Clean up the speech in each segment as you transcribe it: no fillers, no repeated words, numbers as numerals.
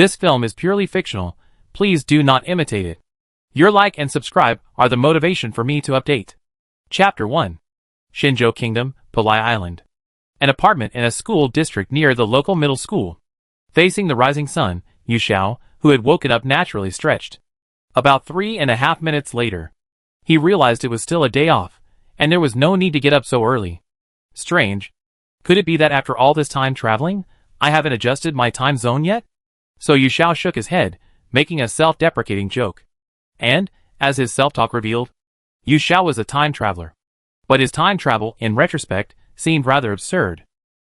This film is purely fictional. Please do not imitate it. Your like and subscribe are the motivation for me to update. Chapter 1. Shinjo Kingdom, Palai Island. An apartment in a school district near the local middle school. Facing the rising sun, Yu Xiao, who had woken up naturally stretched. About 3.5 minutes later, he realized it was still a day off, and there was no need to get up so early. Strange. Could it be that after all this time traveling, I haven't adjusted my time zone yet? So Yu Xiao shook his head, making a self-deprecating joke. And, as his self-talk revealed, Yu Xiao was a time traveler. But his time travel, in retrospect, seemed rather absurd.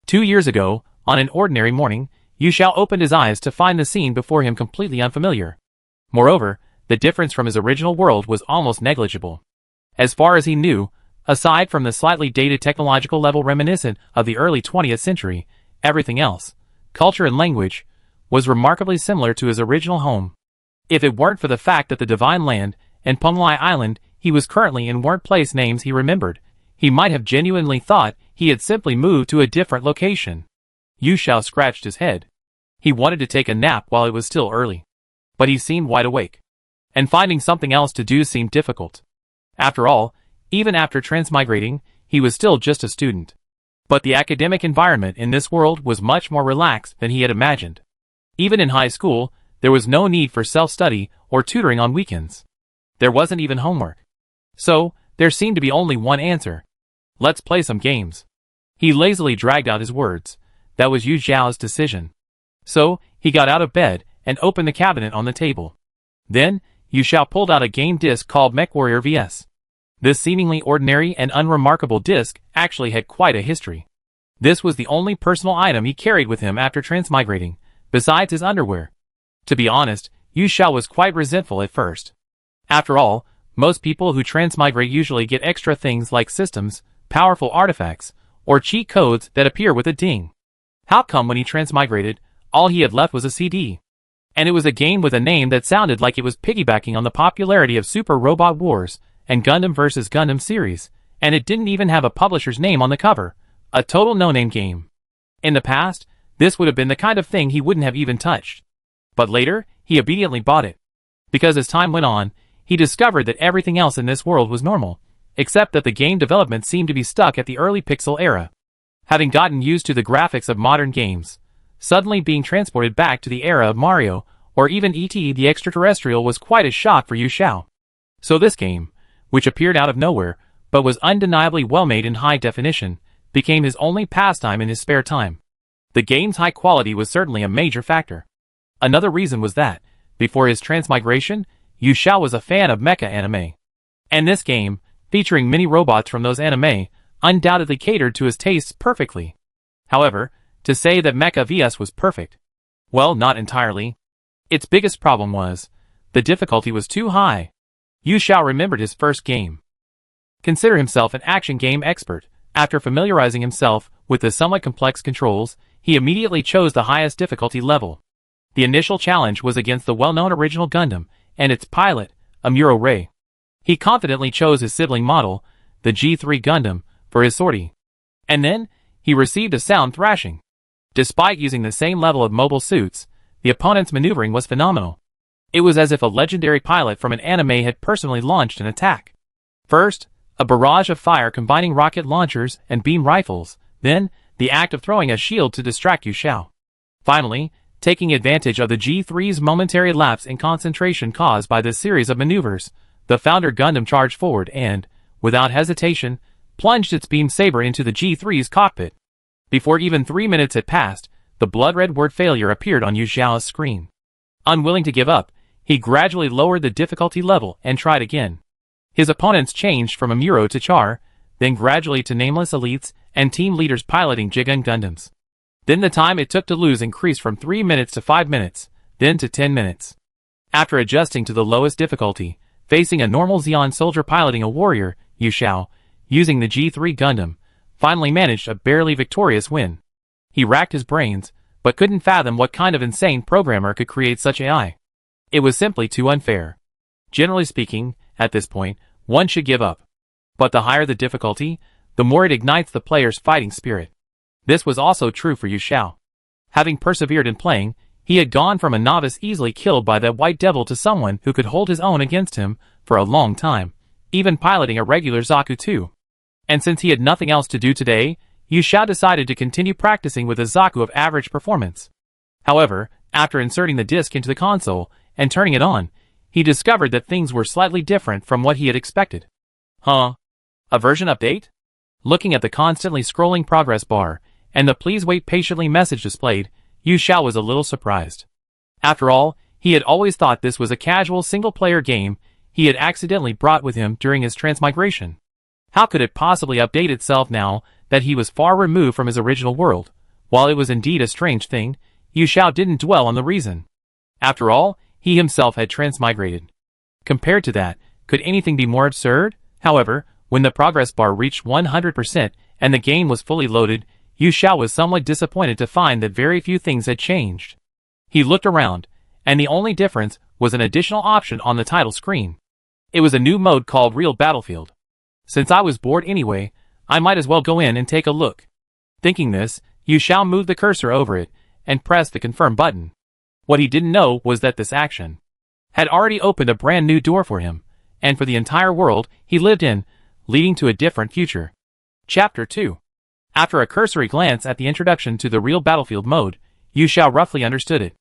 2 years ago, on an ordinary morning, Yu Xiao opened his eyes to find the scene before him completely unfamiliar. Moreover, the difference from his original world was almost negligible. As far as he knew, aside from the slightly dated technological level reminiscent of the early 20th century, everything else, culture and language, was remarkably similar to his original home. If it weren't for the fact that the Divine Land and Penglai Island he was currently in weren't place names he remembered, he might have genuinely thought he had simply moved to a different location. Yu Xiao scratched his head. He wanted to take a nap while it was still early. But he seemed wide awake. And finding something else to do seemed difficult. After all, even after transmigrating, he was still just a student. But the academic environment in this world was much more relaxed than he had imagined. Even in high school, there was no need for self-study or tutoring on weekends. There wasn't even homework. So, there seemed to be only one answer. Let's play some games. He lazily dragged out his words. That was Yu Xiao's decision. So, he got out of bed and opened the cabinet on the table. Then, Yu Xiao pulled out a game disc called Mech Warrior vs. This seemingly ordinary and unremarkable disc actually had quite a history. This was the only personal item he carried with him after transmigrating, besides his underwear. To be honest, Yu Xiao was quite resentful at first. After all, most people who transmigrate usually get extra things like systems, powerful artifacts, or cheat codes that appear with a ding. How come when he transmigrated, all he had left was a CD? And it was a game with a name that sounded like it was piggybacking on the popularity of Super Robot Wars and Gundam vs. Gundam series, and it didn't even have a publisher's name on the cover. A total no-name game. In the past, this would have been the kind of thing he wouldn't have even touched. But later, he obediently bought it. Because as time went on, he discovered that everything else in this world was normal, except that the game development seemed to be stuck at the early pixel era. Having gotten used to the graphics of modern games, suddenly being transported back to the era of Mario, or even E.T. the Extraterrestrial was quite a shock for Yu Xiao. So this game, which appeared out of nowhere, but was undeniably well made in high definition, became his only pastime in his spare time. The game's high quality was certainly a major factor. Another reason was that, before his transmigration, Yu Xiao was a fan of mecha anime. And this game, featuring mini robots from those anime, undoubtedly catered to his tastes perfectly. However, to say that Mecha vs was perfect, well, not entirely. Its biggest problem was, the difficulty was too high. Yu Xiao remembered his first game. Consider himself an action game expert. After familiarizing himself with the somewhat complex controls, he immediately chose the highest difficulty level. The initial challenge was against the well-known original Gundam and its pilot, Amuro Ray. He confidently chose his sibling model, the G3 Gundam, for his sortie. And then, he received a sound thrashing. Despite using the same level of mobile suits, the opponent's maneuvering was phenomenal. It was as if a legendary pilot from an anime had personally launched an attack. First, a barrage of fire combining rocket launchers and beam rifles, then, the act of throwing a shield to distract Yu Xiao. Finally, taking advantage of the G3's momentary lapse in concentration caused by this series of maneuvers, the Founder Gundam charged forward and, without hesitation, plunged its beam saber into the G3's cockpit. Before even 3 minutes had passed, the blood-red word failure appeared on Yu Xiao's screen. Unwilling to give up, he gradually lowered the difficulty level and tried again. His opponents changed from Amuro to Char, then gradually to nameless elites and team leaders piloting Jigen Gundams. Then the time it took to lose increased from 3 minutes to 5 minutes, then to 10 minutes. After adjusting to the lowest difficulty, facing a normal Zeon soldier piloting a warrior, Yu Xiao, using the G3 Gundam, finally managed a barely victorious win. He racked his brains, but couldn't fathom what kind of insane programmer could create such AI. It was simply too unfair. Generally speaking, at this point, one should give up. But the higher the difficulty, the more it ignites the player's fighting spirit. This was also true for Yu Xiao. Having persevered in playing, He had gone from a novice easily killed by that white devil to someone who could hold his own against him for a long time, even piloting a regular Zaku too. And since he had nothing else to do today, Yu Xiao decided to continue practicing with a Zaku of average performance. However, after inserting the disc into the console and turning it on, he discovered that things were slightly different from what he had expected. Huh? A version update? Looking at the constantly scrolling progress bar and the please wait patiently message displayed, Yu Xiao was a little surprised. After all, he had always thought this was a casual single-player game he had accidentally brought with him during his transmigration. How could it possibly update itself now that he was far removed from his original world? While it was indeed a strange thing, Yu Xiao didn't dwell on the reason. After all, he himself had transmigrated. Compared to that, could anything be more absurd? However, when the progress bar reached 100% and the game was fully loaded, Yu Xiao was somewhat disappointed to find that very few things had changed. He looked around, and the only difference was an additional option on the title screen. It was a new mode called Real Battlefield. Since I was bored anyway, I might as well go in and take a look. Thinking this, Yu Xiao moved the cursor over it and pressed the confirm button. What he didn't know was that this action had already opened a brand new door for him, and for the entire world he lived in, leading to a different future. Chapter 2. After a cursory glance at the introduction to the Real Battlefield mode, Yu Xiao roughly understood it.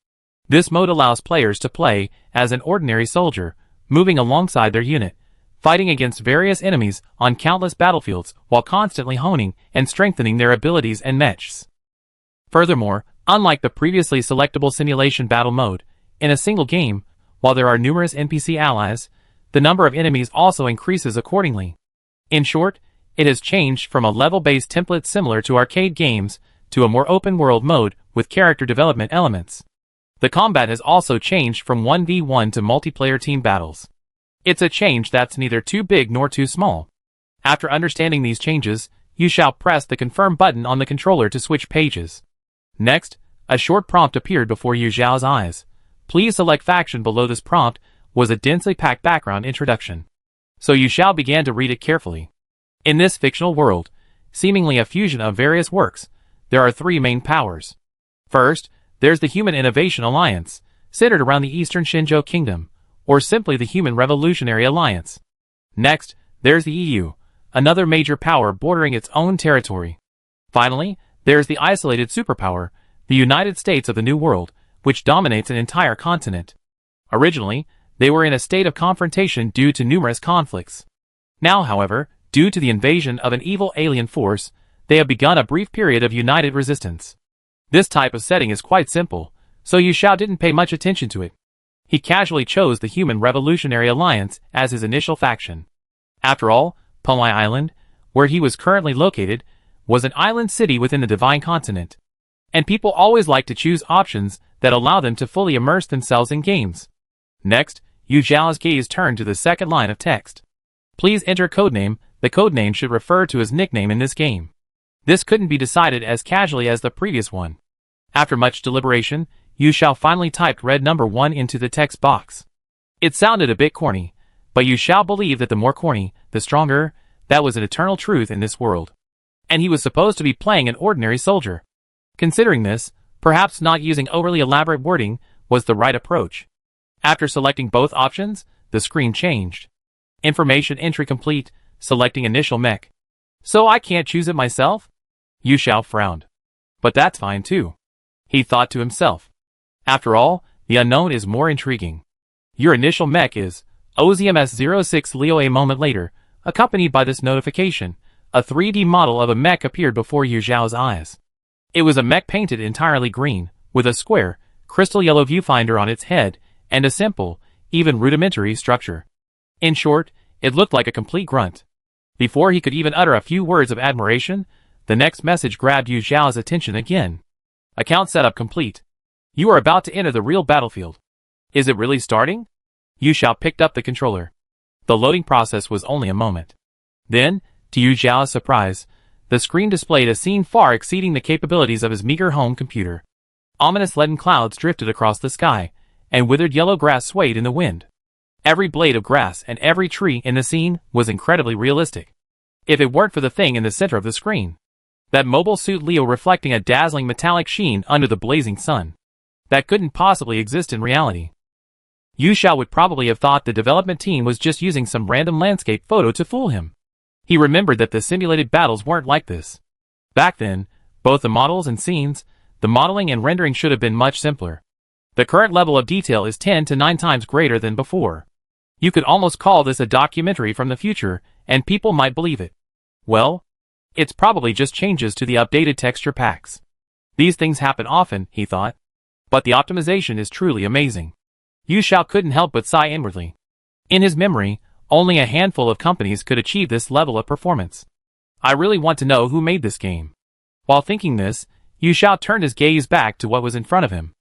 This mode allows players to play as an ordinary soldier, moving alongside their unit, fighting against various enemies on countless battlefields while constantly honing and strengthening their abilities and mechs. Furthermore, unlike the previously selectable simulation battle mode, in a single game, while there are numerous NPC allies, the number of enemies also increases accordingly. In short, it has changed from a level-based template similar to arcade games to a more open-world mode with character development elements. The combat has also changed from 1v1 to multiplayer team battles. It's a change that's neither too big nor too small. After understanding these changes, Yu Xiao pressed the confirm button on the controller to switch pages. Next, a short prompt appeared before Yu Xiao's eyes. Please select faction. Below this prompt was a densely packed background introduction. So Yu Xiao began to read it carefully. In this fictional world, seemingly a fusion of various works, there are three main powers. First, there's the Human Innovation Alliance, centered around the Eastern Shenzhou Kingdom, or simply the Human Revolutionary Alliance. Next, there's the EU, another major power bordering its own territory. Finally, there's the isolated superpower, the United States of the New World, which dominates an entire continent. Originally, they were in a state of confrontation due to numerous conflicts. Now, however, due to the invasion of an evil alien force, they have begun a brief period of united resistance. This type of setting is quite simple, so Yu Xiao didn't pay much attention to it. He casually chose the Human Revolutionary Alliance as his initial faction. After all, Pulai Island, where he was currently located, was an island city within the Divine Continent. And people always like to choose options that allow them to fully immerse themselves in games. Next, Yu Xiao's gaze turned to the second line of text. Please enter codename. The codename should refer to his nickname in this game. This couldn't be decided as casually as the previous one. After much deliberation, Yu Xiao finally typed red number 1 into the text box. It sounded a bit corny, but Yu Xiao believed that the more corny, the stronger. That was an eternal truth in this world. And he was supposed to be playing an ordinary soldier. Considering this, perhaps not using overly elaborate wording was the right approach. After selecting both options, the screen changed. Information entry complete, selecting initial mech. So I can't choose it myself? Yu Xiao frowned. But that's fine too. He thought to himself. After all, the unknown is more intriguing. Your initial mech is OZMS-06 Leo. A moment later, accompanied by this notification, a 3D model of a mech appeared before Yu Xiao's eyes. It was a mech painted entirely green, with a square, crystal yellow viewfinder on its head, and a simple, even rudimentary structure. In short, it looked like a complete grunt. Before he could even utter a few words of admiration, the next message grabbed Yu Xiao's attention again. Account setup complete. You are about to enter the real battlefield. Is it really starting? Yu Xiao picked up the controller. The loading process was only a moment. Then, to Yu Xiao's surprise, the screen displayed a scene far exceeding the capabilities of his meager home computer. Ominous leaden clouds drifted across the sky, and withered yellow grass swayed in the wind. Every blade of grass and every tree in the scene was incredibly realistic. If it weren't for the thing in the center of the screen. That mobile suit Leo reflecting a dazzling metallic sheen under the blazing sun. that couldn't possibly exist in reality. Yu Xiao would probably have thought the development team was just using some random landscape photo to fool him. He remembered that the simulated battles weren't like this. Back then, both the models and scenes, the modeling and rendering should have been much simpler. The current level of detail is 10 to 9 times greater than before. You could almost call this a documentary from the future, and people might believe it. Well, it's probably just changes to the updated texture packs. These things happen often, he thought. But the optimization is truly amazing. Yu Xiao couldn't help but sigh inwardly. In his memory, only a handful of companies could achieve this level of performance. I really want to know who made this game. While thinking this, Yu Xiao turned his gaze back to what was in front of him.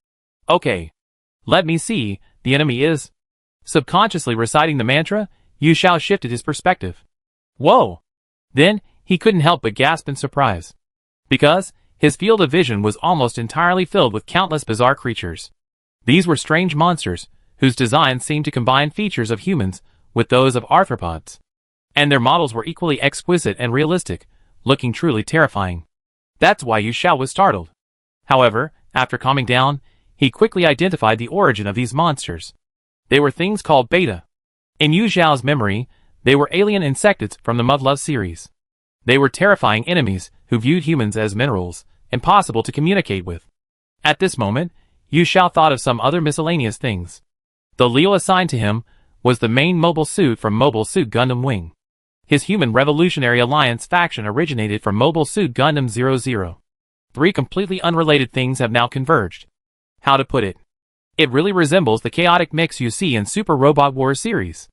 Okay. Let me see, the enemy is... Subconsciously reciting the mantra, Yu Xiao shifted his perspective. Whoa! Then, he couldn't help but gasp in surprise. Because, his field of vision was almost entirely filled with countless bizarre creatures. These were strange monsters, whose designs seemed to combine features of humans with those of arthropods. And their models were equally exquisite and realistic, looking truly terrifying. That's why Yu Xiao was startled. However, after calming down, he quickly identified the origin of these monsters. They were things called beta. In Yu Xiao's memory, they were alien insectoids from the Mudlove series. They were terrifying enemies who viewed humans as minerals, impossible to communicate with. At this moment, Yu Xiao thought of some other miscellaneous things. The Leo assigned to him was the main mobile suit from Mobile Suit Gundam Wing. His Human Revolutionary Alliance faction originated from Mobile Suit Gundam 00. 3 completely unrelated things have now converged. How to put it? It really resembles the chaotic mix you see in Super Robot Wars series.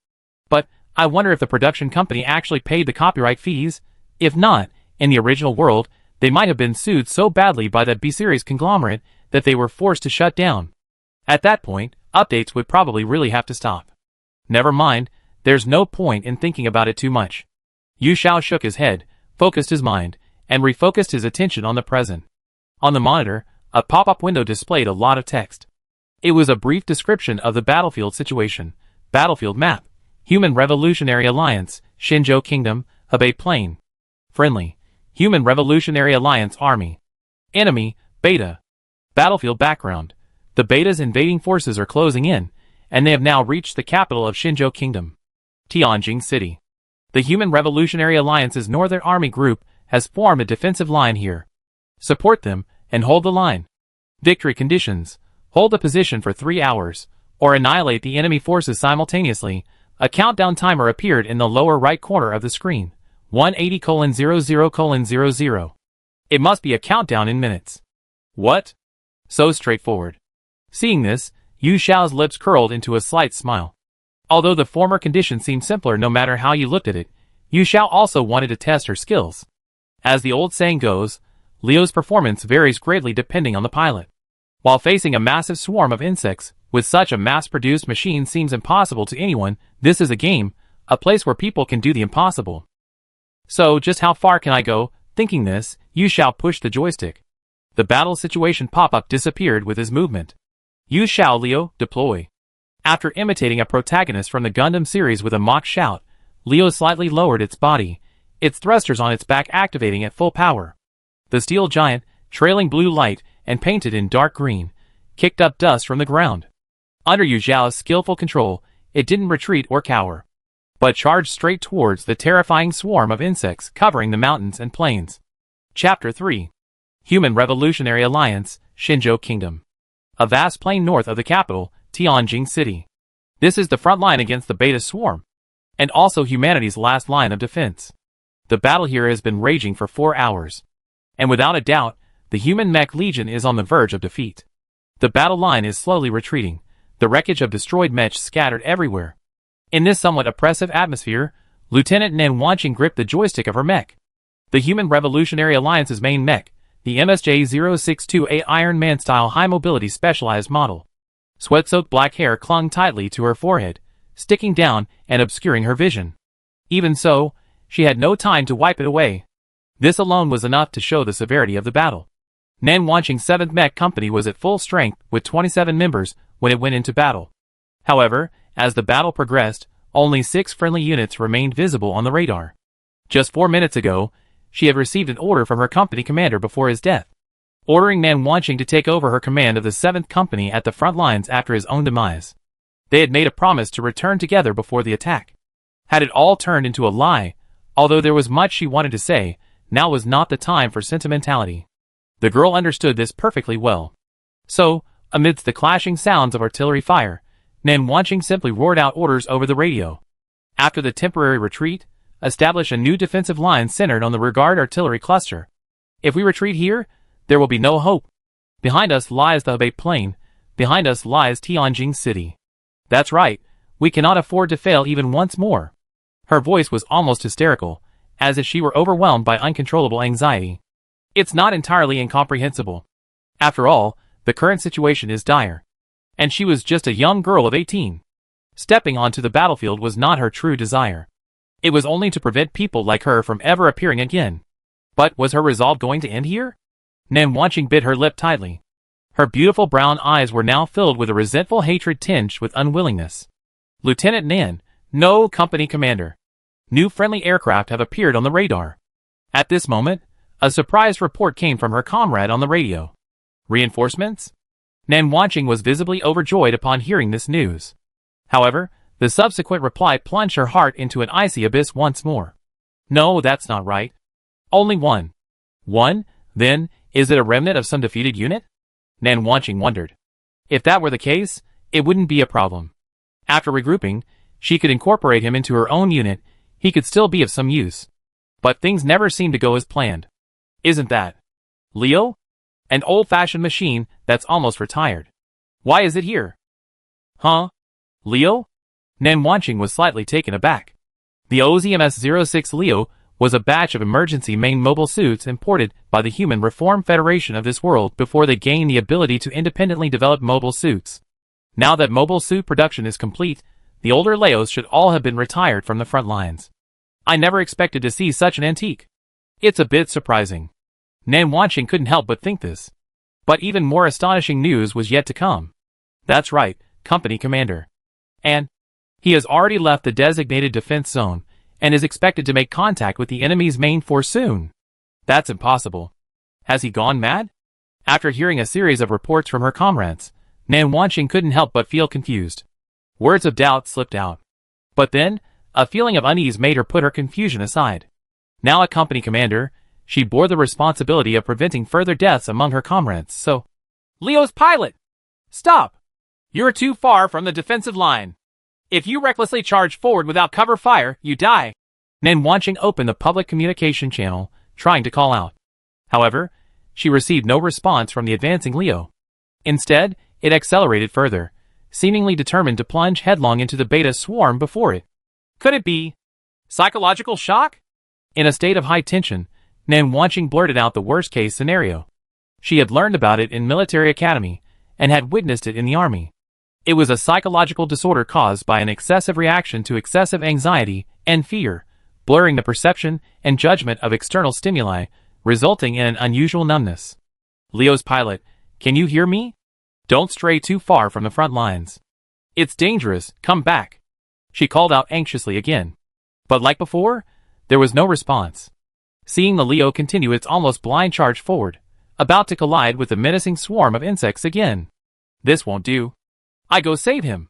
But, I wonder if the production company actually paid the copyright fees. If not, in the original world, they might have been sued so badly by that B-series conglomerate that they were forced to shut down. At that point, updates would probably really have to stop. Never mind, there's no point in thinking about it too much. Yu Xiao shook his head, focused his mind, and refocused his attention on the present. On the monitor, a pop-up window displayed a lot of text. It was a brief description of the battlefield situation. Battlefield map. Human Revolutionary Alliance, Shinjo Kingdom, Hebei Plain. Friendly. Human Revolutionary Alliance Army. Enemy, Beta. Battlefield background. The Beta's invading forces are closing in, and they have now reached the capital of Shinjo Kingdom. Tianjin City. The Human Revolutionary Alliance's Northern Army Group has formed a defensive line here. Support them, and hold the line. Victory conditions. Hold the position for 3 hours, or annihilate the enemy forces simultaneously. A countdown timer appeared in the lower right corner of the screen. 180:00:00. It must be a countdown in minutes. What? So straightforward. Seeing this, Yu Xiao's lips curled into a slight smile. Although the former condition seemed simpler no matter how you looked at it, Yu Xiao also wanted to test her skills. As the old saying goes, Leo's performance varies greatly depending on the pilot. While facing a massive swarm of insects, with such a mass-produced machine seems impossible to anyone, this is a game, a place where people can do the impossible. So, just how far can I go? Thinking this, Yu Xiao pushed the joystick. The battle situation pop-up disappeared with his movement. Yu Xiao Leo, deploy. After imitating a protagonist from the Gundam series with a mock shout, Leo slightly lowered its body, its thrusters on its back activating at full power. The steel giant, trailing blue light, and painted in dark green, kicked up dust from the ground. Under Yu Xiao's skillful control, it didn't retreat or cower, but charged straight towards the terrifying swarm of insects covering the mountains and plains. Chapter 3. Human Revolutionary Alliance, Shinjo Kingdom. A vast plain north of the capital, Tianjin City. This is the front line against the Beta swarm, and also humanity's last line of defense. The battle here has been raging for 4 hours, and without a doubt, the human Mech Legion is on the verge of defeat. The battle line is slowly retreating, the wreckage of destroyed mechs scattered everywhere. In this somewhat oppressive atmosphere, Lieutenant Nen Wanqing gripped the joystick of her mech. The Human Revolutionary Alliance's main mech, the MSJ-0628 Iron Man-style high-mobility specialized model. Sweat-soaked black hair clung tightly to her forehead, sticking down and obscuring her vision. Even so, she had no time to wipe it away. This alone was enough to show the severity of the battle. Nen Wanqing's 7th Mech Company was at full strength with 27 members when it went into battle. However, as the battle progressed, only 6 friendly units remained visible on the radar. Just 4 minutes ago, she had received an order from her company commander before his death. ordering Nan Wanqing to take over her command of the 7th Company at the front lines after his own demise. They had made a promise to return together before the attack. Had it all turned into a lie? Although there was much she wanted to say, now was not the time for sentimentality. The girl understood this perfectly well. So, amidst the clashing sounds of artillery fire, Nan Wanqing simply roared out orders over the radio. After the temporary retreat, establish a new defensive line centered on the rearguard artillery cluster. If we retreat here, there will be no hope. Behind us lies the Hebei Plain. Behind us lies Tianjin City. That's right, we cannot afford to fail even once more. Her voice was almost hysterical, as if she were overwhelmed by uncontrollable anxiety. It's not entirely incomprehensible. After all, the current situation is dire. And she was just a young girl of 18. Stepping onto the battlefield was not her true desire. It was only to prevent people like her from ever appearing again. But was her resolve going to end here? Nan Wanqing bit her lip tightly. Her beautiful brown eyes were now filled with a resentful hatred tinged with unwillingness. Lieutenant Nan, no, Company Commander. New friendly aircraft have appeared on the radar. At this moment, a surprise report came from her comrade on the radio. Reinforcements? Nan Wanqing was visibly overjoyed upon hearing this news. However, the subsequent reply plunged her heart into an icy abyss once more. No, that's not right. Only one. One? Then, is it a remnant of some defeated unit? Nan Wanqing wondered. If that were the case, it wouldn't be a problem. After regrouping, she could incorporate him into her own unit. He could still be of some use. But things never seemed to go as planned. Isn't that Leo? An old-fashioned machine that's almost retired. Why is it here? Huh? Leo? Nan Wanqing was slightly taken aback. The OZMS-06 Leo was a batch of emergency main mobile suits imported by the Human Reform Federation of this world before they gained the ability to independently develop mobile suits. Now that mobile suit production is complete, the older Leos should all have been retired from the front lines. I never expected to see such an antique. It's a bit surprising. Nan Wanqing couldn't help but think this. But even more astonishing news was yet to come. That's right, Company Commander. And he has already left the designated defense zone and is expected to make contact with the enemy's main force soon. That's impossible. Has he gone mad? After hearing a series of reports from her comrades, Nan Wanqing couldn't help but feel confused. Words of doubt slipped out. But then, a feeling of unease made her put her confusion aside. Now a company commander, she bore the responsibility of preventing further deaths among her comrades, so... Leo's pilot! Stop! You're too far from the defensive line. If you recklessly charge forward without cover fire, you die. Nan Wanqing opened the public communication channel, trying to call out. However, she received no response from the advancing Leo. Instead, it accelerated further, seemingly determined to plunge headlong into the beta swarm before it. Could it be psychological shock? In a state of high tension, Nan Wanqing blurted out the worst-case scenario. She had learned about it in military academy and had witnessed it in the army. It was a psychological disorder caused by an excessive reaction to excessive anxiety and fear, blurring the perception and judgment of external stimuli, resulting in an unusual numbness. Leo's pilot, can you hear me? Don't stray too far from the front lines. It's dangerous, come back. She called out anxiously again. But like before, there was no response. Seeing the Leo continue its almost blind charge forward, about to collide with the menacing swarm of insects again. This won't do. I go save him.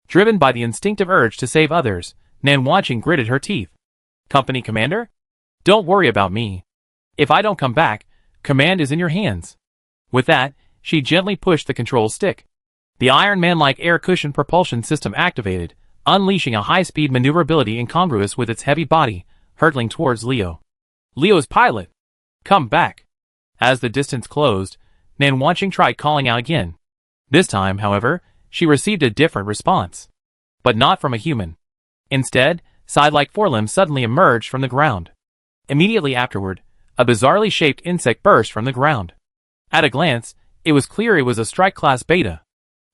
Driven by the instinctive urge to save others, Nan Wanqing gritted her teeth. Company Commander? Don't worry about me. If I don't come back, command is in your hands. With that, she gently pushed the control stick. The Iron Man-like air cushion propulsion system activated, unleashing a high-speed maneuverability incongruous with its heavy body, hurtling towards Leo. Leo's pilot! Come back! As the distance closed, Nan Wanqing tried calling out again. This time, however, she received a different response. But not from a human. Instead, side-like forelimbs suddenly emerged from the ground. Immediately afterward, a bizarrely shaped insect burst from the ground. At a glance, it was clear it was a strike-class beta.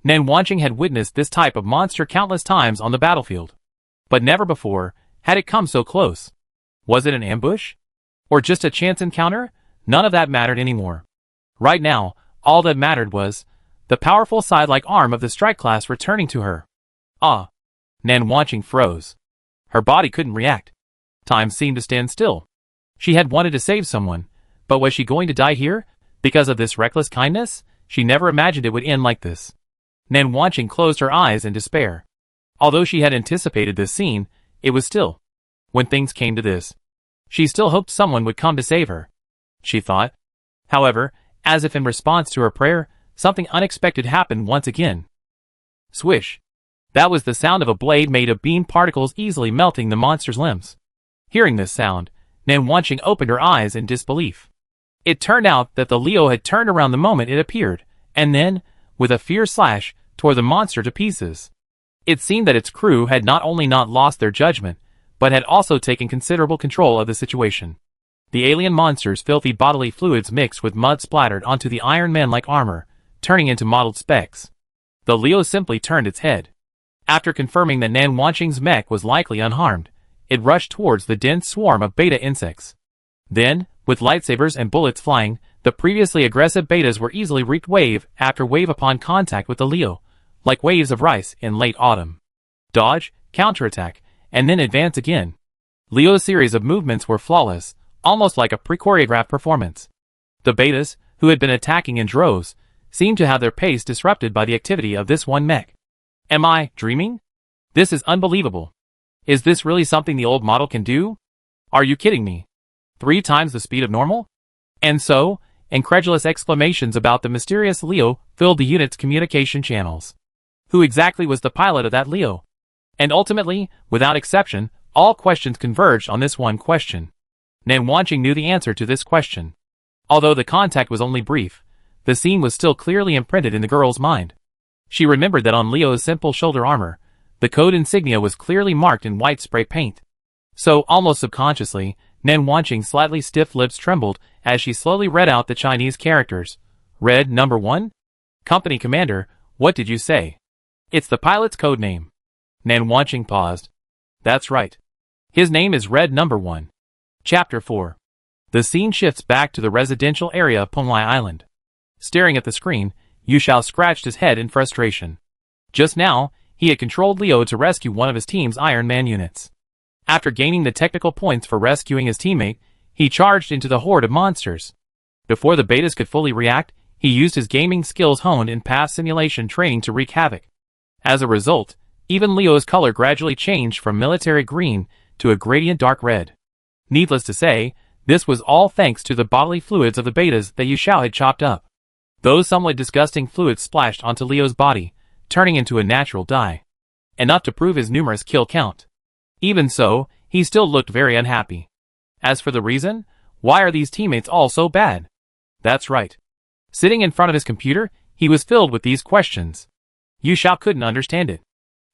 Nan Wanqing had witnessed this type of monster countless times on the battlefield. But never before had it come so close. Was it an ambush? Or just a chance encounter? None of that mattered anymore. Right now, all that mattered was the powerful side-like arm of the strike class returning to her. Ah! Nan Wanqing froze. Her body couldn't react. Time seemed to stand still. She had wanted to save someone, but was she going to die here? Because of this reckless kindness, she never imagined it would end like this. Nan Wanqing closed her eyes in despair. Although she had anticipated this scene, it was still, when things came to this, she still hoped someone would come to save her, she thought. However, as if in response to her prayer, something unexpected happened once again. Swish. That was the sound of a blade made of beam particles easily melting the monster's limbs. Hearing this sound, Nan Wanqing opened her eyes in disbelief. It turned out that the Leo had turned around the moment it appeared, and then, with a fierce slash, tore the monster to pieces. It seemed that its crew had not only not lost their judgment, but had also taken considerable control of the situation. The alien monster's filthy bodily fluids mixed with mud splattered onto the Iron Man-like armor, turning into mottled specks. The Leo simply turned its head. After confirming that Nan Wanqing's mech was likely unharmed, it rushed towards the dense swarm of beta insects. Then, with lightsabers and bullets flying, the previously aggressive betas were easily wreaked wave after wave upon contact with the Leo, like waves of rice in late autumn. Dodge, counterattack, and then advance again. Leo's series of movements were flawless, almost like a pre-choreographed performance. The betas, who had been attacking in droves, seemed to have their pace disrupted by the activity of this one mech. Am I dreaming? This is unbelievable. Is this really something the old model can do? Are you kidding me? 3 times the speed of normal? And so, incredulous exclamations about the mysterious Leo filled the unit's communication channels. Who exactly was the pilot of that Leo? And ultimately, without exception, all questions converged on this one question. Nan Wanqing knew the answer to this question. Although the contact was only brief, the scene was still clearly imprinted in the girl's mind. She remembered that on Leo's simple shoulder armor, the code insignia was clearly marked in white spray paint. So, almost subconsciously, Nan Wanqing's slightly stiff lips trembled as she slowly read out the Chinese characters. Red number 1? Company Commander, what did you say? It's the pilot's code name. Nan Wanqing paused. That's right. His name is Red number 1. Chapter 4. The scene shifts back to the residential area of Penglai Island. Staring at the screen, Yu Xiao scratched his head in frustration. Just now, he had controlled Leo to rescue one of his team's Iron Man units. After gaining the technical points for rescuing his teammate, he charged into the horde of monsters. Before the betas could fully react, he used his gaming skills honed in past simulation training to wreak havoc. As a result, even Leo's color gradually changed from military green to a gradient dark red. Needless to say, this was all thanks to the bodily fluids of the betas that Yu Xiao had chopped up. Those somewhat disgusting fluids splashed onto Leo's body, turning into a natural dye. Enough to prove his numerous kill count. Even so, he still looked very unhappy. As for the reason, why are these teammates all so bad? That's right. Sitting in front of his computer, he was filled with these questions. Yu Xiao couldn't understand it.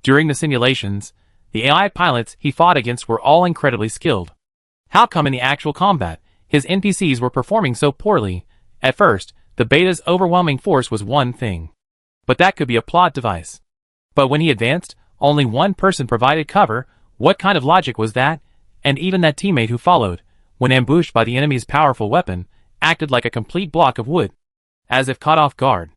During the simulations, the AI pilots he fought against were all incredibly skilled. How come in the actual combat, his NPCs were performing so poorly? At first, the beta's overwhelming force was one thing. But that could be a plot device. But when he advanced, only one person provided cover. What kind of logic was that? And even that teammate who followed, when ambushed by the enemy's powerful weapon, acted like a complete block of wood. As if caught off guard.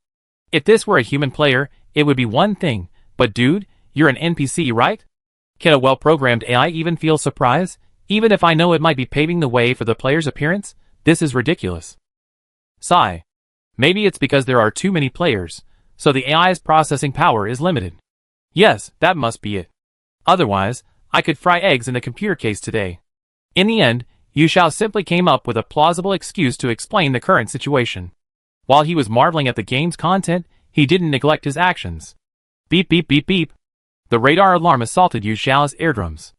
If this were a human player, it would be one thing, but dude, you're an NPC, right? Can a well-programmed AI even feel surprise? Even if I know it might be paving the way for the player's appearance? This is ridiculous. Sigh. Maybe it's because there are too many players, so the AI's processing power is limited. Yes, that must be it. Otherwise, I could fry eggs in the computer case today. In the end, Yu Xiao simply came up with a plausible excuse to explain the current situation. While he was marveling at the game's content, he didn't neglect his actions. Beep beep beep beep. The radar alarm assaulted Yu Xiao's eardrums.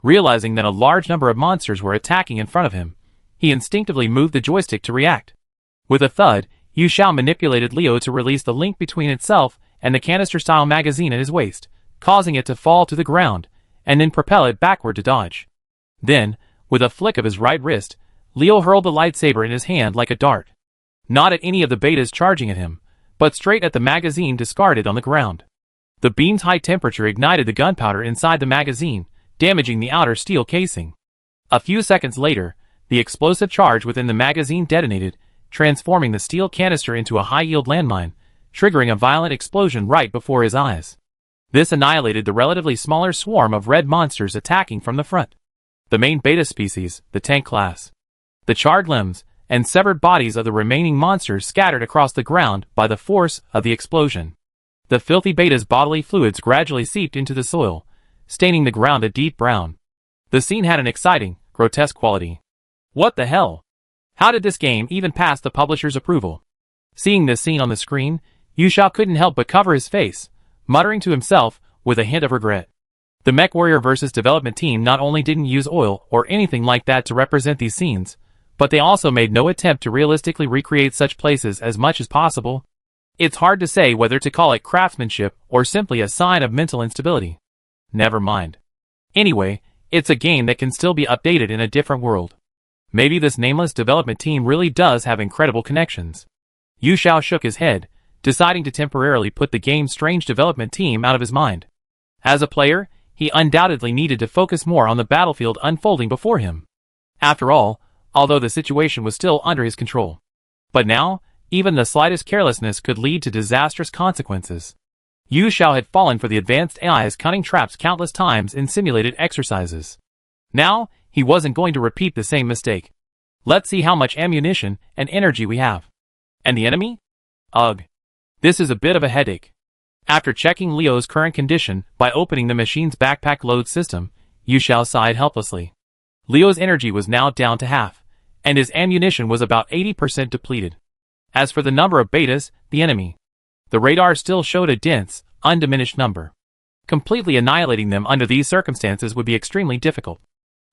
Realizing that a large number of monsters were attacking in front of him, he instinctively moved the joystick to react. With a thud, Yu Xiao manipulated Leo to release the link between itself and the canister-style magazine at his waist, causing it to fall to the ground, and then propel it backward to dodge. Then, with a flick of his right wrist, Leo hurled the lightsaber in his hand like a dart. Not at any of the betas charging at him, but straight at the magazine discarded on the ground. The beam's high temperature ignited the gunpowder inside the magazine, damaging the outer steel casing. A few seconds later, the explosive charge within the magazine detonated, transforming the steel canister into a high-yield landmine, triggering a violent explosion right before his eyes. This annihilated the relatively smaller swarm of red monsters attacking from the front. The main beta species, the tank class. The charred limbs, and severed bodies of the remaining monsters scattered across the ground by the force of the explosion. The filthy beta's bodily fluids gradually seeped into the soil, staining the ground a deep brown. The scene had an exciting, grotesque quality. What the hell? How did this game even pass the publisher's approval? Seeing this scene on the screen, Yushao couldn't help but cover his face, muttering to himself with a hint of regret. The MechWarrior vs. development team not only didn't use oil or anything like that to represent these scenes, but they also made no attempt to realistically recreate such places as much as possible. It's hard to say whether to call it craftsmanship or simply a sign of mental instability. Never mind. Anyway, it's a game that can still be updated in a different world. Maybe this nameless development team really does have incredible connections. Yushao shook his head, deciding to temporarily put the game's strange development team out of his mind. As a player, he undoubtedly needed to focus more on the battlefield unfolding before him. After all, although the situation was still under his control. But now, even the slightest carelessness could lead to disastrous consequences. Yushao had fallen for the advanced AI's cunning traps countless times in simulated exercises. Now, he wasn't going to repeat the same mistake. Let's see how much ammunition and energy we have. And the enemy? Ugh. This is a bit of a headache. After checking Leo's current condition by opening the machine's backpack load system, Yushao sighed helplessly. Leo's energy was now down to half, and his ammunition was about 80% depleted. As for the number of betas, the enemy, the radar still showed a dense, undiminished number. Completely annihilating them under these circumstances would be extremely difficult.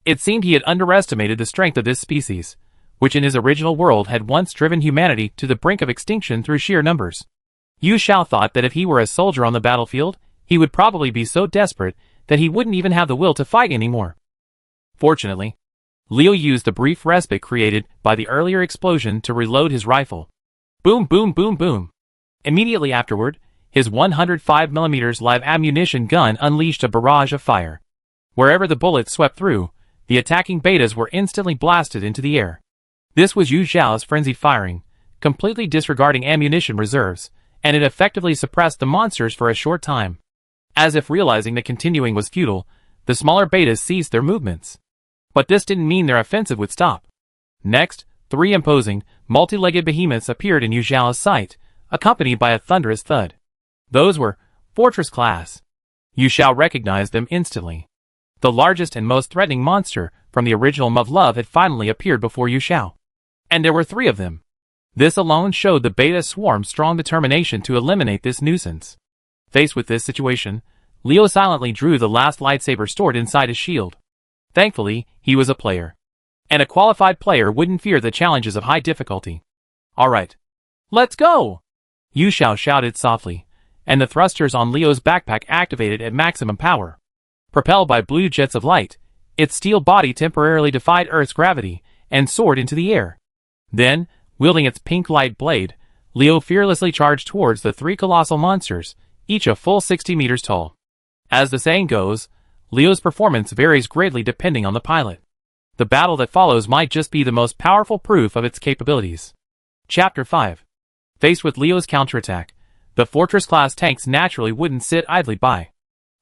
It seemed he had underestimated the strength of this species, which in his original world had once driven humanity to the brink of extinction through sheer numbers. Yushao thought that if he were a soldier on the battlefield, he would probably be so desperate that he wouldn't even have the will to fight anymore. Fortunately, Leo used the brief respite created by the earlier explosion to reload his rifle. Boom, boom, boom, boom. Immediately afterward, his 105mm live ammunition gun unleashed a barrage of fire. Wherever the bullets swept through, the attacking betas were instantly blasted into the air. This was Yushio's frenzied firing, completely disregarding ammunition reserves, and it effectively suppressed the monsters for a short time. As if realizing that continuing was futile, the smaller betas ceased their movements. But this didn't mean their offensive would stop. Next, 3 imposing, multi-legged behemoths appeared in Yushio's sight, accompanied by a thunderous thud. Those were Fortress class. Yushao recognized them instantly. The largest and most threatening monster from the original Muv-Luv had finally appeared before Yushao. And there were 3 of them. This alone showed the beta swarm's strong determination to eliminate this nuisance. Faced with this situation, Leo silently drew the last lightsaber stored inside his shield. Thankfully, he was a player. And a qualified player wouldn't fear the challenges of high difficulty. Alright. Let's go! Yushao shouted softly, and the thrusters on Leo's backpack activated at maximum power. Propelled by blue jets of light, its steel body temporarily defied Earth's gravity and soared into the air. Then, wielding its pink light blade, Leo fearlessly charged towards the 3 colossal monsters, each a full 60 meters tall. As the saying goes, Leo's performance varies greatly depending on the pilot. The battle that follows might just be the most powerful proof of its capabilities. Chapter 5. Faced with Leo's counterattack, the Fortress-class tanks naturally wouldn't sit idly by.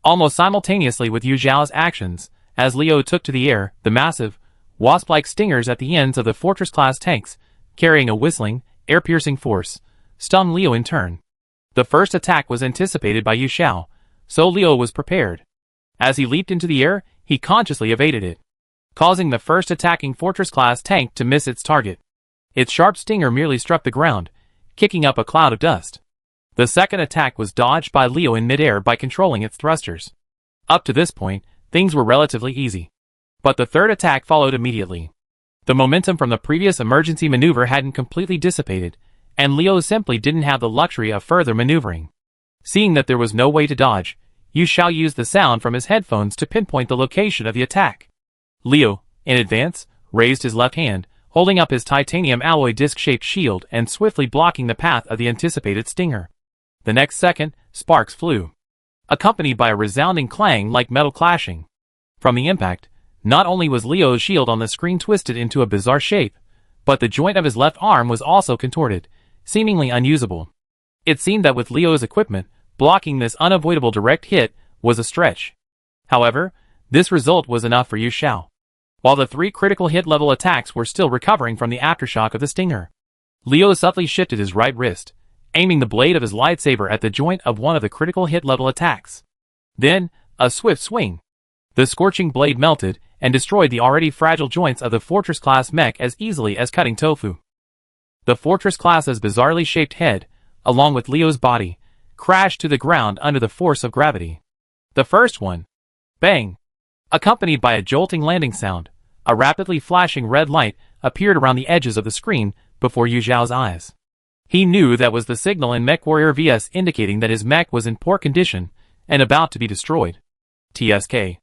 Almost simultaneously with Yushio's actions, as Leo took to the air, the massive, wasp-like stingers at the ends of the Fortress-class tanks, carrying a whistling, air-piercing force, stung Leo in turn. The first attack was anticipated by Yushao, so Leo was prepared. As he leaped into the air, he consciously evaded it, causing the first attacking Fortress-class tank to miss its target. Its sharp stinger merely struck the ground, kicking up a cloud of dust. The second attack was dodged by Leo in midair by controlling its thrusters. Up to this point, things were relatively easy. But the third attack followed immediately. The momentum from the previous emergency maneuver hadn't completely dissipated, and Leo simply didn't have the luxury of further maneuvering. Seeing that there was no way to dodge, Yushao used the sound from his headphones to pinpoint the location of the attack. Leo, in advance, raised his left hand, holding up his titanium alloy disc-shaped shield and swiftly blocking the path of the anticipated stinger. The next second, sparks flew, accompanied by a resounding clang like metal clashing. From the impact, not only was Leo's shield on the screen twisted into a bizarre shape, but the joint of his left arm was also contorted, seemingly unusable. It seemed that with Leo's equipment, blocking this unavoidable direct hit was a stretch. However, this result was enough for Yushao. while the 3 critical hit level attacks were still recovering from the aftershock of the stinger. Leo subtly shifted his right wrist, aiming the blade of his lightsaber at the joint of one of the critical hit level attacks. Then, a swift swing. The scorching blade melted and destroyed the already fragile joints of the Fortress-class mech as easily as cutting tofu. The Fortress-class's bizarrely shaped head, along with Leo's body, crashed to the ground under the force of gravity. The first one. Bang! Accompanied by a jolting landing sound, a rapidly flashing red light appeared around the edges of the screen before Yu Xiao's eyes. He knew that was the signal in MechWarrior VS indicating that his mech was in poor condition and about to be destroyed. TSK.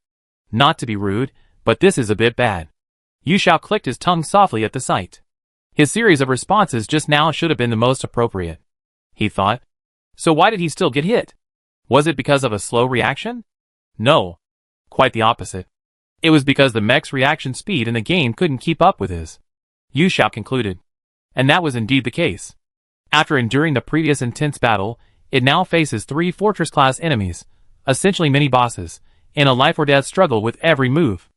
Not to be rude, but this is a bit bad. Yu Xiao clicked his tongue softly at the sight. His series of responses just now should have been the most appropriate, he thought. So why did he still get hit? Was it because of a slow reaction? No. Quite the opposite. It was because the mech's reaction speed in the game couldn't keep up with his. Yu Xiao concluded. And that was indeed the case. After enduring the previous intense battle, it now faces 3 Fortress-class enemies, essentially mini-bosses, in a life-or-death struggle with every move.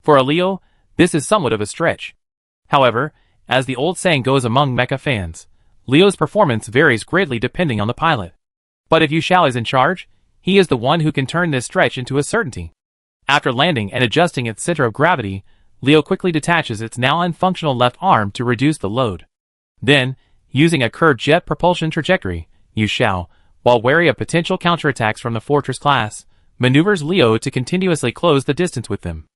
For a Leo, this is somewhat of a stretch. However, as the old saying goes among mecha fans, Leo's performance varies greatly depending on the pilot. But if Yu Xiao is in charge, he is the one who can turn this stretch into a certainty. After landing and adjusting its center of gravity, Leo quickly detaches its now unfunctional left arm to reduce the load. Then, using a curved jet propulsion trajectory, Yu Xiao, while wary of potential counterattacks from the Fortress class, maneuvers Leo to continuously close the distance with them.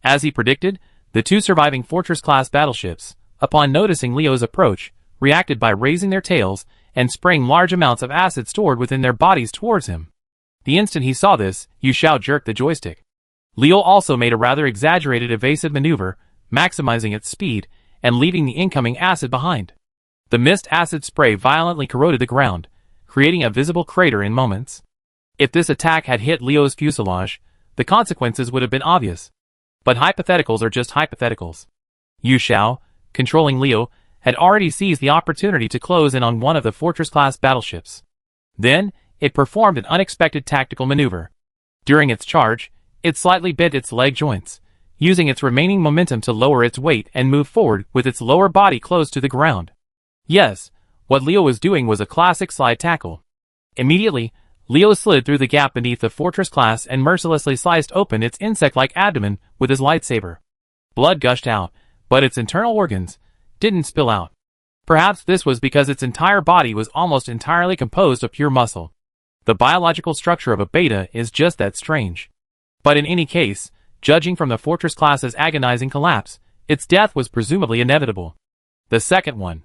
As he predicted, the 2 surviving Fortress-class battleships, upon noticing Leo's approach, reacted by raising their tails and spraying large amounts of acid stored within their bodies towards him. The instant he saw this, Yu Xiao jerked the joystick. Leo also made a rather exaggerated evasive maneuver, maximizing its speed and leaving the incoming acid behind. The mist acid spray violently corroded the ground, creating a visible crater in moments. If this attack had hit Leo's fuselage, the consequences would have been obvious. But hypotheticals are just hypotheticals. Yu Xiao, controlling Leo, had already seized the opportunity to close in on one of the Fortress-class battleships. Then, it performed an unexpected tactical maneuver. During its charge, it slightly bent its leg joints, using its remaining momentum to lower its weight and move forward with its lower body close to the ground. Yes, what Leo was doing was a classic slide tackle. Immediately, Leo slid through the gap beneath the Fortress class and mercilessly sliced open its insect-like abdomen with his lightsaber. Blood gushed out, but its internal organs didn't spill out. Perhaps this was because its entire body was almost entirely composed of pure muscle. The biological structure of a beta is just that strange. But in any case, judging from the Fortress class's agonizing collapse, its death was presumably inevitable. The second one.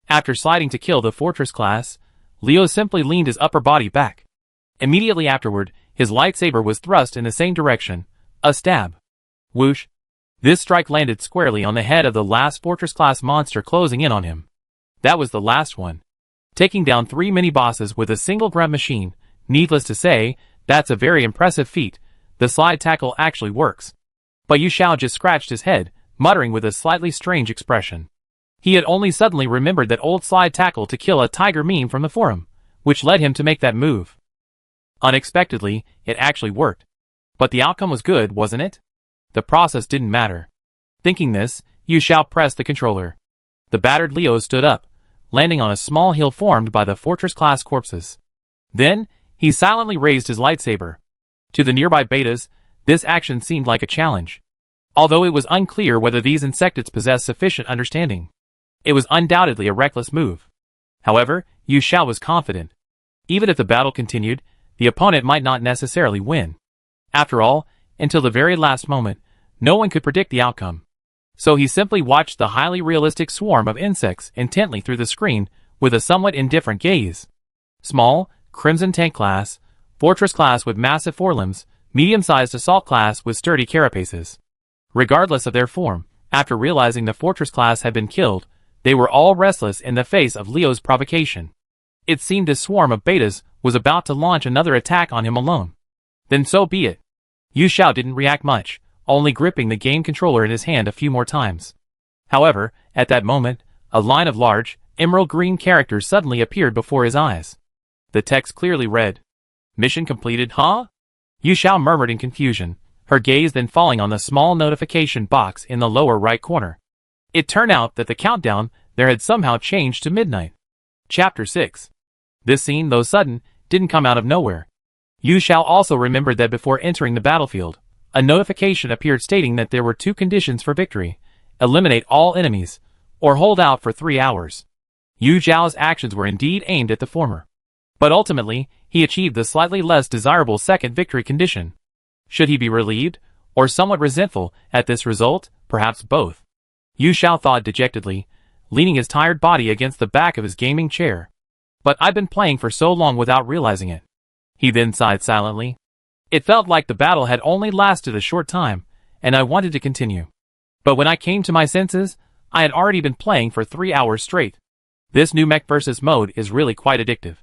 After sliding to kill the Fortress class, Leo simply leaned his upper body back. Immediately afterward, his lightsaber was thrust in the same direction, a stab. Whoosh. This strike landed squarely on the head of the last Fortress-class monster closing in on him. That was the last one. Taking down 3 mini-bosses with a single grunt machine, needless to say, that's a very impressive feat. The slide tackle actually works. But Yu Xiao just scratched his head, muttering with a slightly strange expression. He had only suddenly remembered that old slide tackle to kill a tiger meme from the forum, which led him to make that move. Unexpectedly, it actually worked. But the outcome was good, wasn't it? The process didn't matter. Thinking this, Yu Xiao pressed the controller. The battered Leo stood up, landing on a small hill formed by the Fortress-class corpses. Then, he silently raised his lightsaber. To the nearby betas, this action seemed like a challenge. Although it was unclear whether these insectates possessed sufficient understanding. It was undoubtedly a reckless move. However, Yu Xiao was confident. Even if the battle continued, the opponent might not necessarily win. After all, until the very last moment, no one could predict the outcome. So he simply watched the highly realistic swarm of insects intently through the screen with a somewhat indifferent gaze. Small, Crimson Tank class, Fortress class with massive forelimbs, medium-sized Assault class with sturdy carapaces. Regardless of their form, after realizing the Fortress class had been killed, they were all restless in the face of Leo's provocation. It seemed this swarm of betas was about to launch another attack on him alone. Then so be it. Yu Xiao didn't react much, only gripping the game controller in his hand a few more times. However, at that moment, a line of large, emerald green characters suddenly appeared before his eyes. The text clearly read, "Mission completed, huh?" Yu Xiao murmured in confusion, her gaze then falling on the small notification box in the lower right corner. It turned out that the countdown there had somehow changed to midnight. Chapter 6. This scene, though sudden, didn't come out of nowhere. Yu Xiao also remembered that before entering the battlefield, a notification appeared stating that there were 2 conditions for victory: eliminate all enemies, or hold out for 3 hours. Yu Xiao's actions were indeed aimed at the former. But ultimately, he achieved the slightly less desirable second victory condition. Should he be relieved, or somewhat resentful, at this result? Perhaps both. Yu Xiao thought dejectedly, leaning his tired body against the back of his gaming chair. But I've been playing for so long without realizing it. He then sighed silently. It felt like the battle had only lasted a short time, and I wanted to continue. But when I came to my senses, I had already been playing for 3 hours straight. This new Mech versus mode is really quite addictive.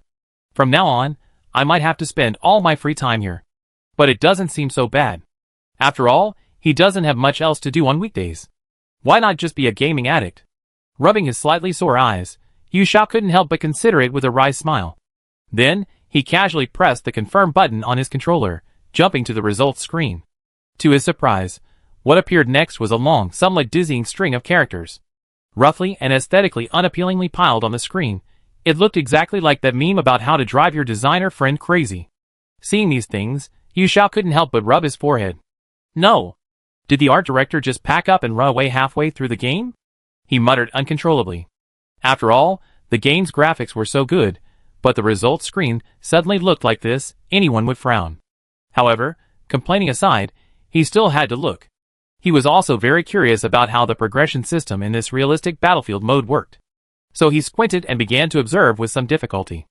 From now on, I might have to spend all my free time here. But it doesn't seem so bad. After all, he doesn't have much else to do on weekdays. Why not just be a gaming addict? Rubbing his slightly sore eyes, Yu Xiao couldn't help but consider it with a wry smile. Then, he casually pressed the confirm button on his controller, jumping to the results screen. To his surprise, what appeared next was a long, somewhat dizzying string of characters. Roughly and aesthetically unappealingly piled on the screen, it looked exactly like that meme about how to drive your designer friend crazy. Seeing these things, Yu Xiao couldn't help but rub his forehead. No! Did the art director just pack up and run away halfway through the game? He muttered uncontrollably. After all, the game's graphics were so good, but the results screen suddenly looked like this, anyone would frown. However, complaining aside, he still had to look. He was also very curious about how the progression system in this realistic battlefield mode worked. So he squinted and began to observe with some difficulty.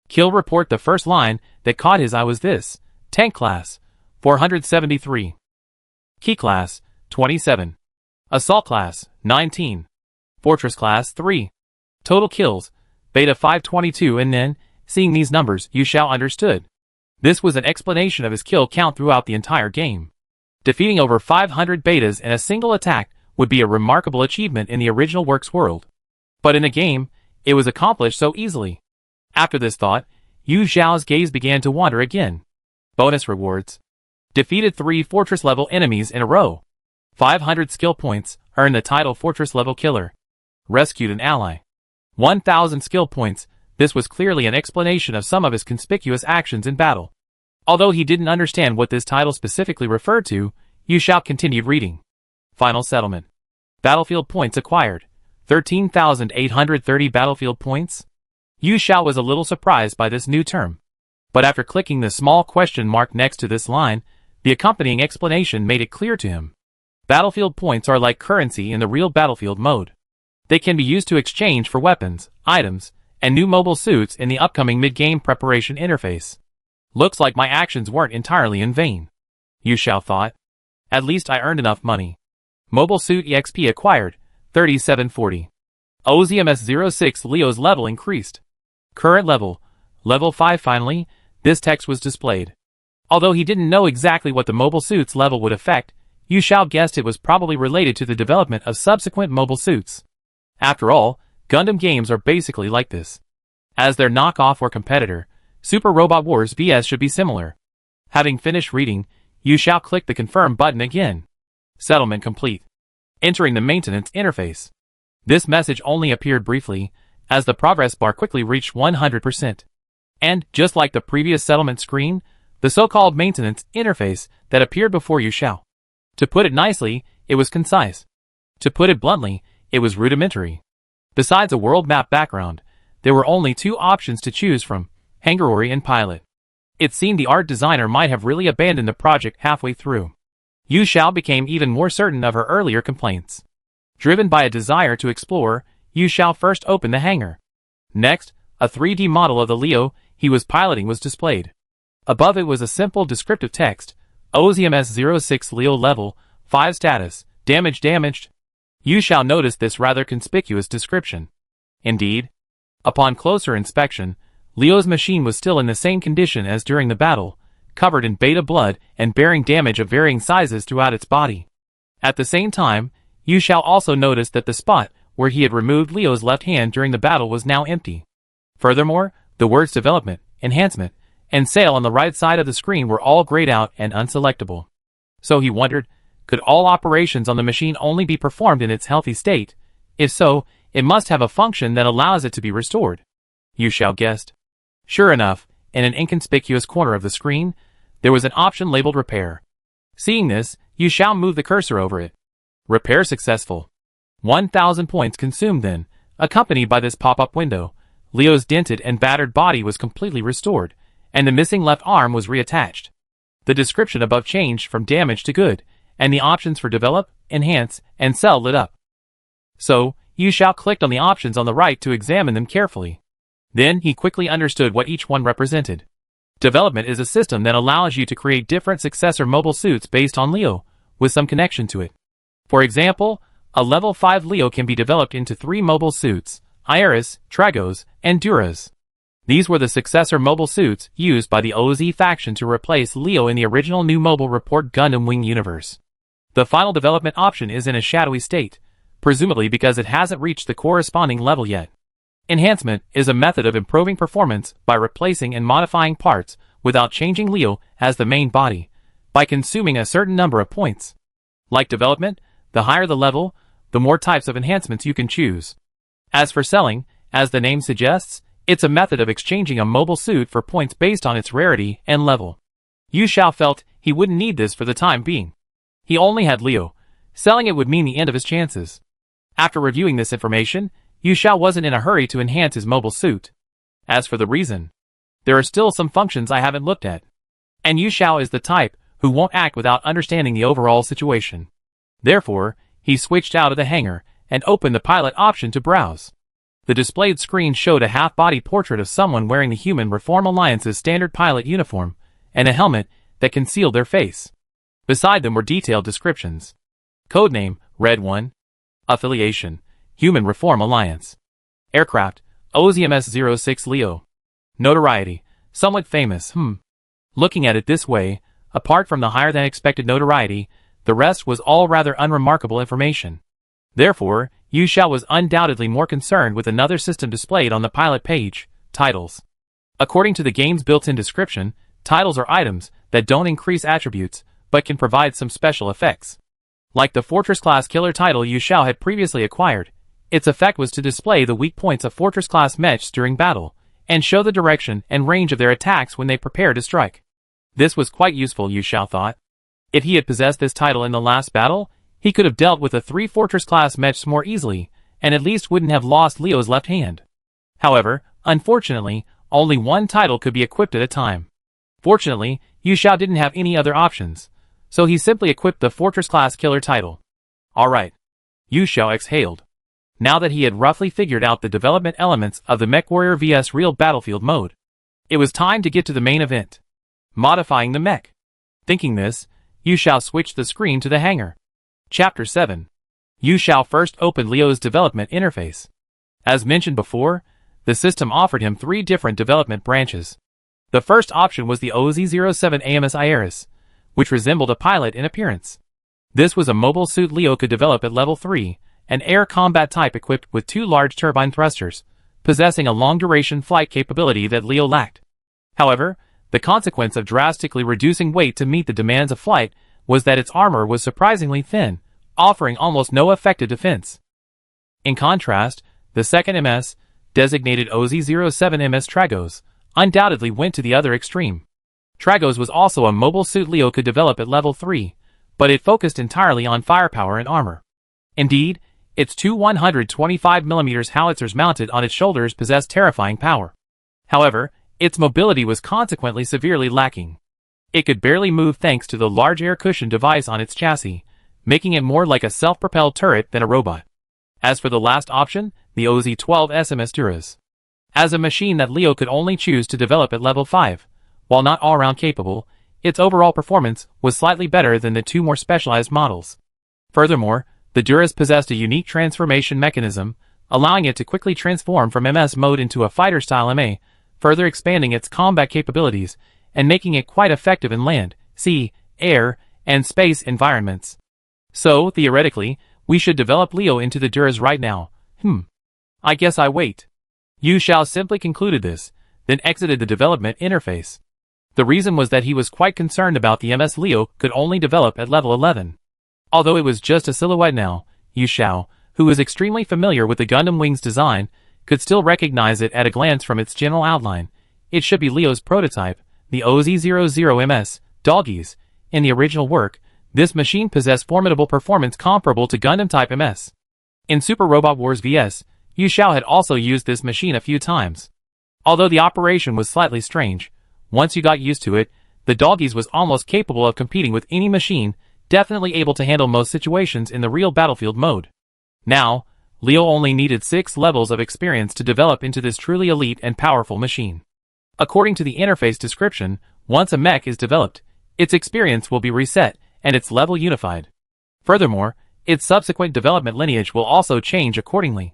Kill report. The first line that caught his eye was this: Tank class, 473. Key class, 27. Assault class, 19. Fortress class, 3. Total kills, beta 522. And then, seeing these numbers, Yu Xiao understood. This was an explanation of his kill count throughout the entire game. Defeating over 500 betas in a single attack would be a remarkable achievement in the original works world. But in a game, it was accomplished so easily. After this thought, Yu Xiao's gaze began to wander again. Bonus rewards. Defeated 3 fortress-level enemies in a row. 500 skill points, earned the title Fortress-level Killer. Rescued an ally. 1,000 skill points. This was clearly an explanation of some of his conspicuous actions in battle. Although he didn't understand what this title specifically referred to, Yu Xiao continued reading. Final settlement. Battlefield points acquired. 13,830 battlefield points. Yu Xiao was a little surprised by this new term. But after clicking the small question mark next to this line, the accompanying explanation made it clear to him. Battlefield points are like currency in the real battlefield mode. They can be used to exchange for weapons, items, and new mobile suits in the upcoming mid-game preparation interface. Looks like my actions weren't entirely in vain, Yu Xiao thought. At least I earned enough money. Mobile suit EXP acquired, 3740. OZMS06 Leo's level increased. Current level, level 5. Finally, this text was displayed. Although he didn't know exactly what the mobile suit's level would affect, Yu Xiao guessed it was probably related to the development of subsequent mobile suits. After all, Gundam games are basically like this. As their knockoff or competitor, Super Robot Wars vs should be similar. Having finished reading, Yu Xiao clicked the confirm button again. Settlement complete. Entering the maintenance interface. This message only appeared briefly, as the progress bar quickly reached 100%. And, just like the previous settlement screen, the so-called maintenance interface that appeared before Yu Xiao. To put it nicely, it was concise. To put it bluntly, it was rudimentary. Besides a world map background, there were only 2 options to choose from: Hangarori and Pilot. It seemed the art designer might have really abandoned the project halfway through. Yu Xiao became even more certain of her earlier complaints. Driven by a desire to explore, Yu Xiao first opened the hangar. Next, a 3D model of the Leo he was piloting was displayed. Above it was a simple descriptive text: OZMS06 Leo level 5 status, damaged. Yu Xiao noticed this rather conspicuous description. Indeed, upon closer inspection, Leo's machine was still in the same condition as during the battle, covered in beta blood and bearing damage of varying sizes throughout its body. At the same time, Yu Xiao also noticed that the spot where he had removed Leo's left hand during the battle was now empty. Furthermore, the words development, enhancement, and sale on the right side of the screen were all grayed out and unselectable. So he wondered, could all operations on the machine only be performed in its healthy state? If so, it must have a function that allows it to be restored. Yu Xiao guessed. Sure enough, in an inconspicuous corner of the screen, there was an option labeled Repair. Seeing this, Yu Xiao moved the cursor over it. Repair successful. 1,000 points consumed then, accompanied by this pop-up window. Leo's dented and battered body was completely restored, and the missing left arm was reattached. The description above changed from damage to good, and the options for Develop, Enhance, and Sell lit up. So, Yu Xiao clicked on the options on the right to examine them carefully. Then he quickly understood what each one represented. Development is a system that allows you to create different successor mobile suits based on Leo, with some connection to it. For example, a level 5 Leo can be developed into 3 mobile suits, Iris, Tragos, and Duras. These were the successor mobile suits used by the OZ faction to replace Leo in the original New Mobile Report Gundam Wing universe. The final development option is in a shadowy state, presumably because it hasn't reached the corresponding level yet. Enhancement is a method of improving performance by replacing and modifying parts without changing Leo as the main body, by consuming a certain number of points. Like development, the higher the level, the more types of enhancements you can choose. As for selling, as the name suggests, it's a method of exchanging a mobile suit for points based on its rarity and level. Yu Xiao felt he wouldn't need this for the time being. He only had Leo. Selling it would mean the end of his chances. After reviewing this information, Yu Xiao wasn't in a hurry to enhance his mobile suit. As for the reason, there are still some functions I haven't looked at. And Yu Xiao is the type who won't act without understanding the overall situation. Therefore, he switched out of the hangar and opened the pilot option to browse. The displayed screen showed a half-body portrait of someone wearing the Human Reform Alliance's standard pilot uniform and a helmet that concealed their face. Beside them were detailed descriptions. Codename, Red 1. Affiliation, Human Reform Alliance. Aircraft, OZMS-06 Leo. Notoriety, somewhat famous, Looking at it this way, apart from the higher-than-expected notoriety, the rest was all rather unremarkable information. Therefore, Yu Xiao was undoubtedly more concerned with another system displayed on the pilot page, titles. According to the game's built-in description, titles are items that don't increase attributes, but can provide some special effects. Like the Fortress-class killer title Yu Xiao had previously acquired, its effect was to display the weak points of Fortress-class mechs during battle, and show the direction and range of their attacks when they prepare to strike. This was quite useful, Yu Xiao thought. If he had possessed this title in the last battle, he could have dealt with the 3 Fortress-class mechs more easily, and at least wouldn't have lost Leo's left hand. However, unfortunately, only one title could be equipped at a time. Fortunately, Yu Xiao didn't have any other options, so he simply equipped the Fortress-class killer title. Alright. Yu Xiao exhaled. Now that he had roughly figured out the development elements of the MechWarrior vs Real Battlefield mode, it was time to get to the main event. Modifying the mech. Thinking this, Yu Xiao switched the screen to the hangar. Chapter 7. Yu Xiao first opened Leo's development interface. As mentioned before, the system offered him 3 different development branches. The first option was the OZ-07 AMS Iris, which resembled a pilot in appearance. This was a mobile suit Leo could develop at level 3, an air combat type equipped with 2 large turbine thrusters, possessing a long-duration flight capability that Leo lacked. However, the consequence of drastically reducing weight to meet the demands of flight was that its armor was surprisingly thin, offering almost no effective defense. In contrast, the second MS, designated OZ-07 MS Tragos, undoubtedly went to the other extreme. Tragos was also a mobile suit Leo could develop at level 3, but it focused entirely on firepower and armor. Indeed, its 2 125mm howitzers mounted on its shoulders possessed terrifying power. However, its mobility was consequently severely lacking. It could barely move thanks to the large air cushion device on its chassis, making it more like a self-propelled turret than a robot. As for the last option, the OZ-12 SMS Duras. As a machine that Leo could only choose to develop at level 5, while not all-round capable, its overall performance was slightly better than the 2 more specialized models. Furthermore, the Duras possessed a unique transformation mechanism, allowing it to quickly transform from MS mode into a fighter-style MA, further expanding its combat capabilities and making it quite effective in land, sea, air, and space environments. So, theoretically, we should develop Leo into the Duras right now. I guess I wait. Yu Xiao simply concluded this, then exited the development interface. The reason was that he was quite concerned about the MS Leo could only develop at level 11. Although it was just a silhouette now, Yu Xiao, who was extremely familiar with the Gundam Wing's design, could still recognize it at a glance from its general outline. It should be Leo's prototype, the OZ-00MS, Doggies. In the original work, this machine possessed formidable performance comparable to Gundam Type MS. In Super Robot Wars vs, Yu Xiao had also used this machine a few times. Although the operation was slightly strange, once you got used to it, the Doggies was almost capable of competing with any machine, definitely able to handle most situations in the real battlefield mode. Now, Leo only needed 6 levels of experience to develop into this truly elite and powerful machine. According to the interface description, once a mech is developed, its experience will be reset, and its level unified. Furthermore, its subsequent development lineage will also change accordingly.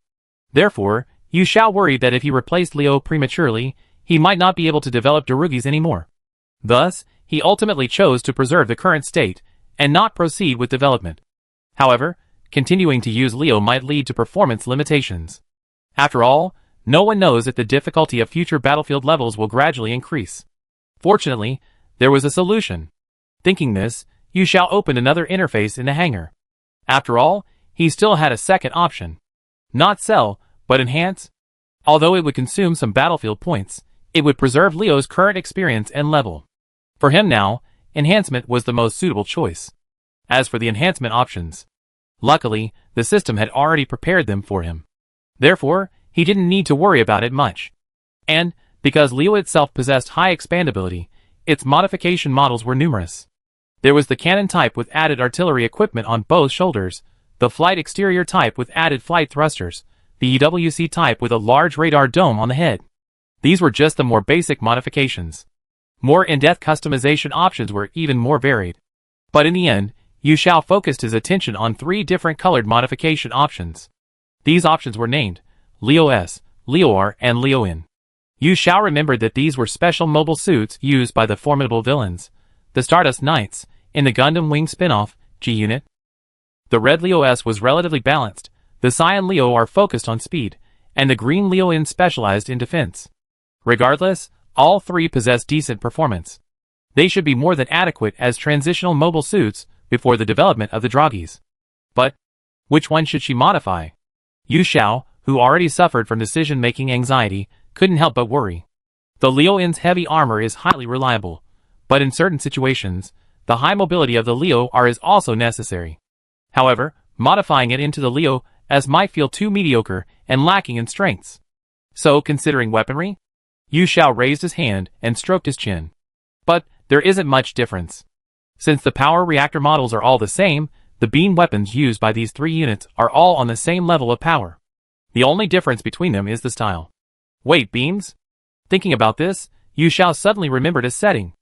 Therefore, Yu Xiao worried that if he replaced Leo prematurely, he might not be able to develop Darugis anymore. Thus, he ultimately chose to preserve the current state, and not proceed with development. However, continuing to use Leo might lead to performance limitations. After all, no one knows if the difficulty of future battlefield levels will gradually increase. Fortunately, there was a solution. Thinking this, Yu Xiao opened another interface in the hangar. After all, he still had a second option. Not sell, but enhance. Although it would consume some battlefield points, it would preserve Leo's current experience and level. For him now, enhancement was the most suitable choice. As for the enhancement options, luckily, the system had already prepared them for him. Therefore, he didn't need to worry about it much. And, because Leo itself possessed high expandability, its modification models were numerous. There was the cannon type with added artillery equipment on both shoulders, the flight exterior type with added flight thrusters, the EWC type with a large radar dome on the head. These were just the more basic modifications. More in-depth customization options were even more varied. But in the end, Yu Xiao focused his attention on 3 different colored modification options. These options were named Leo S, Leo R, and Leo N. Yu Xiao remembered that these were special mobile suits used by the formidable villains, the Stardust Knights, in the Gundam Wing spin-off, G-Unit. The red Leo S was relatively balanced, the cyan Leo R focused on speed, and the green Leo N specialized in defense. Regardless, all 3 possessed decent performance. They should be more than adequate as transitional mobile suits before the development of the Dragis. But, which one should she modify? Yu Xiao, who already suffered from decision-making anxiety, couldn't help but worry. The Leo N's heavy armor is highly reliable, but in certain situations, the high mobility of the Leo R is also necessary. However, modifying it into the Leo S might feel too mediocre and lacking in strengths. So, considering weaponry? Yu Xiao raised his hand and stroked his chin. But, there isn't much difference. Since the power reactor models are all the same, the beam weapons used by these 3 units are all on the same level of power. The only difference between them is the style. Wait, beams? Thinking about this, Yu Xiao suddenly remembered a setting.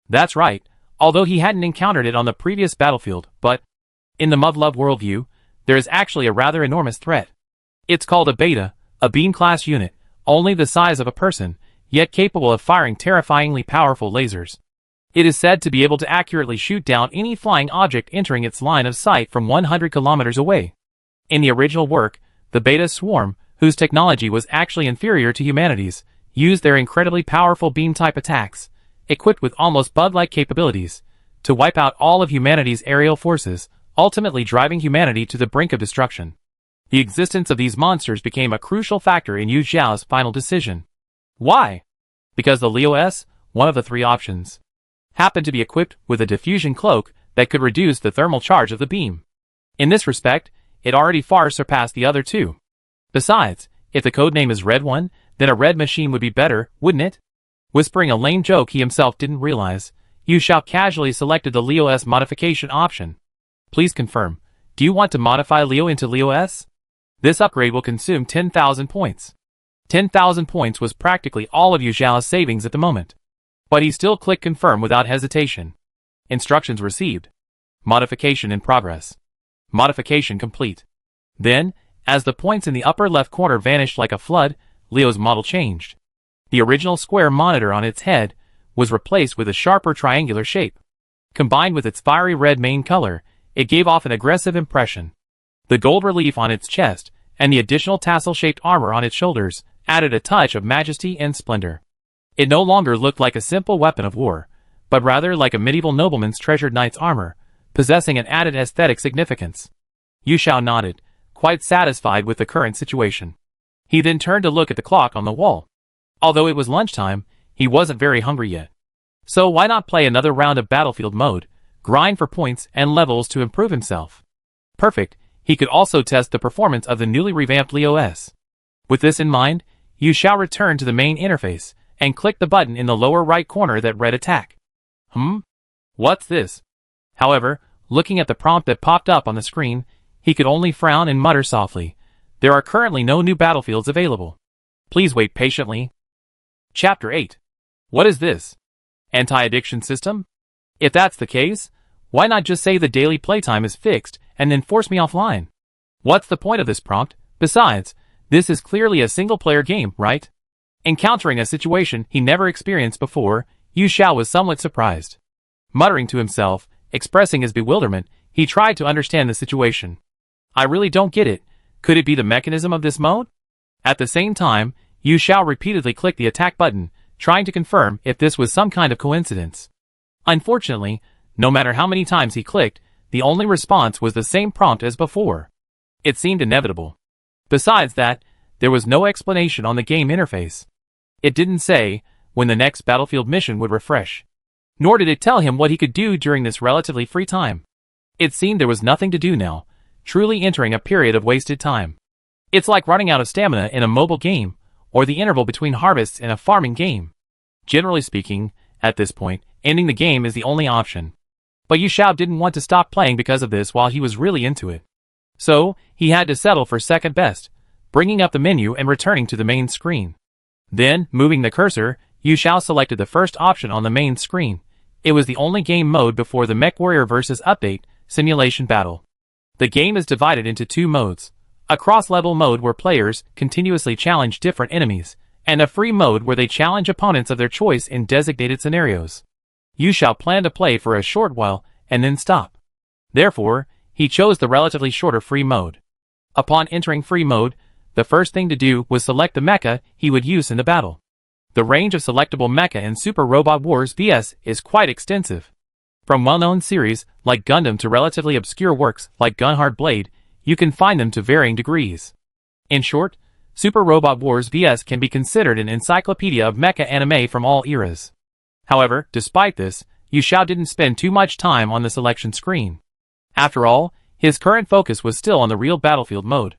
That's right, although he hadn't encountered it on the previous battlefield, but in the Muv-Luv worldview, there is actually a rather enormous threat. It's called a beta, a beam-class unit, only the size of a person, yet capable of firing terrifyingly powerful lasers. It is said to be able to accurately shoot down any flying object entering its line of sight from 100 kilometers away. In the original work, the Beta Swarm, whose technology was actually inferior to humanity's, used their incredibly powerful beam-type attacks, equipped with almost bug-like capabilities, to wipe out all of humanity's aerial forces, ultimately driving humanity to the brink of destruction. The existence of these monsters became a crucial factor in Yu Xiao's final decision. Why? Because the Leo S, one of the 3 options, happened to be equipped with a diffusion cloak that could reduce the thermal charge of the beam. In this respect, it already far surpassed the other 2. Besides, if the codename is Red One, then a red machine would be better, wouldn't it? Whispering a lame joke he himself didn't realize, Yu Xiao casually selected the Leo S modification option. Please confirm, do you want to modify Leo into Leo S? This upgrade will consume 10,000 points. 10,000 points was practically all of Yu Xiao's savings at the moment. But he still clicked confirm without hesitation. Instructions received. Modification in progress. Modification complete. Then, as the points in the upper left corner vanished like a flood, Leo's model changed. The original square monitor on its head was replaced with a sharper triangular shape. Combined with its fiery red main color, it gave off an aggressive impression. The gold relief on its chest, and the additional tassel-shaped armor on its shoulders, added a touch of majesty and splendor. It no longer looked like a simple weapon of war, but rather like a medieval nobleman's treasured knight's armor, possessing an added aesthetic significance. Yu Xiao nodded, quite satisfied with the current situation. He then turned to look at the clock on the wall. Although it was lunchtime, he wasn't very hungry yet. So why not play another round of Battlefield mode, grind for points and levels to improve himself? Perfect, he could also test the performance of the newly revamped Leo S. With this in mind, Yu Xiao returned to the main interface, and clicked the button in the lower right corner that read Attack. What's this? However, looking at the prompt that popped up on the screen, he could only frown and mutter softly, "There are currently no new battlefields available. Please wait patiently." Chapter 8. What is this? Anti-addiction system? If that's the case, why not just say the daily playtime is fixed and then force me offline? What's the point of this prompt? Besides, this is clearly a single-player game, right? Encountering a situation he never experienced before, Yu Xiao was somewhat surprised. Muttering to himself, expressing his bewilderment, he tried to understand the situation. I really don't get it. Could it be the mechanism of this mode? At the same time, Yu Xiao repeatedly clicked the attack button, trying to confirm if this was some kind of coincidence. Unfortunately, no matter how many times he clicked, the only response was the same prompt as before. It seemed inevitable. Besides that, there was no explanation on the game interface. It didn't say when the next Battlefield mission would refresh. Nor did it tell him what he could do during this relatively free time. It seemed there was nothing to do now, truly entering a period of wasted time. It's like running out of stamina in a mobile game, or the interval between harvests in a farming game. Generally speaking, at this point, ending the game is the only option. But Yu Xiao didn't want to stop playing because of this while he was really into it. So, he had to settle for second best, bringing up the menu and returning to the main screen. Then, moving the cursor, Yu Xiao selected the first option on the main screen. It was the only game mode before the Mech Warrior vs. Update, Simulation Battle. The game is divided into two modes. A cross-level mode where players continuously challenge different enemies, and a free mode where they challenge opponents of their choice in designated scenarios. Yu Xiao planned to play for a short while, and then stop. Therefore, he chose the relatively shorter free mode. Upon entering free mode, the first thing to do was select the mecha he would use in the battle. The range of selectable mecha in Super Robot Wars vs. is quite extensive. From well-known series like Gundam to relatively obscure works like Gunhard Blade, you can find them to varying degrees. In short, Super Robot Wars vs. can be considered an encyclopedia of mecha anime from all eras. However, despite this, Yu Xiao didn't spend too much time on the selection screen. After all, his current focus was still on the real Battlefield mode.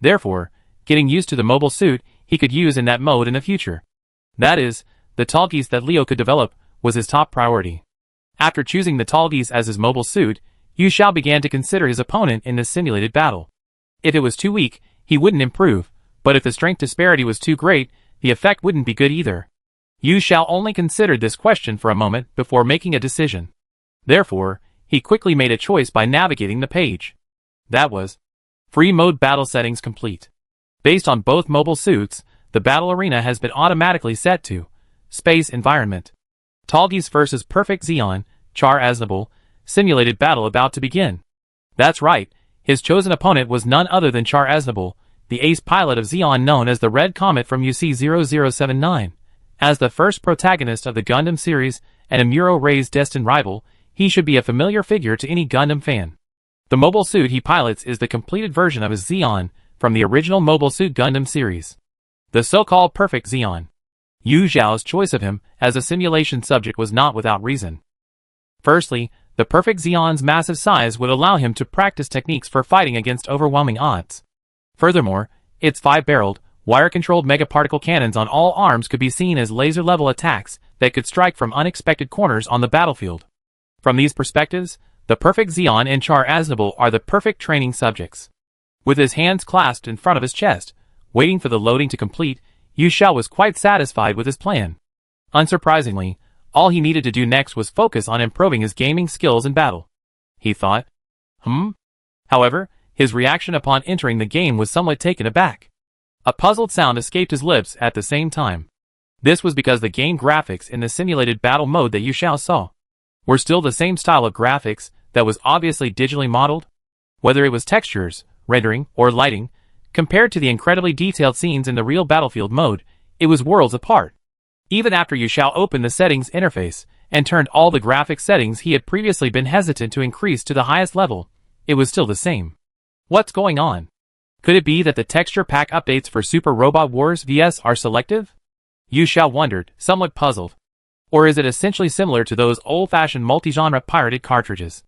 Therefore, getting used to the mobile suit he could use in that mode in the future. That is, the Tallgeese that Leo could develop, was his top priority. After choosing the Tallgeese as his mobile suit, Yu Xiao began to consider his opponent in this simulated battle. If it was too weak, he wouldn't improve, but if the strength disparity was too great, the effect wouldn't be good either. Yu Xiao only considered this question for a moment before making a decision. Therefore, he quickly made a choice by navigating the page. That was Free Mode Battle Settings Complete. Based on both mobile suits, the battle arena has been automatically set to Space Environment. Tallgeese vs. Perfect Xeon, Char Aznable, simulated battle about to begin. That's right, his chosen opponent was none other than Char Aznable, the ace pilot of Xeon known as the Red Comet from UC-0079. As the first protagonist of the Gundam series and Amuro Ray's destined rival, he should be a familiar figure to any Gundam fan. The mobile suit he pilots is the completed version of his Xeon from the original Mobile Suit Gundam series. The so-called Perfect Xeon. Yu Xiao's choice of him as a simulation subject was not without reason. Firstly, the Perfect Xeon's massive size would allow him to practice techniques for fighting against overwhelming odds. Furthermore, its 5-barreled, wire-controlled megaparticle cannons on all arms could be seen as laser-level attacks that could strike from unexpected corners on the battlefield. From these perspectives, the Perfect Xeon and Char Aznable are the perfect training subjects. With his hands clasped in front of his chest, waiting for the loading to complete, Yu Xiao was quite satisfied with his plan. Unsurprisingly, all he needed to do next was focus on improving his gaming skills in battle. He thought. However, his reaction upon entering the game was somewhat taken aback. A puzzled sound escaped his lips at the same time. This was because the game graphics in the simulated battle mode that Yu Xiao saw were still the same style of graphics that was obviously digitally modeled. Whether it was textures, rendering, or lighting, compared to the incredibly detailed scenes in the real Battlefield mode, it was worlds apart. Even after Yu Xiao opened the settings interface and turned all the graphic settings he had previously been hesitant to increase to the highest level, it was still the same. What's going on? Could it be that the texture pack updates for Super Robot Wars VS are selective? Yu Xiao wondered, somewhat puzzled. Or is it essentially similar to those old-fashioned multi-genre pirated cartridges?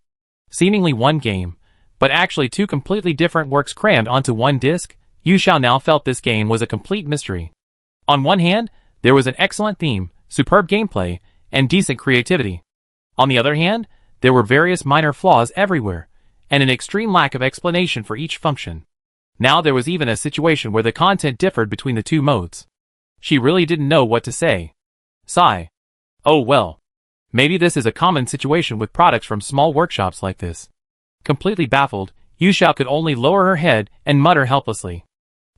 Seemingly one game, but actually two completely different works crammed onto one disc, Yu Xiao now felt this game was a complete mystery. On one hand, there was an excellent theme, superb gameplay, and decent creativity. On the other hand, there were various minor flaws everywhere, and an extreme lack of explanation for each function. Now there was even a situation where the content differed between the two modes. She really didn't know what to say. Sigh. Oh well. Maybe this is a common situation with products from small workshops like this. Completely baffled, Yu Xiao could only lower her head and mutter helplessly.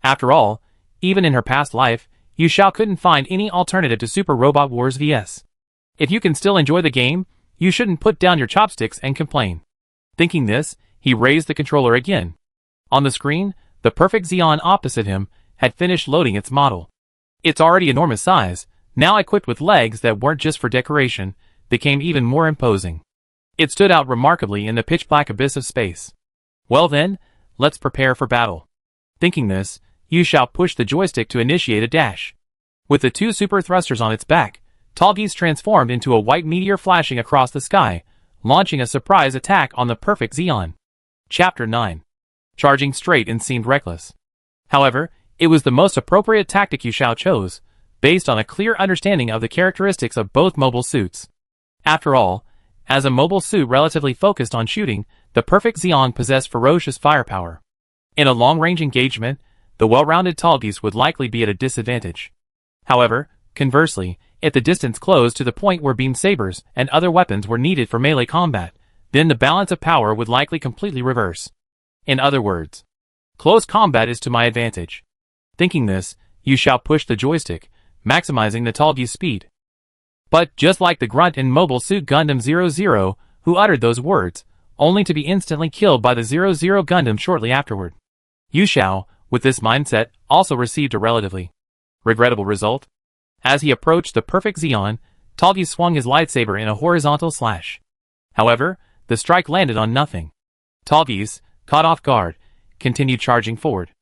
After all, even in her past life, Yu Xiao couldn't find any alternative to Super Robot Wars VS. If you can still enjoy the game, you shouldn't put down your chopsticks and complain. Thinking this, he raised the controller again. On the screen, the perfect Xeon opposite him had finished loading its model. Its already enormous size, now equipped with legs that weren't just for decoration, became even more imposing. It stood out remarkably in the pitch-black abyss of space. Well then, let's prepare for battle. Thinking this, Yu Xiao pushed the joystick to initiate a dash. With the two super thrusters on its back, Tallgeese transformed into a white meteor flashing across the sky, launching a surprise attack on the perfect Xeon. Chapter 9. Charging straight and seemed reckless. However, it was the most appropriate tactic Yu Xiao chose, based on a clear understanding of the characteristics of both mobile suits. After all, as a mobile suit relatively focused on shooting, the perfect Xeon possessed ferocious firepower. In a long-range engagement, the well-rounded Tallgeese would likely be at a disadvantage. However, conversely, if the distance closed to the point where beam sabers and other weapons were needed for melee combat, then the balance of power would likely completely reverse. In other words, close combat is to my advantage. Thinking this, Yu Xiao pushed the joystick, maximizing the Tallgeese speed. But just like the grunt in Mobile Suit Gundam 00, who uttered those words, only to be instantly killed by the 00 Gundam shortly afterward. Yu Xiao, with this mindset, also received a relatively regrettable result. As he approached the perfect Xeon, Tallgeese swung his lightsaber in a horizontal slash. However, the strike landed on nothing. Tallgeese, caught off guard, continued charging forward.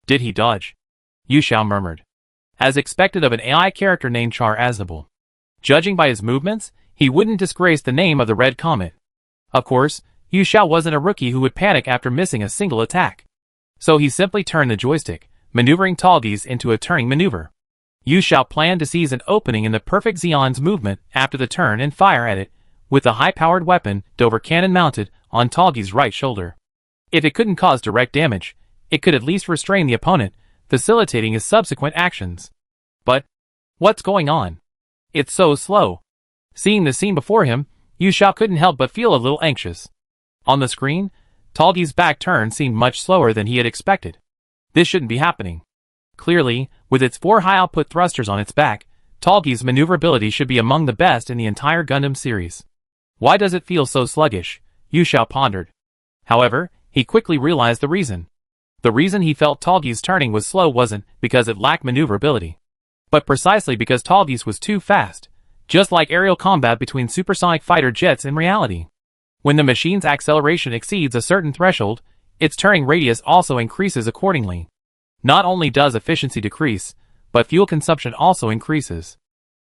Did he dodge? Yu Xiao murmured. As expected of an AI character named Char Aznable. Judging by his movements, he wouldn't disgrace the name of the Red Comet. Of course, Yu Xiao wasn't a rookie who would panic after missing a single attack. So he simply turned the joystick, maneuvering Tallgeese into a turning maneuver. Yu Xiao planned to seize an opening in the perfect Xeon's movement after the turn and fire at it, with the high-powered weapon Dover cannon mounted on Tallgeese's right shoulder. If it couldn't cause direct damage, it could at least restrain the opponent, facilitating his subsequent actions. But what's going on? It's so slow. Seeing the scene before him, Yu Xiao couldn't help but feel a little anxious. On the screen, Tallgeese's back turn seemed much slower than he had expected. This shouldn't be happening. Clearly, with its 4 high-output thrusters on its back, Tallgeese's maneuverability should be among the best in the entire Gundam series. Why does it feel so sluggish? Yu Xiao pondered. However, he quickly realized the reason. The reason he felt Tallgeese's turning was slow wasn't because it lacked maneuverability, but precisely because Tallgeese was too fast, just like aerial combat between supersonic fighter jets in reality. When the machine's acceleration exceeds a certain threshold, its turning radius also increases accordingly. Not only does efficiency decrease, but fuel consumption also increases.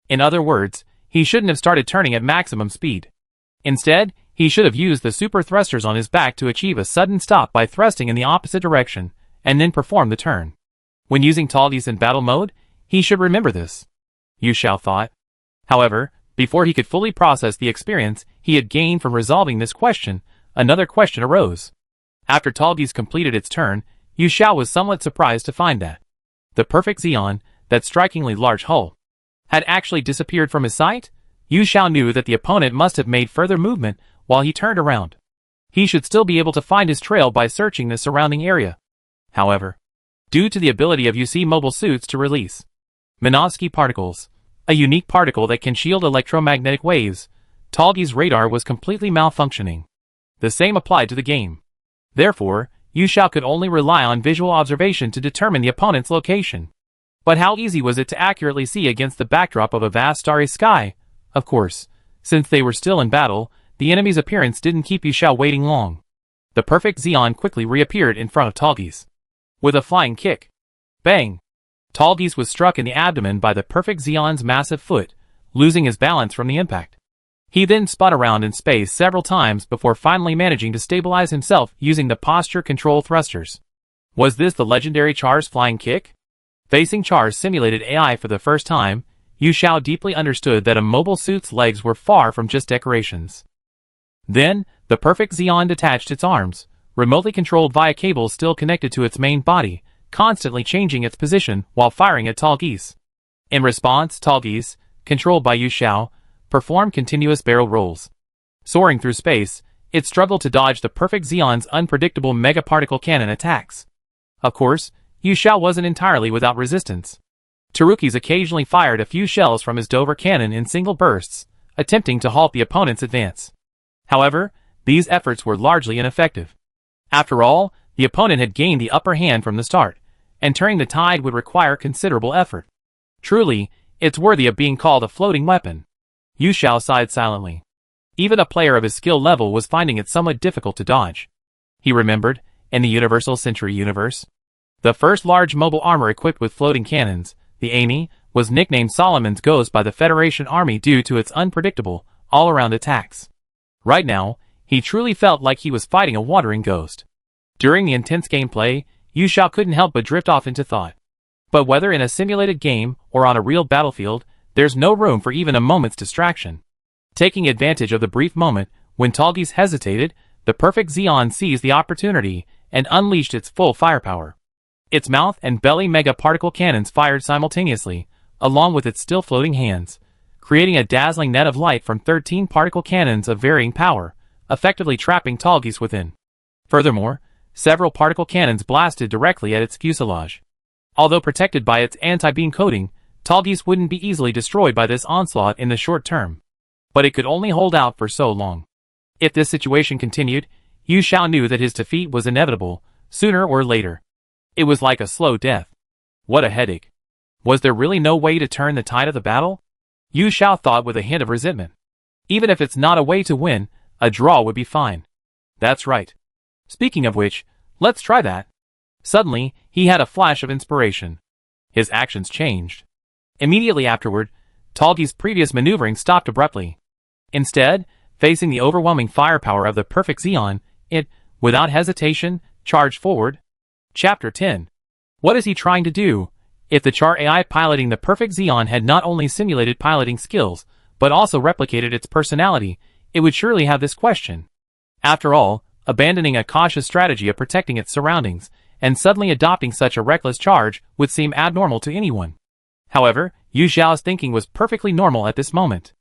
In other words, he shouldn't have started turning at maximum speed. Instead, he should have used the super thrusters on his back to achieve a sudden stop by thrusting in the opposite direction, and then perform the turn. When using Tallgeese in battle mode, he should remember this, Yu Xiao thought. However, before he could fully process the experience he had gained from resolving this question, another question arose. After Tallgeese completed its turn, Yu Xiao was somewhat surprised to find that the perfect Xeon, that strikingly large hull, had actually disappeared from his sight. Yu Xiao knew that the opponent must have made further movement while he turned around. He should still be able to find his trail by searching the surrounding area. However, due to the ability of UC mobile suits to release Minovsky particles, a unique particle that can shield electromagnetic waves, Tallgeese's radar was completely malfunctioning. The same applied to the game. Therefore, Yu Xiao could only rely on visual observation to determine the opponent's location. But how easy was it to accurately see against the backdrop of a vast starry sky? Of course, Since they were still in battle, the enemy's appearance didn't keep Yu Xiao waiting long. The perfect Zeon quickly reappeared in front of Tallgeese. With a flying kick. Bang! Tallgeese was struck in the abdomen by the perfect Zeon's massive foot, losing his balance from the impact. He then spun around in space several times before finally managing to stabilize himself using the posture control thrusters. Was this the legendary Char's flying kick? Facing Char's simulated AI for the first time, Yu Xiao deeply understood that a mobile suit's legs were far from just decorations. Then, the perfect Zeon detached its arms, remotely controlled via cables still connected to its main body, constantly changing its position while firing at Tallgeese. In response, Tallgeese, controlled by Yu Xiao, performed continuous barrel rolls. Soaring through space, it struggled to dodge the perfect Zeon's unpredictable megaparticle cannon attacks. Of course, Yu Xiao wasn't entirely without resistance. Taruki's occasionally fired a few shells from his Dover cannon in single bursts, attempting to halt the opponent's advance. However, these efforts were largely ineffective. After all, the opponent had gained the upper hand from the start, and turning the tide would require considerable effort. Truly, it's worthy of being called a floating weapon. Yu Xiao sighed silently. Even a player of his skill level was finding it somewhat difficult to dodge. He remembered, in the Universal Century universe, the first large mobile armor equipped with floating cannons, the Amy, was nicknamed Solomon's Ghost by the Federation Army due to its unpredictable, all-around attacks. Right now, he truly felt like he was fighting a wandering ghost. During the intense gameplay, Yu Xiao couldn't help but drift off into thought. But whether in a simulated game or on a real battlefield, there's no room for even a moment's distraction. Taking advantage of the brief moment when Tallgeese hesitated, the perfect Zeon seized the opportunity and unleashed its full firepower. Its mouth and belly mega-particle cannons fired simultaneously, along with its still floating hands, creating a dazzling net of light from 13 particle cannons of varying power, effectively trapping Tallgeese within. Furthermore, several particle cannons blasted directly at its fuselage. Although protected by its anti-beam coating, Tallgeese wouldn't be easily destroyed by this onslaught in the short term. But it could only hold out for so long. If this situation continued, Yu Xiao knew that his defeat was inevitable, sooner or later. It was like a slow death. What a headache. Was there really no way to turn the tide of the battle? Yu Xiao thought with a hint of resentment. Even if it's not a way to win, a draw would be fine. That's right. Speaking of which, let's try that. Suddenly, he had a flash of inspiration. His actions changed. Immediately afterward, Tallgeese's previous maneuvering stopped abruptly. Instead, facing the overwhelming firepower of the perfect Zeon, it, without hesitation, charged forward. Chapter 10. What is he trying to do? If the Char AI piloting the perfect Zeon had not only simulated piloting skills, but also replicated its personality, it would surely have this question. After all, abandoning a cautious strategy of protecting its surroundings, and suddenly adopting such a reckless charge would seem abnormal to anyone. However, Yu Xiao's thinking was perfectly normal at this moment.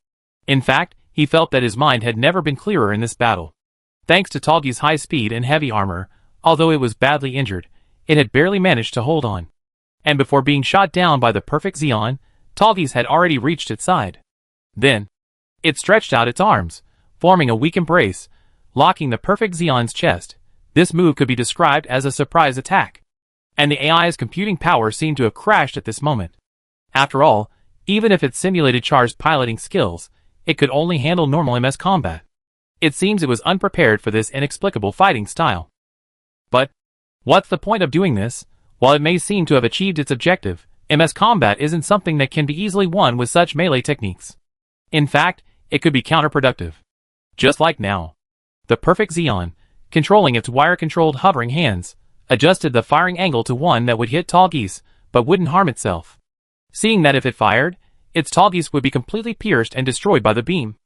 In fact, he felt that his mind had never been clearer in this battle. Thanks to Tallgeese's high speed and heavy armor, although it was badly injured, it had barely managed to hold on. And before being shot down by the perfect Zeon, Tallgeese had already reached its side. Then, it stretched out its arms, forming a weak embrace, locking the perfect Zeon's chest. This move could be described as a surprise attack. And the AI's computing power seemed to have crashed at this moment. After all, even if it simulated Char's piloting skills, it could only handle normal MS combat. It seems it was unprepared for this inexplicable fighting style. But, what's the point of doing this? While it may seem to have achieved its objective, MS combat isn't something that can be easily won with such melee techniques. In fact, it could be counterproductive. Just like now. The perfect Zeon, controlling its wire-controlled hovering hands, adjusted the firing angle to one that would hit Tallgeese, but wouldn't harm itself. Seeing that if it fired, its Tallgeese would be completely pierced and destroyed by the beam.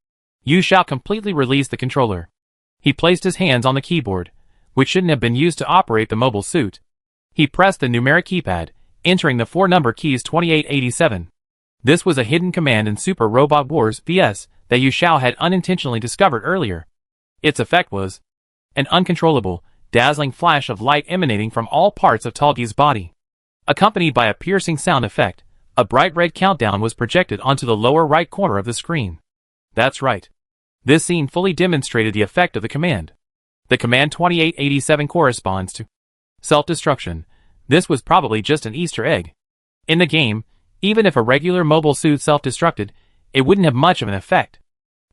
Yu Xiao completely released the controller. He placed his hands on the keyboard, which shouldn't have been used to operate the mobile suit. He pressed the numeric keypad, entering the 4-number keys 2887. This was a hidden command in Super Robot Wars VS that Yu Xiao had unintentionally discovered earlier. Its effect was an uncontrollable, dazzling flash of light emanating from all parts of Tallgeese's body. Accompanied by a piercing sound effect, a bright red countdown was projected onto the lower right corner of the screen. That's right. This scene fully demonstrated the effect of the command. The command 2887 corresponds to self-destruction. This was probably just an Easter egg. In the game, even if a regular mobile suit self-destructed, it wouldn't have much of an effect.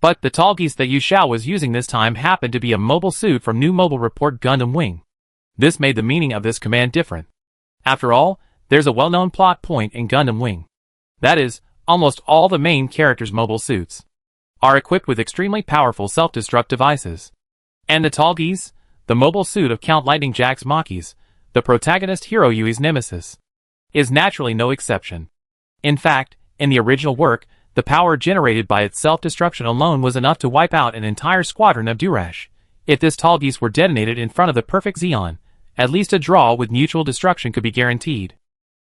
But the tall geese that Yu Xiao was using this time happened to be a mobile suit from New Mobile Report Gundam Wing. This made the meaning of this command different. After all, there's a well-known plot point in Gundam Wing. That is, almost all the main characters' mobile suits are equipped with extremely powerful self-destruct devices. And the tall geese, the mobile suit of Count Lightning Jack's Makis, the protagonist hero Yui's nemesis, is naturally no exception. In fact, in the original work, the power generated by its self-destruction alone was enough to wipe out an entire squadron of Durash. If this tall geese were detonated in front of the perfect Zeon, at least a draw with mutual destruction could be guaranteed.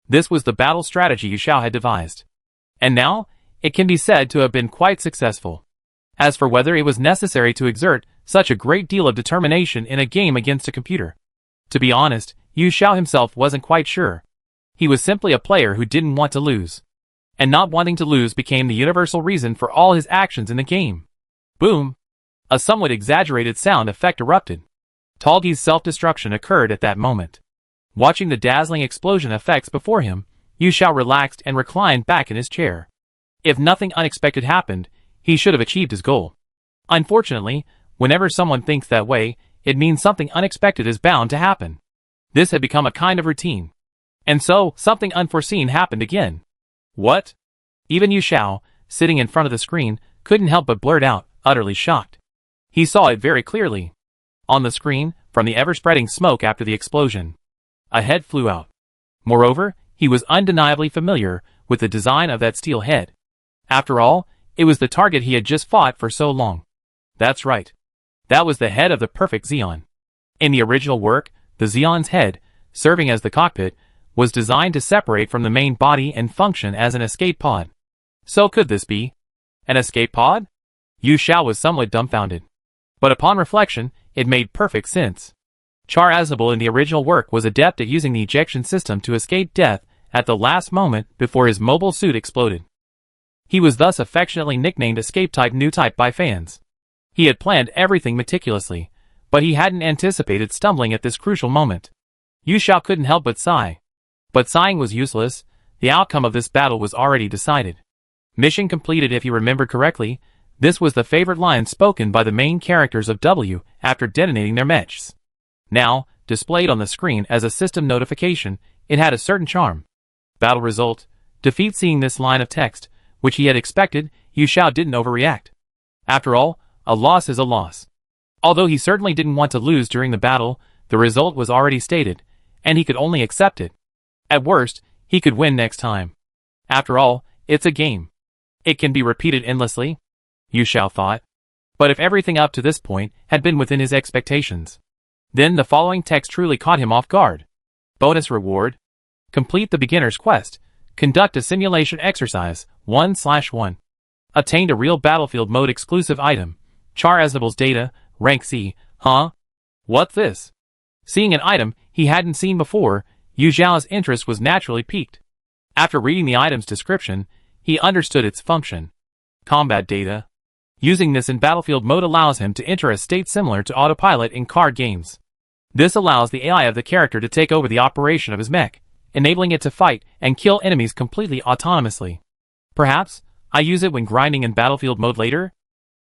This was the battle strategy Yu Xiao had devised. And now, it can be said to have been quite successful. As for whether it was necessary to exert such a great deal of determination in a game against a computer, to be honest, Yu Xiao himself wasn't quite sure. He was simply a player who didn't want to lose. And not wanting to lose became the universal reason for all his actions in the game. Boom! A somewhat exaggerated sound effect erupted. Tallgee's self-destruction occurred at that moment. Watching the dazzling explosion effects before him, Yu Xiao relaxed and reclined back in his chair. If nothing unexpected happened, he should have achieved his goal. Unfortunately, whenever someone thinks that way, it means something unexpected is bound to happen. This had become a kind of routine. And so, something unforeseen happened again. What? Even Yu Xiao, sitting in front of the screen, couldn't help but blurt out, utterly shocked. He saw it very clearly. On the screen, from the ever-spreading smoke after the explosion, a head flew out. Moreover, he was undeniably familiar with the design of that steel head. After all, it was the target he had just fought for so long. That's right. That was the head of the perfect Zeon. In the original work, the Zeon's head, serving as the cockpit, was designed to separate from the main body and function as an escape pod. So could this be an escape pod? Yu Xiao was somewhat dumbfounded. But upon reflection, it made perfect sense. Char Aznable in the original work was adept at using the ejection system to escape death at the last moment before his mobile suit exploded. He was thus affectionately nicknamed Escape Type New Type by fans. He had planned everything meticulously, but he hadn't anticipated stumbling at this crucial moment. Yu Xiao couldn't help but sigh. But sighing was useless. The outcome of this battle was already decided. Mission completed. If you remembered correctly, this was the favorite line spoken by the main characters of W after detonating their mechs. Now, displayed on the screen as a system notification, it had a certain charm. Battle result: defeat. Seeing this line of text, which he had expected, Yu Xiao didn't overreact. After all, a loss is a loss. Although he certainly didn't want to lose during the battle, the result was already stated, and he could only accept it. At worst, he could win next time. After all, it's a game. It can be repeated endlessly, Yu Xiao thought. But if everything up to this point had been within his expectations, then the following text truly caught him off guard. Bonus reward: complete the beginner's quest. Conduct a simulation exercise, 1/1. Obtained a real battlefield mode exclusive item. Char Aznable's data, rank C. Huh? What's this? Seeing an item he hadn't seen before, Yu Xiao's interest was naturally piqued. After reading the item's description, he understood its function. Combat data. Using this in battlefield mode allows him to enter a state similar to autopilot in card games. This allows the AI of the character to take over the operation of his mech, enabling it to fight and kill enemies completely autonomously. Perhaps I use it when grinding in battlefield mode later?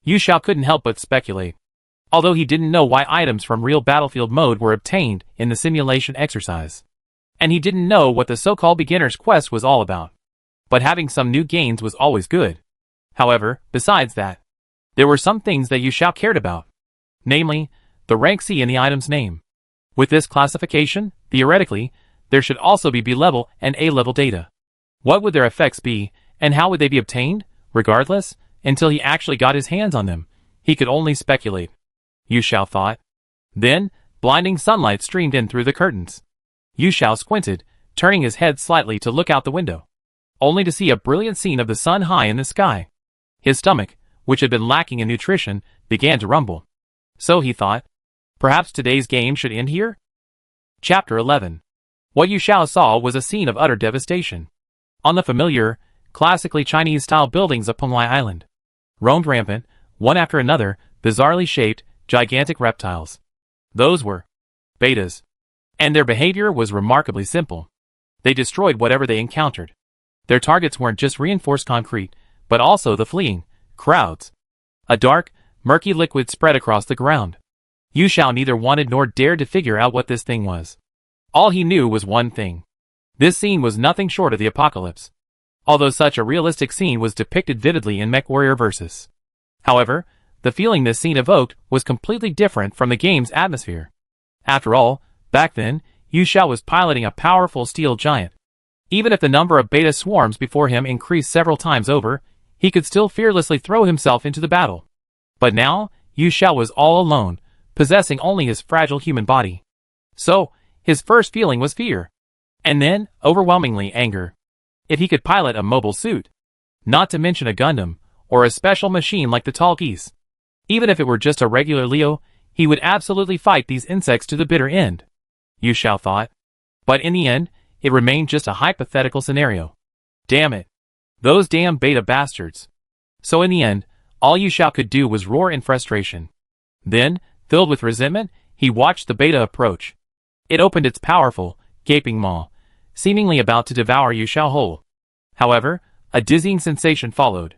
Yu Xiao couldn't help but speculate. Although he didn't know why items from real battlefield mode were obtained in the simulation exercise. And he didn't know what the so-called beginner's quest was all about. But having some new gains was always good. However, besides that, there were some things that Yu Xiao cared about. Namely, the rank C in the item's name. With this classification, theoretically, there should also be B-level and A-level data. What would their effects be, and how would they be obtained? Regardless, until he actually got his hands on them, he could only speculate. Yu Xiao thought. Then, blinding sunlight streamed in through the curtains. Yu Xiao squinted, turning his head slightly to look out the window, only to see a brilliant scene of the sun high in the sky. His stomach, which had been lacking in nutrition, began to rumble. So he thought, perhaps today's game should end here? Chapter 11. What Yu Xiao saw was a scene of utter devastation. On the familiar, classically Chinese-style buildings of Pengli Island, roamed rampant, one after another, bizarrely shaped, gigantic reptiles. Those were betas. And their behavior was remarkably simple. They destroyed whatever they encountered. Their targets weren't just reinforced concrete, but also the fleeing crowds. A dark, murky liquid spread across the ground. Yu Xiao neither wanted nor dared to figure out what this thing was. All he knew was one thing. This scene was nothing short of the apocalypse. Although such a realistic scene was depicted vividly in MechWarrior Versus. However, the feeling this scene evoked was completely different from the game's atmosphere. After all, back then, Yu Xiao was piloting a powerful steel giant. Even if the number of beta swarms before him increased several times over, he could still fearlessly throw himself into the battle. But now, Yu Xiao was all alone, possessing only his fragile human body. So, his first feeling was fear. And then, overwhelmingly, anger. If he could pilot a mobile suit, not to mention a Gundam, or a special machine like the Tall Geese, even if it were just a regular Leo, he would absolutely fight these insects to the bitter end, Yu Xiao thought. But in the end, it remained just a hypothetical scenario. Damn it. Those damn beta bastards. So in the end, all Yu Xiao could do was roar in frustration. Then, filled with resentment, he watched the beta approach. It opened its powerful, gaping maw, seemingly about to devour Yu Xiao whole. However, a dizzying sensation followed.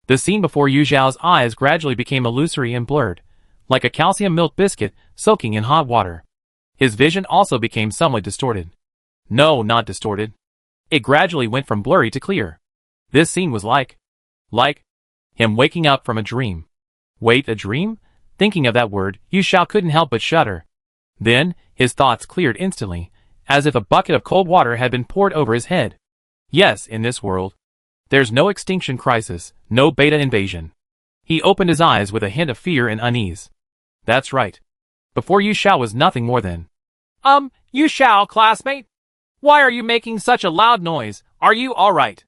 The scene before Yu Xiao's eyes gradually became illusory and blurred, like a calcium milk biscuit soaking in hot water. His vision also became somewhat distorted. No, not distorted. It gradually went from blurry to clear. This scene was like him waking up from a dream. Wait, a dream? Thinking of that word, Yu Xiao couldn't help but shudder. Then, his thoughts cleared instantly, as if a bucket of cold water had been poured over his head. Yes, in this world, there's no extinction crisis, no beta invasion. He opened his eyes with a hint of fear and unease. That's right. Before Yu Xiao was nothing more than, Yu Xiao, classmate? Why are you making such a loud noise? Are you alright?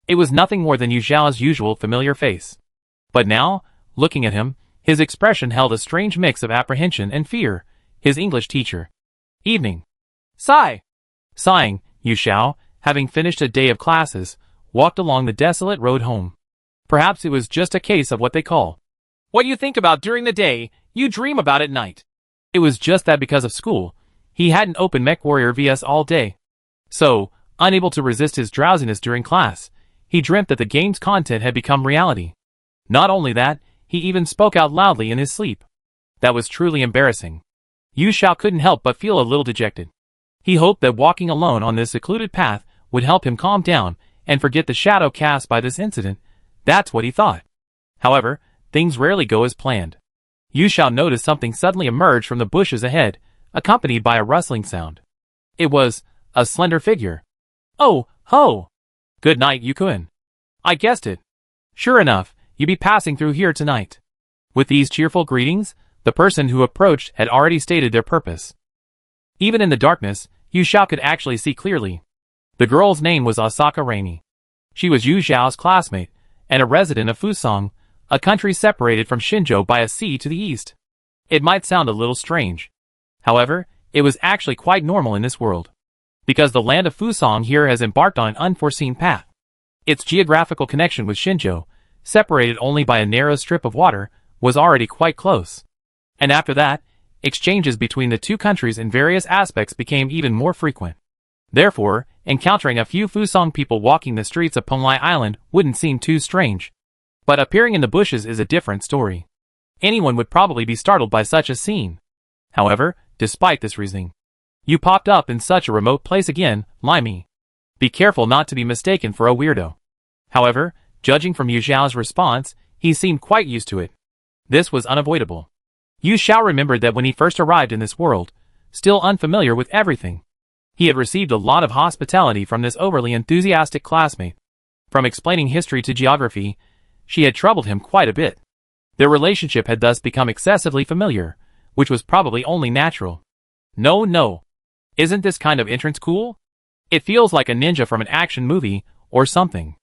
It was nothing more than Yu Xiao's usual familiar face. But now, looking at him, his expression held a strange mix of apprehension and fear. His English teacher. Evening. Sigh. Sighing, Yu Xiao, having finished a day of classes, walked along the desolate road home. Perhaps it was just a case of what they call, what you think about during the day, you dream about at night. It was just that because of school, he hadn't opened MechWarrior VS all day. So, unable to resist his drowsiness during class, he dreamt that the game's content had become reality. Not only that, he even spoke out loudly in his sleep. That was truly embarrassing. Yu Xiao couldn't help but feel a little dejected. He hoped that walking alone on this secluded path would help him calm down and forget the shadow cast by this incident. That's what he thought. However, things rarely go as planned. Yu Xiao noticed something suddenly emerge from the bushes ahead, accompanied by a rustling sound. It was a slender figure. Oh, ho! Good night, Yukun. I guessed it. Sure enough, you be passing through here tonight. With these cheerful greetings, the person who approached had already stated their purpose. Even in the darkness, Yu Xiao could actually see clearly. The girl's name was Asaka Raimi. She was Yu Xiao's classmate, and a resident of Fusong, a country separated from Xinzhou by a sea to the east. It might sound a little strange. However, it was actually quite normal in this world. Because the land of Fusong here has embarked on an unforeseen path. Its geographical connection with Xinzhou, separated only by a narrow strip of water, was already quite close. And after that, exchanges between the two countries in various aspects became even more frequent. Therefore, encountering a few Fusong people walking the streets of Penglai Island wouldn't seem too strange. But appearing in the bushes is a different story. Anyone would probably be startled by such a scene. However, despite this reasoning, you popped up in such a remote place again, Limey. Be careful not to be mistaken for a weirdo. However, judging from Yu Xiao's response, he seemed quite used to it. This was unavoidable. Yu Xiao remembered that when he first arrived in this world, still unfamiliar with everything, he had received a lot of hospitality from this overly enthusiastic classmate. From explaining history to geography, she had troubled him quite a bit. Their relationship had thus become excessively familiar, which was probably only natural. No. Isn't this kind of entrance cool? It feels like a ninja from an action movie, or something.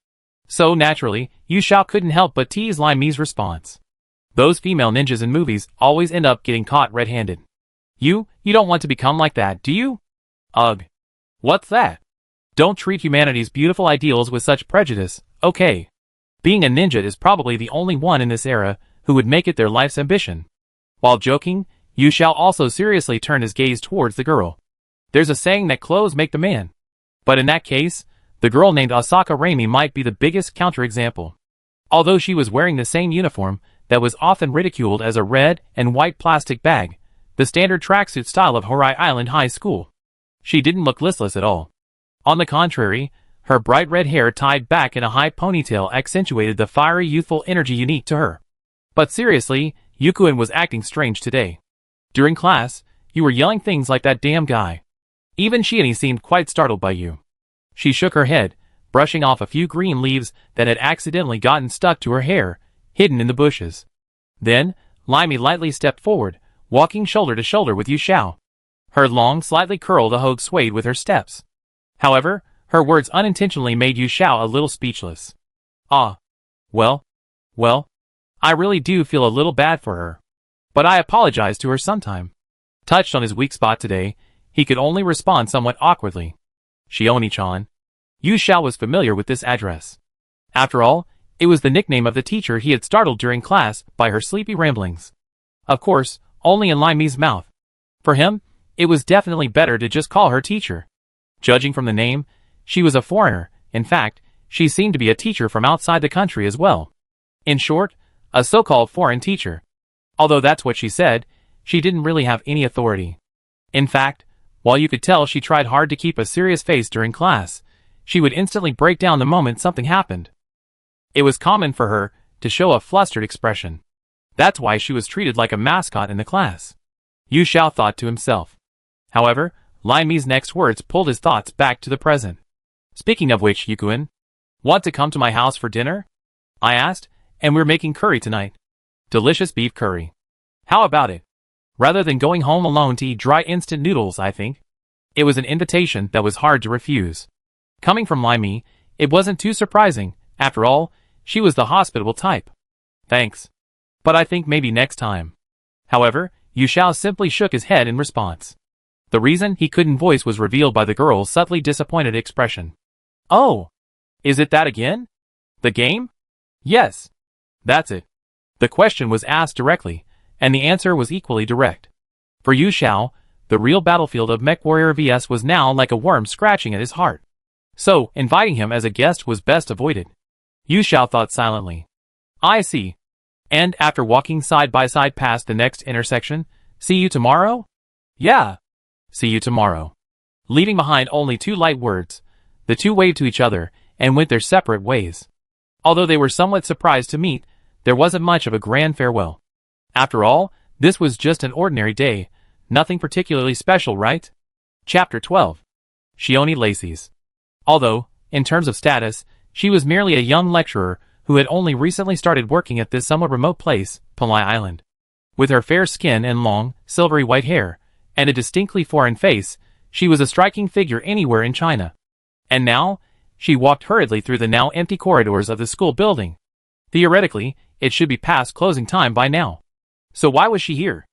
So naturally, Yu Xiao couldn't help but tease Limey's response. Those female ninjas in movies always end up getting caught red-handed. You don't want to become like that, do you? Ugh. What's that? Don't treat humanity's beautiful ideals with such prejudice, okay? Being a ninja is probably the only one in this era who would make it their life's ambition. While joking, Yu Xiao also seriously turned his gaze towards the girl. There's a saying that clothes make the man. But in that case, the girl named Asaka Raimi might be the biggest counterexample. Although she was wearing the same uniform that was often ridiculed as a red and white plastic bag, the standard tracksuit style of Horai Island High School. She didn't look listless at all. On the contrary, her bright red hair tied back in a high ponytail accentuated the fiery youthful energy unique to her. But seriously, Yukuin was acting strange today. During class, you were yelling things like that damn guy. Even Shioni seemed quite startled by you. She shook her head, brushing off a few green leaves that had accidentally gotten stuck to her hair, hidden in the bushes. Then, Limey lightly stepped forward, walking shoulder to shoulder with Yu Xiao. Her long, slightly curled ahogue swayed with her steps. However, her words unintentionally made Yu Xiao a little speechless. Ah. Well, I really do feel a little bad for her. But I apologize to her sometime. Touched on his weak spot today, he could only respond somewhat awkwardly. Shioni-chan. Yu Xiao was familiar with this address. After all, it was the nickname of the teacher he had startled during class by her sleepy ramblings. Of course, only in Limey's mouth. For him, it was definitely better to just call her teacher. Judging from the name, she was a foreigner. In fact, she seemed to be a teacher from outside the country as well. In short, a so-called foreign teacher. Although that's what she said, she didn't really have any authority. In fact, while you could tell she tried hard to keep a serious face during class, she would instantly break down the moment something happened. It was common for her to show a flustered expression. That's why she was treated like a mascot in the class. Yu Xiao thought to himself. However, Limey's next words pulled his thoughts back to the present. Speaking of which, Yukuin, want to come to my house for dinner? I asked, and we're making curry tonight. Delicious beef curry. How about it? Rather than going home alone to eat dry instant noodles, I think. It was an invitation that was hard to refuse. Coming from Limey, it wasn't too surprising. After all, she was the hospitable type. Thanks. But I think maybe next time. However, Yu Xiao simply shook his head in response. The reason he couldn't voice was revealed by the girl's subtly disappointed expression. Oh! Is it that again? The game? Yes. That's it. The question was asked directly, and the answer was equally direct. For Yu Xiao, the real battlefield of Mech Warrior vs was now like a worm scratching at his heart. So, inviting him as a guest was best avoided. Yu Xiao thought silently. I see. And after walking side by side past the next intersection, see you tomorrow? Yeah. See you tomorrow. Leaving behind only two light words, the two waved to each other and went their separate ways. Although they were somewhat surprised to meet, there wasn't much of a grand farewell. After all, this was just an ordinary day, nothing particularly special, right? Chapter 12. Shioni Lacey's. Although, in terms of status, she was merely a young lecturer who had only recently started working at this somewhat remote place, Palai Island. With her fair skin and long, silvery white hair, and a distinctly foreign face, she was a striking figure anywhere in China. And now, she walked hurriedly through the now empty corridors of the school building. Theoretically, it should be past closing time by now. So why was she here?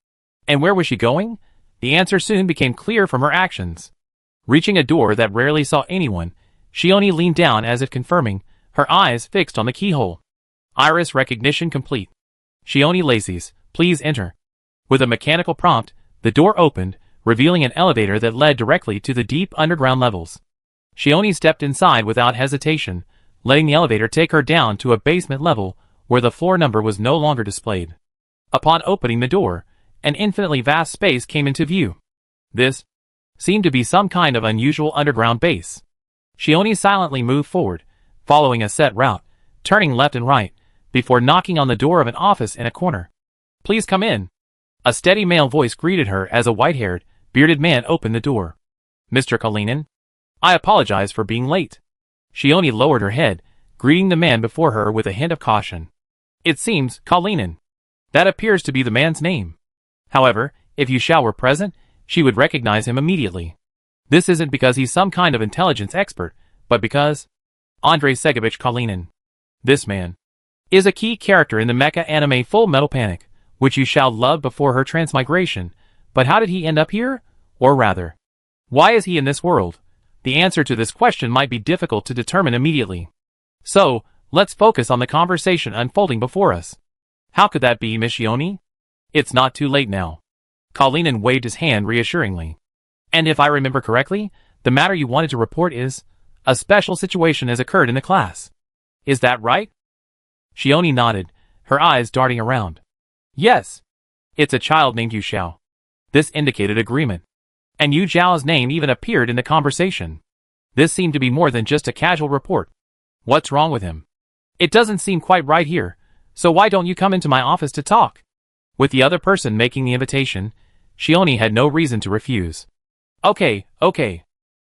And where was she going? The answer soon became clear from her actions. Reaching a door that rarely saw anyone, Shioni leaned down as if confirming, her eyes fixed on the keyhole. Iris recognition complete. Shioni Lacey's, please enter. With a mechanical prompt, the door opened, revealing an elevator that led directly to the deep underground levels. Shioni stepped inside without hesitation, letting the elevator take her down to a basement level where the floor number was no longer displayed. Upon opening the door, an infinitely vast space came into view. This seemed to be some kind of unusual underground base. Shioni silently moved forward, following a set route, turning left and right, before knocking on the door of an office in a corner. Please come in. A steady male voice greeted her as a white-haired, bearded man opened the door. Mr. Kalinin? I apologize for being late. Shioni lowered her head, greeting the man before her with a hint of caution. It seems, Kalinin. That appears to be the man's name. However, if Yu Xiao were present, she would recognize him immediately. This isn't because he's some kind of intelligence expert, but because Andrei Segovich Kalinin. This man is a key character in the mecha anime Full Metal Panic, which Yu Xiao loved before her transmigration, but how did he end up here? Or rather, why is he in this world? The answer to this question might be difficult to determine immediately. So, let's focus on the conversation unfolding before us. How could that be, Miss Shioni? It's not too late now. Kalinin waved his hand reassuringly. And if I remember correctly, the matter you wanted to report is, a special situation has occurred in the class. Is that right? Shioni nodded, her eyes darting around. Yes. It's a child named Yu Xiao. This indicated agreement. And Yu Zhao's name even appeared in the conversation. This seemed to be more than just a casual report. What's wrong with him? It doesn't seem quite right here, so why don't you come into my office to talk? With the other person making the invitation, Shioni had no reason to refuse. Okay.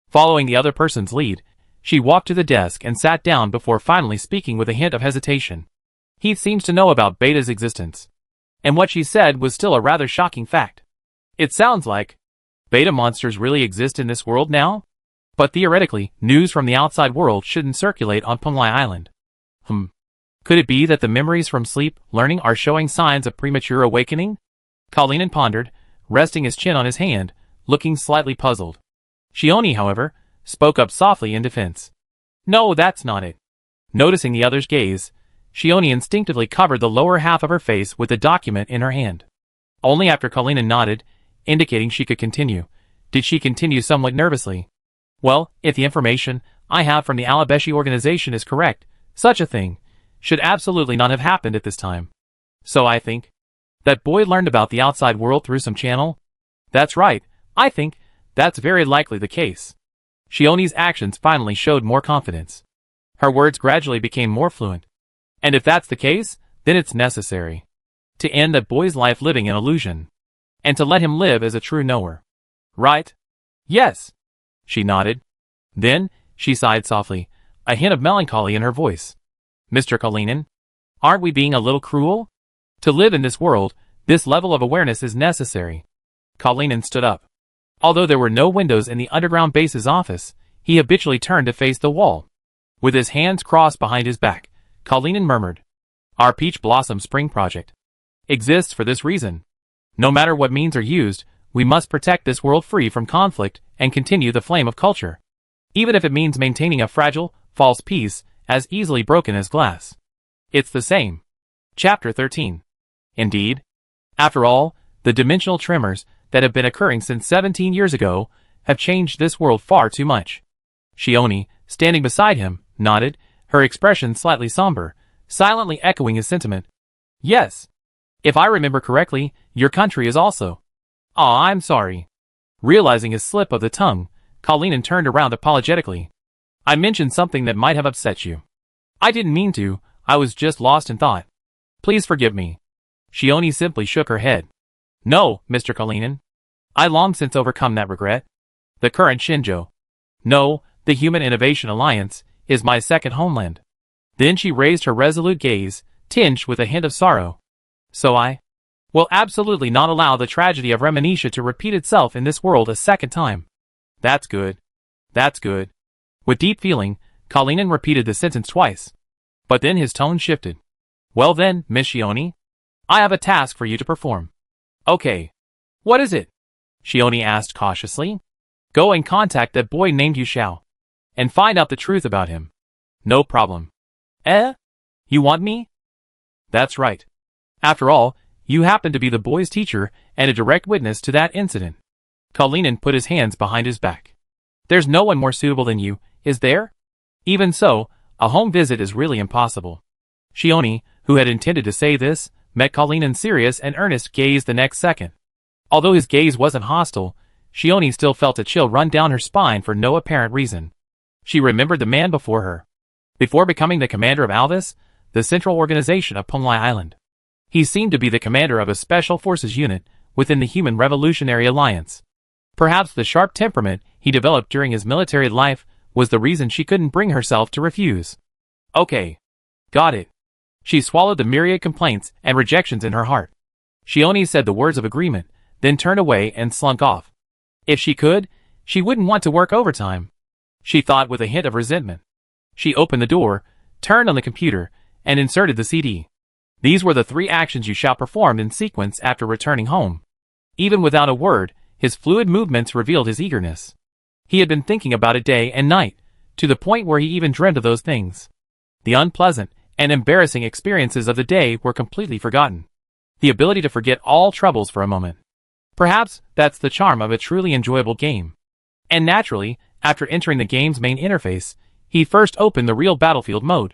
Following the other person's lead, she walked to the desk and sat down before finally speaking with a hint of hesitation. He seems to know about Beta's existence. And what she said was still a rather shocking fact. It sounds like Beta monsters really exist in this world now? But theoretically, news from the outside world shouldn't circulate on Penglai Island. Could it be that the memories from sleep learning are showing signs of premature awakening? Kalinin pondered, resting his chin on his hand, looking slightly puzzled. Shioni, however, spoke up softly in defense. No, that's not it. Noticing the other's gaze, Shioni instinctively covered the lower half of her face with the document in her hand. Only after Kalinin nodded, indicating she could continue, did she continue somewhat nervously. Well, if the information I have from the Alabeshi organization is correct, such a thing should absolutely not have happened at this time. So I think that boy learned about the outside world through some channel? That's right, I think that's very likely the case. Shioni's actions finally showed more confidence. Her words gradually became more fluent. And if that's the case, then it's necessary to end that boy's life living in illusion, and to let him live as a true knower. Right? Yes. She nodded. Then, she sighed softly, a hint of melancholy in her voice. Mr. Kalinin, aren't we being a little cruel? To live in this world, this level of awareness is necessary. Kalinin stood up. Although there were no windows in the underground base's office, he habitually turned to face the wall. With his hands crossed behind his back, Kalinin murmured, Our Peach Blossom Spring Project exists for this reason. No matter what means are used, we must protect this world free from conflict and continue the flame of culture. Even if it means maintaining a fragile, false peace, as easily broken as glass. It's the same. Chapter 13. Indeed. After all, the dimensional tremors that have been occurring since 17 years ago have changed this world far too much. Shioni, standing beside him, nodded, her expression slightly somber, silently echoing his sentiment. Yes. If I remember correctly, your country is also. Aw, I'm sorry. Realizing his slip of the tongue, Kalinin turned around apologetically. I mentioned something that might have upset you. I didn't mean to, I was just lost in thought. Please forgive me. Shioni simply shook her head. No, Mr. Kalinin. I long since overcome that regret. The current Shinjo. No, the Human Innovation Alliance, is my second homeland. Then she raised her resolute gaze, tinged with a hint of sorrow. So I will absolutely not allow the tragedy of Reminiscia to repeat itself in this world a second time. That's good. That's good. With deep feeling, Kalinin repeated the sentence twice. But then his tone shifted. Well then, Miss Shioni, I have a task for you to perform. Okay. What is it? Shioni asked cautiously. Go and contact that boy named Yu Xiao, and find out the truth about him. No problem. You want me? That's right. After all, you happen to be the boy's teacher and a direct witness to that incident. Kalinin put his hands behind his back. There's no one more suitable than you, is there? Even so, a home visit is really impossible. Shioni, who had intended to say this, met Kalinin's serious and earnest gaze the next second. Although his gaze wasn't hostile, Shioni still felt a chill run down her spine for no apparent reason. She remembered the man before her. Before becoming the commander of Alvis, the central organization of Penglai Island, he seemed to be the commander of a special forces unit within the Human Revolutionary Alliance. Perhaps the sharp temperament he developed during his military life was the reason she couldn't bring herself to refuse. Okay. Got it. She swallowed the myriad complaints and rejections in her heart. She only said the words of agreement, then turned away and slunk off. If she could, she wouldn't want to work overtime, she thought with a hint of resentment. She opened the door, turned on the computer, and inserted the CD. These were the 3 actions Yu Xiao performed in sequence after returning home. Even without a word, his fluid movements revealed his eagerness. He had been thinking about it day and night, to the point where he even dreamed of those things. The unpleasant and embarrassing experiences of the day were completely forgotten. The ability to forget all troubles for a moment. Perhaps that's the charm of a truly enjoyable game. And naturally, after entering the game's main interface, he first opened the real battlefield mode.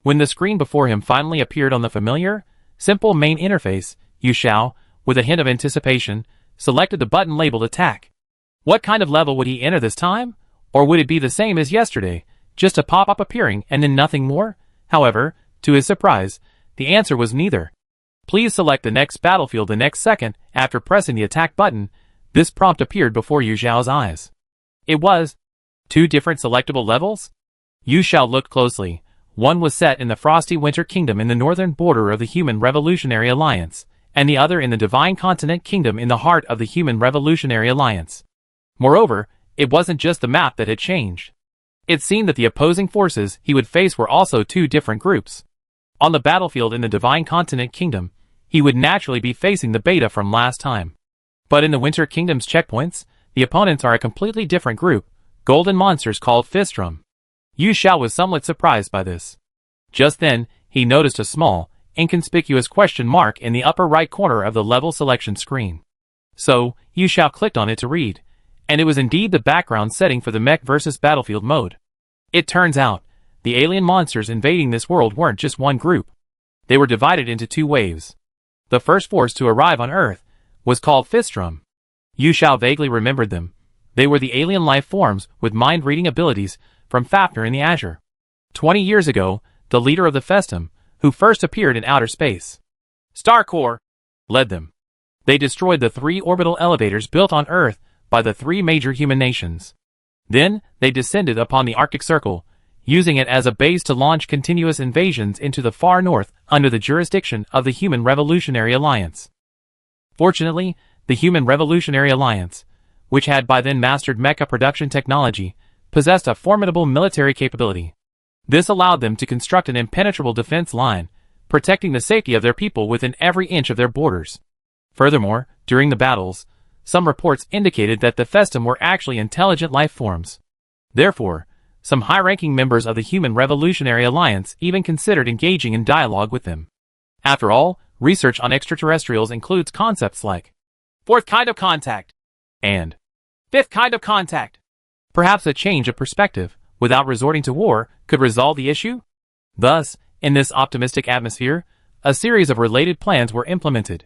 When the screen before him finally appeared on the familiar, simple main interface, Yu Xiao, with a hint of anticipation, selected the button labeled Attack. What kind of level would he enter this time? Or would it be the same as yesterday, just a pop-up appearing and then nothing more? However, to his surprise, the answer was neither. Please select the next battlefield the next second after pressing the attack button. This prompt appeared before Yu Xiao's eyes. It was 2 different selectable levels? Yu Xiao looked closely. One was set in the Frosty Winter Kingdom in the northern border of the Human Revolutionary Alliance, and the other in the Divine Continent Kingdom in the heart of the Human Revolutionary Alliance. Moreover, it wasn't just the map that had changed. It seemed that the opposing forces he would face were also 2 different groups. On the battlefield in the Divine Continent Kingdom, he would naturally be facing the beta from last time. But in the Winter Kingdom's checkpoints, the opponents are a completely different group, golden monsters called Fistrum. Yu Xiao was somewhat surprised by this. Just then, he noticed a small, inconspicuous question mark in the upper right corner of the level selection screen. So, Yu Xiao clicked on it to read, and it was indeed the background setting for the Mech vs. Battlefield mode. It turns out, the alien monsters invading this world weren't just one group. They were divided into 2 waves. The first force to arrive on Earth was called Fistrum. Yu Xiao vaguely remembered them. They were the alien life forms with mind-reading abilities from Fafnir in the Azure. 20 years ago, the leader of the Festum, who first appeared in outer space, Starcore, led them. They destroyed the 3 orbital elevators built on Earth by the 3 major human nations. Then, they descended upon the Arctic Circle, using it as a base to launch continuous invasions into the far north under the jurisdiction of the Human Revolutionary Alliance. Fortunately, the Human Revolutionary Alliance, which had by then mastered mecha production technology, possessed a formidable military capability. This allowed them to construct an impenetrable defense line, protecting the safety of their people within every inch of their borders. Furthermore, during the battles, some reports indicated that the Festum were actually intelligent life forms. Therefore, some high-ranking members of the Human Revolutionary Alliance even considered engaging in dialogue with them. After all, research on extraterrestrials includes concepts like 4th kind of contact and 5th kind of contact. Perhaps a change of perspective, without resorting to war, could resolve the issue? Thus, in this optimistic atmosphere, a series of related plans were implemented.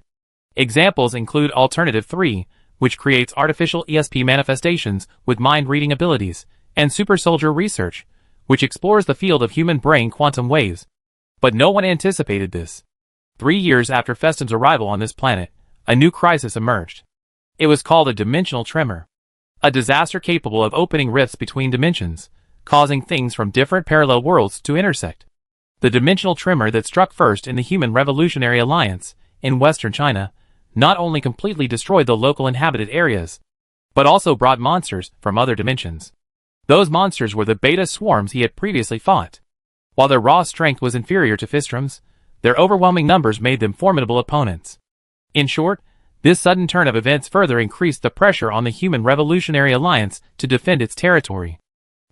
Examples include Alternative 3, which creates artificial ESP manifestations with mind-reading abilities, and Super Soldier Research, which explores the field of human brain quantum waves. But no one anticipated this. 3 years after Festum's arrival on this planet, a new crisis emerged. It was called a dimensional tremor. A disaster capable of opening rifts between dimensions, causing things from different parallel worlds to intersect. The dimensional tremor that struck first in the Human Revolutionary Alliance, in western China, not only completely destroyed the local inhabited areas, but also brought monsters from other dimensions. Those monsters were the beta swarms he had previously fought. While their raw strength was inferior to Fistrum's, their overwhelming numbers made them formidable opponents. In short, this sudden turn of events further increased the pressure on the Human Revolutionary Alliance to defend its territory.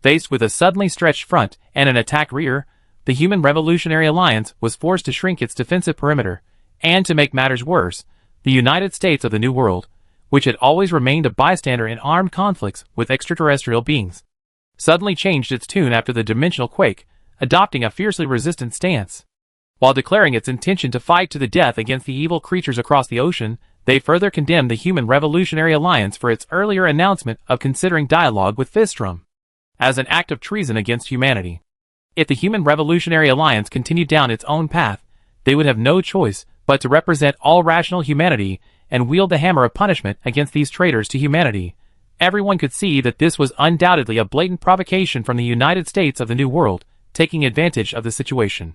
Faced with a suddenly stretched front and an attack rear, the Human Revolutionary Alliance was forced to shrink its defensive perimeter, and to make matters worse, the United States of the New World, which had always remained a bystander in armed conflicts with extraterrestrial beings, suddenly changed its tune after the dimensional quake, adopting a fiercely resistant stance. While declaring its intention to fight to the death against the evil creatures across the ocean, they further condemned the Human Revolutionary Alliance for its earlier announcement of considering dialogue with Fistrum as an act of treason against humanity. If the Human Revolutionary Alliance continued down its own path, they would have no choice but to represent all rational humanity and wield the hammer of punishment against these traitors to humanity. Everyone could see that this was undoubtedly a blatant provocation from the United States of the New World, taking advantage of the situation.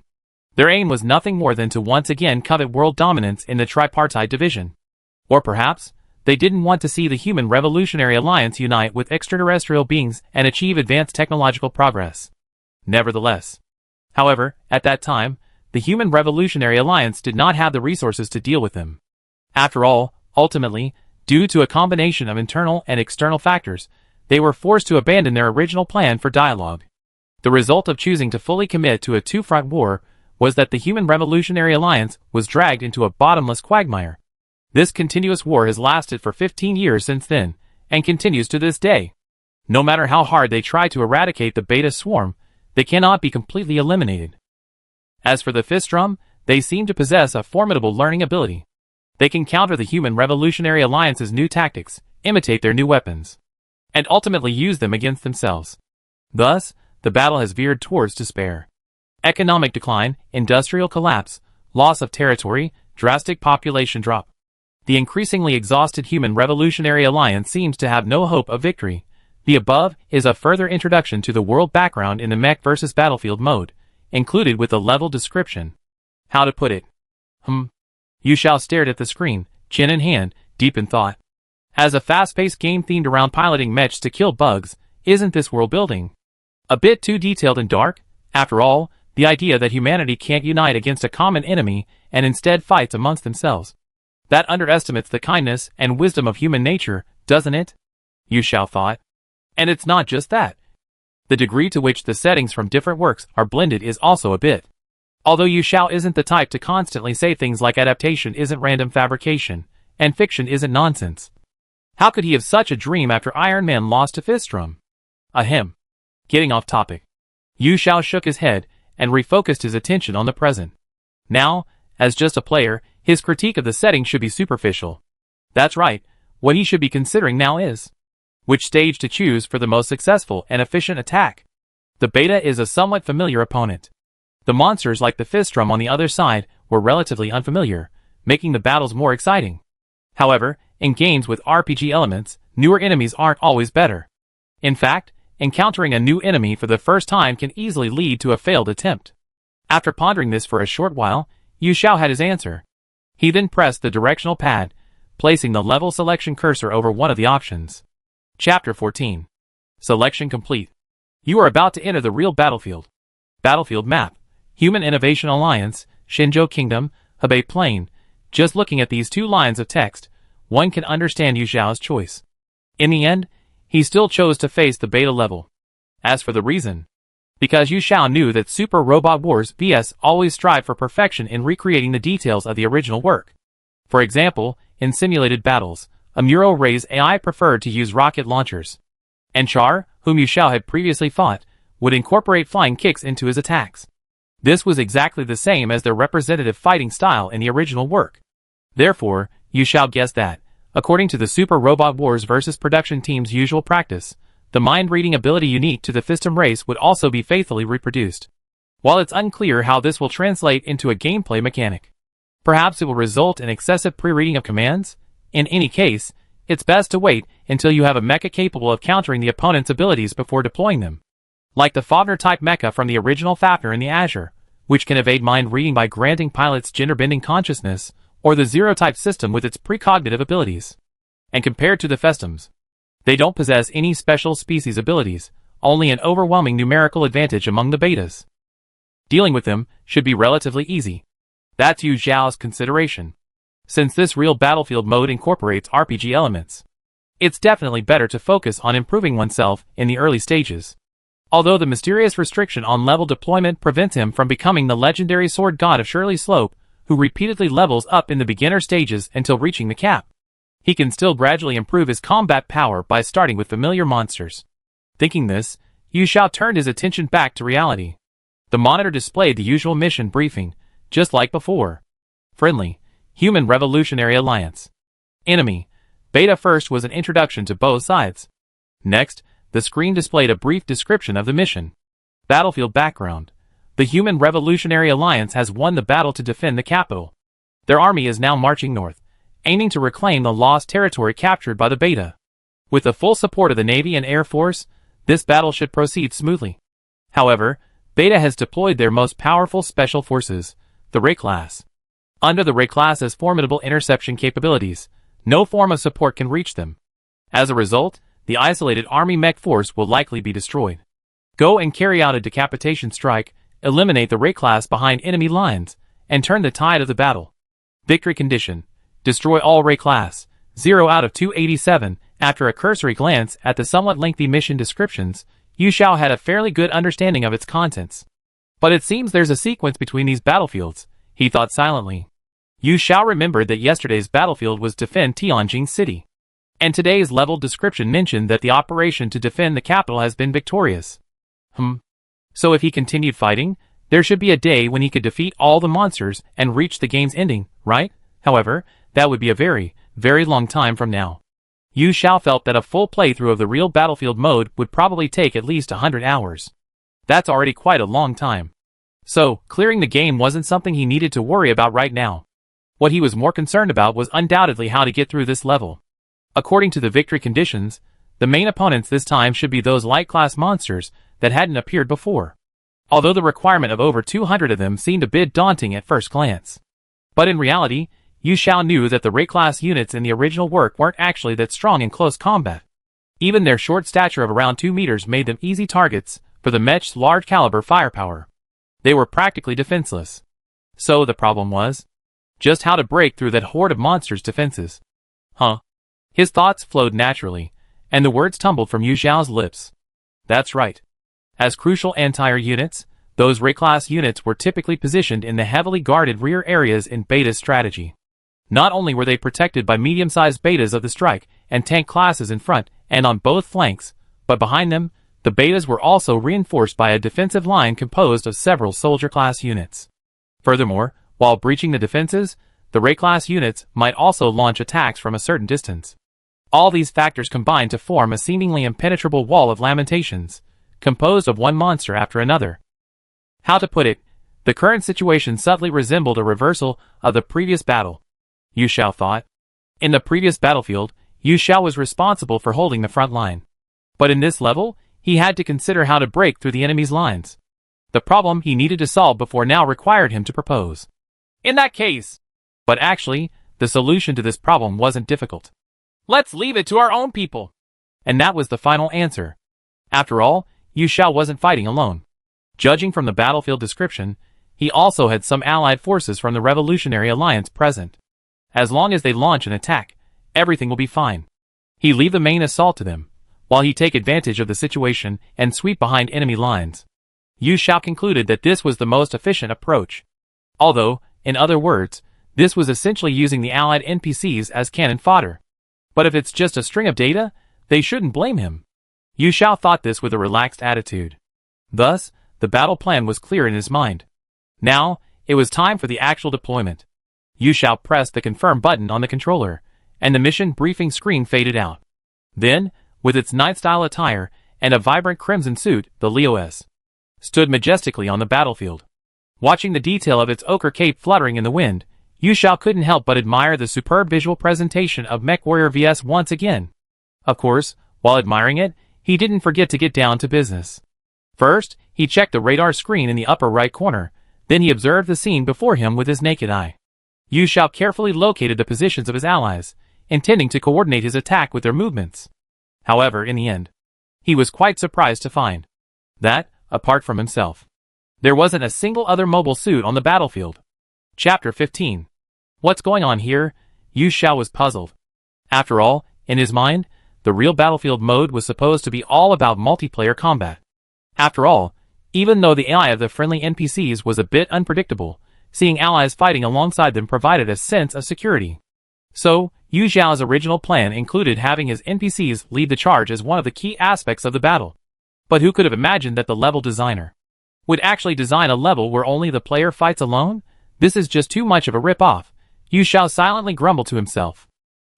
Their aim was nothing more than to once again covet world dominance in the tripartite division. Or perhaps, they didn't want to see the Human Revolutionary Alliance unite with extraterrestrial beings and achieve advanced technological progress. Nevertheless, however, at that time, the Human Revolutionary Alliance did not have the resources to deal with them. After all, ultimately, due to a combination of internal and external factors, they were forced to abandon their original plan for dialogue. The result of choosing to fully commit to a two-front war was that the Human Revolutionary Alliance was dragged into a bottomless quagmire. This continuous war has lasted for 15 years since then, and continues to this day. No matter how hard they try to eradicate the beta swarm, they cannot be completely eliminated. As for the Fistrum, they seem to possess a formidable learning ability. They can counter the Human Revolutionary Alliance's new tactics, imitate their new weapons, and ultimately use them against themselves. Thus, the battle has veered towards despair. Economic decline, industrial collapse, loss of territory, drastic population drop. The increasingly exhausted Human Revolutionary Alliance seems to have no hope of victory. The above is a further introduction to the world background in the Mech versus Battlefield mode, included with a level description. How to put it? Yu Xiao stared at the screen, chin in hand, deep in thought. As a fast-paced game themed around piloting mechs to kill bugs, isn't this world building a bit too detailed and dark? After all, the idea that humanity can't unite against a common enemy and instead fights amongst themselves. That underestimates the kindness and wisdom of human nature, doesn't it? Yu Xiao thought. And it's not just that. The degree to which the settings from different works are blended is also a bit. Although Yu Xiao isn't the type to constantly say things like adaptation isn't random fabrication, and fiction isn't nonsense. How could he have such a dream after Iron Man lost to Fistrum? Ahem. Getting off topic. Yu Xiao shook his head and refocused his attention on the present. Now, as just a player, his critique of the setting should be superficial. That's right, what he should be considering now is which stage to choose for the most successful and efficient attack. The beta is a somewhat familiar opponent. The monsters like the Fistrum on the other side were relatively unfamiliar, making the battles more exciting. However, in games with RPG elements, newer enemies aren't always better. In fact, encountering a new enemy for the first time can easily lead to a failed attempt. After pondering this for a short while, Yu Xiao had his answer. He then pressed the directional pad, placing the level selection cursor over one of the options. Chapter 14. Selection complete. You are about to enter the real battlefield. Battlefield map. Human Innovation Alliance, Xinzhou Kingdom, Hebei Plain. Just looking at these two lines of text, one can understand Yu Xiao's choice. In the end, he still chose to face the beta level. As for the reason, because Yu Xiao knew that Super Robot Wars vs always strive for perfection in recreating the details of the original work. For example, in simulated battles, Amuro Ray's AI preferred to use rocket launchers. And Char, whom Yu Xiao had previously fought, would incorporate flying kicks into his attacks. This was exactly the same as their representative fighting style in the original work. Therefore, Yu Xiao guessed that, according to the Super Robot Wars vs production team's usual practice, the mind-reading ability unique to the Fistrum race would also be faithfully reproduced. While it's unclear how this will translate into a gameplay mechanic, perhaps it will result in excessive pre-reading of commands. In any case, it's best to wait until you have a mecha capable of countering the opponent's abilities before deploying them. Like the Fafnir-type mecha from the original Fafnir in the Azure, which can evade mind-reading by granting pilots gender-bending consciousness, or the Zero-type system with its precognitive abilities. And compared to the Festrums, they don't possess any special species abilities, only an overwhelming numerical advantage among the betas. Dealing with them should be relatively easy. That's Yu Xiao's consideration. Since this real battlefield mode incorporates RPG elements, it's definitely better to focus on improving oneself in the early stages. Although the mysterious restriction on level deployment prevents him from becoming the legendary sword god of Shirley Slope, who repeatedly levels up in the beginner stages until reaching the cap, he can still gradually improve his combat power by starting with familiar monsters. Thinking this, Yu Xiao turned his attention back to reality. The monitor displayed the usual mission briefing, just like before. Friendly. Human Revolutionary Alliance. Enemy. Beta first was an introduction to both sides. Next, the screen displayed a brief description of the mission. Battlefield background. The Human Revolutionary Alliance has won the battle to defend the capital. Their army is now marching north, aiming to reclaim the lost territory captured by the Beta. With the full support of the Navy and Air Force, this battle should proceed smoothly. However, Beta has deployed their most powerful special forces, the Ray class. Under the Ray class's formidable interception capabilities, no form of support can reach them. As a result, the isolated army mech force will likely be destroyed. Go and carry out a decapitation strike, eliminate the Ray class behind enemy lines, and turn the tide of the battle. Victory condition. Destroy all Ray class. 0 out of 287. After a cursory glance at the somewhat lengthy mission descriptions, Yu Xiao had a fairly good understanding of its contents. But it seems there's a sequence between these battlefields, he thought silently. Yu Xiao remembered that yesterday's battlefield was defend Tianjin City. And today's level description mentioned that the operation to defend the capital has been victorious. So if he continued fighting, There should be a day when he could defeat all the monsters and reach the game's ending, right? However, that would be a very, very long time from now. Yu Xiao felt that a full playthrough of the real Battlefield mode would probably take at least 100 hours. That's already quite a long time. So, clearing the game wasn't something he needed to worry about right now. What he was more concerned about was undoubtedly how to get through this level. According to the victory conditions, the main opponents this time should be those light-class monsters that hadn't appeared before. Although the requirement of over 200 of them seemed a bit daunting at first glance. But in reality, Yu Xiao knew that the rate-class units in the original work weren't actually that strong in close combat. Even their short stature of around 2 meters made them easy targets for the Mech's large-caliber firepower. They were practically defenseless. So the problem was just how to break through that horde of monsters' defenses. His thoughts flowed naturally, and the words tumbled from Yu Xiao's lips. That's right. As crucial anti-air units, those rate-class units were typically positioned in the heavily guarded rear areas in Beta's strategy. Not only were they protected by medium-sized Betas of the Strike and Tank classes in front and on both flanks, but behind them, the Betas were also reinforced by a defensive line composed of several soldier-class units. Furthermore, while breaching the defenses, the rate-class units might also launch attacks from a certain distance. All these factors combined to form a seemingly impenetrable wall of lamentations, composed of one monster after another. How to put it, the current situation subtly resembled a reversal of the previous battle, Yu Xiao thought. In the previous battlefield, Yu Xiao was responsible for holding the front line. But in this level, he had to consider how to break through the enemy's lines. The problem he needed to solve before now required him to propose. In that case. But actually, the solution to this problem wasn't difficult. Let's leave it to our own people. And that was the final answer. After all, Yu Xiao wasn't fighting alone. Judging from the battlefield description, he also had some allied forces from the Revolutionary Alliance present. As long as they launch an attack, everything will be fine. He leave the main assault to them, while he take advantage of the situation and sweep behind enemy lines. Yu Xiao concluded that this was the most efficient approach. Although, in other words, this was essentially using the allied NPCs as cannon fodder. But if it's just a string of data, they shouldn't blame him. Yu Xiao thought this with a relaxed attitude. Thus, the battle plan was clear in his mind. Now, it was time for the actual deployment. Yu Xiao pressed the confirm button on the controller, and the mission briefing screen faded out. Then, with its night-style attire and a vibrant crimson suit, the Leos stood majestically on the battlefield. Watching the detail of its ochre cape fluttering in the wind, Yu Xiao couldn't help but admire the superb visual presentation of Mech Warrior VS once again. Of course, while admiring it, he didn't forget to get down to business. First, he checked the radar screen in the upper right corner, then he observed the scene before him with his naked eye. Yu Xiao carefully located the positions of his allies, intending to coordinate his attack with their movements. However, in the end, he was quite surprised to find that, apart from himself, there wasn't a single other mobile suit on the battlefield. Chapter 15. What's going on here? Yu Xiao was puzzled. After all, in his mind, the real Battlefield mode was supposed to be all about multiplayer combat. After all, even though the AI of the friendly NPCs was a bit unpredictable, seeing allies fighting alongside them provided a sense of security. So, Yu Xiao's original plan included having his NPCs lead the charge as one of the key aspects of the battle. But who could have imagined that the level designer would actually design a level where only the player fights alone? This is just too much of a rip-off, Yu Xiao silently grumbled to himself.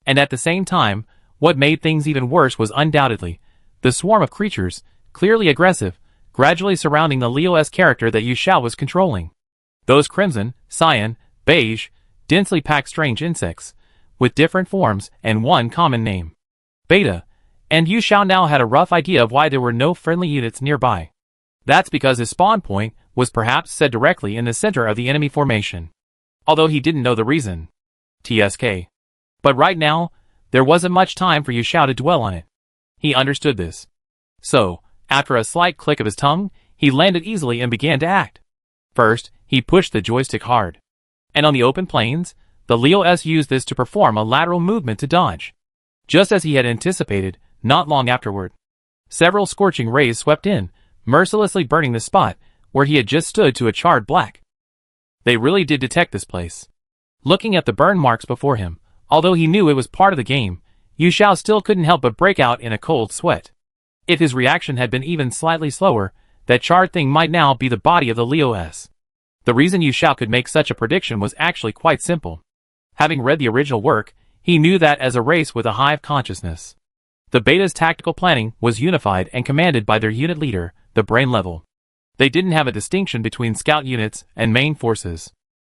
And at the same time, what made things even worse was undoubtedly the swarm of creatures, clearly aggressive, gradually surrounding the Leo's character that Yu Xiao was controlling. Those crimson, cyan, beige, densely packed strange insects, with different forms and one common name. Beta. And Yu Xiao now had a rough idea of why there were no friendly units nearby. That's because his spawn point was perhaps set directly in the center of the enemy formation. Although he didn't know the reason. TSK. But right now, there wasn't much time for Yu Xiao to dwell on it. He understood this. So, after a slight click of his tongue, he landed easily and began to act. First, he pushed the joystick hard. And on the open plains, the Leos used this to perform a lateral movement to dodge. Just as he had anticipated, not long afterward, several scorching rays swept in, mercilessly burning the spot where he had just stood to a charred black. They really did detect this place. Looking at the burn marks before him, although he knew it was part of the game, Yu Xiao still couldn't help but break out in a cold sweat. If his reaction had been even slightly slower, that charred thing might now be the body of the Leo S. The reason Yu Xiao could make such a prediction was actually quite simple. Having read the original work, he knew that as a race with a hive consciousness, the Beta's tactical planning was unified and commanded by their unit leader, the brain level. They didn't have a distinction between scout units and main forces.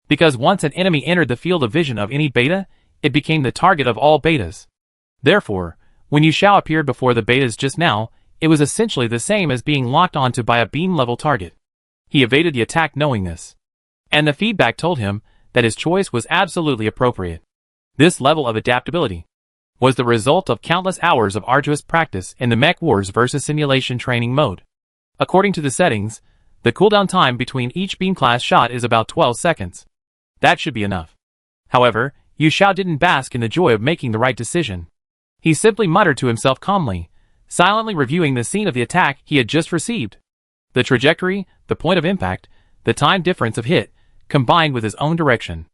Because once an enemy entered the field of vision of any Beta, it became the target of all Betas. Therefore, when Yu Xiao appeared before the Betas just now, it was essentially the same as being locked onto by a beam-level target. He evaded the attack knowing this. And the feedback told him that his choice was absolutely appropriate. This level of adaptability was the result of countless hours of arduous practice in the Mech Wars versus Simulation training mode. According to the settings, the cooldown time between each beam class shot is about 12 seconds. That should be enough. However, Yu Xiao didn't bask in the joy of making the right decision. He simply muttered to himself calmly, silently reviewing the scene of the attack he had just received. The trajectory, the point of impact, the time difference of hit, combined with his own direction.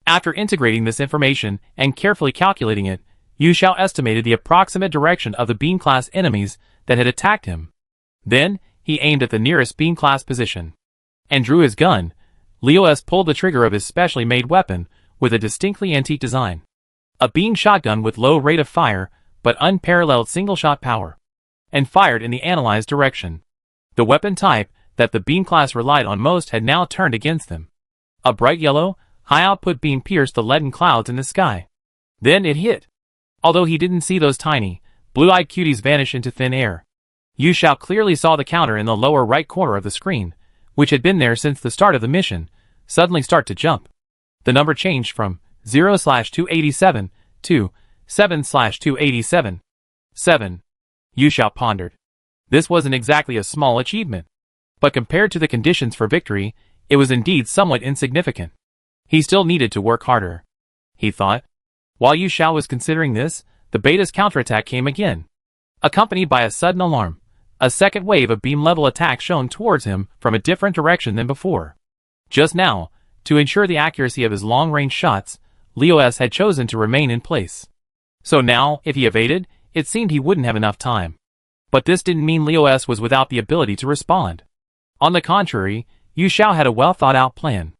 After integrating this information and carefully calculating it, Yu Xiao estimated the approximate direction of the beam class enemies that had attacked him. Then, he aimed at the nearest beam class position and drew his gun. Leo S pulled the trigger of his specially made weapon with a distinctly antique design. A beam shotgun with low rate of fire, but unparalleled single-shot power, and fired in the analyzed direction. The weapon type that the beam class relied on most had now turned against them. A bright yellow, high-output beam pierced the leaden clouds in the sky. Then it hit. Although he didn't see those tiny, blue-eyed cuties vanish into thin air, Yu Xiao clearly saw the counter in the lower right corner of the screen, which had been there since the start of the mission, suddenly start to jump. The number changed from 0/287 to 7/287. 7. Yu Xiao pondered. This wasn't exactly a small achievement, but compared to the conditions for victory, it was indeed somewhat insignificant. He still needed to work harder, he thought. While Yu Xiao was considering this, the Beta's counterattack came again. Accompanied by a sudden alarm, a second wave of beam-level attack shone towards him from a different direction than before. Just now, to ensure the accuracy of his long-range shots, Leo S had chosen to remain in place. So now, if he evaded, it seemed he wouldn't have enough time. But this didn't mean Leo S was without the ability to respond. On the contrary, Yu Xiao had a well-thought-out plan.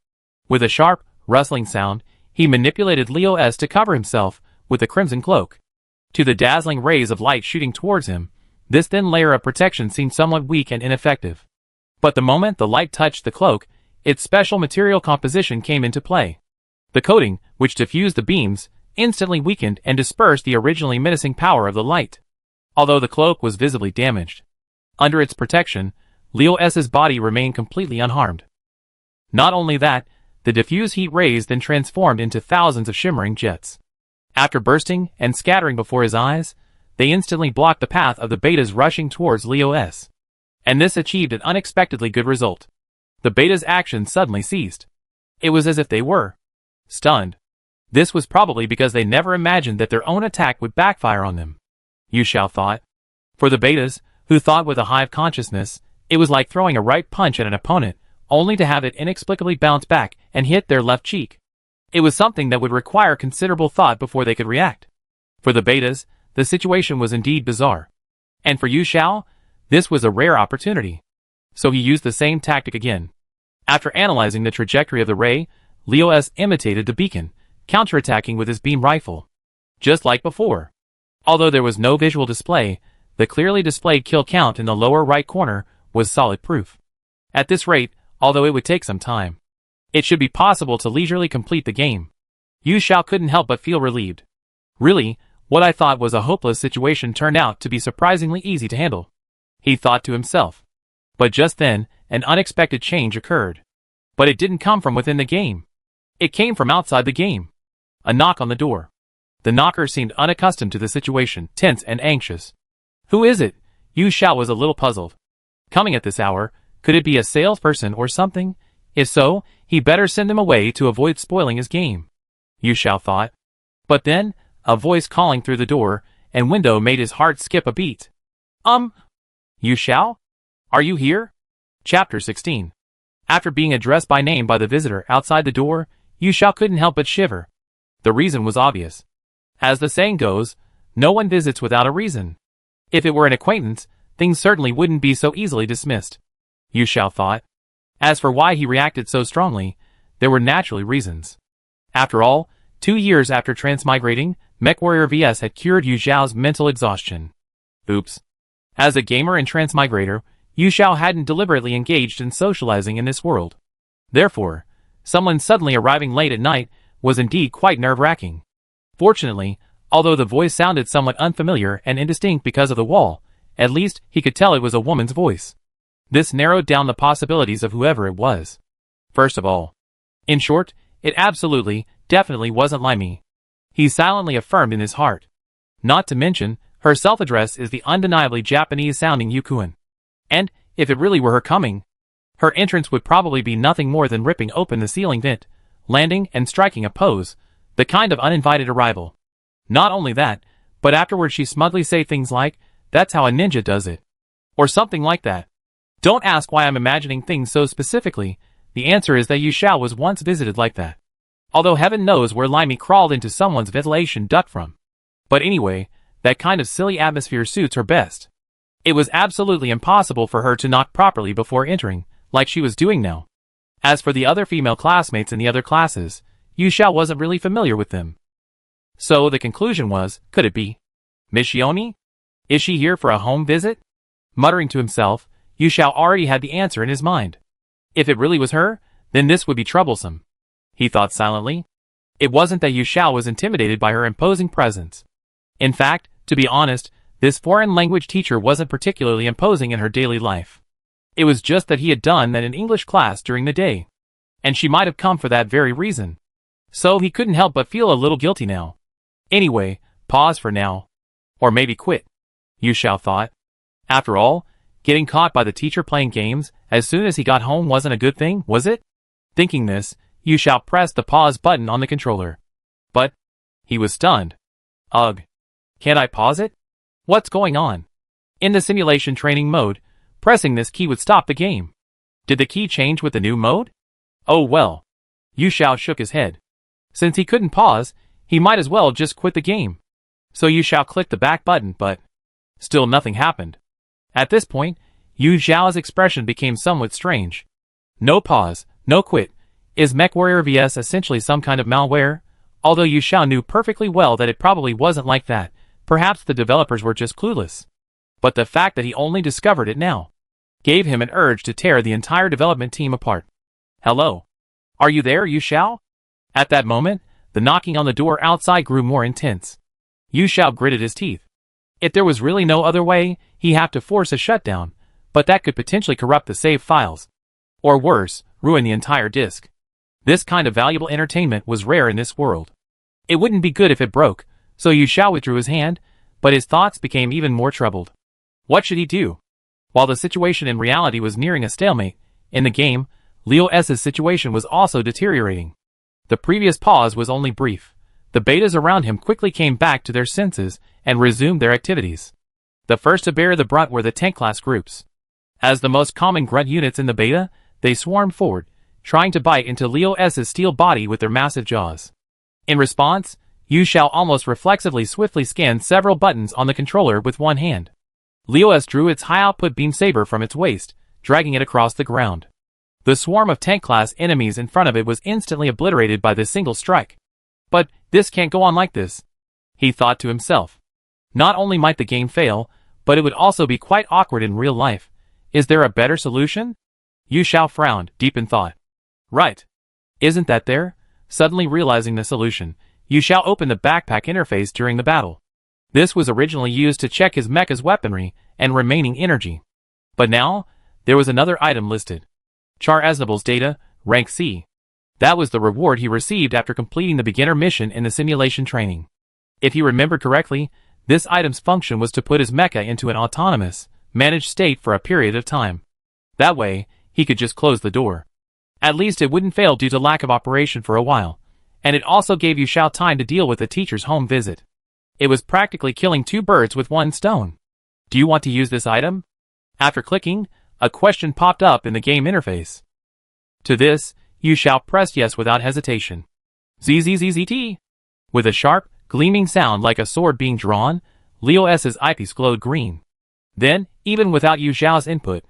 With a sharp, rustling sound, he manipulated Leo S to cover himself with the crimson cloak. To the dazzling rays of light shooting towards him, this thin layer of protection seemed somewhat weak and ineffective. But the moment the light touched the cloak, its special material composition came into play. The coating, which diffused the beams, instantly weakened and dispersed the originally menacing power of the light. Although the cloak was visibly damaged, under its protection, Leo S's body remained completely unharmed. Not only that, the diffused heat rays then transformed into thousands of shimmering jets. After bursting and scattering before his eyes, they instantly blocked the path of the Betas rushing towards Leo S. And this achieved an unexpectedly good result. The Betas' action suddenly ceased. It was as if they were stunned. This was probably because they never imagined that their own attack would backfire on them, Yu Xiao thought. For the Betas, who thought with a hive consciousness, it was like throwing a right punch at an opponent, only to have it inexplicably bounce back and hit their left cheek. It was something that would require considerable thought before they could react. For the Betas, the situation was indeed bizarre. And for Yu Xiao, this was a rare opportunity. So he used the same tactic again. After analyzing the trajectory of the ray, Leo S imitated the beacon, counterattacking with his beam rifle. Just like before. Although there was no visual display, the clearly displayed kill count in the lower right corner was solid proof. At this rate, although it would take some time, it should be possible to leisurely complete the game. Yu Xiao couldn't help but feel relieved. Really, what I thought was a hopeless situation turned out to be surprisingly easy to handle, he thought to himself. But just then, an unexpected change occurred. But it didn't come from within the game. It came from outside the game. A knock on the door. The knocker seemed unaccustomed to the situation, tense and anxious. Who is it? Yu Xiao was a little puzzled. Coming at this hour, could it be a salesperson or something? If so, he better send him away to avoid spoiling his game, Yu Xiao thought. But then, a voice calling through the door and window made his heart skip a beat. Yu Xiao? Are you here? Chapter 16. After being addressed by name by the visitor outside the door, Yu Xiao couldn't help but shiver. The reason was obvious. As the saying goes, no one visits without a reason. If it were an acquaintance, things certainly wouldn't be so easily dismissed. Yu Xiao thought. As for why he reacted so strongly, there were naturally reasons. After all, 2 years after transmigrating, MechWarrior VS had cured Yu Xiao's mental exhaustion. Oops. As a gamer and transmigrator, Yu Xiao hadn't deliberately engaged in socializing in this world. Therefore, someone suddenly arriving late at night was indeed quite nerve-wracking. Fortunately, although the voice sounded somewhat unfamiliar and indistinct because of the wall, at least he could tell it was a woman's voice. This narrowed down the possibilities of whoever it was. First of all, in short, it absolutely, definitely wasn't Limey. He silently affirmed in his heart. Not to mention, her self-address is the undeniably Japanese-sounding Yukuen. And, if it really were her coming, her entrance would probably be nothing more than ripping open the ceiling vent, landing and striking a pose, the kind of uninvited arrival. Not only that, but afterwards she smugly say things like, "That's how a ninja does it." Or something like that. Don't ask why I'm imagining things so specifically, the answer is that Yu Xiao was once visited like that. Although heaven knows where Limey crawled into someone's ventilation duct from. But anyway, that kind of silly atmosphere suits her best. It was absolutely impossible for her to knock properly before entering, like she was doing now. As for the other female classmates in the other classes, Yu Xiao wasn't really familiar with them. So the conclusion was, could it be Miss Shioni? Is she here for a home visit? Muttering to himself, Yu Xiao already had the answer in his mind. If it really was her, then this would be troublesome. He thought silently. It wasn't that Yu Xiao was intimidated by her imposing presence. In fact, to be honest, this foreign language teacher wasn't particularly imposing in her daily life. It was just that he had done that in English class during the day. And she might have come for that very reason. So he couldn't help but feel a little guilty now. Anyway, pause for now. Or maybe quit, Yu Xiao thought. After all, getting caught by the teacher playing games as soon as he got home wasn't a good thing, was it? Thinking this, Yu Xiao pressed the pause button on the controller. But he was stunned. Ugh. Can't I pause it? What's going on? In the simulation training mode, pressing this key would stop the game. Did the key change with the new mode? Oh well. Yu Xiao shook his head. Since he couldn't pause, he might as well just quit the game. So Yu Xiao clicked the back button, but still nothing happened. At this point, Yu Xiao's expression became somewhat strange. No pause, no quit. Is MechWarrior VS essentially some kind of malware? Although Yu Xiao knew perfectly well that it probably wasn't like that, perhaps the developers were just clueless. But the fact that he only discovered it now gave him an urge to tear the entire development team apart. Hello? Are you there, Yu Xiao? At that moment, the knocking on the door outside grew more intense. Yu Xiao gritted his teeth. If there was really no other way, he'd have to force a shutdown, but that could potentially corrupt the save files. Or worse, ruin the entire disk. This kind of valuable entertainment was rare in this world. It wouldn't be good if it broke, so Yu Xiao withdrew his hand, but his thoughts became even more troubled. What should he do? While the situation in reality was nearing a stalemate, in the game, Leo S's situation was also deteriorating. The previous pause was only brief. The betas around him quickly came back to their senses and resumed their activities. The first to bear the brunt were the tank class groups. As the most common grunt units in the beta, they swarmed forward, trying to bite into Leo S's steel body with their massive jaws. In response, Yu Xiao almost reflexively swiftly scanned several buttons on the controller with one hand. Leo S drew its high-output beam saber from its waist, dragging it across the ground. The swarm of tank-class enemies in front of it was instantly obliterated by this single strike. But this can't go on like this, he thought to himself. Not only might the game fail, but it would also be quite awkward in real life. Is there a better solution? Yu Xiao frowned, deep in thought. Right. Isn't that there? Suddenly realizing the solution, Yu Xiao opened the backpack interface during the battle. This was originally used to check his mecha's weaponry and remaining energy. But now, there was another item listed. Char Aznable's data, rank C. That was the reward he received after completing the beginner mission in the simulation training. If he remembered correctly, this item's function was to put his mecha into an autonomous, managed state for a period of time. That way, he could just close the door. At least it wouldn't fail due to lack of operation for a while, and it also gave Yu Xiao time to deal with the teacher's home visit. It was practically killing two birds with one stone. Do you want to use this item? After clicking, a question popped up in the game interface. To this, Yu Xiao pressed yes without hesitation. ZZZZT. With a sharp, gleaming sound like a sword being drawn, Leo S's eyepiece glowed green. Then, even without Yu Xiao's input,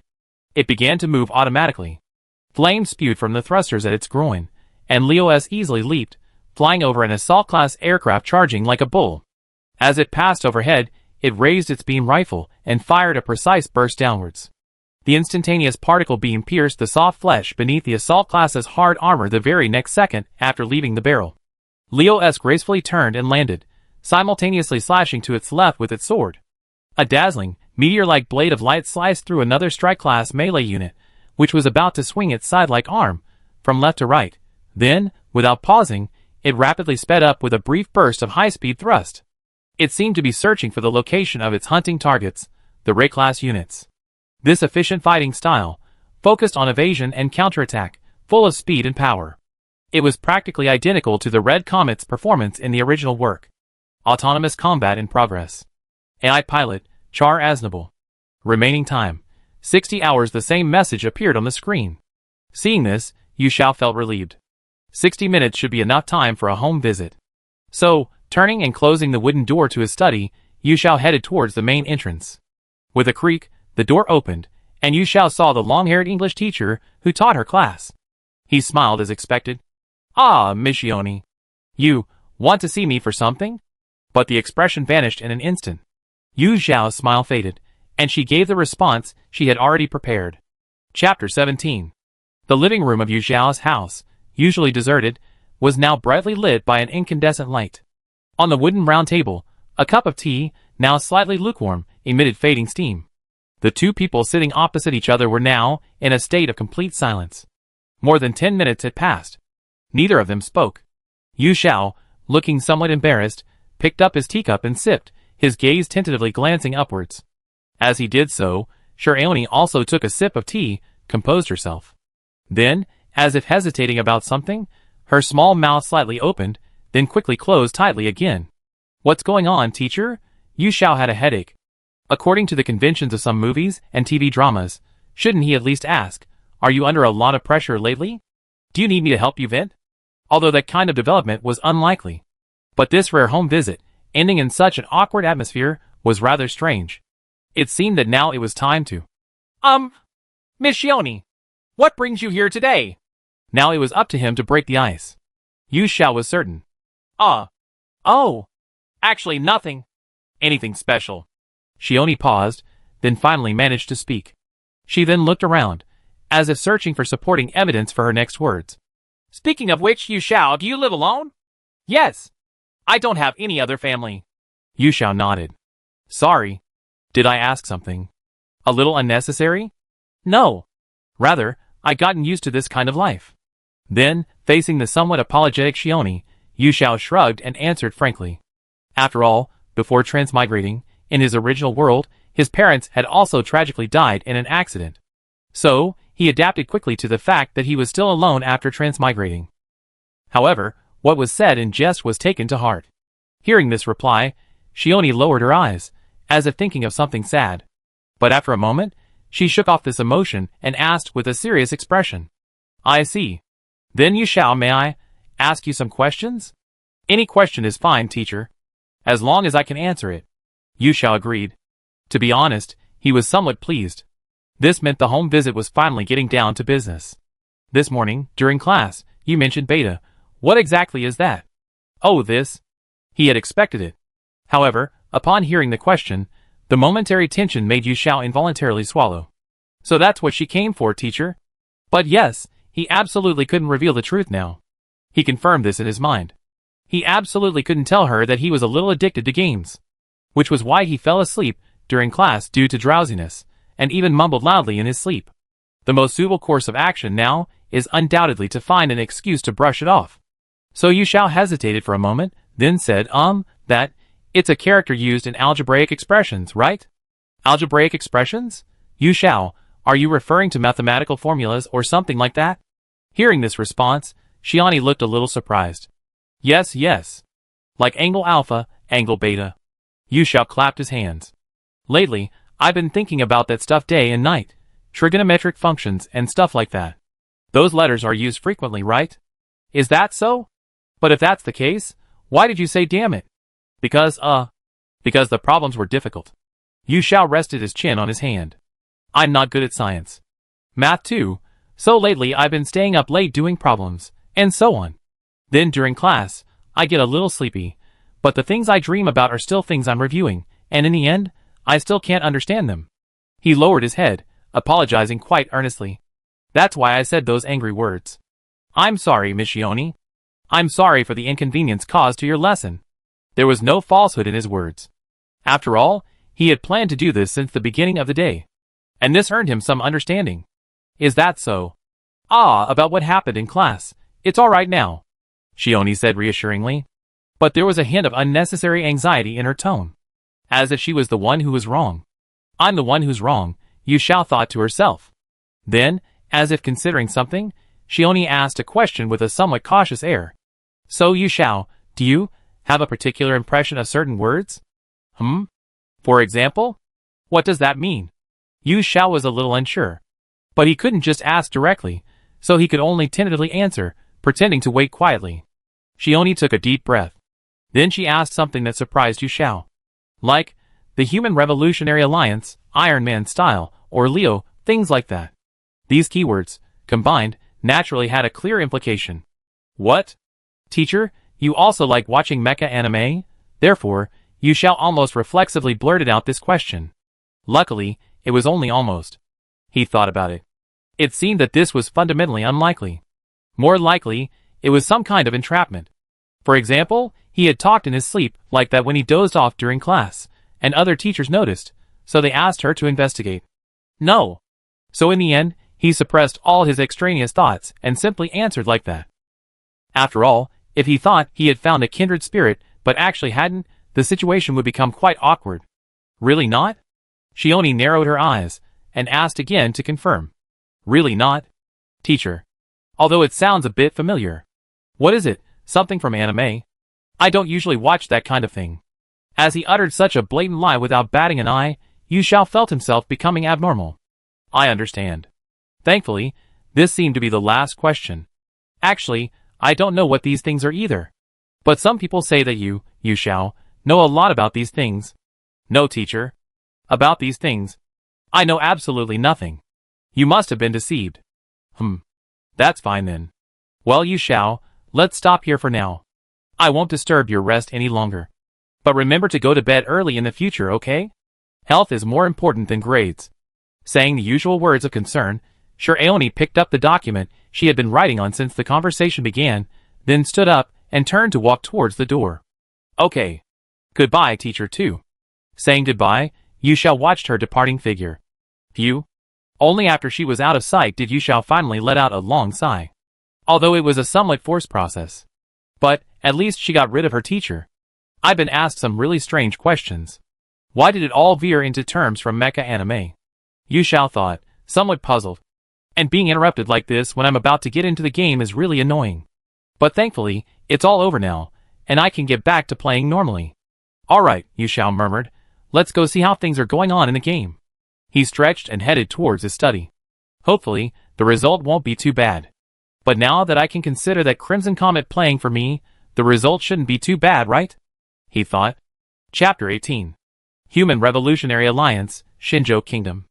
It began to move automatically. Flames spewed from the thrusters at its groin, and Leo S. easily leaped, flying over an assault-class aircraft charging like a bull. As it passed overhead, it raised its beam rifle and fired a precise burst downwards. The instantaneous particle beam pierced the soft flesh beneath the assault class's hard armor the very next second after leaving the barrel. Leo S. gracefully turned and landed, simultaneously slashing to its left with its sword. A dazzling, meteor-like blade of light sliced through another strike-class melee unit, which was about to swing its side-like arm, from left to right. Then, without pausing, it rapidly sped up with a brief burst of high-speed thrust. It seemed to be searching for the location of its hunting targets, the Ray-class units. This efficient fighting style, focused on evasion and counterattack, full of speed and power. It was practically identical to the Red Comet's performance in the original work. Autonomous combat in progress. AI pilot, Char Aznable. Remaining time, 60 hours. The same message appeared on the screen. Seeing this, Yu Xiao felt relieved. 60 minutes should be enough time for a home visit. So, turning and closing the wooden door to his study, Yu Xiao headed towards the main entrance. With a creak, the door opened, and Yu Xiao saw the long-haired English teacher who taught her class. He smiled as expected. "Ah, Miss Shioni. You want to see me for something?" But the expression vanished in an instant. Yu Xiao's smile faded, and she gave the response she had already prepared. Chapter 17. The living room of Yu Xiao's house, usually deserted, was now brightly lit by an incandescent light. On the wooden round table, a cup of tea, now slightly lukewarm, emitted fading steam. The two people sitting opposite each other were now in a state of complete silence. More than 10 minutes had passed. Neither of them spoke. Yu Xiao, looking somewhat embarrassed, picked up his teacup and sipped, his gaze tentatively glancing upwards. As he did so, Shioni also took a sip of tea, composed herself. Then, as if hesitating about something, her small mouth slightly opened, then quickly closed tightly again. "What's going on, teacher?" Yu Xiao had a headache. According to the conventions of some movies and TV dramas, shouldn't he at least ask, "Are you under a lot of pressure lately? Do you need me to help you vent?" Although that kind of development was unlikely. But this rare home visit, ending in such an awkward atmosphere, was rather strange. It seemed that now it was time to... Miss Shioni, what brings you here today?" Now it was up to him to break the ice. Yu Xiao was certain. Oh, actually nothing. Anything special." Shioni paused, then finally managed to speak. She then looked around, as if searching for supporting evidence for her next words. "Speaking of which, Yu Xiao, do you live alone?" "Yes. I don't have any other family." Yu Xiao nodded. "Sorry. Did I ask something a little unnecessary?" "No. Rather, I've gotten used to this kind of life." Then, facing the somewhat apologetic Shioni, Yu Xiao shrugged and answered frankly. After all, before transmigrating, in his original world, his parents had also tragically died in an accident. So, he adapted quickly to the fact that he was still alone after transmigrating. However, what was said in jest was taken to heart. Hearing this reply, Shioni lowered her eyes, as if thinking of something sad. But after a moment, she shook off this emotion and asked with a serious expression. "I see. Then Yu Xiao, may I ask you some questions?" "Any question is fine, teacher. As long as I can answer it." Yu Xiao agreed. To be honest, he was somewhat pleased. This meant the home visit was finally getting down to business. "This morning, during class, you mentioned beta. What exactly is that?" "Oh, this." He had expected it. However, upon hearing the question, the momentary tension made Yu Xiao involuntarily swallow. "So that's what she came for, teacher?" But yes, he absolutely couldn't reveal the truth now. He confirmed this in his mind. He absolutely couldn't tell her that he was a little addicted to games. Which was why he fell asleep during class due to drowsiness, and even mumbled loudly in his sleep. The most suitable course of action now is undoubtedly to find an excuse to brush it off. So Yu Xiao hesitated for a moment, then said, that it's a character used in algebraic expressions, right?" "Algebraic expressions? Yu Xiao, are you referring to mathematical formulas or something like that?" Hearing this response, Shioni looked a little surprised. Yes. Like angle alpha, angle beta." Yu Xiao clapped his hands. "Lately, I've been thinking about that stuff day and night. Trigonometric functions and stuff like that. Those letters are used frequently, right?" "Is that so? But if that's the case, why did you say damn it?" Because the problems were difficult." Yu Xiao rested his chin on his hand. "I'm not good at science. Math too. So lately I've been staying up late doing problems, and so on. Then during class, I get a little sleepy, but the things I dream about are still things I'm reviewing, and in the end, I still can't understand them. He lowered his head, apologizing quite earnestly. That's why I said those angry words. I'm sorry, Miss Shioni. I'm sorry for the inconvenience caused to your lesson. There was no falsehood in his words. After all, he had planned to do this since the beginning of the day. And this earned him some understanding. Is that so? About what happened in class. It's all right now, Shioni said reassuringly. But there was a hint of unnecessary anxiety in her tone. As if she was the one who was wrong. I'm the one who's wrong, Yu Xiao thought to herself. Then, as if considering something, Shioni asked a question with a somewhat cautious air. So Yu Xiao, do you have a particular impression of certain words? For example? What does that mean? Yu Xiao was a little unsure. But he couldn't just ask directly, so he could only tentatively answer, pretending to wait quietly. Shioni took a deep breath. Then she asked something that surprised Yu Xiao. Like, the Human Revolutionary Alliance, Iron Man style, or Leo, things like that. These keywords, combined, naturally had a clear implication. What? Teacher, you also like watching mecha anime? Therefore, Yu Xiao almost reflexively blurted out this question. Luckily, it was only almost. He thought about it. It seemed that this was fundamentally unlikely. More likely, it was some kind of entrapment. For example, he had talked in his sleep like that when he dozed off during class, and other teachers noticed, so they asked her to investigate. No. So in the end, he suppressed all his extraneous thoughts and simply answered like that. After all, if he thought he had found a kindred spirit but actually hadn't, the situation would become quite awkward. Really not? Shioni narrowed her eyes and asked again to confirm. Really not? Teacher. Although it sounds a bit familiar. What is it? Something from anime? I don't usually watch that kind of thing. As he uttered such a blatant lie without batting an eye, Yu Xiao felt himself becoming abnormal. I understand. Thankfully, this seemed to be the last question. Actually, I don't know what these things are either. But some people say that you, Yu Xiao, know a lot about these things. No, teacher. About these things. I know absolutely nothing. You must have been deceived. That's fine then. Well, Yu Xiao, let's stop here for now. I won't disturb your rest any longer. But remember to go to bed early in the future, okay? Health is more important than grades. Saying the usual words of concern, Aoni picked up the document she had been writing on since the conversation began, then stood up and turned to walk towards the door. Okay. Goodbye, teacher too. Saying goodbye, Yu Xiao watched her departing figure. Phew. Only after she was out of sight did Yu Xiao finally let out a long sigh. Although it was a somewhat forced process. But, at least she got rid of her teacher. I've been asked some really strange questions. Why did it all veer into terms from mecha anime? Yu Xiao thought, somewhat puzzled. And being interrupted like this when I'm about to get into the game is really annoying. But thankfully, it's all over now, and I can get back to playing normally. Alright, Yu Xiao murmured. Let's go see how things are going on in the game. He stretched and headed towards his study. Hopefully, the result won't be too bad. But now that I can consider that Crimson Comet playing for me, the result shouldn't be too bad, right? He thought. Chapter 18. Human Revolutionary Alliance, Shinjo Kingdom.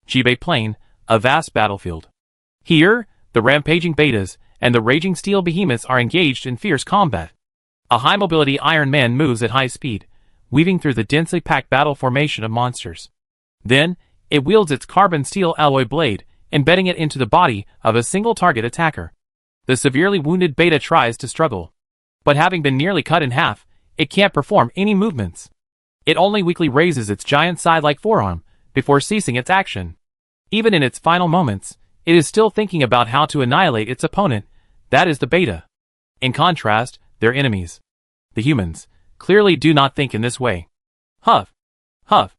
Jibei Plain, a vast battlefield. Here, the rampaging betas and the raging steel behemoths are engaged in fierce combat. A high-mobility Iron Man moves at high speed, weaving through the densely packed battle formation of monsters. Then, it wields its carbon steel alloy blade, embedding it into the body of a single target attacker. The severely wounded beta tries to struggle. But having been nearly cut in half, it can't perform any movements. It only weakly raises its giant side-like forearm, before ceasing its action. Even in its final moments, it is still thinking about how to annihilate its opponent, that is the beta. In contrast, their enemies, the humans, clearly do not think in this way. Huff. Huff.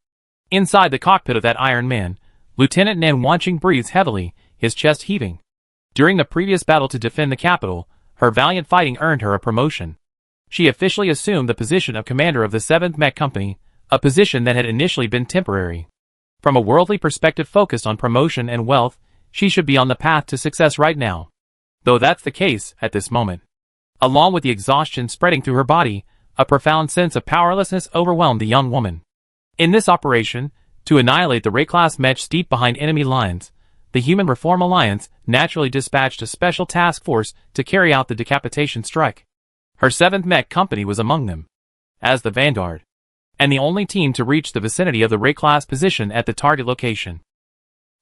Inside the cockpit of that Iron Man, Lieutenant Nan Wanqing breathes heavily, his chest heaving. During the previous battle to defend the capital, her valiant fighting earned her a promotion. She officially assumed the position of commander of the 7th Mech Company, a position that had initially been temporary. From a worldly perspective focused on promotion and wealth, she should be on the path to success right now. Though that's the case at this moment. Along with the exhaustion spreading through her body, a profound sense of powerlessness overwhelmed the young woman. In this operation, to annihilate the Ray-class Mech deep behind enemy lines, the Human Reform Alliance naturally dispatched a special task force to carry out the decapitation strike. Her 7th Mech Company was among them, as the vanguard, and the only team to reach the vicinity of the Ray-class position at the target location.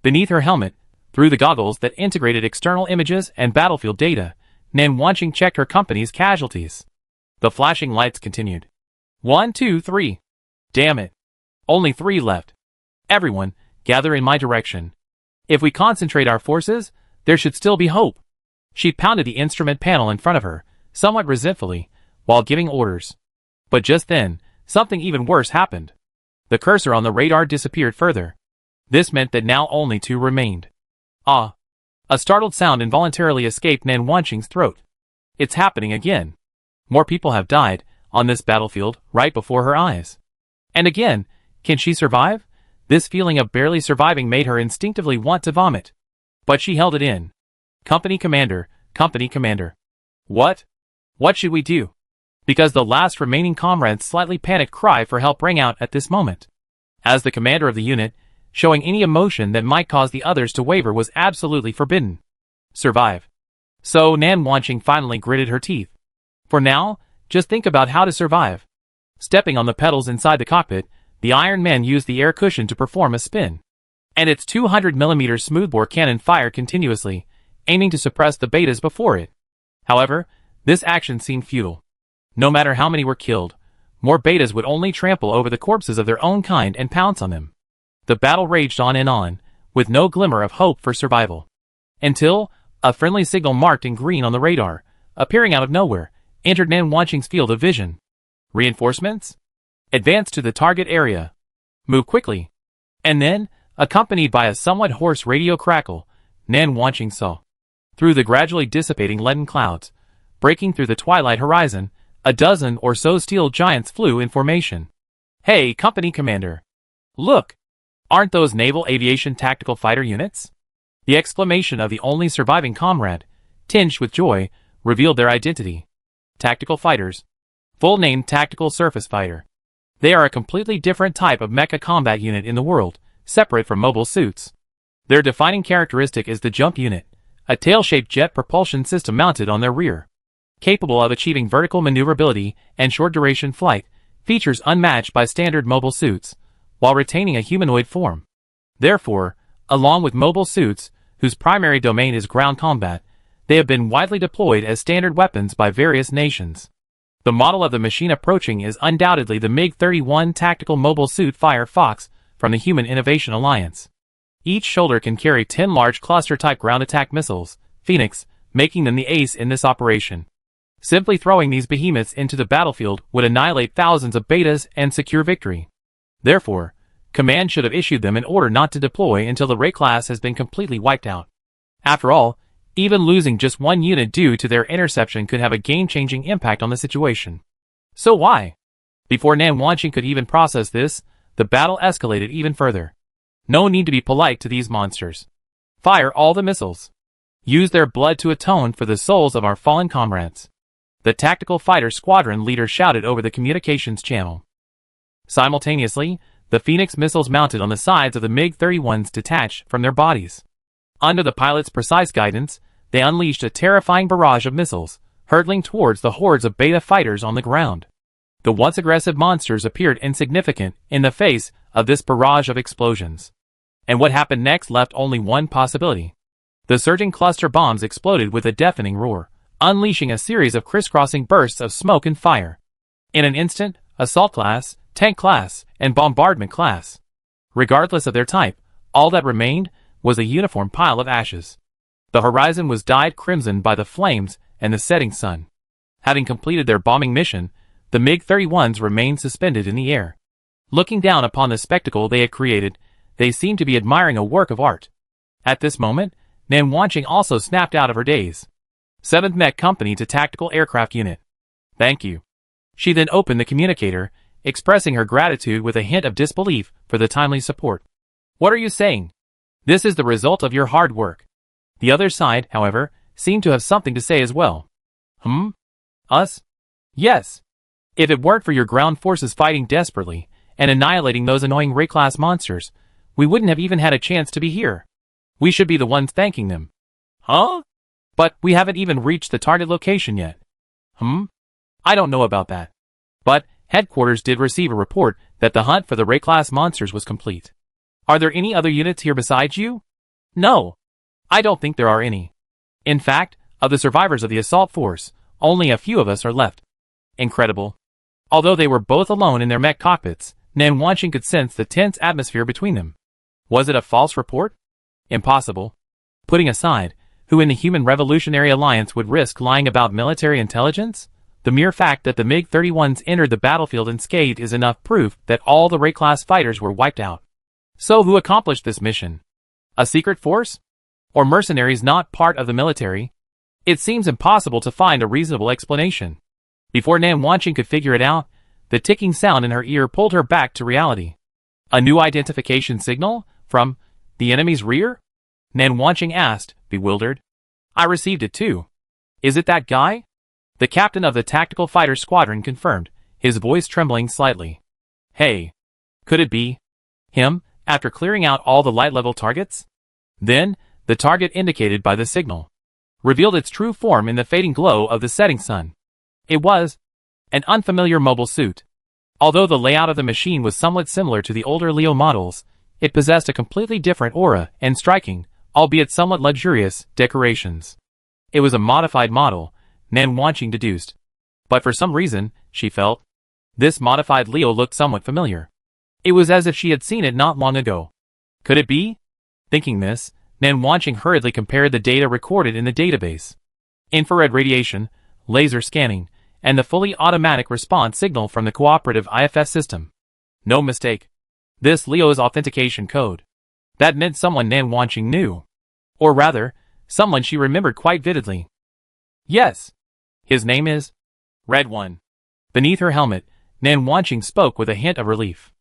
Beneath her helmet, through the goggles that integrated external images and battlefield data, Nan Wanqing checked her company's casualties. The flashing lights continued. 1, 2, 3. Damn it. Only 3 left. Everyone, gather in my direction. If we concentrate our forces, there should still be hope. She pounded the instrument panel in front of her, somewhat resentfully, while giving orders. But just then, something even worse happened. The cursor on the radar disappeared further. This meant that now only 2 remained. Ah! A startled sound involuntarily escaped Nan Wanqing's throat. It's happening again. More people have died, on this battlefield, right before her eyes. And again, can she survive? This feeling of barely surviving made her instinctively want to vomit. But she held it in. Company Commander, Company Commander. What? What should we do? Because the last remaining comrade's slightly panicked cry for help rang out at this moment. As the commander of the unit, showing any emotion that might cause the others to waver was absolutely forbidden. Survive. So Nan Wanqing finally gritted her teeth. For now, just think about how to survive. Stepping on the pedals inside the cockpit, the Iron Man used the air cushion to perform a spin. And its 200mm smoothbore cannon fired continuously, aiming to suppress the betas before it. However, this action seemed futile. No matter how many were killed, more betas would only trample over the corpses of their own kind and pounce on them. The battle raged on and on, with no glimmer of hope for survival. Until, a friendly signal marked in green on the radar, appearing out of nowhere, entered Nan Wanqing's field of vision. Reinforcements? Advance to the target area. Move quickly. And then, accompanied by a somewhat hoarse radio crackle, Nan Wanqing saw. Through the gradually dissipating leaden clouds, breaking through the twilight horizon, a dozen or so steel giants flew in formation. Hey, Company Commander! Look! Aren't those naval aviation tactical fighter units? The exclamation of the only surviving comrade, tinged with joy, revealed their identity. Tactical fighters. Full name Tactical Surface Fighter. They are a completely different type of mecha combat unit in the world, separate from mobile suits. Their defining characteristic is the jump unit, a tail-shaped jet propulsion system mounted on their rear. Capable of achieving vertical maneuverability and short-duration flight, features unmatched by standard mobile suits, while retaining a humanoid form. Therefore, along with mobile suits, whose primary domain is ground combat, they have been widely deployed as standard weapons by various nations. The model of the machine approaching is undoubtedly the MiG-31 Tactical Mobile Suit Firefox from the Human Innovation Alliance. Each shoulder can carry 10 large cluster-type ground attack missiles, Phoenix, making them the ace in this operation. Simply throwing these behemoths into the battlefield would annihilate thousands of betas and secure victory. Therefore, Command should have issued them in order not to deploy until the Ray class has been completely wiped out. After all, even losing just one unit due to their interception could have a game-changing impact on the situation. So why? Before Nan Wanqing could even process this, the battle escalated even further. No need to be polite to these monsters. Fire all the missiles. Use their blood to atone for the souls of our fallen comrades. The tactical fighter squadron leader shouted over the communications channel. Simultaneously, the Phoenix missiles mounted on the sides of the MiG-31s detached from their bodies. Under the pilot's precise guidance, they unleashed a terrifying barrage of missiles, hurtling towards the hordes of beta fighters on the ground. The once aggressive monsters appeared insignificant in the face of this barrage of explosions. And what happened next left only one possibility. The surging cluster bombs exploded with a deafening roar, unleashing a series of crisscrossing bursts of smoke and fire. In an instant, assault class, tank class, and bombardment class. Regardless of their type, all that remained was a uniform pile of ashes. The horizon was dyed crimson by the flames and the setting sun. Having completed their bombing mission, the MiG-31s remained suspended in the air. Looking down upon the spectacle they had created, they seemed to be admiring a work of art. At this moment, Nan Wanqing also snapped out of her daze. 7th Mech Company to Tactical Aircraft Unit. Thank you. She then opened the communicator, expressing her gratitude with a hint of disbelief for the timely support. What are you saying? This is the result of your hard work. The other side, however, seemed to have something to say as well. Us? Yes. If it weren't for your ground forces fighting desperately and annihilating those annoying Ray-class monsters, we wouldn't have even had a chance to be here. We should be the ones thanking them. Huh? But we haven't even reached the target location yet. I don't know about that. But headquarters did receive a report that the hunt for the Ray-class monsters was complete. Are there any other units here besides you? No. I don't think there are any. In fact, of the survivors of the assault force, only a few of us are left. Incredible. Although they were both alone in their mech cockpits, Nan Wanqing could sense the tense atmosphere between them. Was it a false report? Impossible. Putting aside, who in the Human Revolutionary Alliance would risk lying about military intelligence? The mere fact that the MiG-31s entered the battlefield unscathed is enough proof that all the Ray-class fighters were wiped out. So who accomplished this mission? A secret force? Or mercenaries not part of the military? It seems impossible to find a reasonable explanation. Before Nan Wanqing could figure it out, the ticking sound in her ear pulled her back to reality. A new identification signal? From the enemy's rear? Nan Wanqing asked, bewildered. I received it too. Is it that guy? The captain of the tactical fighter squadron confirmed, his voice trembling slightly. Hey. Could it be him, after clearing out all the light-level targets? Then, the target indicated by the signal revealed its true form in the fading glow of the setting sun. It was an unfamiliar mobile suit. Although the layout of the machine was somewhat similar to the older Leo models, it possessed a completely different aura and striking, albeit somewhat luxurious, decorations. It was a modified model, Nan Wanqing deduced. But for some reason, she felt, this modified Leo looked somewhat familiar. It was as if she had seen it not long ago. Could it be? Thinking this, Nan Wanqing hurriedly compared the data recorded in the database. Infrared radiation, laser scanning, and the fully automatic response signal from the cooperative IFS system. No mistake. This Leo's authentication code. That meant someone Nan Wanqing knew. Or rather, someone she remembered quite vividly. Yes. His name is Red One. Beneath her helmet, Nan Wanqing spoke with a hint of relief.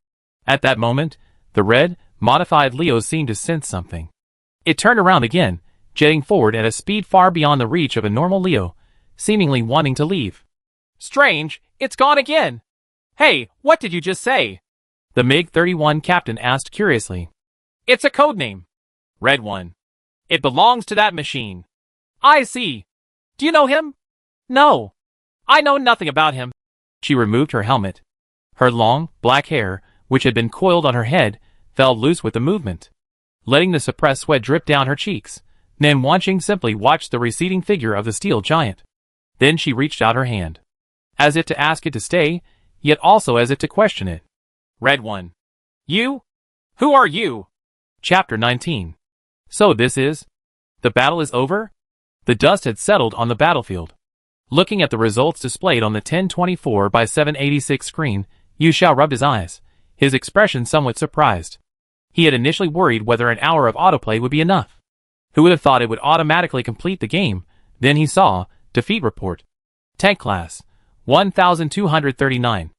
At that moment, the red, modified Leo seemed to sense something. It turned around again, jetting forward at a speed far beyond the reach of a normal Leo, seemingly wanting to leave. Strange, it's gone again. Hey, what did you just say? The MiG-31 captain asked curiously. It's a code name. Red One. It belongs to that machine. I see. Do you know him? No. I know nothing about him. She removed her helmet. Her long, black hair, which had been coiled on her head, fell loose with the movement. Letting the suppressed sweat drip down her cheeks, Nan Wanqing simply watched the receding figure of the steel giant. Then she reached out her hand, as if to ask it to stay, yet also as if to question it. Red One. You? Who are you? Chapter 19. So this is? The battle is over? The dust had settled on the battlefield. Looking at the results displayed on the 1024 by 786 screen, Yu Xiao rubbed his eyes, his expression somewhat surprised. He had initially worried whether an hour of autoplay would be enough. Who would have thought it would automatically complete the game? Then he saw, defeat report. Tank class, 1239.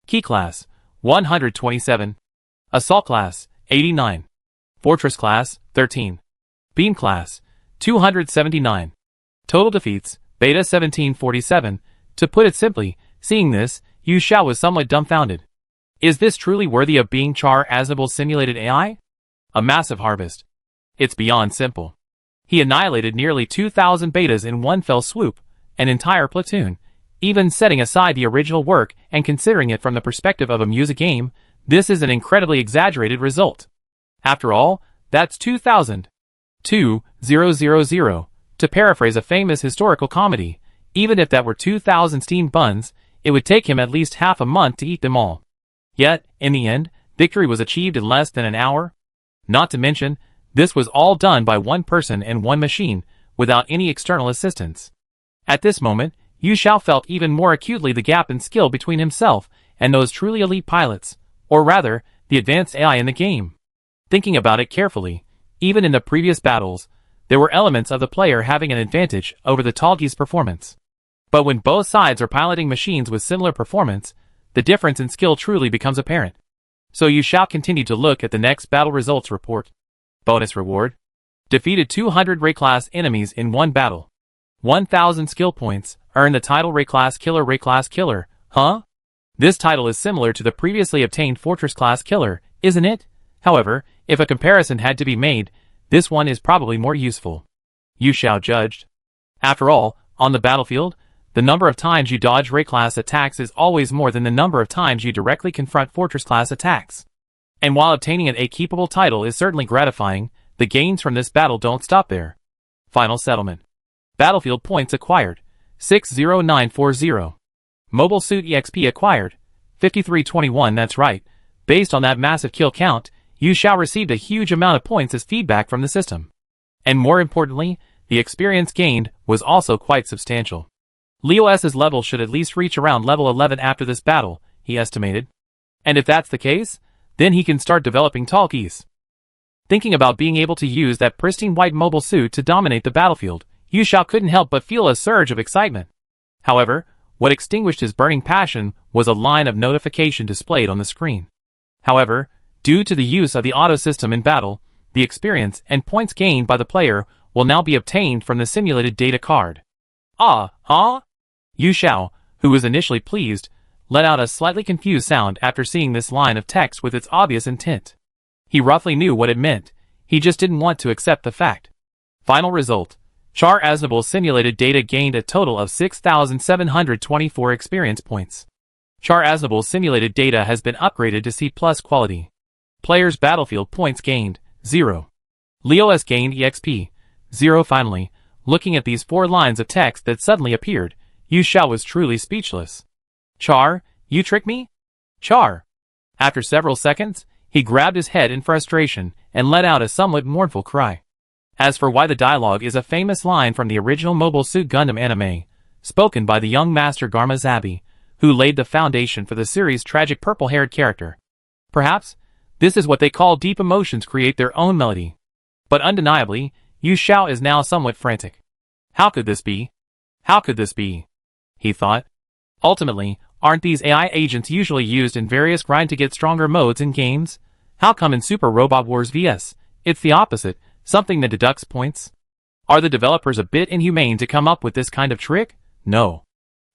Key class, 127. Assault class, 89. Fortress class, 13. Beam class, 279. Total defeats, Beta 1747. To put it simply, seeing this, Yu Xiao was somewhat dumbfounded. Is this truly worthy of being Char Aznable's simulated AI? A massive harvest. It's beyond simple. He annihilated nearly 2,000 betas in one fell swoop, an entire platoon. Even setting aside the original work and considering it from the perspective of a music game, this is an incredibly exaggerated result. After all, that's 2,000. 2,000. To paraphrase a famous historical comedy, even if that were 2,000 steamed buns, it would take him at least half a month to eat them all. Yet, in the end, victory was achieved in less than an hour. Not to mention, this was all done by one person and one machine, without any external assistance. At this moment, Yu Xiao felt even more acutely the gap in skill between himself and those truly elite pilots, or rather, the advanced AI in the game. Thinking about it carefully, even in the previous battles, there were elements of the player having an advantage over the Tallgeese performance. But when both sides are piloting machines with similar performance, the difference in skill truly becomes apparent. So Yu Xiao continued to look at the next battle results report. Bonus reward. Defeated 200 Ray-class enemies in one battle. 1,000 skill points, earned the title Ray-class Killer, huh? This title is similar to the previously obtained Fortress-class Killer, isn't it? However, if a comparison had to be made, this one is probably more useful. Yu Xiao judged. After all, on the battlefield, the number of times you dodge Ray-class attacks is always more than the number of times you directly confront Fortress-class attacks. And while obtaining an A-keepable title is certainly gratifying, the gains from this battle don't stop there. Final settlement. Battlefield points acquired, 60940. Mobile suit EXP acquired, 5321. That's right. Based on that massive kill count, Yu Xiao received a huge amount of points as feedback from the system. And more importantly, the experience gained was also quite substantial. Leo's level should at least reach around level 11 after this battle, he estimated. And if that's the case, then he can start developing talkies. Thinking about being able to use that pristine white mobile suit to dominate the battlefield, Yu Xiao couldn't help but feel a surge of excitement. However, what extinguished his burning passion was a line of notification displayed on the screen. However, due to the use of the auto system in battle, the experience and points gained by the player will now be obtained from the simulated data card. Yu Xiao, who was initially pleased, let out a slightly confused sound after seeing this line of text with its obvious intent. He roughly knew what it meant, he just didn't want to accept the fact. Final result. Char Aznavour's simulated data gained a total of 6,724 experience points. Char Aznavour's simulated data has been upgraded to C+ quality. Players' battlefield points gained, 0. Leo's gained EXP, 0. Finally, looking at these 4 lines of text that suddenly appeared, Yu Xiao was truly speechless. Char, you tricked me? Char. After several seconds, he grabbed his head in frustration and let out a somewhat mournful cry. As for why the dialogue is a famous line from the original Mobile Suit Gundam anime, spoken by the young master Garma Zabi, who laid the foundation for the series' tragic purple-haired character. Perhaps, this is what they call deep emotions create their own melody. But undeniably, Yu Xiao is now somewhat frantic. How could this be? How could this be? He thought. Ultimately, aren't these AI agents usually used in various grind-to-get-stronger modes in games? How come in Super Robot Wars vs, it's the opposite, something that deducts points? Are the developers a bit inhumane to come up with this kind of trick? No.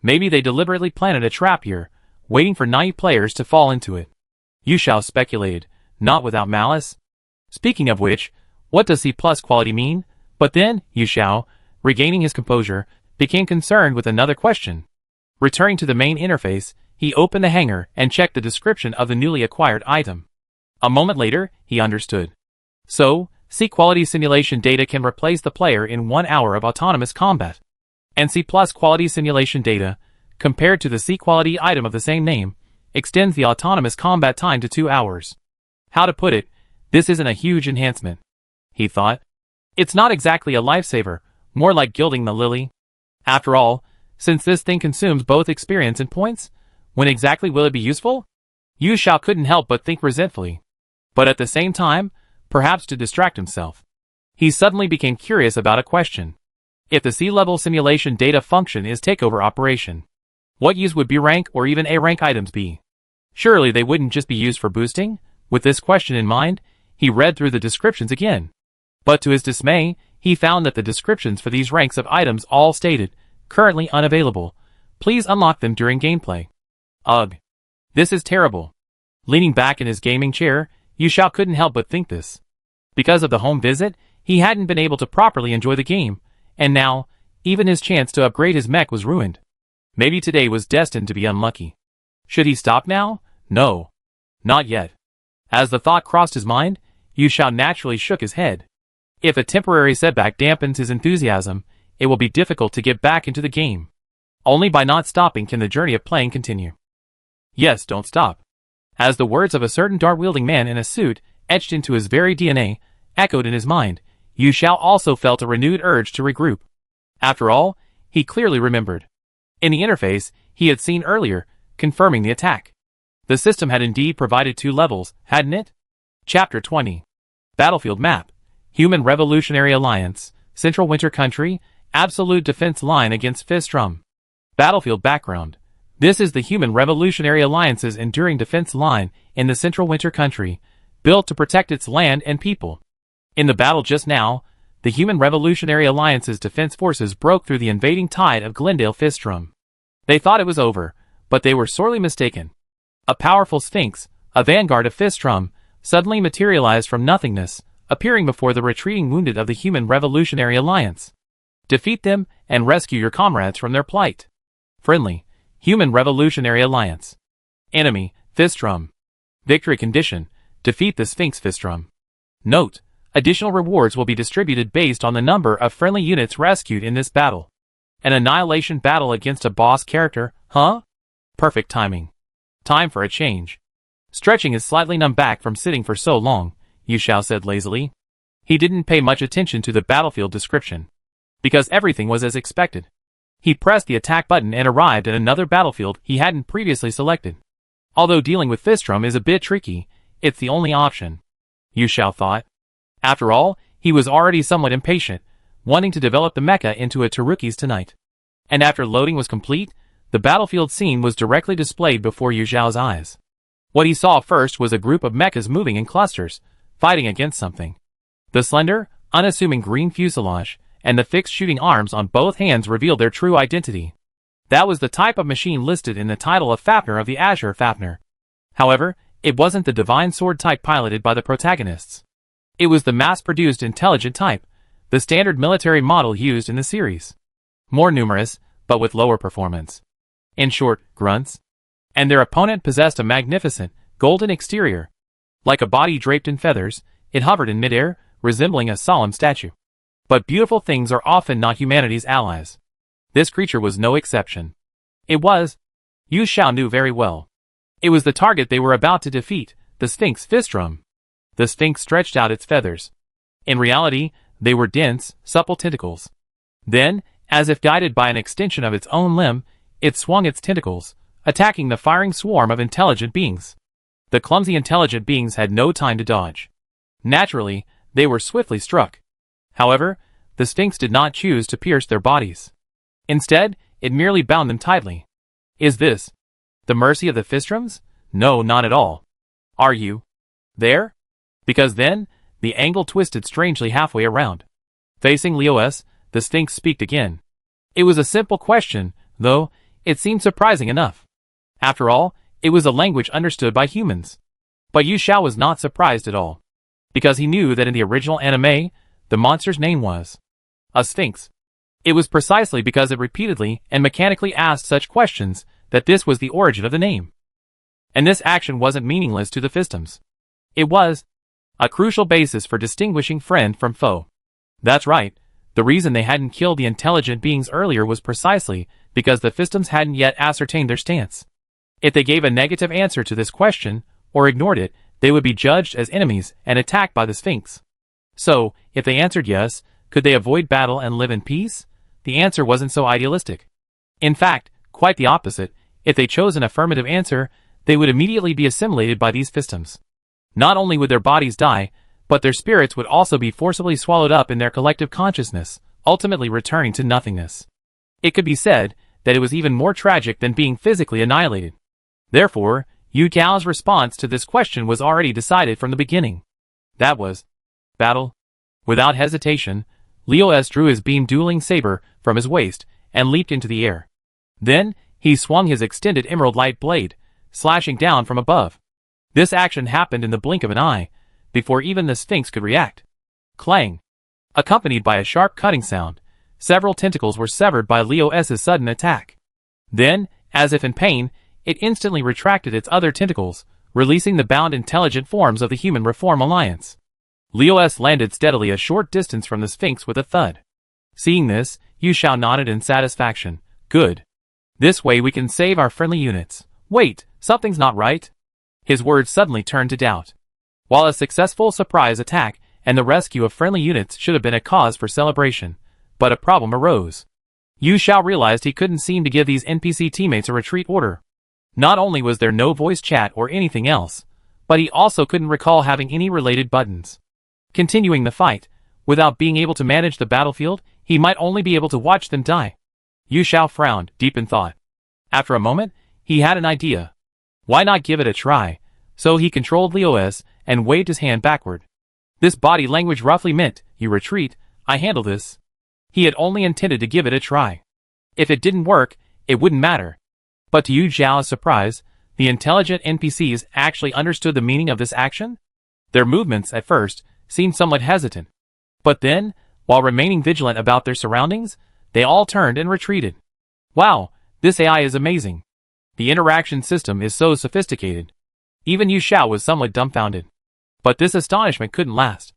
Maybe they deliberately planted a trap here, waiting for naive players to fall into it. Yu Xiao speculated, not without malice. Speaking of which, what does C+ quality mean? But then, Yu Xiao, regaining his composure, became concerned with another question. Returning to the main interface, he opened the hanger and checked the description of the newly acquired item. A moment later, he understood. So, C-quality simulation data can replace the player in 1 hour of autonomous combat. And C+ quality simulation data, compared to the C-quality item of the same name, extends the autonomous combat time to 2 hours. How to put it, this isn't a huge enhancement, he thought. It's not exactly a lifesaver, more like gilding the lily. After all, since this thing consumes both experience and points, when exactly will it be useful? Yu Xiao couldn't help but think resentfully. But at the same time, perhaps to distract himself, he suddenly became curious about a question. If the C-level simulation data function is takeover operation, what use would B-rank or even A-rank items be? Surely they wouldn't just be used for boosting? With this question in mind, he read through the descriptions again. But to his dismay, he found that the descriptions for these ranks of items all stated, currently unavailable. Please unlock them during gameplay. Ugh. This is terrible. Leaning back in his gaming chair, Yu Xiao couldn't help but think this. Because of the home visit, he hadn't been able to properly enjoy the game, and now, even his chance to upgrade his mech was ruined. Maybe today was destined to be unlucky. Should he stop now? No. Not yet. As the thought crossed his mind, Yu Xiao naturally shook his head. If a temporary setback dampens his enthusiasm, it will be difficult to get back into the game. Only by not stopping can the journey of playing continue. Yes, don't stop. As the words of a certain dart-wielding man in a suit, etched into his very DNA, echoed in his mind, Yu Xiao also felt a renewed urge to regroup. After all, he clearly remembered. In the interface, he had seen earlier, confirming the attack. The system had indeed provided 2 levels, hadn't it? Chapter 20. Battlefield Map. Human Revolutionary Alliance, Central Winter Country, Absolute Defense Line against Fistrum. Battlefield Background. This is the Human Revolutionary Alliance's enduring defense line in the Central Winter Country, built to protect its land and people. In the battle just now, the Human Revolutionary Alliance's defense forces broke through the invading tide of Glendale Fistrum. They thought it was over, but they were sorely mistaken. A powerful sphinx, a vanguard of Fistrum, suddenly materialized from nothingness, appearing before the retreating wounded of the Human Revolutionary Alliance. Defeat them and rescue your comrades from their plight. Friendly, Human Revolutionary Alliance. Enemy, Fistrum. Victory condition, defeat the Sphinx Fistrum. Note, additional rewards will be distributed based on the number of friendly units rescued in this battle. An annihilation battle against a boss character, huh? Perfect timing. Time for a change. Stretching his slightly numb back from sitting for so long, Yu Xiao said lazily. He didn't pay much attention to the battlefield description, because everything was as expected. He pressed the attack button and arrived at another battlefield he hadn't previously selected. Although dealing with Fistrum is a bit tricky, it's the only option, Yu Xiao thought. After all, he was already somewhat impatient, wanting to develop the mecha into a Taruki's tonight. And after loading was complete, the battlefield scene was directly displayed before Yu Xiao's eyes. What he saw first was a group of mechas moving in clusters, fighting against something. The slender, unassuming green fuselage and the fixed shooting arms on both hands revealed their true identity. That was the type of machine listed in the title of Fafnir of the Azure Fafnir. However, it wasn't the divine sword type piloted by the protagonists. It was the mass-produced intelligent type, the standard military model used in the series. More numerous, but with lower performance. In short, grunts. And their opponent possessed a magnificent, golden exterior. Like a body draped in feathers, it hovered in midair, resembling a solemn statue. But beautiful things are often not humanity's allies. This creature was no exception. It was. Yu Xiao knew very well. It was the target they were about to defeat, the Sphinx Fistrum. The Sphinx stretched out its feathers. In reality, they were dense, supple tentacles. Then, as if guided by an extension of its own limb, it swung its tentacles, attacking the firing swarm of intelligent beings. The clumsy intelligent beings had no time to dodge. Naturally, they were swiftly struck. However, the Sphinx did not choose to pierce their bodies. Instead, it merely bound them tightly. Is this the mercy of the Fistrums? No, not at all. Are you there? Because then, the angle twisted strangely halfway around. Facing Leos, the Sphinx speaked again. It was a simple question, though it seemed surprising enough. After all, it was a language understood by humans. But Yu Xiao was not surprised at all, because he knew that in the original anime, the monster's name was a Sphinx. It was precisely because it repeatedly and mechanically asked such questions that this was the origin of the name. And this action wasn't meaningless to the Fistums. It was a crucial basis for distinguishing friend from foe. That's right, the reason they hadn't killed the intelligent beings earlier was precisely because the Fistums hadn't yet ascertained their stance. If they gave a negative answer to this question, or ignored it, they would be judged as enemies and attacked by the Sphinx. So, if they answered yes, could they avoid battle and live in peace? The answer wasn't so idealistic. In fact, quite the opposite. If they chose an affirmative answer, they would immediately be assimilated by these Fistums. Not only would their bodies die, but their spirits would also be forcibly swallowed up in their collective consciousness, ultimately returning to nothingness. It could be said that it was even more tragic than being physically annihilated. Therefore, Yu Xiao's response to this question was already decided from the beginning. That was battle. Without hesitation, Leos drew his beam-dueling saber from his waist and leaped into the air. Then, he swung his extended emerald light blade, slashing down from above. This action happened in the blink of an eye, before even the Sphinx could react. Clang! Accompanied by a sharp cutting sound, several tentacles were severed by Leos's sudden attack. Then, as if in pain, it instantly retracted its other tentacles, releasing the bound intelligent forms of the Human Reform Alliance. Leos landed steadily a short distance from the Sphinx with a thud. Seeing this, Yu Xiao nodded in satisfaction. Good. This way we can save our friendly units. Wait, something's not right. His words suddenly turned to doubt. While a successful surprise attack and the rescue of friendly units should have been a cause for celebration, but a problem arose. Yu Xiao realized he couldn't seem to give these NPC teammates a retreat order. Not only was there no voice chat or anything else, but he also couldn't recall having any related buttons. Continuing the fight, without being able to manage the battlefield, he might only be able to watch them die. Yu Xiao frowned, deep in thought. After a moment, he had an idea. Why not give it a try? So he controlled Leos and waved his hand backward. This body language roughly meant, you retreat, I handle this. He had only intended to give it a try. If it didn't work, it wouldn't matter. But to Yu Xiao's surprise, the intelligent NPCs actually understood the meaning of this action. Their movements, at first, seemed somewhat hesitant. But then, while remaining vigilant about their surroundings, they all turned and retreated. Wow, this AI is amazing. The interaction system is so sophisticated. Even Yu Xiao was somewhat dumbfounded. But this astonishment couldn't last.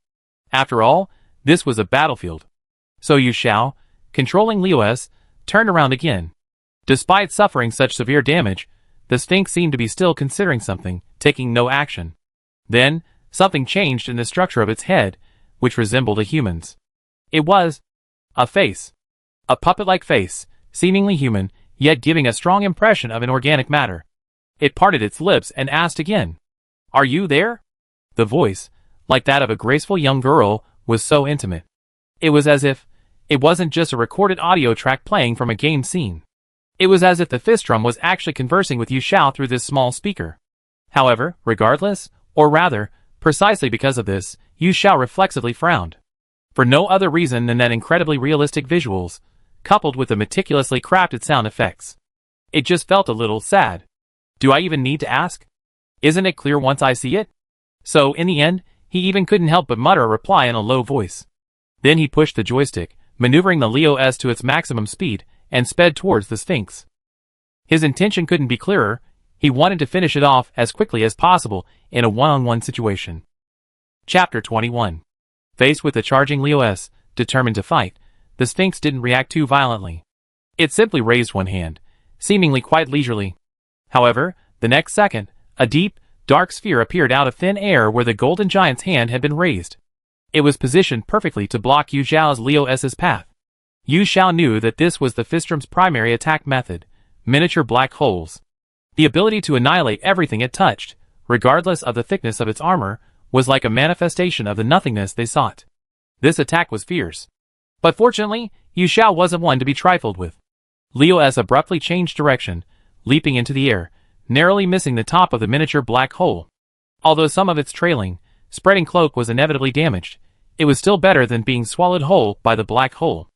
After all, this was a battlefield. So Yu Xiao, controlling Leos, turned around again. Despite suffering such severe damage, the Sphinx seemed to be still considering something, taking no action. Then, something changed in the structure of its head, which resembled a human's. It was a face. A puppet-like face, seemingly human, yet giving a strong impression of inorganic matter. It parted its lips and asked again, "Are you there?" The voice, like that of a graceful young girl, was so intimate. It was as if it wasn't just a recorded audio track playing from a game scene. It was as if the Fistrum was actually conversing with Yu Xiao through this small speaker. However, regardless, or rather, precisely because of this, Yu Xiao reflexively frowned. For no other reason than that incredibly realistic visuals, coupled with the meticulously crafted sound effects. It just felt a little sad. Do I even need to ask? Isn't it clear once I see it? So, in the end, he even couldn't help but mutter a reply in a low voice. Then he pushed the joystick, maneuvering the Leo S to its maximum speed, and sped towards the Sphinx. His intention couldn't be clearer. He wanted to finish it off as quickly as possible in a one-on-one situation. Chapter 21. Faced with the charging Leo S, determined to fight, the Sphinx didn't react too violently. It simply raised one hand, seemingly quite leisurely. However, the next second, a deep, dark sphere appeared out of thin air where the golden giant's hand had been raised. It was positioned perfectly to block Yu Xiao's Leo S's path. Yu Xiao knew that this was the Fistrum's primary attack method, miniature black holes. The ability to annihilate everything it touched, regardless of the thickness of its armor, was like a manifestation of the nothingness they sought. This attack was fierce. But fortunately, Yu Xiao wasn't one to be trifled with. Leo S abruptly changed direction, leaping into the air, narrowly missing the top of the miniature black hole. Although some of its trailing, spreading cloak was inevitably damaged, it was still better than being swallowed whole by the black hole.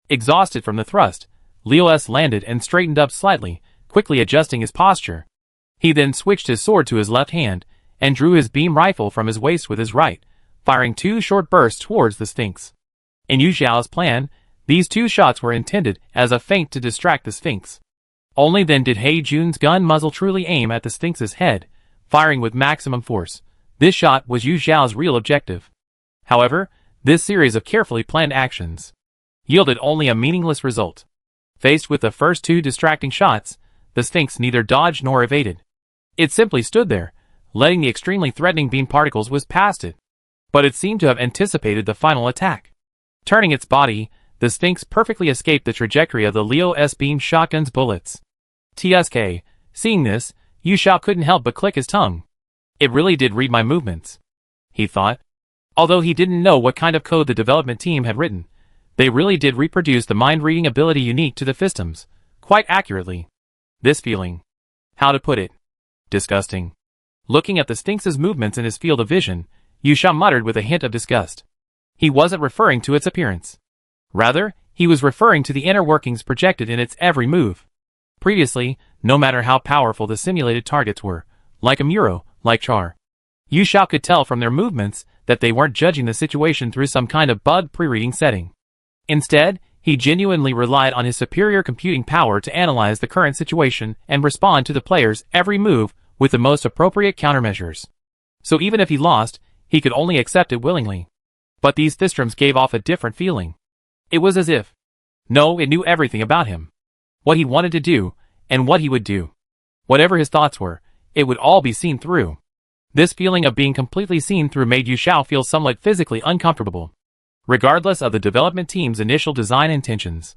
Exhausted from the thrust, Leo S landed and straightened up slightly, quickly adjusting his posture. He then switched his sword to his left hand, and drew his beam rifle from his waist with his right, firing 2 short bursts towards the Sphinx. In Yu Xiao's plan, these 2 shots were intended as a feint to distract the Sphinx. Only then did He Jun's gun muzzle truly aim at the Sphinx's head, firing with maximum force. This shot was Yu Xiao's real objective. However, this series of carefully planned actions yielded only a meaningless result. Faced with the first 2 distracting shots, the Sphinx neither dodged nor evaded. It simply stood there, letting the extremely threatening beam particles whiz past it. But it seemed to have anticipated the final attack. Turning its body, the Sphinx perfectly escaped the trajectory of the Leo S beam shotgun's bullets. TSK, seeing this, Yu Xiao couldn't help but click his tongue. It really did read my movements, he thought. Although he didn't know what kind of code the development team had written, they really did reproduce the mind-reading ability unique to the Fistums, quite accurately. This feeling, how to put it, disgusting. Looking at the Sphinx's movements in his field of vision, Yu Xiao muttered with a hint of disgust. He wasn't referring to its appearance. Rather, he was referring to the inner workings projected in its every move. Previously, no matter how powerful the simulated targets were, like Amuro, like Char, Yu Xiao could tell from their movements that they weren't judging the situation through some kind of bug pre-reading setting. Instead, he genuinely relied on his superior computing power to analyze the current situation and respond to the player's every move with the most appropriate countermeasures. So even if he lost, he could only accept it willingly. But these Fistrums gave off a different feeling. It was as if, no, it knew everything about him. What he wanted to do, and what he would do. Whatever his thoughts were, it would all be seen through. This feeling of being completely seen through made Yu Xiao feel somewhat physically uncomfortable, regardless of the development team's initial design intentions.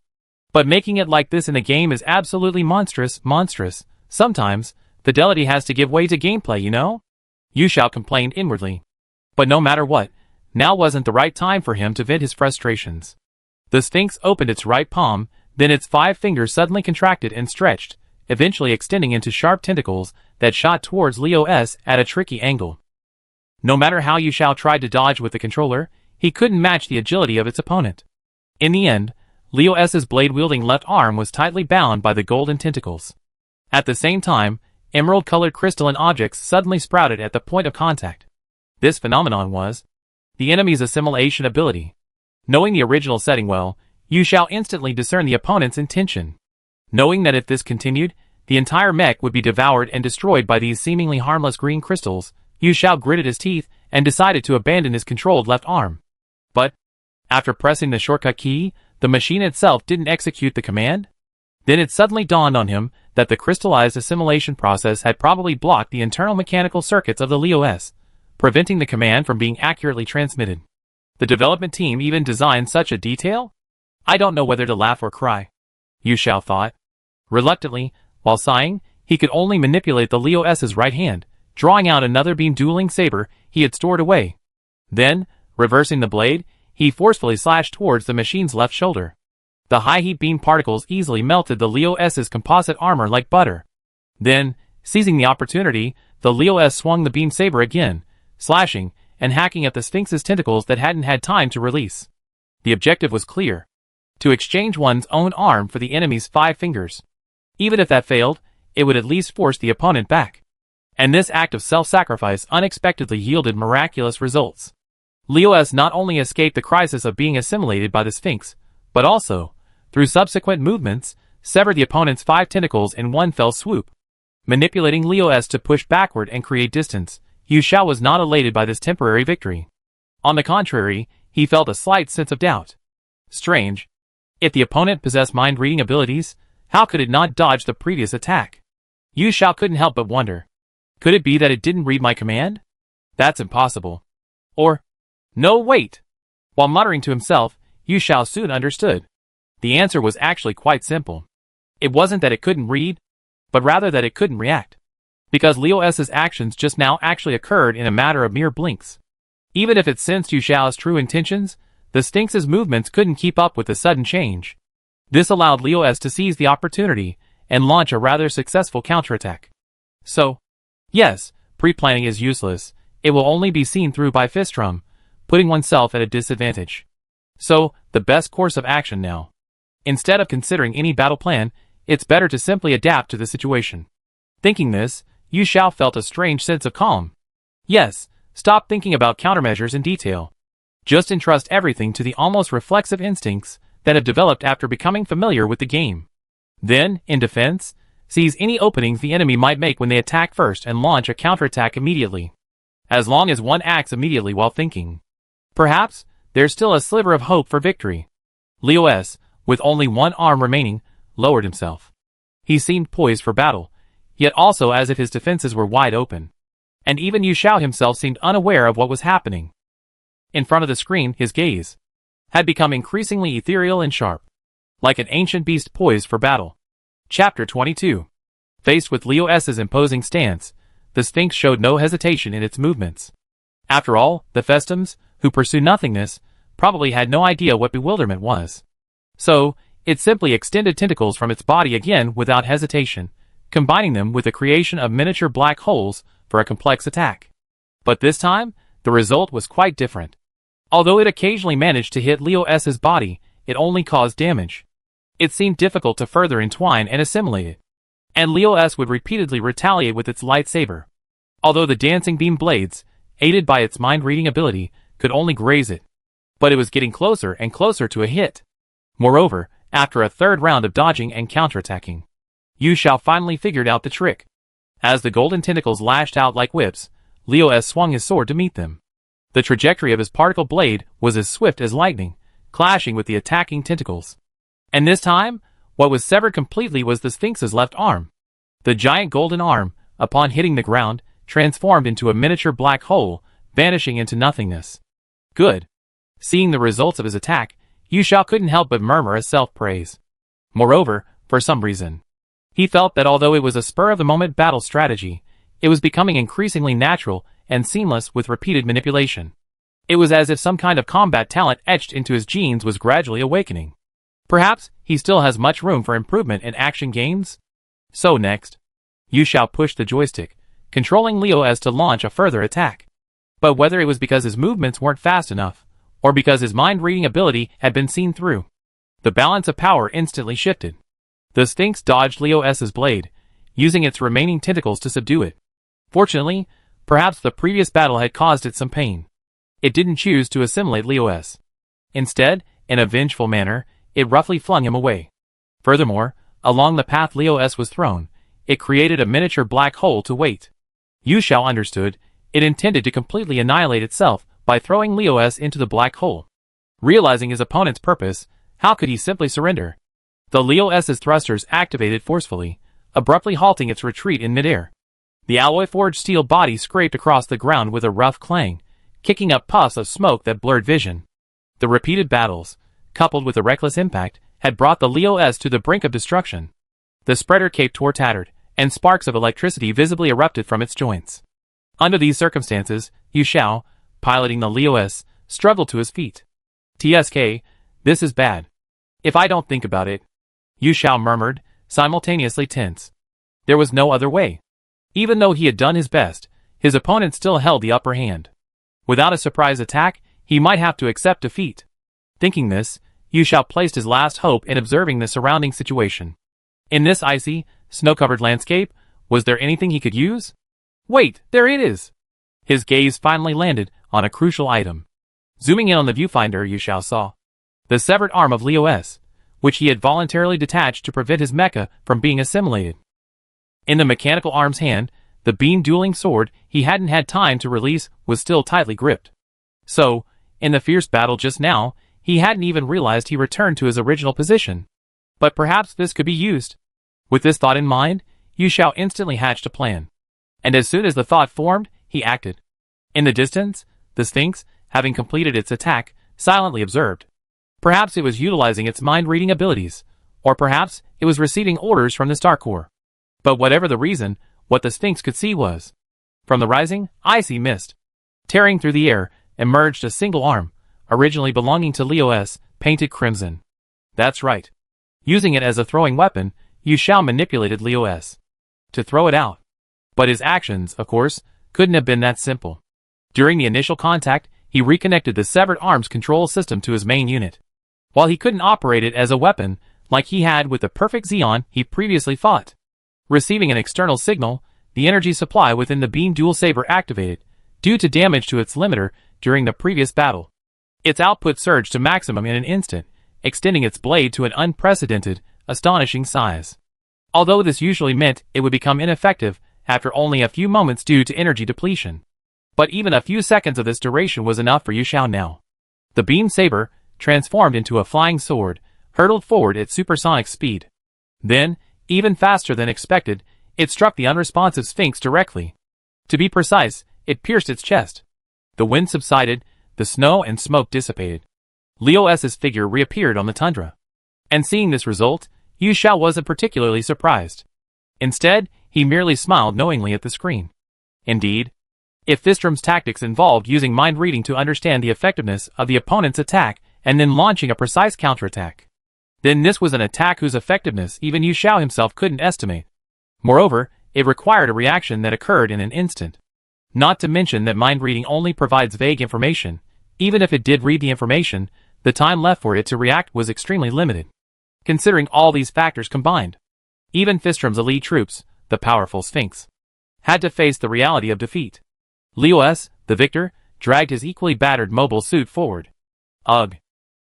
But making it like this in a game is absolutely monstrous. Sometimes, fidelity has to give way to gameplay, you know? Yu Xiao complained inwardly. But no matter what, now wasn't the right time for him to vent his frustrations. The Sphinx opened its right palm, then its 5 fingers suddenly contracted and stretched, eventually extending into sharp tentacles that shot towards Leo S at a tricky angle. No matter how Yu Xiao tried to dodge with the controller, he couldn't match the agility of its opponent. In the end, Leo S's blade-wielding left arm was tightly bound by the golden tentacles. At the same time, emerald-colored crystalline objects suddenly sprouted at the point of contact. This phenomenon was the enemy's assimilation ability. Knowing the original setting well, you shall instantly discern the opponent's intention. Knowing that if this continued, the entire mech would be devoured and destroyed by these seemingly harmless green crystals, you shall gritted his teeth and decided to abandon his controlled left arm. But, after pressing the shortcut key, the machine itself didn't execute the command? Then it suddenly dawned on him that the crystallized assimilation process had probably blocked the internal mechanical circuits of the LEOS, preventing the command from being accurately transmitted. The development team even designed such a detail? I don't know whether to laugh or cry. Yu Xiao thought. Reluctantly, while sighing, he could only manipulate the LEOS's right hand, drawing out another beam-dueling saber he had stored away. Then, reversing the blade, he forcefully slashed towards the machine's left shoulder. The high-heat beam particles easily melted the LEOS's composite armor like butter. Then, seizing the opportunity, the LEOS swung the beam saber again, slashing and hacking at the Sphinx's tentacles that hadn't had time to release. The objective was clear: to exchange one's own arm for the enemy's 5 fingers. Even if that failed, it would at least force the opponent back. And this act of self-sacrifice unexpectedly yielded miraculous results. LEOS not only escaped the crisis of being assimilated by the Sphinx, but also, through subsequent movements, severed the opponent's 5 tentacles in one fell swoop. Manipulating LEOS to push backward and create distance, Yu Xiao was not elated by this temporary victory. On the contrary, he felt a slight sense of doubt. Strange. If the opponent possessed mind-reading abilities, how could it not dodge the previous attack? Yu Xiao couldn't help but wonder. Could it be that it didn't read my command? That's impossible. Or, no, wait! While muttering to himself, Yu Xiao soon understood. The answer was actually quite simple. It wasn't that it couldn't read, but rather that it couldn't react. Because LEOS's actions just now actually occurred in a matter of mere blinks. Even if it sensed Yu Xiao's true intentions, the Sphinx's movements couldn't keep up with the sudden change. This allowed LEOS to seize the opportunity and launch a rather successful counterattack. So, yes, pre-planning is useless. It will only be seen through by fistrum, putting oneself at a disadvantage. So, the best course of action now. Instead of considering any battle plan, it's better to simply adapt to the situation. Thinking this, Yu Xiao felt a strange sense of calm. Yes, stop thinking about countermeasures in detail. Just entrust everything to the almost reflexive instincts that have developed after becoming familiar with the game. Then, in defense, seize any openings the enemy might make when they attack first and launch a counterattack immediately. As long as one acts immediately while thinking. Perhaps, there's still a sliver of hope for victory. LEOS, with only one arm remaining, lowered himself. He seemed poised for battle, yet also as if his defenses were wide open. And even Yu Xiao himself seemed unaware of what was happening. In front of the screen, his gaze had become increasingly ethereal and sharp, like an ancient beast poised for battle. Chapter 22. Faced with LEOS's imposing stance, the Sphinx showed no hesitation in its movements. After all, the Festums, who pursue nothingness, probably had no idea what bewilderment was. So, it simply extended tentacles from its body again without hesitation, combining them with the creation of miniature black holes for a complex attack. But this time, the result was quite different. Although it occasionally managed to hit LEOS's body, it only caused damage. It seemed difficult to further entwine and assimilate it. And LEOS would repeatedly retaliate with its lightsaber. Although the dancing beam blades, aided by its mind-reading ability, could only graze it. But it was getting closer and closer to a hit. Moreover, after a third round of dodging and counterattacking, Yu Xiao finally figured out the trick. As the golden tentacles lashed out like whips, LEOS swung his sword to meet them. The trajectory of his particle blade was as swift as lightning, clashing with the attacking tentacles. And this time, what was severed completely was the Sphinx's left arm. The giant golden arm, upon hitting the ground, transformed into a miniature black hole, vanishing into nothingness. Good. Seeing the results of his attack, Yu Xiao couldn't help but murmur a self-praise. Moreover, for some reason, he felt that although it was a spur-of-the-moment battle strategy, it was becoming increasingly natural and seamless with repeated manipulation. It was as if some kind of combat talent etched into his genes was gradually awakening. Perhaps he still has much room for improvement in action games? So next, Yu Xiao pushed the joystick, controlling LEOS to launch a further attack. But whether it was because his movements weren't fast enough, or because his mind-reading ability had been seen through, the balance of power instantly shifted. The Sphinx dodged LEOS's blade, using its remaining tentacles to subdue it. Fortunately, perhaps the previous battle had caused it some pain. It didn't choose to assimilate Liu S. Instead, in a vengeful manner, it roughly flung him away. Furthermore, along the path Liu S was thrown, it created a miniature black hole to wait. Yu Xiao understood, it intended to completely annihilate itself by throwing Liu S into the black hole. Realizing his opponent's purpose, how could he simply surrender? The Liu S's thrusters activated forcefully, abruptly halting its retreat in midair. The alloy-forged steel body scraped across the ground with a rough clang, kicking up puffs of smoke that blurred vision. The repeated battles, coupled with a reckless impact, had brought the Liu S to the brink of destruction. The spreader cape tore tattered, and sparks of electricity visibly erupted from its joints. Under these circumstances, Yu Xiao, piloting the Liu S, struggled to his feet. "TSK, this is bad. If I don't think about it," Yu Xiao murmured, simultaneously tense. There was no other way. Even though he had done his best, his opponent still held the upper hand. Without a surprise attack, he might have to accept defeat. Thinking this, Yu Xiao placed his last hope in observing the surrounding situation. In this icy, snow-covered landscape, was there anything he could use? Wait, there it is! His gaze finally landed on a crucial item. Zooming in on the viewfinder, Yu Xiao saw the severed arm of Liu S, which he had voluntarily detached to prevent his mecha from being assimilated. In the mechanical arm's hand, the beam-dueling sword he hadn't had time to release was still tightly gripped. So, in the fierce battle just now, he hadn't even realized he returned to his original position. But perhaps this could be used. With this thought in mind, Yu Xiao instantly hatched a plan. And as soon as the thought formed, he acted. In the distance, the Sphinx, having completed its attack, silently observed. Perhaps it was utilizing its mind-reading abilities, or perhaps it was receiving orders from the Star Core. But whatever the reason, what the Sphinx could see was, from the rising, icy mist, tearing through the air, emerged a single arm, originally belonging to Liu S, painted crimson. That's right. Using it as a throwing weapon, Yu Xiao manipulated Liu S to throw it out. But his actions, of course, couldn't have been that simple. During the initial contact, he reconnected the severed arm's control system to his main unit. While he couldn't operate it as a weapon, like he had with the perfect Xeon he previously fought. Receiving an external signal, the energy supply within the beam dual saber activated, due to damage to its limiter during the previous battle. Its output surged to maximum in an instant, extending its blade to an unprecedented, astonishing size. Although this usually meant it would become ineffective after only a few moments due to energy depletion. But even a few seconds of this duration was enough for Yu Xiao now. The beam saber, transformed into a flying sword, hurtled forward at supersonic speed. Then, even faster than expected, it struck the unresponsive Sphinx directly. To be precise, it pierced its chest. The wind subsided, the snow and smoke dissipated. Liu S's figure reappeared on the tundra. And seeing this result, Yu Xiao wasn't particularly surprised. Instead, he merely smiled knowingly at the screen. Indeed, if Fistrom's tactics involved using mind reading to understand the effectiveness of the opponent's attack and then launching a precise counterattack, then this was an attack whose effectiveness even Yu Xiao himself couldn't estimate. Moreover, it required a reaction that occurred in an instant. Not to mention that mind reading only provides vague information. Even if it did read the information, the time left for it to react was extremely limited. Considering all these factors combined, even Fistrom's elite troops, the powerful Sphinx, had to face the reality of defeat. Liu S, the victor, dragged his equally battered mobile suit forward. Ugh.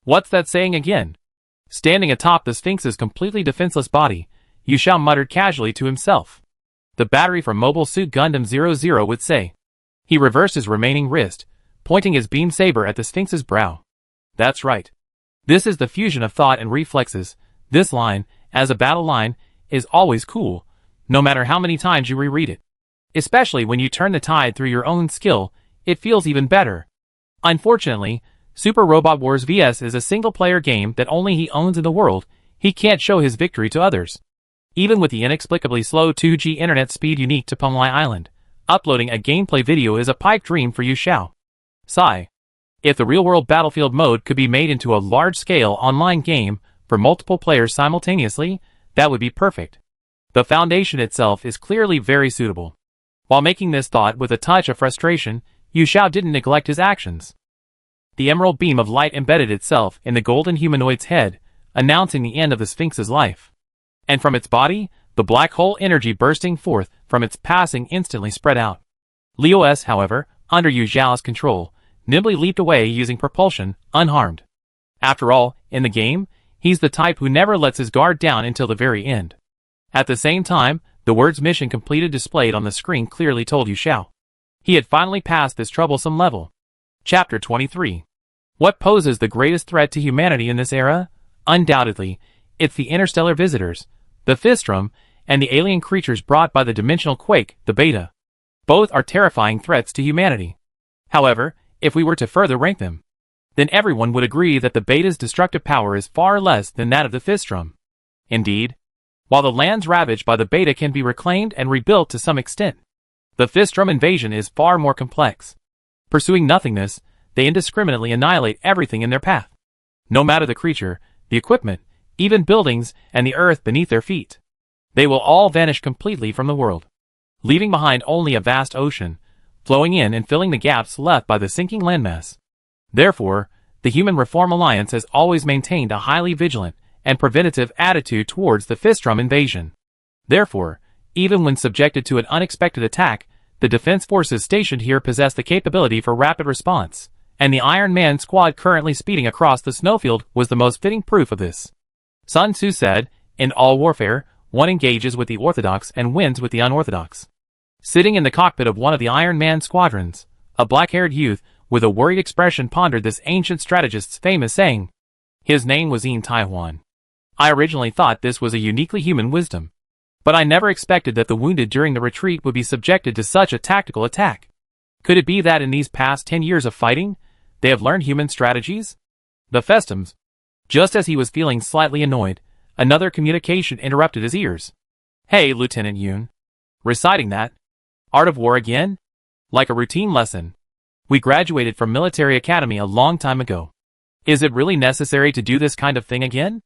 What's that saying again? Standing atop the Sphinx's completely defenseless body, Yu Xiao muttered casually to himself. The battery from Mobile Suit Gundam 00 would say. He reversed his remaining wrist, pointing his beam saber at the Sphinx's brow. That's right. This is the fusion of thought and reflexes. This line, as a battle line, is always cool, no matter how many times you reread it. Especially when you turn the tide through your own skill, it feels even better. Unfortunately, Super Robot Wars vs is a single-player game that only he owns in the world. He can't show his victory to others. Even with the inexplicably slow 2G internet speed unique to Punglai Island, uploading a gameplay video is a pipe dream for Yu Xiao. Sigh. If the real-world Battlefield mode could be made into a large-scale online game for multiple players simultaneously, that would be perfect. The foundation itself is clearly very suitable. While making this thought with a touch of frustration, Yu Xiao didn't neglect his actions. The emerald beam of light embedded itself in the golden humanoid's head, announcing the end of the Sphinx's life. And from its body, the black hole energy bursting forth from its passing instantly spread out. Liu S, however, under Yu Xiao's control, nimbly leaped away using propulsion, unharmed. After all, in the game, he's the type who never lets his guard down until the very end. At the same time, the words mission completed displayed on the screen clearly told Yu Xiao he had finally passed this troublesome level. Chapter 23. What poses the greatest threat to humanity in this era? Undoubtedly, it's the interstellar visitors, the Fistrum, and the alien creatures brought by the dimensional quake, the Beta. Both are terrifying threats to humanity. However, if we were to further rank them, then everyone would agree that the Beta's destructive power is far less than that of the Fistrum. Indeed, while the lands ravaged by the Beta can be reclaimed and rebuilt to some extent, the Fistrum invasion is far more complex. Pursuing nothingness, they indiscriminately annihilate everything in their path. No matter the creature, the equipment, even buildings, and the earth beneath their feet. They will all vanish completely from the world, leaving behind only a vast ocean, flowing in and filling the gaps left by the sinking landmass. Therefore, the Human Reform Alliance has always maintained a highly vigilant and preventative attitude towards the Fistrum invasion. Therefore, even when subjected to an unexpected attack, the defense forces stationed here possess the capability for rapid response, and the Iron Man squad currently speeding across the snowfield was the most fitting proof of this. Sun Tzu said, "In all warfare, one engages with the orthodox and wins with the unorthodox." Sitting in the cockpit of one of the Iron Man squadrons, a black-haired youth with a worried expression pondered this ancient strategist's famous saying. His name was Yin Taiwan. I originally thought this was a uniquely human wisdom, but I never expected that the wounded during the retreat would be subjected to such a tactical attack. Could it be that in these past 10 years of fighting, they have learned human strategies? The Festums. Just as he was feeling slightly annoyed, another communication interrupted his ears. "Hey, Lieutenant Yun. Reciting that Art of War again? Like a routine lesson. We graduated from military academy a long time ago. Is it really necessary to do this kind of thing again?"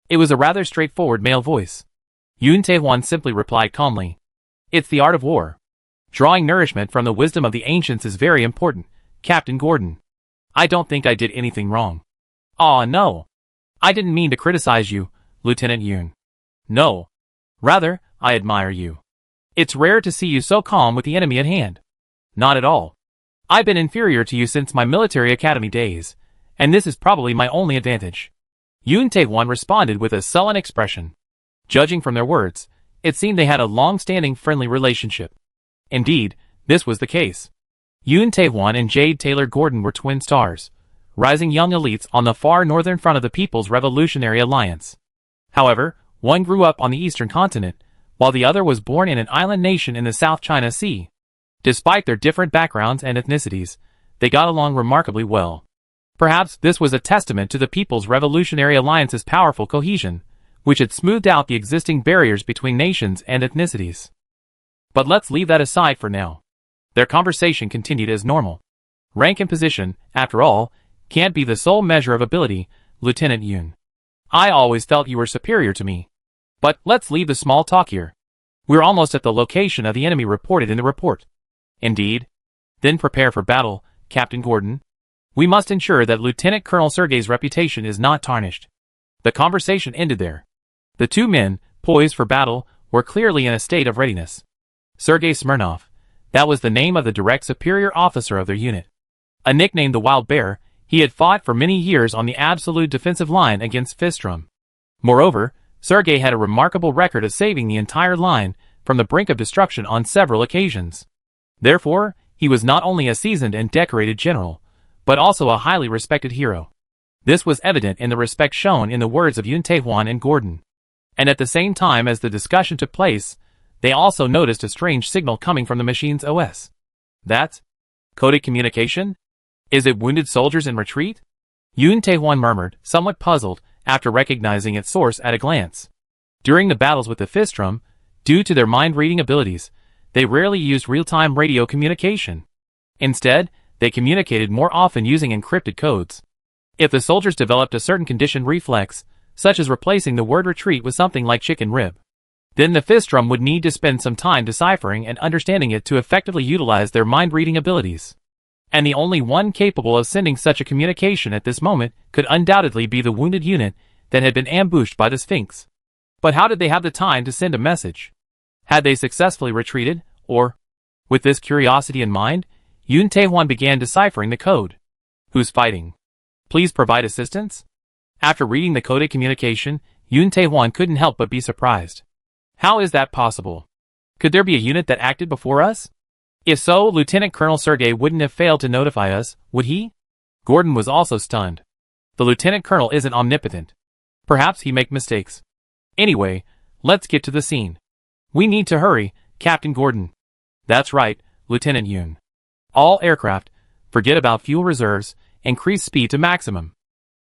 It was a rather straightforward male voice. Yun Taehwan simply replied calmly. "It's the art of war. Drawing nourishment from the wisdom of the ancients is very important, Captain Gordon. I don't think I did anything wrong." "Aw, no. I didn't mean to criticize you, Lieutenant Yun. No. Rather, I admire you. It's rare to see you so calm with the enemy at hand." "Not at all. I've been inferior to you since my military academy days, and this is probably my only advantage." Yun Taehwan responded with a sullen expression. Judging from their words, it seemed they had a long-standing friendly relationship. Indeed, this was the case. Yun Taehwan and Jade Taylor Gordon were twin stars, rising young elites on the far northern front of the People's Revolutionary Alliance. However, one grew up on the eastern continent, while the other was born in an island nation in the South China Sea. Despite their different backgrounds and ethnicities, they got along remarkably well. Perhaps this was a testament to the People's Revolutionary Alliance's powerful cohesion, which had smoothed out the existing barriers between nations and ethnicities. But let's leave that aside for now. Their conversation continued as normal. "Rank and position, after all, can't be the sole measure of ability, Lieutenant Yun. I always felt you were superior to me. But let's leave the small talk here. We're almost at the location of the enemy reported in the report." "Indeed? Then prepare for battle, Captain Gordon. We must ensure that Lieutenant Colonel Sergei's reputation is not tarnished." The conversation ended there. The two men, poised for battle, were clearly in a state of readiness. Sergei Smirnov, that was the name of the direct superior officer of their unit. A nickname the Wild Bear, he had fought for many years on the absolute defensive line against Fistrum. Moreover, Sergei had a remarkable record of saving the entire line from the brink of destruction on several occasions. Therefore, he was not only a seasoned and decorated general, but also a highly respected hero. This was evident in the respect shown in the words of Yun Taehwan and Gordon. And at the same time as the discussion took place, they also noticed a strange signal coming from the machine's OS. "That's coded communication? Is it wounded soldiers in retreat?" Yun Taehwan murmured, somewhat puzzled, after recognizing its source at a glance. During the battles with the Fistrum, due to their mind-reading abilities, they rarely used real-time radio communication. Instead, they communicated more often using encrypted codes. If the soldiers developed a certain conditioned reflex, such as replacing the word retreat with something like chicken rib, then the Fistrum would need to spend some time deciphering and understanding it to effectively utilize their mind-reading abilities. And the only one capable of sending such a communication at this moment could undoubtedly be the wounded unit that had been ambushed by the Sphinx. But how did they have the time to send a message? Had they successfully retreated, or? With this curiosity in mind, Yun Taehwan began deciphering the code. Who's fighting? Please provide assistance? After reading the coded communication, Yun Tae-hwan couldn't help but be surprised. How is that possible? Could there be a unit that acted before us? If so, Lieutenant Colonel Sergei wouldn't have failed to notify us, would he? Gordon was also stunned. The Lieutenant Colonel isn't omnipotent. Perhaps he make mistakes. Anyway, let's get to the scene. We need to hurry, Captain Gordon. That's right, Lieutenant Yun. All aircraft, forget about fuel reserves, increase speed to maximum.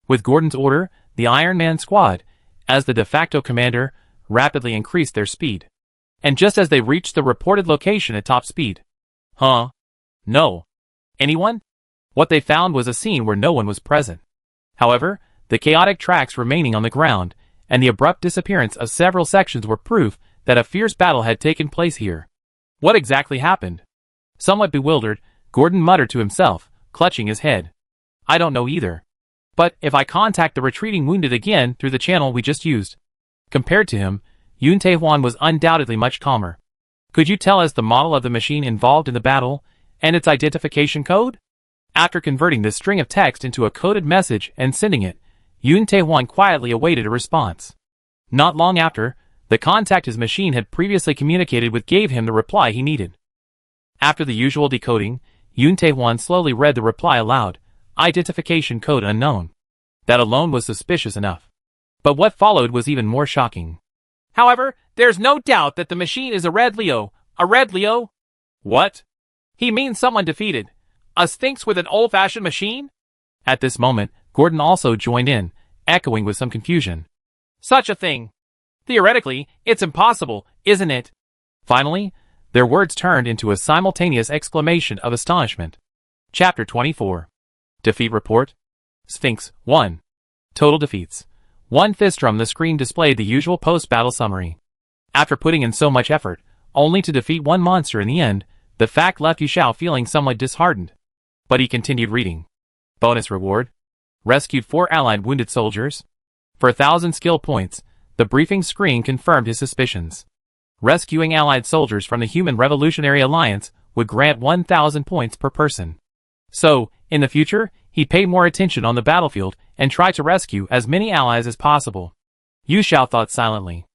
With Gordon's order, the Iron Man squad, as the de facto commander, rapidly increased their speed. And just as they reached the reported location at top speed. Huh? No. Anyone? What they found was a scene where no one was present. However, the chaotic tracks remaining on the ground, and the abrupt disappearance of several sections were proof that a fierce battle had taken place here. What exactly happened? Somewhat bewildered, Gordon muttered to himself, clutching his head. I don't know either. But if I contact the retreating wounded again through the channel we just used. Compared to him, Yun Tae-hwan was undoubtedly much calmer. Could you tell us the model of the machine involved in the battle, and its identification code? After converting this string of text into a coded message and sending it, Yun Tae-hwan quietly awaited a response. Not long after, the contact his machine had previously communicated with gave him the reply he needed. After the usual decoding, Yun Tae-hwan slowly read the reply aloud, identification code unknown. That alone was suspicious enough. But what followed was even more shocking. However, there's no doubt that the machine is a Red Leo. A Red Leo? What? He means someone defeated. A Sphinx with an old-fashioned machine? At this moment, Gordon also joined in, echoing with some confusion. Such a thing. Theoretically, it's impossible, isn't it? Finally, their words turned into a simultaneous exclamation of astonishment. Chapter 24. Defeat Report. Sphinx 1. Total defeats. 1 Fistrum. The screen displayed the usual post-battle summary. After putting in so much effort, only to defeat one monster in the end, the fact left Yu Xiao feeling somewhat disheartened. But he continued reading. Bonus reward. Rescued 4 allied wounded soldiers. For 1,000 skill points, the briefing screen confirmed his suspicions. Rescuing allied soldiers from the Human Revolutionary Alliance would grant 1,000 points per person. So, in the future, he'd pay more attention on the battlefield and try to rescue as many allies as possible. Yu Xiao thought silently.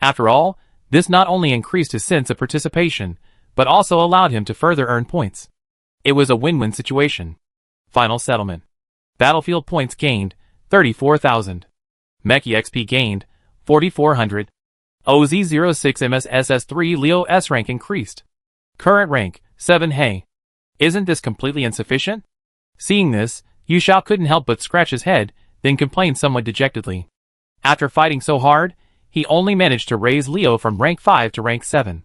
After all, this not only increased his sense of participation, but also allowed him to further earn points. It was a win-win situation. Final settlement. Battlefield points gained, 34,000. Mech XP gained, 4,400. OZ06 MSSS3 Leo S rank increased. Current rank, 7 Hey. Isn't this completely insufficient? Seeing this, Yu Xiao couldn't help but scratch his head, then complained somewhat dejectedly. After fighting so hard, he only managed to raise Leo from rank 5 to rank 7.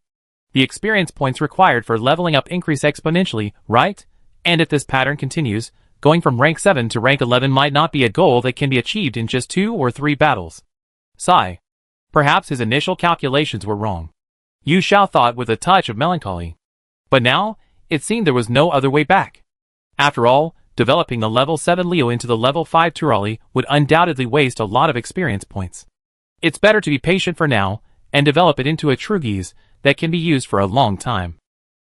The experience points required for leveling up increase exponentially, right? And if this pattern continues, going from rank 7 to rank 11 might not be a goal that can be achieved in just 2 or 3 battles. Sigh. Perhaps his initial calculations were wrong. Yu Xiao thought with a touch of melancholy. But now, it seemed there was no other way back. After all, developing the level 7 Leo into the level 5 Turali would undoubtedly waste a lot of experience points. It's better to be patient for now, and develop it into a true geese that can be used for a long time.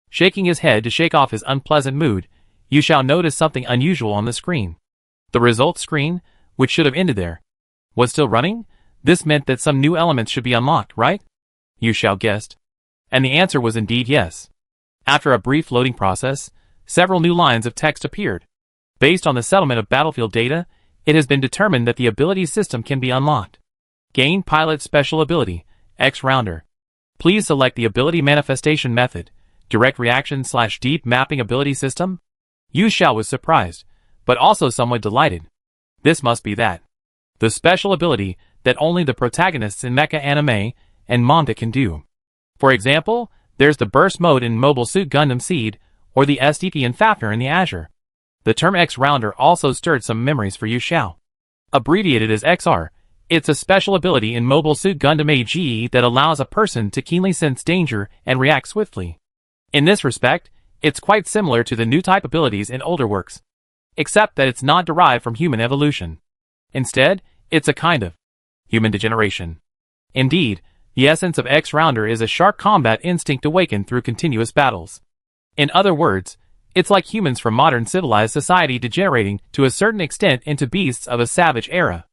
Shaking his head to shake off his unpleasant mood, Yu Xiao noticed something unusual on the screen. The results screen, which should have ended there, was still running. This meant that some new elements should be unlocked, right? Yu Xiao guessed. And the answer was indeed yes. After a brief loading process, several new lines of text appeared. Based on the settlement of battlefield data, it has been determined that the ability system can be unlocked. Gain Pilot Special Ability, X-Rounder. Please select the Ability Manifestation Method, Direct Reaction/Deep Mapping Ability System. Yu Xiao was surprised, but also somewhat delighted. This must be that. The special ability that only the protagonists in mecha anime and manga can do. For example, there's the burst mode in Mobile Suit Gundam Seed, or the SDP in Fafnir in the Azure. The term X-Rounder also stirred some memories for Yu Xiao. Abbreviated as XR, it's a special ability in Mobile Suit Gundam AGE that allows a person to keenly sense danger and react swiftly. In this respect, it's quite similar to the new type abilities in older works, except that it's not derived from human evolution. Instead, it's a kind of human degeneration. Indeed, the essence of X-Rounder is a sharp combat instinct awakened through continuous battles. In other words, It's like humans from modern civilized society degenerating to a certain extent into beasts of a savage era.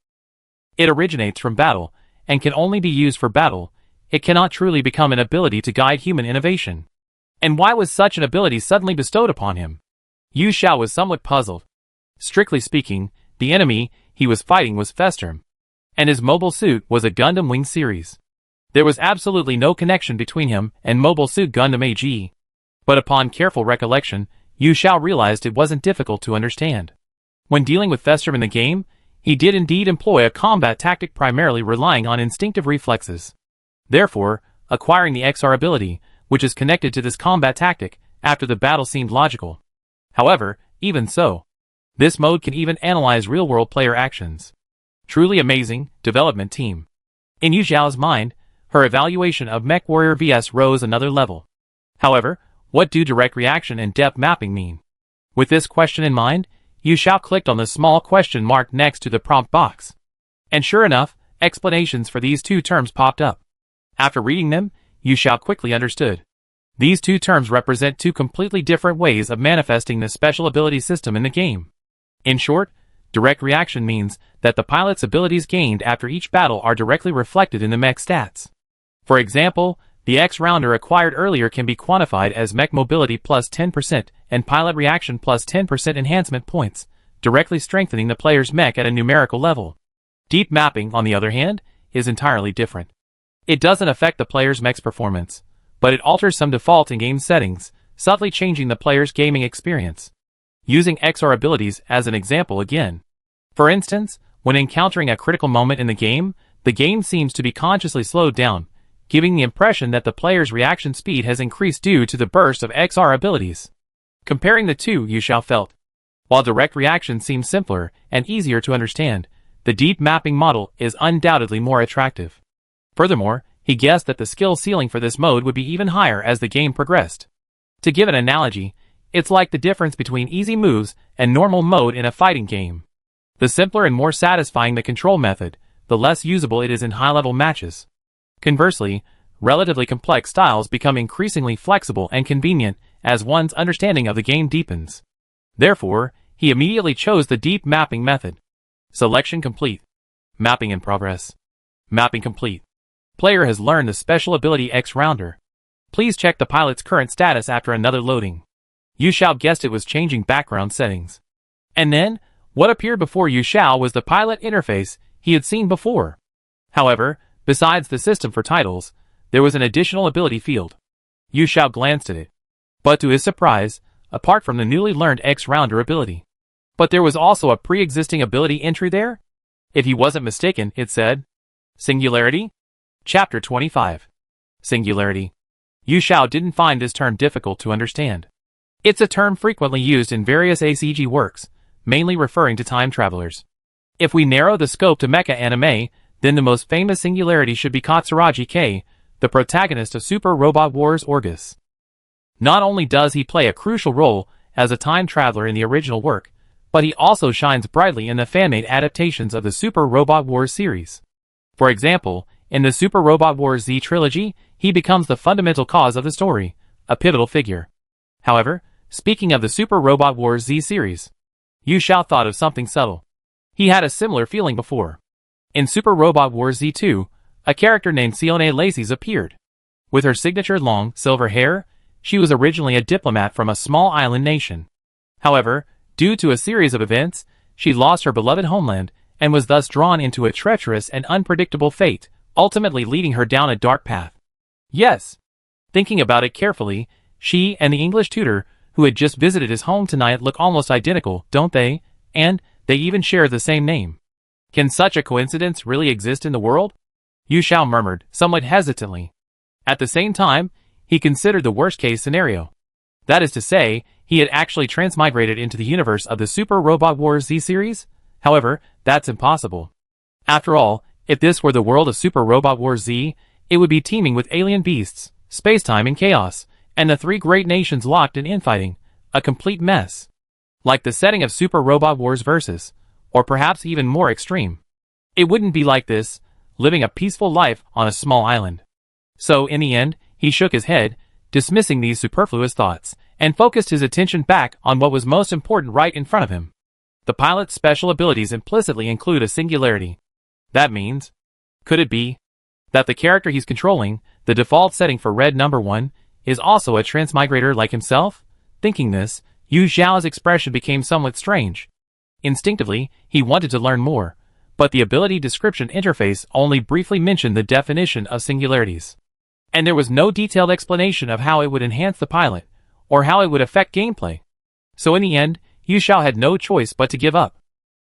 It originates from battle, and can only be used for battle. It cannot truly become an ability to guide human innovation. And why was such an ability suddenly bestowed upon him? Yu Xiao was somewhat puzzled. Strictly speaking, the enemy he was fighting was Festerm, and his mobile suit was a Gundam Wing series. There was absolutely no connection between him and Mobile Suit Gundam AG. But upon careful recollection, Yu Xiao realized it wasn't difficult to understand. When dealing with Festerm in the game, he did indeed employ a combat tactic primarily relying on instinctive reflexes. Therefore, acquiring the XR ability, which is connected to this combat tactic, after the battle seemed logical. However, even so, this mode can even analyze real-world player actions. Truly amazing development team. In Yu Xiao's mind, her evaluation of Mech Warrior vs rose another level. However, what do direct reaction and depth mapping mean? With this question in mind, Yu Xiao clicked on the small question mark next to the prompt box. And sure enough, explanations for these two terms popped up. After reading them, Yu Xiao quickly understood. These two terms represent two completely different ways of manifesting the special ability system in the game. In short, direct reaction means that the pilot's abilities gained after each battle are directly reflected in the mech stats. For example, the X-Rounder acquired earlier can be quantified as mech mobility plus 10% and pilot reaction plus 10% enhancement points, directly strengthening the player's mech at a numerical level. Deep mapping, on the other hand, is entirely different. It doesn't affect the player's mech's performance, but it alters some default in-game settings, subtly changing the player's gaming experience. Using XR abilities as an example again. For instance, when encountering a critical moment in the game seems to be consciously slowed down, giving the impression that the player's reaction speed has increased due to the burst of XR abilities. Comparing the two, Yu Xiao felt. While direct reaction seems simpler and easier to understand, the deep mapping model is undoubtedly more attractive. Furthermore, he guessed that the skill ceiling for this mode would be even higher as the game progressed. To give an analogy, it's like the difference between easy moves and normal mode in a fighting game. The simpler and more satisfying the control method, the less usable it is in high-level matches. Conversely, relatively complex styles become increasingly flexible and convenient as one's understanding of the game deepens. Therefore, he immediately chose the deep mapping method. Selection complete. Mapping in progress. Mapping complete. Player has learned the special ability X-Rounder. Please check the pilot's current status after another loading. Yu Xiao guessed it was changing background settings. And then, what appeared before Yu Xiao was the pilot interface he had seen before. However, besides the system for titles, there was an additional ability field. Yu Xiao glanced at it. But to his surprise, apart from the newly learned X-Rounder ability. But there was also a pre-existing ability entry there? If he wasn't mistaken, it said, Singularity? Chapter 25. Singularity. Yu Xiao didn't find this term difficult to understand. It's a term frequently used in various ACG works, mainly referring to time travelers. If we narrow the scope to mecha anime, then the most famous singularity should be Katsuragi Kei, the protagonist of Super Robot Wars Orgus. Not only does he play a crucial role as a time traveler in the original work, but he also shines brightly in the fan-made adaptations of the Super Robot Wars series. For example, in the Super Robot Wars Z trilogy, he becomes the fundamental cause of the story, a pivotal figure. However, speaking of the Super Robot Wars Z series, Yu Xiao thought of something subtle. He had a similar feeling before. In Super Robot Wars Z2, a character named Sione Laces appeared. With her signature long, silver hair, she was originally a diplomat from a small island nation. However, due to a series of events, she lost her beloved homeland and was thus drawn into a treacherous and unpredictable fate, ultimately leading her down a dark path. Yes. Thinking about it carefully, she and the English tutor, who had just visited his home tonight, look almost identical, don't they? And they even share the same name. Can such a coincidence really exist in the world? Yu Xiao murmured, somewhat hesitantly. At the same time, he considered the worst-case scenario. That is to say, he had actually transmigrated into the universe of the Super Robot Wars Z series? However, that's impossible. After all, if this were the world of Super Robot Wars Z, it would be teeming with alien beasts, space-time and chaos, and the three great nations locked in infighting, a complete mess. Like the setting of Super Robot Wars Versus, or perhaps even more extreme. It wouldn't be like this, living a peaceful life on a small island. So, in the end, he shook his head, dismissing these superfluous thoughts, and focused his attention back on what was most important right in front of him. The pilot's special abilities implicitly include a singularity. That means, could it be that the character he's controlling, the default setting for Red Number 1, is also a transmigrator like himself? Thinking this, Yu Xiao's expression became somewhat strange. Instinctively, he wanted to learn more, but the ability description interface only briefly mentioned the definition of singularities. And there was no detailed explanation of how it would enhance the pilot, or how it would affect gameplay. So in the end, Yu Xiao had no choice but to give up.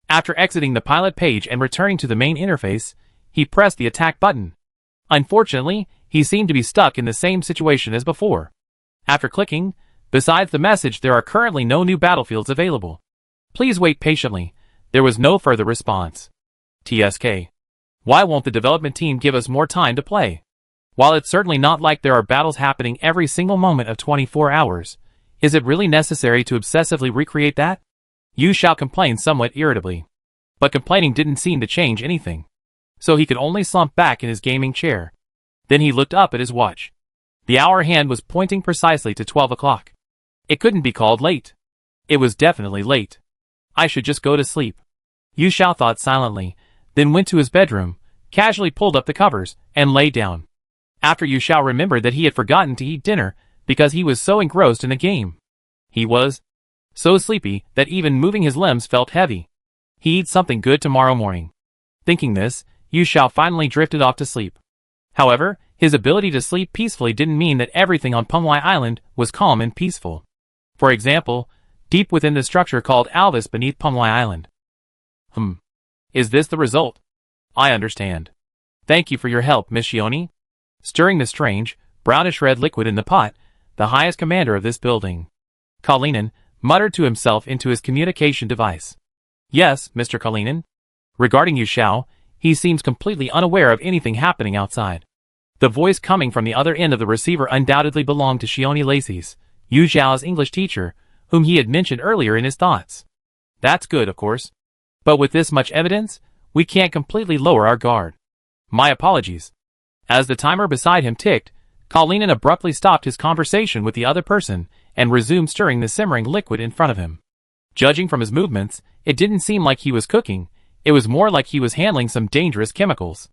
After exiting the pilot page and returning to the main interface, he pressed the attack button. Unfortunately, he seemed to be stuck in the same situation as before. After clicking, besides the message, there are currently no new battlefields available. Please wait patiently. There was no further response. TSK. Why won't the development team give us more time to play? While it's certainly not like there are battles happening every single moment of 24 hours, is it really necessary to obsessively recreate that? Yu Xiao complained somewhat irritably. But complaining didn't seem to change anything. So he could only slump back in his gaming chair. Then he looked up at his watch. The hour hand was pointing precisely to 12 o'clock. It couldn't be called late. It was definitely late. I should just go to sleep. Yu Xiao thought silently, then went to his bedroom, casually pulled up the covers, and lay down. After Yu Xiao remembered that he had forgotten to eat dinner because he was so engrossed in the game. He was so sleepy that even moving his limbs felt heavy. He'd eat something good tomorrow morning. Thinking this, Yu Xiao finally drifted off to sleep. However, his ability to sleep peacefully didn't mean that everything on Pengwai Island was calm and peaceful. For example, deep within the structure called Alvis beneath Pengwai Island. Is this the result? I understand. Thank you for your help, Miss Shioni. Stirring the strange, brownish-red liquid in the pot, the highest commander of this building, Kalinin, muttered to himself into his communication device. Yes, Mr. Kalinin. Regarding Yu Xiao, he seems completely unaware of anything happening outside. The voice coming from the other end of the receiver undoubtedly belonged to Shioni Lacey's, Yu Xiao's English teacher, whom he had mentioned earlier in his thoughts. That's good, of course. But with this much evidence, we can't completely lower our guard. My apologies. As the timer beside him ticked, Kalinin abruptly stopped his conversation with the other person and resumed stirring the simmering liquid in front of him. Judging from his movements, it didn't seem like he was cooking. It was more like he was handling some dangerous chemicals.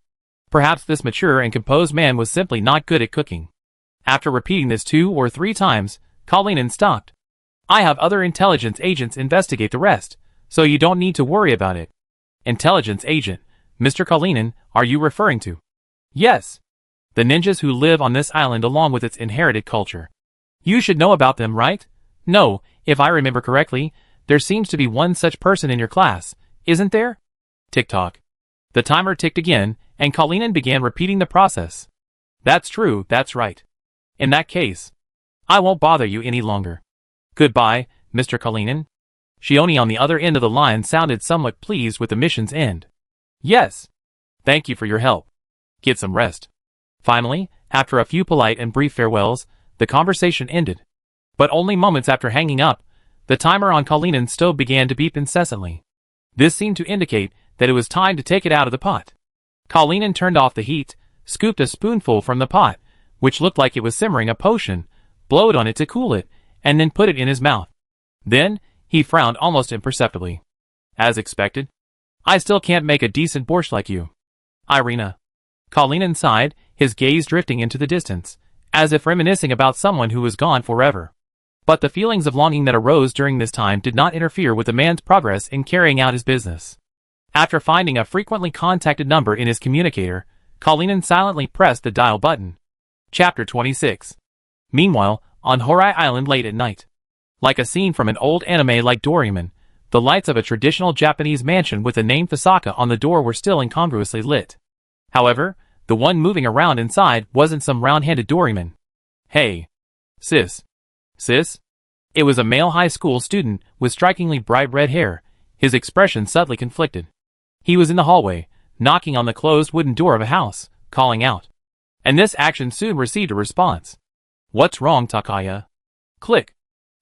Perhaps this mature and composed man was simply not good at cooking. After repeating this 2 or 3 times, Kalinin stopped. I have other intelligence agents investigate the rest, so you don't need to worry about it. Intelligence agent, Mr. Kalinin, are you referring to? Yes. The ninjas who live on this island along with its inherited culture. You should know about them, right? No, if I remember correctly, there seems to be one such person in your class, isn't there? Tick-tock. The timer ticked again, and Kalinin began repeating the process. That's true, that's right. In that case, I won't bother you any longer. Goodbye, Mr. Kalinin. Shioni on the other end of the line sounded somewhat pleased with the mission's end. Yes. Thank you for your help. Get some rest. Finally, after a few polite and brief farewells, the conversation ended. But only moments after hanging up, the timer on Kalinin's stove began to beep incessantly. This seemed to indicate that it was time to take it out of the pot. Kalinin turned off the heat, scooped a spoonful from the pot, which looked like it was simmering a potion, blowed on it to cool it, and then put it in his mouth. Then, he frowned almost imperceptibly. As expected. I still can't make a decent borscht like you. Irina. Kalinin sighed, his gaze drifting into the distance, as if reminiscing about someone who was gone forever. But the feelings of longing that arose during this time did not interfere with the man's progress in carrying out his business. After finding a frequently contacted number in his communicator, Kalinin silently pressed the dial button. Chapter 26. Meanwhile, on Horai Island late at night. Like a scene from an old anime like Doraemon, the lights of a traditional Japanese mansion with the name Fasaka on the door were still incongruously lit. However, the one moving around inside wasn't some round-handed Doraemon. Hey. Sis. Sis? It was a male high school student with strikingly bright red hair, his expression subtly conflicted. He was in the hallway, knocking on the closed wooden door of a house, calling out. And this action soon received a response. What's wrong, Takaya? Click.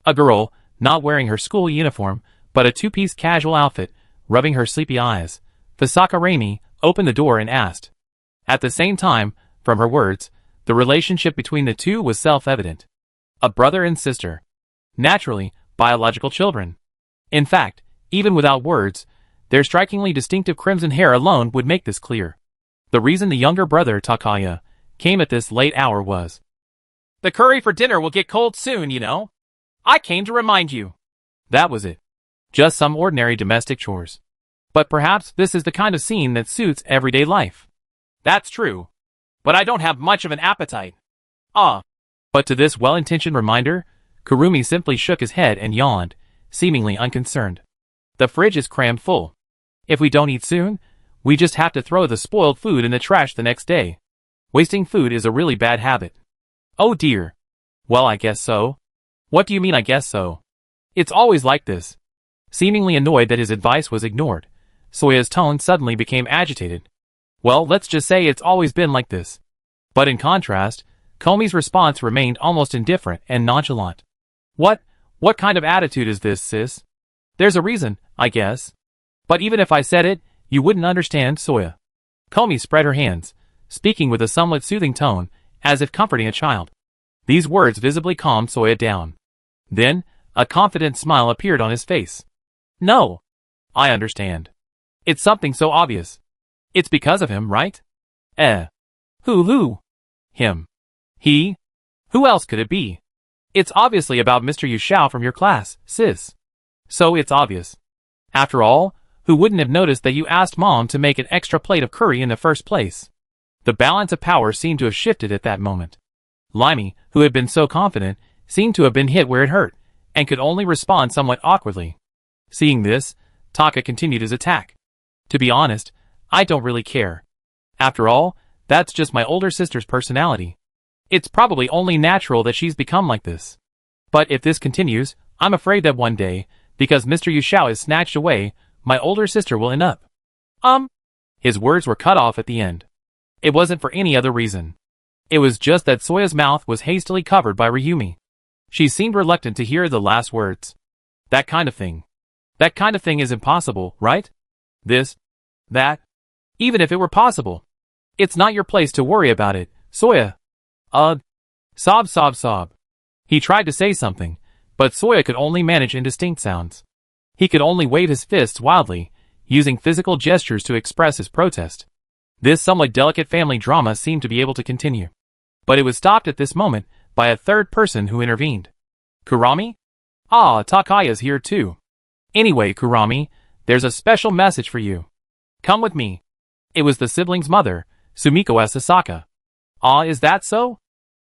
A girl, not wearing her school uniform, but a two-piece casual outfit, rubbing her sleepy eyes, Fasaka Raimi, opened the door and asked. At the same time, from her words, the relationship between the two was self-evident. A brother and sister. Naturally, biological children. In fact, even without words, their strikingly distinctive crimson hair alone would make this clear. The reason the younger brother, Takaya, came at this late hour was, "The curry for dinner will get cold soon, you know. I came to remind you." That was it. Just some ordinary domestic chores. But perhaps this is the kind of scene that suits everyday life. That's true. But I don't have much of an appetite. But to this well-intentioned reminder, Kurumi simply shook his head and yawned, seemingly unconcerned. The fridge is crammed full. If we don't eat soon, we just have to throw the spoiled food in the trash the next day. Wasting food is a really bad habit. Oh dear. Well, I guess so. What do you mean I guess so? It's always like this. Seemingly annoyed that his advice was ignored, Soya's tone suddenly became agitated. Well, let's just say it's always been like this. But in contrast, Komi's response remained almost indifferent and nonchalant. What kind of attitude is this, sis? There's a reason, I guess. But even if I said it, you wouldn't understand, Soya. Komi spread her hands, speaking with a somewhat soothing tone, as if comforting a child. These words visibly calmed Soya down. Then, a confident smile appeared on his face. No. I understand. It's something so obvious. It's because of him, right? Who? Him. He? Who else could it be? It's obviously about Mr. Yushao from your class, sis. So it's obvious. After all, who wouldn't have noticed that you asked Mom to make an extra plate of curry in the first place? The balance of power seemed to have shifted at that moment. Limey, who had been so confident, seemed to have been hit where it hurt, and could only respond somewhat awkwardly. Seeing this, Taka continued his attack. To be honest, I don't really care. After all, that's just my older sister's personality. It's probably only natural that she's become like this. But if this continues, I'm afraid that one day, because Mr. Yushao is snatched away, my older sister will end up. His words were cut off at the end. It wasn't for any other reason. It was just that Soya's mouth was hastily covered by Ryumi. She seemed reluctant to hear the last words. That kind of thing is impossible, right? That. Even if it were possible. It's not your place to worry about it, Soya. Sob. He tried to say something, but Soya could only manage indistinct sounds. He could only wave his fists wildly, using physical gestures to express his protest. This somewhat delicate family drama seemed to be able to continue. But it was stopped at this moment by a third person who intervened. Kurami? Takaya's here too. Anyway, Kurami, there's a special message for you. Come with me. It was the siblings' mother, Sumiko Asasaka. Is that so?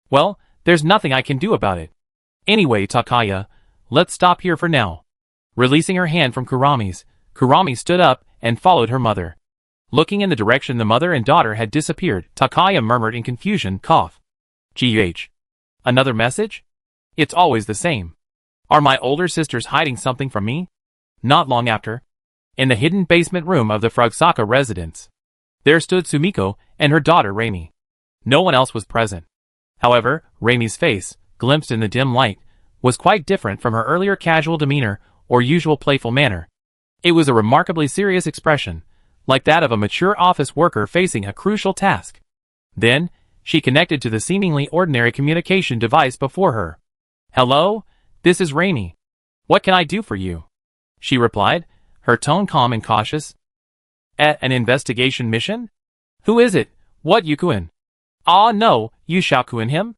Well, there's nothing I can do about it. Anyway, Takaya, let's stop here for now. Releasing her hand from Kurami's, Kurami stood up and followed her mother. Looking in the direction the mother and daughter had disappeared, Takaya murmured in confusion, cough. GH. Another message? It's always the same. Are my older sisters hiding something from me? Not long after, in the hidden basement room of the Furugasaka residence, there stood Sumiko and her daughter Reimi. No one else was present. However, Reimi's face, glimpsed in the dim light, was quite different from her earlier casual demeanor or usual playful manner. It was a remarkably serious expression, like that of a mature office worker facing a crucial task. Then, she connected to the seemingly ordinary communication device before her. Hello, this is Reimi. What can I do for you? She replied, her tone calm and cautious. An investigation mission? Who is it? What Yukuin? No, Yushao-kun him?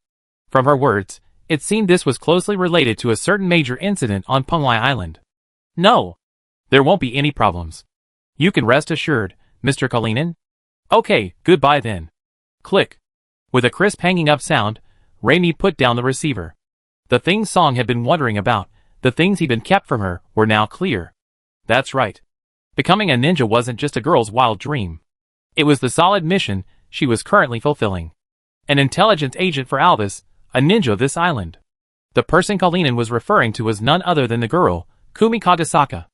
From her words, it seemed this was closely related to a certain major incident on Punglai Island. No. There won't be any problems. You can rest assured, Mr. Kalinin. Okay, goodbye then. Click. With a crisp hanging up sound, Reimi put down the receiver. The things Song had been wondering about, the things he'd been kept from her, were now clear. That's right. Becoming a ninja wasn't just a girl's wild dream. It was the solid mission she was currently fulfilling. An intelligence agent for Albus, a ninja of this island. The person Kalinin was referring to was none other than the girl, Kumi Kagasaka.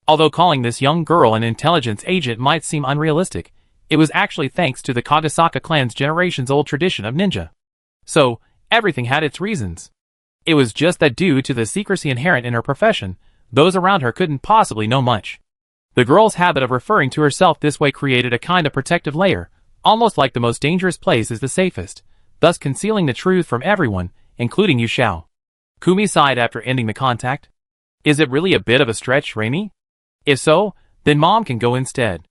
Although calling this young girl an intelligence agent might seem unrealistic, it was actually thanks to the Kagasaka clan's generations-old tradition of ninja. So, everything had its reasons. It was just that due to the secrecy inherent in her profession, those around her couldn't possibly know much. The girl's habit of referring to herself this way created a kind of protective layer, almost like the most dangerous place is the safest, thus concealing the truth from everyone, including Yushao. Kumi sighed after ending the contact. Is it really a bit of a stretch, Raimi? If so, then Mom can go instead.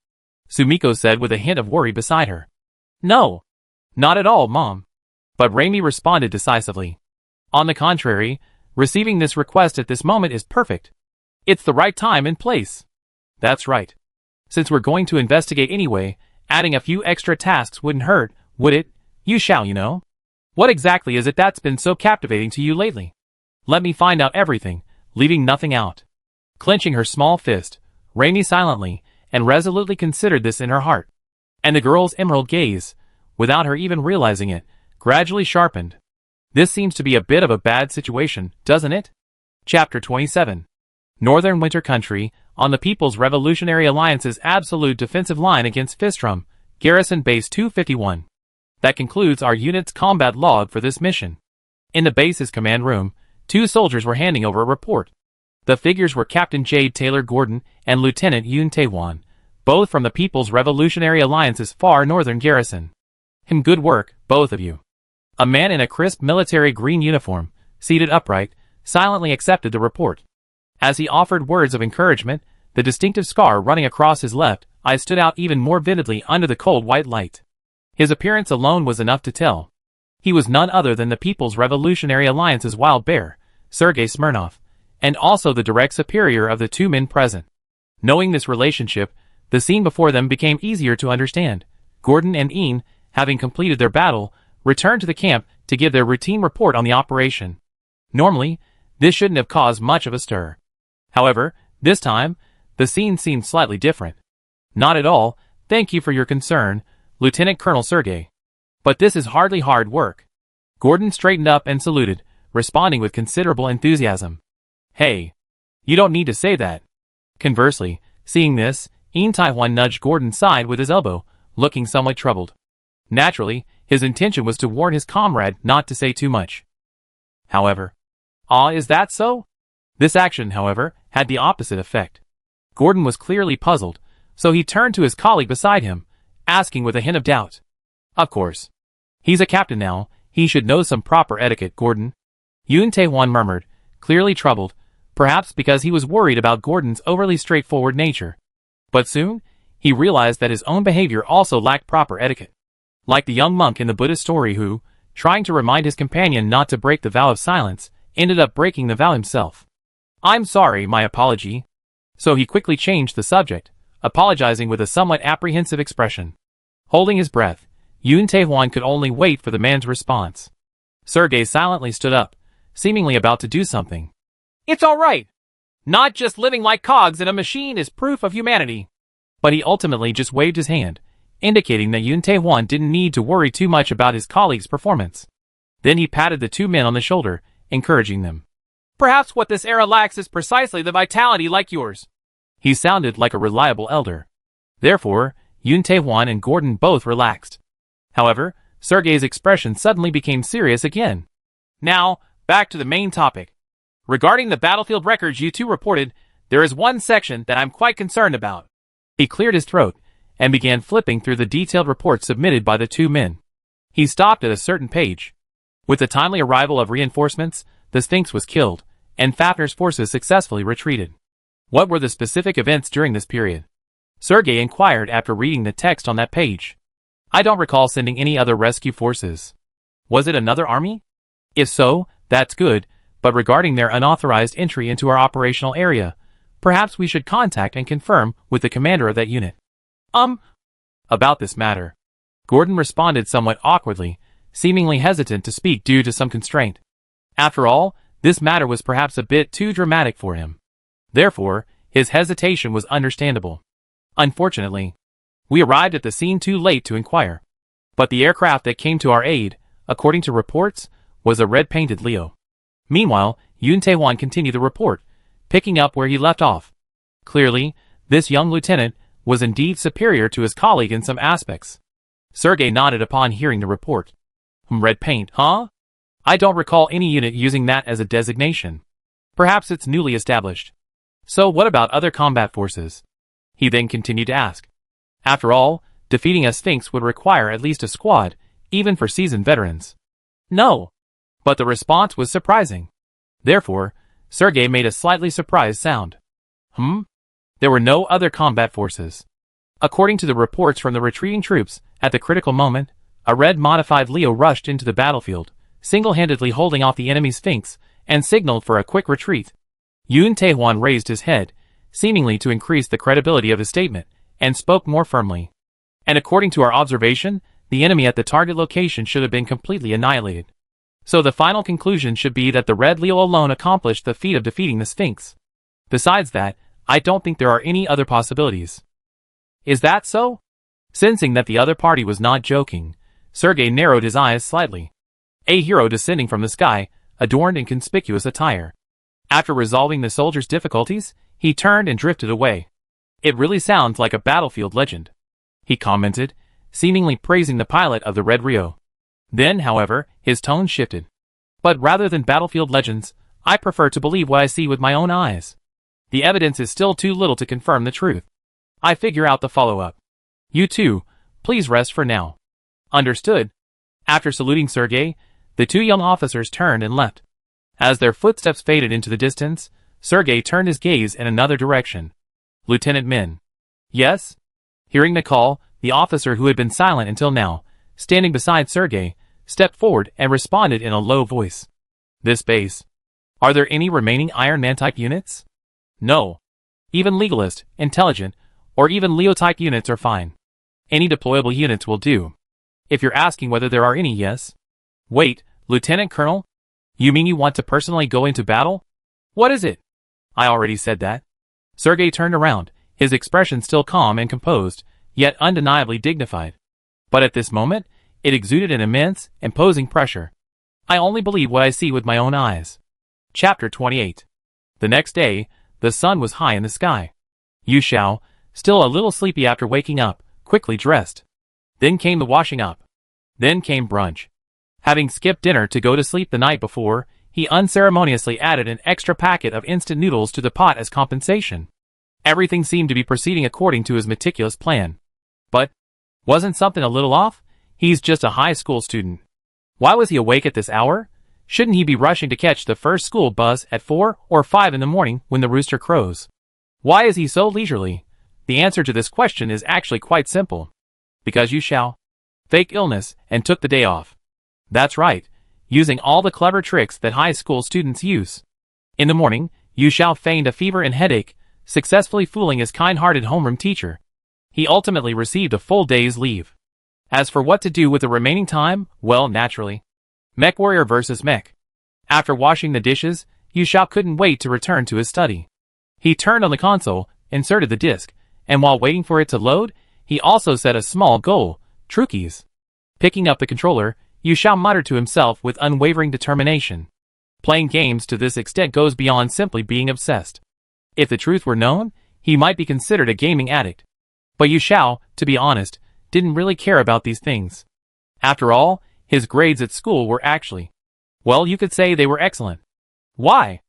Sumiko said with a hint of worry beside her. No. Not at all, Mom. But Raimi responded decisively. On the contrary, receiving this request at this moment is perfect. It's the right time and place. That's right. Since we're going to investigate anyway, adding a few extra tasks wouldn't hurt, would it? You shall, you know. What exactly is it that's been so captivating to you lately? Let me find out everything, leaving nothing out. Clenching her small fist, Raimi silently and resolutely considered this in her heart. And the girl's emerald gaze, without her even realizing it, gradually sharpened. This seems to be a bit of a bad situation, doesn't it? Chapter 27. Northern Winter Country, on the People's Revolutionary Alliance's absolute defensive line against Fistrum, Garrison Base 251. That concludes our unit's combat log for this mission. In the base's command room, 2 soldiers were handing over a report. The figures were Captain Jade Taylor Gordon and Lieutenant Yoon Tae-won, both from the People's Revolutionary Alliance's far northern garrison. Good work, both of you. A man in a crisp military green uniform, seated upright, silently accepted the report. As he offered words of encouragement, the distinctive scar running across his left eye stood out even more vividly under the cold white light. His appearance alone was enough to tell. He was none other than the People's Revolutionary Alliance's wild bear, Sergei Smirnov, and also the direct superior of the 2 men present. Knowing this relationship, the scene before them became easier to understand. Gordon and Ian, having completed their battle, returned to the camp to give their routine report on the operation. Normally, this shouldn't have caused much of a stir. However, this time, the scene seemed slightly different. Not at all, thank you for your concern, Lieutenant Colonel Sergei. But this is hardly hard work. Gordon straightened up and saluted, responding with considerable enthusiasm. Hey, you don't need to say that. Conversely, seeing this, Yoon Tae-won nudged Gordon's side with his elbow, looking somewhat troubled. Naturally, his intention was to warn his comrade not to say too much. However, is that so? This action, however, had the opposite effect. Gordon was clearly puzzled, so he turned to his colleague beside him, asking with a hint of doubt. Of course. He's a captain now, he should know some proper etiquette, Gordon. Yoon Tae-won murmured, clearly troubled, perhaps because he was worried about Gordon's overly straightforward nature. But soon, he realized that his own behavior also lacked proper etiquette. Like the young monk in the Buddhist story who, trying to remind his companion not to break the vow of silence, ended up breaking the vow himself. I'm sorry, my apology. So he quickly changed the subject, apologizing with a somewhat apprehensive expression. Holding his breath, Yoon Tae-won could only wait for the man's response. Sergei silently stood up, seemingly about to do something. It's all right. Not just living like cogs in a machine is proof of humanity. But he ultimately just waved his hand, indicating that Yoon Tae-won didn't need to worry too much about his colleague's performance. Then he patted the 2 men on the shoulder, encouraging them. Perhaps what this era lacks is precisely the vitality like yours. He sounded like a reliable elder. Therefore, Yoon Tae-won and Gordon both relaxed. However, Sergei's expression suddenly became serious again. Now, back to the main topic. Regarding the battlefield records you 2 reported, there is one section that I'm quite concerned about. He cleared his throat and began flipping through the detailed reports submitted by the 2 men. He stopped at a certain page. With the timely arrival of reinforcements, the Sphinx was killed, and Fafner's forces successfully retreated. What were the specific events during this period? Sergei inquired after reading the text on that page. I don't recall sending any other rescue forces. Was it another army? If so, that's good, but regarding their unauthorized entry into our operational area, perhaps we should contact and confirm with the commander of that unit. About this matter. Gordon responded somewhat awkwardly, seemingly hesitant to speak due to some constraint. After all, this matter was perhaps a bit too dramatic for him. Therefore, his hesitation was understandable. Unfortunately, we arrived at the scene too late to inquire. But the aircraft that came to our aid, according to reports, was a red-painted Leo. Meanwhile, Yoon Tae-won continued the report, picking up where he left off. Clearly, this young lieutenant was indeed superior to his colleague in some aspects. Sergei nodded upon hearing the report. Red paint, huh? I don't recall any unit using that as a designation. Perhaps it's newly established. So what about other combat forces? He then continued to ask. After all, defeating a Sphinx would require at least a squad, even for seasoned veterans. No. But the response was surprising. Therefore, Sergei made a slightly surprised sound. There were no other combat forces. According to the reports from the retreating troops, at the critical moment, a red modified Leo rushed into the battlefield, single-handedly holding off the enemy Sphinx, and signaled for a quick retreat. Yun Taehuan raised his head, seemingly to increase the credibility of his statement, and spoke more firmly. And according to our observation, the enemy at the target location should have been completely annihilated. So the final conclusion should be that the Red Leo alone accomplished the feat of defeating the Sphinx. Besides that, I don't think there are any other possibilities. Is that so? Sensing that the other party was not joking, Sergei narrowed his eyes slightly. A hero descending from the sky, adorned in conspicuous attire. After resolving the soldier's difficulties, he turned and drifted away. It really sounds like a battlefield legend, he commented, seemingly praising the pilot of the Red Rio. Then, however, his tone shifted. But rather than battlefield legends, I prefer to believe what I see with my own eyes. The evidence is still too little to confirm the truth. I figure out the follow-up. You two, please rest for now. Understood. After saluting Sergei, the two young officers turned and left. As their footsteps faded into the distance, Sergei turned his gaze in another direction. Lieutenant Min. Yes? Hearing the call, the officer who had been silent until now, standing beside Sergei, stepped forward and responded in a low voice. This base. Are there any remaining Iron Man-type units? No. Even Legalist, Intelligent, or even Leo-type units are fine. Any deployable units will do. If you're asking whether there are any, yes. Wait, Lieutenant Colonel? You mean you want to personally go into battle? What is it? I already said that. Sergei turned around, his expression still calm and composed, yet undeniably dignified. But at this moment, it exuded an immense, imposing pressure. I only believe what I see with my own eyes. Chapter 28. The next day, the sun was high in the sky. Yu Xiao, still a little sleepy after waking up, quickly dressed. Then came the washing up. Then came brunch. Having skipped dinner to go to sleep the night before, he unceremoniously added an extra packet of instant noodles to the pot as compensation. Everything seemed to be proceeding according to his meticulous plan. But, wasn't something a little off? He's just a high school student. Why was he awake at this hour? Shouldn't he be rushing to catch the first school bus at 4 or 5 in the morning when the rooster crows? Why is he so leisurely? The answer to this question is actually quite simple. Because Yu Xiao faked illness and took the day off. That's right, using all the clever tricks that high school students use. In the morning, Yu Xiao feigned a fever and headache, successfully fooling his kind-hearted homeroom teacher. He ultimately received a full day's leave. As for what to do with the remaining time, well, naturally. Mech Warrior versus Mech. After washing the dishes, Yu Xiao couldn't wait to return to his study. He turned on the console, inserted the disc, and while waiting for it to load, he also set a small goal, True Keys. Picking up the controller, Yu Xiao muttered to himself with unwavering determination. Playing games to this extent goes beyond simply being obsessed. If the truth were known, he might be considered a gaming addict. But Yu Xiao, to be honest, didn't really care about these things. After all, his grades at school were actually, well, you could say they were excellent. Why?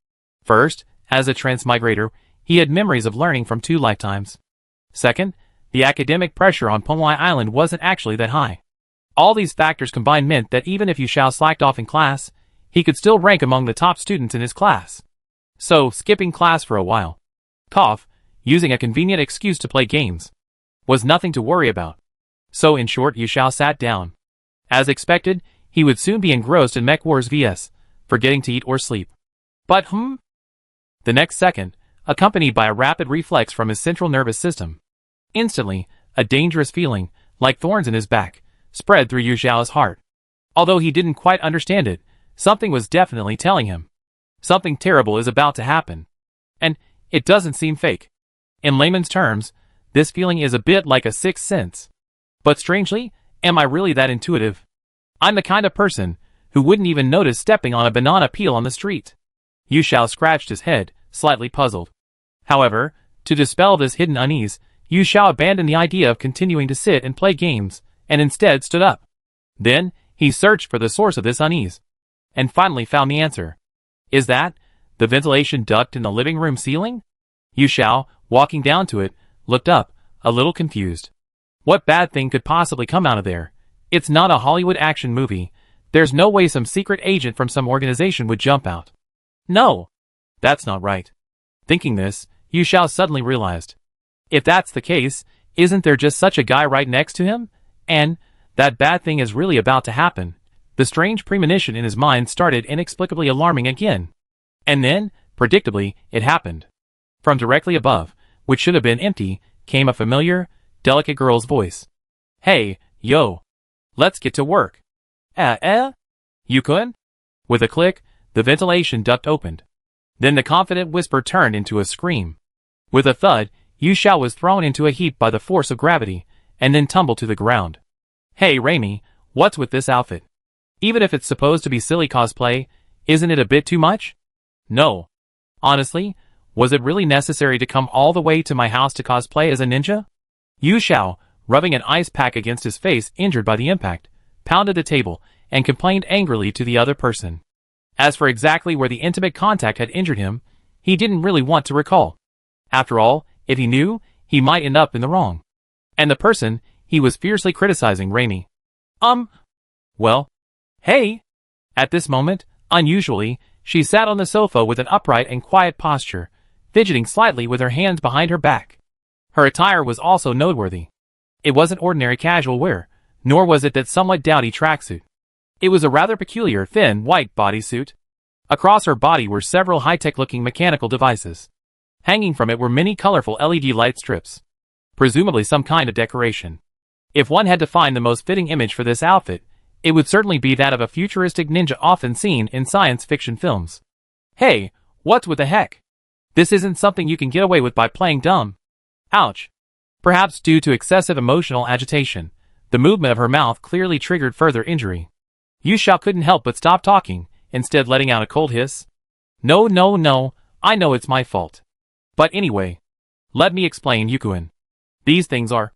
First, as a transmigrator, he had memories of learning from 2 lifetimes. Second, the academic pressure on Punlai Island wasn't actually that high. All these factors combined meant that even if Yu Xiao slacked off in class, he could still rank among the top students in his class. So, skipping class for a while, using a convenient excuse to play games, was nothing to worry about. So in short, Yu Xiao sat down. As expected, he would soon be engrossed in Mech Wars vs, forgetting to eat or sleep. But the next second, accompanied by a rapid reflex from his central nervous system. Instantly, a dangerous feeling, like thorns in his back, spread through Yu Xiao's heart. Although he didn't quite understand it, something was definitely telling him. Something terrible is about to happen. And it doesn't seem fake. In layman's terms, this feeling is a bit like a sixth sense. But strangely, am I really that intuitive? I'm the kind of person who wouldn't even notice stepping on a banana peel on the street. Yu Xiao scratched his head, slightly puzzled. However, to dispel this hidden unease, Yu Xiao abandoned the idea of continuing to sit and play games, and instead stood up. Then, he searched for the source of this unease, and finally found the answer. Is that the ventilation duct in the living room ceiling? Yu Xiao, walking down to it, looked up, a little confused. What bad thing could possibly come out of there? It's not a Hollywood action movie. There's no way some secret agent from some organization would jump out. No, that's not right. Thinking this, Yu Xiao suddenly realized. If that's the case, isn't there just such a guy right next to him? And that bad thing is really about to happen. The strange premonition in his mind started inexplicably alarming again. And then, predictably, it happened. From directly above, which should have been empty, came a familiar, delicate girl's voice. Hey, yo. Let's get to work. Yukun? With a click, the ventilation duct opened. Then the confident whisper turned into a scream. With a thud, Yu Xiao was thrown into a heap by the force of gravity, and then tumbled to the ground. Hey Raimi, what's with this outfit? Even if it's supposed to be silly cosplay, isn't it a bit too much? No. Honestly, was it really necessary to come all the way to my house to cosplay as a ninja? Yu Xiao, rubbing an ice pack against his face injured by the impact, pounded the table, and complained angrily to the other person. As for exactly where the intimate contact had injured him, he didn't really want to recall. After all, if he knew, he might end up in the wrong. And the person, he was fiercely criticizing Raimi. Well, hey! At this moment, unusually, she sat on the sofa with an upright and quiet posture, fidgeting slightly with her hands behind her back. Her attire was also noteworthy. It wasn't ordinary casual wear, nor was it that somewhat dowdy tracksuit. It was a rather peculiar, thin, white bodysuit. Across her body were several high-tech-looking mechanical devices. Hanging from it were many colorful LED light strips. Presumably some kind of decoration. If one had to find the most fitting image for this outfit, it would certainly be that of a futuristic ninja often seen in science fiction films. Hey, what's with the heck? This isn't something you can get away with by playing dumb. Ouch. Perhaps due to excessive emotional agitation, the movement of her mouth clearly triggered further injury. Yu Xiao couldn't help but stop talking, instead letting out a cold hiss. No, I know it's my fault. But anyway, let me explain, Yukun. These things are...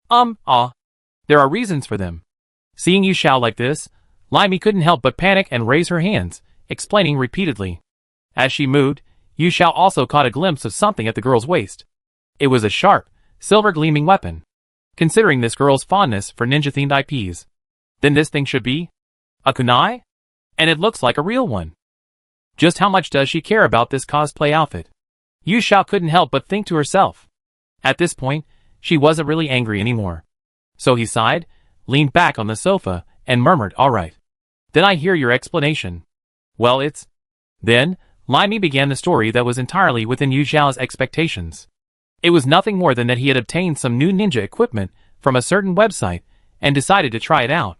There are reasons for them. Seeing Yu Xiao like this, Limey couldn't help but panic and raise her hands, explaining repeatedly. As she moved, Yu Xiao also caught a glimpse of something at the girl's waist. It was a sharp, silver-gleaming weapon. Considering this girl's fondness for ninja-themed IPs, then this thing should be a kunai? And it looks like a real one. Just how much does she care about this cosplay outfit? Yu Xiao couldn't help but think to herself. At this point, she wasn't really angry anymore. So he sighed, leaned back on the sofa, and murmured, all right. Then I hear your explanation. Well, it's... Then, Limey began the story that was entirely within Yu Xiao's expectations. It was nothing more than that he had obtained some new ninja equipment from a certain website and decided to try it out.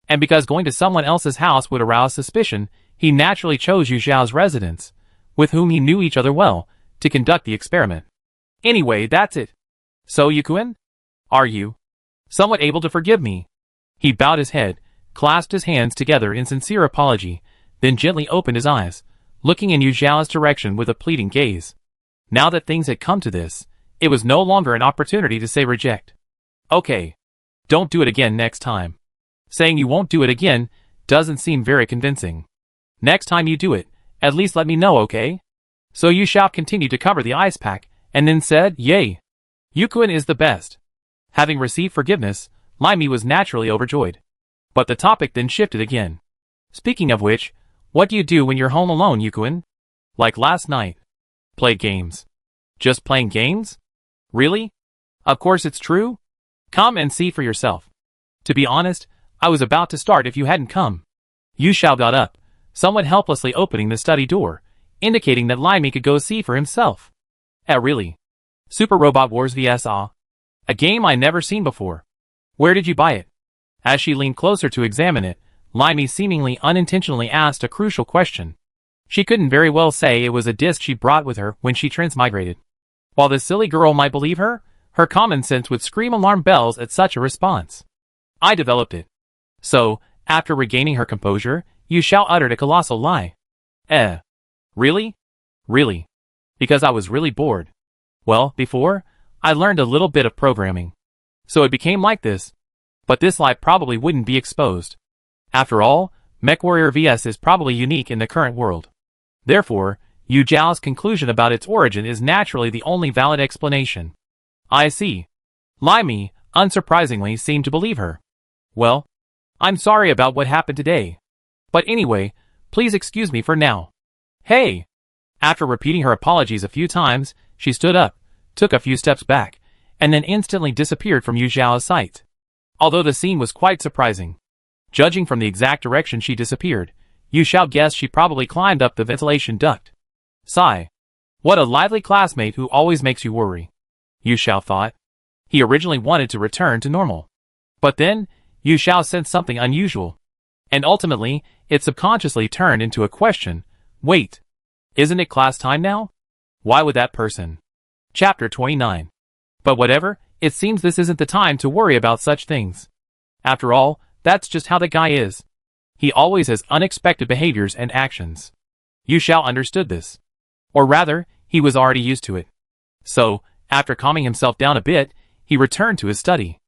And because going to someone else's house would arouse suspicion, he naturally chose Yu Xiao's residence, with whom he knew each other well, to conduct the experiment. Anyway, that's it. So, Yukun? Are you somewhat able to forgive me? He bowed his head, clasped his hands together in sincere apology, then gently opened his eyes, looking in Yu Xiao's direction with a pleading gaze. Now that things had come to this, it was no longer an opportunity to say reject. Okay. Don't do it again next time. Saying you won't do it again doesn't seem very convincing. Next time you do it, at least let me know, okay? So Yu Xiao continued to cover the ice pack, and then said, yay. Yukun is the best. Having received forgiveness, Limey was naturally overjoyed. But the topic then shifted again. Speaking of which, what do you do when you're home alone, Yukun? Like last night. Play games. Just playing games? Really? Of course it's true. Come and see for yourself. To be honest, I was about to start if you hadn't come. Yu Xiao got up, somewhat helplessly opening the study door, indicating that Limey could go see for himself. Really? Super Robot Wars vs. A game I never seen before. Where did you buy it? As she leaned closer to examine it, Limey seemingly unintentionally asked a crucial question. She couldn't very well say it was a disc she brought with her when she transmigrated. While this silly girl might believe her, her common sense would scream alarm bells at such a response. I developed it. So, after regaining her composure, Yu Xiao uttered a colossal lie. Really? Really? Because I was really bored. Well, before, I learned a little bit of programming. So it became like this. But this lie probably wouldn't be exposed. After all, MechWarrior VS is probably unique in the current world. Therefore, Yu Zhao's conclusion about its origin is naturally the only valid explanation. I see. Limey, unsurprisingly, seemed to believe her. Well, I'm sorry about what happened today. But anyway, please excuse me for now. Hey! After repeating her apologies a few times, she stood up, took a few steps back, and then instantly disappeared from Yu Xiao's sight. Although the scene was quite surprising. Judging from the exact direction she disappeared, Yu Xiao guessed she probably climbed up the ventilation duct. Sigh. What a lively classmate who always makes you worry. Yu Xiao thought. He originally wanted to return to normal. But then, Yu Xiao sensed something unusual. And ultimately, it subconsciously turned into a question. Wait. Isn't it class time now? Why would that person? Chapter 29. But whatever, it seems this isn't the time to worry about such things. After all, that's just how the guy is. He always has unexpected behaviors and actions. Yu Xiao understood this. Or rather, he was already used to it. So, after calming himself down a bit, he returned to his study.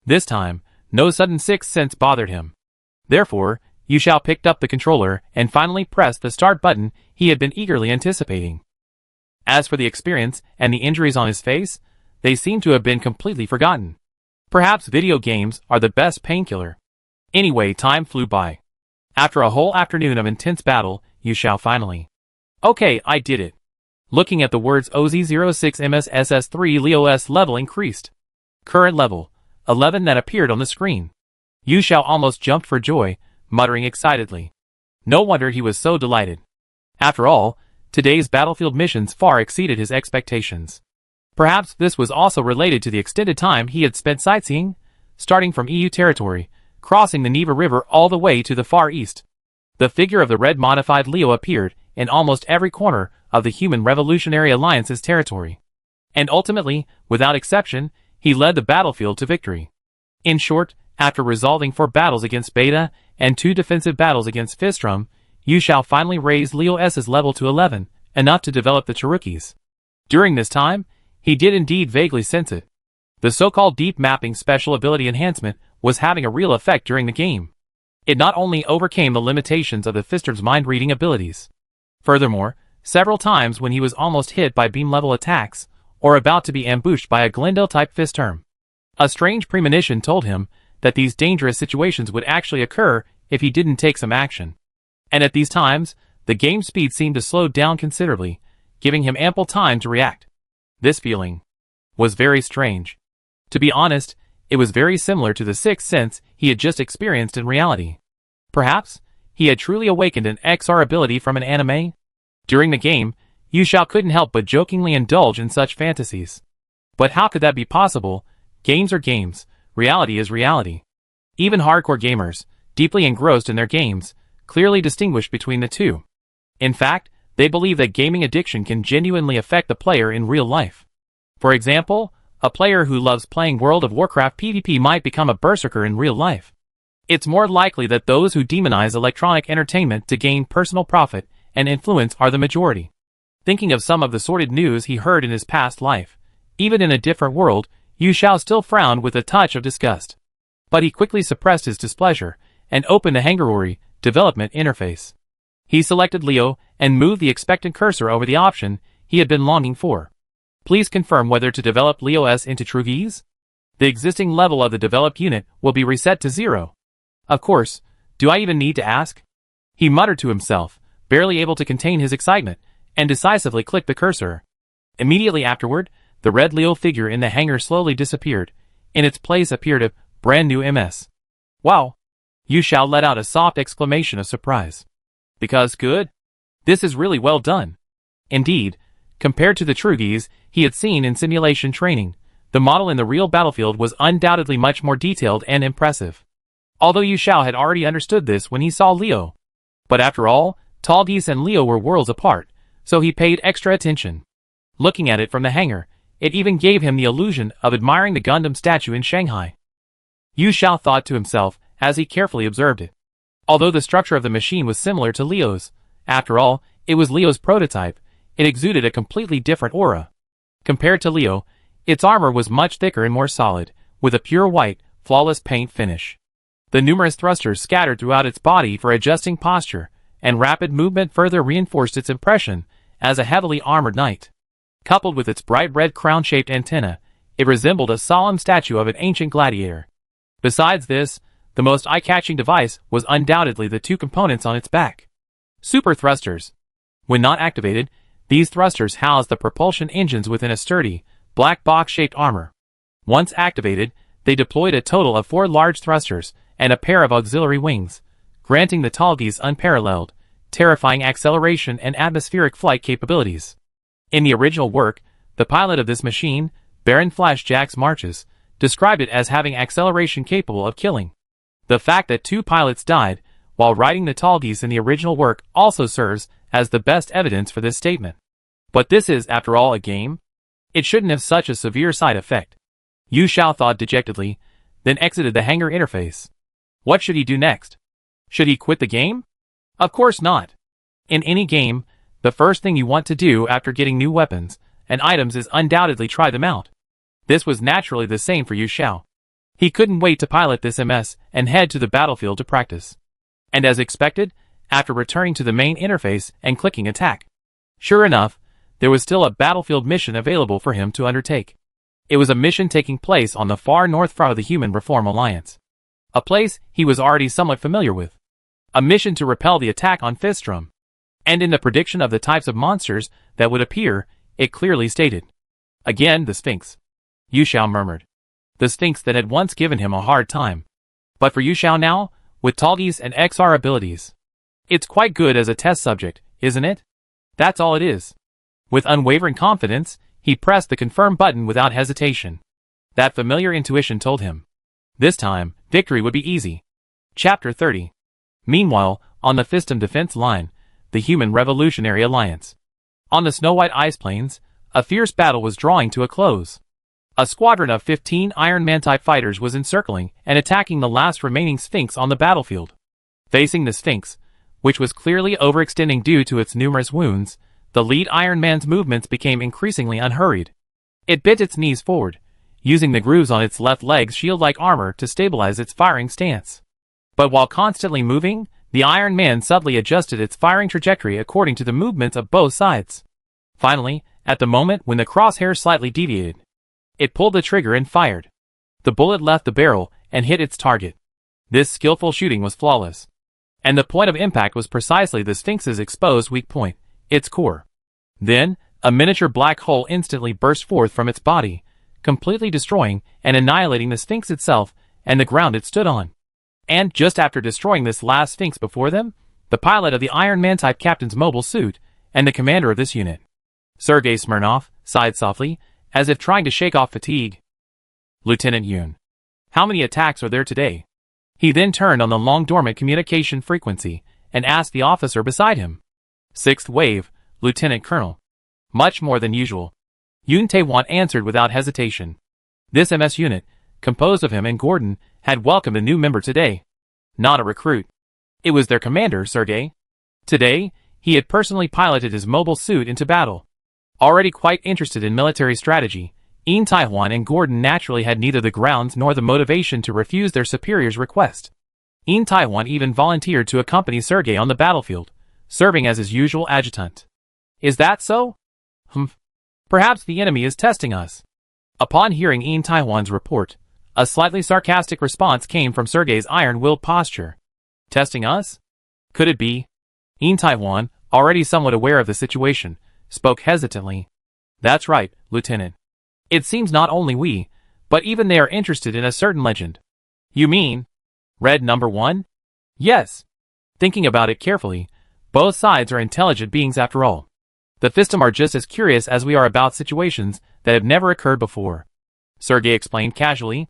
This time, no sudden sixth sense bothered him. Therefore, Yu Xiao picked up the controller and finally pressed the start button he had been eagerly anticipating. As for the experience and the injuries on his face, they seemed to have been completely forgotten. Perhaps video games are the best painkiller. Anyway, time flew by. After a whole afternoon of intense battle, Yu Xiao finally. Okay, I did it. Looking at the words OZ06MSSS3 Leo's level increased. Current level, 11 that appeared on the screen. Yu Xiao almost jumped for joy, muttering excitedly. No wonder he was so delighted. After all, today's battlefield missions far exceeded his expectations. Perhaps this was also related to the extended time he had spent sightseeing, starting from EU territory, crossing the Neva River all the way to the Far East. The figure of the red modified Leo appeared in almost every corner of the Human Revolutionary Alliance's territory. And ultimately, without exception, he led the battlefield to victory. In short, after resolving 4 battles against Beta and 2 defensive battles against Fistrum, Yu Xiao finally raised Leo's level to 11, enough to develop the Cherokis. During this time, he did indeed vaguely sense it. The so-called deep mapping special ability enhancement was having a real effect during the game. It not only overcame the limitations of the Fistrum's mind-reading abilities. Furthermore, several times when he was almost hit by beam-level attacks, or about to be ambushed by a Glendale-type Fistrum, a strange premonition told him that these dangerous situations would actually occur if he didn't take some action. And at these times, the game's speed seemed to slow down considerably, giving him ample time to react. This feeling was very strange. To be honest, it was very similar to the sixth sense he had just experienced in reality. Perhaps, he had truly awakened an XR ability from an anime? During the game, Yu Xiao couldn't help but jokingly indulge in such fantasies. But how could that be possible? Games are games, reality is reality. Even hardcore gamers, deeply engrossed in their games, clearly distinguish between the two. In fact, they believe that gaming addiction can genuinely affect the player in real life. For example, a player who loves playing World of Warcraft PvP might become a berserker in real life. It's more likely that those who demonize electronic entertainment to gain personal profit and influence are the majority. Thinking of some of the sordid news he heard in his past life, even in a different world, Yu Xiao still frowned with a touch of disgust. But he quickly suppressed his displeasure and opened the Hangarori development interface. He selected Leo and moved the expectant cursor over the option he had been longing for. Please confirm whether to develop Leo's into Trugees? The existing level of the developed unit will be reset to 0. Of course, do I even need to ask? He muttered to himself, barely able to contain his excitement, and decisively clicked the cursor. Immediately afterward, the red Leo figure in the hangar slowly disappeared. In its place appeared a brand new MS. Wow! Yu Xiao let out a soft exclamation of surprise. Because good? This is really well done. Indeed, compared to the Trugees he had seen in simulation training, the model in the real battlefield was undoubtedly much more detailed and impressive. Although Yu Xiao had already understood this when he saw Leo. But after all, Talgeese and Leo were worlds apart, so he paid extra attention. Looking at it from the hangar, it even gave him the illusion of admiring the Gundam statue in Shanghai. Yu Xiao thought to himself as he carefully observed it. Although the structure of the machine was similar to Leo's, after all, it was Leo's prototype, it exuded a completely different aura. Compared to Leo, its armor was much thicker and more solid, with a pure white, flawless paint finish. The numerous thrusters scattered throughout its body for adjusting posture, and rapid movement further reinforced its impression as a heavily armored knight. Coupled with its bright red crown-shaped antenna, it resembled a solemn statue of an ancient gladiator. Besides this, the most eye-catching device was undoubtedly the 2 components on its back. Super thrusters. When not activated, these thrusters house the propulsion engines within a sturdy, black box-shaped armor. Once activated, they deployed a total of 4 large thrusters and a pair of auxiliary wings, granting the Tallgeese unparalleled, terrifying acceleration and atmospheric flight capabilities. In the original work, the pilot of this machine, Baron Flash Jax Marches, described it as having acceleration capable of killing. The fact that 2 pilots died while riding the Tallgeese in the original work also serves as the best evidence for this statement. But this is, after all, a game? It shouldn't have such a severe side effect. Yu Xiao thought dejectedly, then exited the hangar interface. What should he do next? Should he quit the game? Of course not. In any game, the first thing you want to do after getting new weapons and items is undoubtedly try them out. This was naturally the same for Yu Xiao. He couldn't wait to pilot this MS and head to the battlefield to practice. And as expected, after returning to the main interface and clicking attack, sure enough, there was still a battlefield mission available for him to undertake. It was a mission taking place on the far north front of the Human Reform Alliance, a place he was already somewhat familiar with. A mission to repel the attack on Fistrum. And in the prediction of the types of monsters that would appear, it clearly stated. Again, the Sphinx. Yu Xiao murmured. The Sphinx that had once given him a hard time. But for Yu Xiao now, with Tallgeese and XR abilities, it's quite good as a test subject, isn't it? That's all it is. With unwavering confidence, he pressed the confirm button without hesitation. That familiar intuition told him. This time, victory would be easy. Chapter 30. Meanwhile, on the Fistum defense line, the Human Revolutionary Alliance. On the snow-white ice plains, a fierce battle was drawing to a close. A squadron of 15 Iron Man-type fighters was encircling and attacking the last remaining Sphinx on the battlefield. Facing the Sphinx, which was clearly overextending due to its numerous wounds, the lead Iron Man's movements became increasingly unhurried. It bent its knees forward, using the grooves on its left leg's shield-like armor to stabilize its firing stance. But while constantly moving, the Iron Man subtly adjusted its firing trajectory according to the movements of both sides. Finally, at the moment when the crosshair slightly deviated, it pulled the trigger and fired. The bullet left the barrel and hit its target. This skillful shooting was flawless. And the point of impact was precisely the Sphinx's exposed weak point, its core. Then, a miniature black hole instantly burst forth from its body, completely destroying and annihilating the Sphinx itself and the ground it stood on. And just after destroying this last Sphinx before them, the pilot of the Iron Man-type captain's mobile suit and the commander of this unit, Sergei Smirnov, sighed softly, as if trying to shake off fatigue. Lieutenant Yun, how many attacks are there today? He then turned on the long-dormant communication frequency and asked the officer beside him. 6th wave, Lieutenant Colonel. Much more than usual. Yun Taewon answered without hesitation. This MS unit, composed of him and Gordon, had welcomed a new member today. Not a recruit. It was their commander, Sergei. Today, he had personally piloted his mobile suit into battle. Already quite interested in military strategy, Yin Taewon and Gordon naturally had neither the grounds nor the motivation to refuse their superior's request. Yin Taewon even volunteered to accompany Sergei on the battlefield, serving as his usual adjutant. Is that so? Perhaps the enemy is testing us. Upon hearing Yin Taewon's report, a slightly sarcastic response came from Sergei's iron-willed posture. Testing us? Could it be? Yin Taewon, already somewhat aware of the situation, spoke hesitantly. That's right, Lieutenant. It seems not only we, but even they are interested in a certain legend. You mean Red Number 1? Yes. Thinking about it carefully, both sides are intelligent beings after all. The Fistum are just as curious as we are about situations that have never occurred before. Sergei explained casually.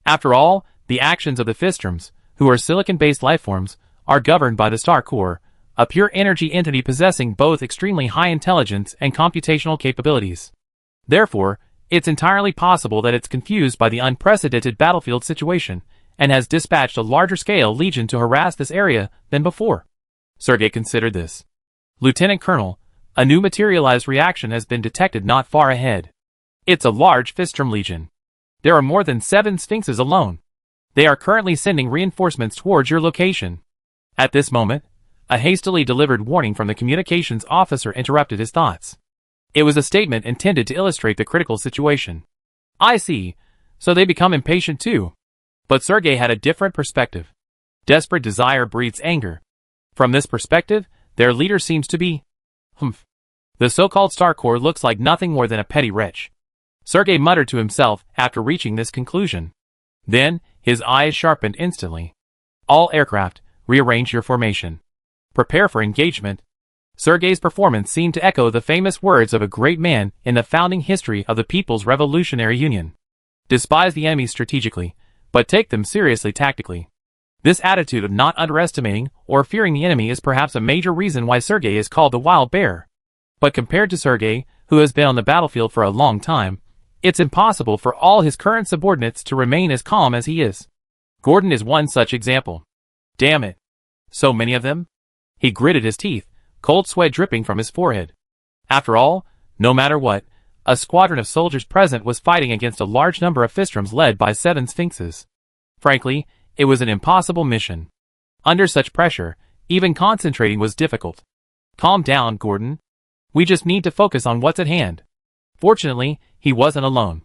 After all, the actions of the Fistrums, who are silicon-based lifeforms, are governed by the Star Core, a pure energy entity possessing both extremely high intelligence and computational capabilities. Therefore, it's entirely possible that it's confused by the unprecedented battlefield situation, and has dispatched a larger-scale legion to harass this area than before. Sergei considered this. Lieutenant Colonel, a new materialized reaction has been detected not far ahead. It's a large Fistrum legion. There are more than 7 Sphinxes alone. They are currently sending reinforcements towards your location. At this moment, a hastily delivered warning from the communications officer interrupted his thoughts. It was a statement intended to illustrate the critical situation. I see, so they become impatient too. But Sergei had a different perspective. Desperate desire breeds anger. From this perspective, their leader seems to be Humph. The so-called Star Corps looks like nothing more than a petty wretch. Sergei muttered to himself after reaching this conclusion. Then, his eyes sharpened instantly. All aircraft, rearrange your formation. Prepare for engagement. Sergei's performance seemed to echo the famous words of a great man in the founding history of the People's Revolutionary Union. Despise the enemy strategically, but take them seriously tactically. This attitude of not underestimating or fearing the enemy is perhaps a major reason why Sergei is called the Wild Bear. But compared to Sergei, who has been on the battlefield for a long time, it's impossible for all his current subordinates to remain as calm as he is. Gordon is one such example. Damn it. So many of them? He gritted his teeth, cold sweat dripping from his forehead. After all, no matter what, a squadron of soldiers present was fighting against a large number of Fistroms led by 7 Sphinxes. Frankly, it was an impossible mission. Under such pressure, even concentrating was difficult. Calm down, Gordon. We just need to focus on what's at hand. Fortunately, he wasn't alone.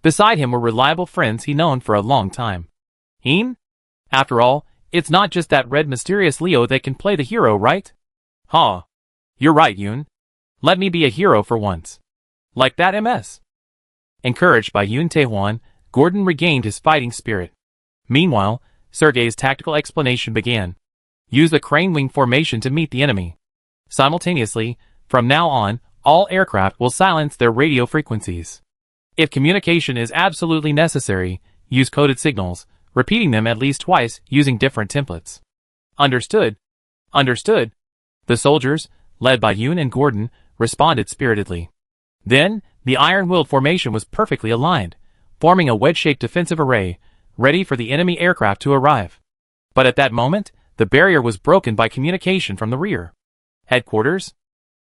Beside him were reliable friends he'd known for a long time. Heen? After all, it's not just that red mysterious Leo that can play the hero, right? Huh. You're right, Yoon. Let me be a hero for once. Like that MS. Encouraged by Yoon Tae-hwan, Gordon regained his fighting spirit. Meanwhile, Sergei's tactical explanation began. Use the crane wing formation to meet the enemy. Simultaneously, from now on, all aircraft will silence their radio frequencies. If communication is absolutely necessary, use coded signals, repeating them at least twice using different templates. Understood. Understood. The soldiers, led by Yoon and Gordon, responded spiritedly. Then, the iron-willed formation was perfectly aligned, forming a wedge-shaped defensive array, ready for the enemy aircraft to arrive. But at that moment, the barrier was broken by communication from the rear. Headquarters?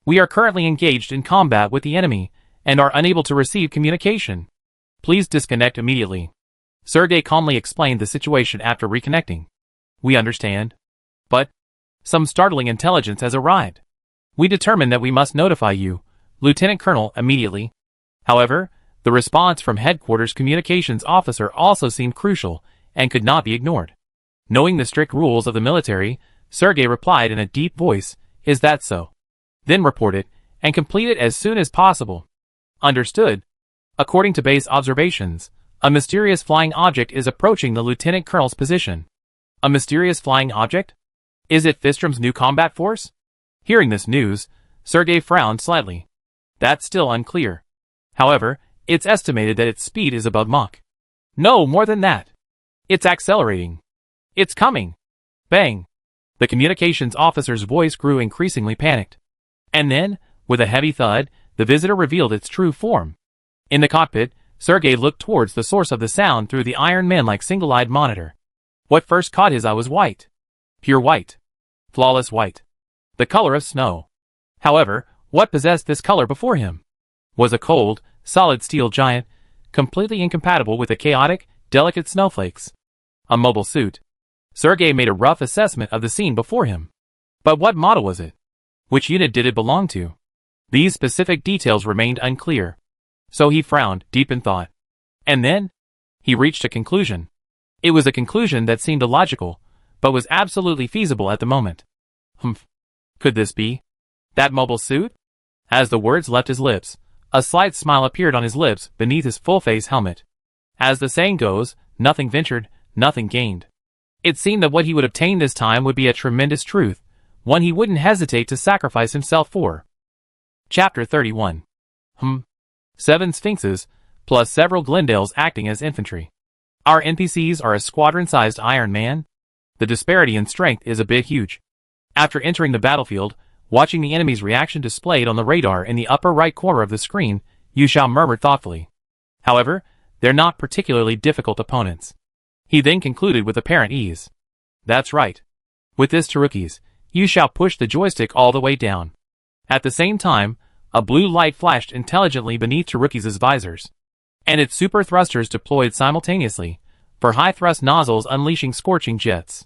We are currently engaged in combat with the enemy, and are unable to receive communication. Please disconnect immediately. Sergei calmly explained the situation after reconnecting. We understand. But some startling intelligence has arrived. We determined that we must notify you, Lieutenant Colonel, immediately. However, the response from Headquarters Communications Officer also seemed crucial, and could not be ignored. Knowing the strict rules of the military, Sergei replied in a deep voice, Is that so? Then report it, and complete it as soon as possible. Understood. According to base observations, a mysterious flying object is approaching the Lieutenant Colonel's position. A mysterious flying object? Is it Fistrom's new combat force? Hearing this news, Sergei frowned slightly. That's still unclear. However, it's estimated that its speed is above Mach. No, more than that. It's accelerating. It's coming. Bang. The communications officer's voice grew increasingly panicked. And then, with a heavy thud, the visitor revealed its true form. In the cockpit, Sergei looked towards the source of the sound through the Iron Man-like single-eyed monitor. What first caught his eye was white. Pure white. Flawless white. The color of snow. However, what possessed this color before him? Was a cold, solid steel giant, completely incompatible with the chaotic, delicate snowflakes. A mobile suit. Sergei made a rough assessment of the scene before him. But what model was it? Which unit did it belong to? These specific details remained unclear. So he frowned, deep in thought. And then, he reached a conclusion. It was a conclusion that seemed illogical, but was absolutely feasible at the moment. Humph. Could this be that mobile suit? As the words left his lips, a slight smile appeared on his lips beneath his full-face helmet. As the saying goes, nothing ventured, nothing gained. It seemed that what he would obtain this time would be a tremendous truth, one he wouldn't hesitate to sacrifice himself for. Chapter 31. 7 Sphinxes, plus several Glendales acting as infantry. Our NPCs are a squadron-sized Iron Man. The disparity in strength is a bit huge. After entering the battlefield, watching the enemy's reaction displayed on the radar in the upper right corner of the screen, Yu Xiao murmured thoughtfully. However, they're not particularly difficult opponents. He then concluded with apparent ease. That's right. With this Taruki's, Yu Xiao pushed the joystick all the way down. At the same time, a blue light flashed intelligently beneath Taruki's visors. And its super thrusters deployed simultaneously, for high-thrust nozzles unleashing scorching jets.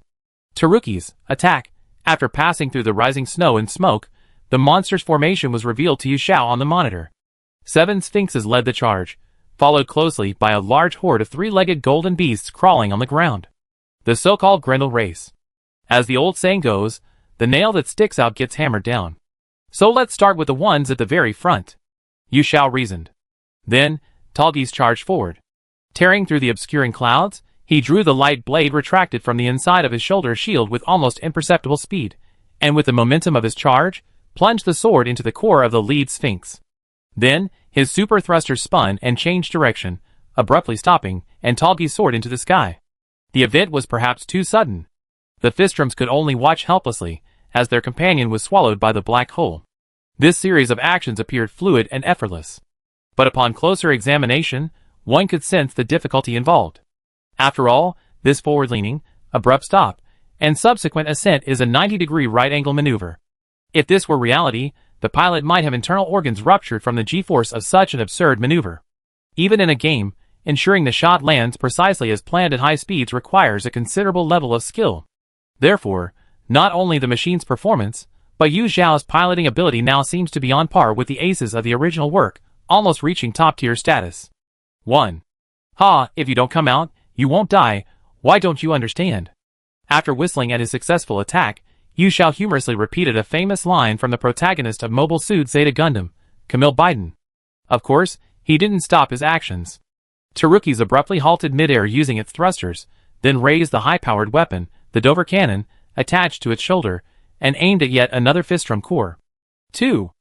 Taruki's, attack! After passing through the rising snow and smoke, the monster's formation was revealed to Yu Xiao on the monitor. 7 Sphinxes led the charge, followed closely by a large horde of 3-legged golden beasts crawling on the ground. The so-called Grendel race. As the old saying goes, the nail that sticks out gets hammered down. So let's start with the ones at the very front. Yu Xiao reasoned. Then, Talgis charged forward. Tearing through the obscuring clouds, he drew the light blade retracted from the inside of his shoulder shield with almost imperceptible speed, and with the momentum of his charge, plunged the sword into the core of the lead sphinx. Then, his super thruster spun and changed direction, abruptly stopping, and Talgis soared into the sky. The event was perhaps too sudden. The Fistrums could only watch helplessly, as their companion was swallowed by the black hole. This series of actions appeared fluid and effortless. But upon closer examination, one could sense the difficulty involved. After all, this forward-leaning, abrupt stop, and subsequent ascent is a 90-degree right-angle maneuver. If this were reality, the pilot might have internal organs ruptured from the g-force of such an absurd maneuver. Even in a game, ensuring the shot lands precisely as planned at high speeds requires a considerable level of skill. Therefore, not only the machine's performance, but Yu Xiao's piloting ability now seems to be on par with the aces of the original work, almost reaching top-tier status. 1. Ha, if you don't come out, you won't die, why don't you understand? After whistling at his successful attack, Yu Xiao humorously repeated a famous line from the protagonist of Mobile Suit Zeta Gundam, Camille Biden. Of course, he didn't stop his actions. Taruki's abruptly halted midair using its thrusters, then raised the high-powered weapon, the Dover cannon, attached to its shoulder, and aimed at yet another Fistrum core. 2.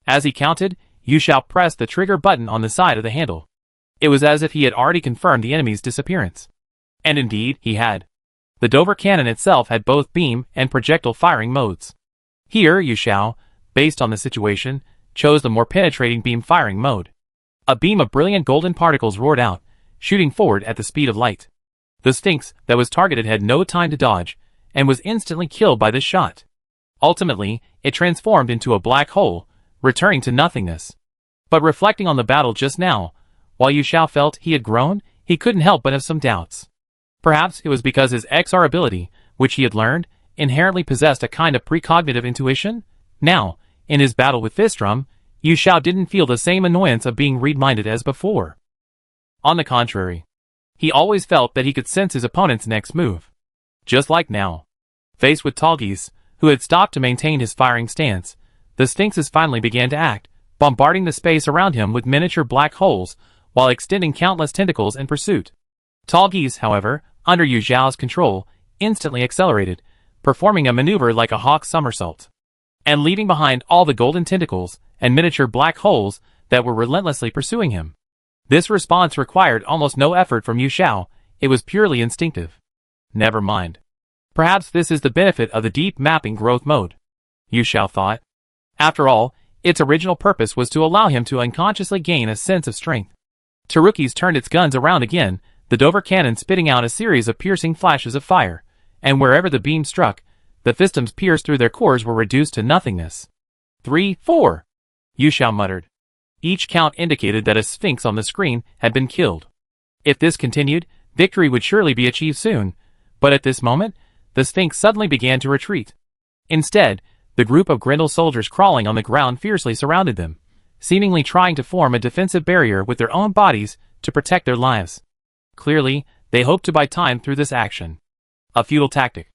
As he counted, Yu Xiao pressed the trigger button on the side of the handle. It was as if he had already confirmed the enemy's disappearance. And indeed, he had. The Dover cannon itself had both beam and projectile firing modes. Here, Yu Xiao, based on the situation, chose the more penetrating beam firing mode. A beam of brilliant golden particles roared out, shooting forward at the speed of light. The Sphinx that was targeted had no time to dodge, and was instantly killed by this shot. Ultimately, it transformed into a black hole, returning to nothingness. But reflecting on the battle just now, while Yu Xiao felt he had grown, he couldn't help but have some doubts. Perhaps it was because his XR ability, which he had learned, inherently possessed a kind of precognitive intuition. Now, in his battle with Fistrum, Yu Xiao didn't feel the same annoyance of being read-minded as before. On the contrary, he always felt that he could sense his opponent's next move. Just like now. Faced with Talgis, who had stopped to maintain his firing stance, the Sphinxes finally began to act, bombarding the space around him with miniature black holes, while extending countless tentacles in pursuit. Talgis, however, under Yu Xiao's control, instantly accelerated, performing a maneuver like a hawk's somersault, and leaving behind all the golden tentacles and miniature black holes that were relentlessly pursuing him. This response required almost no effort from Yu Xiao, it was purely instinctive. Never mind. Perhaps this is the benefit of the deep mapping growth mode, Yu Xiao thought. After all, its original purpose was to allow him to unconsciously gain a sense of strength. Taruki's turned its guns around again, the Dover cannon spitting out a series of piercing flashes of fire, and wherever the beam struck, the Fistrums pierced through their cores were reduced to nothingness. 3, 4, Yu Xiao muttered. Each count indicated that a Sphinx on the screen had been killed. If this continued, victory would surely be achieved soon, but at this moment, the Sphinx suddenly began to retreat. Instead, the group of Grendel soldiers crawling on the ground fiercely surrounded them, seemingly trying to form a defensive barrier with their own bodies to protect their lives. Clearly, they hoped to buy time through this action. A futile tactic.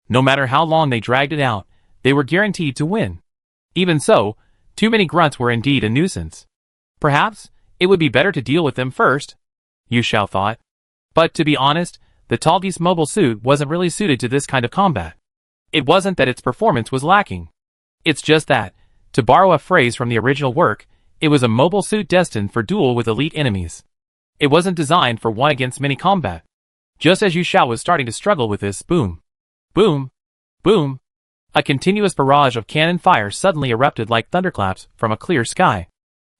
No matter how long they dragged it out, they were guaranteed to win. Even so, too many grunts were indeed a nuisance. Perhaps, it would be better to deal with them first, Yu Xiao thought. But to be honest, the Talgis mobile suit wasn't really suited to this kind of combat. It wasn't that its performance was lacking. It's just that, to borrow a phrase from the original work, it was a mobile suit destined for duel with elite enemies. It wasn't designed for one-against-many combat. Just as Yu Xiao was starting to struggle with this, boom, boom, boom, a continuous barrage of cannon fire suddenly erupted like thunderclaps from a clear sky.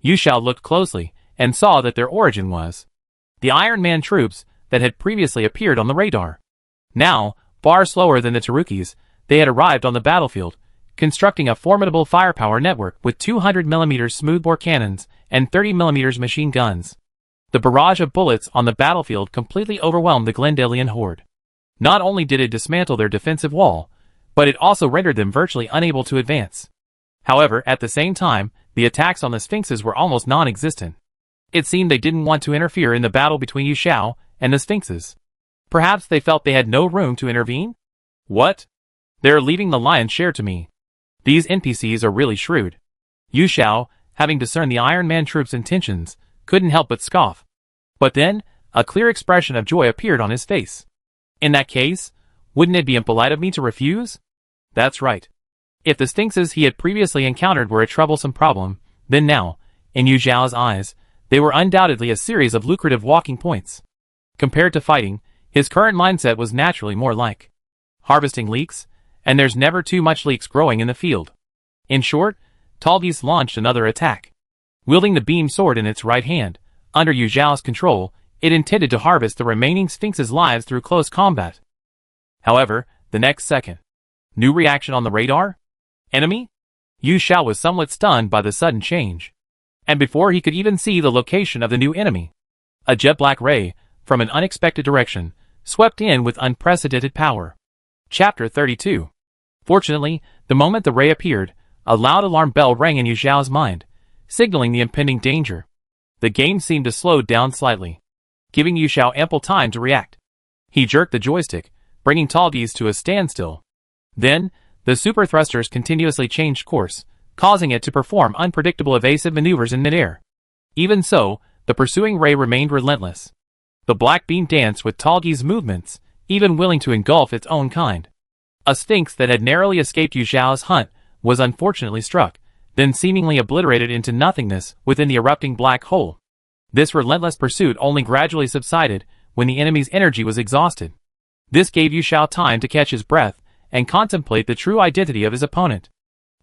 Yu Xiao looked closely, and saw that their origin was the Iron Man troops that had previously appeared on the radar. Now, far slower than the Tarukis, they had arrived on the battlefield, constructing a formidable firepower network with 200mm smoothbore cannons and 30mm machine guns. The barrage of bullets on the battlefield completely overwhelmed the Glendalian horde. Not only did it dismantle their defensive wall, but it also rendered them virtually unable to advance. However, at the same time, the attacks on the Sphinxes were almost non-existent. It seemed they didn't want to interfere in the battle between Yu Xiao and the Sphinxes. Perhaps they felt they had no room to intervene? What? They're leaving the lion's share to me. These NPCs are really shrewd. Yu Xiao, having discerned the Iron Man troops' intentions, couldn't help but scoff. But then, a clear expression of joy appeared on his face. In that case, wouldn't it be impolite of me to refuse? That's right. If the Sphinxes he had previously encountered were a troublesome problem, then now, in Yu Xiao's eyes, they were undoubtedly a series of lucrative walking points. Compared to fighting, his current mindset was naturally more like harvesting leeks, and there's never too much leeks growing in the field. In short, Talgis launched another attack. Wielding the beam sword in its right hand, under Yu Xiao's control, it intended to harvest the remaining Sphinx's lives through close combat. However, the next second, new reaction on the radar? Enemy? Yu Xiao was somewhat stunned by the sudden change. And before he could even see the location of the new enemy, a jet-black ray, from an unexpected direction, swept in with unprecedented power. Chapter 32. Fortunately, the moment the ray appeared, a loud alarm bell rang in Yu Xiao's mind, signaling the impending danger. The game seemed to slow down slightly, giving Yu Xiao ample time to react. He jerked the joystick, bringing Talgis to a standstill. Then, the super thrusters continuously changed course, causing it to perform unpredictable evasive maneuvers in midair. Even so, the pursuing ray remained relentless. The black beam danced with Talgis' movements, even willing to engulf its own kind. A Sphinx that had narrowly escaped Yu Xiao's hunt was unfortunately struck, then seemingly obliterated into nothingness within the erupting black hole. This relentless pursuit only gradually subsided when the enemy's energy was exhausted. This gave Yu Xiao time to catch his breath and contemplate the true identity of his opponent.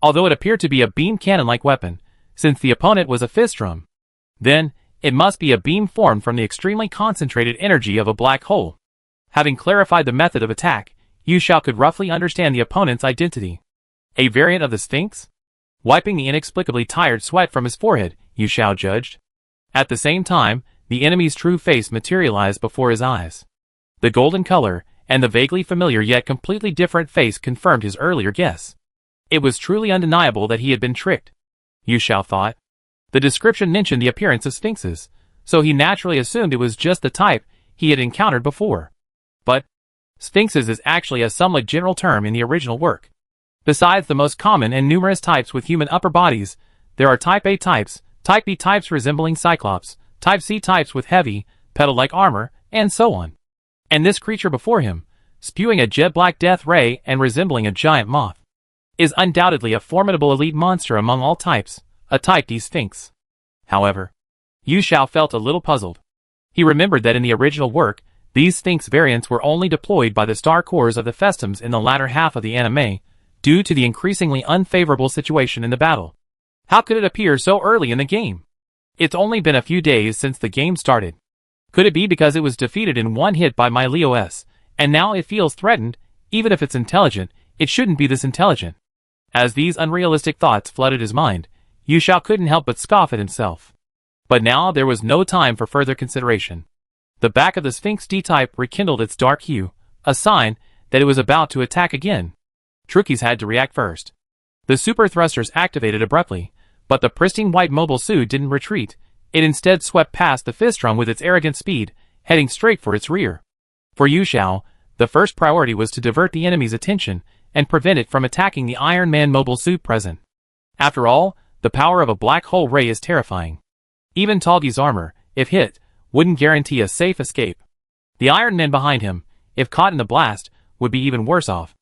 Although it appeared to be a beam cannon-like weapon, since the opponent was a fist drum, then it must be a beam formed from the extremely concentrated energy of a black hole. Having clarified the method of attack, Yu Xiao could roughly understand the opponent's identity. A variant of the Sphinx? Wiping the inexplicably tired sweat from his forehead, Yu Xiao judged. At the same time, the enemy's true face materialized before his eyes. The golden color, and the vaguely familiar yet completely different face confirmed his earlier guess. It was truly undeniable that he had been tricked, Yu Xiao thought. The description mentioned the appearance of Sphinxes, so he naturally assumed it was just the type he had encountered before. But Sphinxes is actually a somewhat general term in the original work. Besides the most common and numerous types with human upper bodies, there are Type A types, Type B types resembling Cyclops, Type C types with heavy, petal-like armor, and so on. And this creature before him, spewing a jet-black death ray and resembling a giant moth, is undoubtedly a formidable elite monster among all types, a Type D Sphinx. However, Yu Xiao felt a little puzzled. He remembered that in the original work, these Sphinx variants were only deployed by the Star Corps of the Festoms in the latter half of the anime, due to the increasingly unfavorable situation in the battle. How could it appear so early in the game? It's only been a few days since the game started. Could it be because it was defeated in one hit by my Leos, and now it feels threatened? Even if it's intelligent, it shouldn't be this intelligent. As these unrealistic thoughts flooded his mind, Yu Xiao couldn't help but scoff at himself. But now there was no time for further consideration. The back of the Sphinx D-type rekindled its dark hue, a sign that it was about to attack again. Trukis had to react first. The super thrusters activated abruptly, but the pristine white mobile suit didn't retreat. It instead swept past the fist drum with its arrogant speed, heading straight for its rear. For Yu Xiao, the first priority was to divert the enemy's attention and prevent it from attacking the Iron Man mobile suit present. After all, the power of a black hole ray is terrifying. Even Talgi's armor, if hit, wouldn't guarantee a safe escape. The Iron Man behind him, if caught in the blast, would be even worse off.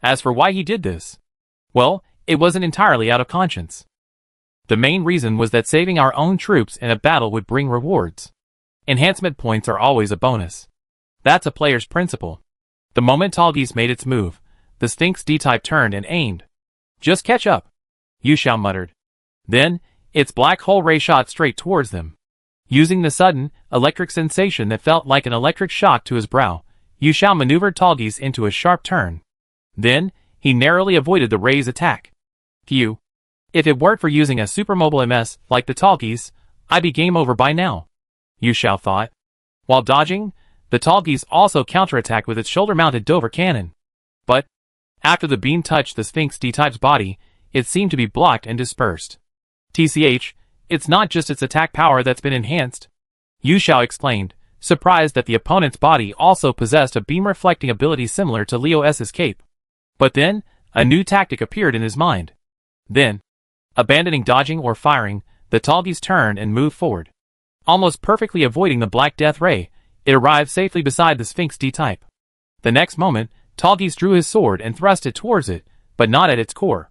As for why he did this, well, it wasn't entirely out of conscience. The main reason was that saving our own troops in a battle would bring rewards. Enhancement points are always a bonus. That's a player's principle. The moment Talgis made its move, the Sphinx D-type turned and aimed. Just catch up, Yu Xiao muttered. Then, its black hole ray shot straight towards them. Using the sudden, electric sensation that felt like an electric shock to his brow, Yu Xiao maneuvered Talgis into a sharp turn. Then, he narrowly avoided the ray's attack. Phew. If it weren't for using a supermobile MS like the Talgis, I'd be game over by now, Yu Xiao thought. While dodging, the Talgis also counterattacked with its shoulder-mounted Dover cannon. But, after the beam touched the Sphinx D-type's body, it seemed to be blocked and dispersed. TCH, it's not just its attack power that's been enhanced, Yu Xiao exclaimed, surprised that the opponent's body also possessed a beam-reflecting ability similar to Leo's cape. But then, a new tactic appeared in his mind. Then, Abandoning dodging or firing, the Tallgeese turned and moved forward. Almost perfectly avoiding the Black Death Ray, it arrived safely beside the Sphinx D-type. The next moment, Tallgeese drew his sword and thrust it towards it, but not at its core.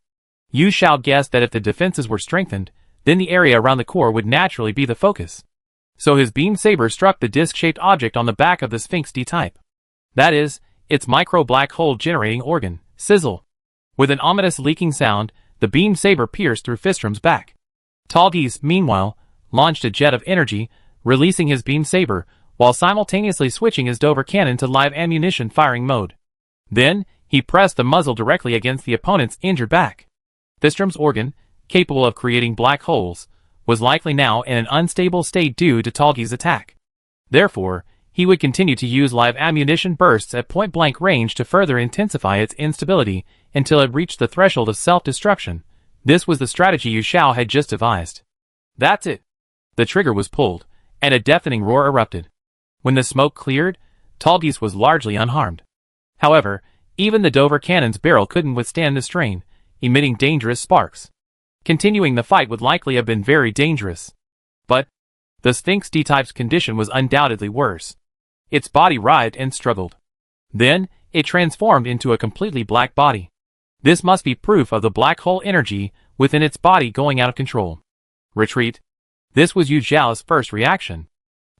Yu Xiao guessed that if the defenses were strengthened, then the area around the core would naturally be the focus. So his beam saber struck the disc-shaped object on the back of the Sphinx D-type. That is, its micro-black hole generating organ, sizzle. With an ominous leaking sound, the beam saber pierced through Fistrom's back. Tallgeese, meanwhile, launched a jet of energy, releasing his beam saber, while simultaneously switching his Dover cannon to live ammunition firing mode. Then, he pressed the muzzle directly against the opponent's injured back. Fistrom's organ, capable of creating black holes, was likely now in an unstable state due to Tallgeese's attack. Therefore, he would continue to use live ammunition bursts at point-blank range to further intensify its instability until it reached the threshold of self-destruction. This was the strategy Yu Xiao had just devised. That's it. The trigger was pulled, and a deafening roar erupted. When the smoke cleared, Tallgeese was largely unharmed. However, even the Dover cannon's barrel couldn't withstand the strain, emitting dangerous sparks. Continuing the fight would likely have been very dangerous. But the Sphinx D-type's condition was undoubtedly worse. Its body writhed and struggled. Then, it transformed into a completely black body. This must be proof of the black hole energy within its body going out of control. Retreat. This was Yu Xiao's first reaction.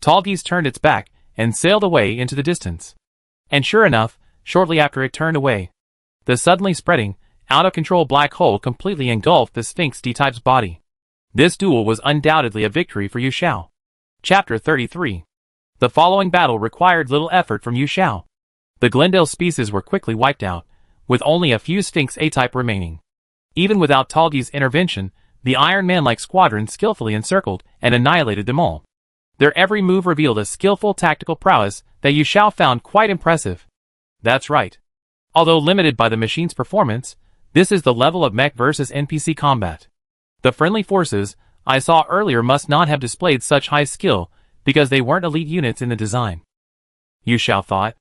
Tallgeese turned its back and sailed away into the distance. And sure enough, shortly after it turned away, the suddenly spreading, out-of-control black hole completely engulfed the Sphinx D-type's body. This duel was undoubtedly a victory for Yu Xiao. Chapter 33. The following battle required little effort from Yu Xiao. The Glendale species were quickly wiped out, with only a few Sphinx A-type remaining. Even without Tallgeese's intervention, the Iron Man-like squadron skillfully encircled and annihilated them all. Their every move revealed a skillful tactical prowess that Yu Xiao found quite impressive. That's right. Although limited by the machine's performance, this is the level of mech versus NPC combat. The friendly forces I saw earlier must not have displayed such high skill because they weren't elite units in the design. Yu Xiao thought.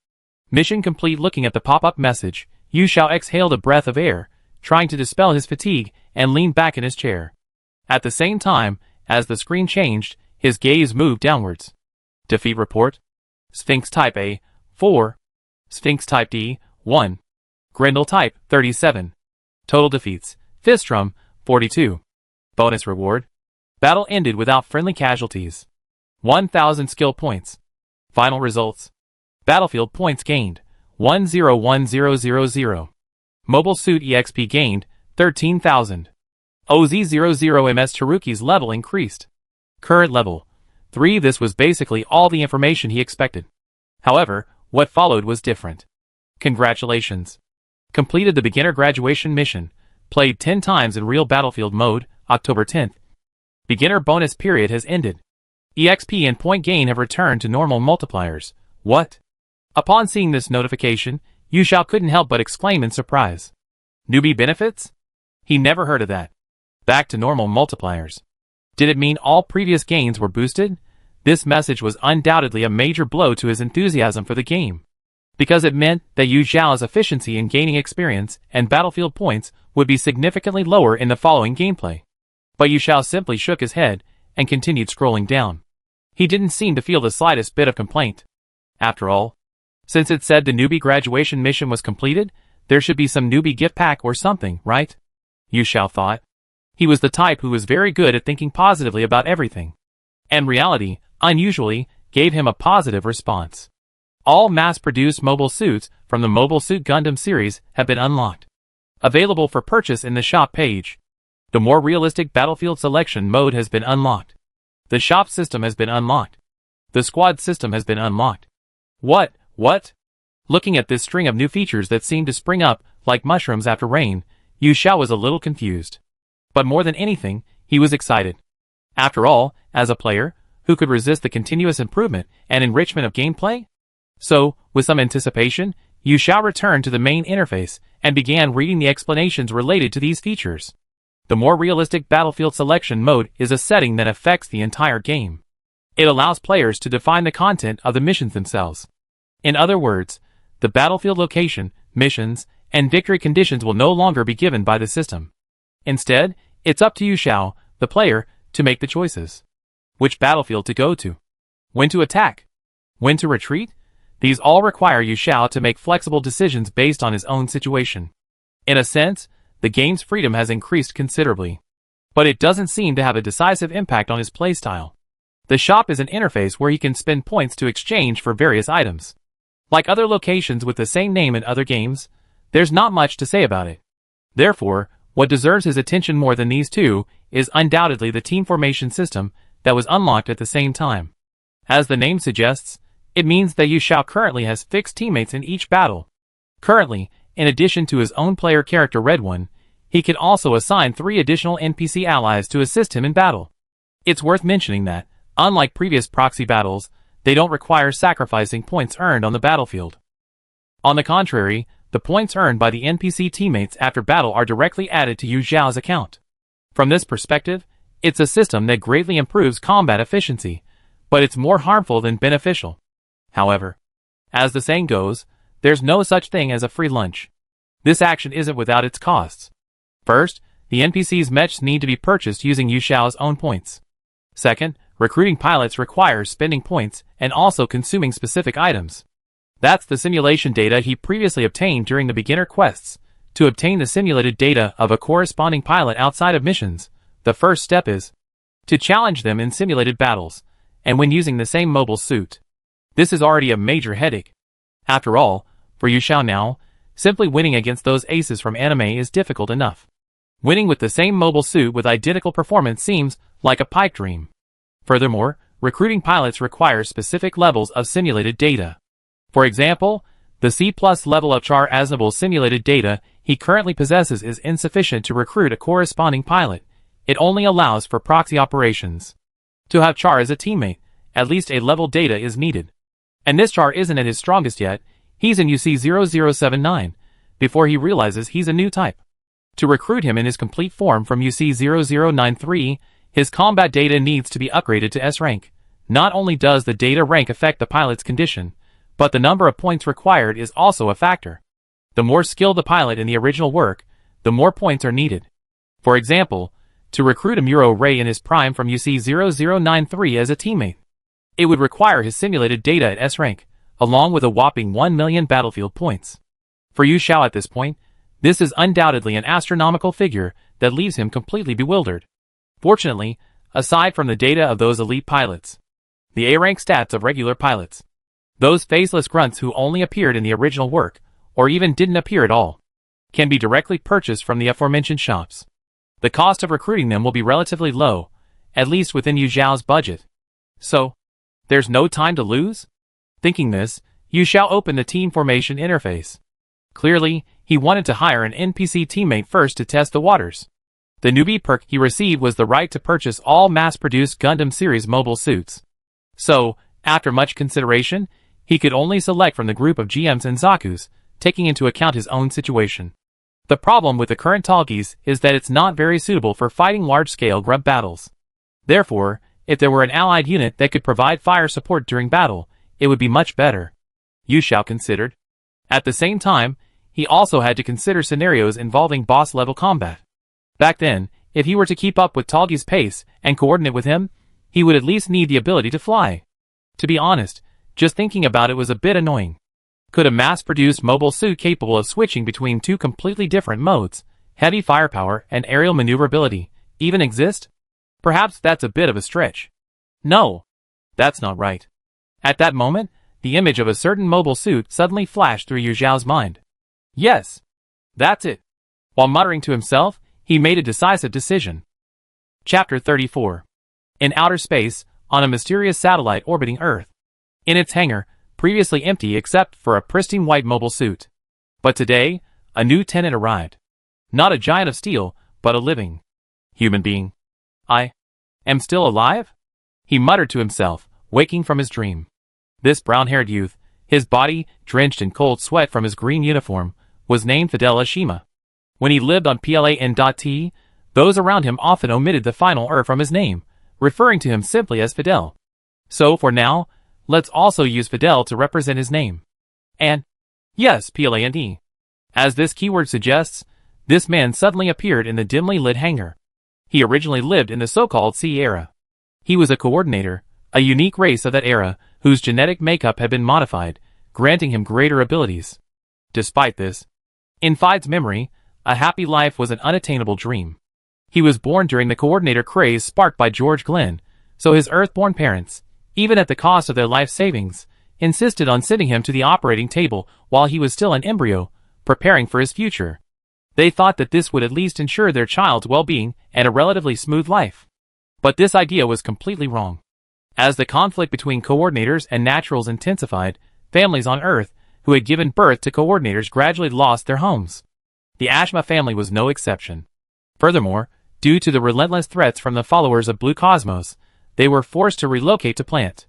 Mission complete. Looking at the pop-up message, Yu Xiao exhaled a breath of air, trying to dispel his fatigue, and leaned back in his chair. At the same time, as the screen changed, his gaze moved downwards. Defeat report. Sphinx Type A, 4. Sphinx Type D, 1. Grendel Type, 37. Total defeats. Fistrom, 42. Bonus reward. Battle ended without friendly casualties. 1,000 skill points. Final results. Battlefield points gained, 101000. Mobile Suit EXP gained, 13,000. OZ00MS Taruki's level increased. Current level, 3. This was basically all the information he expected. However, what followed was different. Congratulations. Completed the beginner graduation mission. Played 10 times in real battlefield mode, October 10th. Beginner bonus period has ended. EXP and point gain have returned to normal multipliers. What? Upon seeing this notification, Yu Xiao couldn't help but exclaim in surprise. Newbie benefits? He never heard of that. Back to normal multipliers. Did it mean all previous gains were boosted? This message was undoubtedly a major blow to his enthusiasm for the game, because it meant that Yu Xiao's efficiency in gaining experience and battlefield points would be significantly lower in the following gameplay. But Yu Xiao simply shook his head and continued scrolling down. He didn't seem to feel the slightest bit of complaint. After all, since it said the newbie graduation mission was completed, there should be some newbie gift pack or something, right? Yu Xiao thought. He was the type who was very good at thinking positively about everything. And reality, unusually, gave him a positive response. All mass-produced mobile suits from the Mobile Suit Gundam series have been unlocked. Available for purchase in the shop page. The more realistic battlefield selection mode has been unlocked. The shop system has been unlocked. The squad system has been unlocked. What? Looking at this string of new features that seemed to spring up like mushrooms after rain, Yu Xiao was a little confused. But more than anything, he was excited. After all, as a player, who could resist the continuous improvement and enrichment of gameplay? So, with some anticipation, Yu Xiao returned to the main interface and began reading the explanations related to these features. The more realistic battlefield selection mode is a setting that affects the entire game. It allows players to define the content of the missions themselves. In other words, the battlefield location, missions, and victory conditions will no longer be given by the system. Instead, It's up to Yu Xiao, the player, to make the choices. Which battlefield to go to? When to attack? When to retreat? These all require Yu Xiao to make flexible decisions based on his own situation. In a sense, the game's freedom has increased considerably. But it doesn't seem to have a decisive impact on his playstyle. The shop is an interface where he can spend points to exchange for various items. Like other locations with the same name in other games, there's not much to say about it. Therefore, what deserves his attention more than these two is undoubtedly the team formation system that was unlocked at the same time. As the name suggests, it means that Yu Xiao currently has fixed teammates in each battle. Currently, in addition to his own player character Red One, he can also assign 3 additional NPC allies to assist him in battle. It's worth mentioning that, unlike previous proxy battles, they don't require sacrificing points earned on the battlefield. On the contrary, the points earned by the NPC teammates after battle are directly added to Yu Xiao's account. From this perspective, it's a system that greatly improves combat efficiency, but it's more harmful than beneficial. However, as the saying goes, there's no such thing as a free lunch. This action isn't without its costs. First, the NPC's mechs need to be purchased using Yu Xiao's own points. Second, recruiting pilots requires spending points and also consuming specific items. That's the simulation data he previously obtained during the beginner quests. To obtain the simulated data of a corresponding pilot outside of missions, the first step is to challenge them in simulated battles, and when using the same mobile suit. This is already a major headache. After all, for Yu Xiao now, simply winning against those aces from anime is difficult enough. Winning with the same mobile suit with identical performance seems like a pipe dream. Furthermore, recruiting pilots requires specific levels of simulated data. For example, the C+ level of Char Aznabul's simulated data he currently possesses is insufficient to recruit a corresponding pilot. It only allows for proxy operations. To have Char as a teammate, at least a level data is needed. And this Char isn't at his strongest yet. He's in UC0079, before he realizes he's a new type. To recruit him in his complete form from UC0093, his combat data needs to be upgraded to S rank. Not only does the data rank affect the pilot's condition, but the number of points required is also a factor. The more skilled the pilot in the original work, the more points are needed. For example, to recruit a Muro Ray in his prime from UC0093 as a teammate, it would require his simulated data at S rank, along with a whopping 1 million battlefield points. For Yu Xiao at this point, this is undoubtedly an astronomical figure that leaves him completely bewildered. Fortunately, aside from the data of those elite pilots, the A-rank stats of regular pilots, those faceless grunts who only appeared in the original work, or even didn't appear at all, can be directly purchased from the aforementioned shops. The cost of recruiting them will be relatively low, at least within Yu Xiao's budget. So, there's no time to lose? Thinking this, Yu Xiao opened the team formation interface. Clearly, he wanted to hire an NPC teammate first to test the waters. The newbie perk he received was the right to purchase all mass-produced Gundam series mobile suits. So, after much consideration, he could only select from the group of GMs and Zakus, taking into account his own situation. The problem with the current Talgies is that it's not very suitable for fighting large-scale grub battles. Therefore, if there were an allied unit that could provide fire support during battle, it would be much better, Yu Xiao considered. At the same time, he also had to consider scenarios involving boss-level combat. Back then, if he were to keep up with Talgi's pace and coordinate with him, he would at least need the ability to fly. To be honest, just thinking about it was a bit annoying. Could a mass-produced mobile suit capable of switching between two completely different modes, heavy firepower and aerial maneuverability, even exist? Perhaps that's a bit of a stretch. No, that's not right. At that moment, the image of a certain mobile suit suddenly flashed through Yu Xiao's mind. Yes, that's it. While muttering to himself, he made a decisive decision. Chapter 34. In outer space, on a mysterious satellite orbiting Earth. In its hangar, previously empty except for a pristine white mobile suit. But today, a new tenant arrived. Not a giant of steel, but a living human being. I am still alive? He muttered to himself, waking from his dream. This brown-haired youth, his body drenched in cold sweat from his green uniform, was named Fidel Ashima. When he lived on PLAN.T, those around him often omitted the final R from his name, referring to him simply as Fidel. So for now, let's also use Fidel to represent his name. And, yes, PLANT. As this keyword suggests, this man suddenly appeared in the dimly lit hangar. He originally lived in the so-called C era. He was a coordinator, a unique race of that era, whose genetic makeup had been modified, granting him greater abilities. Despite this, in Fide's memory, a happy life was an unattainable dream. He was born during the coordinator craze sparked by George Glenn, so his Earth-born parents, even at the cost of their life savings, insisted on sending him to the operating table while he was still an embryo, preparing for his future. They thought that this would at least ensure their child's well-being and a relatively smooth life. But this idea was completely wrong. As the conflict between coordinators and naturals intensified, families on Earth who had given birth to coordinators gradually lost their homes. The Ashma family was no exception. Furthermore, due to the relentless threats from the followers of Blue Cosmos, they were forced to relocate to Plant.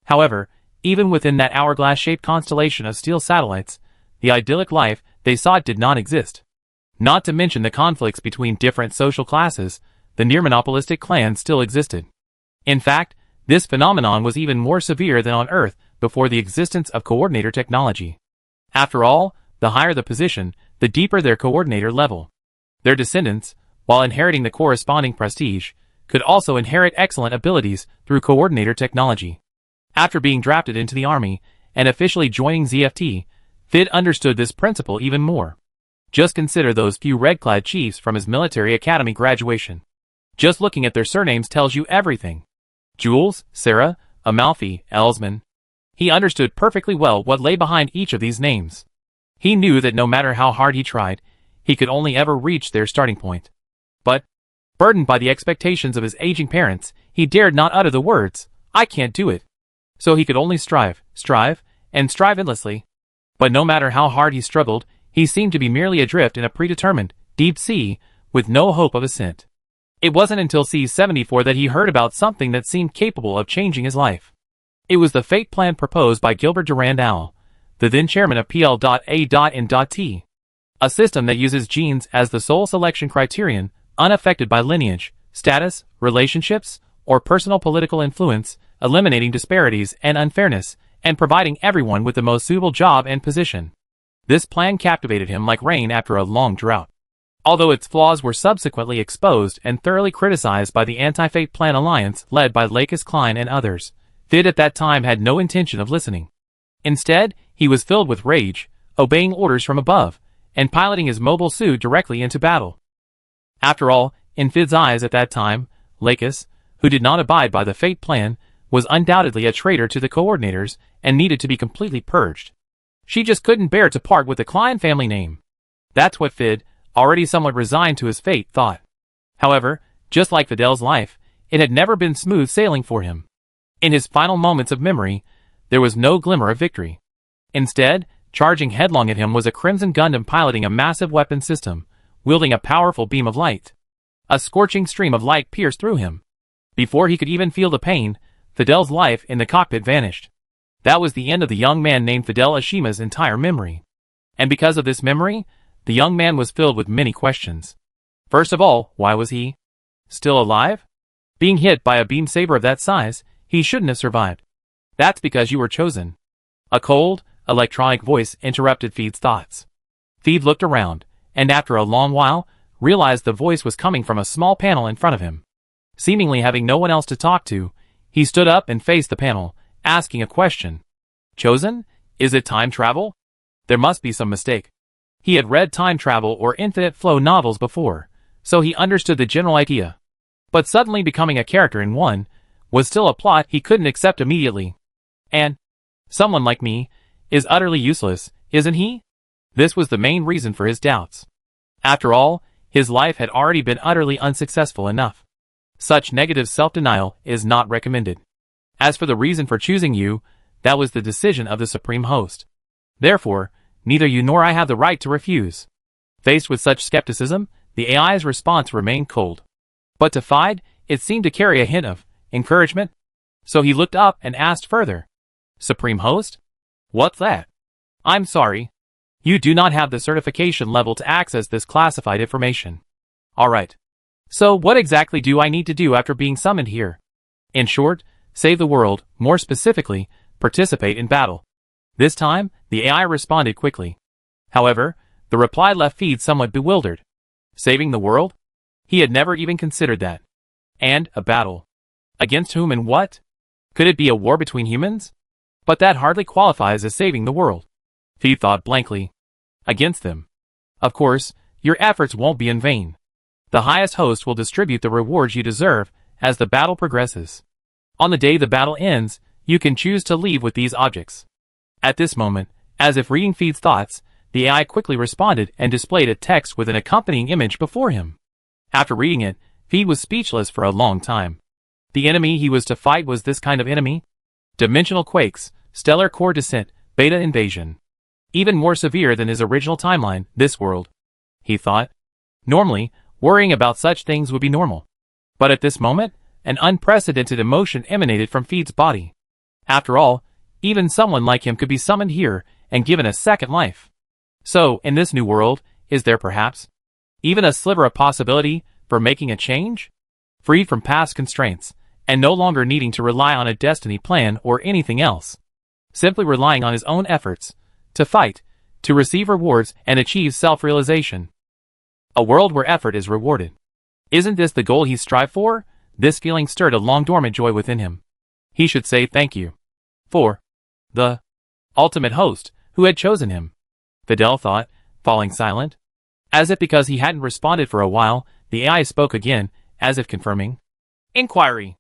However, even within that hourglass-shaped constellation of steel satellites, the idyllic life they sought did not exist. Not to mention the conflicts between different social classes, the near-monopolistic clans still existed. In fact, this phenomenon was even more severe than on Earth before the existence of coordinator technology. After all, the higher the position, the deeper their coordinator level. Their descendants, while inheriting the corresponding prestige, could also inherit excellent abilities through coordinator technology. After being drafted into the army and officially joining ZFT, Fid understood this principle even more. Just consider those few red-clad chiefs from his military academy graduation. Just looking at their surnames tells you everything. Jules, Sarah, Amalfi, Elsman. He understood perfectly well what lay behind each of these names. He knew that no matter how hard he tried, he could only ever reach their starting point. But, burdened by the expectations of his aging parents, he dared not utter the words, "I can't do it." So he could only strive, and strive endlessly. But no matter how hard he struggled, he seemed to be merely adrift in a predetermined, deep sea, with no hope of ascent. It wasn't until C-74 that he heard about something that seemed capable of changing his life. It was the fate plan proposed by Gilbert Durand Owl, the then chairman of PL.A.N.T, a system that uses genes as the sole selection criterion, unaffected by lineage, status, relationships, or personal political influence, eliminating disparities and unfairness, and providing everyone with the most suitable job and position. This plan captivated him like rain after a long drought. Although its flaws were subsequently exposed and thoroughly criticized by the Anti-Fate Plan Alliance led by Lakis Klein and others, Fid at that time had no intention of listening. Instead, he was filled with rage, obeying orders from above, and piloting his mobile suit directly into battle. After all, in Fid's eyes at that time, Lakis, who did not abide by the Fate Plan, was undoubtedly a traitor to the coordinators and needed to be completely purged. She just couldn't bear to part with the Klein family name. That's what Fid, already somewhat resigned to his fate, thought. However, just like Fidel's life, it had never been smooth sailing for him. In his final moments of memory, there was no glimmer of victory. Instead, charging headlong at him was a Crimson Gundam piloting a massive weapon system, wielding a powerful beam of light. A scorching stream of light pierced through him. Before he could even feel the pain, Fidel's life in the cockpit vanished. That was the end of the young man named Fidel Ashima's entire memory. And because of this memory, the young man was filled with many questions. First of all, why was he still alive? Being hit by a beam saber of that size, he shouldn't have survived. That's because you were chosen. A cold, electronic voice interrupted Feed's thoughts. Feed looked around, and after a long while, realized the voice was coming from a small panel in front of him. Seemingly having no one else to talk to, he stood up and faced the panel, asking a question. Chosen? Is it time travel? There must be some mistake. He had read time travel or infinite flow novels before, so he understood the general idea. But suddenly becoming a character in one was still a plot he couldn't accept immediately. And someone like me is utterly useless, isn't he? This was the main reason for his doubts. After all, his life had already been utterly unsuccessful enough. Such negative self-denial is not recommended. As for the reason for choosing you, that was the decision of the Supreme Host. Therefore, neither you nor I have the right to refuse. Faced with such skepticism, the AI's response remained cold. But to Fide, it seemed to carry a hint of encouragement. So he looked up and asked further. Supreme Host? What's that? I'm sorry. You do not have the certification level to access this classified information. Alright. So what exactly do I need to do after being summoned here? In short, save the world, more specifically, participate in battle. This time, the AI responded quickly. However, the reply left Feed somewhat bewildered. Saving the world? He had never even considered that. And a battle. Against whom and what? Could it be a war between humans? But that hardly qualifies as saving the world. Feed thought blankly. Against them. Of course, your efforts won't be in vain. The highest host will distribute the rewards you deserve as the battle progresses. On the day the battle ends, you can choose to leave with these objects. At this moment, as if reading Feed's thoughts, the AI quickly responded and displayed a text with an accompanying image before him. After reading it, Feed was speechless for a long time. The enemy he was to fight was this kind of enemy? Dimensional quakes, stellar core descent, beta invasion. Even more severe than his original timeline, this world. He thought. Normally, worrying about such things would be normal. But at this moment, an unprecedented emotion emanated from Feed's body. After all, even someone like him could be summoned here and given a second life. So, in this new world, is there perhaps even a sliver of possibility for making a change? Freed from past constraints, and no longer needing to rely on a destiny plan or anything else. Simply relying on his own efforts, to fight, to receive rewards and achieve self-realization. A world where effort is rewarded. Isn't this the goal he strived for? This feeling stirred a long-dormant joy within him. He should say thank you. For the ultimate host who had chosen him. Fidel thought, falling silent. As if because he hadn't responded for a while, the AI spoke again, as if confirming. Inquiry.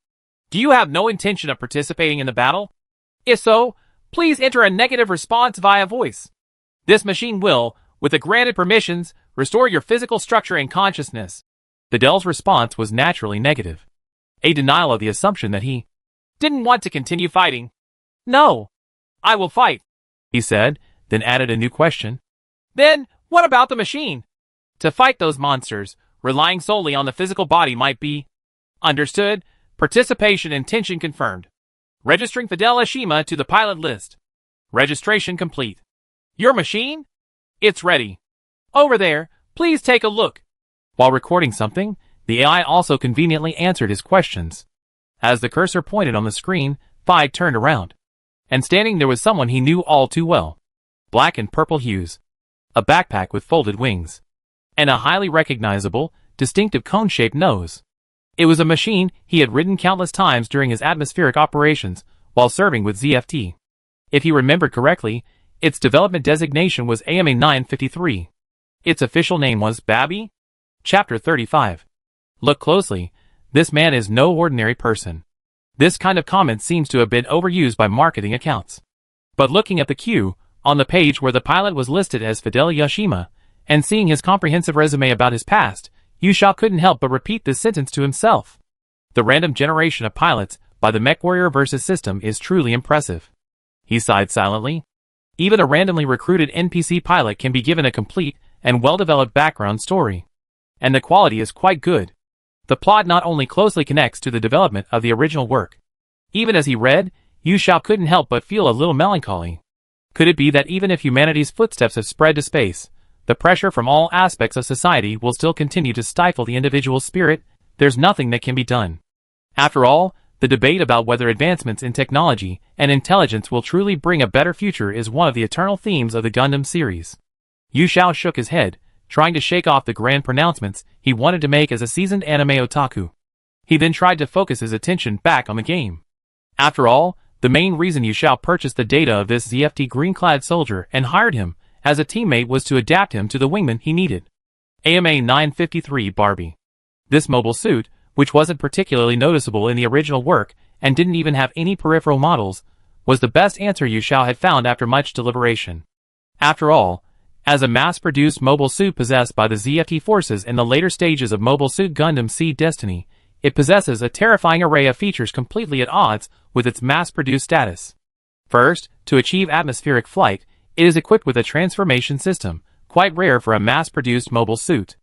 Do you have no intention of participating in the battle? If so, please enter a negative response via voice. This machine will, with the granted permissions, restore your physical structure and consciousness. Fidel's response was naturally negative. A denial of the assumption that he didn't want to continue fighting. No. I will fight, he said, then added a new question. Then, what about the machine? To fight those monsters, relying solely on the physical body might be understood. Participation intention confirmed. Registering Fidel Ashima to the pilot list. Registration complete. Your machine? It's ready. Over there, please take a look. While recording something, the AI also conveniently answered his questions. As the cursor pointed on the screen, Fi turned around. And standing there was someone he knew all too well. Black and purple hues. A backpack with folded wings. And a highly recognizable, distinctive cone-shaped nose. It was a machine he had ridden countless times during his atmospheric operations while serving with ZFT. If he remembered correctly, its development designation was AMA 953. Its official name was Babby? Chapter 35. Look closely, this man is no ordinary person. This kind of comment seems to have been overused by marketing accounts. But looking at the queue, on the page where the pilot was listed as Fidel Yashima, and seeing his comprehensive resume about his past, Yushao couldn't help but repeat this sentence to himself. The random generation of pilots by the Mech Warrior vs. system is truly impressive. He sighed silently. Even a randomly recruited NPC pilot can be given a complete and well-developed background story. And the quality is quite good. The plot not only closely connects to the development of the original work. Even as he read, Yushao couldn't help but feel a little melancholy. Could it be that even if humanity's footsteps have spread to space, the pressure from all aspects of society will still continue to stifle the individual's spirit? There's nothing that can be done. After all, the debate about whether advancements in technology and intelligence will truly bring a better future is one of the eternal themes of the Gundam series. Yushao shook his head, trying to shake off the grand pronouncements he wanted to make as a seasoned anime otaku. He then tried to focus his attention back on the game. After all, the main reason Yushao purchased the data of this ZFT green-clad soldier and hired him as a teammate was to adapt him to the wingman he needed. AMA 953 Barbie. This mobile suit, which wasn't particularly noticeable in the original work and didn't even have any peripheral models, was the best answer Yushao had found after much deliberation. After all, as a mass-produced mobile suit possessed by the ZFT forces in the later stages of Mobile Suit Gundam Seed Destiny, it possesses a terrifying array of features completely at odds with its mass-produced status. First, to achieve atmospheric flight, it is equipped with a transformation system, quite rare for a mass-produced mobile suit.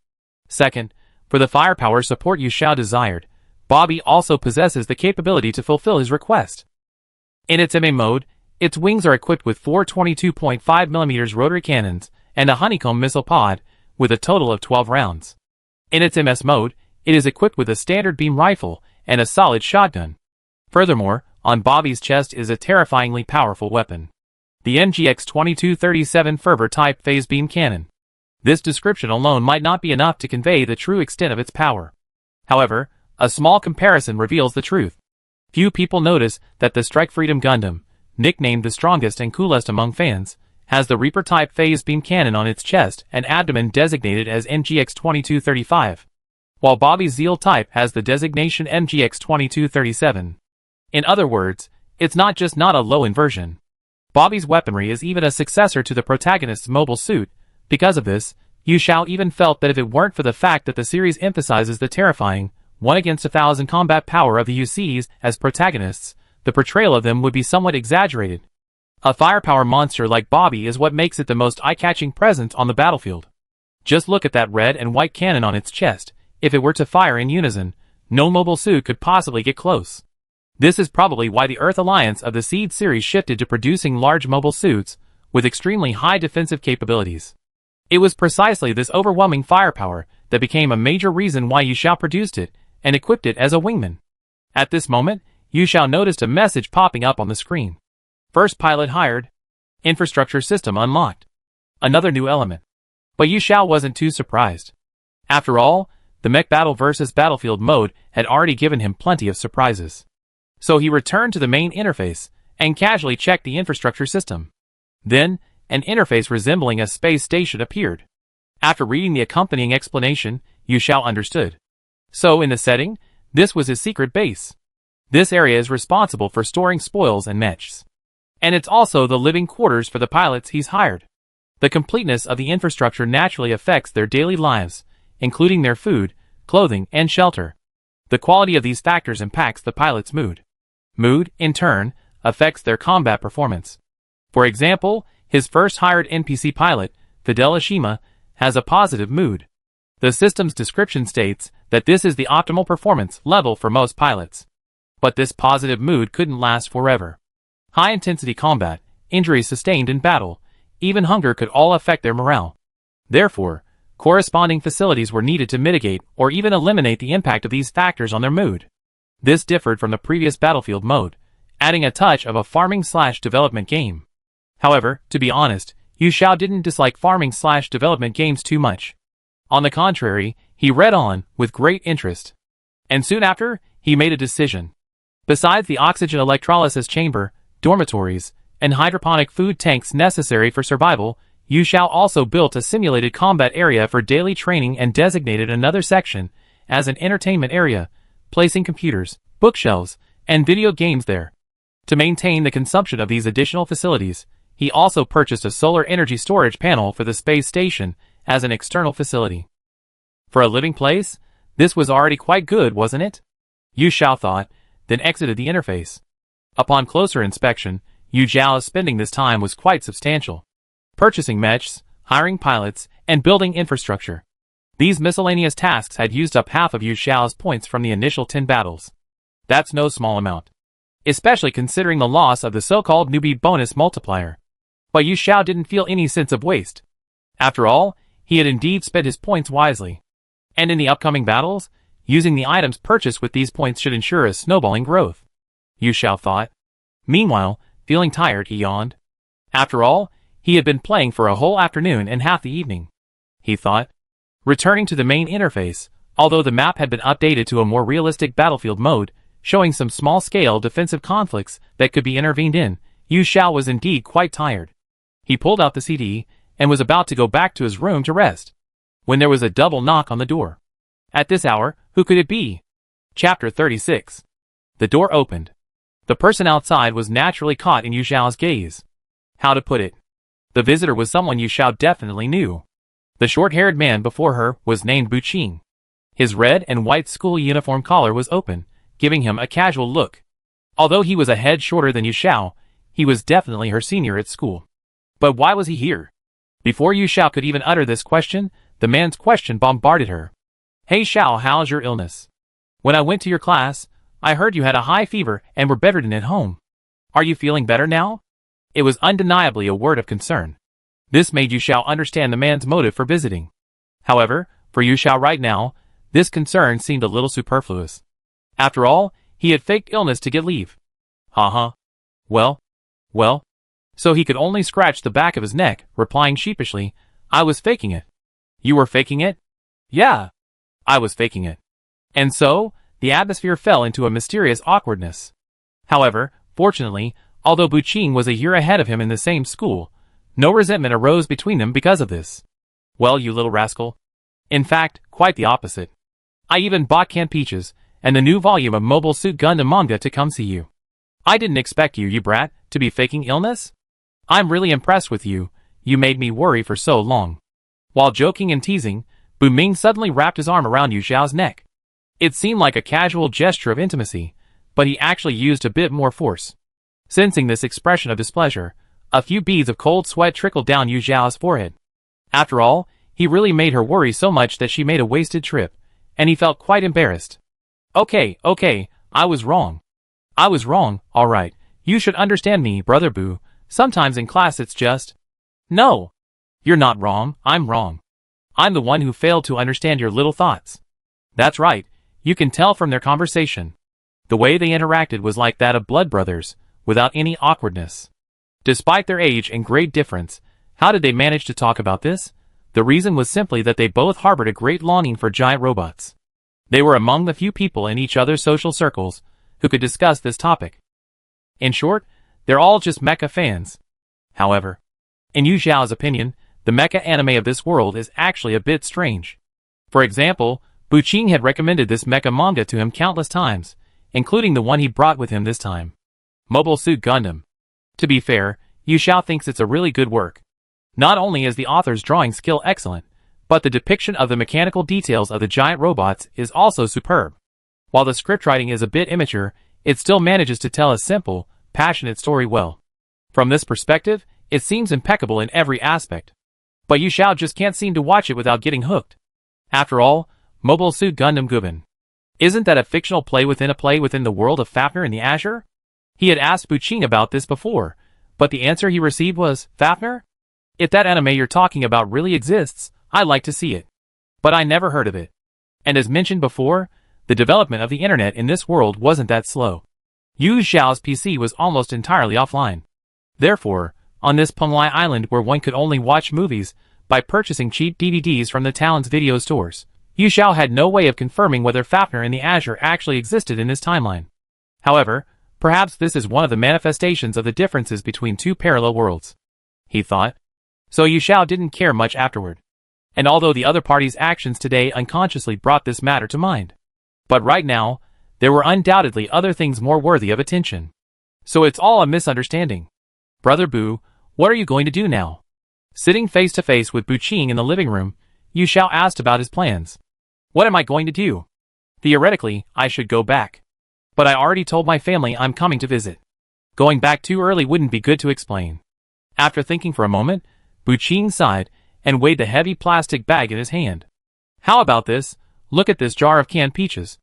Second, for the firepower support Yushao desired, Bobby also possesses the capability to fulfill his request. In its MA mode, its wings are equipped with four 22.5mm rotary cannons and a honeycomb missile pod, with a total of 12 rounds. In its MS mode, it is equipped with a standard beam rifle and a solid shotgun. Furthermore, on Bobby's chest is a terrifyingly powerful weapon. The MGX 2237 Fervor type phase beam cannon. This description alone might not be enough to convey the true extent of its power. However, a small comparison reveals the truth. Few people notice that the Strike Freedom Gundam, nicknamed the strongest and coolest among fans, has the Reaper-type phase beam cannon on its chest and abdomen designated as MGX-2235, while Bobby's Zeal type has the designation MGX-2237. In other words, it's not just not a low-end version. Bobby's weaponry is even a successor to the protagonist's mobile suit. Because of this, Yu Xiao even felt that if it weren't for the fact that the series emphasizes the terrifying, 1 against 1,000 combat power of the UCs as protagonists, the portrayal of them would be somewhat exaggerated. A firepower monster like Bobby is what makes it the most eye-catching presence on the battlefield. Just look at that red and white cannon on its chest. If it were to fire in unison, no mobile suit could possibly get close. This is probably why the Earth Alliance of the Seed series shifted to producing large mobile suits with extremely high defensive capabilities. It was precisely this overwhelming firepower that became a major reason why Yu Xiao produced it and equipped it as a wingman. At this moment, Yu Xiao noticed a message popping up on the screen. First pilot hired. Infrastructure system unlocked. Another new element. But Yu Xiao wasn't too surprised. After all, the Mech Battle vs. Battlefield mode had already given him plenty of surprises. So he returned to the main interface and casually checked the infrastructure system. Then, an interface resembling a space station appeared. After reading the accompanying explanation, Yu Xiao understood. So in the setting, this was his secret base. This area is responsible for storing spoils and mechs. And it's also the living quarters for the pilots he's hired. The completeness of the infrastructure naturally affects their daily lives, including their food, clothing, and shelter. The quality of these factors impacts the pilot's mood. Mood, in turn, affects their combat performance. For example, his first hired NPC pilot, Fidel Ashima, has a positive mood. The system's description states that this is the optimal performance level for most pilots. But this positive mood couldn't last forever. High-intensity combat, injuries sustained in battle, even hunger could all affect their morale. Therefore, corresponding facilities were needed to mitigate or even eliminate the impact of these factors on their mood. This differed from the previous Battlefield mode, adding a touch of a farming/development game. However, to be honest, Yu Xiao didn't dislike farming/development games too much. On the contrary, he read on with great interest. And soon after, he made a decision. Besides the oxygen electrolysis chamber, dormitories, and hydroponic food tanks necessary for survival, Yu Xiao also built a simulated combat area for daily training and designated another section as an entertainment area, placing computers, bookshelves, and video games there. To maintain the consumption of these additional facilities, he also purchased a solar energy storage panel for the space station as an external facility. For a living place, this was already quite good, wasn't it? Yu Xiao thought, then exited the interface. Upon closer inspection, Yu Xiao's spending this time was quite substantial. Purchasing mechs, hiring pilots, and building infrastructure. These miscellaneous tasks had used up half of Yu Xiao's points from the initial 10 battles. That's no small amount. Especially considering the loss of the so-called newbie bonus multiplier. But Yu Xiao didn't feel any sense of waste. After all, he had indeed spent his points wisely. And in the upcoming battles, using the items purchased with these points should ensure a snowballing growth. Yu Xiao thought. Meanwhile, feeling tired, he yawned. After all, he had been playing for a whole afternoon and half the evening. He thought. Returning to the main interface, although the map had been updated to a more realistic battlefield mode, showing some small-scale defensive conflicts that could be intervened in, Yu Xiao was indeed quite tired. He pulled out the CD and was about to go back to his room to rest, when there was a double knock on the door. At this hour, who could it be? Chapter 36. The door opened. The person outside was naturally caught in Yu Xiao's gaze. How to put it? The visitor was someone Yu Xiao definitely knew. The short-haired man before her was named Bu Qing. His red and white school uniform collar was open, giving him a casual look. Although he was a head shorter than Yu Xiao, he was definitely her senior at school. But why was he here? Before Yu Xiao could even utter this question, the man's question bombarded her. Hey Xiao, how's your illness? When I went to your class, I heard you had a high fever and were bedridden at home. Are you feeling better now? It was undeniably a word of concern. This made Yu Xiao understand the man's motive for visiting. However, for Yu Xiao right now, this concern seemed a little superfluous. After all, he had faked illness to get leave. Well. So he could only scratch the back of his neck, replying sheepishly, I was faking it. You were faking it? Yeah, I was faking it. And so, the atmosphere fell into a mysterious awkwardness. However, fortunately, although Buqing was a year ahead of him in the same school, no resentment arose between them because of this. Well, you little rascal. In fact, quite the opposite. I even bought canned peaches and the new volume of Mobile Suit Gundam manga to come see you. I didn't expect you, you brat, to be faking illness? I'm really impressed with you. You made me worry for so long. While joking and teasing, Bu Ming suddenly wrapped his arm around Yu Xiao's neck. It seemed like a casual gesture of intimacy, but he actually used a bit more force. Sensing this expression of displeasure, a few beads of cold sweat trickled down Yu Xiao's forehead. After all, he really made her worry so much that she made a wasted trip, and he felt quite embarrassed. Okay, I was wrong. I was wrong, alright. You should understand me, Brother Bu. Sometimes in class it's just... No. You're not wrong, I'm wrong. I'm the one who failed to understand your little thoughts. That's right, you can tell from their conversation. The way they interacted was like that of blood brothers, without any awkwardness. Despite their age and grade difference, how did they manage to talk about this? The reason was simply that they both harbored a great longing for giant robots. They were among the few people in each other's social circles who could discuss this topic. In short, they're all just mecha fans. However, in Yu Xiao's opinion, the mecha anime of this world is actually a bit strange. For example, Buqing had recommended this mecha manga to him countless times, including the one he brought with him this time. Mobile Suit Gundam. To be fair, Yu Xiao thinks it's a really good work. Not only is the author's drawing skill excellent, but the depiction of the mechanical details of the giant robots is also superb. While the scriptwriting is a bit immature, it still manages to tell a simple, passionate story well. From this perspective, it seems impeccable in every aspect. But Yu Xiao just can't seem to watch it without getting hooked. After all, Mobile Suit Gundam Guben. Isn't that a fictional play within the world of Fafnir and the Azure? He had asked Buqing about this before, but the answer he received was, Fafnir? If that anime you're talking about really exists, I'd like to see it. But I never heard of it. And as mentioned before, the development of the internet in this world wasn't that slow. Yu Xiao's PC was almost entirely offline. Therefore, on this Pengli Island where one could only watch movies by purchasing cheap DVDs from the town's video stores, Yu Xiao had no way of confirming whether Fafnir and the Azure actually existed in this timeline. However, perhaps this is one of the manifestations of the differences between two parallel worlds. He thought. So Yu Xiao didn't care much afterward. And although the other party's actions today unconsciously brought this matter to mind. But right now, there were undoubtedly other things more worthy of attention. So it's all a misunderstanding. Brother Bu, what are you going to do now? Sitting face to face with Buqing in the living room, Yu Xiao asked about his plans. What am I going to do? Theoretically, I should go back. But I already told my family I'm coming to visit. Going back too early wouldn't be good to explain. After thinking for a moment, Buqing sighed and weighed the heavy plastic bag in his hand. How about this? Look at this jar of canned peaches.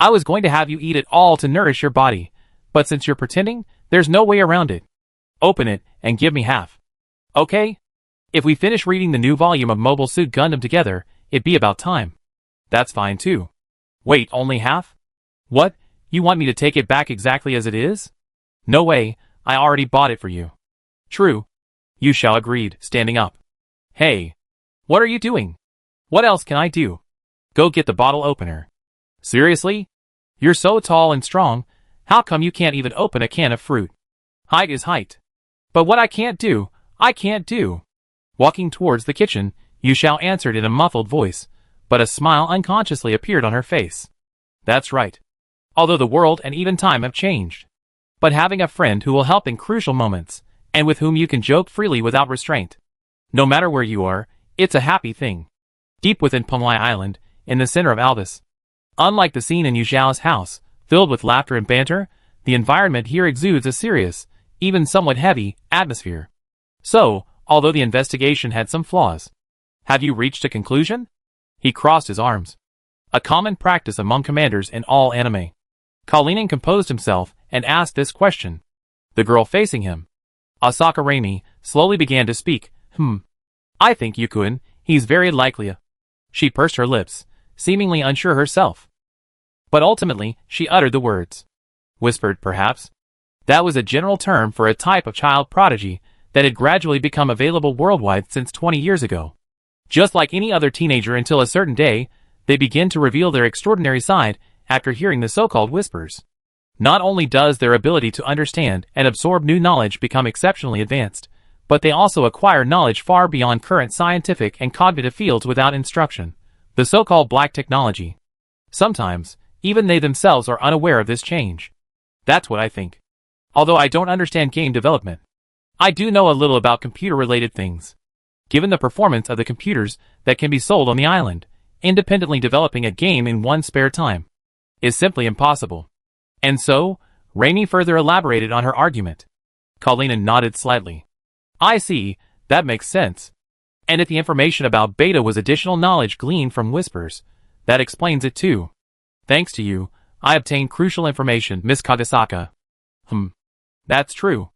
I was going to have you eat it all to nourish your body, but since you're pretending, there's no way around it. Open it and give me half. Okay? If we finish reading the new volume of Mobile Suit Gundam together, it'd be about time. That's fine too. Wait, only half? What? You want me to take it back exactly as it is? No way, I already bought it for you. True. Yu Xiao agreed, standing up. Hey. What are you doing? What else can I do? Go get the bottle opener. Seriously? You're so tall and strong, how come you can't even open a can of fruit? Height is height. But what I can't do, I can't do. Walking towards the kitchen, Yu Xiao answered in a muffled voice, but a smile unconsciously appeared on her face. That's right. Although the world and even time have changed. But having a friend who will help in crucial moments, and with whom you can joke freely without restraint. No matter where you are, it's a happy thing. Deep within Pengli Island, in the center of Albus. Unlike the scene in Yu Xiao's house, filled with laughter and banter, the environment here exudes a serious, even somewhat heavy, atmosphere. So, although the investigation had some flaws, have you reached a conclusion? He crossed his arms. A common practice among commanders in all anime. Kalinin composed himself and asked this question. The girl facing him, Asaka Reimi, slowly began to speak. I think Yukuen, he's very likely. She pursed her lips, seemingly unsure herself. But ultimately, she uttered the words. Whispered, perhaps. That was a general term for a type of child prodigy that had gradually become available worldwide since 20 years ago. Just like any other teenager until a certain day, they begin to reveal their extraordinary side after hearing the so-called whispers. Not only does their ability to understand and absorb new knowledge become exceptionally advanced, but they also acquire knowledge far beyond current scientific and cognitive fields without instruction, the so-called black technology. Sometimes, even they themselves are unaware of this change. That's what I think. Although I don't understand game development, I do know a little about computer-related things. Given the performance of the computers that can be sold on the island, independently developing a game in one's spare time is simply impossible. And so, Rainey further elaborated on her argument. Kalina nodded slightly. I see, that makes sense. And if the information about Beta was additional knowledge gleaned from whispers, that explains it too. Thanks to you, I obtained crucial information, Miss Kagasaka. That's true.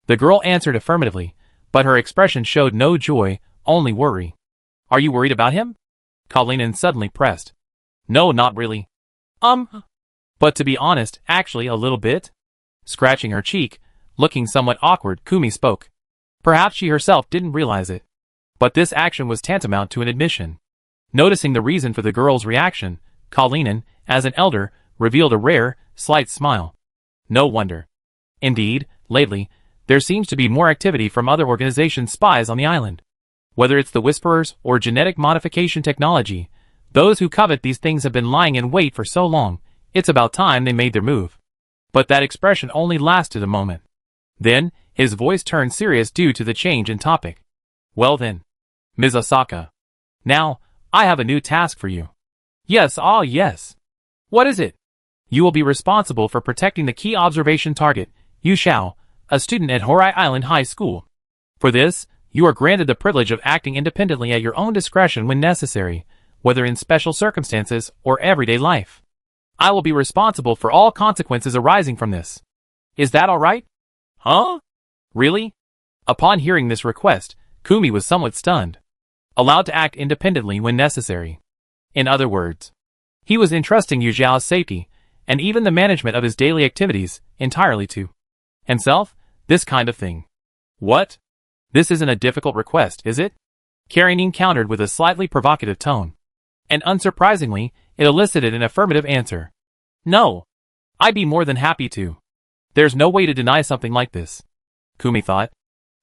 The girl answered affirmatively, but her expression showed no joy, only worry. Are you worried about him? Kalina suddenly pressed. No, not really. But to be honest, actually a little bit. Scratching her cheek, looking somewhat awkward, Kumi spoke. Perhaps she herself didn't realize it, but this action was tantamount to an admission. Noticing the reason for the girl's reaction, Kalina, as an elder, revealed a rare, slight smile. No wonder. Indeed, lately, there seems to be more activity from other organizations' spies on the island. Whether it's the Whisperers or genetic modification technology, those who covet these things have been lying in wait for so long, it's about time they made their move. But that expression only lasted a moment. Then, his voice turned serious due to the change in topic. Well then, Ms. Osaka. Now, I have a new task for you. Yes, yes. What is it? You will be responsible for protecting the key observation target, Yu Xiao, a student at Horai Island High School. For this, you are granted the privilege of acting independently at your own discretion when necessary, whether in special circumstances or everyday life. I will be responsible for all consequences arising from this. Is that all right? Huh? Really? Upon hearing this request, Kumi was somewhat stunned. Allowed to act independently when necessary. In other words, he was entrusting Yu Xiao's safety, and even the management of his daily activities, entirely to himself, this kind of thing. What? This isn't a difficult request, is it? Karenin countered with a slightly provocative tone. And unsurprisingly, it elicited an affirmative answer. No. I'd be more than happy to. There's no way to deny something like this. Kumi thought.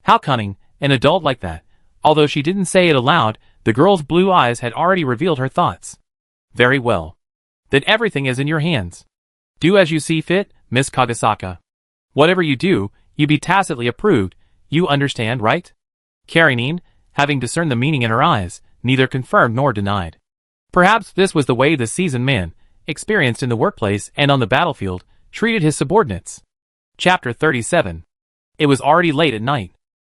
How cunning, an adult like that. Although she didn't say it aloud, the girl's blue eyes had already revealed her thoughts. Very well. Then everything is in your hands. Do as you see fit, Miss Kagasaka. Whatever you do, you be tacitly approved, you understand, right? Karenin, having discerned the meaning in her eyes, neither confirmed nor denied. Perhaps this was the way the seasoned man, experienced in the workplace and on the battlefield, treated his subordinates. Chapter 37. It was already late at night.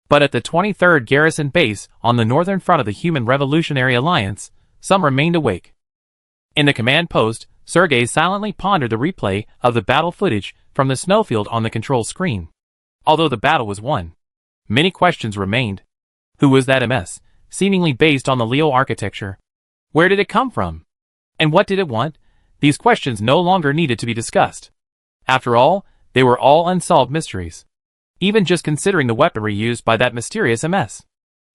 But at the 23rd Garrison Base on the northern front of the Human Revolutionary Alliance, some remained awake. In the command post, Sergei silently pondered the replay of the battle footage from the snowfield on the control screen. Although the battle was won, many questions remained. Who was that MS, seemingly based on the Leo architecture? Where did it come from? And what did it want? These questions no longer needed to be discussed. After all, they were all unsolved mysteries. Even just considering the weaponry used by that mysterious MS.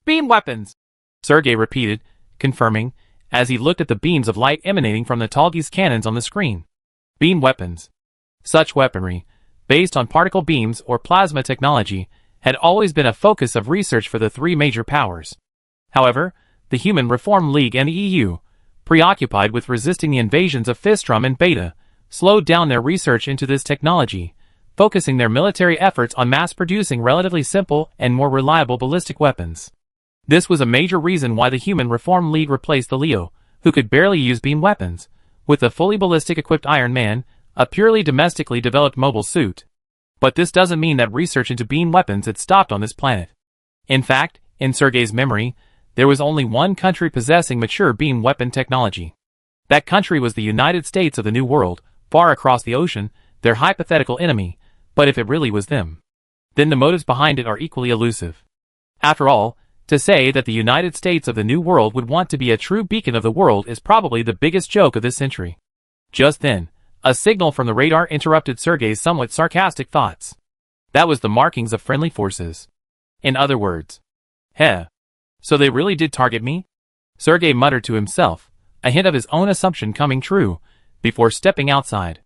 Beam weapons! Sergei repeated, confirming, as he looked at the beams of light emanating from the Talgi's cannons on the screen. Beam weapons. Such weaponry, based on particle beams or plasma technology, had always been a focus of research for the three major powers. However, the Human Reform League and the EU, preoccupied with resisting the invasions of Fistrum and Beta, slowed down their research into this technology, focusing their military efforts on mass-producing relatively simple and more reliable ballistic weapons. This was a major reason why the Human Reform League replaced the Leo, who could barely use beam weapons, with the fully ballistic-equipped Iron Man, a purely domestically developed mobile suit. But this doesn't mean that research into beam weapons had stopped on this planet. In fact, in Sergei's memory, there was only one country possessing mature beam weapon technology. That country was the United States of the New World, far across the ocean, their hypothetical enemy, but if it really was them, then the motives behind it are equally elusive. After all, to say that the United States of the New World would want to be a true beacon of the world is probably the biggest joke of this century. Just then, a signal from the radar interrupted Sergei's somewhat sarcastic thoughts. That was the markings of friendly forces. In other words, so they really did target me? Sergei muttered to himself, a hint of his own assumption coming true, before stepping outside.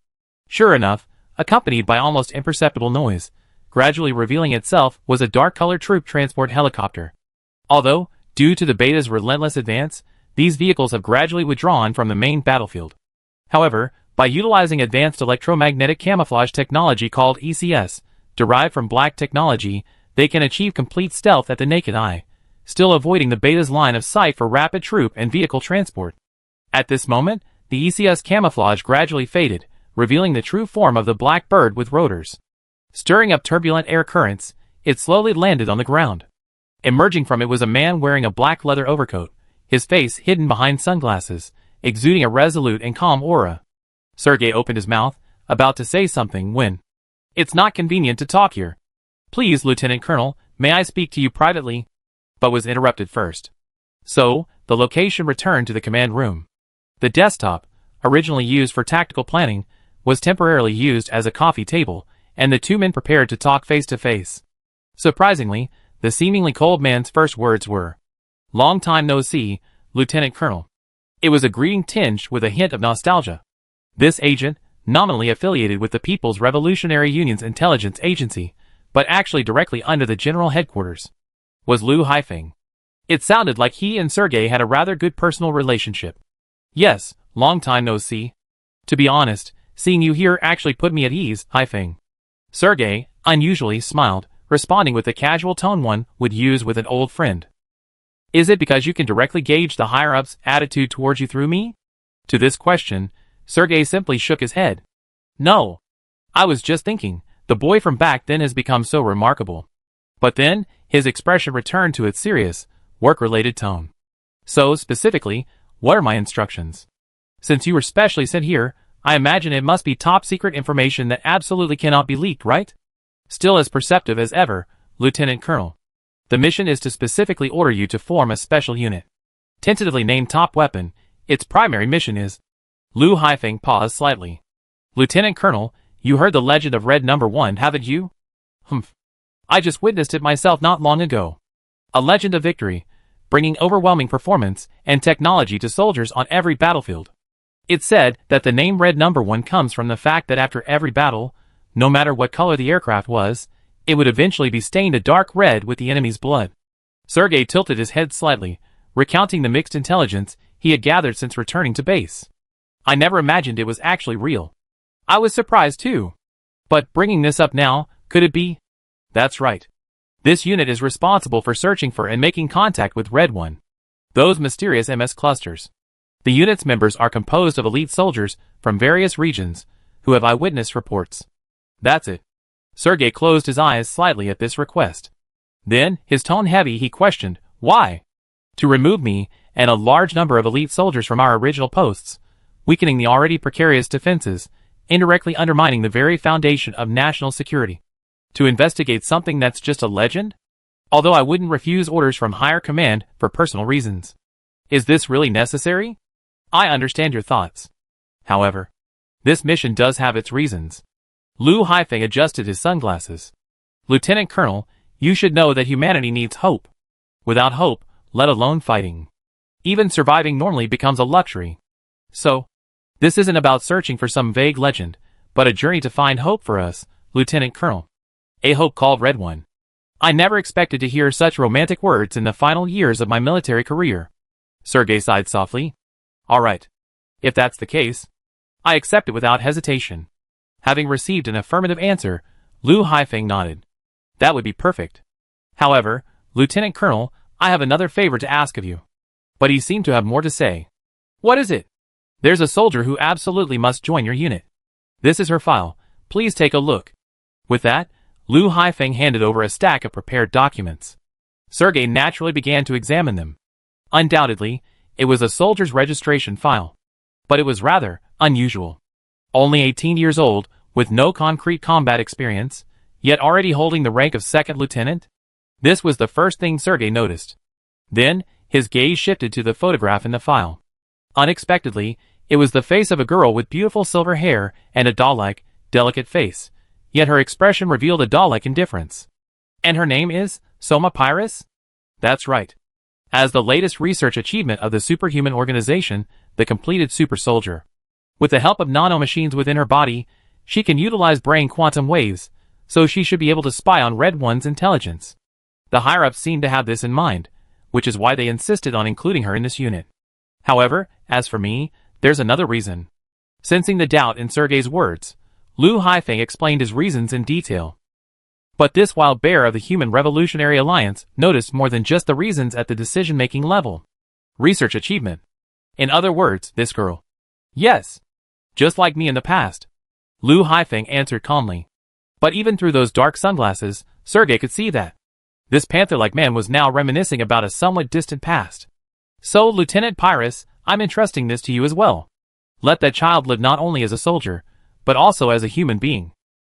Sure enough, accompanied by almost imperceptible noise, gradually revealing itself was a dark-colored troop transport helicopter. Although, due to the beta's relentless advance, these vehicles have gradually withdrawn from the main battlefield. However, by utilizing advanced electromagnetic camouflage technology called ECS, derived from black technology, they can achieve complete stealth at the naked eye, still avoiding the beta's line of sight for rapid troop and vehicle transport. At this moment, the ECS camouflage gradually faded, revealing the true form of the black bird with rotors. Stirring up turbulent air currents, it slowly landed on the ground. Emerging from it was a man wearing a black leather overcoat, his face hidden behind sunglasses, exuding a resolute and calm aura. Sergei opened his mouth, about to say something when, "It's not convenient to talk here. Please, Lieutenant Colonel, may I speak to you privately?" But was interrupted first. So, the location returned to the command room. The desktop, originally used for tactical planning, was temporarily used as a coffee table, and the two men prepared to talk face to face. Surprisingly, the seemingly cold man's first words were, "Long time no see, Lieutenant Colonel." It was a greeting tinged with a hint of nostalgia. This agent, nominally affiliated with the People's Revolutionary Union's intelligence agency, but actually directly under the general headquarters, was Liu Haifeng. It sounded like he and Sergei had a rather good personal relationship. "Yes, long time no see. To be honest, seeing you here actually put me at ease, Haifeng." Sergei, unusually, smiled, responding with the casual tone one would use with an old friend. "Is it because you can directly gauge the higher-ups' attitude towards you through me?" To this question, Sergei simply shook his head. "No. I was just thinking, the boy from back then has become so remarkable." But then, his expression returned to its serious, work-related tone. "So, specifically, what are my instructions? Since you were specially sent here, I imagine it must be top-secret information that absolutely cannot be leaked, right?" "Still as perceptive as ever, Lieutenant Colonel. The mission is to specifically order you to form a special unit. Tentatively named Top Weapon, its primary mission is..." Liu Haifeng paused slightly. "Lieutenant Colonel, you heard the legend of Red Number 1, haven't you?" "Humph. I just witnessed it myself not long ago. A legend of victory, bringing overwhelming performance and technology to soldiers on every battlefield. It's said that the name Red Number 1 comes from the fact that after every battle, no matter what color the aircraft was, it would eventually be stained a dark red with the enemy's blood." Sergei tilted his head slightly, recounting the mixed intelligence he had gathered since returning to base. "I never imagined it was actually real. I was surprised too. But bringing this up now, could it be?" "That's right. This unit is responsible for searching for and making contact with Red 1. Those mysterious MS clusters. The unit's members are composed of elite soldiers from various regions, who have eyewitness reports." "That's it." Sergei closed his eyes slightly at this request. Then, his tone heavy, he questioned, "Why?" "To remove me, and a large number of elite soldiers from our original posts, weakening the already precarious defenses, indirectly undermining the very foundation of national security. To investigate something that's just a legend? Although I wouldn't refuse orders from higher command for personal reasons. Is this really necessary? I understand your thoughts. However, this mission does have its reasons." Liu Haifeng adjusted his sunglasses. "Lieutenant Colonel, you should know that humanity needs hope. Without hope, let alone fighting, even surviving normally becomes a luxury. So, this isn't about searching for some vague legend, but a journey to find hope for us, Lieutenant Colonel. A hope called Red 1. I never expected to hear such romantic words in the final years of my military career." Sergei sighed softly. "All right. If that's the case, I accept it without hesitation." Having received an affirmative answer, Liu Haifeng nodded. "That would be perfect. However, Lieutenant Colonel, I have another favor to ask of you." But he seemed to have more to say. "What is it?" "There's a soldier who absolutely must join your unit. This is her file. Please take a look." With that, Liu Haifeng handed over a stack of prepared documents. Sergei naturally began to examine them. Undoubtedly, it was a soldier's registration file. But it was rather unusual. Only 18 years old, with no concrete combat experience, yet already holding the rank of second lieutenant? This was the first thing Sergei noticed. Then, his gaze shifted to the photograph in the file. Unexpectedly, it was the face of a girl with beautiful silver hair and a doll-like, delicate face, yet her expression revealed a doll-like indifference. "And her name is Soma Pyrus?" "That's right." as the latest research achievement of the superhuman organization, the completed super soldier. With the help of nanomachines within her body, she can utilize brain quantum waves, so she should be able to spy on Red One's intelligence. The higher-ups seemed to have this in mind, which is why they insisted on including her in this unit. However, as for me, there's another reason. Sensing the doubt in Sergei's words, Lu Haifeng explained his reasons in detail. But this wild bear of the Human Revolutionary Alliance noticed more than just the reasons at the decision-making level. Research achievement. In other words, this girl. Yes. Just like me in the past. Lu Haifeng answered calmly. But even through those dark sunglasses, Sergei could see that this panther-like man was now reminiscing about a somewhat distant past. So, Lieutenant Pyrrhus, I'm entrusting this to you as well. Let that child live not only as a soldier, but also as a human being.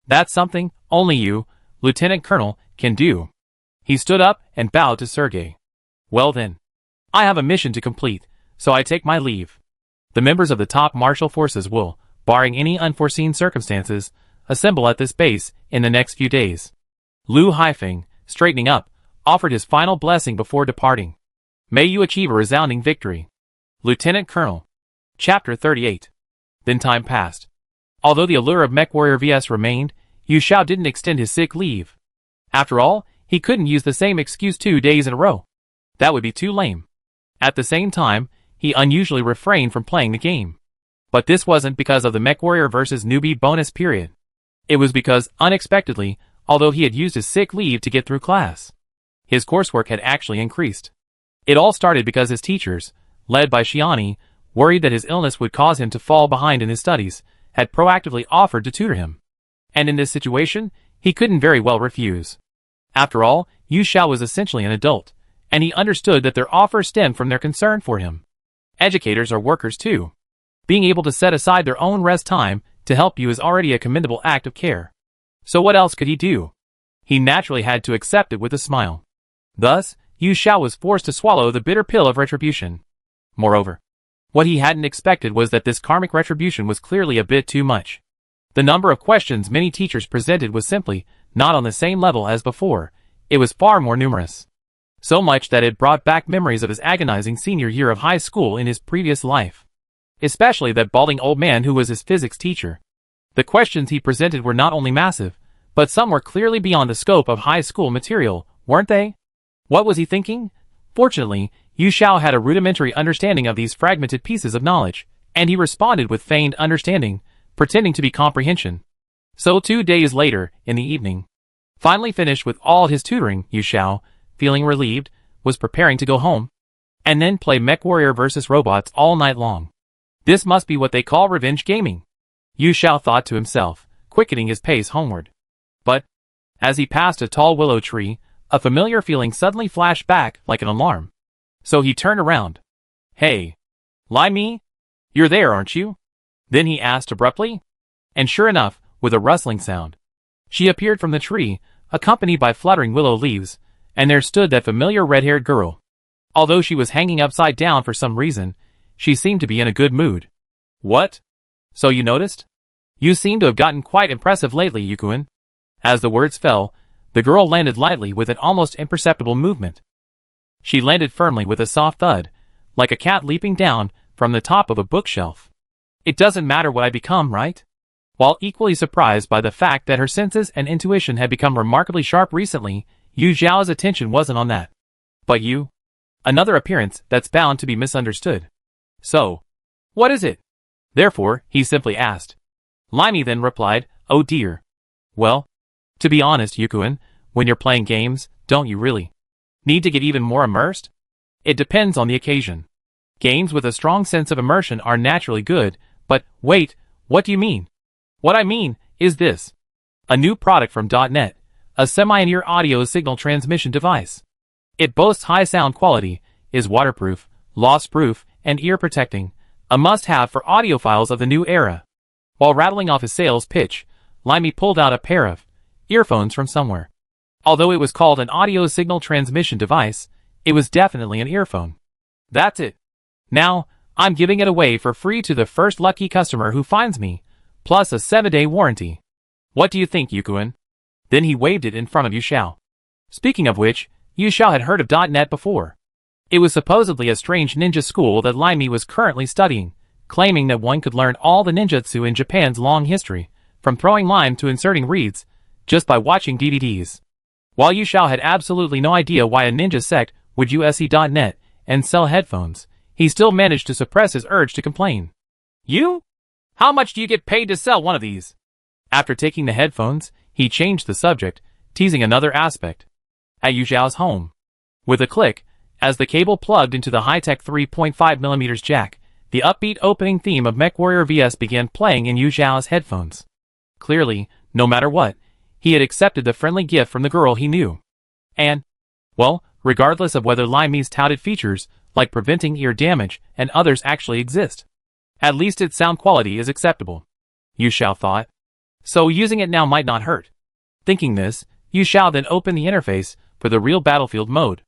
That's something only you, Lieutenant Colonel, can do. He stood up and bowed to Sergei. Well then. I have a mission to complete, so I take my leave. The members of the top martial forces will, barring any unforeseen circumstances, assemble at this base in the next few days. Lu Haifeng, straightening up, offered his final blessing before departing. May you achieve a resounding victory. Lieutenant Colonel. Chapter 38. Then time passed. Although the allure of Mech Warrior vs remained, Yu Xiao didn't extend his sick leave. After all, he couldn't use the same excuse 2 days in a row. That would be too lame. At the same time, he unusually refrained from playing the game. But this wasn't because of the Mech Warrior vs newbie bonus period. It was because, unexpectedly, although he had used his sick leave to get through class, his coursework had actually increased. It all started because his teachers, led by Shiani, worried that his illness would cause him to fall behind in his studies, had proactively offered to tutor him. And in this situation, he couldn't very well refuse. After all, Yu Xiao was essentially an adult, and he understood that their offer stemmed from their concern for him. Educators are workers too. Being able to set aside their own rest time to help you is already a commendable act of care. So what else could he do? He naturally had to accept it with a smile. Thus, Yu Xiao was forced to swallow the bitter pill of retribution. Moreover, what he hadn't expected was that this karmic retribution was clearly a bit too much. The number of questions many teachers presented was simply not on the same level as before. It was far more numerous. So much that it brought back memories of his agonizing senior year of high school in his previous life. Especially that balding old man who was his physics teacher. The questions he presented were not only massive, but some were clearly beyond the scope of high school material, weren't they? What was he thinking? Fortunately, Yu Xiao had a rudimentary understanding of these fragmented pieces of knowledge, and he responded with feigned understanding, pretending to be comprehension. So 2 days later, in the evening, finally finished with all his tutoring, Yu Xiao, feeling relieved, was preparing to go home, and then play Mech Warrior vs robots all night long. This must be what they call revenge gaming, Yu Xiao thought to himself, quickening his pace homeward. But, as he passed a tall willow tree, a familiar feeling suddenly flashed back like an alarm. So he turned around. Hey. Lai Mi? You're there, aren't you? Then he asked abruptly. And sure enough, with a rustling sound, she appeared from the tree, accompanied by fluttering willow leaves, and there stood that familiar red-haired girl. Although she was hanging upside down for some reason, she seemed to be in a good mood. What? So you noticed? You seem to have gotten quite impressive lately, Yukuin. As the words fell, the girl landed lightly with an almost imperceptible movement. She landed firmly with a soft thud, like a cat leaping down from the top of a bookshelf. It doesn't matter what I become, right? While equally surprised by the fact that her senses and intuition had become remarkably sharp recently, Yu Xiao's attention wasn't on that. But you? Another appearance that's bound to be misunderstood. So, what is it? Therefore, he simply asked. Lai Mi then replied, oh dear. Well, to be honest, Yukuin, when you're playing games, don't you really need to get even more immersed? It depends on the occasion. Games with a strong sense of immersion are naturally good, but wait, what do you mean? What I mean is this. A new product from .NET, a semi-in-ear audio signal transmission device. It boasts high sound quality, is waterproof, loss-proof, and ear-protecting, a must-have for audiophiles of the new era. While rattling off his sales pitch, Lai Mi pulled out a pair of earphones from somewhere. Although it was called an audio signal transmission device, it was definitely an earphone. That's it. Now, I'm giving it away for free to the first lucky customer who finds me, plus a 7-day warranty. What do you think, Yukuin? Then he waved it in front of Yu Xiao. Speaking of which, Yu Xiao had heard of .NET before. It was supposedly a strange ninja school that Limey was currently studying, claiming that one could learn all the ninjutsu in Japan's long history, from throwing lime to inserting reeds, just by watching DVDs. While Yu Xiao had absolutely no idea why a ninja sect would use SE.net and sell headphones, he still managed to suppress his urge to complain. "You? How much do you get paid to sell one of these?" After taking the headphones, he changed the subject, teasing another aspect. At Yu Xiao's home. With a click, as the cable plugged into the high-tech 3.5mm jack, the upbeat opening theme of MechWarrior VS began playing in Yu Xiao's headphones. Clearly, no matter what, he had accepted the friendly gift from the girl he knew. And, well, regardless of whether Limey's touted features, like preventing ear damage, and others actually exist, at least its sound quality is acceptable, Yu Xiao thought. So using it now might not hurt. Thinking this, Yu Xiao then opened the interface for the real Battlefield mode.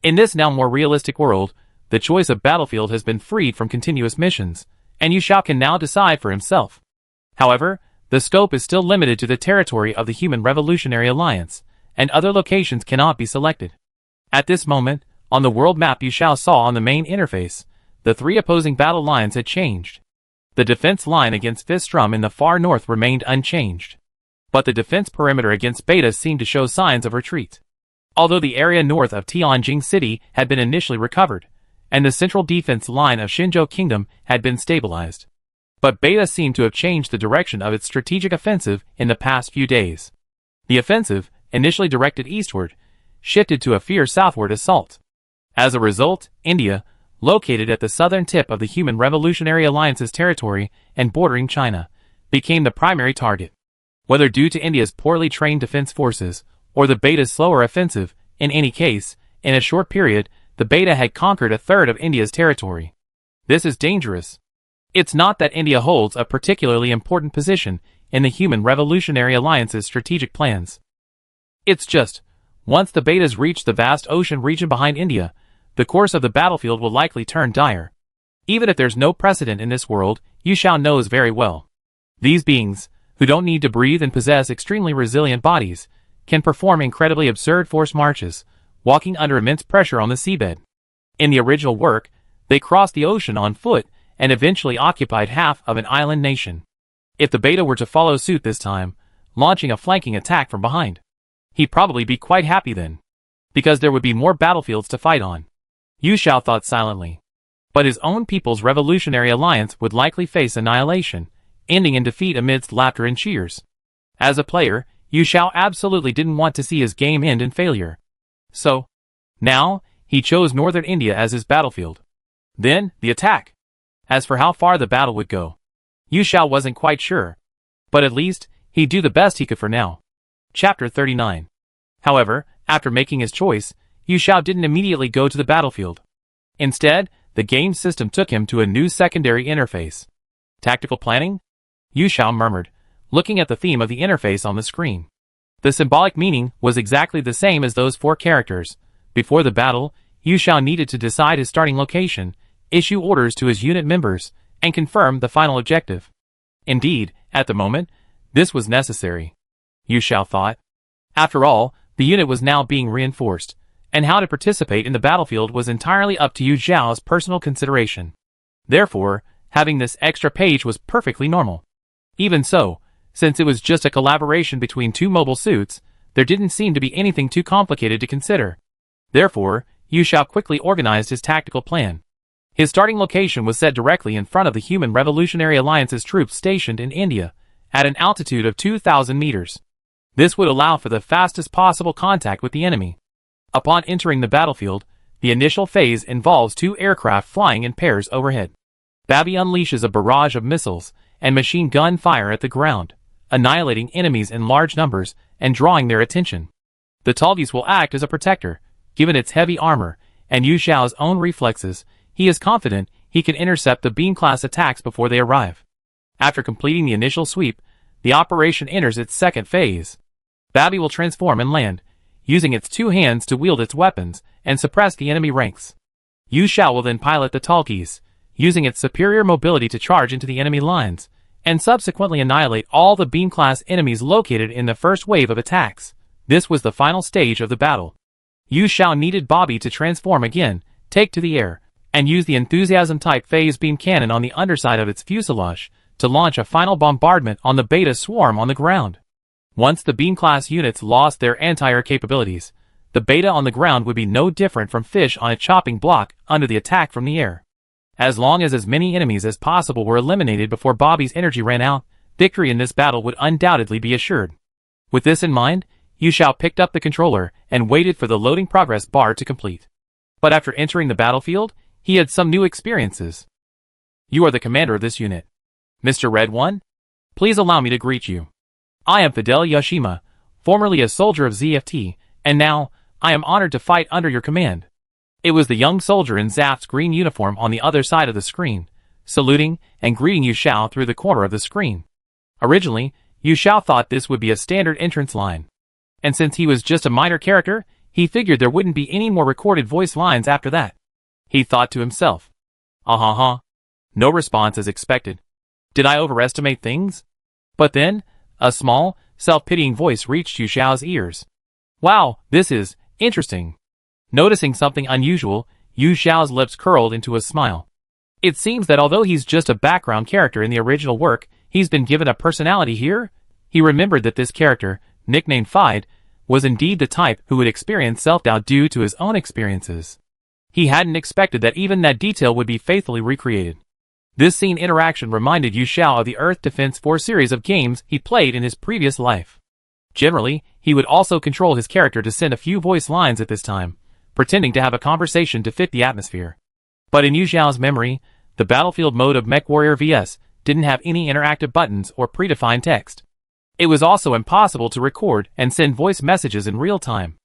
In this now more realistic world, the choice of Battlefield has been freed from continuous missions, and Yu Xiao can now decide for himself. However, the scope is still limited to the territory of the Human Revolutionary Alliance, and other locations cannot be selected. At this moment, on the world map Yu Xiao saw on the main interface, the three opposing battle lines had changed. The defense line against Fistrum in the far north remained unchanged, but the defense perimeter against Beta seemed to show signs of retreat. Although the area north of Tianjin City had been initially recovered, and the central defense line of Xinzhou Kingdom had been stabilized, but Beta seemed to have changed the direction of its strategic offensive in the past few days. The offensive, initially directed eastward, shifted to a fierce southward assault. As a result, India, located at the southern tip of the Human Revolutionary Alliance's territory and bordering China, became the primary target. Whether due to India's poorly trained defense forces, or the Beta's slower offensive, in any case, in a short period, the Beta had conquered a third of India's territory. This is dangerous. It's not that India holds a particularly important position in the Human Revolutionary Alliance's strategic plans. It's just, once the Betas reach the vast ocean region behind India, the course of the battlefield will likely turn dire. Even if there's no precedent in this world, Yu Xiao knows very well. These beings, who don't need to breathe and possess extremely resilient bodies, can perform incredibly absurd force marches, walking under immense pressure on the seabed. In the original work, they crossed the ocean on foot and eventually occupied half of an island nation. If the Beta were to follow suit this time, launching a flanking attack from behind, he'd probably be quite happy then, because there would be more battlefields to fight on. Yu Xiao thought silently. But his own people's revolutionary alliance would likely face annihilation, ending in defeat amidst laughter and cheers. As a player, Yu Xiao absolutely didn't want to see his game end in failure. So, now, he chose northern India as his battlefield. Then, the attack. As for how far the battle would go, Yu Xiao wasn't quite sure. But at least, he'd do the best he could for now. Chapter 39. However, after making his choice, Yu Xiao didn't immediately go to the battlefield. Instead, the game system took him to a new secondary interface. Tactical planning? Yu Xiao murmured, looking at the theme of the interface on the screen. The symbolic meaning was exactly the same as those four characters. Before the battle, Yu Xiao needed to decide his starting location, issue orders to his unit members, and confirm the final objective. Indeed, at the moment, this was necessary, Yu Xiao thought. After all, the unit was now being reinforced, and how to participate in the battlefield was entirely up to Yu Xiao's personal consideration. Therefore, having this extra page was perfectly normal. Even so, since it was just a collaboration between two mobile suits, there didn't seem to be anything too complicated to consider. Therefore, Yu Xiao quickly organized his tactical plan. His starting location was set directly in front of the Human Revolutionary Alliance's troops stationed in India, at an altitude of 2,000 meters. This would allow for the fastest possible contact with the enemy. Upon entering the battlefield, the initial phase involves two aircraft flying in pairs overhead. Babby unleashes a barrage of missiles and machine gun fire at the ground, annihilating enemies in large numbers and drawing their attention. The Talgis will act as a protector. Given its heavy armor and Yu Xiao's own reflexes, he is confident he can intercept the beam-class attacks before they arrive. After completing the initial sweep, the operation enters its second phase. Babby will transform and land, using its two hands to wield its weapons and suppress the enemy ranks. Yu Xiao will then pilot the Talgis, using its superior mobility to charge into the enemy lines, and subsequently annihilate all the beam-class enemies located in the first wave of attacks. This was the final stage of the battle. Yu Xiao needed Bobby to transform again, take to the air, and use the enthusiasm-type phase beam cannon on the underside of its fuselage to launch a final bombardment on the Beta swarm on the ground. Once the beam-class units lost their anti-air capabilities, the Beta on the ground would be no different from fish on a chopping block under the attack from the air. As long as many enemies as possible were eliminated before Bobby's energy ran out, victory in this battle would undoubtedly be assured. With this in mind, Yu Xiao picked up the controller and waited for the loading progress bar to complete. But after entering the battlefield, he had some new experiences. You are the commander of this unit. Mr. Red One? Please allow me to greet you. I am Fidel Yoshima, formerly a soldier of ZFT, and now, I am honored to fight under your command. It was the young soldier in Zaft's green uniform on the other side of the screen, saluting and greeting Yu Xiao through the corner of the screen. Originally, Yu Xiao thought this would be a standard entrance line. And since he was just a minor character, he figured there wouldn't be any more recorded voice lines after that. He thought to himself, no response as expected. Did I overestimate things? But then, a small, self-pitying voice reached Yu Xiao's ears. Wow, this is interesting. Noticing something unusual, Yu Xiao's lips curled into a smile. It seems that although he's just a background character in the original work, he's been given a personality here. He remembered that this character, nicknamed Fide, was indeed the type who would experience self-doubt due to his own experiences. He hadn't expected that even that detail would be faithfully recreated. This scene interaction reminded Yu Xiao of the Earth Defense Force series of games he played in his previous life. Generally, he would also control his character to send a few voice lines at this time, pretending to have a conversation to fit the atmosphere. But in Yu Xiao's memory, the battlefield mode of Mech Warrior vs didn't have any interactive buttons or predefined text. It was also impossible to record and send voice messages in real time.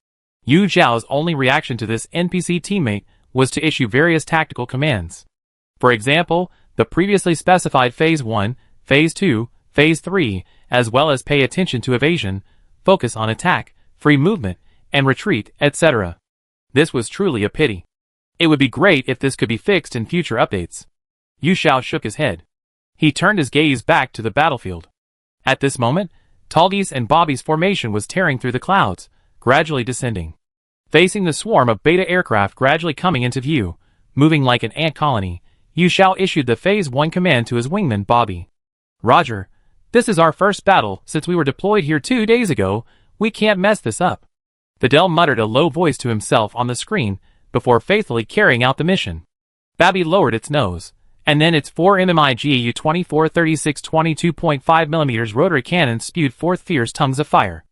Yu Xiao's only reaction to this NPC teammate was to issue various tactical commands. For example, the previously specified Phase 1, Phase 2, Phase 3, as well as pay attention to evasion, focus on attack, free movement, and retreat, etc. This was truly a pity. It would be great if this could be fixed in future updates. Yu Xiao shook his head. He turned his gaze back to the battlefield. At this moment, Talgi's and Bobby's formation was tearing through the clouds, gradually descending. Facing the swarm of Beta aircraft gradually coming into view, moving like an ant colony, Yu Xiao issued the Phase 1 command to his wingman Bobby. Roger. This is our first battle since we were deployed here 2 days ago. We can't mess this up. Fidel muttered a low voice to himself on the screen before faithfully carrying out the mission. Bobby lowered its nose, and then its 4mm GAU 24-36 22.5mm rotary cannon spewed forth fierce tongues of fire.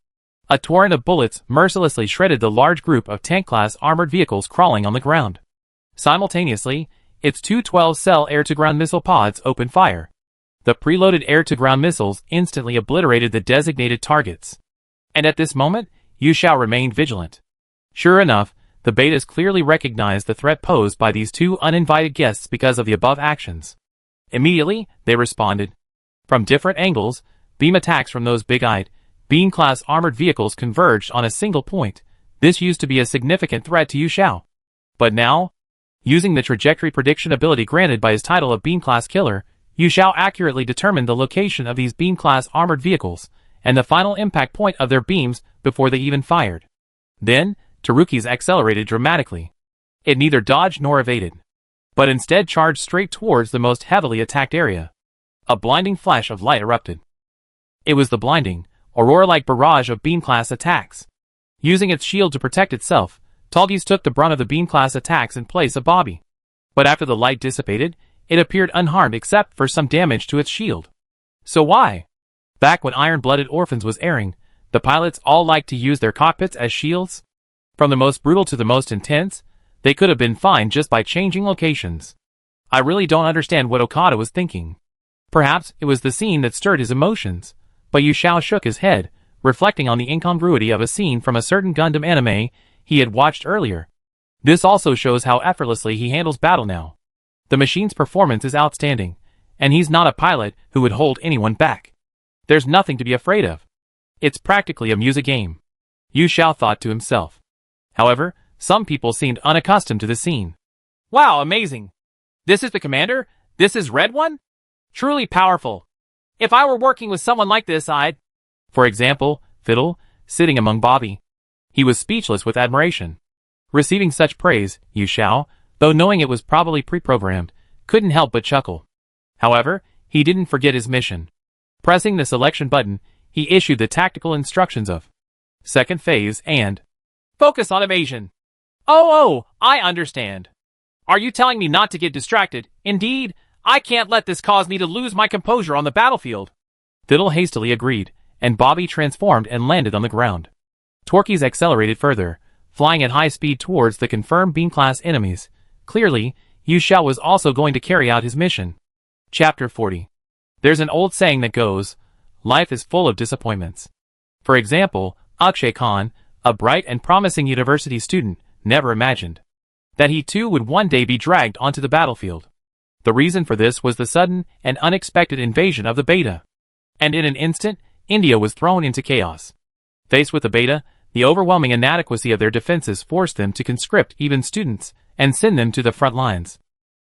A torrent of bullets mercilessly shredded the large group of tank-class armored vehicles crawling on the ground. Simultaneously, its two 12-cell air-to-ground missile pods opened fire. The preloaded air-to-ground missiles instantly obliterated the designated targets. And at this moment, Yu Xiao remained vigilant. Sure enough, the Betas clearly recognized the threat posed by these two uninvited guests because of the above actions. Immediately, they responded. From different angles, beam attacks from those big-eyed, beam-class armored vehicles converged on a single point. This used to be a significant threat to Yu Xiao. But now, using the trajectory prediction ability granted by his title of Beam-class Killer, Yu Xiao accurately determined the location of these beam-class armored vehicles, and the final impact point of their beams before they even fired. Then, Taruki's accelerated dramatically. It neither dodged nor evaded, but instead charged straight towards the most heavily attacked area. A blinding flash of light erupted. It was the blinding, aurora-like barrage of beam-class attacks. Using its shield to protect itself, Talgis took the brunt of the beam-class attacks in place of Bobby. But after the light dissipated, it appeared unharmed except for some damage to its shield. So why? Back when Iron-Blooded Orphans was airing, the pilots all liked to use their cockpits as shields. From the most brutal to the most intense, they could have been fine just by changing locations. I really don't understand what Okada was thinking. Perhaps it was the scene that stirred his emotions, but Yu Xiao shook his head, reflecting on the incongruity of a scene from a certain Gundam anime he had watched earlier. This also shows how effortlessly he handles battle now. The machine's performance is outstanding, and he's not a pilot who would hold anyone back. There's nothing to be afraid of. It's practically a music game, Yu Xiao thought to himself. However, some people seemed unaccustomed to the scene. Wow, amazing! This is the commander? This is Red One? Truly powerful. If I were working with someone like this, I'd... For example, Fiddle, sitting among Bobby. He was speechless with admiration. Receiving such praise, Yu Xiao, though knowing it was probably pre-programmed, couldn't help but chuckle. However, he didn't forget his mission. Pressing the selection button, he issued the tactical instructions of Second Phase and Focus on Evasion. Oh, I understand. Are you telling me not to get distracted? Indeed, I can't let this cause me to lose my composure on the battlefield. Fiddle hastily agreed, and Bobby transformed and landed on the ground. Torquays accelerated further, flying at high speed towards the confirmed Beam-class enemies. Clearly, Yu Xiao was also going to carry out his mission. Chapter 40. There's an old saying that goes, life is full of disappointments. For example, Akshay Khan, a bright and promising university student, never imagined that he too would one day be dragged onto the battlefield. The reason for this was the sudden and unexpected invasion of the Beta. And in an instant, India was thrown into chaos. Faced with the Beta, the overwhelming inadequacy of their defenses forced them to conscript even students and send them to the front lines.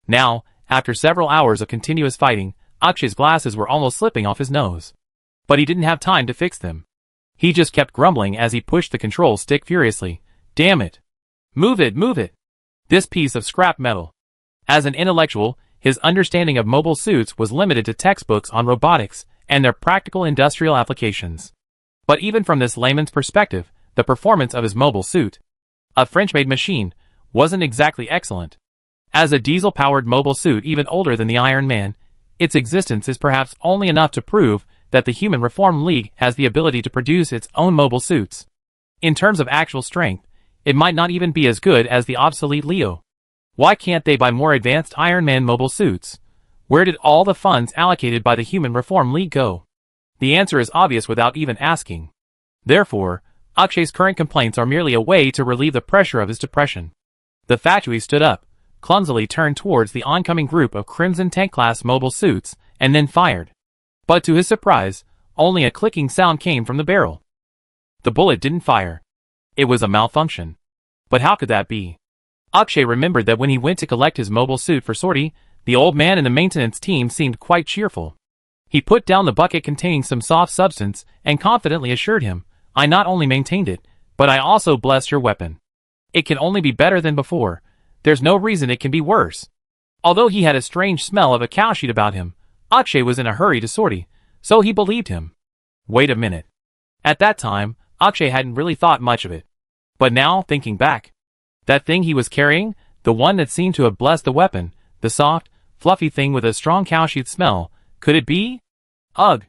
Now, after several hours of continuous fighting, Akshay's glasses were almost slipping off his nose. But he didn't have time to fix them. He just kept grumbling as he pushed the control stick furiously. Damn it! Move it, move it! This piece of scrap metal. As an intellectual, his understanding of mobile suits was limited to textbooks on robotics and their practical industrial applications. But even from this layman's perspective, the performance of his mobile suit, a French-made machine, wasn't exactly excellent. As a diesel-powered mobile suit even older than the Iron Man, its existence is perhaps only enough to prove that the Human Reform League has the ability to produce its own mobile suits. In terms of actual strength, it might not even be as good as the obsolete Leo. Why can't they buy more advanced Iron Man mobile suits? Where did all the funds allocated by the Human Reform League go? The answer is obvious without even asking. Therefore, Akshay's current complaints are merely a way to relieve the pressure of his depression. The Fatui stood up, clumsily turned towards the oncoming group of Crimson Tank-class mobile suits, and then fired. But to his surprise, only a clicking sound came from the barrel. The bullet didn't fire. It was a malfunction. But how could that be? Akshay remembered that when he went to collect his mobile suit for sortie, the old man in the maintenance team seemed quite cheerful. He put down the bucket containing some soft substance and confidently assured him, I not only maintained it, but I also blessed your weapon. It can only be better than before. There's no reason it can be worse. Although he had a strange smell of a cow sheet about him, Akshay was in a hurry to sortie, so he believed him. Wait a minute. At that time, Akshay hadn't really thought much of it. But now, thinking back, that thing he was carrying, the one that seemed to have blessed the weapon, the soft, fluffy thing with a strong cow sheet smell, could it be? Ugh!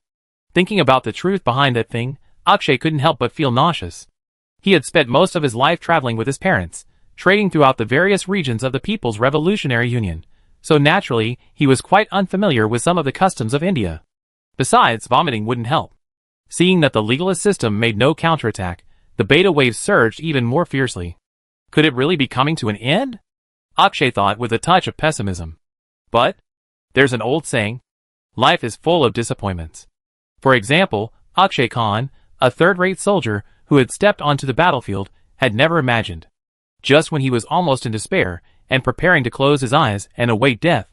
Thinking about the truth behind that thing, Akshay couldn't help but feel nauseous. He had spent most of his life traveling with his parents, trading throughout the various regions of the People's Revolutionary Union, so naturally he was quite unfamiliar with some of the customs of India. Besides, vomiting wouldn't help. Seeing that the legalist system made no counterattack, the Beta wave surged even more fiercely. Could it really be coming to an end? Akshay thought with a touch of pessimism. But there's an old saying, life is full of disappointments. For example, Akshay Khan, a third-rate soldier who had stepped onto the battlefield, had never imagined. Just when he was almost in despair and preparing to close his eyes and await death,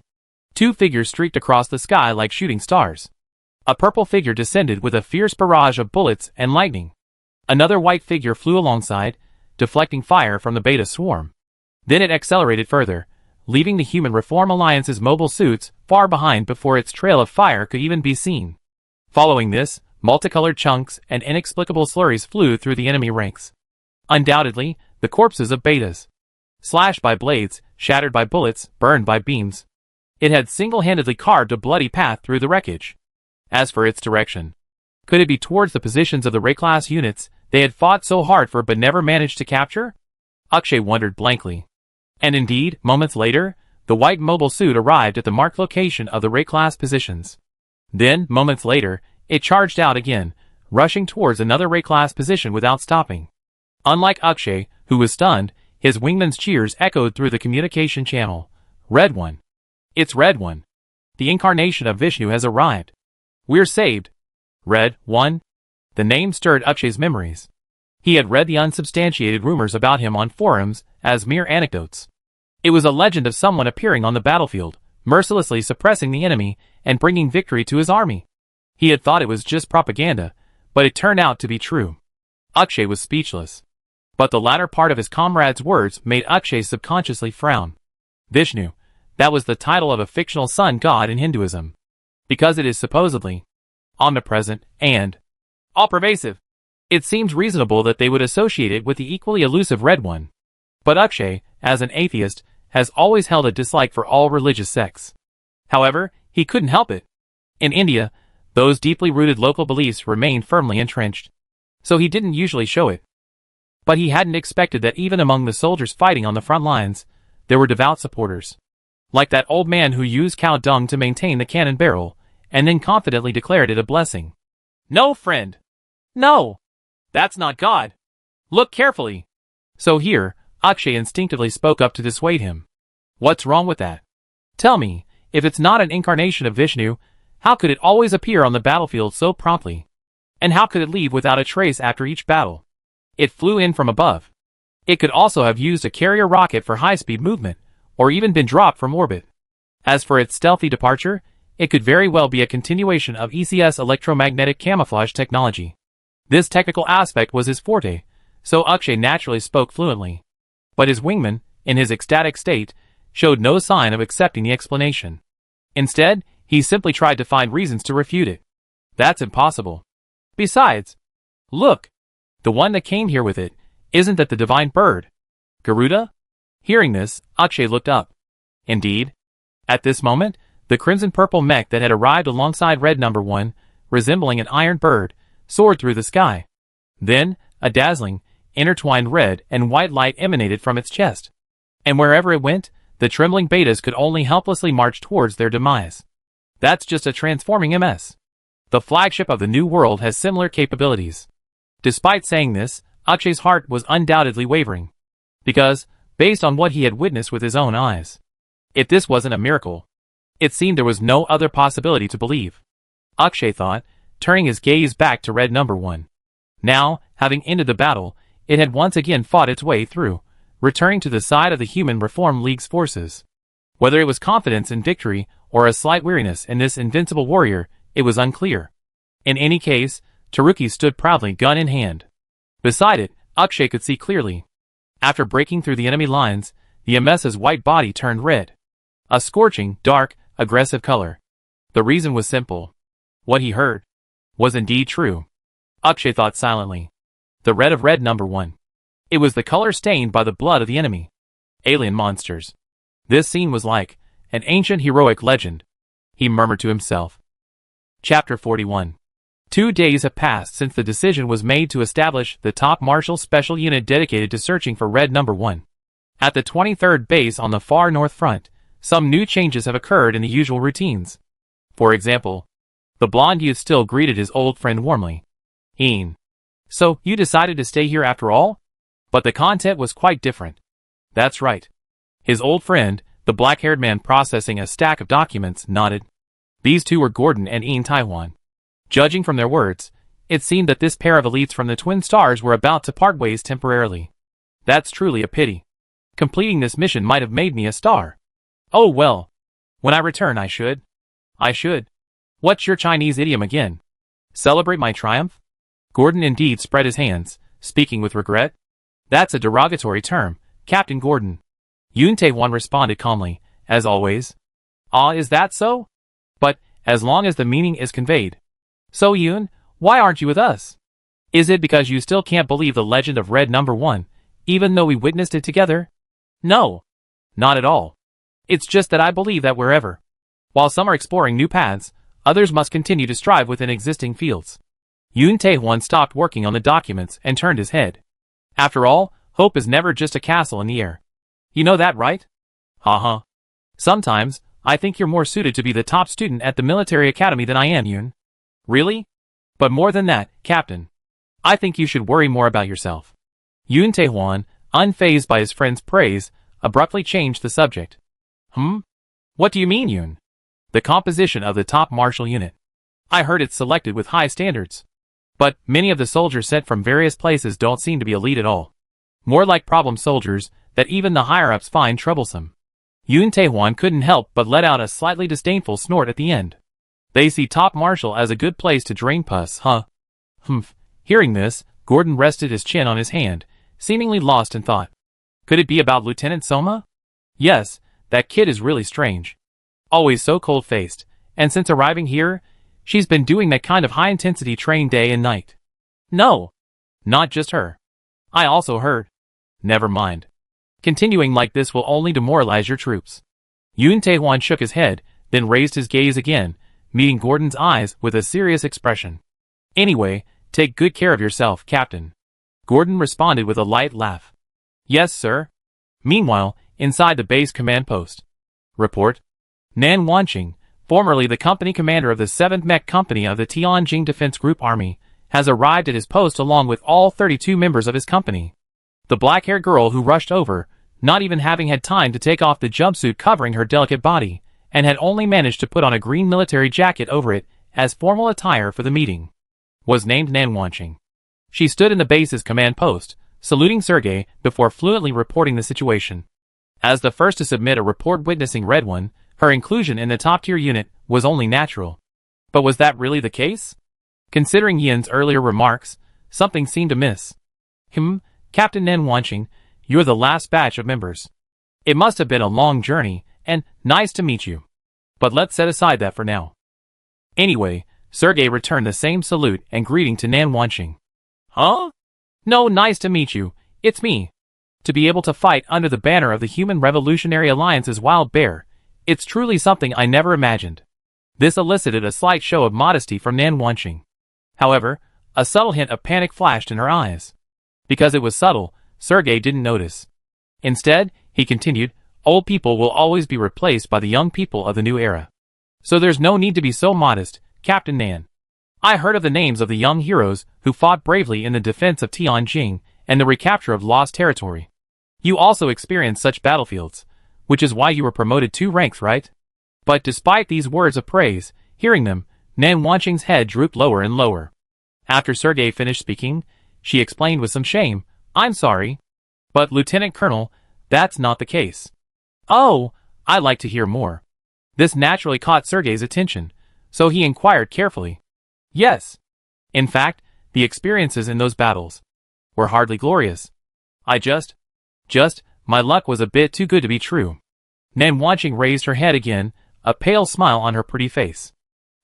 two figures streaked across the sky like shooting stars. A purple figure descended with a fierce barrage of bullets and lightning. Another white figure flew alongside, deflecting fire from the Beta swarm. Then it accelerated further, leaving the Human Reform Alliance's mobile suits far behind before its trail of fire could even be seen. Following this, multicolored chunks and inexplicable slurries flew through the enemy ranks. Undoubtedly, the corpses of Betas. Slashed by blades, shattered by bullets, burned by beams. It had single-handedly carved a bloody path through the wreckage. As for its direction, could it be towards the positions of the Ray-class units they had fought so hard for but never managed to capture? Akshay wondered blankly. And indeed, moments later, the white mobile suit arrived at the marked location of the Ray-class positions. Then, moments later, it charged out again, rushing towards another Ray-class position without stopping. Unlike Akshay, who was stunned, his wingman's cheers echoed through the communication channel. Red One. It's Red One. The incarnation of Vishnu has arrived. We're saved. Red One. The name stirred Akshay's memories. He had read the unsubstantiated rumors about him on forums as mere anecdotes. It was a legend of someone appearing on the battlefield, mercilessly suppressing the enemy and bringing victory to his army. He had thought it was just propaganda, but it turned out to be true. Akshay was speechless. But the latter part of his comrade's words made Akshay subconsciously frown. Vishnu. That was the title of a fictional sun god in Hinduism. Because it is supposedly omnipresent and all-pervasive, it seems reasonable that they would associate it with the equally elusive Red One. But Akshay, as an atheist, has always held a dislike for all religious sects. However, he couldn't help it. In India, those deeply rooted local beliefs remained firmly entrenched. So he didn't usually show it. But he hadn't expected that even among the soldiers fighting on the front lines, there were devout supporters. Like that old man who used cow dung to maintain the cannon barrel, and then confidently declared it a blessing. No, friend. No. That's not God. Look carefully. So here, Akshay instinctively spoke up to dissuade him. What's wrong with that? Tell me, if it's not an incarnation of Vishnu, how could it always appear on the battlefield so promptly? And how could it leave without a trace after each battle? It flew in from above. It could also have used a carrier rocket for high-speed movement, or even been dropped from orbit. As for its stealthy departure, it could very well be a continuation of ECS electromagnetic camouflage technology. This technical aspect was his forte, so Akshay naturally spoke fluently. But his wingman, in his ecstatic state, showed no sign of accepting the explanation. Instead, he simply tried to find reasons to refute it. That's impossible. Besides, look, the one that came here with it, isn't that the divine bird? Garuda? Hearing this, Akshay looked up. Indeed. At this moment, the crimson-purple mech that had arrived alongside Red No. 1, resembling an iron bird, soared through the sky. Then, a dazzling, intertwined red and white light emanated from its chest. And wherever it went, the trembling betas could only helplessly march towards their demise. That's just a transforming MS. The flagship of the New World has similar capabilities. Despite saying this, Akshay's heart was undoubtedly wavering. Because, based on what he had witnessed with his own eyes, if this wasn't a miracle, it seemed there was no other possibility to believe. Akshay thought, turning his gaze back to Red No. 1. Now, having ended the battle, it had once again fought its way through, returning to the side of the Human Reform League's forces. Whether it was confidence in victory or a slight weariness in this invincible warrior, it was unclear. In any case, Taruki stood proudly, gun in hand. Beside it, Akshay could see clearly. After breaking through the enemy lines, the MS's white body turned red. A scorching, dark, aggressive color. The reason was simple. What he heard was indeed true. Akshay thought silently. The red of Red No. 1. It was the color stained by the blood of the enemy. Alien monsters. This scene was like an ancient heroic legend, he murmured to himself. Chapter 41. 2 days have passed since the decision was made to establish the top martial special unit dedicated to searching for Red No. 1. At the 23rd base on the far north front, some new changes have occurred in the usual routines. For example, the blonde youth still greeted his old friend warmly. So, you decided to stay here after all? But the content was quite different. That's right. His old friend, the black-haired man processing a stack of documents, nodded. These two were Gordon and Ian Taiwan. Judging from their words, it seemed that this pair of elites from the Twin Stars were about to part ways temporarily. That's truly a pity. Completing this mission might have made me a star. Oh well. When I return I should. What's your Chinese idiom again? Celebrate my triumph? Gordon indeed spread his hands, speaking with regret. That's a derogatory term, Captain Gordon. Yun Tae-wan responded calmly, as always. Ah, is that so? But, as long as the meaning is conveyed. So Yun, why aren't you with us? Is it because you still can't believe the legend of Red No. 1, even though we witnessed it together? No. Not at all. It's just that I believe that while some are exploring new paths, others must continue to strive within existing fields. Yun Tae-wan stopped working on the documents and turned his head. After all, hope is never just a castle in the air. You know that, right? Haha. Sometimes, I think you're more suited to be the top student at the military academy than I am, Yun. Really? But more than that, Captain. I think you should worry more about yourself. Yun Tae-wan, unfazed by his friend's praise, abruptly changed the subject. What do you mean, Yun? The composition of the top martial unit. I heard it's selected with high standards. But many of the soldiers sent from various places don't seem to be elite at all. More like problem soldiers that even the higher-ups find troublesome. Yun Tae-wan couldn't help but let out a slightly disdainful snort at the end. They see top martial as a good place to drain pus, huh? Hearing this, Gordon rested his chin on his hand, seemingly lost in thought. Could it be about Lieutenant Soma? Yes, That kid is really strange. Always so cold-faced, and since arriving here, she's been doing that kind of high-intensity train day and night. No. Not just her. I also heard. Never mind. Continuing like this will only demoralize your troops. Yoon Tae-hwan shook his head, then raised his gaze again, meeting Gordon's eyes with a serious expression. Anyway, take good care of yourself, Captain. Gordon responded with a light laugh. Yes, sir. Meanwhile, inside the base command post. Report. Nan Wanqing, formerly the company commander of the 7th Mech Company of the Tianjin Defense Group Army, has arrived at his post along with all 32 members of his company. The black-haired girl who rushed over, not even having had time to take off the jumpsuit covering her delicate body, and had only managed to put on a green military jacket over it as formal attire for the meeting, was named Nan Wanqing. She stood in the base's command post, saluting Sergei before fluently reporting the situation. As the first to submit a report witnessing Red One, her inclusion in the top-tier unit was only natural. But was that really the case? Considering Yin's earlier remarks, something seemed amiss. Captain Nan Wanqing, you're the last batch of members. It must have been a long journey, and nice to meet you. But let's set aside that for now. Anyway, Sergei returned the same salute and greeting to Nan Wanqing. Huh? No, nice to meet you, it's me. To be able to fight under the banner of the Human Revolutionary Alliance's Wild Bear, it's truly something I never imagined. This elicited a slight show of modesty from Nan Wanqing. However, a subtle hint of panic flashed in her eyes. Because it was subtle, Sergei didn't notice. Instead, he continued, old people will always be replaced by the young people of the new era. So there's no need to be so modest, Captain Nan. I heard of the names of the young heroes who fought bravely in the defense of Tianjin and the recapture of lost territory. You also experienced such battlefields, which is why you were promoted 2 ranks, right? But despite these words of praise, hearing them, Nan Wanqing's head drooped lower and lower. After Sergei finished speaking, she explained with some shame, I'm sorry. But Lieutenant Colonel, that's not the case. Oh, I'd like to hear more. This naturally caught Sergei's attention, so he inquired carefully. Yes. In fact, the experiences in those battles were hardly glorious. My luck was a bit too good to be true. Nan Wanqing raised her head again, a pale smile on her pretty face.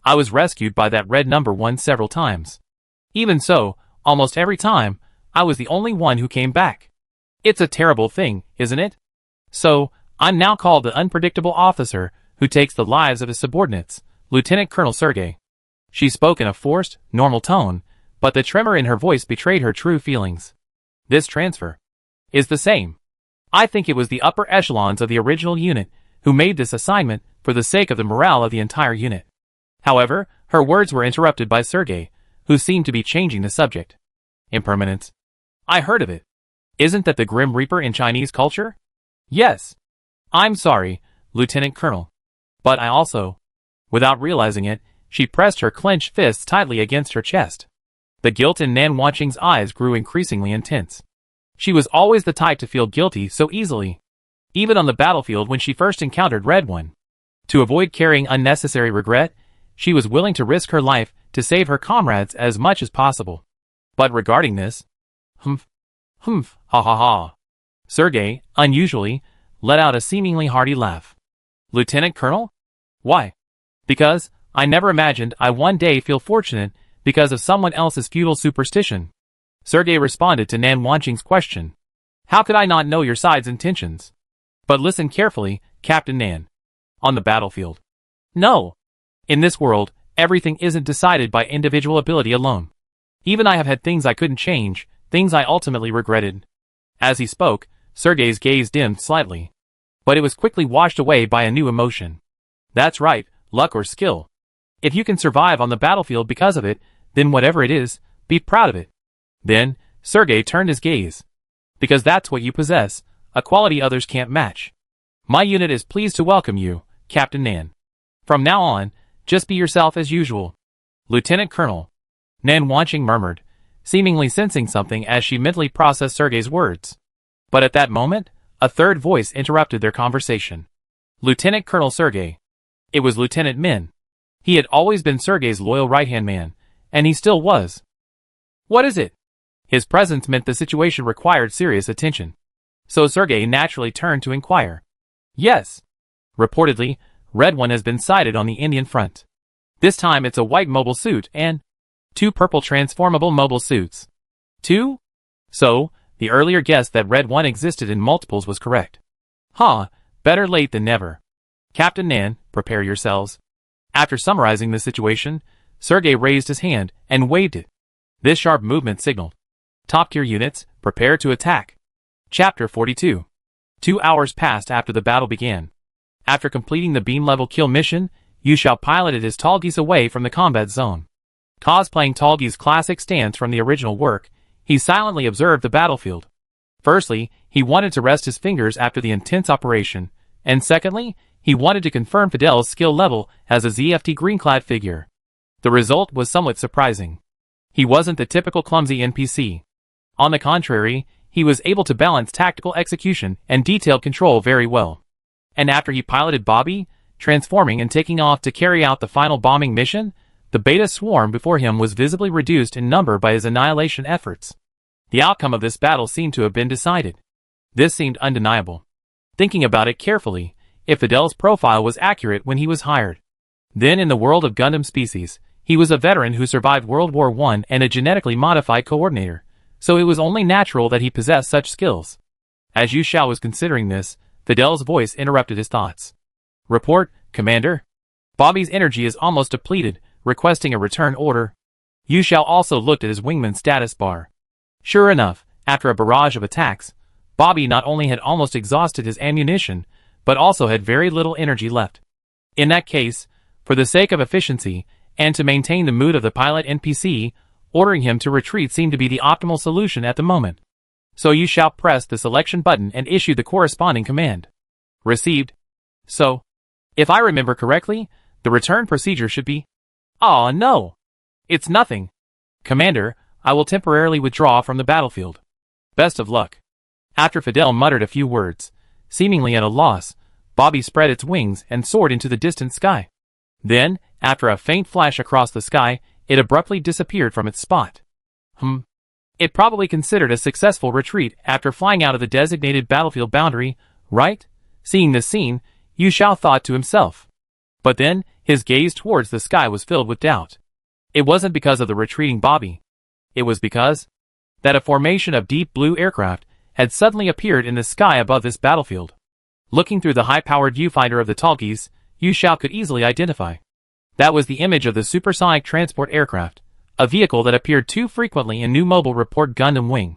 I was rescued by that red number 1 several times. Even so, almost every time, I was the only one who came back. It's a terrible thing, isn't it? So, I'm now called the unpredictable officer who takes the lives of his subordinates, Lieutenant Colonel Sergei. She spoke in a forced, normal tone, but the tremor in her voice betrayed her true feelings. This transfer is the same. I think it was the upper echelons of the original unit who made this assignment for the sake of the morale of the entire unit. However, her words were interrupted by Sergei, who seemed to be changing the subject. Impermanence. I heard of it. Isn't that the Grim Reaper in Chinese culture? Yes. I'm sorry, Lieutenant Colonel. But I also... Without realizing it, she pressed her clenched fists tightly against her chest. The guilt in Nan Wanqing's eyes grew increasingly intense. She was always the type to feel guilty so easily. Even on the battlefield when she first encountered Red One. To avoid carrying unnecessary regret, she was willing to risk her life to save her comrades as much as possible. But regarding this... ha ha ha. Sergei, unusually, let out a seemingly hearty laugh. Lieutenant Colonel? Why? Because I never imagined I one day feel fortunate because of someone else's feudal superstition. Sergei responded to Nan Wanqing's question. How could I not know your side's intentions? But listen carefully, Captain Nan. On the battlefield. No. In this world, everything isn't decided by individual ability alone. Even I have had things I couldn't change, things I ultimately regretted. As he spoke, Sergei's gaze dimmed slightly. But it was quickly washed away by a new emotion. That's right, luck or skill. If you can survive on the battlefield because of it, then whatever it is, be proud of it. Then, Sergei turned his gaze. Because that's what you possess, a quality others can't match. My unit is pleased to welcome you, Captain Nan. From now on, just be yourself as usual. Lieutenant Colonel. Nan Wanqing murmured, seemingly sensing something as she mentally processed Sergei's words. But at that moment, a third voice interrupted their conversation. Lieutenant Colonel Sergei. It was Lieutenant Min. He had always been Sergei's loyal right-hand man, and he still was. What is it? His presence meant the situation required serious attention. So Sergei naturally turned to inquire. Yes. Reportedly, Red One has been sighted on the Indian front. This time it's a white mobile suit and 2 purple transformable mobile suits. 2? So, the earlier guess that Red One existed in multiples was correct. Better late than never. Captain Nan, prepare yourselves. After summarizing the situation, Sergei raised his hand and waved it. This sharp movement signaled. Top tier units, prepare to attack. Chapter 42. 2 hours passed after the battle began. After completing the beam level kill mission, Yu Xiao piloted his Tallgeese away from the combat zone. Cosplaying Tallgeese's classic stance from the original work, he silently observed the battlefield. Firstly, he wanted to rest his fingers after the intense operation, and secondly, he wanted to confirm Fidel's skill level as a ZFT green-clad figure. The result was somewhat surprising. He wasn't the typical clumsy NPC. On the contrary, he was able to balance tactical execution and detailed control very well. And after he piloted Bobby, transforming and taking off to carry out the final bombing mission, the beta swarm before him was visibly reduced in number by his annihilation efforts. The outcome of this battle seemed to have been decided. This seemed undeniable. Thinking about it carefully, if Fidel's profile was accurate when he was hired, then in the world of Gundam species, he was a veteran who survived World War I and a genetically modified coordinator, so it was only natural that he possessed such skills. As Yu Xiao was considering this, Fidel's voice interrupted his thoughts. Report, Commander. Bobby's energy is almost depleted, requesting a return order. Yu Xiao also looked at his wingman status bar. Sure enough, after a barrage of attacks, Bobby not only had almost exhausted his ammunition, but also had very little energy left. In that case, for the sake of efficiency, and to maintain the mood of the pilot NPC, ordering him to retreat seemed to be the optimal solution at the moment. So Yu Xiao pressed the selection button and issued the corresponding command. Received. So, if I remember correctly, the return procedure should be... Oh no! It's nothing. Commander, I will temporarily withdraw from the battlefield. Best of luck. After Fidel muttered a few words, seemingly at a loss, Bobby spread its wings and soared into the distant sky. Then, after a faint flash across the sky, it abruptly disappeared from its spot. It probably considered a successful retreat after flying out of the designated battlefield boundary, right? Seeing this scene, Yu Xiao thought to himself. But then, his gaze towards the sky was filled with doubt. It wasn't because of the retreating Bobby. It was because that a formation of deep blue aircraft had suddenly appeared in the sky above this battlefield. Looking through the high-powered viewfinder of the Tallgeese, Yu Xiao could easily identify. That was the image of the supersonic transport aircraft, a vehicle that appeared too frequently in New Mobile Report Gundam Wing.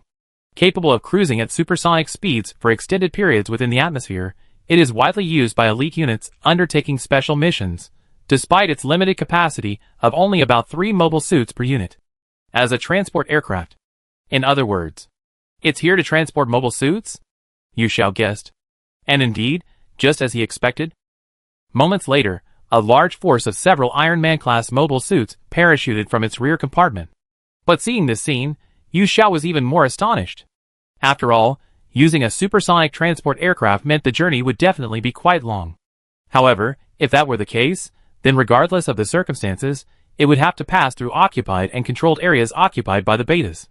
Capable of cruising at supersonic speeds for extended periods within the atmosphere, it is widely used by elite units undertaking special missions, despite its limited capacity of only about 3 mobile suits per unit. As a transport aircraft. In other words, it's here to transport mobile suits? Yu Xiao guessed. And indeed, just as he expected. Moments later, a large force of several Iron Man-class mobile suits parachuted from its rear compartment. But seeing this scene, Yu Xiao was even more astonished. After all, using a supersonic transport aircraft meant the journey would definitely be quite long. However, if that were the case, then regardless of the circumstances, it would have to pass through occupied and controlled areas occupied by the betas,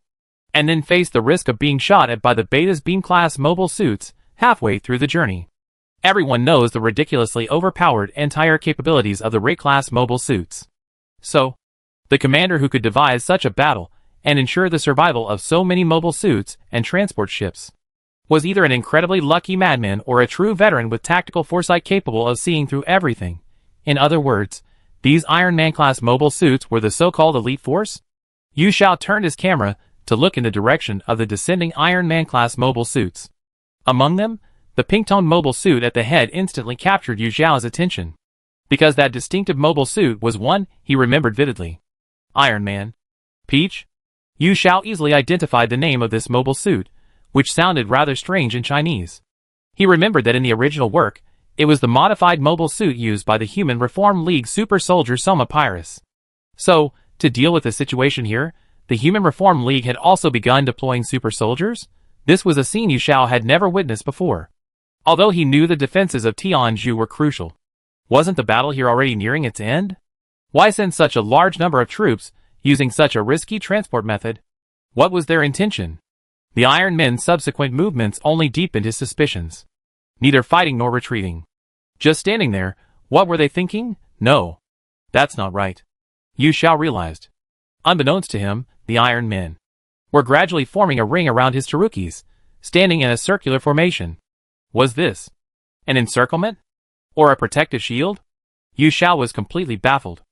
and then face the risk of being shot at by the betas' beam-class mobile suits halfway through the journey. Everyone knows the ridiculously overpowered anti-air capabilities of the Ray-class mobile suits. So, the commander who could devise such a battle and ensure the survival of so many mobile suits and transport ships was either an incredibly lucky madman or a true veteran with tactical foresight capable of seeing through everything. In other words, these Iron Man-class mobile suits were the so-called elite force? Yu Xiao turned his camera to look in the direction of the descending Iron Man-class mobile suits. Among them, the pink-toned mobile suit at the head instantly captured Yu Xiao's attention, because that distinctive mobile suit was one he remembered vividly. Iron Man. Peach? Yu Xiao easily identified the name of this mobile suit, which sounded rather strange in Chinese. He remembered that in the original work, it was the modified mobile suit used by the Human Reform League super soldier Soma Pyrus. So, to deal with the situation here, the Human Reform League had also begun deploying super soldiers? This was a scene Yu Xiao had never witnessed before. Although he knew the defenses of Tianzhu were crucial, wasn't the battle here already nearing its end? Why send such a large number of troops, using such a risky transport method? What was their intention? The Iron Men's subsequent movements only deepened his suspicions. Neither fighting nor retreating. Just standing there, what were they thinking? No. That's not right. Yu Xiao realized. Unbeknownst to him, the Iron Men were gradually forming a ring around his Tarukis, standing in a circular formation. Was this an encirclement? Or a protective shield? Yu Xiao was completely baffled.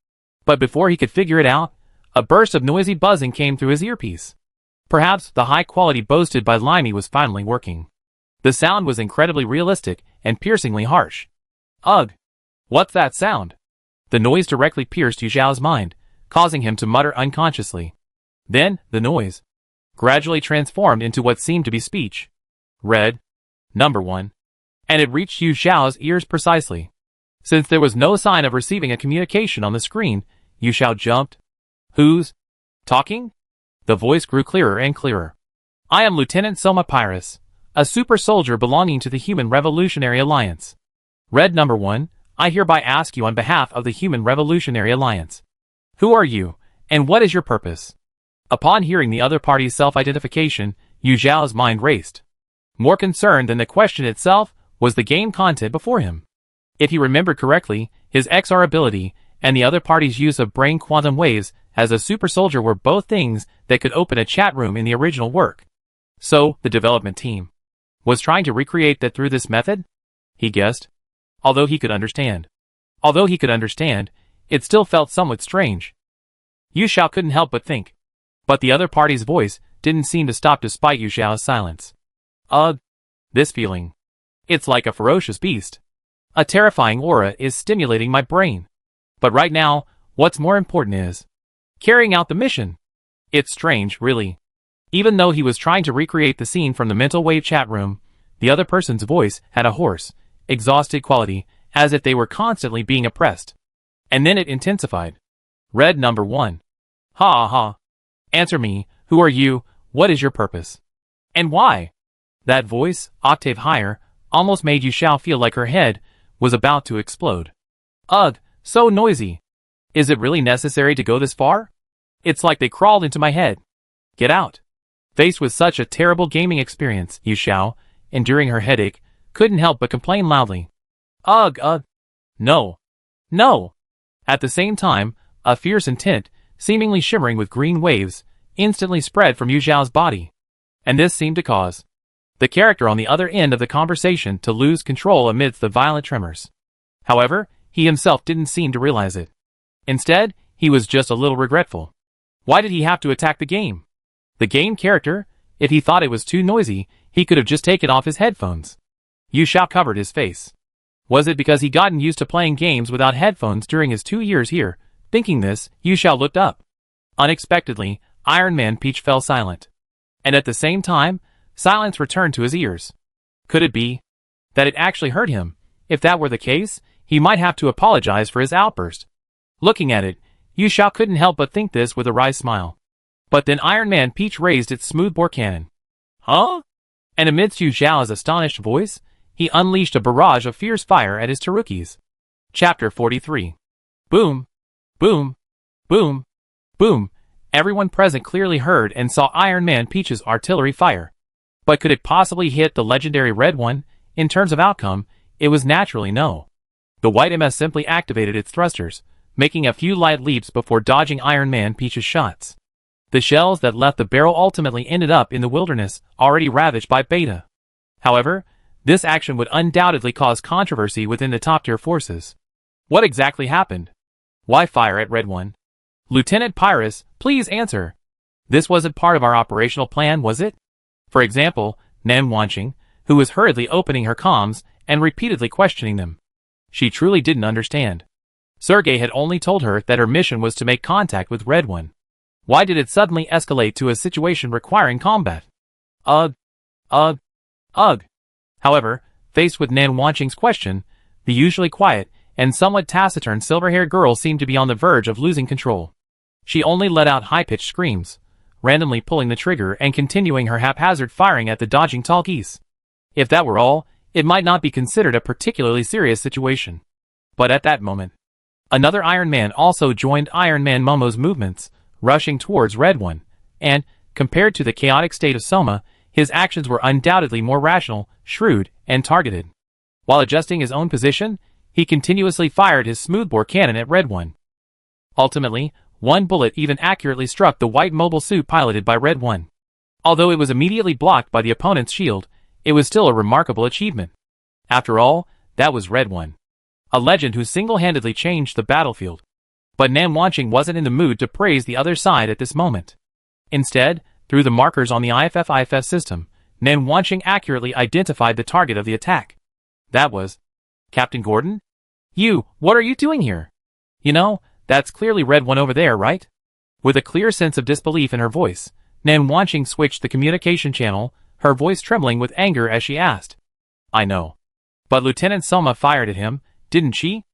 But before he could figure it out, a burst of noisy buzzing came through his earpiece. Perhaps the high quality boasted by Limey was finally working. The sound was incredibly realistic and piercingly harsh. Ugh! What's that sound? The noise directly pierced Yu Xiao's mind, causing him to mutter unconsciously. Then, the noise gradually transformed into what seemed to be speech. Red. Number 1. And it reached Yu Xiao's ears precisely. Since there was no sign of receiving a communication on the screen, Yu Xiao jumped. Who's talking? The voice grew clearer and clearer. I am Lieutenant Soma Pyrus, a super soldier belonging to the Human Revolutionary Alliance. Red Number 1, I hereby ask you on behalf of the Human Revolutionary Alliance. Who are you, and what is your purpose? Upon hearing the other party's self-identification, Yu Xiao's mind raced. More concerned than the question itself was the game content before him. If he remembered correctly, his XR ability and the other party's use of brain quantum waves as a super soldier were both things that could open a chat room in the original work. So, the development team was trying to recreate that through this method? He guessed. Although he could understand, it still felt somewhat strange. Yu Xiao couldn't help but think. But the other party's voice didn't seem to stop despite Yu Xiao's silence. Ugh! This feeling. It's like a ferocious beast. A terrifying aura is stimulating my brain. But right now, what's more important is carrying out the mission. It's strange, really. Even though he was trying to recreate the scene from the mental wave chat room, the other person's voice had a hoarse, exhausted quality, as if they were constantly being oppressed. And then it intensified. Red Number 1. Ha ha. Answer me, who are you, what is your purpose? And why? That voice, octave higher, almost made Yu Xiao feel like her head was about to explode. Ugh, so noisy. Is it really necessary to go this far? It's like they crawled into my head. Get out. Faced with such a terrible gaming experience, Yu Xiao, enduring her headache, couldn't help but complain loudly. Ugh, ugh. No. No. At the same time, a fierce intent, seemingly shimmering with green waves, instantly spread from Yu Xiao's body. And this seemed to cause the character on the other end of the conversation to lose control amidst the violent tremors. However, he himself didn't seem to realize it. Instead, he was just a little regretful. Why did he have to attack the game? The game character? If he thought it was too noisy, he could have just taken off his headphones. Yu Xiao covered his face. Was it because he'd gotten used to playing games without headphones during his 2 years here? Thinking this, Yu Xiao looked up. Unexpectedly, Iron Man Peach fell silent. And at the same time, silence returned to his ears. Could it be that it actually hurt him? If that were the case, he might have to apologize for his outburst. Looking at it, Yu Xiao couldn't help but think this with a wry smile. But then Iron Man Peach raised its smoothbore cannon. Huh? And amidst Yu Xiao's astonished voice, he unleashed a barrage of fierce fire at his Tarukis. Chapter 43. Boom. Boom. Boom. Boom. Everyone present clearly heard and saw Iron Man Peach's artillery fire. But could it possibly hit the legendary Red One? In terms of outcome, it was naturally no. The White MS simply activated its thrusters, making a few light leaps before dodging Iron Man Peach's shots. The shells that left the barrel ultimately ended up in the wilderness, already ravaged by Beta. However, this action would undoubtedly cause controversy within the top-tier forces. What exactly happened? Why fire at Red One? Lieutenant Pyrus, please answer. This wasn't part of our operational plan, was it? For example, Nan Wanqing, who was hurriedly opening her comms and repeatedly questioning them. She truly didn't understand. Sergei had only told her that her mission was to make contact with Red One. Why did it suddenly escalate to a situation requiring combat? Ugh. Ugh. Ugh. However, faced with Nan Wanqing's question, the usually quiet and somewhat taciturn silver-haired girl seemed to be on the verge of losing control. She only let out high-pitched screams, randomly pulling the trigger and continuing her haphazard firing at the dodging tall geese. If that were all, it might not be considered a particularly serious situation. But at that moment, another Iron Man also joined Iron Man Momo's movements, rushing towards Red One, and, compared to the chaotic state of Soma, his actions were undoubtedly more rational, shrewd, and targeted. While adjusting his own position, he continuously fired his smoothbore cannon at Red One. Ultimately, one bullet even accurately struck the white mobile suit piloted by Red One. Although it was immediately blocked by the opponent's shield, it was still a remarkable achievement. After all, that was Red One, a legend who single-handedly changed the battlefield. But Nan Wanqing wasn't in the mood to praise the other side at this moment. Instead, through the markers on the IFF system, Nan Wanqing accurately identified the target of the attack. That was Captain Gordon? What are you doing here? You know, that's clearly Red One over there, right? With a clear sense of disbelief in her voice, Nan Wanqing switched the communication channel, her voice trembling with anger as she asked. I know. But Lieutenant Soma fired at him, didn't she?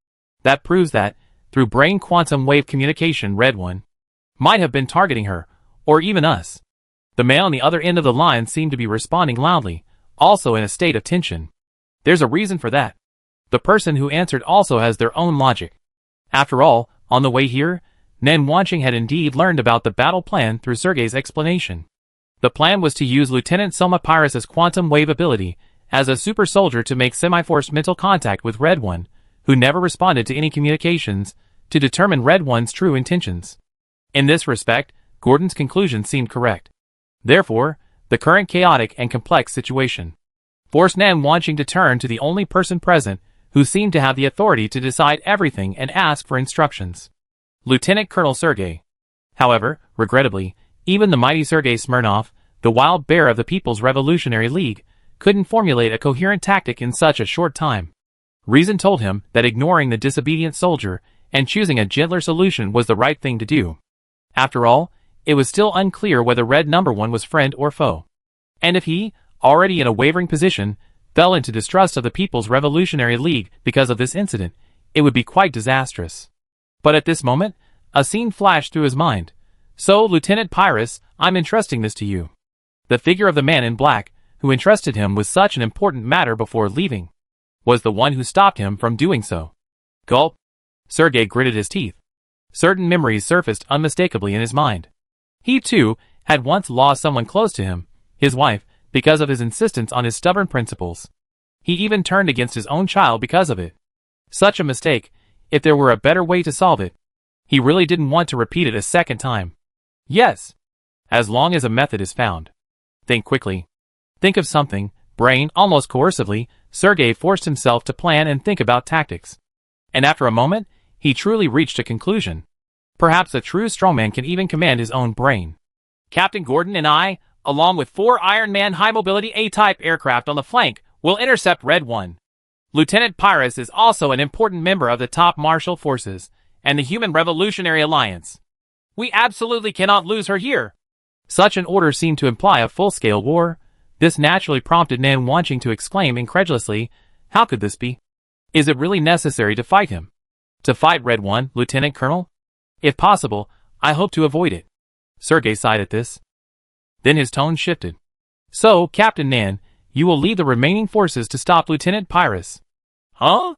That proves that, through brain quantum wave communication, Red One might have been targeting her, or even us. The man on the other end of the line seemed to be responding loudly, also in a state of tension. There's a reason for that. The person who answered also has their own logic. After all, on the way here, Nan Wanqing had indeed learned about the battle plan through Sergei's explanation. The plan was to use Lieutenant Soma Pyrus's quantum wave ability as a super soldier to make semi-forced mental contact with Red One, who never responded to any communications, to determine Red One's true intentions. In this respect, Gordon's conclusion seemed correct. Therefore, the current chaotic and complex situation forced Nan Wanqing to turn to the only person present who seemed to have the authority to decide everything and ask for instructions. Lieutenant Colonel Sergei. However, regrettably, even the mighty Sergei Smirnov, the wild bear of the People's Revolutionary League, couldn't formulate a coherent tactic in such a short time. Reason told him that ignoring the disobedient soldier and choosing a gentler solution was the right thing to do. After all, it was still unclear whether Red Number One was friend or foe. And if he, already in a wavering position, fell into distrust of the People's Revolutionary League because of this incident, it would be quite disastrous. But at this moment, a scene flashed through his mind. So, Lieutenant Pyrus, I'm entrusting this to you. The figure of the man in black, who entrusted him with such an important matter before leaving, was the one who stopped him from doing so. Gulp. Sergei gritted his teeth. Certain memories surfaced unmistakably in his mind. He, too, had once lost someone close to him, his wife, because of his insistence on his stubborn principles. He even turned against his own child because of it. Such a mistake, if there were a better way to solve it. He really didn't want to repeat it a second time. Yes. As long as a method is found. Think quickly. Think of something. Brain, almost coercively, Sergei forced himself to plan and think about tactics. And after a moment, he truly reached a conclusion. Perhaps a true strongman can even command his own brain. Captain Gordon and I, along with 4 Iron Man high-mobility A-type aircraft on the flank, will intercept Red One. Lieutenant Pyrus is also an important member of the top martial forces and the Human Revolutionary Alliance. We absolutely cannot lose her here. Such an order seemed to imply a full-scale war. This naturally prompted Nan Wanqing to exclaim incredulously, how could this be? Is it really necessary to fight him? To fight Red One, Lieutenant Colonel? If possible, I hope to avoid it. Sergei sighed at this. Then his tone shifted. So, Captain Nan, you will lead the remaining forces to stop Lieutenant Pyrus. Huh?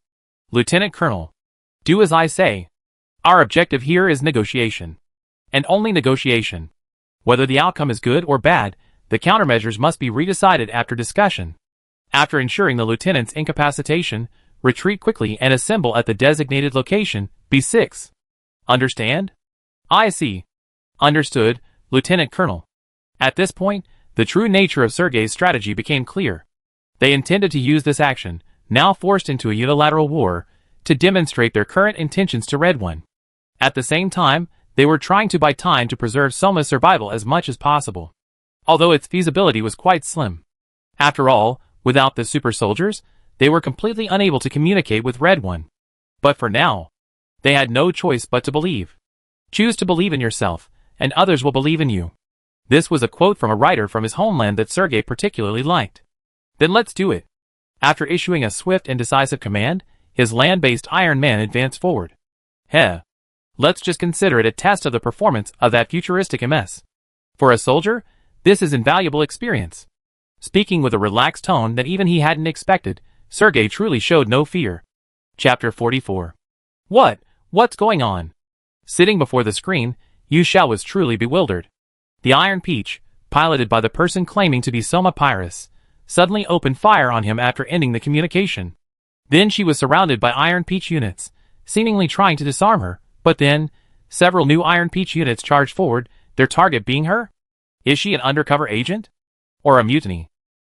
Lieutenant Colonel. Do as I say. Our objective here is negotiation. And only negotiation. Whether the outcome is good or bad, the countermeasures must be redecided after discussion. After ensuring the lieutenant's incapacitation, retreat quickly and assemble at the designated location, B6. Understand? I see. Understood, Lieutenant Colonel. At this point, the true nature of Sergei's strategy became clear. They intended to use this action, now forced into a unilateral war, to demonstrate their current intentions to Red One. At the same time, they were trying to buy time to preserve Soma's survival as much as possible, although its feasibility was quite slim. After all, without the super soldiers, they were completely unable to communicate with Red One. But for now, they had no choice but to believe. Choose to believe in yourself, and others will believe in you. This was a quote from a writer from his homeland that Sergei particularly liked. Then let's do it. After issuing a swift and decisive command, his land-based Iron Man advanced forward. Let's just consider it a test of the performance of that futuristic MS. For a soldier, this is invaluable experience. Speaking with a relaxed tone that even he hadn't expected, Sergei truly showed no fear. Chapter 44. What's going on? Sitting before the screen, Yu Xiao was truly bewildered. The Iron Peach, piloted by the person claiming to be Soma Pyrus, suddenly opened fire on him after ending the communication. Then she was surrounded by Iron Peach units, seemingly trying to disarm her, but then, several new Iron Peach units charged forward, their target being her? Is she an undercover agent? Or a mutiny?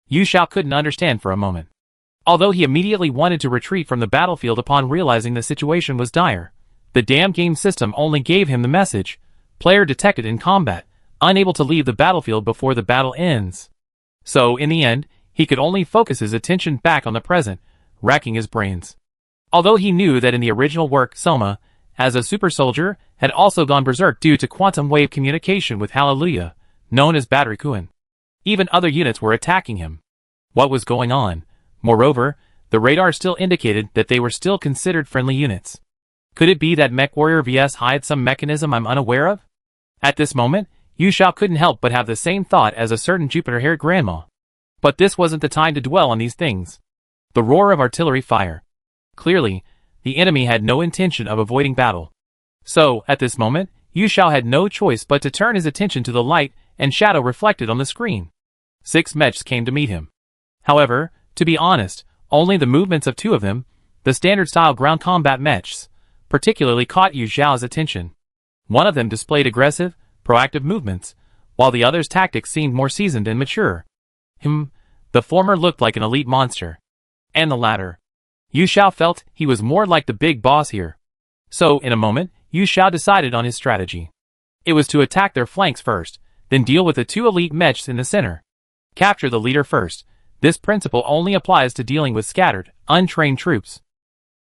Yu Xiao couldn't understand for a moment. Although he immediately wanted to retreat from the battlefield upon realizing the situation was dire, the damn game system only gave him the message, player detected in combat, unable to leave the battlefield before the battle ends. So, in the end, he could only focus his attention back on the present, racking his brains. Although he knew that in the original work Soma, as a super soldier, had also gone berserk due to quantum wave communication with Hallelujah, known as Battery Kuan. Even other units were attacking him. What was going on? Moreover, the radar still indicated that they were still considered friendly units. Could it be that Mech Warrior vs hides some mechanism I'm unaware of? At this moment, Yu Xiao couldn't help but have the same thought as a certain Jupiter-haired grandma. But this wasn't the time to dwell on these things. The roar of artillery fire. Clearly, the enemy had no intention of avoiding battle. So, at this moment, Yu Xiao had no choice but to turn his attention to the light and shadow reflected on the screen. 6 mechs came to meet him. However, to be honest, only the movements of 2 of them, the standard-style ground combat mechs, particularly caught Yu Xiao's attention. One of them displayed aggressive, proactive movements, while the other's tactics seemed more seasoned and mature. The former looked like an elite monster. And the latter. Yu Xiao felt he was more like the big boss here. So, in a moment, Yu Xiao decided on his strategy. It was to attack their flanks first, then deal with the 2 elite mechs in the center. Capture the leader first. This principle only applies to dealing with scattered, untrained troops.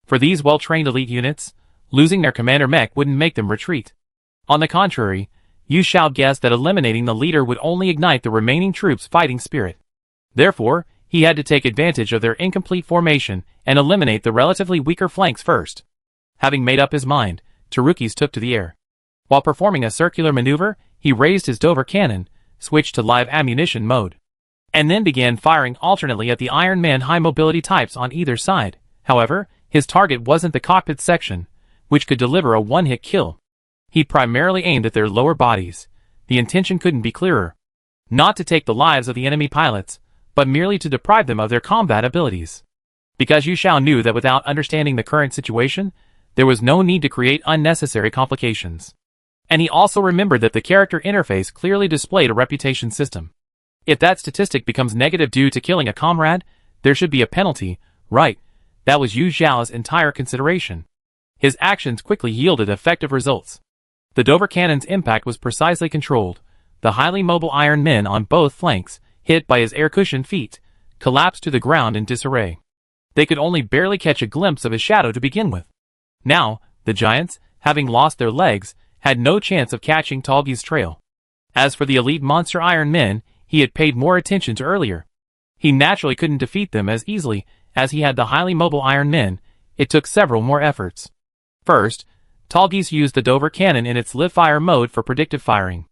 For these well-trained elite units, losing their commander mech wouldn't make them retreat. On the contrary, Yu Xiao guessed that eliminating the leader would only ignite the remaining troops' fighting spirit. Therefore, he had to take advantage of their incomplete formation and eliminate the relatively weaker flanks first. Having made up his mind, Tarukis took to the air. While performing a circular maneuver, he raised his Dover cannon, switched to live ammunition mode, and then began firing alternately at the Iron Man high-mobility types on either side. However, his target wasn't the cockpit section, which could deliver a one-hit kill. He primarily aimed at their lower bodies. The intention couldn't be clearer. Not to take the lives of the enemy pilots, but merely to deprive them of their combat abilities. Because Yu Xiao knew that without understanding the current situation, there was no need to create unnecessary complications. And he also remembered that the character interface clearly displayed a reputation system. If that statistic becomes negative due to killing a comrade, there should be a penalty, right? That was Yu Xiao's entire consideration. His actions quickly yielded effective results. The Dover cannon's impact was precisely controlled. The highly mobile Iron Men on both flanks, hit by his air-cushioned feet, collapsed to the ground in disarray. They could only barely catch a glimpse of his shadow to begin with. Now, the giants, having lost their legs, had no chance of catching Tolgi's trail. As for the elite monster Iron Men, he had paid more attention to earlier. He naturally couldn't defeat them as easily as he had the highly mobile Iron Men. It took several more efforts. First, Tolgis used the Dover cannon in its live-fire mode for predictive firing.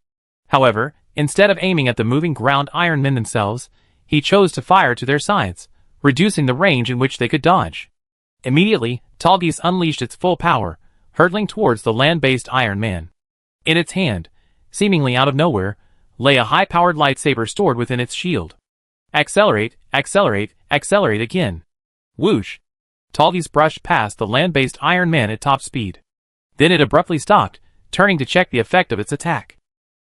However, instead of aiming at the moving ground Iron Men themselves, he chose to fire to their sides, reducing the range in which they could dodge. Immediately, Tolgis unleashed its full power, hurtling towards the land-based Iron Man. In its hand, seemingly out of nowhere, lay a high-powered lightsaber stored within its shield. Accelerate, accelerate, accelerate again. Whoosh! Tolgis brushed past the land-based Iron Man at top speed. Then it abruptly stopped, turning to check the effect of its attack.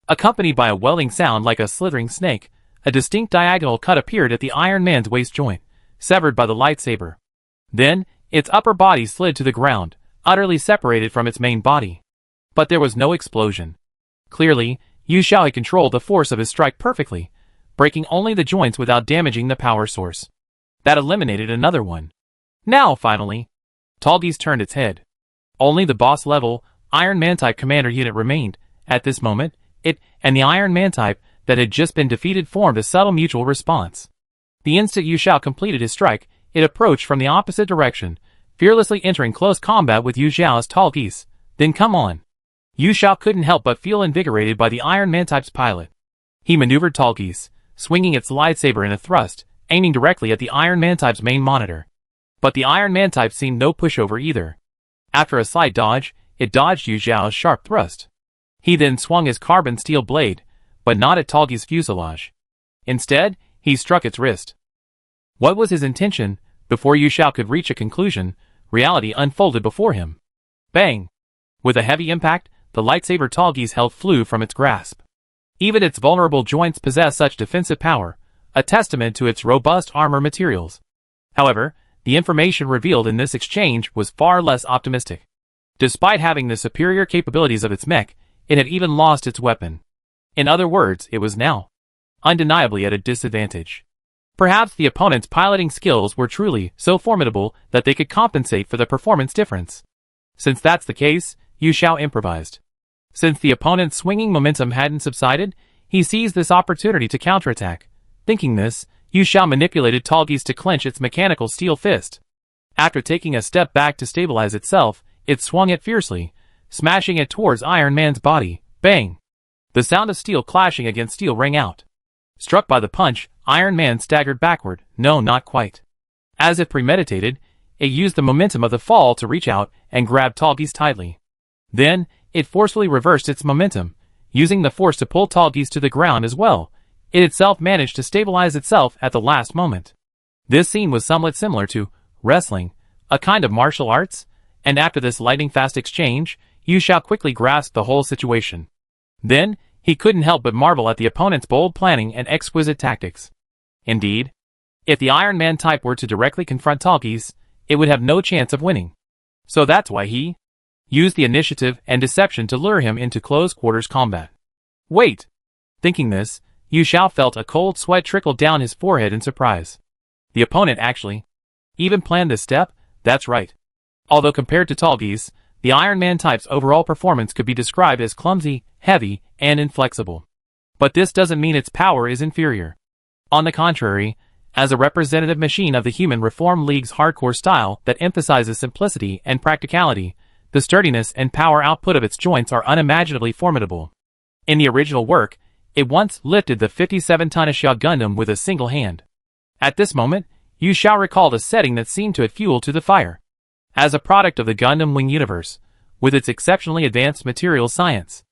Accompanied by a welling sound like a slithering snake, a distinct diagonal cut appeared at the Iron Man's waist joint, severed by the lightsaber. Then, its upper body slid to the ground, utterly separated from its main body. But there was no explosion. Clearly, Yu Xiao had controlled the force of his strike perfectly, breaking only the joints without damaging the power source. That eliminated another one. Now, finally, Tolgis turned its head. Only the boss-level, Iron Man-type commander unit remained. At this moment, it and the Iron Man type that had just been defeated formed a subtle mutual response. The instant Yu Xiao completed his strike, it approached from the opposite direction, fearlessly entering close combat with Yu Xiao's Tolgis. Then come on. Yu Xiao couldn't help but feel invigorated by the Iron Man type's pilot. He maneuvered Tolgis, swinging its lightsaber in a thrust, aiming directly at the Iron Man type's main monitor. But the Iron Man type seemed no pushover either. After a slight dodge, it dodged Yu Xiao's sharp thrust. He then swung his carbon steel blade, but not at Tolgis' fuselage. Instead, he struck its wrist. What was his intention? Before Yu Xiao could reach a conclusion, reality unfolded before him. Bang! With a heavy impact, the lightsaber Tallgeese held flew from its grasp. Even its vulnerable joints possess such defensive power, a testament to its robust armor materials. However, the information revealed in this exchange was far less optimistic. Despite having the superior capabilities of its mech, it had even lost its weapon. In other words, it was now undeniably at a disadvantage. Perhaps the opponent's piloting skills were truly so formidable that they could compensate for the performance difference. Since that's the case, Yu Xiao improvised. Since the opponent's swinging momentum hadn't subsided, he seized this opportunity to counterattack. Thinking this, Yu Xiao manipulated Tallgeese to clench its mechanical steel fist. After taking a step back to stabilize itself, it swung it fiercely, smashing it towards Iron Man's body. Bang! The sound of steel clashing against steel rang out. Struck by the punch, Iron Man staggered backward. No, not quite. As if premeditated, it used the momentum of the fall to reach out and grab Tallgeese tightly. Then, it forcefully reversed its momentum, using the force to pull Tallgeese to the ground as well. It itself managed to stabilize itself at the last moment. This scene was somewhat similar to wrestling, a kind of martial arts, and after this lightning-fast exchange, Yu Xiao quickly grasped the whole situation. Then, he couldn't help but marvel at the opponent's bold planning and exquisite tactics. Indeed, if the Iron Man type were to directly confront Tallgeese, it would have no chance of winning. So that's why he used the initiative and deception to lure him into close-quarters combat. Wait! Thinking this, Yu Xiao felt a cold sweat trickle down his forehead in surprise. The opponent actually even planned this step? That's right. Although compared to Tallgeese, the Iron Man type's overall performance could be described as clumsy, heavy, and inflexible. But this doesn't mean its power is inferior. On the contrary, as a representative machine of the Human Reform League's hardcore style that emphasizes simplicity and practicality, the sturdiness and power output of its joints are unimaginably formidable. In the original work, it once lifted the 57-ton Ashia Gundam with a single hand. At this moment, Yu Xiao recalled a setting that seemed to add fuel to the fire. As a product of the Gundam Wing universe, with its exceptionally advanced materials science,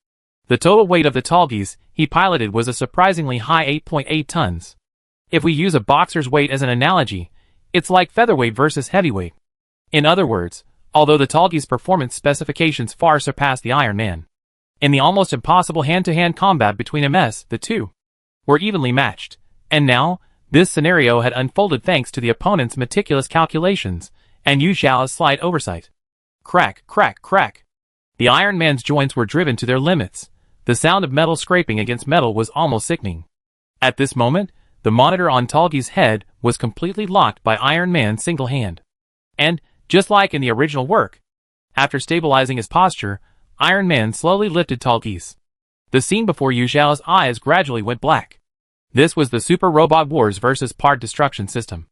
the total weight of the Tallgeese he piloted was a surprisingly high 8.8 tons. If we use a boxer's weight as an analogy, it's like featherweight versus heavyweight. In other words, although the Tallgeese performance specifications far surpass the Iron Man, in the almost impossible hand-to-hand combat between MS, the two were evenly matched. And now, this scenario had unfolded thanks to the opponent's meticulous calculations and Yu Xiao's slight oversight. Crack, crack, crack. The Iron Man's joints were driven to their limits. The sound of metal scraping against metal was almost sickening. At this moment, the monitor on Tallgeese's head was completely locked by Iron Man's single hand. And, just like in the original work, after stabilizing his posture, Iron Man slowly lifted Tallgeese. The scene before Yu Xiao's eyes gradually went black. This was the Super Robot Wars vs. Part Destruction system.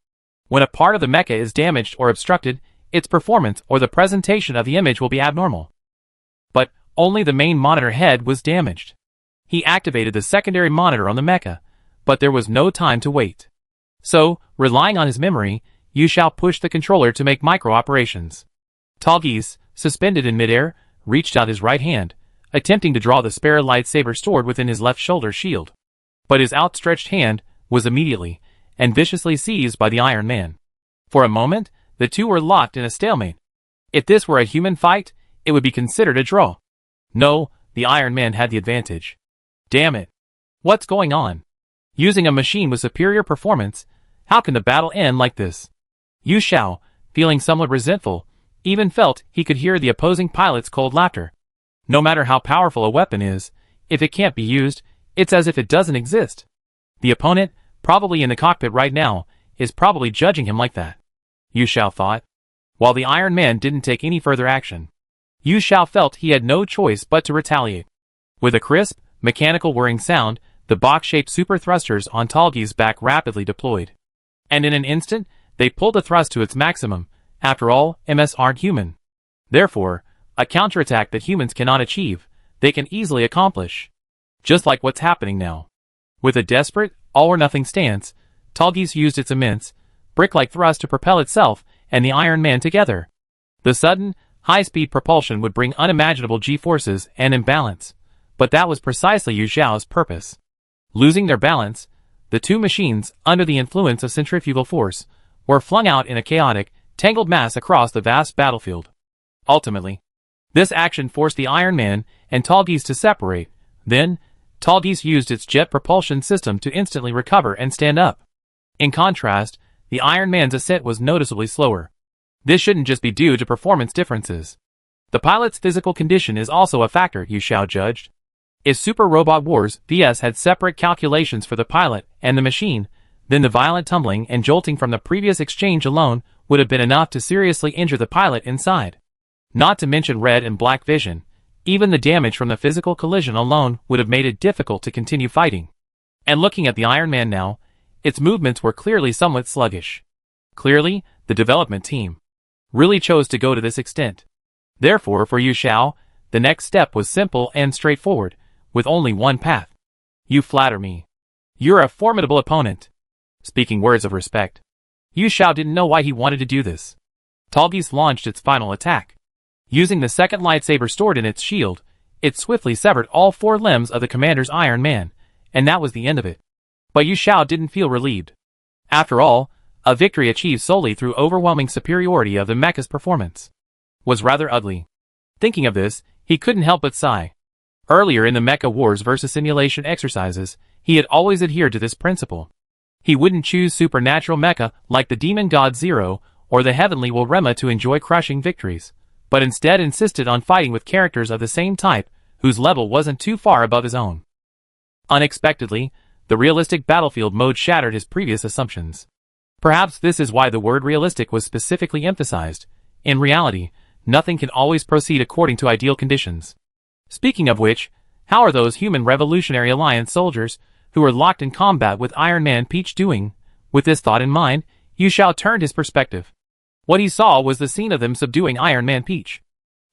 When a part of the mecha is damaged or obstructed, its performance or the presentation of the image will be abnormal. But only the main monitor head was damaged. He activated the secondary monitor on the mecha, but there was no time to wait. So, relying on his memory, Yu Xiao pushed the controller to make micro-operations. Tallgeese, suspended in midair, reached out his right hand, attempting to draw the spare lightsaber stored within his left shoulder shield. But his outstretched hand was immediately and viciously seized by the Iron Man. For a moment, the two were locked in a stalemate. If this were a human fight, it would be considered a draw. No, the Iron Man had the advantage. Damn it. What's going on? Using a machine with superior performance, how can the battle end like this? Yu Xiao, feeling somewhat resentful, even felt he could hear the opposing pilot's cold laughter. No matter how powerful a weapon is, if it can't be used, it's as if it doesn't exist. The opponent, probably in the cockpit right now, is probably judging him like that. Yu Xiao thought. While the Iron Man didn't take any further action, Yu Xiao felt he had no choice but to retaliate. With a crisp, mechanical whirring sound, the box-shaped super thrusters on Tallgeese's back rapidly deployed. And in an instant, they pulled the thrust to its maximum. After all, MS aren't human. Therefore, a counterattack that humans cannot achieve, they can easily accomplish. Just like what's happening now. With a desperate, all-or-nothing stance, Tallgeese used its immense, brick-like thrust to propel itself and the Iron Man together. The sudden, high-speed propulsion would bring unimaginable G-forces and imbalance, but that was precisely Yu Xiao's purpose. Losing their balance, the two machines, under the influence of centrifugal force, were flung out in a chaotic, tangled mass across the vast battlefield. Ultimately, this action forced the Iron Man and Tallgeese to separate. Then, Tallgeese used its jet propulsion system to instantly recover and stand up. In contrast, the Iron Man's ascent was noticeably slower. This shouldn't just be due to performance differences. The pilot's physical condition is also a factor, Yu Xiao judged. If Super Robot Wars vs had separate calculations for the pilot and the machine, then the violent tumbling and jolting from the previous exchange alone would have been enough to seriously injure the pilot inside. Not to mention red and black vision, even the damage from the physical collision alone would have made it difficult to continue fighting. And looking at the Iron Man now, its movements were clearly somewhat sluggish. Clearly, the development team really chose to go to this extent. Therefore, for Yu Xiao, the next step was simple and straightforward, with only one path. You flatter me. You're a formidable opponent. Speaking words of respect. Yu Xiao didn't know why he wanted to do this. Tallgeese launched its final attack. Using the second lightsaber stored in its shield, it swiftly severed all 4 limbs of the commander's Iron Man, and that was the end of it. But Yu Xiao didn't feel relieved. After all, a victory achieved solely through overwhelming superiority of the mecha's performance was rather ugly. Thinking of this, he couldn't help but sigh. Earlier in the Mecha Wars vs Simulation exercises, he had always adhered to this principle. He wouldn't choose supernatural mecha like the Demon God Zero or the Heavenly Wilrema to enjoy crushing victories, but instead insisted on fighting with characters of the same type whose level wasn't too far above his own. Unexpectedly, the realistic battlefield mode shattered his previous assumptions. Perhaps this is why the word realistic was specifically emphasized. In reality, nothing can always proceed according to ideal conditions. Speaking of which, how are those human Revolutionary Alliance soldiers who were locked in combat with Iron Man Peach doing? With this thought in mind, Yu Xiao turned his perspective. What he saw was the scene of them subduing Iron Man Peach.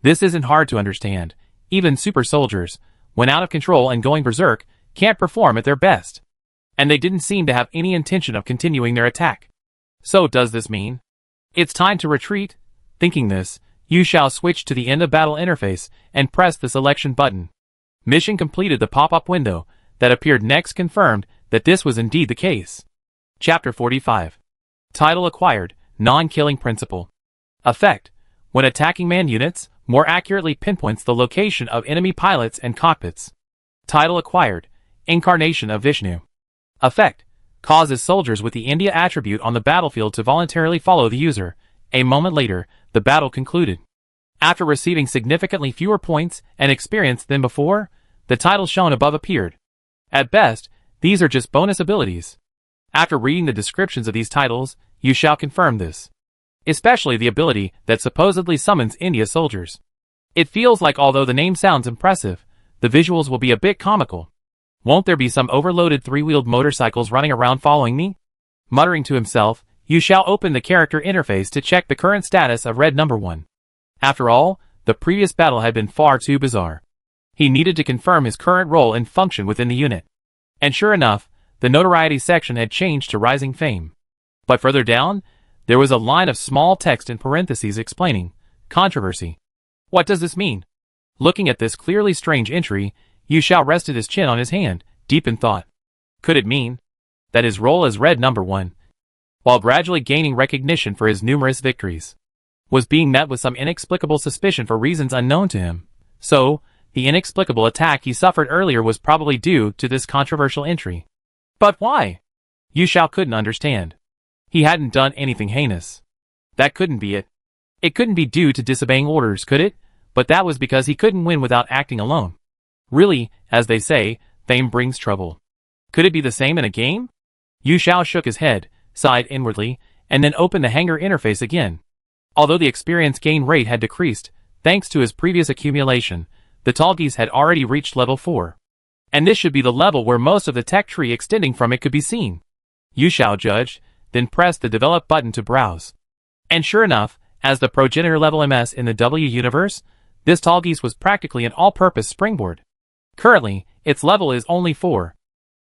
This isn't hard to understand. Even super soldiers, when out of control and going berserk, can't perform at their best. And they didn't seem to have any intention of continuing their attack. So does this mean it's time to retreat? Thinking this, Yu Xiao switched to the end of battle interface and pressed the selection button. Mission completed. The pop-up window that appeared next confirmed that this was indeed the case. Chapter 45. Title acquired, Non-Killing Principle. Effect: when attacking man units, more accurately pinpoints the location of enemy pilots and cockpits. Title acquired, Incarnation of Vishnu. Effect: causes soldiers with the India attribute on the battlefield to voluntarily follow the user. A moment later, the battle concluded. After receiving significantly fewer points and experience than before, the title shown above appeared. At best, these are just bonus abilities. After reading the descriptions of these titles, Yu Xiao confirmed this. Especially the ability that supposedly summons India soldiers. It feels like although the name sounds impressive, the visuals will be a bit comical. Won't there be some overloaded 3-wheeled motorcycles running around following me? Muttering to himself, Yu Xiao opened the character interface to check the current status of Red Number 1. After all, the previous battle had been far too bizarre. He needed to confirm his current role and function within the unit. And sure enough, the notoriety section had changed to Rising Fame. But further down, there was a line of small text in parentheses explaining, Controversy. What does this mean? Looking at this clearly strange entry, Yu Xiao rested his chin on his hand, deep in thought. Could it mean that his role as Red Number 1, while gradually gaining recognition for his numerous victories, was being met with some inexplicable suspicion for reasons unknown to him? So, the inexplicable attack he suffered earlier was probably due to this controversial entry. But why? Yu Xiao couldn't understand. He hadn't done anything heinous. That couldn't be it. It couldn't be due to disobeying orders, could it? But that was because he couldn't win without acting alone. Really, as they say, fame brings trouble. Could it be the same in a game? Yu Xiao shook his head, sighed inwardly, and then opened the hangar interface again. Although the experience gain rate had decreased, thanks to his previous accumulation, the Tallgeese had already reached level 4. And this should be the level where most of the tech tree extending from it could be seen. Yu Xiao judged, then pressed the Develop button to browse. And sure enough, as the progenitor level MS in the W universe, this Tallgeese was practically an all-purpose springboard. Currently, its level is only 4.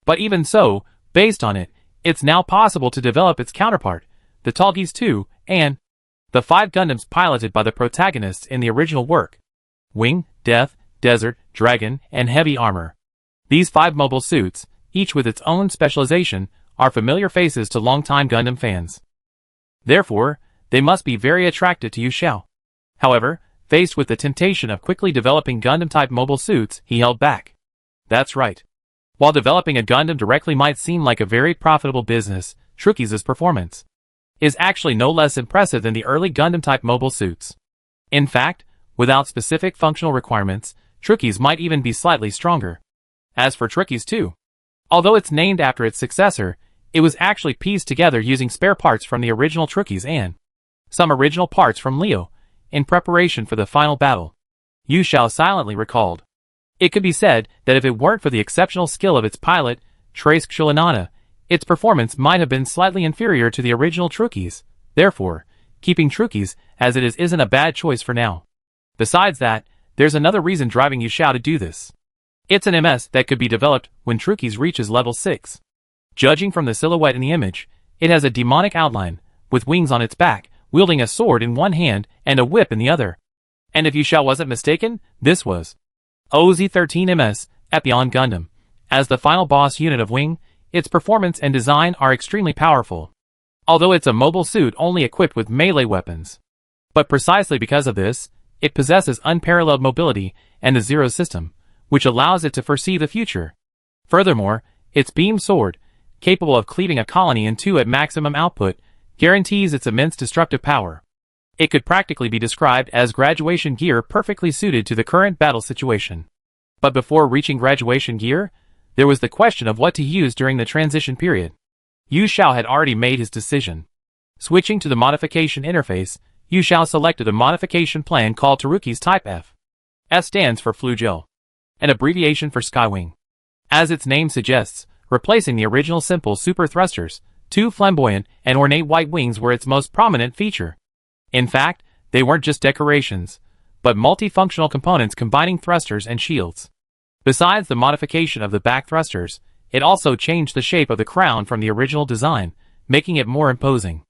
But even so, based on it, it's now possible to develop its counterpart, the Tallgeese 2, and the 5 Gundams piloted by the protagonists in the original work. Wing, Death, Desert, Dragon, and Heavy Armor. These 5 mobile suits, each with its own specialization, are familiar faces to longtime Gundam fans. Therefore, they must be very attractive to Yu Xiao. However, faced with the temptation of quickly developing Gundam-type mobile suits, he held back. That's right. While developing a Gundam directly might seem like a very profitable business, Truckies' performance is actually no less impressive than the early Gundam-type mobile suits. In fact, without specific functional requirements, Truckies might even be slightly stronger. As for Truckies 2, although it's named after its successor, it was actually pieced together using spare parts from the original Truckies and some original parts from Leo, in preparation for the final battle. Yu Xiao silently recalled. It could be said that if it weren't for the exceptional skill of its pilot, Trace Xulinana, its performance might have been slightly inferior to the original Truckies. Therefore, keeping Truckies as it is isn't a bad choice for now. Besides that, there's another reason driving Yu Xiao to do this. It's an MS that could be developed when Truckies reaches level 6. Judging from the silhouette in the image, it has a demonic outline, with wings on its back, wielding a sword in one hand and a whip in the other. And if Yu Xiao wasn't mistaken, this was OZ-13 MS, EP1 Gundam. As the final boss unit of Wing, its performance and design are extremely powerful. Although it's a mobile suit only equipped with melee weapons. But precisely because of this, it possesses unparalleled mobility and the Zero system, which allows it to foresee the future. Furthermore, its beam sword, capable of cleaving a colony in two at maximum output, guarantees its immense destructive power. It could practically be described as graduation gear perfectly suited to the current battle situation. But before reaching graduation gear, there was the question of what to use during the transition period. Yu Xiao had already made his decision. Switching to the modification interface, Yu Xiao selected a modification plan called Taruki's Type F. F stands for Flugel, an abbreviation for Skywing. As its name suggests, replacing the original simple super thrusters, two flamboyant and ornate white wings were its most prominent feature. In fact, they weren't just decorations, but multifunctional components combining thrusters and shields. Besides the modification of the back thrusters, it also changed the shape of the crown from the original design, making it more imposing.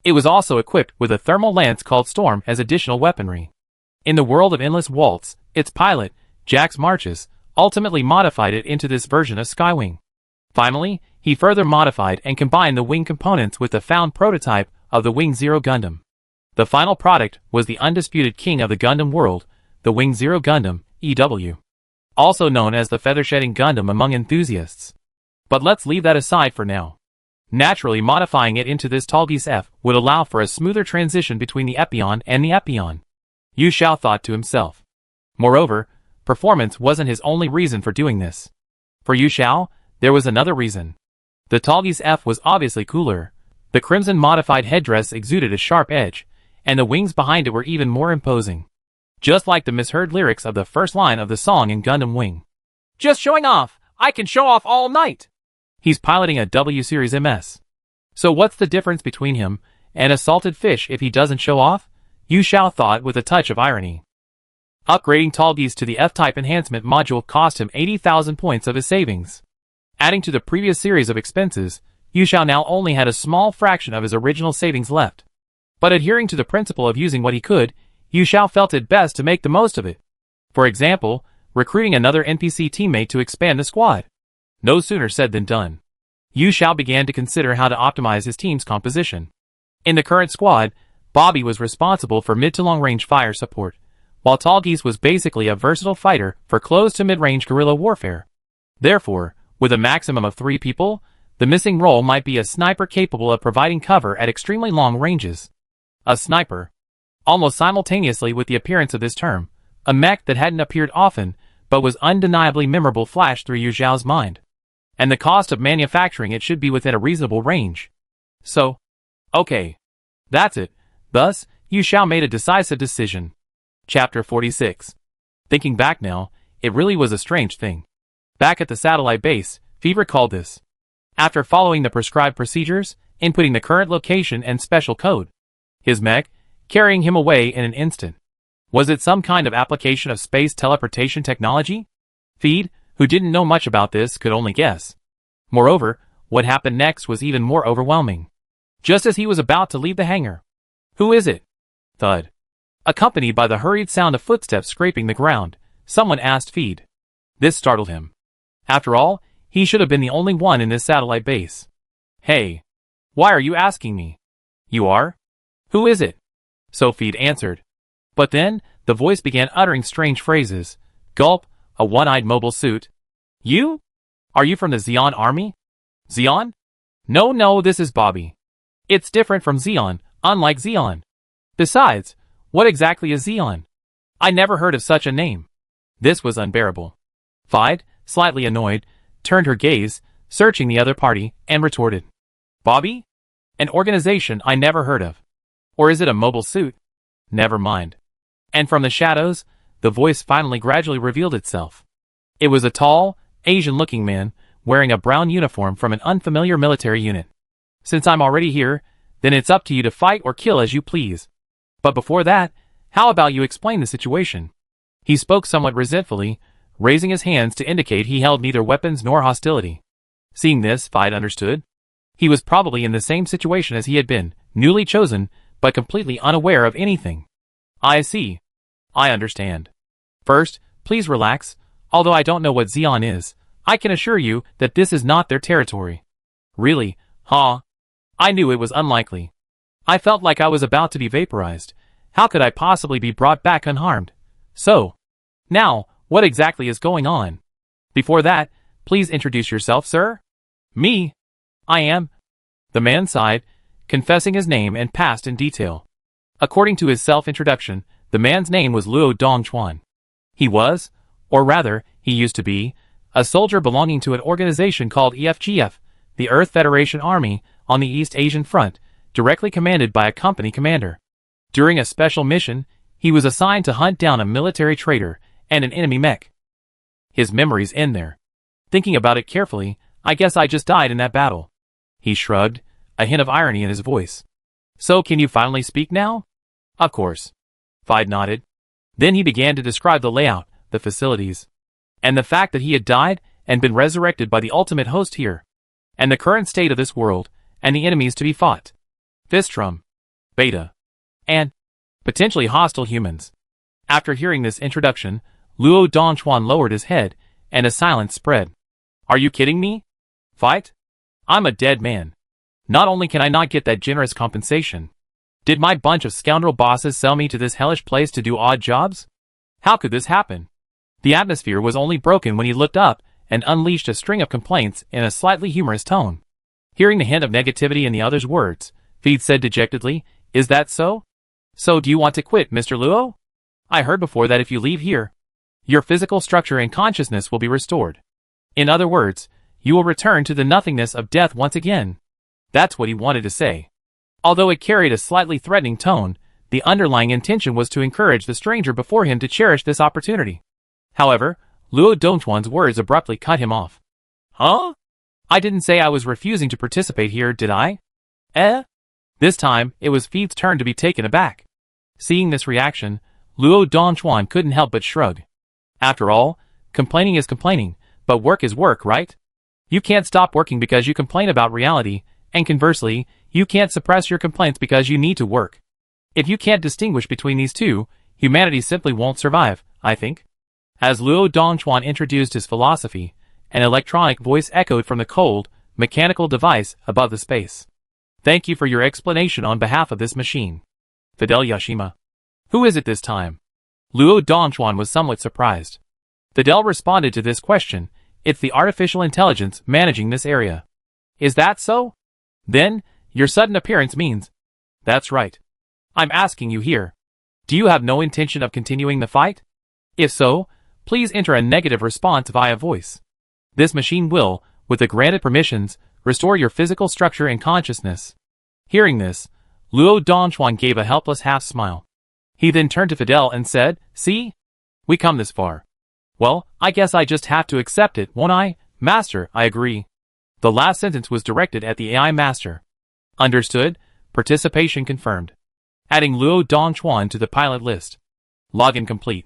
It was also equipped with a thermal lance called Storm as additional weaponry. In the world of Endless Waltz, its pilot, Jax Marches, ultimately modified it into this version of Skywing. Finally, he further modified and combined the wing components with the found prototype of the Wing Zero Gundam. The final product was the undisputed king of the Gundam world, the Wing Zero Gundam, EW. Also known as the feather-shedding Gundam among enthusiasts. But let's leave that aside for now. Naturally, modifying it into this Talgis F would allow for a smoother transition between the Epion and the Epion. Yu Xiao thought to himself. Moreover, performance wasn't his only reason for doing this. For Yu Xiao, there was another reason. The Talgis F was obviously cooler. The crimson modified headdress exuded a sharp edge, and the wings behind it were even more imposing. Just like the misheard lyrics of the first line of the song in Gundam Wing. Just showing off! I can show off all night! He's piloting a W-Series MS. So what's the difference between him and a salted fish if he doesn't show off? Yu Xiao thought with a touch of irony. Upgrading Talgis to the F-Type enhancement module cost him 80,000 points of his savings. Adding to the previous series of expenses, Yu Xiao now only had a small fraction of his original savings left. But adhering to the principle of using what he could, Yu Xiao felt it best to make the most of it. For example, recruiting another NPC teammate to expand the squad. No sooner said than done. Yu Xiao began to consider how to optimize his team's composition. In the current squad, Bobby was responsible for mid to long-range fire support, while Talgis was basically a versatile fighter for close to mid-range guerrilla warfare. Therefore, with a maximum of 3 people, the missing role might be a sniper capable of providing cover at extremely long ranges. A sniper. Almost simultaneously with the appearance of this term, a mech that hadn't appeared often, but was undeniably memorable flashed through Yu Xiao's mind. And the cost of manufacturing it should be within a reasonable range. So, okay. That's it. Thus, Yu Xiao made a decisive decision. Chapter 46. Thinking back now, it really was a strange thing. Back at the satellite base, Fever called this. After following the prescribed procedures, inputting the current location and special code, his mech, carrying him away in an instant. Was it some kind of application of space teleportation technology? Feed, who didn't know much about this, could only guess. Moreover, what happened next was even more overwhelming. Just as he was about to leave the hangar. Who is it? Thud. Accompanied by the hurried sound of footsteps scraping the ground, someone asked Feed. This startled him. After all, he should have been the only one in this satellite base. Hey. Why are you asking me? You are? Who is it? Sophie answered. But then, the voice began uttering strange phrases. Gulp, a one-eyed mobile suit. You? Are you from the Xeon army? Xeon? No, this is Bobby. It's different from Xeon, unlike Xeon. Besides, what exactly is Xeon? I never heard of such a name. This was unbearable. Fide, slightly annoyed, turned her gaze, searching the other party, and retorted. Bobby? An organization I never heard of. Or is it a mobile suit? Never mind. And from the shadows, the voice finally gradually revealed itself. It was a tall, Asian-looking man, wearing a brown uniform from an unfamiliar military unit. Since I'm already here, then it's up to you to fight or kill as you please. But before that, how about you explain the situation? He spoke somewhat resentfully, raising his hands to indicate he held neither weapons nor hostility. Seeing this, Fide understood. He was probably in the same situation as he had been, newly chosen, but completely unaware of anything. I see. I understand. First, please relax. Although I don't know what Xeon is, I can assure you that this is not their territory. Really, huh? I knew it was unlikely. I felt like I was about to be vaporized. How could I possibly be brought back unharmed? So, now, what exactly is going on? Before that, please introduce yourself, sir. Me? I am. The man sighed, confessing his name and past in detail. According to his self-introduction, the man's name was Luo Dongchuan. He was, or rather, he used to be, a soldier belonging to an organization called EFGF, the Earth Federation Army, on the East Asian Front, directly commanded by a company commander. During a special mission, he was assigned to hunt down a military traitor and an enemy mech. His memories end there. Thinking about it carefully, I guess I just died in that battle. He shrugged, a hint of irony in his voice. So can you finally speak now? Of course. Fide nodded. Then he began to describe the layout, the facilities, and the fact that he had died and been resurrected by the ultimate host here, and the current state of this world, and the enemies to be fought. Fistrum, Beta, and potentially hostile humans. After hearing this introduction, Luo Dongchuan lowered his head, and a silence spread. Are you kidding me? Fight? I'm a dead man. Not only can I not get that generous compensation, did my bunch of scoundrel bosses sell me to this hellish place to do odd jobs? How could this happen? The atmosphere was only broken when he looked up and unleashed a string of complaints in a slightly humorous tone. Hearing the hint of negativity in the other's words, Feed said dejectedly, Is that so? So do you want to quit, Mr. Luo? I heard before that if you leave here, your physical structure and consciousness will be restored. In other words, you will return to the nothingness of death once again. That's what he wanted to say. Although it carried a slightly threatening tone, the underlying intention was to encourage the stranger before him to cherish this opportunity. However, Luo Dongchuan's words abruptly cut him off. Huh? I didn't say I was refusing to participate here, did I? This time, it was Feed's turn to be taken aback. Seeing this reaction, Luo Dongchuan couldn't help but shrug. After all, complaining is complaining, but work is work, right? You can't stop working because you complain about reality, and conversely, you can't suppress your complaints because you need to work. If you can't distinguish between these two, humanity simply won't survive, I think. As Luo Dongchuan introduced his philosophy, an electronic voice echoed from the cold, mechanical device above the space. Thank you for your explanation on behalf of this machine. Fidel Yashima. Who is it this time? Luo Dongchuan was somewhat surprised. Fidel responded to this question. It's the artificial intelligence managing this area. Is that so? Then, your sudden appearance means... That's right. I'm asking you here. Do you have no intention of continuing the fight? If so, please enter a negative response via voice. This machine will, with the granted permissions, restore your physical structure and consciousness. Hearing this, Luo Dongchuan gave a helpless half-smile. He then turned to Fidel and said, See? We come this far. Well, I guess I just have to accept it, won't I? Master, I agree. The last sentence was directed at the AI master. Understood, participation confirmed. Adding Luo Dongchuan to the pilot list. Login complete.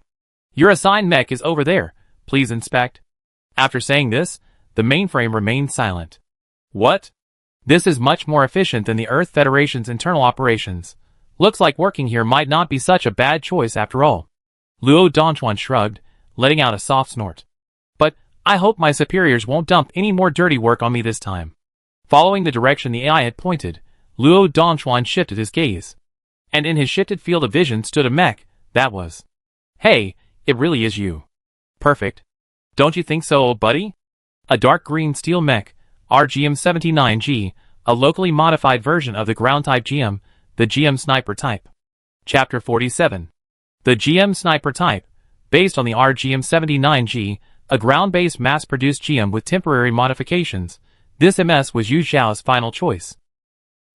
Your assigned mech is over there, please inspect. After saying this, the mainframe remained silent. What? This is much more efficient than the Earth Federation's internal operations. Looks like working here might not be such a bad choice after all. Luo Dongchuan shrugged, letting out a soft snort. But, I hope my superiors won't dump any more dirty work on me this time. Following the direction the AI had pointed, Luo Dongchuan shifted his gaze. And in his shifted field of vision stood a mech. That was. Hey, it really is you. Perfect. Don't you think so, old buddy? A dark green steel mech, RGM-79G, a locally modified version of the ground-type GM, the GM Sniper type. Chapter 47. The GM Sniper type, based on the RGM-79G, a ground-based mass-produced GM with temporary modifications, this MS was Yu Xiao's final choice.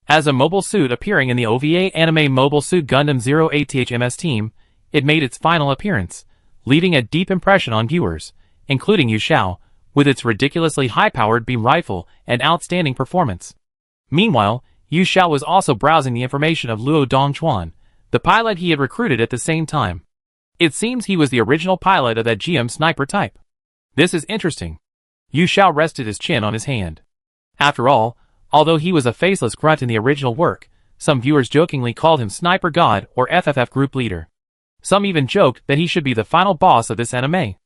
As a mobile suit appearing in the OVA anime Mobile Suit Gundam 08th MS team, it made its final appearance, leaving a deep impression on viewers, including Yu Xiao, with its ridiculously high-powered beam rifle and outstanding performance. Meanwhile, Yu Xiao was also browsing the information of Luo Dongchuan, the pilot he had recruited at the same time. It seems he was the original pilot of that GM Sniper type. This is interesting. Yu Xiao rested his chin on his hand. After all, although he was a faceless grunt in the original work, some viewers jokingly called him Sniper God or FFF Group Leader. Some even joked that he should be the final boss of this anime.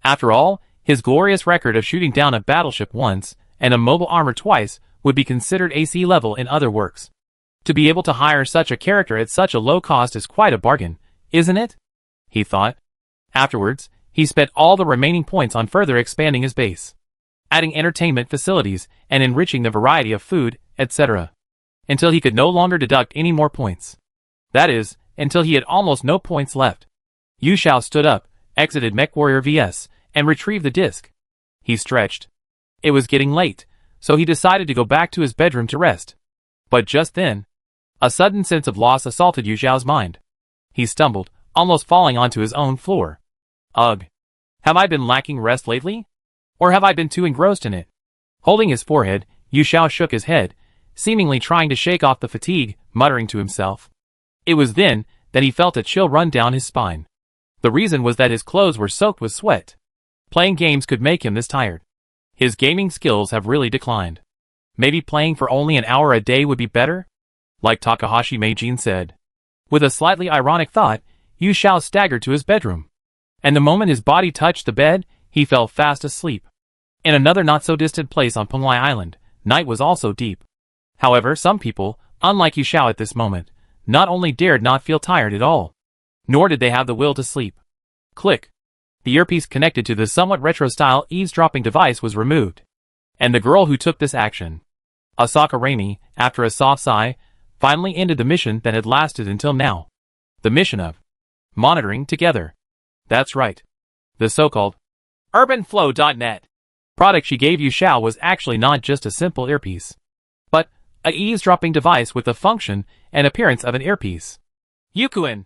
After all, his glorious record of shooting down a battleship once, and a mobile armor twice, would be considered AC level in other works. To be able to hire such a character at such a low cost is quite a bargain, isn't it? He thought. Afterwards, he spent all the remaining points on further expanding his base, adding entertainment facilities, and enriching the variety of food, etc. Until he could no longer deduct any more points. That is, until he had almost no points left. Yu Xiao stood up, exited MechWarrior VS, and retrieved the disc. He stretched. It was getting late, so he decided to go back to his bedroom to rest. But just then, a sudden sense of loss assaulted Yu Xiao's mind. He stumbled, almost falling onto his own floor. Ugh. Have I been lacking rest lately? Or have I been too engrossed in it? Holding his forehead, Yu Xiao shook his head, seemingly trying to shake off the fatigue, muttering to himself. It was then that he felt a chill run down his spine. The reason was that his clothes were soaked with sweat. Playing games could make him this tired. His gaming skills have really declined. Maybe playing for only an hour a day would be better? Like Takahashi Meijin said. With a slightly ironic thought, Yu Xiao staggered to his bedroom. And the moment his body touched the bed, he fell fast asleep. In another not-so-distant place on Penglai Island, night was also deep. However, some people, unlike Yu Xiao at this moment, not only dared not feel tired at all, nor did they have the will to sleep. Click. The earpiece connected to the somewhat retro-style eavesdropping device was removed. And the girl who took this action, Asaka Raimi, after a soft sigh, finally ended the mission that had lasted until now. The mission of monitoring together. That's right. The so-called UrbanFlow.net product she gave Yu Xiao was actually not just a simple earpiece, but a eavesdropping device with the function and appearance of an earpiece. Yukuin,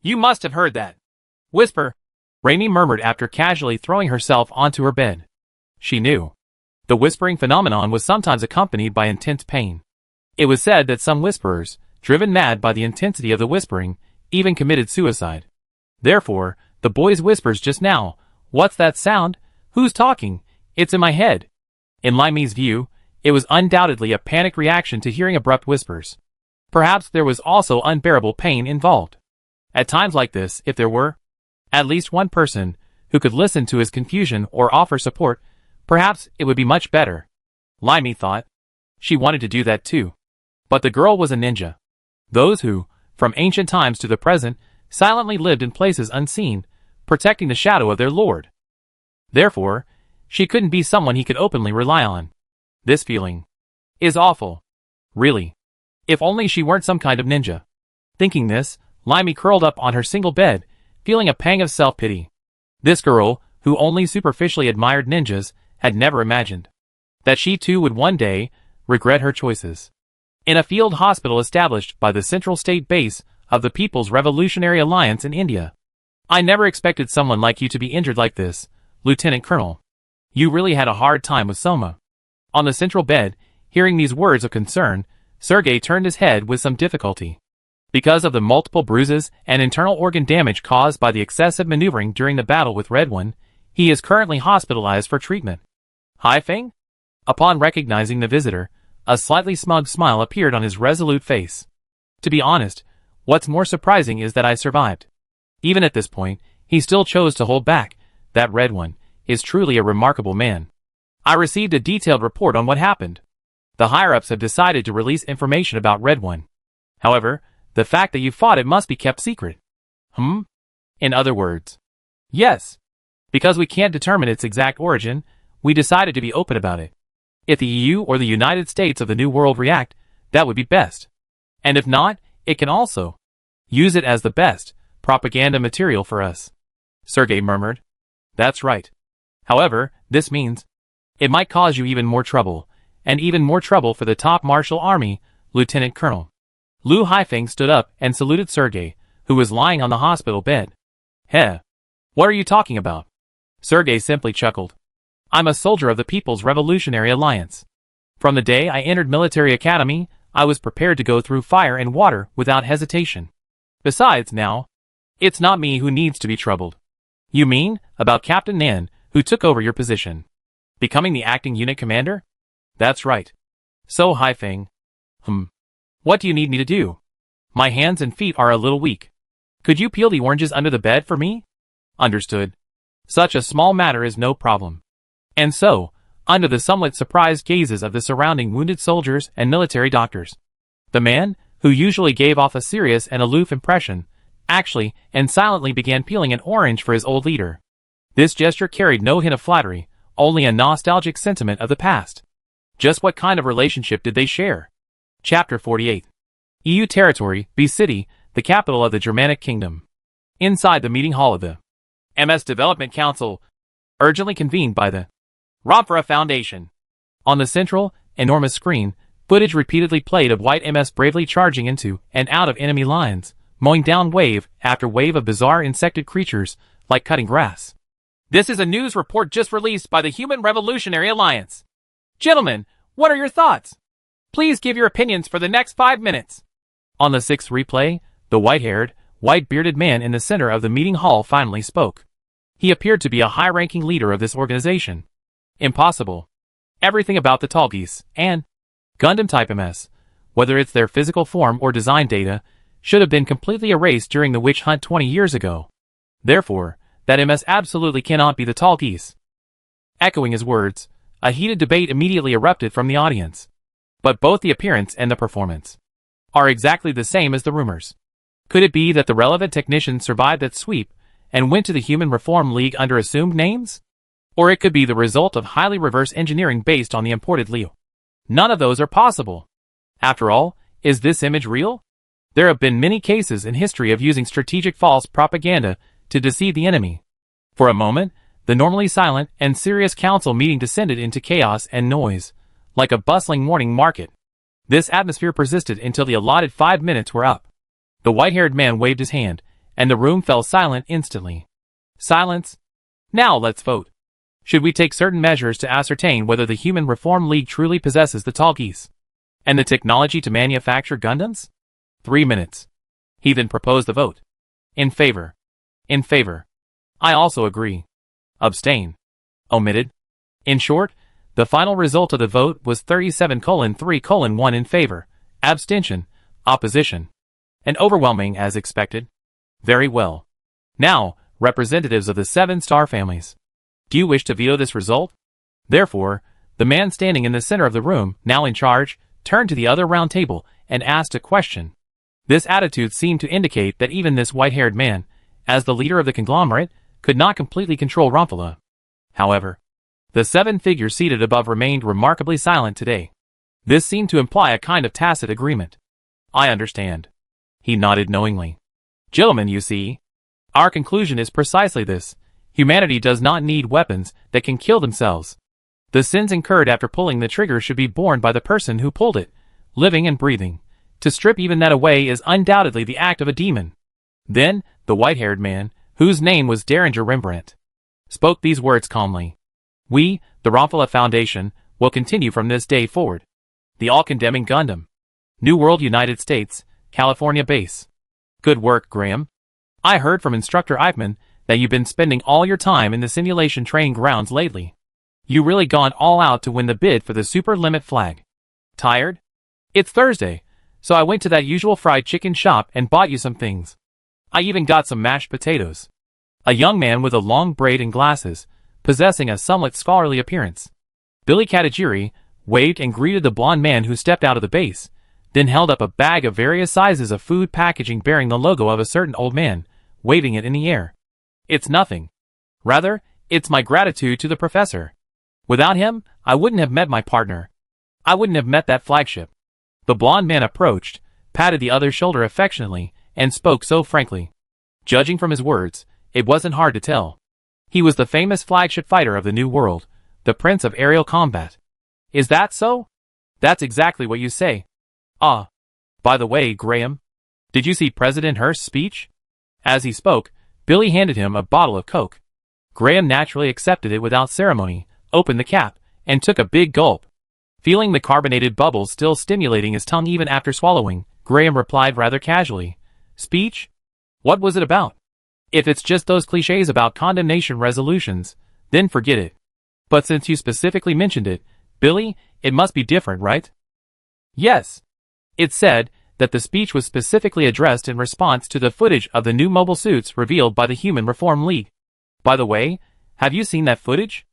you must have heard that. Whisper, Raimi murmured after casually throwing herself onto her bed. She knew. The whispering phenomenon was sometimes accompanied by intense pain. It was said that some whisperers, driven mad by the intensity of the whispering, even committed suicide. Therefore, the boy's whispers just now, "What's that sound? Who's talking? It's in my head." In Laimi's view, it was undoubtedly a panic reaction to hearing abrupt whispers. Perhaps there was also unbearable pain involved. At times like this, if there were at least one person who could listen to his confusion or offer support, perhaps it would be much better. Laimi thought. She wanted to do that too. But the girl was a ninja. Those who, from ancient times to the present, silently lived in places unseen, protecting the shadow of their lord. Therefore, she couldn't be someone he could openly rely on. This feeling is awful. Really. If only she weren't some kind of ninja. Thinking this, Laimi curled up on her single bed, feeling a pang of self-pity. This girl, who only superficially admired ninjas, had never imagined that she too would one day regret her choices. In a field hospital established by the Central State Base of the People's Revolutionary Alliance in India. I never expected someone like you to be injured like this, Lieutenant Colonel. You really had a hard time with Soma. On the central bed, hearing these words of concern, Sergei turned his head with some difficulty. Because of the multiple bruises and internal organ damage caused by the excessive maneuvering during the battle with Red One, he is currently hospitalized for treatment. Hai Feng? Upon recognizing the visitor, a slightly smug smile appeared on his resolute face. To be honest, what's more surprising is that I survived. Even at this point, he still chose to hold back. That Red One is truly a remarkable man. I received a detailed report on what happened. The higher-ups have decided to release information about Red One. However, The fact that you fought it must be kept secret. In other words, yes. Because we can't determine its exact origin, we decided to be open about it. If the EU or the United States of the New World react, that would be best. And if not, it can also use it as the best propaganda material for us. Sergei murmured. That's right. However, this means it might cause you even more trouble, and even more trouble for the top martial army, Lieutenant Colonel. Lu Haifeng stood up and saluted Sergei, who was lying on the hospital bed. Heh. What are you talking about? Sergei simply chuckled. I'm a soldier of the People's Revolutionary Alliance. From the day I entered military academy, I was prepared to go through fire and water without hesitation. Besides, now, it's not me who needs to be troubled. You mean, about Captain Nan, who took over your position? Becoming the acting unit commander? That's right. So, Haifeng. What do you need me to do? My hands and feet are a little weak. Could you peel the oranges under the bed for me? Understood. Such a small matter is no problem. And so, under the somewhat surprised gazes of the surrounding wounded soldiers and military doctors, the man, who usually gave off a serious and aloof impression, actually and silently began peeling an orange for his old leader. This gesture carried no hint of flattery, only a nostalgic sentiment of the past. Just what kind of relationship did they share? Chapter 48. EU Territory, B City, the capital of the Germanic Kingdom. Inside the meeting hall of the MS Development Council, urgently convened by the Romfra Foundation. On the central, enormous screen, footage repeatedly played of white MS bravely charging into and out of enemy lines, mowing down wave after wave of bizarre insected creatures, like cutting grass. This is a news report just released by the Human Revolutionary Alliance. Gentlemen, what are your thoughts? Please give your opinions for the next 5 minutes. On the sixth replay, the white-haired, white-bearded man in the center of the meeting hall finally spoke. He appeared to be a high-ranking leader of this organization. Impossible. Everything about the Tallgeese and Gundam-type MS, whether it's their physical form or design data, should have been completely erased during the witch hunt 20 years ago. Therefore, that MS absolutely cannot be the Tallgeese. Echoing his words, a heated debate immediately erupted from the audience. But both the appearance and the performance are exactly the same as the rumors. Could it be that the relevant technicians survived that sweep and went to the Human Reform League under assumed names? Or it could be the result of highly reverse engineering based on the imported Leo. None of those are possible. After all, is this image real? There have been many cases in history of using strategic false propaganda to deceive the enemy. For a moment, the normally silent and serious council meeting descended into chaos and noise, like a bustling morning market. This atmosphere persisted until the allotted 5 minutes were up. The white-haired man waved his hand, and the room fell silent instantly. Silence. Now let's vote. Should we take certain measures to ascertain whether the Human Reform League truly possesses the Tallgeese and the technology to manufacture Gundams? 3 minutes. He then proposed the vote. In favor. In favor. I also agree. Abstain. Omitted. In short, the final result of the vote was 37:3:1 in favor, abstention, opposition. And overwhelming as expected. Very well. Now, representatives of the 7 star families. Do you wish to veto this result? Therefore, the man standing in the center of the room, now in charge, turned to the other round table and asked a question. This attitude seemed to indicate that even this white-haired man, as the leader of the conglomerate, could not completely control Romfla. However, the 7 figures seated above remained remarkably silent today. This seemed to imply a kind of tacit agreement. I understand. He nodded knowingly. Gentlemen, you see, our conclusion is precisely this. Humanity does not need weapons that can kill themselves. The sins incurred after pulling the trigger should be borne by the person who pulled it, living and breathing. To strip even that away is undoubtedly the act of a demon. Then, the white-haired man, whose name was Derringer Rembrandt, spoke these words calmly. We, the Romfla Foundation, will continue from this day forward. The all-condemning Gundam. New World, United States, California base. Good work, Graham. I heard from Instructor Eichmann that you've been spending all your time in the simulation training grounds lately. You really gone all out to win the bid for the super limit flag. Tired? It's Thursday, so I went to that usual fried chicken shop and bought you some things. I even got some mashed potatoes. A young man with a long braid and glasses, possessing a somewhat scholarly appearance, Billy Katagiri, waved and greeted the blond man who stepped out of the base, then held up a bag of various sizes of food packaging bearing the logo of a certain old man, waving it in the air. It's nothing. Rather, it's my gratitude to the professor. Without him, I wouldn't have met my partner. I wouldn't have met that flagship. The blond man approached, patted the other's shoulder affectionately, and spoke so frankly. Judging from his words, it wasn't hard to tell. He was the famous flagship fighter of the New World, the Prince of Aerial Combat. Is that so? That's exactly what you say. Ah. By the way, Graham, did you see President Hearst's speech? As he spoke, Billy handed him a bottle of Coke. Graham naturally accepted it without ceremony, opened the cap, and took a big gulp. Feeling the carbonated bubbles still stimulating his tongue even after swallowing, Graham replied rather casually, "Speech? What was it about? If it's just those cliches about condemnation resolutions, then forget it. But since you specifically mentioned it, Billy, it must be different, right?" "Yes." It said that the speech was specifically addressed in response to the footage of the new mobile suits revealed by the Human Reform League. By the way, have you seen that footage?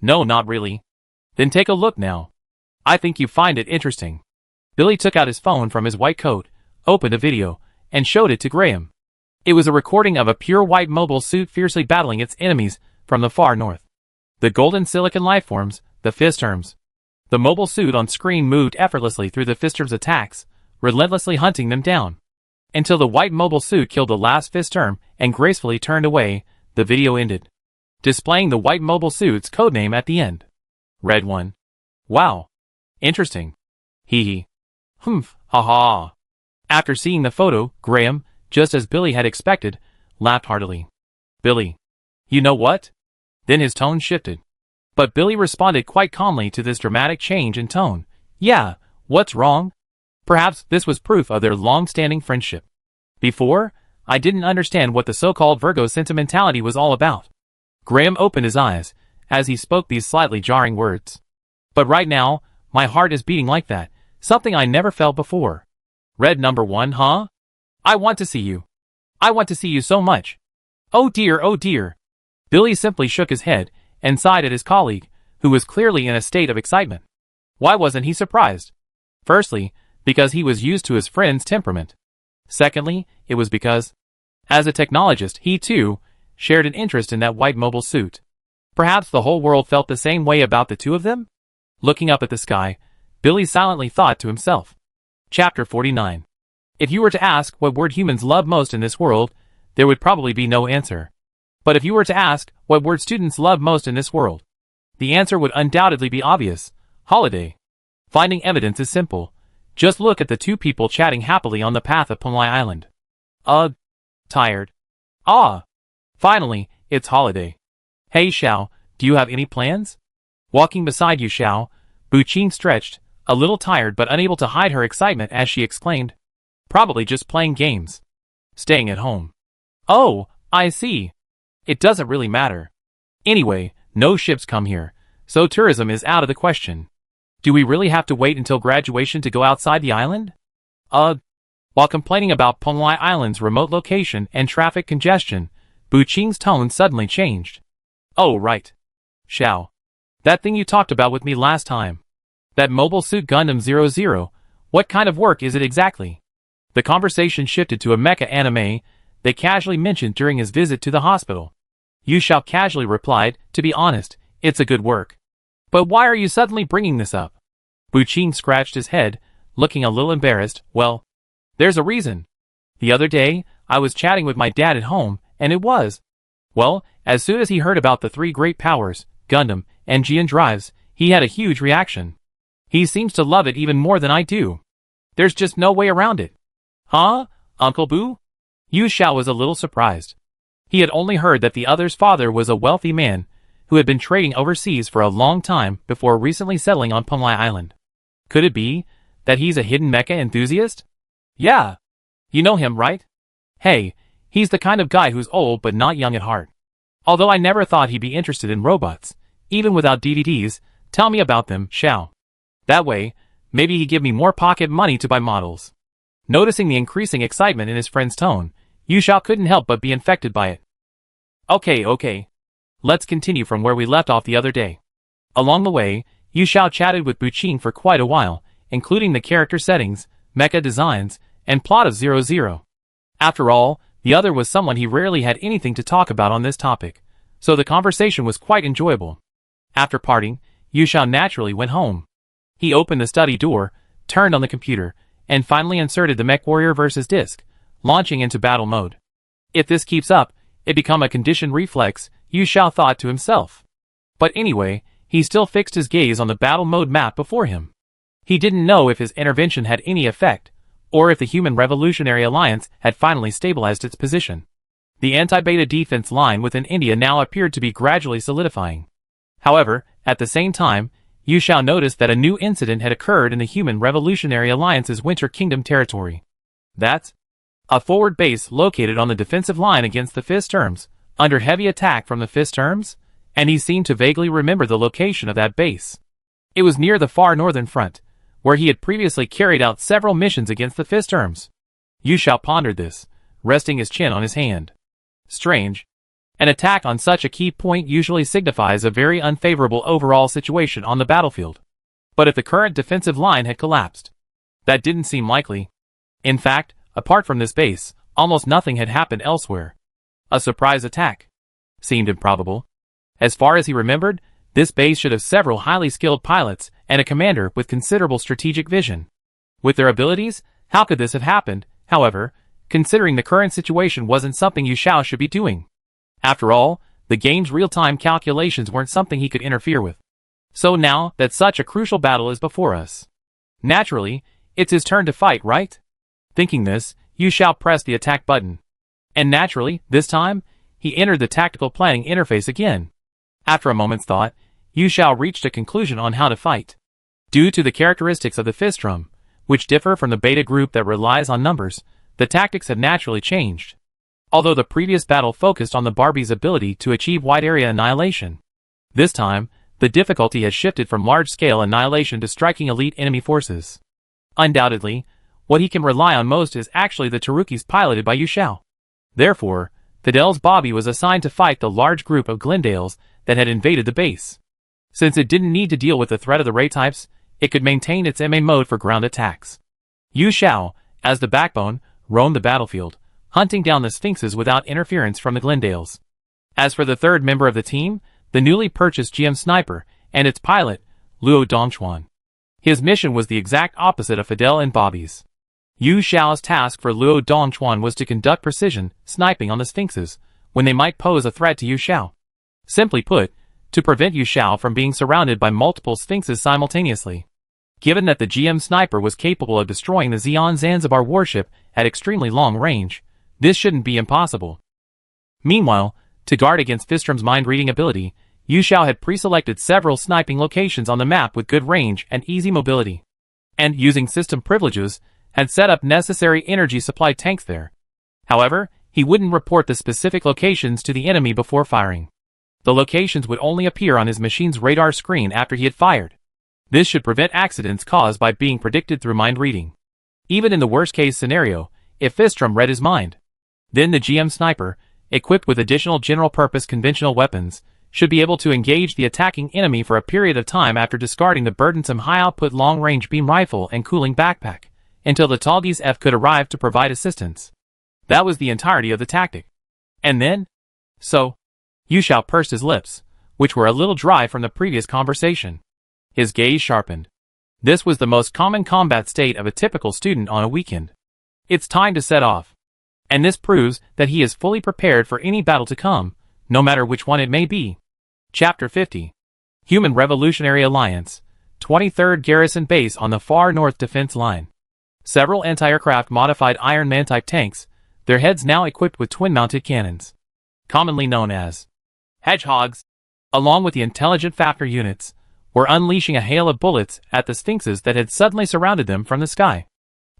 No, not really. Then take a look now. I think you find it interesting. Billy took out his phone from his white coat, opened a video, and showed it to Graham. It was a recording of a pure white mobile suit fiercely battling its enemies from the far north. The golden silicon lifeforms, the Fisterms. The mobile suit on screen moved effortlessly through the Fisterms' attacks, relentlessly hunting them down. Until the white mobile suit killed the last Fisterm and gracefully turned away, the video ended, displaying the white mobile suit's codename at the end. Red One. Wow. Interesting. Hee hee. Humph, haha. After seeing the photo, Graham, just as Billy had expected, laughed heartily. Billy. You know what? Then his tone shifted. But Billy responded quite calmly to this dramatic change in tone. Yeah, what's wrong? Perhaps this was proof of their long-standing friendship. Before, I didn't understand what the so-called Virgo sentimentality was all about. Graham opened his eyes as he spoke these slightly jarring words. But right now, my heart is beating like that, something I never felt before. Red number one, huh? I want to see you. I want to see you so much. Oh dear, oh dear. Billy simply shook his head and sighed at his colleague, who was clearly in a state of excitement. Why wasn't he surprised? Firstly, because he was used to his friend's temperament. Secondly, it was because, as a technologist, he too shared an interest in that white mobile suit. Perhaps the whole world felt the same way about the two of them? Looking up at the sky, Billy silently thought to himself. Chapter 49. If you were to ask what word humans love most in this world, there would probably be no answer. But if you were to ask what word students love most in this world, the answer would undoubtedly be obvious: holiday. Finding evidence is simple. Just look at the two people chatting happily on the path of Pomlai Island. Ugh. Tired. Ah. Finally, it's holiday. Hey Xiao, do you have any plans? Walking beside you Xiao, Buqing stretched, a little tired but unable to hide her excitement as she exclaimed. Probably just playing games. Staying at home. Oh, I see. It doesn't really matter. Anyway, no ships come here, so tourism is out of the question. Do we really have to wait until graduation to go outside the island? While complaining about Pomlai Island's remote location and traffic congestion, Buqing's tone suddenly changed. Oh right. Xiao. That thing you talked about with me last time. That Mobile Suit Gundam 00, what kind of work is it exactly? The conversation shifted to a mecha anime they casually mentioned during his visit to the hospital. Yu Xiao casually replied, to be honest, it's a good work. But why are you suddenly bringing this up? Buqing scratched his head, looking a little embarrassed. Well, there's a reason. The other day, I was chatting with my dad at home, and it was. Well, as soon as he heard about the three great powers, Gundam, and Jian drives, he had a huge reaction. He seems to love it even more than I do. There's just no way around it. Huh, Uncle Boo? Yu Xiao was a little surprised. He had only heard that the other's father was a wealthy man who had been trading overseas for a long time before recently settling on Pomlai Island. Could it be that he's a hidden mecha enthusiast? Yeah. You know him, right? Hey, he's the kind of guy who's old but not young at heart. Although I never thought he'd be interested in robots, even without DVDs. Tell me about them, Xiao. That way, maybe he'd give me more pocket money to buy models. Noticing the increasing excitement in his friend's tone, Yu Xiao couldn't help but be infected by it. Okay. Let's continue from where we left off the other day. Along the way, Yu Xiao chatted with Buqing for quite a while, including the character settings, mecha designs, and plot of 00. After all, the other was someone he rarely had anything to talk about on this topic, so the conversation was quite enjoyable. After parting, Yu Xiao naturally went home. He opened the study door, turned on the computer, and finally inserted the Mech Warrior vs. Disc, launching into battle mode. If this keeps up, it become a conditioned reflex, Yu Xiao thought to himself. But anyway, he still fixed his gaze on the battle mode map before him. He didn't know if his intervention had any effect, or if the Human Revolutionary Alliance had finally stabilized its position. The anti-beta defense line within India now appeared to be gradually solidifying. However, at the same time, Yu Xiao noticed that a new incident had occurred in the Human Revolutionary Alliance's Winter Kingdom territory. That's a forward base located on the defensive line against the Fist Terms, under heavy attack from the Fist Terms, and he seemed to vaguely remember the location of that base. It was near the far northern front, where he had previously carried out several missions against the Fist Terms. Yu Xiao pondered this, resting his chin on his hand. Strange. An attack on such a key point usually signifies a very unfavorable overall situation on the battlefield. But if the current defensive line had collapsed, that didn't seem likely. In fact, apart from this base, almost nothing had happened elsewhere. A surprise attack seemed improbable. As far as he remembered, this base should have several highly skilled pilots and a commander with considerable strategic vision. With their abilities, how could this have happened, however, considering the current situation wasn't something Yu Xiao should be doing? After all, the game's real-time calculations weren't something he could interfere with. So now that such a crucial battle is before us, naturally, it's his turn to fight, right? Thinking this, Yu Xiao pressed the attack button. And naturally, this time, he entered the tactical planning interface again. After a moment's thought, Yu Xiao reached a conclusion on how to fight. Due to the characteristics of the Fistrum, which differ from the beta group that relies on numbers, the tactics had naturally changed. Although the previous battle focused on the Barbie's ability to achieve wide area annihilation, this time, the difficulty has shifted from large-scale annihilation to striking elite enemy forces. Undoubtedly, what he can rely on most is actually the Tarukis piloted by Yu Xiao. Therefore, Fidel's Bobby was assigned to fight the large group of Glendales that had invaded the base. Since it didn't need to deal with the threat of the Ray types, it could maintain its MA mode for ground attacks. Yu Xiao, as the backbone, roamed the battlefield, hunting down the Sphinxes without interference from the Glendales. As for the third member of the team, the newly purchased GM Sniper, and its pilot, Luo Dongchuan. His mission was the exact opposite of Fidel and Bobby's. Yu Xiao's task for Luo Dongchuan was to conduct precision sniping on the Sphinxes, when they might pose a threat to Yu Xiao. Simply put, to prevent Yu Xiao from being surrounded by multiple Sphinxes simultaneously. Given that the GM Sniper was capable of destroying the Xi'an Zanzibar warship at extremely long range, this shouldn't be impossible. Meanwhile, to guard against Fistrum's mind-reading ability, Yu Xiao had pre-selected several sniping locations on the map with good range and easy mobility. And, using system privileges, had set up necessary energy supply tanks there. However, he wouldn't report the specific locations to the enemy before firing. The locations would only appear on his machine's radar screen after he had fired. This should prevent accidents caused by being predicted through mind reading. Even in the worst-case scenario, if Fistrum read his mind, then the GM Sniper, equipped with additional general-purpose conventional weapons, should be able to engage the attacking enemy for a period of time after discarding the burdensome high-output long-range beam rifle and cooling backpack, until the Talgis F could arrive to provide assistance. That was the entirety of the tactic. And then? So, Yu Xiao pursed his lips, which were a little dry from the previous conversation. His gaze sharpened. This was the most common combat state of a typical student on a weekend. It's time to set off. And this proves that he is fully prepared for any battle to come, no matter which one it may be. Chapter 50. Human Revolutionary Alliance, 23rd Garrison Base on the far north defense line. Several anti-aircraft modified Iron Man-type tanks, their heads now equipped with twin-mounted cannons, commonly known as Hedgehogs, along with the intelligent Fafnir units, were unleashing a hail of bullets at the Sphinxes that had suddenly surrounded them from the sky.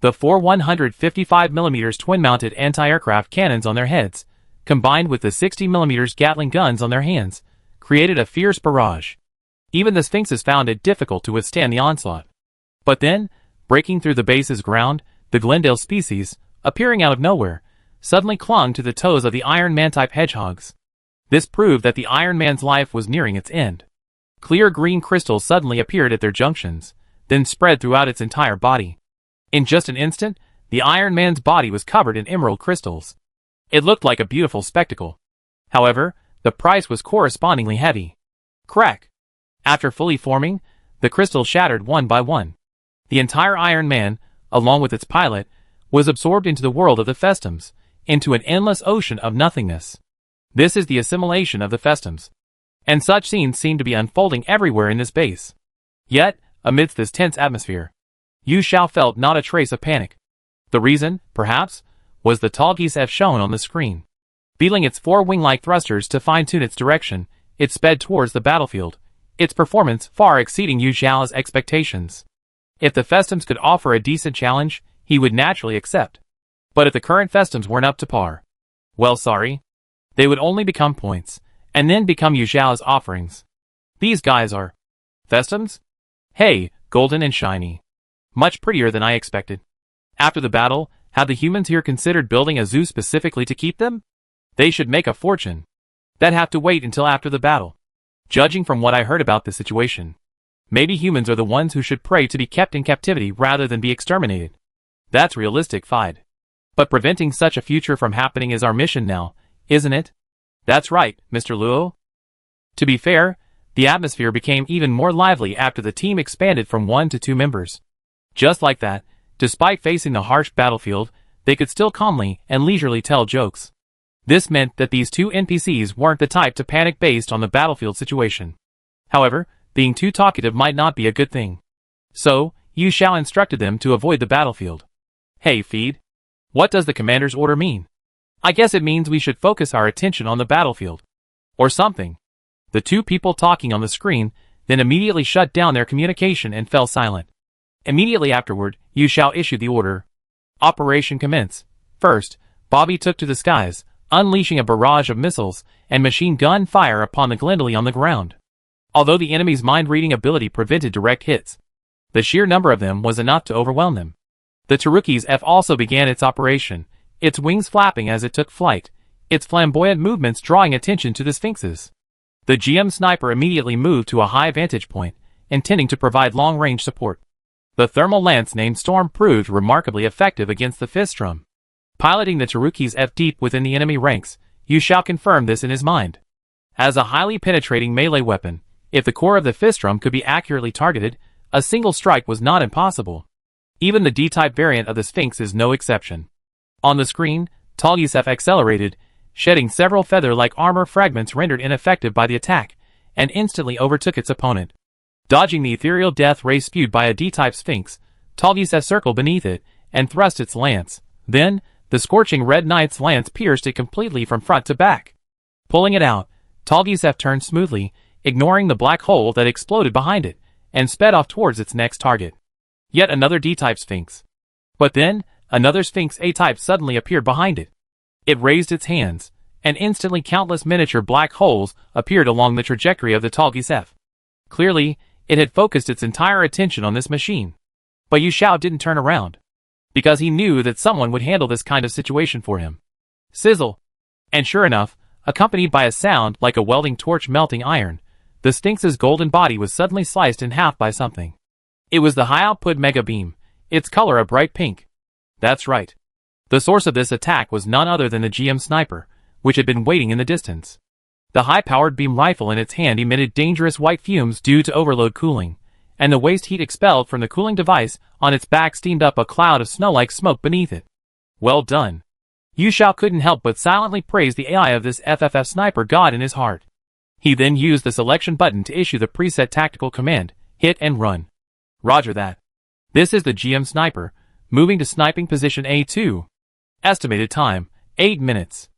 The four 155mm twin-mounted anti-aircraft cannons on their heads, combined with the 60mm Gatling guns on their hands, created a fierce barrage. Even the Sphinxes found it difficult to withstand the onslaught. But then, breaking through the base's ground, the Glendale species, appearing out of nowhere, suddenly clung to the toes of the Iron Man-type Hedgehogs. This proved that the Iron Man's life was nearing its end. Clear green crystals suddenly appeared at their junctions, then spread throughout its entire body. In just an instant, the Iron Man's body was covered in emerald crystals. It looked like a beautiful spectacle. However, the price was correspondingly heavy. Crack! After fully forming, the crystals shattered one by one. The entire Iron Man, along with its pilot, was absorbed into the world of the Festums, into an endless ocean of nothingness. This is the assimilation of the Festums. And such scenes seem to be unfolding everywhere in this base. Yet, amidst this tense atmosphere, Yu Xiao felt not a trace of panic. The reason, perhaps, was the Tallgeese F shown on the screen. Feeling its four wing-like thrusters to fine-tune its direction, it sped towards the battlefield, its performance far exceeding Yu Xiao's expectations. If the Festums could offer a decent challenge, he would naturally accept. But if the current Festums weren't up to par, well, sorry. They would only become points, and then become Yu Xiao's offerings. These guys are Festums? Hey, golden and shiny. Much prettier than I expected. After the battle, had the humans here considered building a zoo specifically to keep them? They should make a fortune. That'd have to wait until after the battle. Judging from what I heard about this situation, maybe humans are the ones who should pray to be kept in captivity rather than be exterminated. That's realistic, Fide. But preventing such a future from happening is our mission now, isn't it? That's right, Mr. Luo. To be fair, the atmosphere became even more lively after the team expanded from 1 to 2 members. Just like that, despite facing the harsh battlefield, they could still calmly and leisurely tell jokes. This meant that these two NPCs weren't the type to panic based on the battlefield situation. However, being too talkative might not be a good thing. So, Yu Xiao instructed them to avoid the battlefield. Hey, Feed. What does the commander's order mean? I guess it means we should focus our attention on the battlefield. Or something. The two people talking on the screen then immediately shut down their communication and fell silent. Immediately afterward, Yu Xiao issued the order. Operation commence. First, Bobby took to the skies, unleashing a barrage of missiles and machine gun fire upon the Glendale on the ground. Although the enemy's mind-reading ability prevented direct hits, the sheer number of them was enough to overwhelm them. The Taruki's F also began its operation, its wings flapping as it took flight, its flamboyant movements drawing attention to the Sphinxes. The GM sniper immediately moved to a high vantage point, intending to provide long-range support. The thermal lance named Storm proved remarkably effective against the Fistrum. Piloting the Taruki's F deep within the enemy ranks, Yu Xiao confirmed this in his mind. As a highly penetrating melee weapon, if the core of the Fistrum could be accurately targeted, a single strike was not impossible. Even the D-type variant of the Sphinx is no exception. On the screen, Tallgeese F accelerated, shedding several feather-like armor fragments rendered ineffective by the attack, and instantly overtook its opponent. Dodging the ethereal death ray spewed by a D-type Sphinx, Tallgeese F circled beneath it, and thrust its lance. Then, the scorching Red Knight's lance pierced it completely from front to back. Pulling it out, Tallgeese F turned smoothly, ignoring the black hole that exploded behind it, and sped off towards its next target. Yet another D-type Sphinx. But then, another Sphinx A-type suddenly appeared behind it. It raised its hands, and instantly countless miniature black holes appeared along the trajectory of the Tallgeese F. Clearly, it had focused its entire attention on this machine. But Yu Xiao didn't turn around, because he knew that someone would handle this kind of situation for him. Sizzle! And sure enough, accompanied by a sound like a welding torch melting iron, the Sphinx's golden body was suddenly sliced in half by something. It was the high-output Mega Beam, its color a bright pink. That's right. The source of this attack was none other than the GM sniper, which had been waiting in the distance. The high-powered beam rifle in its hand emitted dangerous white fumes due to overload cooling, and the waste heat expelled from the cooling device on its back steamed up a cloud of snow-like smoke beneath it. Well done. Yu Xiao couldn't help but silently praise the AI of this FFF sniper god in his heart. He then used the selection button to issue the preset tactical command, hit and run. Roger that. This is the GM sniper, moving to sniping position A2. Estimated time, 8 minutes.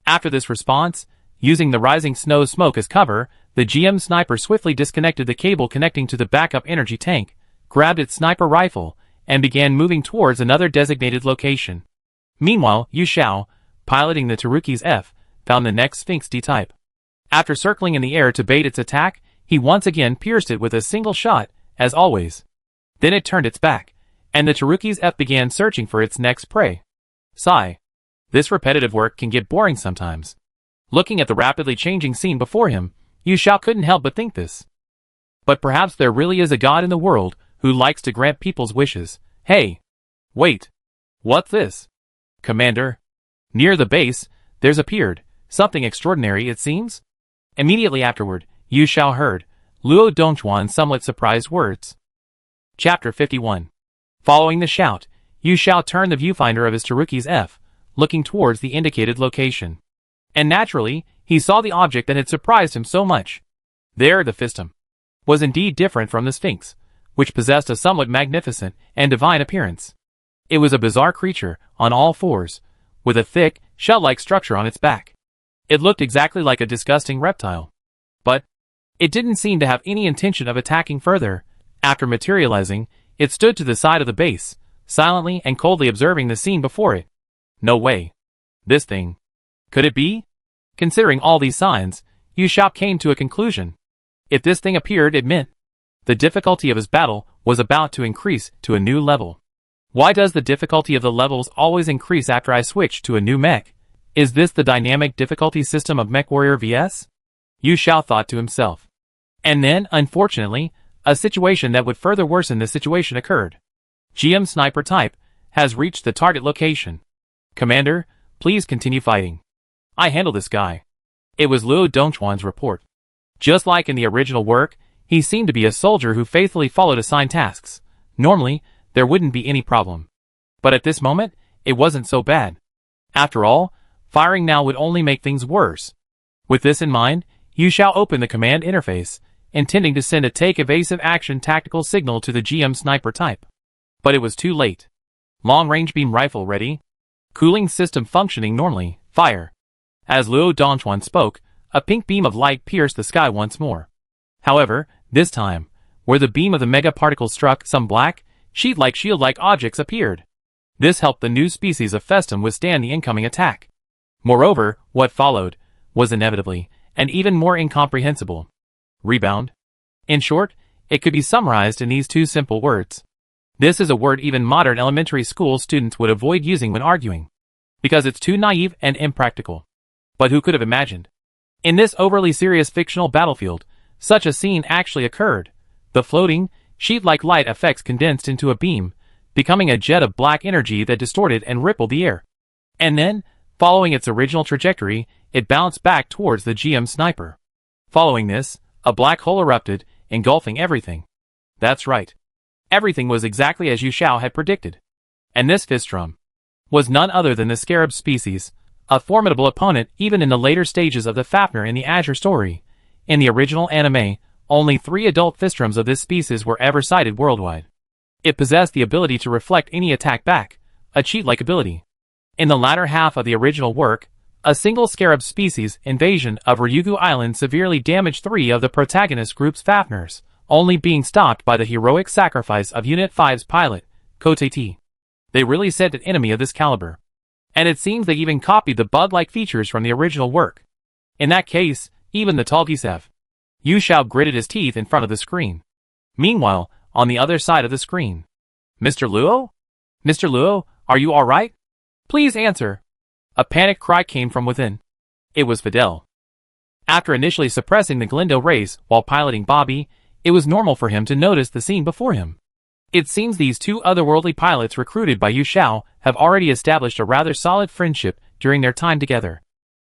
After this response, using the rising snow smoke as cover, the GM sniper swiftly disconnected the cable connecting to the backup energy tank, grabbed its sniper rifle, and began moving towards another designated location. Meanwhile, Yu Xiao, piloting the Taruki's F, found the next Sphinx D-type. After circling in the air to bait its attack, he once again pierced it with a single shot, as always. Then it turned its back, and the Taruki's F began searching for its next prey. Sigh. This repetitive work can get boring sometimes. Looking at the rapidly changing scene before him, Yu Xiao couldn't help but think this. But perhaps there really is a god in the world who likes to grant people's wishes. Hey! Wait. What's this? Commander. Near the base, there's appeared something extraordinary, it seems. Immediately afterward, Yu Xiao heard Luo Dongchuan's somewhat surprised words. Chapter 51. Following the shout, Yu Xiao turned the viewfinder of his Taruki's F, looking towards the indicated location. And naturally, he saw the object that had surprised him so much. There, the fistum was indeed different from the Sphinx, which possessed a somewhat magnificent and divine appearance. It was a bizarre creature, on all fours, with a thick, shell-like structure on its back. It looked exactly like a disgusting reptile. But it didn't seem to have any intention of attacking further. After materializing, it stood to the side of the base, silently and coldly observing the scene before it. No way. This thing. Could it be? Considering all these signs, Yu Xiao came to a conclusion. If this thing appeared, it meant the difficulty of his battle was about to increase to a new level. Why does the difficulty of the levels always increase after I switch to a new mech? Is this the dynamic difficulty system of MechWarrior vs? Yu Xiao thought to himself. And then, unfortunately, a situation that would further worsen the situation occurred. GM Sniper type has reached the target location. Commander, please continue fighting. I handle this guy. It was Luo Dongchuan's report. Just like in the original work, he seemed to be a soldier who faithfully followed assigned tasks. Normally, there wouldn't be any problem. But at this moment, it wasn't so bad. After all, firing now would only make things worse. With this in mind, Yu Xiao opened the command interface, intending to send a take evasive action tactical signal to the GM Sniper type. But it was too late. Long-range beam rifle ready. Cooling system functioning normally. Fire. As Luo Dongchuan spoke, a pink beam of light pierced the sky once more. However, this time, where the beam of the mega particle struck, some black, sheet-like shield-like objects appeared. This helped the new species of Festum withstand the incoming attack. Moreover, what followed was inevitably and even more incomprehensible. Rebound. In short, it could be summarized in these two simple words. This is a word even modern elementary school students would avoid using when arguing, because it's too naive and impractical. But who could have imagined? In this overly serious fictional battlefield, such a scene actually occurred. The floating, sheet-like light effects condensed into a beam, becoming a jet of black energy that distorted and rippled the air. And then, following its original trajectory, it bounced back towards the GM Sniper. Following this, a black hole erupted, engulfing everything. That's right. Everything was exactly as Yu Xiao had predicted. And this Fistrum was none other than the Scarab species, a formidable opponent even in the later stages of the Fafnir in the Azure story. In the original anime, only 3 adult Fistrums of this species were ever sighted worldwide. It possessed the ability to reflect any attack back, a cheat-like ability. In the latter half of the original work, a single Scarab species invasion of Ryugu Island severely damaged 3 of the protagonist group's Fafnirs, only being stopped by the heroic sacrifice of Unit 5's pilot, Kote T. They really sent an enemy of this caliber. And it seems they even copied the bug-like features from the original work. In that case, even the Talgisev. Yu Xiao gritted his teeth in front of the screen. Meanwhile, on the other side of the screen. Mr. Luo? Mr. Luo, are you alright? Please answer. A panicked cry came from within. It was Fidel. After initially suppressing the Glendo race while piloting Bobby, it was normal for him to notice the scene before him. It seems these 2 otherworldly pilots recruited by Yu Xiao have already established a rather solid friendship during their time together.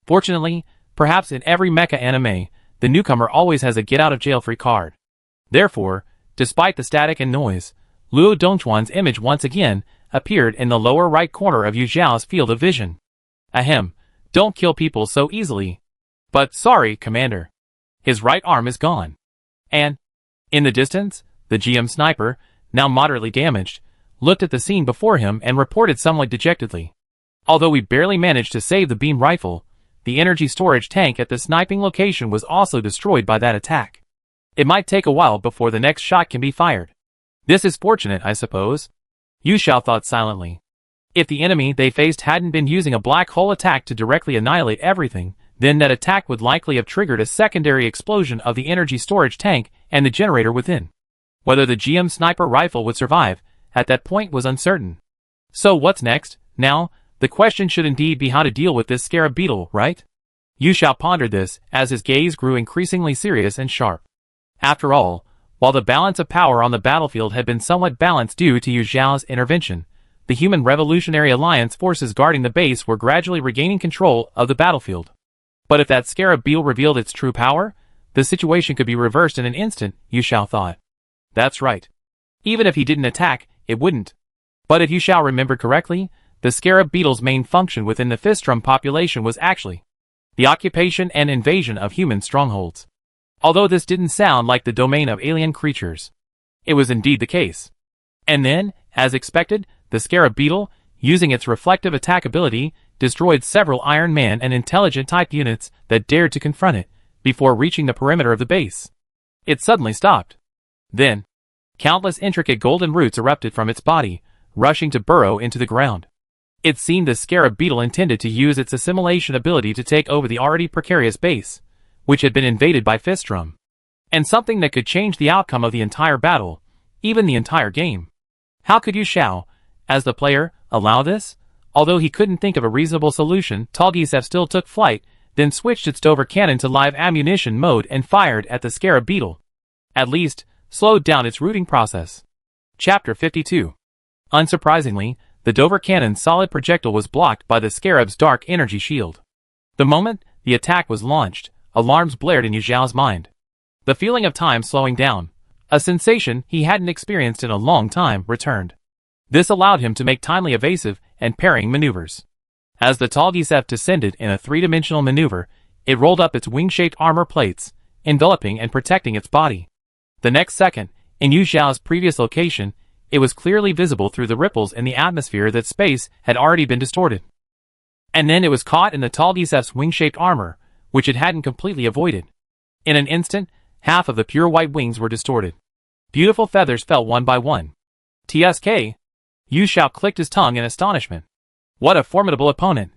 Fortunately, perhaps in every mecha anime, the newcomer always has a get-out-of-jail-free card. Therefore, despite the static and noise, Luo Dongchuan's image once again appeared in the lower right corner of Yu Xiao's field of vision. Ahem, don't kill people so easily. But sorry, Commander. His right arm is gone. And, in the distance, the GM Sniper, now moderately damaged, looked at the scene before him and reported somewhat dejectedly. Although we barely managed to save the beam rifle, the energy storage tank at the sniping location was also destroyed by that attack. It might take a while before the next shot can be fired. This is fortunate, I suppose. Yu Xiao thought silently. If the enemy they faced hadn't been using a black hole attack to directly annihilate everything, then that attack would likely have triggered a secondary explosion of the energy storage tank and the generator within. Whether the GM Sniper rifle would survive, at that point was uncertain. So what's next? Now, the question should indeed be how to deal with this Scarab beetle, right? Yu Xiao pondered this as his gaze grew increasingly serious and sharp. After all, while the balance of power on the battlefield had been somewhat balanced due to Yu Xiao's intervention, the Human Revolutionary Alliance forces guarding the base were gradually regaining control of the battlefield. But if that scarab beetle revealed its true power, the situation could be reversed in an instant, Yu Xiao thought. That's right. Even if he didn't attack, it wouldn't. But if Yu Xiao remembered correctly, the scarab beetle's main function within the Fistrum population was actually the occupation and invasion of human strongholds. Although this didn't sound like the domain of alien creatures, it was indeed the case. And then, as expected, the scarab beetle, using its reflective attack ability, destroyed several Iron Man and intelligent-type units that dared to confront it before reaching the perimeter of the base. It suddenly stopped. Then, countless intricate golden roots erupted from its body, rushing to burrow into the ground. It seemed the scarab beetle intended to use its assimilation ability to take over the already precarious base, which had been invaded by Fistrum, and something that could change the outcome of the entire battle, even the entire game. How could Yu Xiao, as the player, allow this? Although he couldn't think of a reasonable solution, Talgisef still took flight, then switched its Dover cannon to live ammunition mode and fired at the scarab beetle. At least, slowed down its rooting process. Chapter 52. Unsurprisingly, the Dover cannon's solid projectile was blocked by the scarab's dark energy shield. The moment the attack was launched, alarms blared in Yu Xiao's mind. The feeling of time slowing down, a sensation he hadn't experienced in a long time, returned. This allowed him to make timely evasive and parrying maneuvers. As the Talgisef descended in a three-dimensional maneuver, it rolled up its wing-shaped armor plates, enveloping and protecting its body. The next second, in Yu Xiao's previous location, it was clearly visible through the ripples in the atmosphere that space had already been distorted. And then it was caught in the Talgisef's wing-shaped armor, which it hadn't completely avoided. In an instant, half of the pure white wings were distorted. Beautiful feathers fell one by one. TSK! Yu Xiao clicked his tongue in astonishment. What a formidable opponent!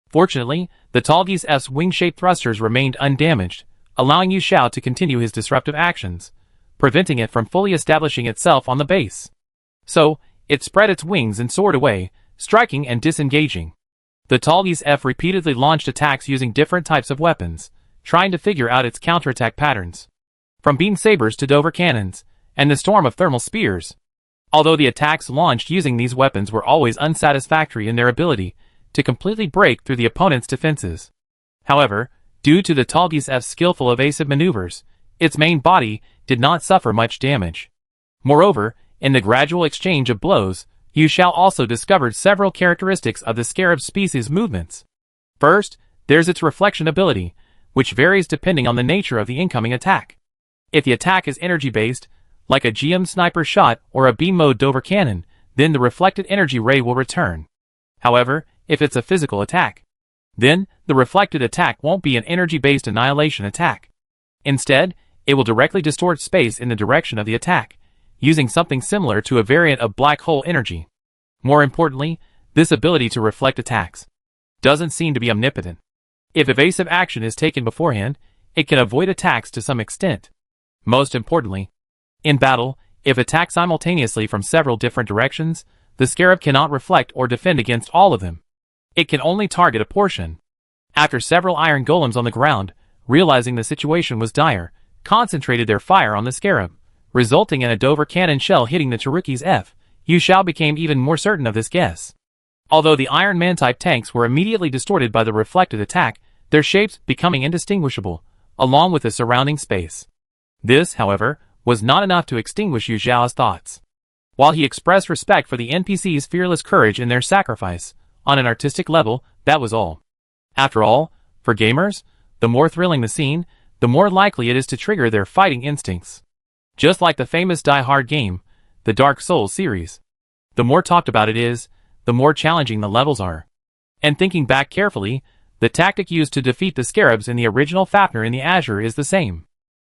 Fortunately, the Talgisef's wing-shaped thrusters remained undamaged, allowing Yu Xiao to continue his disruptive actions, preventing it from fully establishing itself on the base. So, it spread its wings and soared away, striking and disengaging. The Talgisef repeatedly launched attacks using different types of weapons, trying to figure out its counterattack patterns. From beam sabers to Dover cannons, and the storm of thermal spears. Although the attacks launched using these weapons were always unsatisfactory in their ability to completely break through the opponent's defenses. However, due to the Talgisef's skillful evasive maneuvers, its main body did not suffer much damage. Moreover, in the gradual exchange of blows, Yu Xiao also discovered several characteristics of the scarab species' movements. First, there's its reflection ability, which varies depending on the nature of the incoming attack. If the attack is energy-based, like a GM sniper shot or a beam mode Dover cannon, then the reflected energy ray will return. However, if it's a physical attack, then the reflected attack won't be an energy-based annihilation attack. Instead, it will directly distort space in the direction of the attack, using something similar to a variant of black hole energy. More importantly, this ability to reflect attacks doesn't seem to be omnipotent. If evasive action is taken beforehand, it can avoid attacks to some extent. Most importantly, in battle, if attacked simultaneously from several different directions, the scarab cannot reflect or defend against all of them. It can only target a portion. After several iron golems on the ground, realizing the situation was dire, concentrated their fire on the scarab, resulting in a Dover cannon shell hitting the Taruki's F, Yu Xiao became even more certain of this guess. Although the Iron Man-type tanks were immediately distorted by the reflected attack, their shapes becoming indistinguishable, along with the surrounding space. This, however, was not enough to extinguish Yu Xiao's thoughts. While he expressed respect for the NPC's fearless courage in their sacrifice, on an artistic level, that was all. After all, for gamers, the more thrilling the scene, the more likely it is to trigger their fighting instincts. Just like the famous Die Hard game, the Dark Souls series. The more talked about it is, the more challenging the levels are. And thinking back carefully, the tactic used to defeat the scarabs in the original Fafnir in the Azure is the same.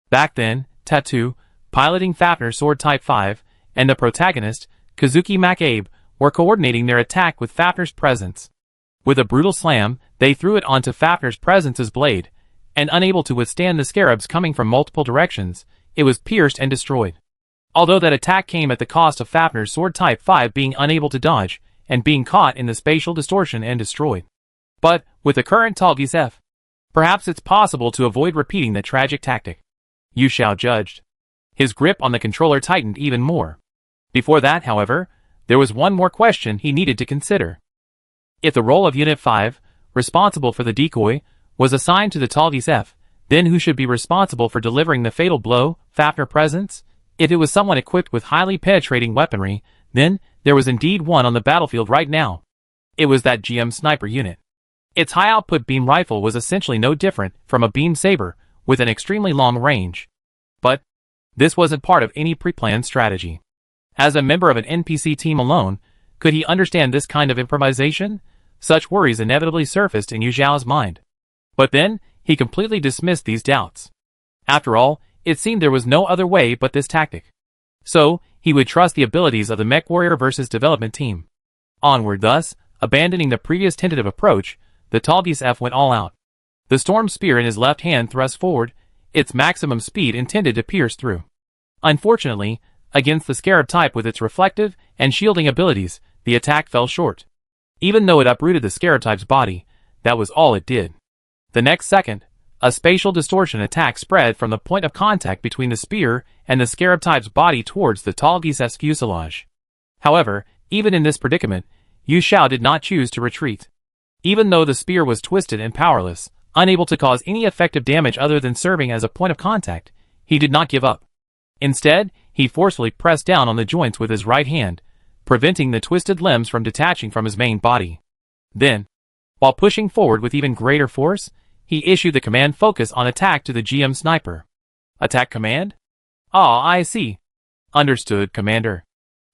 Back then, Tattoo, piloting Fafnir Sword Type 5, and the protagonist, Kazuki Makabe, were coordinating their attack with Fafnir's presence. With a brutal slam, they threw it onto Fafnir's presence's blade, and unable to withstand the scarabs coming from multiple directions, it was pierced and destroyed. Although that attack came at the cost of Fafnir's Sword Type 5 being unable to dodge, and being caught in the spatial distortion and destroyed. But, with the current Talgisef, perhaps it's possible to avoid repeating the tragic tactic. Yu Xiao judged. His grip on the controller tightened even more. Before that, however, there was one more question he needed to consider. If the role of Unit 5, responsible for the decoy, was assigned to the Talgis F, then who should be responsible for delivering the fatal blow, Fafnir presence? If it was someone equipped with highly penetrating weaponry, then there was indeed one on the battlefield right now. It was that GM sniper unit. Its high-output beam rifle was essentially no different from a beam saber, with an extremely long range. But this wasn't part of any pre-planned strategy. As a member of an NPC team alone, could he understand this kind of improvisation? Such worries inevitably surfaced in Yu Zhao's mind. But then, he completely dismissed these doubts. After all, it seemed there was no other way but this tactic. So, he would trust the abilities of the Mech Warrior versus development team. Onward thus, abandoning the previous tentative approach, the Talgis F went all out. The storm spear in his left hand thrust forward, its maximum speed intended to pierce through. Unfortunately, against the scarab type with its reflective and shielding abilities, the attack fell short. Even though it uprooted the scarab type's body, that was all it did. The next second, a spatial distortion attack spread from the point of contact between the spear and the scarab type's body towards the Talgis F's fuselage. However, even in this predicament, Yu Zhao did not choose to retreat. Even though the spear was twisted and powerless, unable to cause any effective damage other than serving as a point of contact, he did not give up. Instead, he forcefully pressed down on the joints with his right hand, preventing the twisted limbs from detaching from his main body. Then, while pushing forward with even greater force, he issued the command focus on attack to the GM sniper. Attack command? Ah, I see. Understood, Commander.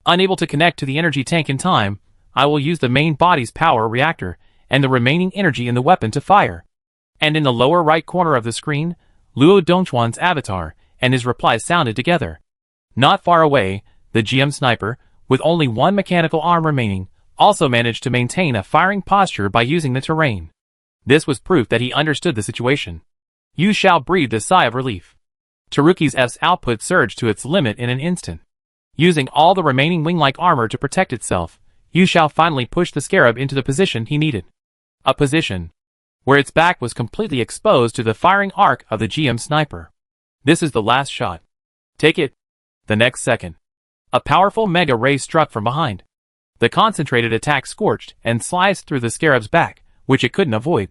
Unable to connect to the energy tank in time, I will use the main body's power reactor and the remaining energy in the weapon to fire. And in the lower right corner of the screen, Luo Dongchuan's avatar and his reply sounded together. Not far away, the GM sniper, with only one mechanical arm remaining, also managed to maintain a firing posture by using the terrain. This was proof that he understood the situation. Yu Zhao breathed a sigh of relief. Taruki's F's output surged to its limit in an instant. Using all the remaining wing-like armor to protect itself, Yu Zhao finally pushed the scarab into the position he needed. A position where its back was completely exposed to the firing arc of the GM sniper. This is the last shot. Take it. The next second, a powerful mega ray struck from behind. The concentrated attack scorched and sliced through the scarab's back, which it couldn't avoid,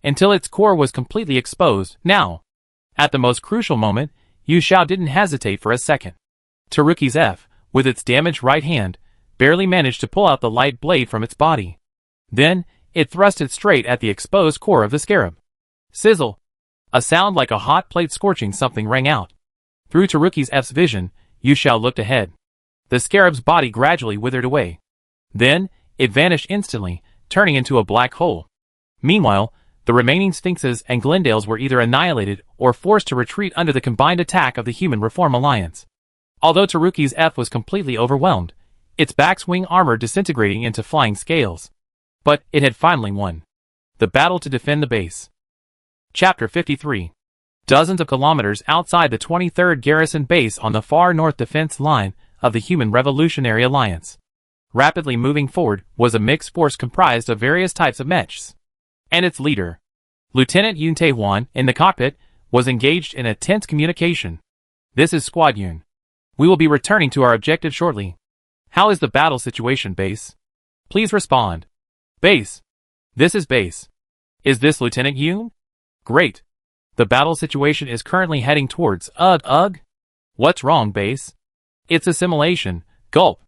until its core was completely exposed. Now, at the most crucial moment, Yu Zhao didn't hesitate for a second. Taruki's F, with its damaged right hand, barely managed to pull out the light blade from its body. Then, it thrust it straight at the exposed core of the scarab. Sizzle! A sound like a hot plate scorching something rang out. Through Taruki's F's vision, Yu Zhao looked ahead. The scarab's body gradually withered away. Then, it vanished instantly, turning into a black hole. Meanwhile, the remaining Sphinxes and Glendales were either annihilated or forced to retreat under the combined attack of the Human Reform Alliance. Although Taruki's F was completely overwhelmed, its back's wing armor disintegrating into flying scales. But it had finally won. The battle to defend the base. Chapter 53. Dozens of kilometers outside the 23rd Garrison Base on the far north defense line of the Human Revolutionary Alliance. Rapidly moving forward was a mixed force comprised of various types of mechs. And its leader, Lieutenant Yun Taehuan, in the cockpit, was engaged in a tense communication. This is Squad Yun. We will be returning to our objective shortly. How is the battle situation, Base? Please respond. Base. This is Base. Is this Lieutenant Yun? Great. The battle situation is currently heading towards Ugh. What's wrong, Base? It's assimilation. Gulp.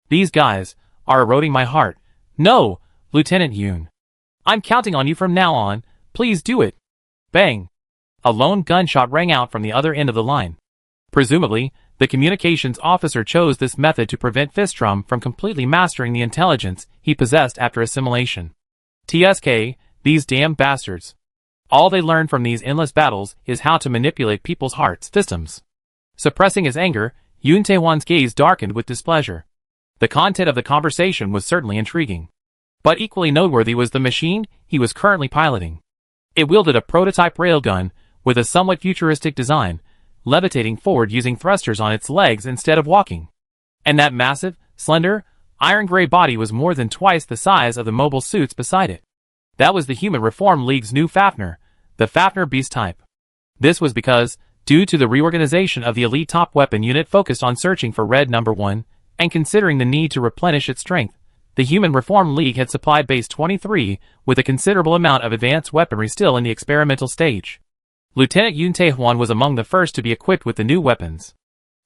These guys are eroding my heart. No, Lieutenant Yun. I'm counting on you from now on. Please do it. Bang. A lone gunshot rang out from the other end of the line. Presumably, the communications officer chose this method to prevent Fistrom from completely mastering the intelligence he possessed after assimilation. TSK, these damn bastards. All they learned from these endless battles is how to manipulate people's hearts systems. Suppressing his anger, Yun Taehuan's gaze darkened with displeasure. The content of the conversation was certainly intriguing. But equally noteworthy was the machine he was currently piloting. It wielded a prototype railgun with a somewhat futuristic design, levitating forward using thrusters on its legs instead of walking. And that massive, slender, iron-gray body was more than twice the size of the mobile suits beside it. That was the Human Reform League's new Fafnir, the Fafnir Beast type. This was because, due to the reorganization of the elite top weapon unit focused on searching for Red No. 1, And considering the need to replenish its strength, the Human Reform League had supplied Base 23 with a considerable amount of advanced weaponry still in the experimental stage. Lieutenant Yun Tae-hwan was among the first to be equipped with the new weapons.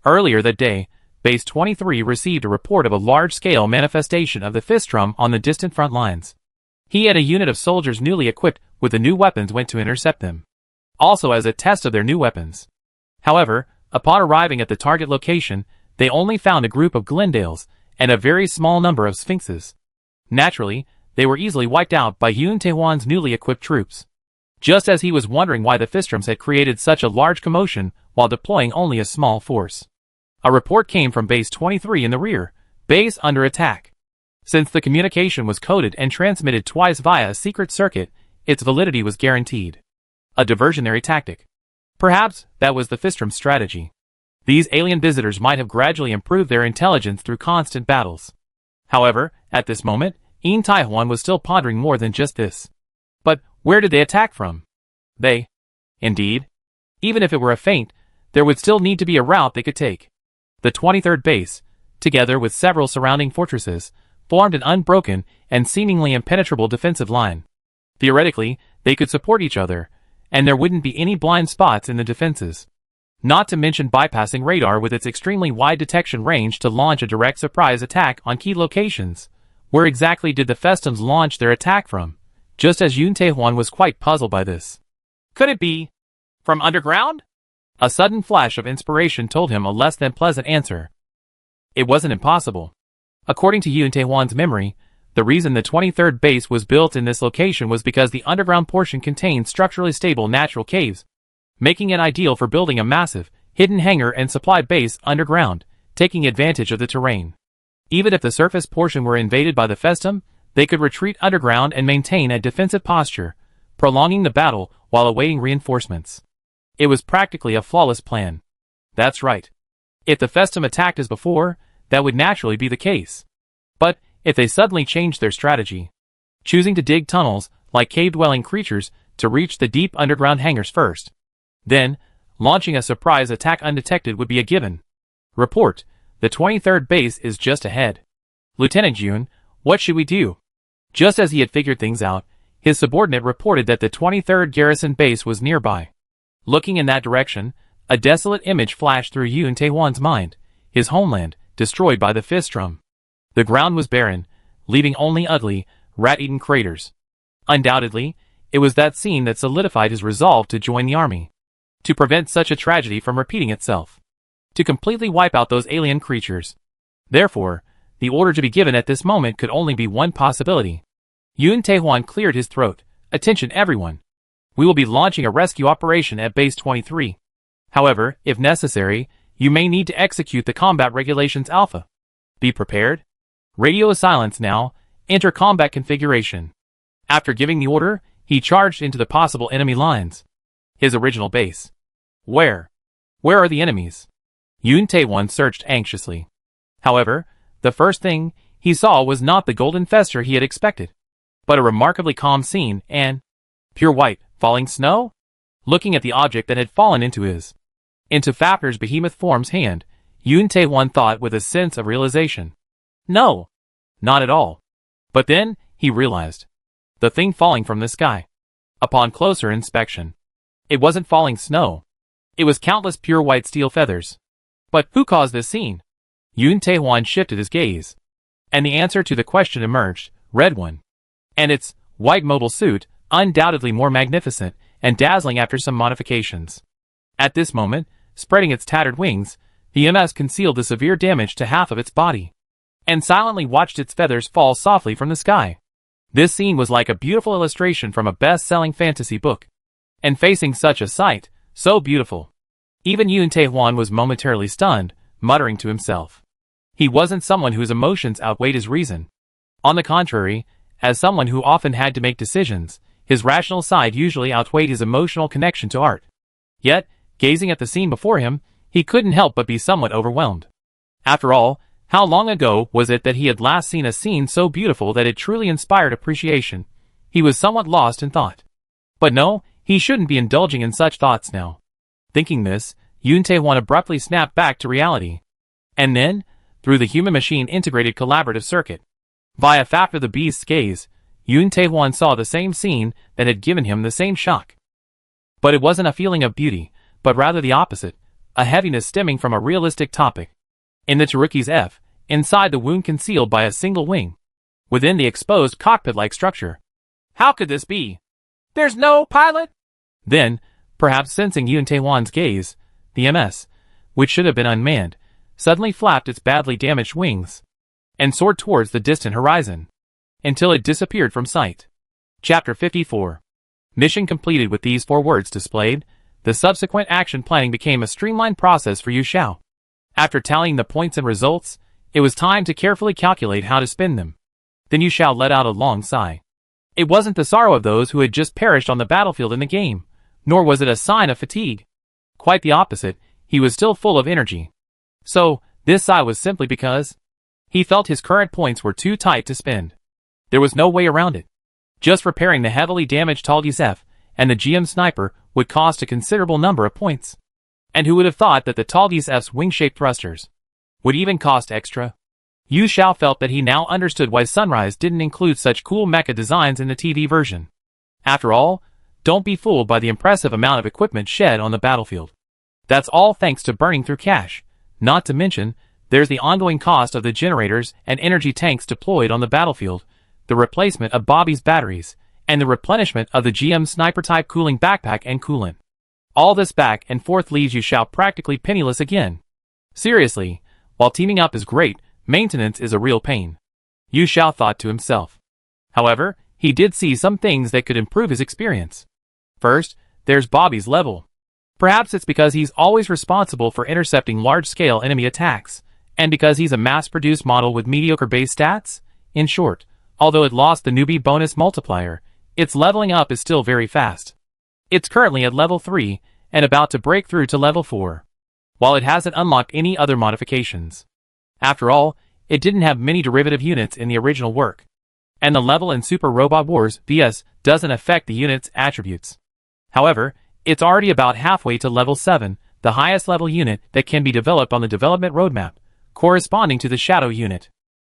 Earlier that day, Base 23 received a report of a large-scale manifestation of the Fistrum on the distant front lines. He and a unit of soldiers newly equipped with the new weapons went to intercept them, also as a test of their new weapons. However, upon arriving at the target location, they only found a group of Glendales and a very small number of Sphinxes. Naturally, they were easily wiped out by Yun Tae-hwan's newly equipped troops. Just as he was wondering why the Fistrums had created such a large commotion while deploying only a small force, a report came from Base 23 in the rear, base under attack. Since the communication was coded and transmitted twice via a secret circuit, its validity was guaranteed. A diversionary tactic. Perhaps that was the Fistrum's strategy. These alien visitors might have gradually improved their intelligence through constant battles. However, at this moment, Yun Tae-hwan was still pondering more than just this. But where did they attack from? Indeed. Even if it were a feint, there would still need to be a route they could take. The 23rd base, together with several surrounding fortresses, formed an unbroken and seemingly impenetrable defensive line. Theoretically, they could support each other, and there wouldn't be any blind spots in the defenses. Not to mention bypassing radar with its extremely wide detection range to launch a direct surprise attack on key locations. Where exactly did the Festums launch their attack from? Just as Yun Tae-hwan was quite puzzled by this. Could it be from underground? A sudden flash of inspiration told him a less than pleasant answer. It wasn't impossible. According to Yun Tae-hwan's memory, the reason the 23rd base was built in this location was because the underground portion contained structurally stable natural caves, making it ideal for building a massive, hidden hangar and supply base underground, taking advantage of the terrain. Even if the surface portion were invaded by the Festum, they could retreat underground and maintain a defensive posture, prolonging the battle while awaiting reinforcements. It was practically a flawless plan. That's right. If the Festum attacked as before, that would naturally be the case. But if they suddenly changed their strategy, choosing to dig tunnels like cave-dwelling creatures to reach the deep underground hangars first, then launching a surprise attack undetected would be a given. Report, the 23rd base is just ahead. Lieutenant Yun, what should we do? Just as he had figured things out, his subordinate reported that the 23rd garrison base was nearby. Looking in that direction, a desolate image flashed through Yun Tae-hwan's mind, his homeland, destroyed by the Fistrum. The ground was barren, leaving only ugly, rat-eaten craters. Undoubtedly, it was that scene that solidified his resolve to join the army. To prevent such a tragedy from repeating itself. To completely wipe out those alien creatures. Therefore, the order to be given at this moment could only be one possibility. Yun Tae-hwan cleared his throat. Attention everyone. We will be launching a rescue operation at Base 23. However, if necessary, you may need to execute the Combat Regulations Alpha. Be prepared. Radio is silenced now. Enter combat configuration. After giving the order, he charged into the possible enemy lines. His original base. Where are the enemies? Yun Tae-hwan searched anxiously. However, the first thing he saw was not the golden fester he had expected, but a remarkably calm scene and pure white, falling snow? Looking at the object that had fallen into Fafner's behemoth form's hand, Yun Tae-hwan thought with a sense of realization. No, not at all. But then, he realized. The thing falling from the sky. Upon closer inspection, it wasn't falling snow. It was countless pure white steel feathers. But who caused this scene? Yun Tae-hwan shifted his gaze. And the answer to the question emerged, Red One. And its white mobile suit, undoubtedly more magnificent and dazzling after some modifications. At this moment, spreading its tattered wings, the MS concealed the severe damage to half of its body, and silently watched its feathers fall softly from the sky. This scene was like a beautiful illustration from a best-selling fantasy book. And facing such a sight, so beautiful, even Yun Tae-hwan was momentarily stunned, muttering to himself. He wasn't someone whose emotions outweighed his reason. On the contrary, as someone who often had to make decisions, his rational side usually outweighed his emotional connection to art. Yet, gazing at the scene before him, he couldn't help but be somewhat overwhelmed. After all, how long ago was it that he had last seen a scene so beautiful that it truly inspired appreciation? He was somewhat lost in thought. But no, he shouldn't be indulging in such thoughts now. Thinking this, Yun Tae-hwan abruptly snapped back to reality. And then, through the human-machine integrated collaborative circuit. Via fact of the beast's gaze, Yun Tae-hwan saw the same scene that had given him the same shock. But it wasn't a feeling of beauty, but rather the opposite, a heaviness stemming from a realistic topic. In the Taruki's F, inside the wound concealed by a single wing, within the exposed cockpit-like structure. How could this be? There's no pilot? Then, perhaps sensing Yun Tae-hwan's gaze, the MS, which should have been unmanned, suddenly flapped its badly damaged wings and soared towards the distant horizon, until it disappeared from sight. Chapter 54. Mission completed. With these 4 words displayed, the subsequent action planning became a streamlined process for Yu Xiao. After tallying the points and results, it was time to carefully calculate how to spend them. Then Yu Xiao let out a long sigh. It wasn't the sorrow of those who had just perished on the battlefield in the game, nor was it a sign of fatigue. Quite the opposite, he was still full of energy. So, this sigh was simply because he felt his current points were too tight to spend. There was no way around it. Just repairing the heavily damaged Talgis F and the GM Sniper would cost a considerable number of points. And who would have thought that the Talgis F's wing-shaped thrusters would even cost extra? Yu Xiao felt that he now understood why Sunrise didn't include such cool mecha designs in the TV version. After all, don't be fooled by the impressive amount of equipment shed on the battlefield. That's all thanks to burning through cash. Not to mention, there's the ongoing cost of the generators and energy tanks deployed on the battlefield, the replacement of Bobby's batteries, and the replenishment of the GM Sniper-type cooling backpack and coolant. All this back and forth leaves Yu Xiao practically penniless again. Seriously, while teaming up is great, maintenance is a real pain, Yu Xiao thought to himself. However, he did see some things that could improve his experience. First, there's Bobby's level. Perhaps it's because he's always responsible for intercepting large-scale enemy attacks, and because he's a mass-produced model with mediocre base stats. In short, although it lost the newbie bonus multiplier, its leveling up is still very fast. It's currently at level 3, and about to break through to level 4, while it hasn't unlocked any other modifications. After all, it didn't have many derivative units in the original work, and the level in Super Robot Wars VS doesn't affect the unit's attributes. However, it's already about halfway to level 7, the highest level unit that can be developed on the development roadmap, corresponding to the Shadow unit.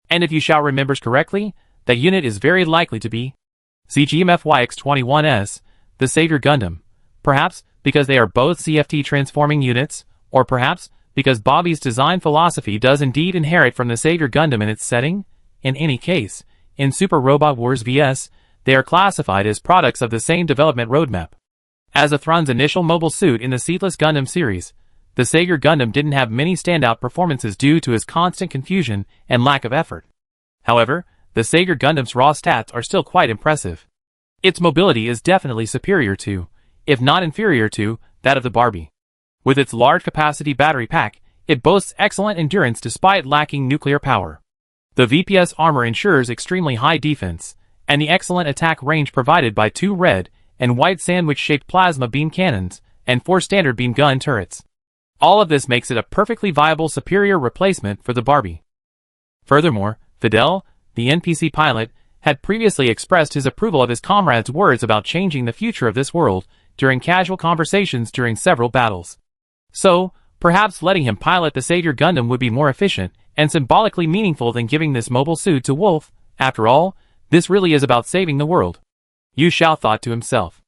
And if Yu Xiao remembers correctly, that unit is very likely to be ZGM-FYX-21S, the Savior Gundam. Perhaps because they are both CFT transforming units, or perhaps because Bobby's design philosophy does indeed inherit from the Savior Gundam in its setting. In any case, in Super Robot Wars VS, they are classified as products of the same development roadmap. As Athron's initial mobile suit in the Seedless Gundam series, the Savior Gundam didn't have many standout performances due to his constant confusion and lack of effort. However, the Savior Gundam's raw stats are still quite impressive. Its mobility is definitely superior to, if not inferior to, that of the Barbie. With its large capacity battery pack, it boasts excellent endurance despite lacking nuclear power. The VPS armor ensures extremely high defense, and the excellent attack range provided by 2 red and white sandwich-shaped plasma beam cannons and 4 standard beam gun turrets. All of this makes it a perfectly viable superior replacement for the Barbie. Furthermore, Fidel, the NPC pilot, had previously expressed his approval of his comrade's words about changing the future of this world during casual conversations during several battles. So, perhaps letting him pilot the Savior Gundam would be more efficient and symbolically meaningful than giving this mobile suit to Wolf. After all, this really is about saving the world, Yu Xiao thought to himself.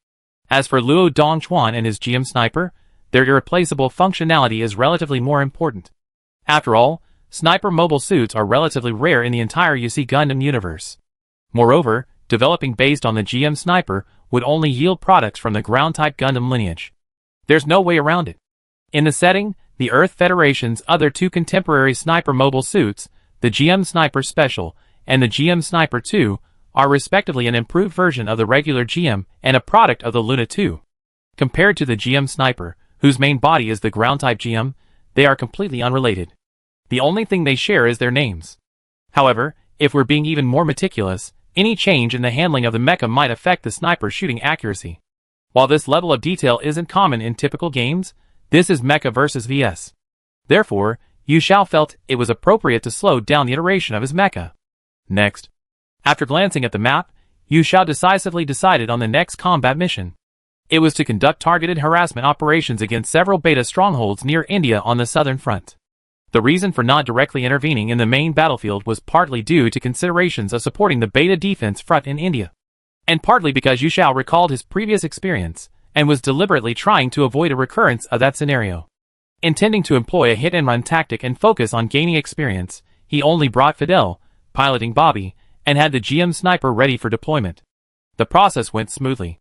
As for Luo Dongchuan and his GM Sniper, their irreplaceable functionality is relatively more important. After all, Sniper mobile suits are relatively rare in the entire UC Gundam universe. Moreover, developing based on the GM Sniper would only yield products from the ground-type Gundam lineage. There's no way around it. In the setting, the Earth Federation's other 2 contemporary Sniper mobile suits, the GM Sniper Special and the GM Sniper 2, are respectively an improved version of the regular GM and a product of the Luna 2. Compared to the GM Sniper, whose main body is the ground-type GM, they are completely unrelated. The only thing they share is their names. However, if we're being even more meticulous, any change in the handling of the mecha might affect the sniper's shooting accuracy. While this level of detail isn't common in typical games, this is mecha versus VS. Therefore, Yu Xiao felt it was appropriate to slow down the iteration of his mecha. Next, after glancing at the map, Yu Xiao decisively decided on the next combat mission. It was to conduct targeted harassment operations against several beta strongholds near India on the southern front. The reason for not directly intervening in the main battlefield was partly due to considerations of supporting the Beta defense front in India, and partly because Yu Xiao recalled his previous experience and was deliberately trying to avoid a recurrence of that scenario. Intending to employ a hit-and-run tactic and focus on gaining experience, he only brought Fidel, piloting Bobby, and had the GM sniper ready for deployment. The process went smoothly.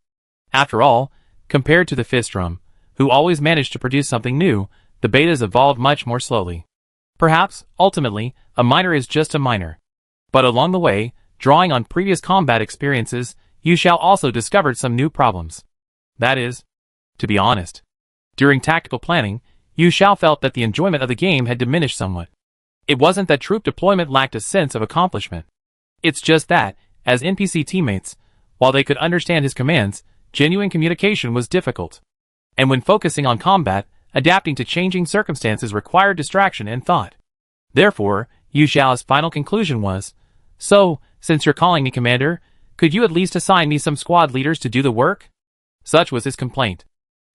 After all, compared to the Fistrum, who always managed to produce something new, the Betas evolved much more slowly. Perhaps, ultimately, a miner is just a miner. But along the way, drawing on previous combat experiences, Yu Xiao also discovered some new problems. That is, to be honest, during tactical planning, Yu Xiao felt that the enjoyment of the game had diminished somewhat. It wasn't that troop deployment lacked a sense of accomplishment. It's just that, as NPC teammates, while they could understand his commands, genuine communication was difficult. And when focusing on combat, adapting to changing circumstances required distraction and thought. Therefore, Yu Xiao's final conclusion was, "So, since you're calling me commander, could you at least assign me some squad leaders to do the work?" Such was his complaint.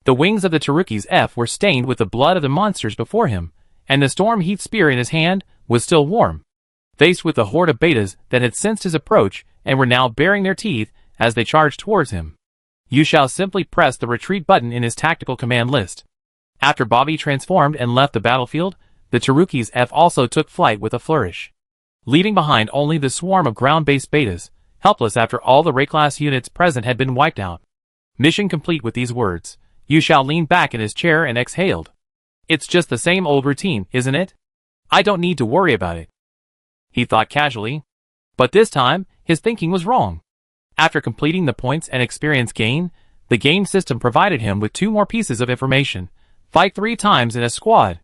The wings of the Taruki's F were stained with the blood of the monsters before him, and the storm heat spear in his hand was still warm. Faced with the horde of Betas that had sensed his approach and were now baring their teeth as they charged towards him, Yu Xiao simply pressed the retreat button in his tactical command list. After Bobby transformed and left the battlefield, the Taruki's F also took flight with a flourish, leaving behind only the swarm of ground-based Betas, helpless after all the Ray-class units present had been wiped out. Mission complete. With these words, Yu Xiao leaned back in his chair and exhaled. "It's just the same old routine, isn't it? I don't need to worry about it," he thought casually. But this time, his thinking was wrong. After completing the points and experience gain, the game system provided him with 2 more pieces of information. Fight 3 times in a squad.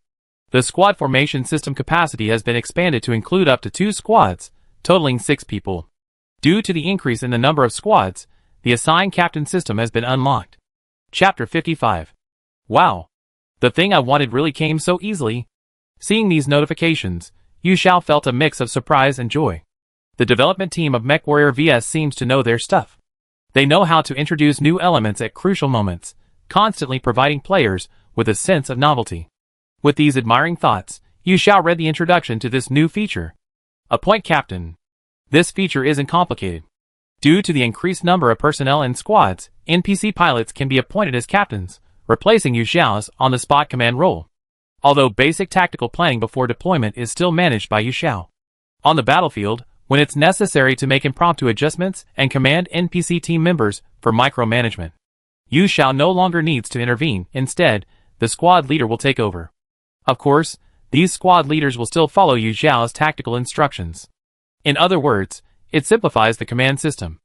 The squad formation system capacity has been expanded to include up to 2 squads, totaling 6 people. Due to the increase in the number of squads, the assigned captain system has been unlocked. Chapter 55. Wow. The thing I wanted really came so easily. Seeing these notifications, Yu Xiao felt a mix of surprise and joy. The development team of MechWarrior VS seems to know their stuff. They know how to introduce new elements at crucial moments, constantly providing players with a sense of novelty. With these admiring thoughts, Yu Xiao read the introduction to this new feature. Appoint Captain. This feature isn't complicated. Due to the increased number of personnel in squads, NPC pilots can be appointed as captains, replacing Yu Xiao's on-the-spot command role. Although basic tactical planning before deployment is still managed by Yu Xiao. On the battlefield, when it's necessary to make impromptu adjustments and command NPC team members for micromanagement, Yu Xiao no longer needs to intervene. Instead, the squad leader will take over. Of course, these squad leaders will still follow Yu Xiao's tactical instructions. In other words, it simplifies the command system.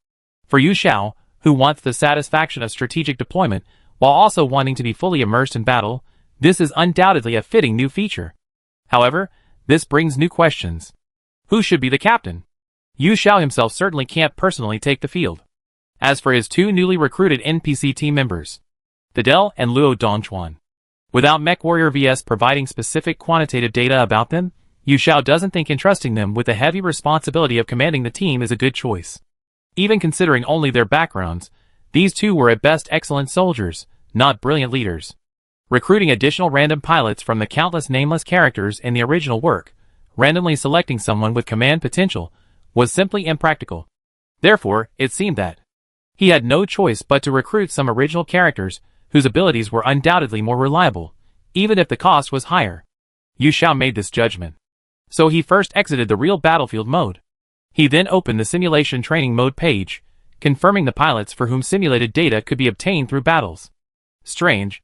For Yu Xiao, who wants the satisfaction of strategic deployment while also wanting to be fully immersed in battle, this is undoubtedly a fitting new feature. However, this brings new questions. Who should be the captain? Yu Xiao himself certainly can't personally take the field. As for his 2 newly recruited NPC team members, Fidel and Luo Dongchuan, without MechWarrior VS providing specific quantitative data about them, Yu Xiao doesn't think entrusting them with the heavy responsibility of commanding the team is a good choice. Even considering only their backgrounds, these 2 were at best excellent soldiers, not brilliant leaders. Recruiting additional random pilots from the countless nameless characters in the original work, randomly selecting someone with command potential, was simply impractical. Therefore, it seemed that he had no choice but to recruit some original characters whose abilities were undoubtedly more reliable, even if the cost was higher. Yu Xiao made this judgment. So he first exited the real battlefield mode. He then opened the simulation training mode page, confirming the pilots for whom simulated data could be obtained through battles. Strange.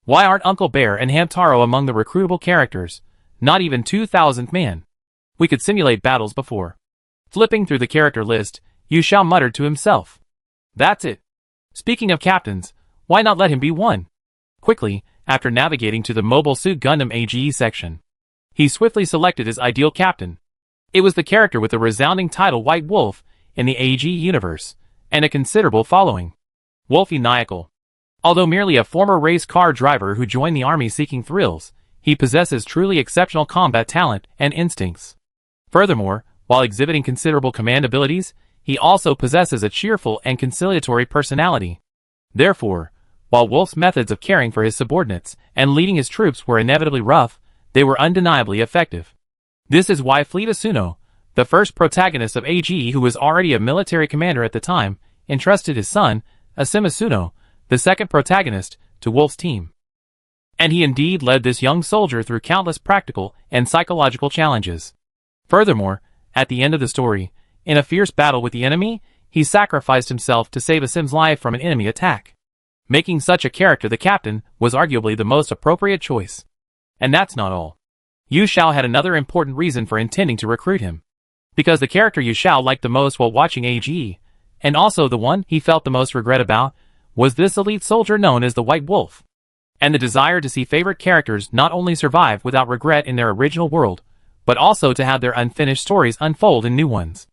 Why aren't Uncle Bear and Hamtaro among the recruitable characters? Not even 2,000 man. We could simulate battles before. Flipping through the character list, Yu Xiao muttered to himself. That's it. Speaking of captains, why not let him be one? Quickly, after navigating to the Mobile Suit Gundam AGE section, he swiftly selected his ideal captain. It was the character with the resounding title White Wolf in the AGE universe, and a considerable following. Wolfie Nyakal. Although merely a former race car driver who joined the army seeking thrills, he possesses truly exceptional combat talent and instincts. Furthermore, while exhibiting considerable command abilities, he also possesses a cheerful and conciliatory personality. Therefore, while Wolf's methods of caring for his subordinates and leading his troops were inevitably rough, they were undeniably effective. This is why Fleet Asuno, the first protagonist of AG who was already a military commander at the time, entrusted his son, Asim Asuno, the second protagonist, to Wolf's team. And he indeed led this young soldier through countless practical and psychological challenges. Furthermore, at the end of the story, in a fierce battle with the enemy, he sacrificed himself to save Asim's life from an enemy attack. Making such a character the captain was arguably the most appropriate choice. And that's not all. Yu Xiao had another important reason for intending to recruit him. Because the character Yu Xiao liked the most while watching AG, and also the one he felt the most regret about, was this elite soldier known as the White Wolf. And the desire to see favorite characters not only survive without regret in their original world, but also to have their unfinished stories unfold in new ones.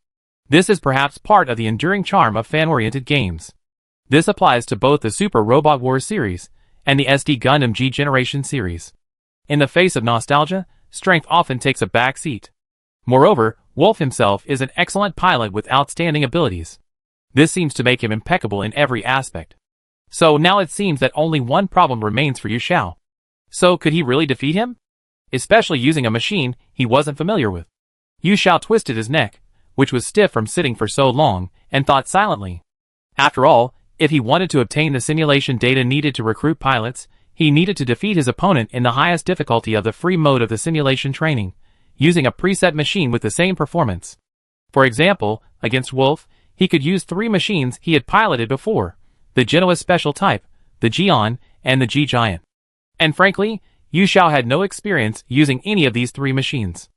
This is perhaps part of the enduring charm of fan-oriented games. This applies to both the Super Robot Wars series and the SD Gundam G Generation series. In the face of nostalgia, strength often takes a back seat. Moreover, Wolf himself is an excellent pilot with outstanding abilities. This seems to make him impeccable in every aspect. So now it seems that only one problem remains for Yu Xiao. So could he really defeat him? Especially using a machine he wasn't familiar with. Yu Xiao twisted his neck, which was stiff from sitting for so long, and thought silently. After all, if he wanted to obtain the simulation data needed to recruit pilots, he needed to defeat his opponent in the highest difficulty of the free mode of the simulation training, using a preset machine with the same performance. For example, against Wolf, he could use 3 machines he had piloted before, the Genoa Special Type, the Gion, and the G-Giant. And frankly, Yu Xiao had no experience using any of these 3 machines.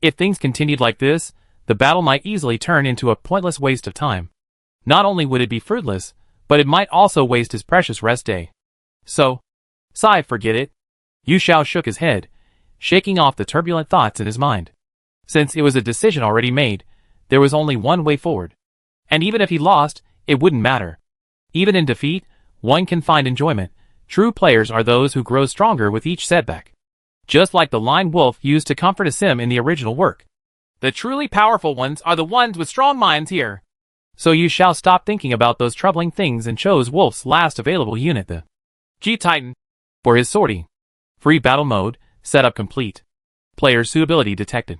If things continued like this, the battle might easily turn into a pointless waste of time. Not only would it be fruitless, but it might also waste his precious rest day. So, forget it. Yu Xiao shook his head, shaking off the turbulent thoughts in his mind. Since it was a decision already made, there was only one way forward. And even if he lost, it wouldn't matter. Even in defeat, one can find enjoyment. True players are those who grow stronger with each setback. Just like the line Wolf used to comfort Asim in the original work. The truly powerful ones are the ones with strong minds here. So Yu Xiao stopped thinking about those troubling things and chose Wolf's last available unit, the G-Titan, for his sortie. Free battle mode, setup complete. Player suitability detected.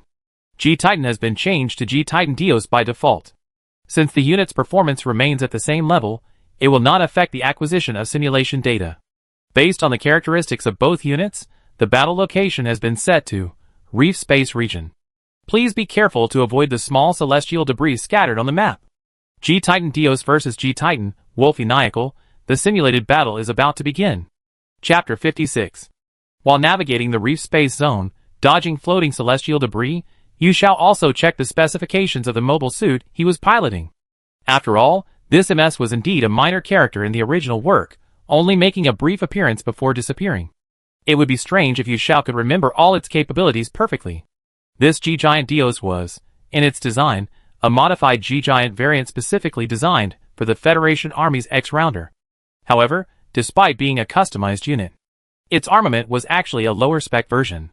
G-Titan has been changed to G-Titan Dios by default. Since the unit's performance remains at the same level, it will not affect the acquisition of simulation data. Based on the characteristics of both units, the battle location has been set to Reef Space Region. Please be careful to avoid the small celestial debris scattered on the map. G-Titan Dios vs G-Titan, Wolfeniacal, the simulated battle is about to begin. Chapter 56. While navigating the Reef Space Zone, dodging floating celestial debris, Yu Xiao also checked the specifications of the mobile suit he was piloting. After all, this MS was indeed a minor character in the original work, only making a brief appearance before disappearing. It would be strange if Yu Xiao could remember all its capabilities perfectly. This G-Giant Dios was, in its design, a modified G-Giant variant specifically designed for the Federation Army's X-Rounder. However, despite being a customized unit, its armament was actually a lower-spec version.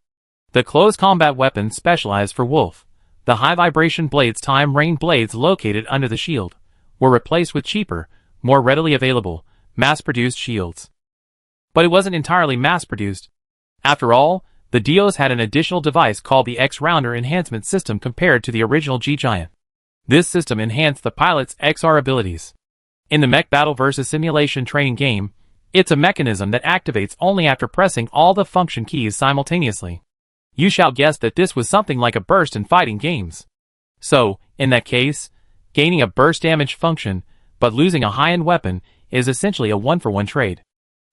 The close combat weapon specialized for Wolf, the high-vibration blades time rain blades located under the shield, were replaced with cheaper, more readily available, mass-produced shields. But it wasn't entirely mass-produced. After all, the Dios had an additional device called the X-Rounder Enhancement System compared to the original G-Giant. This system enhanced the pilot's XR abilities. In the Mech Battle vs. Simulation training game, it's a mechanism that activates only after pressing all the function keys simultaneously. Yu Xiao guessed that this was something like a burst in fighting games. So, in that case, gaining a burst damage function, but losing a high-end weapon, is essentially a one-for-one trade.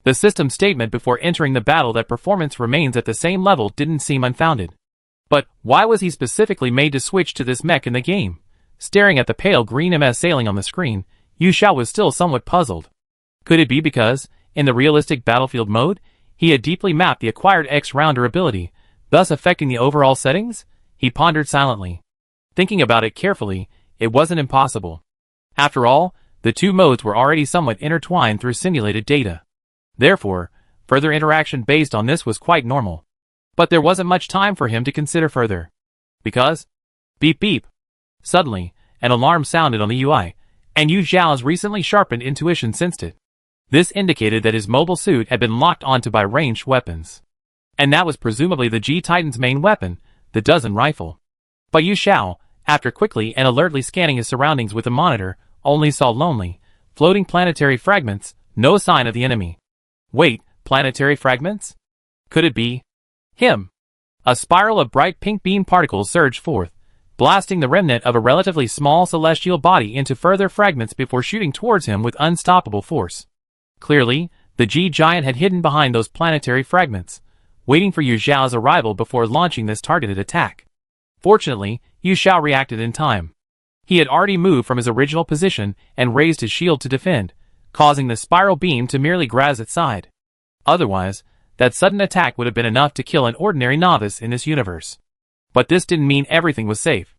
The system statement before entering the battle that performance remains at the same level didn't seem unfounded. But why was he specifically made to switch to this mech in the game? Staring at the pale green MS sailing on the screen, Yu Xiao was still somewhat puzzled. Could it be because, in the realistic battlefield mode, he had deeply mapped the acquired X-Rounder ability, thus affecting the overall settings? He pondered silently. Thinking about it carefully, it wasn't impossible. After all, the two modes were already somewhat intertwined through simulated data. Therefore, further interaction based on this was quite normal. But there wasn't much time for him to consider further. Because, beep beep. Suddenly, an alarm sounded on the UI, and Yu Xiao's recently sharpened intuition sensed it. This indicated that his mobile suit had been locked onto by ranged weapons. And that was presumably the G-Titan's main weapon, the Dozen rifle. But Yu Xiao, after quickly and alertly scanning his surroundings with a monitor, only saw lonely, floating planetary fragments, no sign of the enemy. Wait, planetary fragments? Could it be him? A spiral of bright pink beam particles surged forth, blasting the remnant of a relatively small celestial body into further fragments before shooting towards him with unstoppable force. Clearly, the G-Giant had hidden behind those planetary fragments, waiting for Yu Xiao's arrival before launching this targeted attack. Fortunately, Yu Xiao reacted in time. He had already moved from his original position and raised his shield to defend, causing the spiral beam to merely graze its side. Otherwise, that sudden attack would have been enough to kill an ordinary novice in this universe. But this didn't mean everything was safe.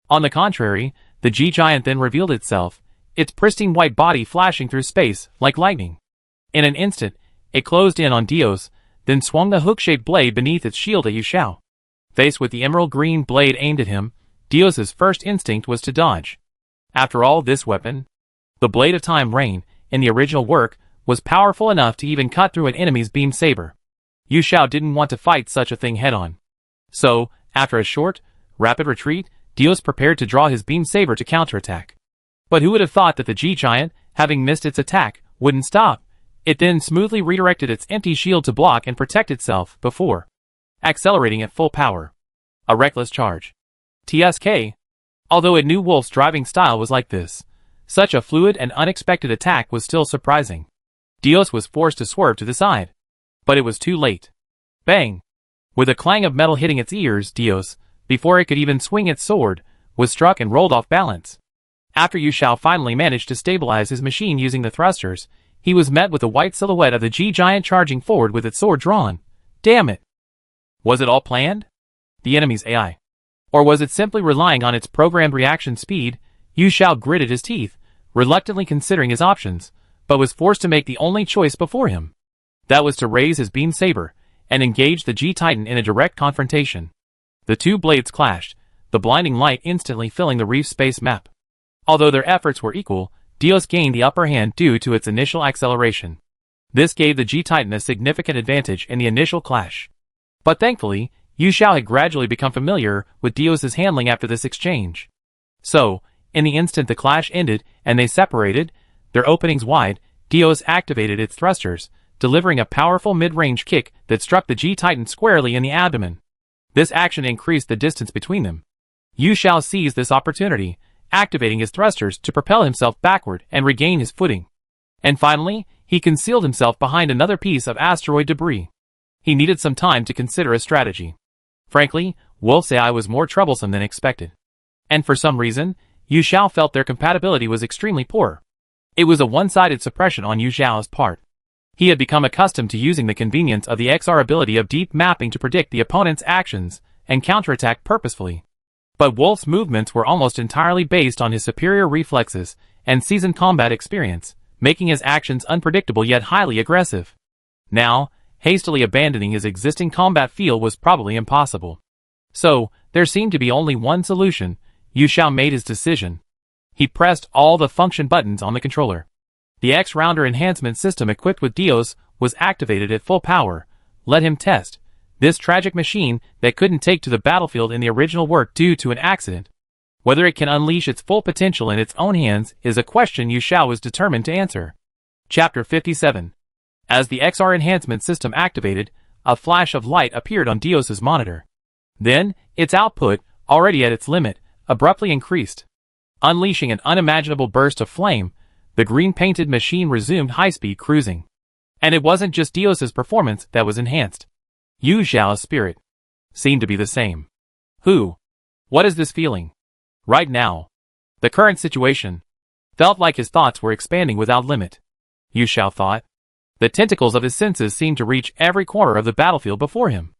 On the contrary, the G-Giant then revealed itself, its pristine white body flashing through space like lightning. In an instant, it closed in on Dios, then swung the hook-shaped blade beneath its shield at Yu Xiao. Faced with the emerald green blade aimed at him, Dios's first instinct was to dodge. After all, this weapon, the Blade of Time Rain, in the original work, was powerful enough to even cut through an enemy's beam saber. Yu Xiao didn't want to fight such a thing head-on. So, after a short, rapid retreat, Dios prepared to draw his beam saber to counterattack. But who would have thought that the G-Giant, having missed its attack, wouldn't stop? It then smoothly redirected its empty shield to block and protect itself before accelerating at full power. A reckless charge. TSK. Although it knew Wolf's driving style was like this, such a fluid and unexpected attack was still surprising. Dios was forced to swerve to the side. But it was too late. Bang! With a clang of metal hitting its ears, Dios, before it could even swing its sword, was struck and rolled off balance. After Yu Xiao finally managed to stabilize his machine using the thrusters, he was met with the white silhouette of the G-Giant charging forward with its sword drawn. Damn it! Was it all planned? The enemy's AI. Or was it simply relying on its programmed reaction speed? Yu Xiao gritted his teeth, reluctantly considering his options, but was forced to make the only choice before him. That was to raise his beam saber, and engage the G-Titan in a direct confrontation. The two blades clashed, the blinding light instantly filling the reef space map. Although their efforts were equal, Dios gained the upper hand due to its initial acceleration. This gave the G-Titan a significant advantage in the initial clash. But thankfully, Yu Xiao had gradually become familiar with Dios's handling after this exchange. So, in the instant the clash ended and they separated, their openings wide, Dios activated its thrusters, delivering a powerful mid-range kick that struck the G-Titan squarely in the abdomen. This action increased the distance between them. Yu Xiao seized this opportunity, activating his thrusters to propel himself backward and regain his footing. And finally, he concealed himself behind another piece of asteroid debris. He needed some time to consider a strategy. Frankly, Wolf's AI was more troublesome than expected. And for some reason, Yu Xiao felt their compatibility was extremely poor. It was a one-sided suppression on Yu Xiao's part. He had become accustomed to using the convenience of the XR ability of deep mapping to predict the opponent's actions and counterattack purposefully. But Wolf's movements were almost entirely based on his superior reflexes and seasoned combat experience, making his actions unpredictable yet highly aggressive. Now, hastily abandoning his existing combat feel was probably impossible. So, there seemed to be only one solution. Yu Xiao made his decision. He pressed all the function buttons on the controller. The X-Rounder enhancement system equipped with Dios was activated at full power. Let him test this tragic machine that couldn't take to the battlefield in the original work due to an accident. Whether it can unleash its full potential in its own hands is a question Yu Xiao was determined to answer. Chapter 57. As the XR enhancement system activated, a flash of light appeared on Dios's monitor. Then, its output, already at its limit, abruptly increased. Unleashing an unimaginable burst of flame, the green-painted machine resumed high-speed cruising. And it wasn't just Dios's performance that was enhanced. Yu Xiao's spirit seemed to be the same. What is this feeling? Right now, the current situation felt like his thoughts were expanding without limit. Yu Xiao thought. The tentacles of his senses seemed to reach every corner of the battlefield before him.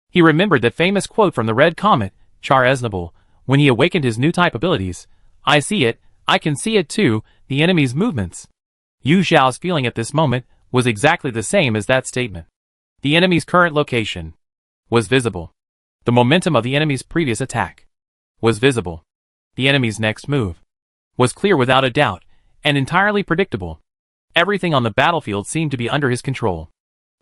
He remembered that famous quote from the Red Comet, Char Aznable, when he awakened his new type abilities. I see it, I can see it too, the enemy's movements. Yu Xiao's feeling at this moment was exactly the same as that statement. The enemy's current location was visible. The momentum of the enemy's previous attack was visible. The enemy's next move was clear without a doubt, and entirely predictable. Everything on the battlefield seemed to be under his control.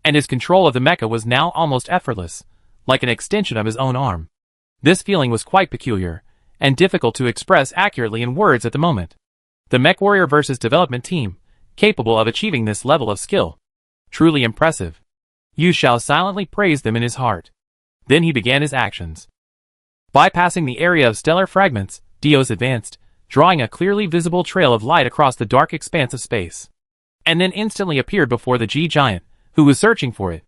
and his control of the mecha was now almost effortless, like an extension of his own arm. This feeling was quite peculiar, and difficult to express accurately in words at the moment. The MechWarrior vs. development team, capable of achieving this level of skill. Truly impressive. Yu Xiao silently praised them in his heart. Then he began his actions. Bypassing the area of stellar fragments, Dios advanced, drawing a clearly visible trail of light across the dark expanse of space. And then instantly appeared before the G-Giant, who was searching for it.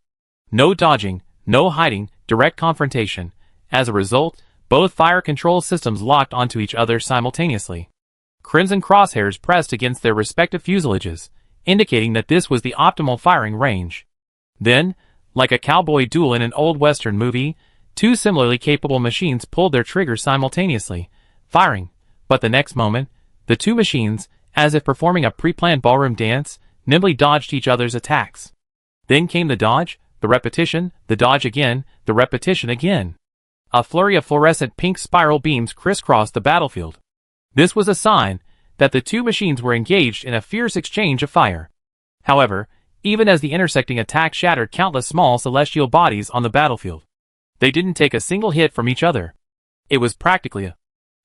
No dodging, no hiding, direct confrontation. As a result, both fire control systems locked onto each other simultaneously. Crimson crosshairs pressed against their respective fuselages, indicating that this was the optimal firing range. Then, like a cowboy duel in an old Western movie, two similarly capable machines pulled their triggers simultaneously, firing, but the next moment, the two machines, as if performing a pre-planned ballroom dance, nimbly dodged each other's attacks. Then came the dodge, the repetition, the dodge again, the repetition again. A flurry of fluorescent pink spiral beams crisscrossed the battlefield. This was a sign that the two machines were engaged in a fierce exchange of fire. However, even as the intersecting attack shattered countless small celestial bodies on the battlefield, they didn't take a single hit from each other. It was practically a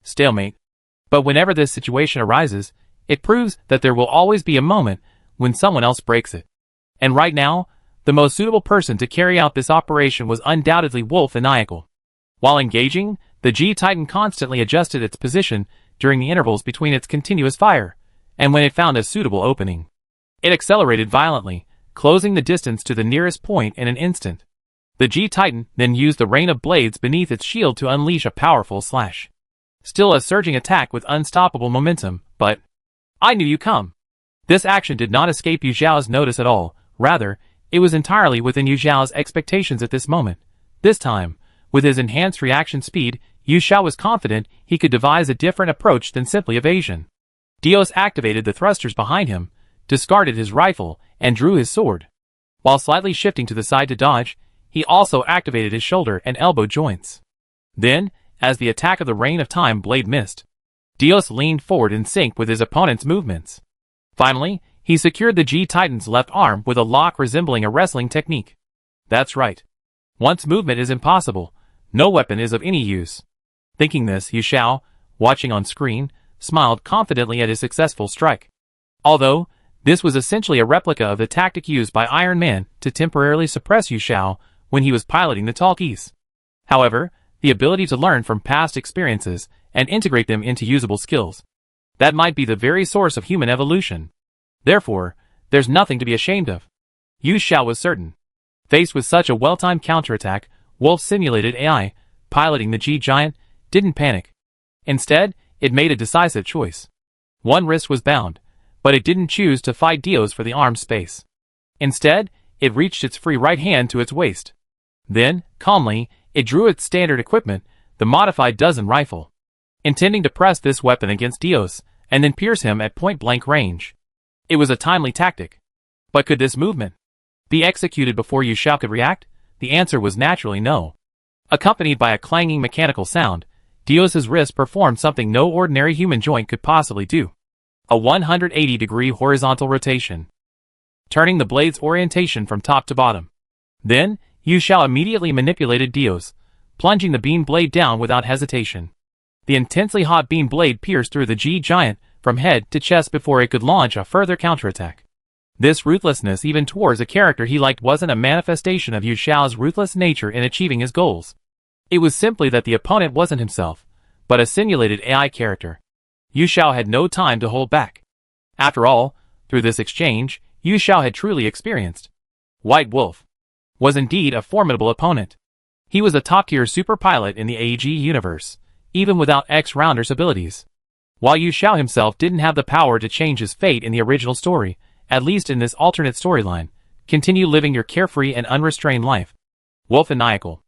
stalemate. But whenever this situation arises, it proves that there will always be a moment when someone else breaks it. And right now, the most suitable person to carry out this operation was undoubtedly Wolf and Nyakel. While engaging, the G-Titan constantly adjusted its position during the intervals between its continuous fire, and when it found a suitable opening, it accelerated violently, closing the distance to the nearest point in an instant. The G-Titan then used the rain of blades beneath its shield to unleash a powerful slash. Still a surging attack with unstoppable momentum, but I knew you come. This action did not escape Yu Xiao's notice at all, rather, it was entirely within Yu Xiao's expectations at this moment. This time, with his enhanced reaction speed, Yu Xiao was confident he could devise a different approach than simply evasion. Dios activated the thrusters behind him, discarded his rifle, and drew his sword. While slightly shifting to the side to dodge, he also activated his shoulder and elbow joints. Then, as the attack of the Rain of Time blade missed, Dios leaned forward in sync with his opponent's movements. Finally, he secured the G-Titan's left arm with a lock resembling a wrestling technique. That's right. Once movement is impossible, no weapon is of any use. Thinking this, Yu Xiao, watching on screen, smiled confidently at his successful strike. Although, this was essentially a replica of the tactic used by Iron Man to temporarily suppress Yu Xiao when he was piloting the Talkies. However, the ability to learn from past experiences and integrate them into usable skills, that might be the very source of human evolution. Therefore, there's nothing to be ashamed of. Yu Xiao was certain. Faced with such a well-timed counterattack, Wolf's simulated AI, piloting the G-Giant, didn't panic. Instead, it made a decisive choice. One wrist was bound, but it didn't choose to fight Dios for the arm space. Instead, it reached its free right hand to its waist. Then, calmly, it drew its standard equipment, the modified dozen rifle, intending to press this weapon against Dios, and then pierce him at point-blank range. It was a timely tactic. But could this movement be executed before Yu Xiao could react? The answer was naturally no. Accompanied by a clanging mechanical sound, Dios's wrist performed something no ordinary human joint could possibly do. A 180-degree horizontal rotation, turning the blade's orientation from top to bottom. Then, Yu Xiao immediately manipulated Dios, plunging the beam blade down without hesitation. The intensely hot beam blade pierced through the G-Giant from head to chest before it could launch a further counterattack. This ruthlessness even towards a character he liked wasn't a manifestation of Yu Xiao's ruthless nature in achieving his goals. It was simply that the opponent wasn't himself, but a simulated AI character. Yu Xiao had no time to hold back. After all, through this exchange, Yu Xiao had truly experienced. White Wolf was indeed a formidable opponent. He was a top-tier super pilot in the AG universe, even without X-Rounder's abilities. While Yu Xiao himself didn't have the power to change his fate in the original story, at least in this alternate storyline, continue living your carefree and unrestrained life. Wolf and Nyakel.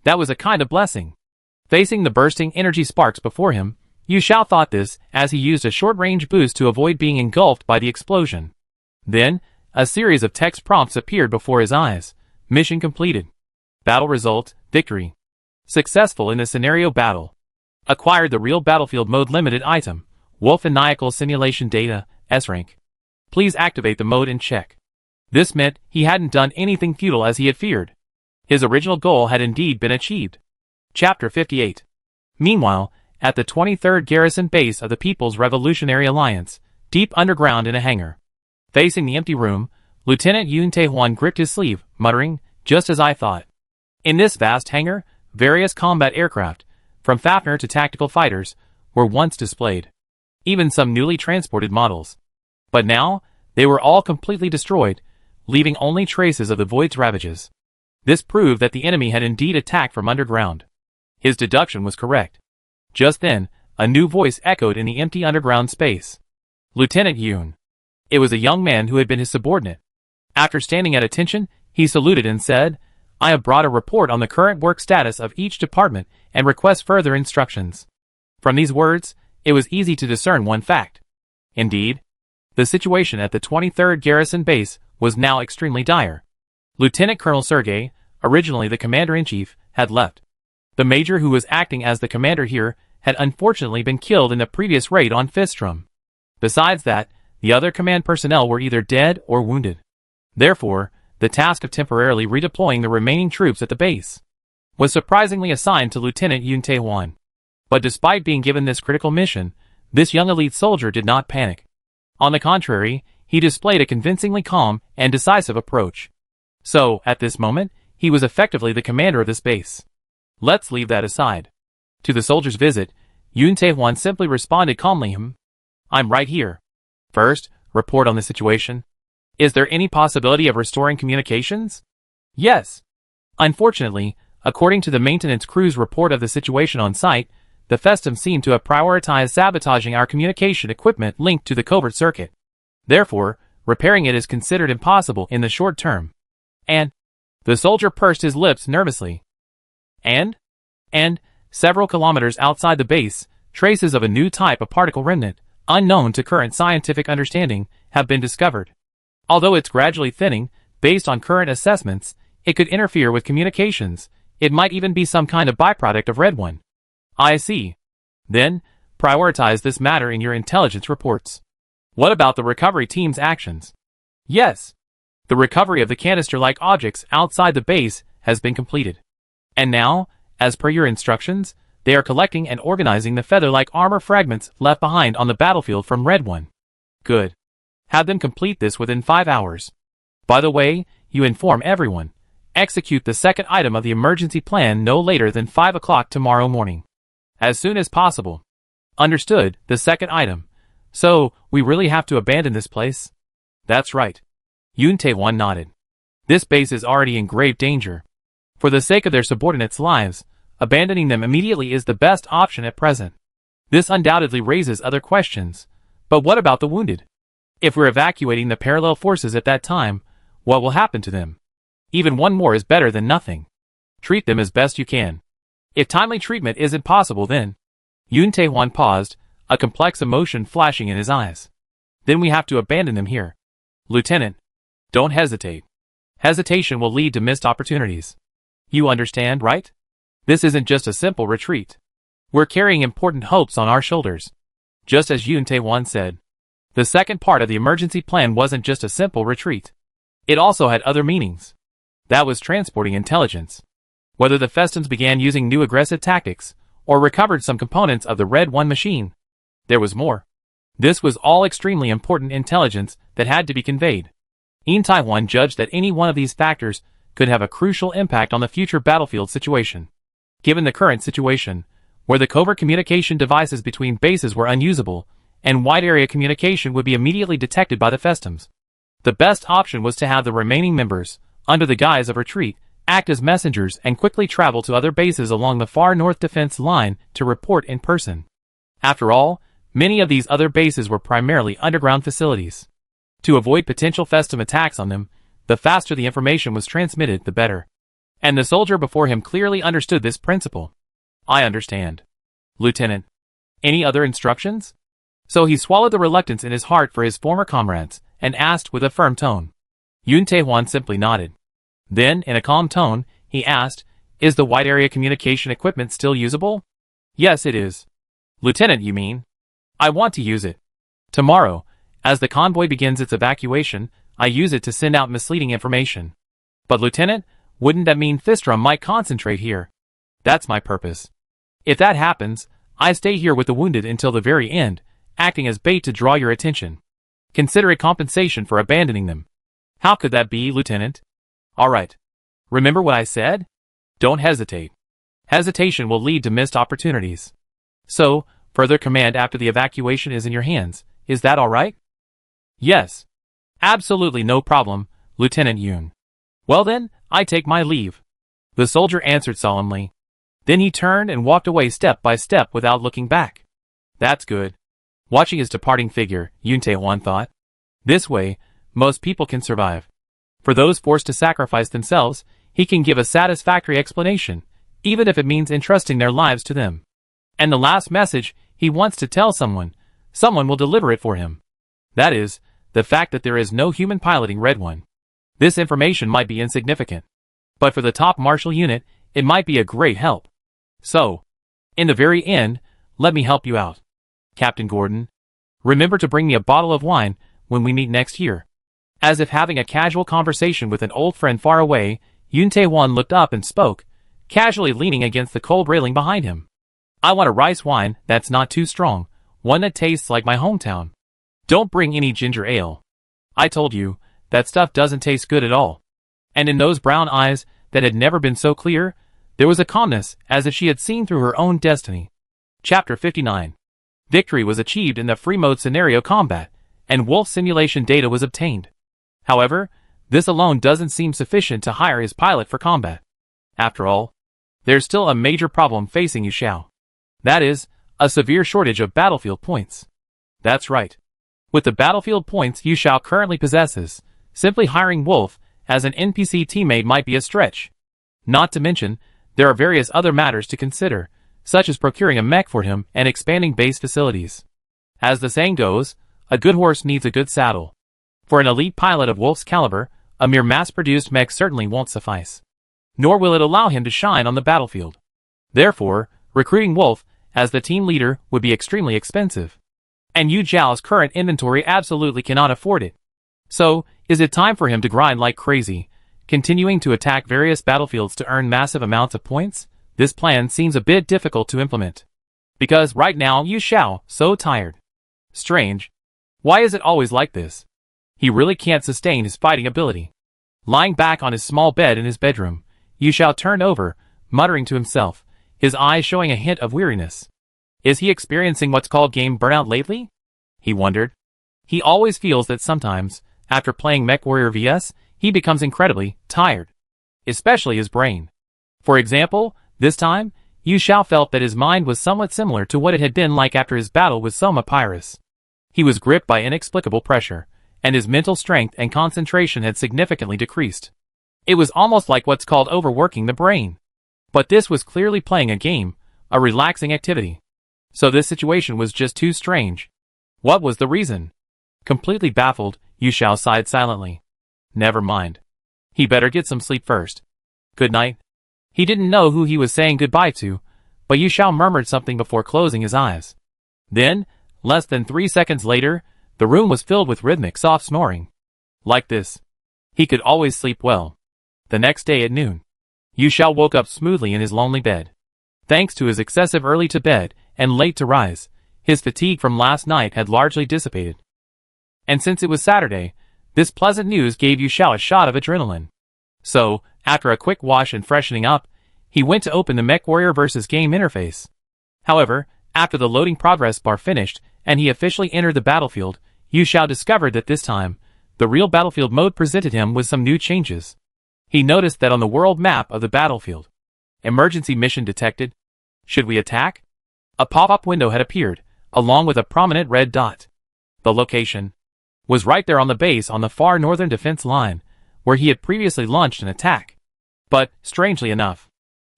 That was a kind of blessing. Facing the bursting energy sparks before him, Yu Xiao thought this as he used a short-range boost to avoid being engulfed by the explosion. Then, a series of text prompts appeared before his eyes. Mission completed. Battle result, victory. Successful in the scenario battle. Acquired the real battlefield mode limited item, Wolf and Nyakel simulation data, S rank. Please activate the mode and check. This meant he hadn't done anything futile as he had feared. His original goal had indeed been achieved. Chapter 58. Meanwhile, at the 23rd Garrison Base of the People's Revolutionary Alliance, deep underground in a hangar. Facing the empty room, Lieutenant Yun Tae-hwan gripped his sleeve, muttering, "Just as I thought." In this vast hangar, various combat aircraft, from Fafnir to tactical fighters, were once displayed. Even some newly transported models. But now, they were all completely destroyed, leaving only traces of the void's ravages. This proved that the enemy had indeed attacked from underground. His deduction was correct. Just then, a new voice echoed in the empty underground space. Lieutenant Yoon. It was a young man who had been his subordinate. After standing at attention, he saluted and said, "I have brought a report on the current work status of each department and request further instructions." From these words, it was easy to discern one fact. Indeed, the situation at the 23rd Garrison Base was now extremely dire. Lieutenant Colonel Sergei, originally the commander-in-chief, had left. The major who was acting as the commander here had unfortunately been killed in the previous raid on Fistrom. Besides that, the other command personnel were either dead or wounded. Therefore, the task of temporarily redeploying the remaining troops at the base was surprisingly assigned to Lieutenant Yun Tae-hwan. But despite being given this critical mission, this young elite soldier did not panic. On the contrary, he displayed a convincingly calm and decisive approach. So, at this moment, he was effectively the commander of this base. Let's leave that aside. To the soldier's visit, Yun Tae-hwan simply responded calmly, "I'm right here. First, report on the situation. Is there any possibility of restoring communications?" "Yes." Unfortunately, according to the maintenance crew's report of the situation on site, the Festum seem to have prioritized sabotaging our communication equipment linked to the covert circuit. Therefore, repairing it is considered impossible in the short term. And the soldier pursed his lips nervously. And several kilometers outside the base, traces of a new type of particle remnant, unknown to current scientific understanding, have been discovered. Although it's gradually thinning, based on current assessments, it could interfere with communications. It might even be some kind of byproduct of Red One. I see. Then, prioritize this matter in your intelligence reports. What about the recovery team's actions? Yes. The recovery of the canister-like objects outside the base has been completed. And now, as per your instructions, they are collecting and organizing the feather-like armor fragments left behind on the battlefield from Red One. Good. Have them complete this within 5 hours. By the way, you inform everyone. Execute the second item of the emergency plan no later than 5 o'clock tomorrow morning. As soon as possible. Understood, the second item. So, we really have to abandon this place? That's right. Yun Tae-hwan nodded. This base is already in grave danger. For the sake of their subordinates' lives, abandoning them immediately is the best option at present. This undoubtedly raises other questions. But what about the wounded? If we're evacuating the parallel forces at that time, what will happen to them? Even one more is better than nothing. Treat them as best you can. If timely treatment isn't possible, then... Yun Tae-hwan paused, a complex emotion flashing in his eyes. Then we have to abandon them here. Lieutenant, don't hesitate. Hesitation will lead to missed opportunities. You understand, right? This isn't just a simple retreat. We're carrying important hopes on our shoulders. Just as Yun Tae-hwan said. The second part of the emergency plan wasn't just a simple retreat. It also had other meanings. That was transporting intelligence. Whether the Festums began using new aggressive tactics, or recovered some components of the Red One machine, there was more. This was all extremely important intelligence that had to be conveyed. Yun Tae-hwan judged that any one of these factors could have a crucial impact on the future battlefield situation. Given the current situation, where the covert communication devices between bases were unusable, and wide-area communication would be immediately detected by the Festums, the best option was to have the remaining members, under the guise of retreat, act as messengers and quickly travel to other bases along the far north defense line to report in person. After all, many of these other bases were primarily underground facilities. To avoid potential Festum attacks on them, the faster the information was transmitted, the better. And the soldier before him clearly understood this principle. I understand. Lieutenant. Any other instructions? So he swallowed the reluctance in his heart for his former comrades, and asked with a firm tone. Yun Tae-hwan simply nodded. Then, in a calm tone, he asked, "Is the wide-area communication equipment still usable?" "Yes, it is." "Lieutenant, you mean?" "I want to use it. Tomorrow, as the convoy begins its evacuation, I use it to send out misleading information. But Lieutenant, wouldn't that mean Thistrum might concentrate here? That's my purpose. If that happens, I stay here with the wounded until the very end, acting as bait to draw your attention. Consider it compensation for abandoning them. How could that be, Lieutenant? All right. Remember what I said? Don't hesitate. Hesitation will lead to missed opportunities. So, further command after the evacuation is in your hands. Is that all right? Yes. Absolutely no problem, Lieutenant Yoon. Well then, I take my leave. The soldier answered solemnly. Then he turned and walked away step by step without looking back. That's good. Watching his departing figure, Yoon Tae-hwan thought. This way, most people can survive. For those forced to sacrifice themselves, he can give a satisfactory explanation, even if it means entrusting their lives to them. And the last message he wants to tell someone will deliver it for him. That is, the fact that there is no human piloting Red One. This information might be insignificant, but for the top martial unit, it might be a great help. So, in the very end, let me help you out. Captain Gordon, remember to bring me a bottle of wine when we meet next year. As if having a casual conversation with an old friend far away, Yoon Tae-hwan looked up and spoke, casually leaning against the cold railing behind him. I want a rice wine that's not too strong, one that tastes like my hometown. Don't bring any ginger ale. I told you, that stuff doesn't taste good at all. And in those brown eyes that had never been so clear, there was a calmness as if she had seen through her own destiny. Chapter 59. Victory was achieved in the free mode scenario combat, and wolf simulation data was obtained. However, this alone doesn't seem sufficient to hire his pilot for combat. After all, there's still a major problem facing Yu Xiao. That is, a severe shortage of battlefield points. That's right. With the battlefield points Yu Xiao currently possesses, simply hiring Wolf as an NPC teammate might be a stretch. Not to mention, there are various other matters to consider, such as procuring a mech for him and expanding base facilities. As the saying goes, a good horse needs a good saddle. For an elite pilot of Wolf's caliber, a mere mass-produced mech certainly won't suffice. Nor will it allow him to shine on the battlefield. Therefore, recruiting Wolf as the team leader would be extremely expensive. And Yu Zhao's current inventory absolutely cannot afford it. So, is it time for him to grind like crazy, continuing to attack various battlefields to earn massive amounts of points? This plan seems a bit difficult to implement. Because right now Yu Xiao, so tired. Strange. Why is it always like this? He really can't sustain his fighting ability. Lying back on his small bed in his bedroom, Yu Xiao turned over, muttering to himself, his eyes showing a hint of weariness. Is he experiencing what's called game burnout lately? He wondered. He always feels that sometimes, after playing MechWarrior vs, he becomes incredibly tired. Especially his brain. For example, this time, Yu Xiao felt that his mind was somewhat similar to what it had been like after his battle with Soma Pyrrhus. He was gripped by inexplicable pressure, and his mental strength and concentration had significantly decreased. It was almost like what's called overworking the brain. But this was clearly playing a game, a relaxing activity. So this situation was just too strange. What was the reason? Completely baffled, Yu Xiao sighed silently. Never mind. He better get some sleep first. Good night. He didn't know who he was saying goodbye to, but Yu Xiao murmured something before closing his eyes. Then, less than 3 seconds later, the room was filled with rhythmic soft snoring. Like this, he could always sleep well. The next day at noon, Yu Xiao woke up smoothly in his lonely bed. Thanks to his excessive early to bed and late to rise, his fatigue from last night had largely dissipated. And since it was Saturday, this pleasant news gave Yu Xiao a shot of adrenaline. So, after a quick wash and freshening up, he went to open the MechWarrior vs. game interface. However, after the loading progress bar finished and he officially entered the battlefield, Yu Xiao discovered that this time, the real battlefield mode presented him with some new changes. He noticed that on the world map of the battlefield, emergency mission detected. Should we attack? A pop-up window had appeared, along with a prominent red dot. The location was right there on the base on the far northern defense line, where he had previously launched an attack. But, strangely enough,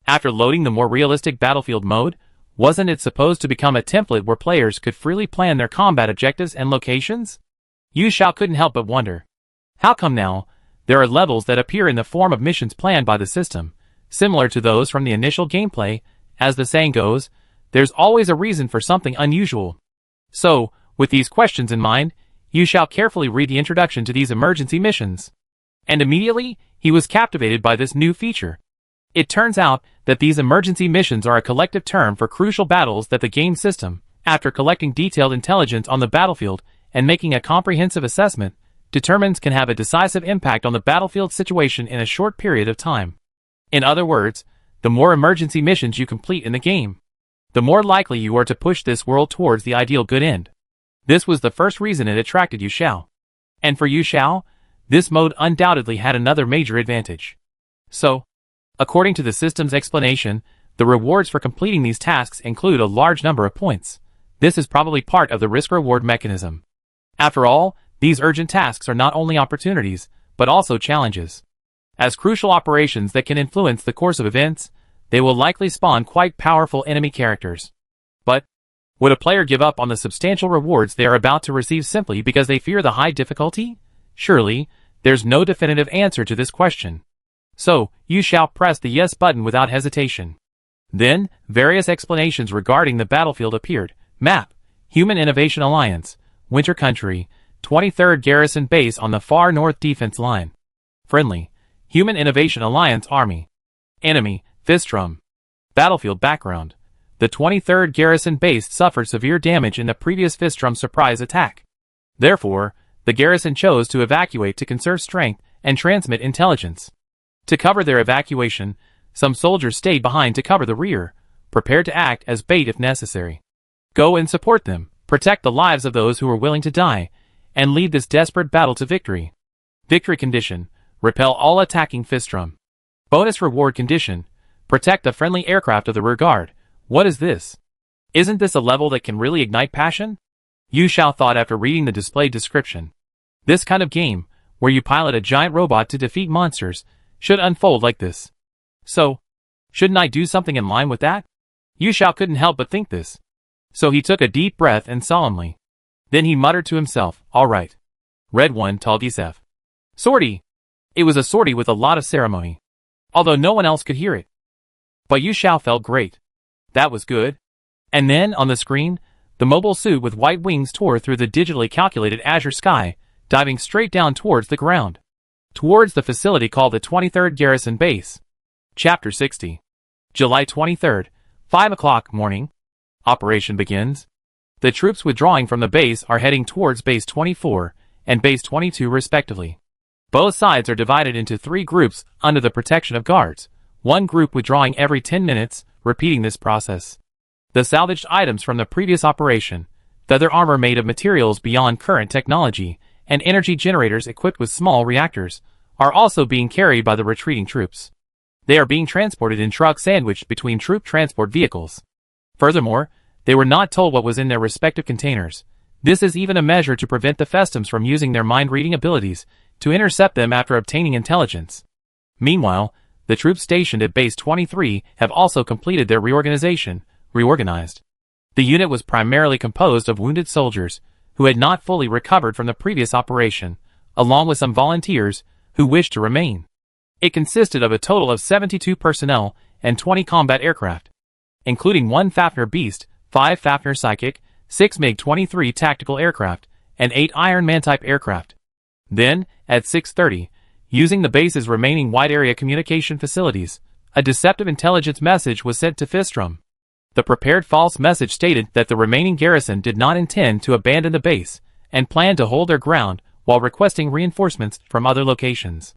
after loading the more realistic battlefield mode, wasn't it supposed to become a template where players could freely plan their combat objectives and locations? Yu Xiao couldn't help but wonder. How come now, there are levels that appear in the form of missions planned by the system, similar to those from the initial gameplay? As the saying goes, there's always a reason for something unusual. So, with these questions in mind, you shall carefully read the introduction to these emergency missions. And immediately, he was captivated by this new feature. It turns out that these emergency missions are a collective term for crucial battles that the game system, after collecting detailed intelligence on the battlefield and making a comprehensive assessment, determines can have a decisive impact on the battlefield situation in a short period of time. In other words, the more emergency missions you complete in the game, the more likely you are to push this world towards the ideal good end. This was the first reason it attracted Yu Xiao. And for Yu Xiao, this mode undoubtedly had another major advantage. So, according to the system's explanation, the rewards for completing these tasks include a large number of points. This is probably part of the risk-reward mechanism. After all, these urgent tasks are not only opportunities, but also challenges. As crucial operations that can influence the course of events, they will likely spawn quite powerful enemy characters. But, would a player give up on the substantial rewards they are about to receive simply because they fear the high difficulty? Surely, there's no definitive answer to this question. So, you shall press the yes button without hesitation. Then, various explanations regarding the battlefield appeared. Map, Human Innovation Alliance, Winter Country, 23rd Garrison Base on the far north defense line. Friendly, Human Innovation Alliance Army. Enemy, Fistrum. Battlefield background. The 23rd Garrison Base suffered severe damage in the previous Fistrum surprise attack. Therefore, the garrison chose to evacuate to conserve strength and transmit intelligence. To cover their evacuation, some soldiers stayed behind to cover the rear, prepared to act as bait if necessary. Go and support them, protect the lives of those who are willing to die, and lead this desperate battle to victory. Victory condition, repel all attacking Fistrum. Bonus reward condition, protect the friendly aircraft of the rear guard. What is this? Isn't this a level that can really ignite passion? Yu Xiao thought after reading the displayed description. This kind of game, where you pilot a giant robot to defeat monsters, should unfold like this. So, shouldn't I do something in line with that? Yu Xiao couldn't help but think this. So he took a deep breath and solemnly. Then he muttered to himself, all right. Red 1 Talgisef. Sortie! It was a sortie with a lot of ceremony. Although no one else could hear it. But Yu Xiao felt great. That was good. And then, on the screen, the mobile suit with white wings tore through the digitally calculated azure sky, diving straight down towards the ground. Towards the facility called the 23rd Garrison Base. Chapter 60. July 23rd, 5 o'clock morning. Operation begins. The troops withdrawing from the base are heading towards Base 24 and Base 22 respectively. Both sides are divided into 3 groups under the protection of guards, one group withdrawing every 10 minutes, repeating this process. The salvaged items from the previous operation, feather armor made of materials beyond current technology, and energy generators equipped with small reactors, are also being carried by the retreating troops. They are being transported in trucks sandwiched between troop transport vehicles. Furthermore, they were not told what was in their respective containers. This is even a measure to prevent the Festums from using their mind-reading abilities to intercept them after obtaining intelligence. Meanwhile, the troops stationed at Base 23 have also completed their reorganized. The unit was primarily composed of wounded soldiers who had not fully recovered from the previous operation, along with some volunteers who wished to remain. It consisted of a total of 72 personnel and 20 combat aircraft, including 1 Fafnir Beast, 5 Fafnir Psychic, 6 MiG-23 tactical aircraft, and 8 Iron Man-type aircraft. Then, at 6:30, using the base's remaining wide-area communication facilities, a deceptive intelligence message was sent to Fistrum. The prepared false message stated that the remaining garrison did not intend to abandon the base and planned to hold their ground while requesting reinforcements from other locations.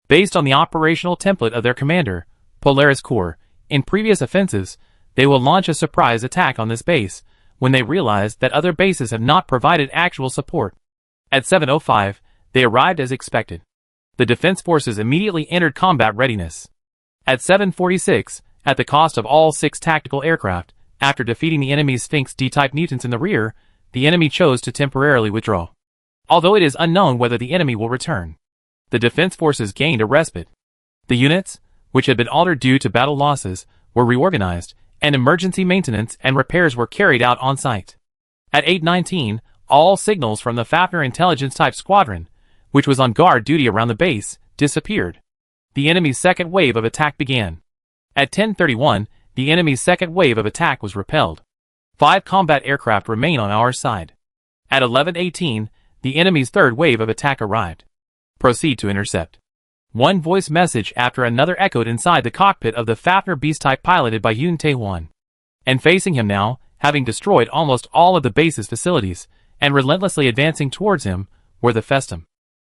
Based on the operational template of their commander, Polaris Corps, in previous offensives, they will launch a surprise attack on this base when they realize that other bases have not provided actual support. At 7:05, they arrived as expected. The defense forces immediately entered combat readiness. At 7:46, at the cost of all 6 tactical aircraft, after defeating the enemy's Sphinx D-type mutants in the rear, the enemy chose to temporarily withdraw. Although it is unknown whether the enemy will return, the defense forces gained a respite. The units, which had been altered due to battle losses, were reorganized, and emergency maintenance and repairs were carried out on site. At 8:19, all signals from the Fafnir intelligence-type squadron, which was on guard duty around the base, disappeared. The enemy's second wave of attack began. At 10:31, the enemy's second wave of attack was repelled. 5 combat aircraft remain on our side. At 11:18, the enemy's third wave of attack arrived. Proceed to intercept. One voice message after another echoed inside the cockpit of the Fafnir Beast-type piloted by Yoon Tae-hwan. And facing him now, having destroyed almost all of the base's facilities, and relentlessly advancing towards him, were the Festum.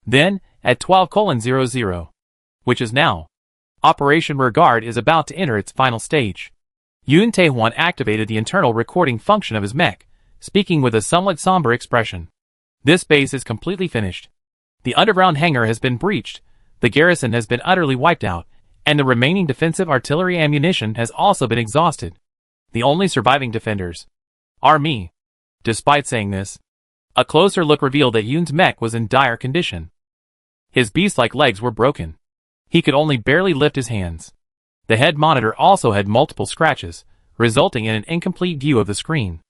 Then, at 12:00, which is now, Operation Rearguard is about to enter its final stage. Yoon Tae-hwan activated the internal recording function of his mech, speaking with a somewhat somber expression. This base is completely finished. The underground hangar has been breached, the garrison has been utterly wiped out, and the remaining defensive artillery ammunition has also been exhausted. The only surviving defenders are me. Despite saying this, a closer look revealed that Yoon's mech was in dire condition. His beast-like legs were broken. He could only barely lift his hands. The head monitor also had multiple scratches, resulting in an incomplete view of the screen.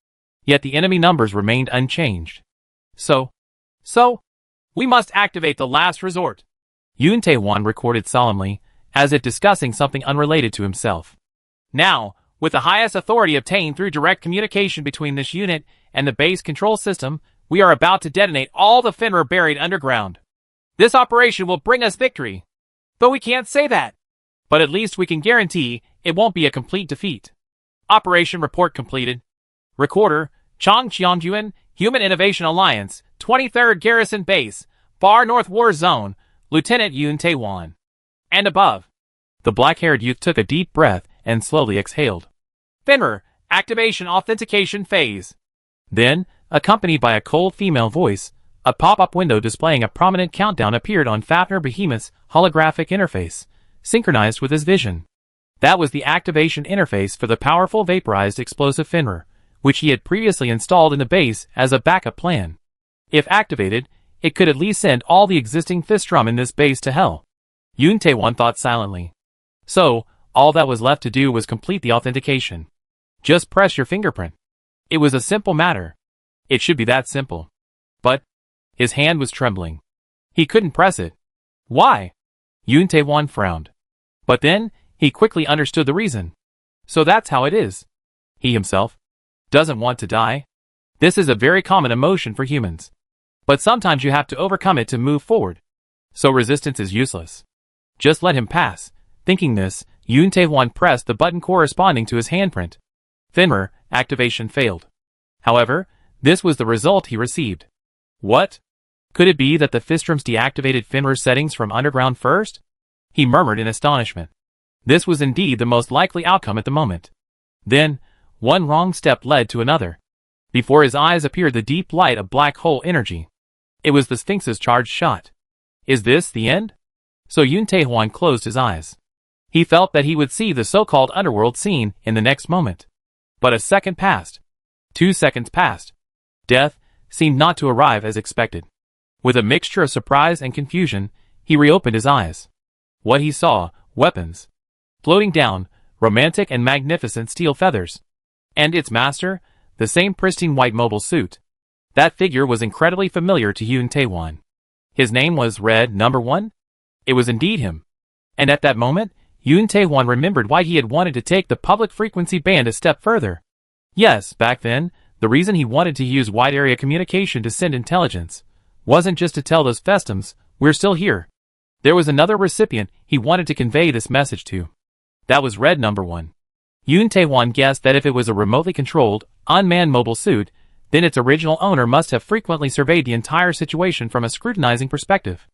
Yet the enemy numbers remained unchanged. So, we must activate the last resort. Yoon Tae-hwan recorded solemnly, as if discussing something unrelated to himself. Now, with the highest authority obtained through direct communication between this unit and the base control system, we are about to detonate all the Fenrir buried underground. This operation will bring us victory. Though we can't say that. But at least we can guarantee it won't be a complete defeat. Operation report completed. Recorder, Chong Cheongyuan, Human Innovation Alliance, 23rd Garrison Base, Far North War Zone, Lieutenant Yoon Tae-hwan. And above. The black-haired youth took a deep breath and slowly exhaled. Fenrir, activation authentication phase. Then, accompanied by a cold female voice, a pop-up window displaying a prominent countdown appeared on Fafnir Behemoth's holographic interface, synchronized with his vision. That was the activation interface for the powerful vaporized explosive Fenrir, which he had previously installed in the base as a backup plan. If activated, it could at least send all the existing Fistrum in this base to hell. Yoon Tae-hwan thought silently. So, all that was left to do was complete the authentication. Just press your fingerprint. It was a simple matter. It should be that simple. But, his hand was trembling. He couldn't press it. Why? Yoon Tae-hwan frowned. But then, he quickly understood the reason. So that's how it is. He himself doesn't want to die. This is a very common emotion for humans. But sometimes you have to overcome it to move forward. So resistance is useless. Just let him pass. Thinking this, Yoon Tae-hwan pressed the button corresponding to his handprint. Fenrir, activation failed. However, this was the result he received. What? Could it be that the Fistrums deactivated Fenrir's settings from underground first? He murmured in astonishment. This was indeed the most likely outcome at the moment. Then, one wrong step led to another. Before his eyes appeared the deep light of black hole energy. It was the Sphinx's charged shot. Is this the end? So Yoon Tae-hwan closed his eyes. He felt that he would see the so-called underworld scene in the next moment. But a second passed. 2 seconds passed. Death seemed not to arrive as expected. With a mixture of surprise and confusion, he reopened his eyes. What he saw, weapons. Floating down, romantic and magnificent steel feathers. And its master, the same pristine white mobile suit. That figure was incredibly familiar to Yoon Tae-hwan. His name was Red Number 1? It was indeed him. And at that moment, Yoon Tae-hwan remembered why he had wanted to take the public frequency band a step further. Yes, back then, the reason he wanted to use wide-area communication to send intelligence wasn't just to tell those Festums, we're still here. There was another recipient he wanted to convey this message to. That was Red Number 1. Yoon Tae-hwan guessed that if it was a remotely controlled, unmanned mobile suit, then its original owner must have frequently surveyed the entire situation from a scrutinizing perspective.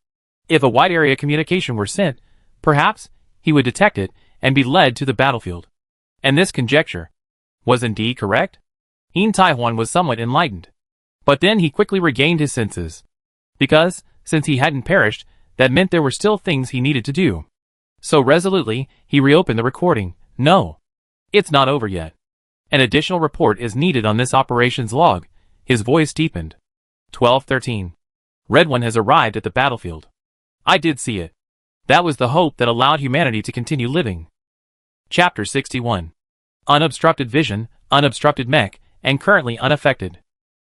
If a wide-area communication were sent, perhaps, he would detect it and be led to the battlefield. And this conjecture was indeed correct? Yoon Tae-hwan was somewhat enlightened. But then he quickly regained his senses. Because, since he hadn't perished, that meant there were still things he needed to do. So resolutely, he reopened the recording. No. It's not over yet. An additional report is needed on this operations log. His voice deepened. 12:13. Red One has arrived at the battlefield. I did see it. That was the hope that allowed humanity to continue living. Chapter 61. Unobstructed vision, unobstructed mech, and currently unaffected.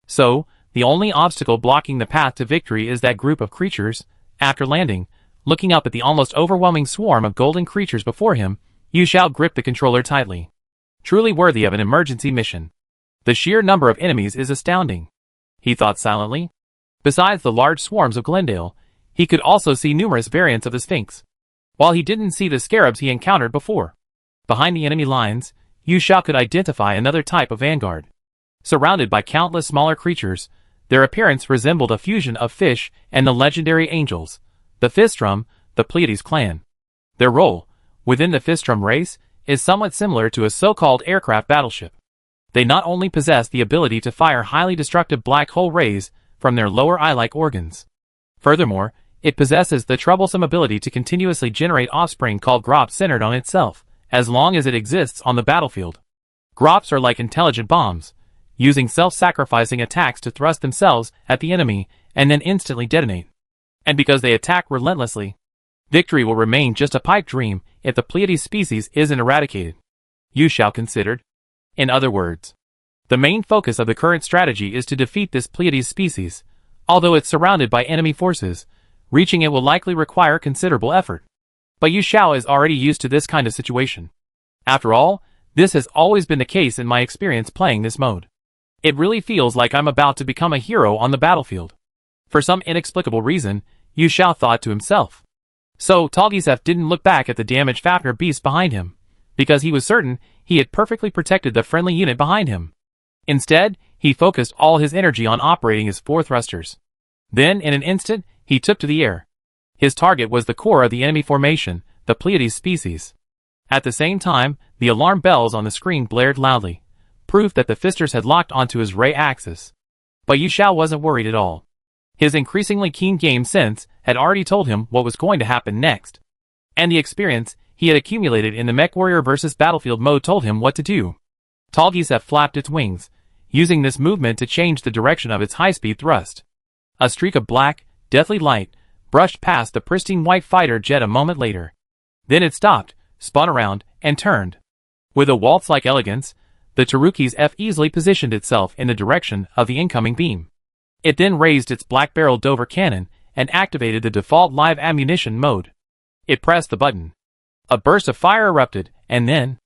So, the only obstacle blocking the path to victory is that group of creatures. After landing, looking up at the almost overwhelming swarm of golden creatures before him, Yu Xiao gripped the controller tightly. Truly worthy of an emergency mission. The sheer number of enemies is astounding. He thought silently. Besides the large swarms of Glendale, he could also see numerous variants of the Sphinx. While he didn't see the scarabs he encountered before, behind the enemy lines, Yu Xiao could identify another type of vanguard. Surrounded by countless smaller creatures, their appearance resembled a fusion of fish and the legendary angels, the Fistrum, the Pleiades clan. Their role, within the Fistrum race, is somewhat similar to a so-called aircraft battleship. They not only possess the ability to fire highly destructive black hole rays from their lower eye-like organs. Furthermore, it possesses the troublesome ability to continuously generate offspring called grops centered on itself, as long as it exists on the battlefield. Grops are like intelligent bombs, using self-sacrificing attacks to thrust themselves at the enemy and then instantly detonate. And because they attack relentlessly, victory will remain just a pipe dream if the Pleiades species isn't eradicated, Yu Xiao considered. In other words, the main focus of the current strategy is to defeat this Pleiades species. Although it's surrounded by enemy forces, reaching it will likely require considerable effort. But Yu Xiao is already used to this kind of situation. After all, this has always been the case in my experience playing this mode. It really feels like I'm about to become a hero on the battlefield. For some inexplicable reason, Yu Xiao thought to himself. So Tolgisef didn't look back at the damaged Fafnir beast behind him, because he was certain he had perfectly protected the friendly unit behind him. Instead, he focused all his energy on operating his 4 thrusters. Then, in an instant, he took to the air. His target was the core of the enemy formation, the Pleiades species. At the same time, the alarm bells on the screen blared loudly, proof that the Fisters had locked onto his ray axis. But Yu Xiao wasn't worried at all. His increasingly keen game sense had already told him what was going to happen next. And the experience he had accumulated in the Mech Warrior vs. Battlefield mode told him what to do. Tolgisef flapped its wings, using this movement to change the direction of its high-speed thrust. A streak of black, deathly light brushed past the pristine white fighter jet a moment later. Then it stopped, spun around, and turned. With a waltz-like elegance, the Taruki's F easily positioned itself in the direction of the incoming beam. It then raised its black-barreled Dover cannon and activated the default live ammunition mode. It pressed the button. A burst of fire erupted, and then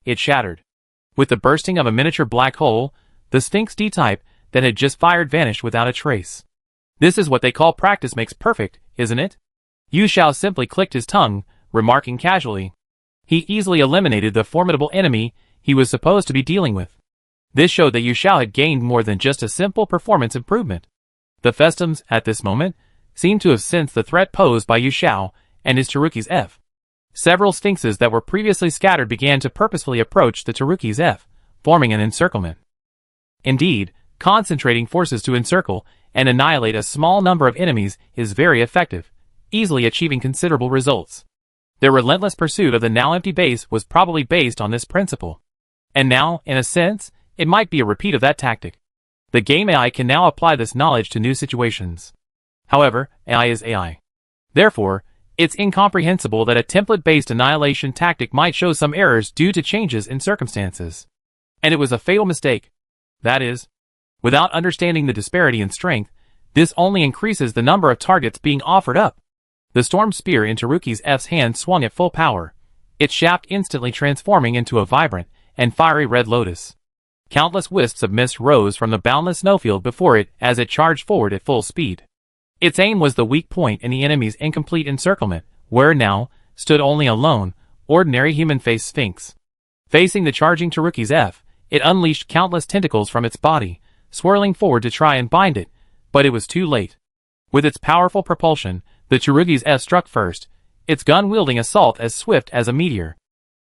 it shattered. With the bursting of a miniature black hole, the Sphinx D-type that had just fired vanished without a trace. This is what they call practice makes perfect, isn't it? Yu Xiao simply clicked his tongue, remarking casually. He easily eliminated the formidable enemy he was supposed to be dealing with. This showed that Yu Xiao had gained more than just a simple performance improvement. The Festums, at this moment, seemed to have sensed the threat posed by Yu Xiao and his Taruki's F. Several Sphinxes that were previously scattered began to purposefully approach the Taruki's F, forming an encirclement. Indeed, concentrating forces to encircle and annihilate a small number of enemies is very effective, easily achieving considerable results. Their relentless pursuit of the now empty base was probably based on this principle. And now, in a sense, it might be a repeat of that tactic. The game AI can now apply this knowledge to new situations. However, AI is AI. Therefore, it's incomprehensible that a template-based annihilation tactic might show some errors due to changes in circumstances. And it was a fatal mistake. That is, without understanding the disparity in strength, this only increases the number of targets being offered up. The storm spear in Taruki's F's hand swung at full power, its shaft instantly transforming into a vibrant and fiery red lotus. Countless wisps of mist rose from the boundless snowfield before it as it charged forward at full speed. Its aim was the weak point in the enemy's incomplete encirclement, where now stood only a lone, ordinary human-faced Sphinx. Facing the charging Taruki's F, it unleashed countless tentacles from its body, swirling forward to try and bind it, but it was too late. With its powerful propulsion, the Taruki's F struck first, its gun-wielding assault as swift as a meteor.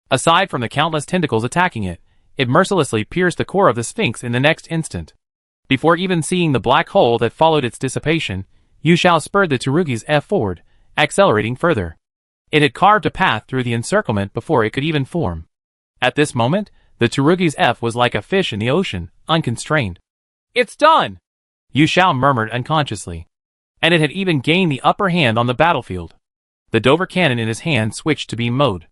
Aside from the countless tentacles attacking it, it mercilessly pierced the core of the Sphinx in the next instant. Before even seeing the black hole that followed its dissipation, Yu Xiao spurred the Taruki's F forward, accelerating further. It had carved a path through the encirclement before it could even form. At this moment, the Taruki's F was like a fish in the ocean, unconstrained. "It's done!" Yu Xiao murmured unconsciously. And it had even gained the upper hand on the battlefield. The Dover cannon in his hand switched to beam mode.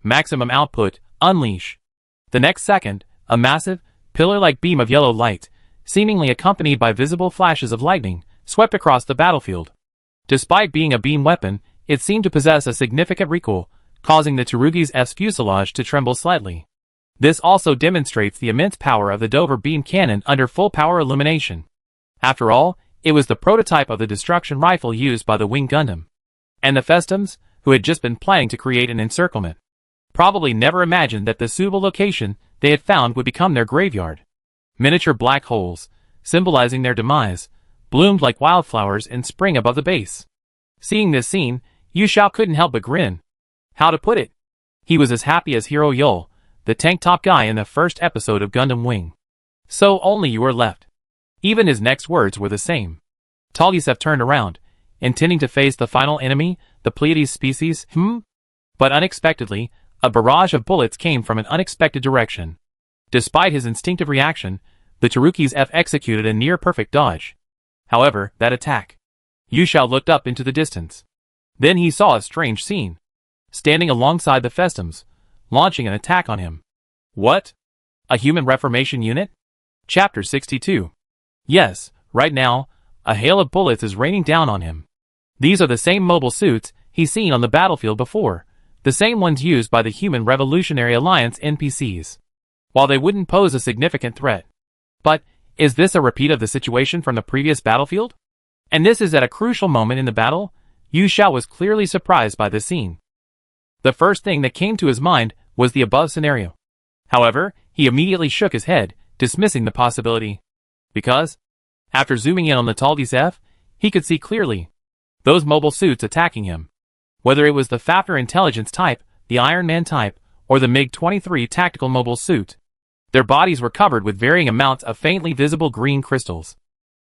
Maximum output, unleash. The next second, a massive, pillar-like beam of yellow light, seemingly accompanied by visible flashes of lightning, swept across the battlefield. Despite being a beam weapon, it seemed to possess a significant recoil, causing the Taruki's F's fuselage to tremble slightly. This also demonstrates the immense power of the Dover beam cannon under full power illumination. After all, It was the prototype of the destruction rifle used by the Wing Gundam. And the Festums, who had just been planning to create an encirclement, probably never imagined that the suitable location they had found would become their graveyard. Miniature black holes, symbolizing their demise, bloomed like wildflowers in spring above the base. Seeing this scene, Yu Xiao couldn't help but grin. How to put it? He was as happy as Hero Yul, the tank top guy in the first episode of Gundam Wing. So only you were left. Even his next words were the same. Talgisev turned around, intending to face the final enemy, the Pleiades species, But unexpectedly, a barrage of bullets came from an unexpected direction. Despite his instinctive reaction, the Taruki's F executed a near-perfect dodge. However, that attack. Yu Xiao looked up into the distance. Then he saw a strange scene. Standing alongside the Festums, launching an attack on him. What? A human reformation unit? Chapter 62. Yes, right now, a hail of bullets is raining down on him. These are the same mobile suits he's seen on the battlefield before, the same ones used by the Human Revolutionary Alliance NPCs. While they wouldn't pose a significant threat. But, is this a repeat of the situation from the previous battlefield? And this is at a crucial moment in the battle? Yu Xiao was clearly surprised by the scene. The first thing that came to his mind was the above scenario. However, he immediately shook his head, dismissing the possibility. Because, after zooming in on the Talgisev, he could see clearly those mobile suits attacking him. Whether it was the Fafnir intelligence type, the Iron Man type, or the MiG-23 tactical mobile suit, their bodies were covered with varying amounts of faintly visible green crystals.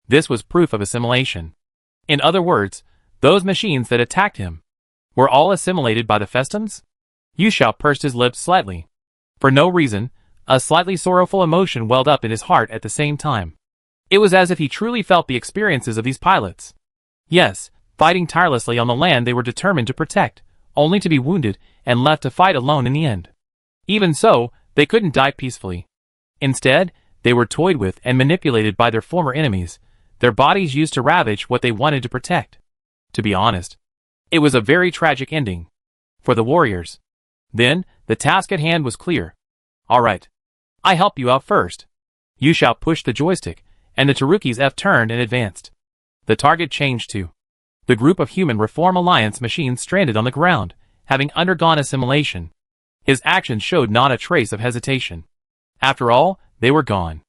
This was proof of assimilation. In other words, those machines that attacked him were all assimilated by the Festums? Yu Xiao pursed his lips slightly. For no reason, a slightly sorrowful emotion welled up in his heart at the same time. It was as if he truly felt the experiences of these pilots. Yes, fighting tirelessly on the land they were determined to protect, only to be wounded and left to fight alone in the end. Even so, they couldn't die peacefully. Instead, they were toyed with and manipulated by their former enemies, their bodies used to ravage what they wanted to protect. To be honest, it was a very tragic ending for the warriors. Then, the task at hand was clear. Alright. I help you out first. Yu Xiao pushed the joystick, and the Taruki's F turned and advanced. The target changed to the group of Human Reform Alliance machines stranded on the ground, having undergone assimilation. His actions showed not a trace of hesitation. After all, they were gone.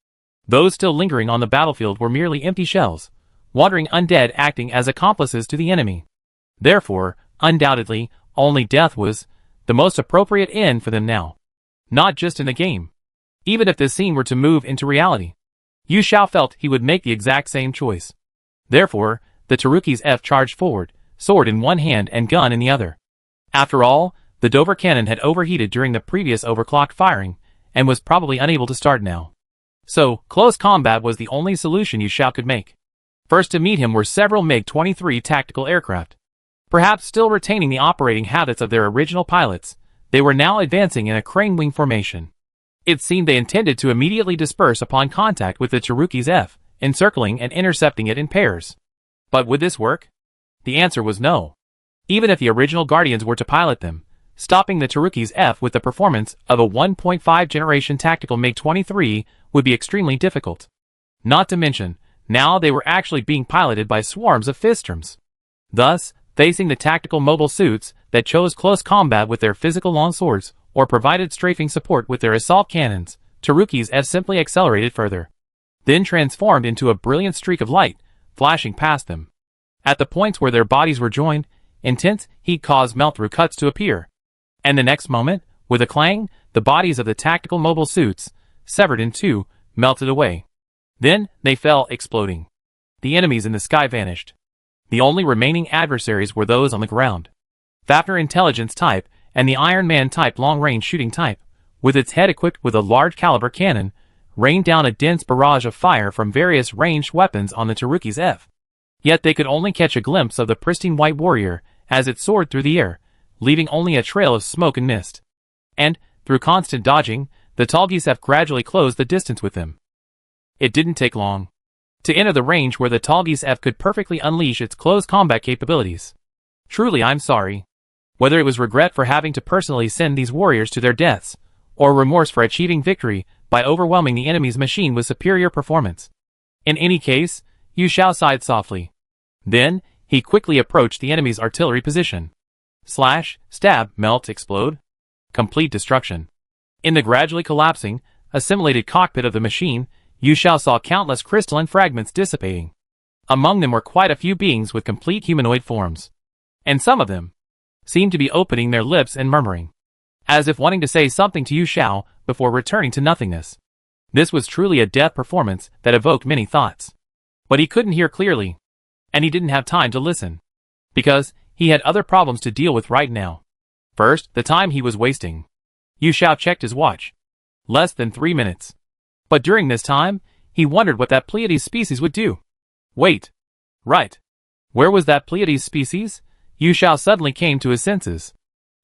Those still lingering on the battlefield were merely empty shells, wandering undead acting as accomplices to the enemy. Therefore, undoubtedly, only death was the most appropriate end for them now. Not just in the game. Even if this scene were to move into reality, Yu Xiao felt he would make the exact same choice. Therefore, the Taruki's F charged forward, sword in one hand and gun in the other. After all, the Dover cannon had overheated during the previous overclocked firing, and was probably unable to start now. So, close combat was the only solution Yu Xiao could make. First to meet him were several MiG-23 tactical aircraft. Perhaps still retaining the operating habits of their original pilots, they were now advancing in a crane wing formation. It seemed they intended to immediately disperse upon contact with the Taruki's F, encircling and intercepting it in pairs. But would this work? The answer was no. Even if the original Guardians were to pilot them, stopping the Taruki's F with the performance of a 1.5 generation tactical MiG-23 would be extremely difficult. Not to mention, now they were actually being piloted by swarms of Fistrums. Thus, facing the tactical mobile suits that chose close combat with their physical longswords, or provided strafing support with their assault cannons, Taruki's F simply accelerated further. Then transformed into a brilliant streak of light, flashing past them. At the points where their bodies were joined, intense heat caused melt-through cuts to appear. And the next moment, with a clang, the bodies of the tactical mobile suits, severed in two, melted away. Then, they fell, exploding. The enemies in the sky vanished. The only remaining adversaries were those on the ground. Fafnir intelligence type, and the Iron Man type long-range shooting type, with its head equipped with a large-caliber cannon, rained down a dense barrage of fire from various ranged weapons on the Taruki's F. Yet they could only catch a glimpse of the pristine white warrior as it soared through the air, leaving only a trail of smoke and mist. And, through constant dodging, the Talgisev gradually closed the distance with them. It didn't take long to enter the range where the Talgisev could perfectly unleash its close combat capabilities. Truly, I'm sorry. Whether it was regret for having to personally send these warriors to their deaths, or remorse for achieving victory by overwhelming the enemy's machine with superior performance. In any case, Yu Xiao sighed softly. Then, he quickly approached the enemy's artillery position. Slash, stab, melt, explode. Complete destruction. In the gradually collapsing, assimilated cockpit of the machine, Yu Xiao saw countless crystalline fragments dissipating. Among them were quite a few beings with complete humanoid forms. And some of them seemed to be opening their lips and murmuring, as if wanting to say something to Yu Xiao before returning to nothingness. This was truly a death performance that evoked many thoughts. But he couldn't hear clearly. And he didn't have time to listen. Because he had other problems to deal with right now. First, the time he was wasting. Yu Xiao checked his watch. Less than 3 minutes. But during this time, he wondered what that Pleiades species would do. Wait. Right. Where was that Pleiades species? Yu Xiao suddenly came to his senses.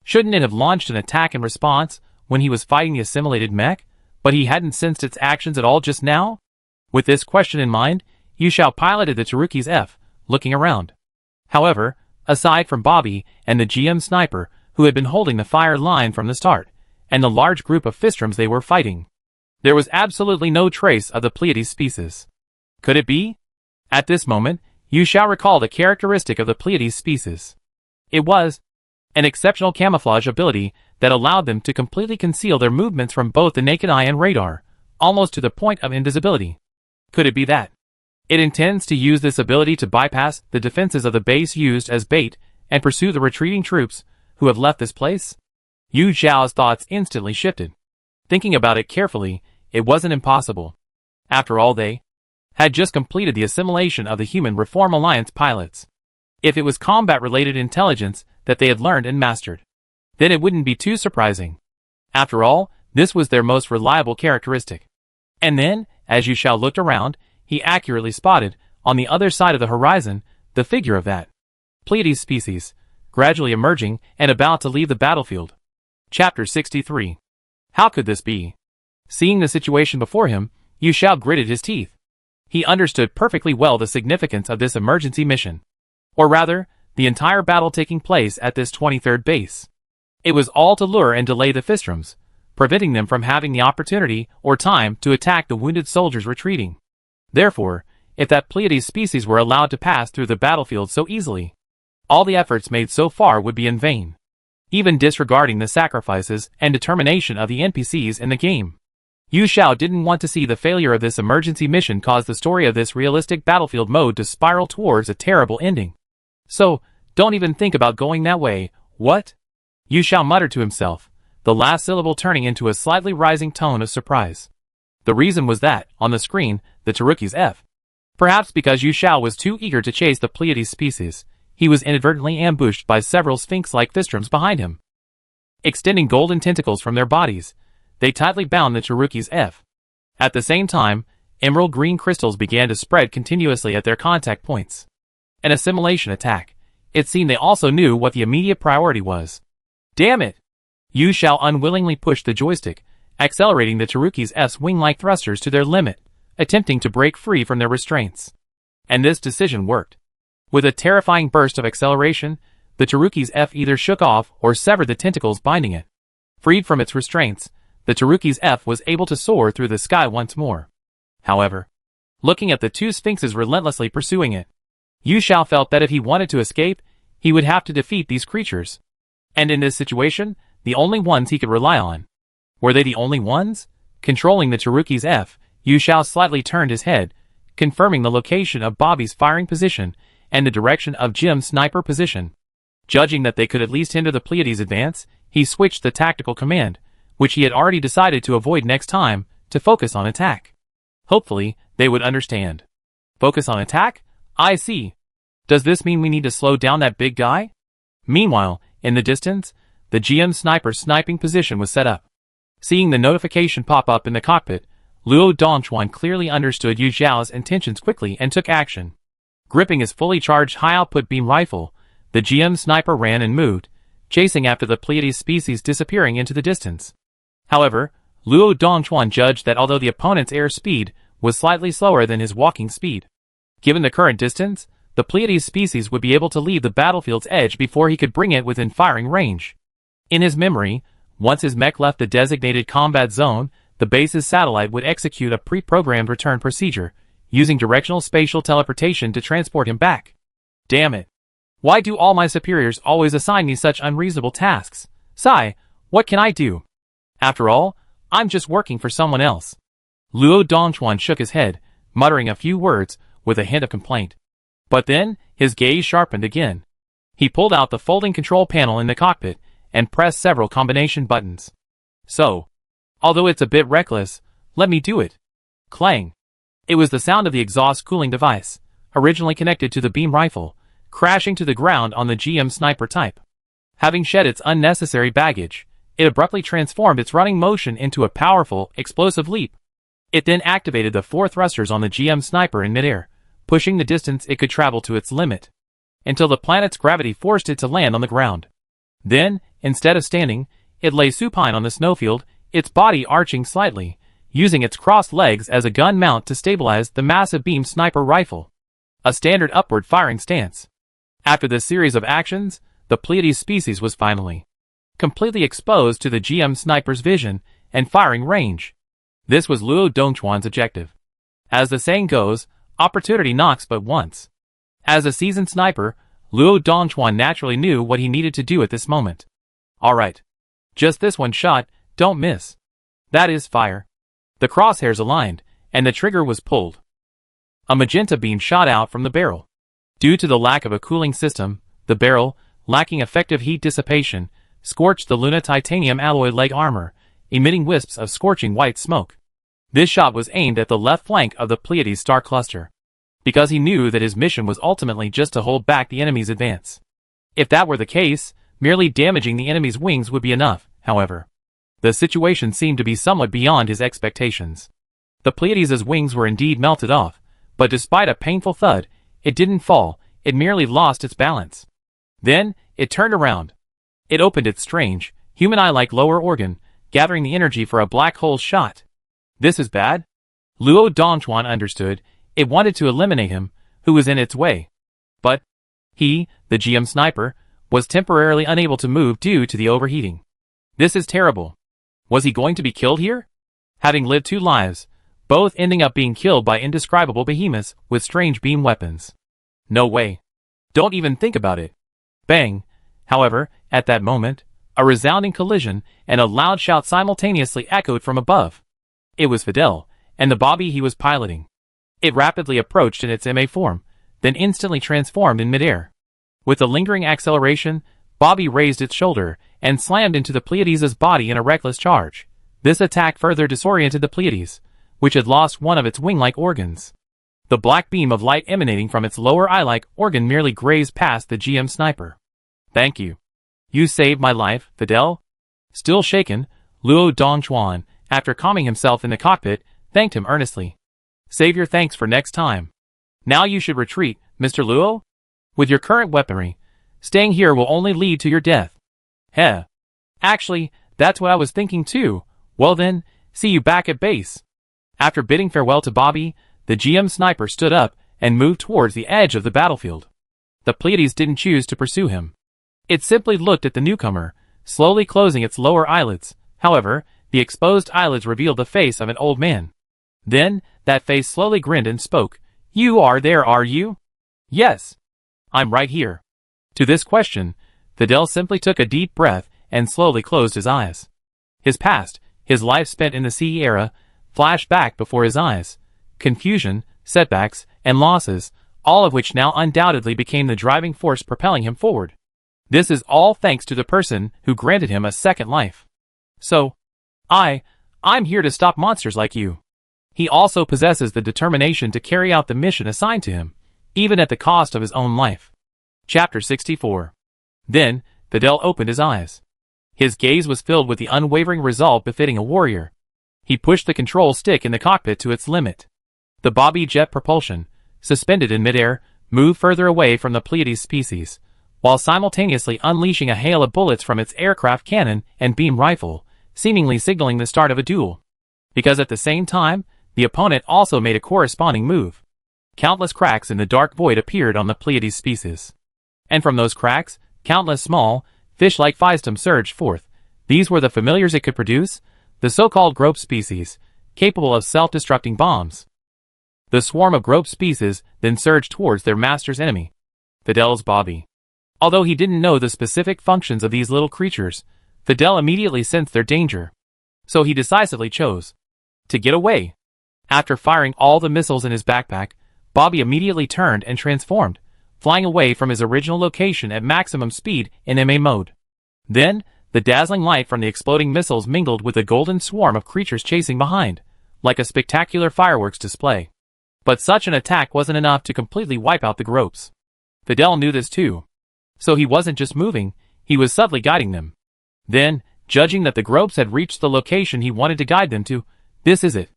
Shouldn't it have launched an attack in response when he was fighting the assimilated mech, but he hadn't sensed its actions at all just now? With this question in mind, Yu Xiao piloted the Taruki's F, looking around. However, aside from Bobby and the GM sniper, who had been holding the fire line from the start, and the large group of Fistrums they were fighting, there was absolutely no trace of the Pleiades species. Could it be? At this moment, Yu Xiao recalled a characteristic of the Pleiades species. It was an exceptional camouflage ability that allowed them to completely conceal their movements from both the naked eye and radar, almost to the point of invisibility. Could it be that it intends to use this ability to bypass the defenses of the base used as bait and pursue the retreating troops who have left this place? Yu Xiao's thoughts instantly shifted. Thinking about it carefully, it wasn't impossible. After all, they had just completed the assimilation of the Human Reform Alliance pilots. If it was combat-related intelligence that they had learned and mastered, then it wouldn't be too surprising. After all, this was their most reliable characteristic. And then, as Yu Xiao looked around, he accurately spotted, on the other side of the horizon, the figure of that Pleiades species, gradually emerging and about to leave the battlefield. Chapter 63. How could this be? Seeing the situation before him, Yu Xiao gritted his teeth. He understood perfectly well the significance of this emergency mission. Or rather, the entire battle taking place at this 23rd base. It was all to lure and delay the Fistrums, preventing them from having the opportunity or time to attack the wounded soldiers retreating. Therefore, if that Pleiades species were allowed to pass through the battlefield so easily, all the efforts made so far would be in vain, even disregarding the sacrifices and determination of the NPCs in the game. Yu Xiao didn't want to see the failure of this emergency mission cause the story of this realistic battlefield mode to spiral towards a terrible ending. So, don't even think about going that way, what? Yu Xiao muttered to himself, the last syllable turning into a slightly rising tone of surprise. The reason was that, on the screen, the Taruki's F. Perhaps because Yu Xiao was too eager to chase the Pleiades species, he was inadvertently ambushed by several sphinx-like Fistrums behind him. Extending golden tentacles from their bodies, they tightly bound the Taruki's F. At the same time, emerald green crystals began to spread continuously at their contact points. An assimilation attack. It seemed they also knew what the immediate priority was. Damn it! Yu Xiao unwillingly pushed the joystick, accelerating the Taruki's F's wing-like thrusters to their limit, attempting to break free from their restraints. And this decision worked. With a terrifying burst of acceleration, the Taruki's F either shook off or severed the tentacles binding it. Freed from its restraints, the Taruki's F was able to soar through the sky once more. However, looking at the two sphinxes relentlessly pursuing it, Yu Xiao felt that if he wanted to escape, he would have to defeat these creatures. And in this situation, the only ones he could rely on. Were they the only ones? Controlling the Taruki's F, Yu Xiao slightly turned his head, confirming the location of Bobby's firing position and the direction of Jim's sniper position. Judging that they could at least hinder the Pleiades' advance, he switched the tactical command, which he had already decided to avoid next time, to focus on attack. Hopefully, they would understand. Focus on attack? I see. Does this mean we need to slow down that big guy? Meanwhile, in the distance, the GM sniper sniping position was set up. Seeing the notification pop up in the cockpit, Luo Dongchuan clearly understood Yu Xiao's intentions quickly and took action. Gripping his fully charged high-output beam rifle, the GM sniper ran and moved, chasing after the Pleiades species disappearing into the distance. However, Luo Dongchuan judged that although the opponent's air speed was slightly slower than his walking speed, given the current distance, the Pleiades species would be able to leave the battlefield's edge before he could bring it within firing range. In his memory, once his mech left the designated combat zone, the base's satellite would execute a pre-programmed return procedure, using directional spatial teleportation to transport him back. Damn it. Why do all my superiors always assign me such unreasonable tasks? Sigh, what can I do? After all, I'm just working for someone else. Luo Dongchuan shook his head, muttering a few words with a hint of complaint. But then, his gaze sharpened again. He pulled out the folding control panel in the cockpit and pressed several combination buttons. So, although it's a bit reckless, let me do it. Clang. It was the sound of the exhaust cooling device, originally connected to the beam rifle, crashing to the ground on the GM sniper type. Having shed its unnecessary baggage, it abruptly transformed its running motion into a powerful, explosive leap. It then activated the 4 thrusters on the GM sniper in midair, pushing the distance it could travel to its limit, until the planet's gravity forced it to land on the ground. Then, instead of standing, it lay supine on the snowfield, its body arching slightly, using its crossed legs as a gun mount to stabilize the massive beam sniper rifle. A standard upward firing stance. After this series of actions, the Pleiades species was finally completely exposed to the GM sniper's vision and firing range. This was Luo Dongchuan's objective. As the saying goes, opportunity knocks but once. As a seasoned sniper, Luo Dongchuan naturally knew what he needed to do at this moment. Alright. Just this one shot, don't miss. That is fire. The crosshairs aligned, and the trigger was pulled. A magenta beam shot out from the barrel. Due to the lack of a cooling system, the barrel, lacking effective heat dissipation, scorched the Luna titanium alloy leg armor, emitting wisps of scorching white smoke. This shot was aimed at the left flank of the Pleiades star cluster, because he knew that his mission was ultimately just to hold back the enemy's advance. If that were the case, merely damaging the enemy's wings would be enough, however. The situation seemed to be somewhat beyond his expectations. The Pleiades' wings were indeed melted off, but despite a painful thud, it didn't fall, it merely lost its balance. Then, it turned around. It opened its strange, human eye-like lower organ, gathering the energy for a black hole shot. This is bad? Luo Dongchuan understood. It wanted to eliminate him, who was in its way. But he, the GM sniper, was temporarily unable to move due to the overheating. This is terrible. Was he going to be killed here? Having lived 2 lives, both ending up being killed by indescribable behemoths with strange beam weapons. No way. Don't even think about it. Bang. However, at that moment, a resounding collision and a loud shout simultaneously echoed from above. It was Fidel, and the Bobby he was piloting. It rapidly approached in its MA form, then instantly transformed in midair. With a lingering acceleration, Bobby raised its shoulder and slammed into the Pleiades' body in a reckless charge. This attack further disoriented the Pleiades, which had lost one of its wing-like organs. The black beam of light emanating from its lower eye-like organ merely grazed past the GM sniper. Thank you. You saved my life, Fidel. Still shaken, Luo Dongchuan, after calming himself in the cockpit, thanked him earnestly. Save your thanks for next time. Now you should retreat, Mr. Luo. With your current weaponry, staying here will only lead to your death. Heh. Actually, that's what I was thinking too. Well then, see you back at base. After bidding farewell to Bobby, the GM sniper stood up and moved towards the edge of the battlefield. The Pleiades didn't choose to pursue him. It simply looked at the newcomer, slowly closing its lower eyelids. However, the exposed eyelids revealed the face of an old man. Then, that face slowly grinned and spoke. You are there, are you? Yes. I'm right here. To this question, Fidel simply took a deep breath and slowly closed his eyes. His past, his life spent in the CE era, flashed back before his eyes. Confusion, setbacks, and losses, all of which now undoubtedly became the driving force propelling him forward. This is all thanks to the person who granted him a second life. So, I'm here to stop monsters like you. He also possesses the determination to carry out the mission assigned to him, even at the cost of his own life. Chapter 64. Then, Fidel opened his eyes. His gaze was filled with the unwavering resolve befitting a warrior. He pushed the control stick in the cockpit to its limit. The Bobby jet propulsion, suspended in midair, moved further away from the Pleiades species, while simultaneously unleashing a hail of bullets from its aircraft cannon and beam rifle, seemingly signaling the start of a duel. Because at the same time, the opponent also made a corresponding move. Countless cracks in the dark void appeared on the Pleiades species. And from those cracks, countless small, fish-like physatum surged forth. These were the familiars it could produce, the so-called grope species, capable of self-destructing bombs. The swarm of Grope species then surged towards their master's enemy, Fidel's Bobby. Although he didn't know the specific functions of these little creatures, Fidel immediately sensed their danger. So he decisively chose to get away. After firing all the missiles in his backpack, Bobby immediately turned and transformed, flying away from his original location at maximum speed in MA mode. Then, the dazzling light from the exploding missiles mingled with the golden swarm of creatures chasing behind, like a spectacular fireworks display. But such an attack wasn't enough to completely wipe out the Gropes. Fidel knew this too. So he wasn't just moving, he was subtly guiding them. Then, judging that the Gropes had reached the location he wanted to guide them to, this is it.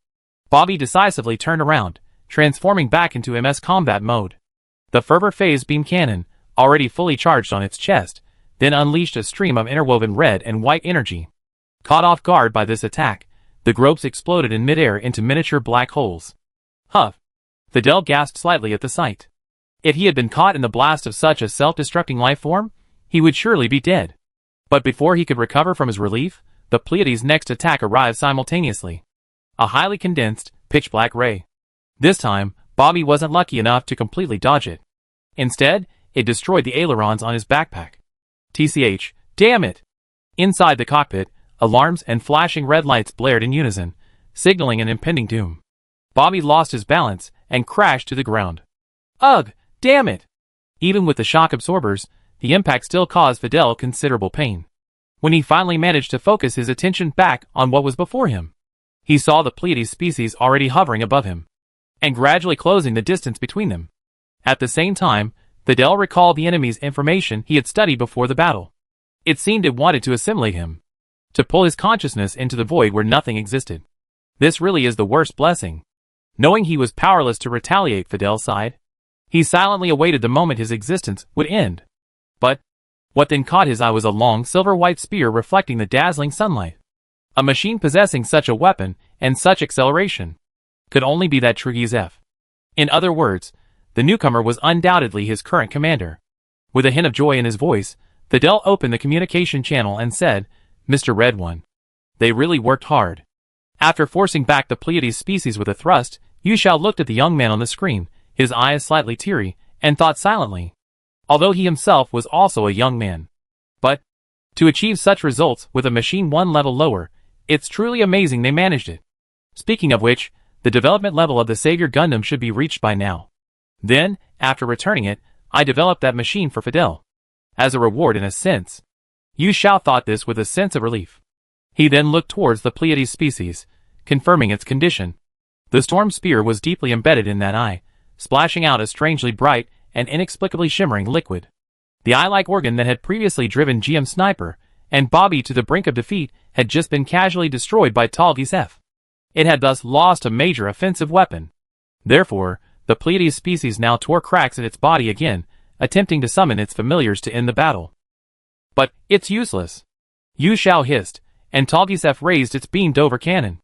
Bobby decisively turned around, transforming back into MS combat mode. The fervor phase beam cannon, already fully charged on its chest, then unleashed a stream of interwoven red and white energy. Caught off guard by this attack, the Gropes exploded in midair into miniature black holes. Huff! Fidel gasped slightly at the sight. If he had been caught in the blast of such a self-destructing life form, he would surely be dead. But before he could recover from his relief, the Pleiades' next attack arrived simultaneously. A highly condensed, pitch-black ray. This time, Bobby wasn't lucky enough to completely dodge it. Instead, it destroyed the ailerons on his backpack. TCH, damn it! Inside the cockpit, alarms and flashing red lights blared in unison, signaling an impending doom. Bobby lost his balance and crashed to the ground. Ugh, damn it! Even with the shock absorbers, the impact still caused Fidel considerable pain. When he finally managed to focus his attention back on what was before him, he saw the Pleiades species already hovering above him, and gradually closing the distance between them. At the same time, Fidel recalled the enemy's information he had studied before the battle. It seemed it wanted to assimilate him, to pull his consciousness into the void where nothing existed. This really is the worst blessing. Knowing he was powerless to retaliate, Fidel sighed. He silently awaited the moment his existence would end. But what then caught his eye was a long silver-white spear reflecting the dazzling sunlight. A machine possessing such a weapon and such acceleration could only be that Truggy's F. In other words, the newcomer was undoubtedly his current commander. With a hint of joy in his voice, Fidel opened the communication channel and said, "Mr. Red One, they really worked hard." After forcing back the Pleiades species with a thrust, Yushao looked at the young man on the screen, his eyes slightly teary, and thought silently. Although he himself was also a young man. But to achieve such results with a machine one level lower, it's truly amazing they managed it. Speaking of which, the development level of the Savior Gundam should be reached by now. Then, after returning it, I developed that machine for Fidel. As a reward in a sense. Yushao thought this with a sense of relief. He then looked towards the Pleiades species, confirming its condition. The storm spear was deeply embedded in that eye, splashing out a strangely bright and inexplicably shimmering liquid. The eye-like organ that had previously driven GM Sniper and Bobby to the brink of defeat had just been casually destroyed by Talgis F. It had thus lost a major offensive weapon. Therefore, the Pleiades species now tore cracks in its body again, attempting to summon its familiars to end the battle. But it's useless. Yushao hissed, and Talgis F raised its beamed-over cannon.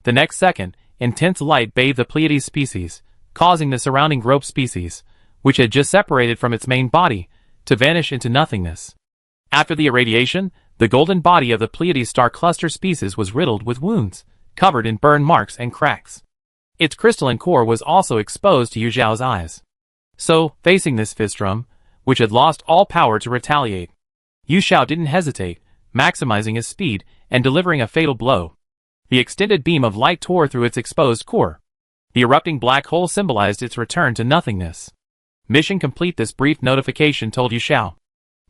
The next second, intense light bathed the Pleiades species, causing the surrounding Grope species, which had just separated from its main body, to vanish into nothingness. After the irradiation, the golden body of the Pleiades star cluster species was riddled with wounds, covered in burn marks and cracks. Its crystalline core was also exposed to Yujiao's eyes. So, facing this Fistrum, which had lost all power to retaliate, Yushao didn't hesitate, maximizing his speed and delivering a fatal blow. The extended beam of light tore through its exposed core. The erupting black hole symbolized its return to nothingness. Mission complete. This brief notification told Yushao.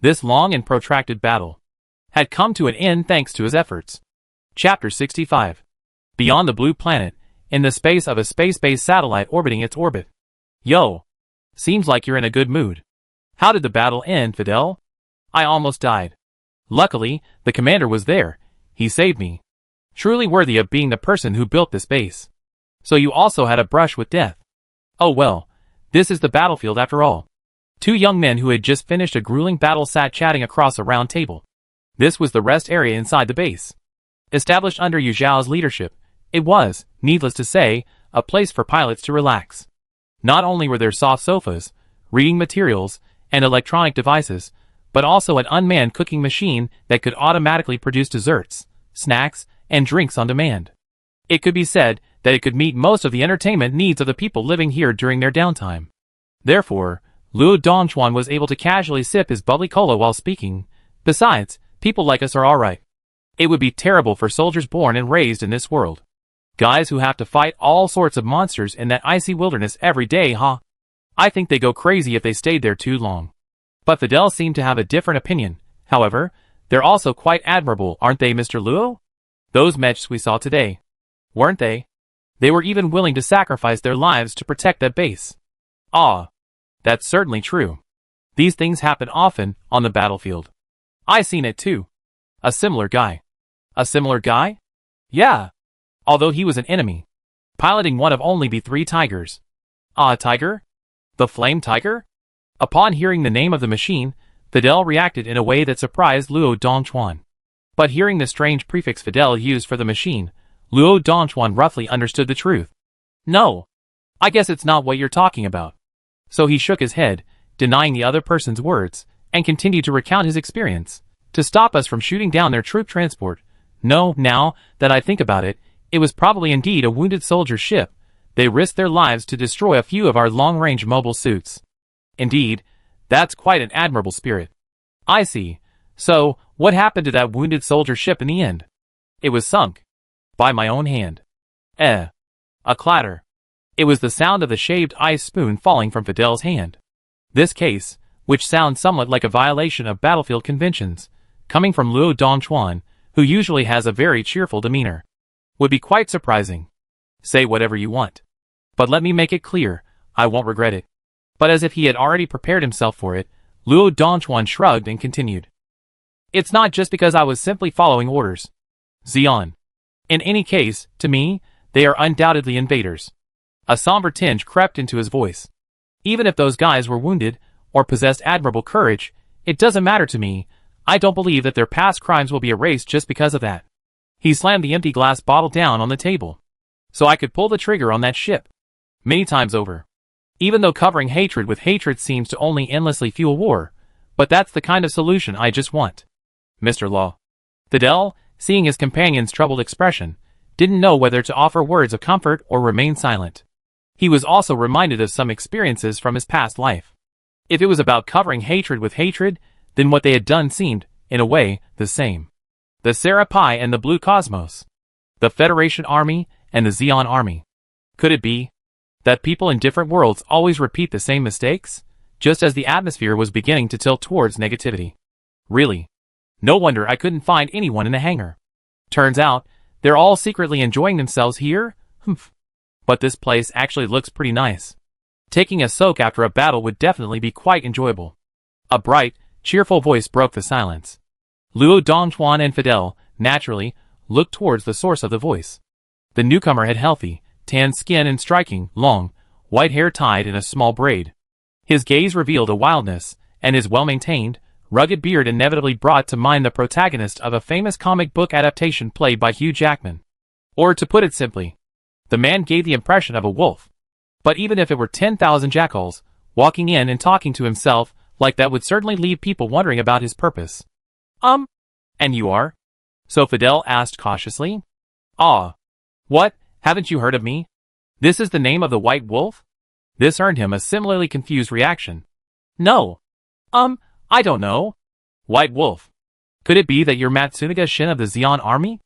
This long and protracted battle had come to an end thanks to his efforts. Chapter 65. Beyond the blue planet, in the space of a space-based satellite orbiting its orbit. Yo. Seems like you're in a good mood. How did the battle end, Fidel? I almost died. Luckily, the commander was there. He saved me. Truly worthy of being the person who built this base. So you also had a brush with death. Oh well, this is the battlefield after all. Two young men who had just finished a grueling battle sat chatting across a round table. This was the rest area inside the base. Established under Yu Zhao's leadership, it was, needless to say, a place for pilots to relax. Not only were there soft sofas, reading materials, and electronic devices, but also an unmanned cooking machine that could automatically produce desserts, snacks, and drinks on demand. It could be said that it could meet most of the entertainment needs of the people living here during their downtime. Therefore, Luo Dongchuan was able to casually sip his bubbly cola while speaking. Besides, people like us are alright. It would be terrible for soldiers born and raised in this world. Guys who have to fight all sorts of monsters in that icy wilderness every day, huh? I think they go crazy if they stayed there too long. But Fidel seemed to have a different opinion. However, they're also quite admirable, aren't they, Mr. Luo? Those Mechs we saw today. Weren't they? They were even willing to sacrifice their lives to protect that base. Ah, that's certainly true. These things happen often on the battlefield. I seen it too. A similar guy. A similar guy? Yeah. Although he was an enemy. Piloting one of only the 3 tigers. Ah, tiger? The flame tiger? Upon hearing the name of the machine, Fidel reacted in a way that surprised Luo Dongchuan. But hearing the strange prefix Fidel used for the machine, Luo Dongchuan roughly understood the truth. No. I guess it's not what you're talking about. So he shook his head, denying the other person's words, and continued to recount his experience. To stop us from shooting down their troop transport. No, now that I think about it, it was probably indeed a wounded soldier ship. They risked their lives to destroy a few of our long-range mobile suits. Indeed, that's quite an admirable spirit. I see. So, what happened to that wounded soldier ship in the end? It was sunk. By my own hand. A clatter. It was the sound of the shaved ice spoon falling from Fidel's hand. This case, which sounds somewhat like a violation of battlefield conventions, coming from Luo Dongchuan, who usually has a very cheerful demeanor, would be quite surprising. Say whatever you want. But let me make it clear, I won't regret it. But as if he had already prepared himself for it, Luo Dongchuan shrugged and continued. It's not just because I was simply following orders. Xian. In any case, to me, they are undoubtedly invaders. A somber tinge crept into his voice. Even if those guys were wounded, or possessed admirable courage, it doesn't matter to me. I don't believe that their past crimes will be erased just because of that. He slammed the empty glass bottle down on the table. So I could pull the trigger on that ship. Many times over. Even though covering hatred with hatred seems to only endlessly fuel war, but that's the kind of solution I just want. Mr. Law. Fidel, seeing his companion's troubled expression, didn't know whether to offer words of comfort or remain silent. He was also reminded of some experiences from his past life. If it was about covering hatred with hatred, then what they had done seemed, in a way, the same. The Serapai and the Blue Cosmos. The Federation Army and the Xian Army. Could it be that people in different worlds always repeat the same mistakes, just as the atmosphere was beginning to tilt towards negativity? Really? No wonder I couldn't find anyone in the hangar. Turns out, they're all secretly enjoying themselves here? Humph. But this place actually looks pretty nice. Taking a soak after a battle would definitely be quite enjoyable. A bright, cheerful voice broke the silence. Luo Dongchuan and Fidel, naturally, looked towards the source of the voice. The newcomer had healthy, tan skin and striking, long, white hair tied in a small braid. His gaze revealed a wildness, and his well-maintained, rugged beard inevitably brought to mind the protagonist of a famous comic book adaptation played by Hugh Jackman. Or to put it simply, the man gave the impression of a wolf. But even if it were 10,000 jackals, walking in and talking to himself like that would certainly leave people wondering about his purpose. And you are? So Fidel asked cautiously. Ah. What, haven't you heard of me? This is the name of the White Wolf? This earned him a similarly confused reaction. No. I don't know. White Wolf. Could it be that you're Matsunaga Shin of the Xian Army?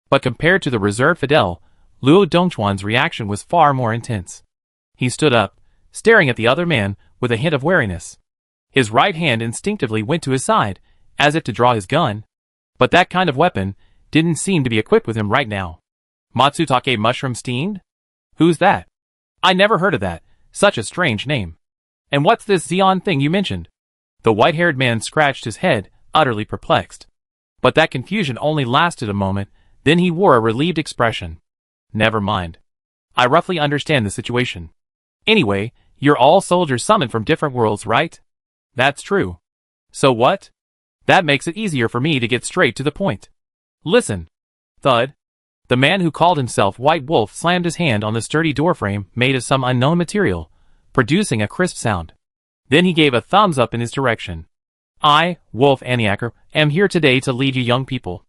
But compared to the reserved Fidel, Luo Dongchuan's reaction was far more intense. He stood up, staring at the other man with a hint of wariness. His right hand instinctively went to his side, as if to draw his gun. But that kind of weapon didn't seem to be equipped with him right now. Matsutake Mushroom Steamed? Who's that? I never heard of that. Such a strange name. And what's this Xian thing you mentioned? The white-haired man scratched his head, utterly perplexed. But that confusion only lasted a moment, then he wore a relieved expression. Never mind. I roughly understand the situation. Anyway, you're all soldiers summoned from different worlds, right? That's true. So what? That makes it easier for me to get straight to the point. Listen. Thud. The man who called himself White Wolf slammed his hand on the sturdy doorframe made of some unknown material, producing a crisp sound. Then he gave a thumbs up in his direction. I, Wolf Aniaker, am here today to lead you young people.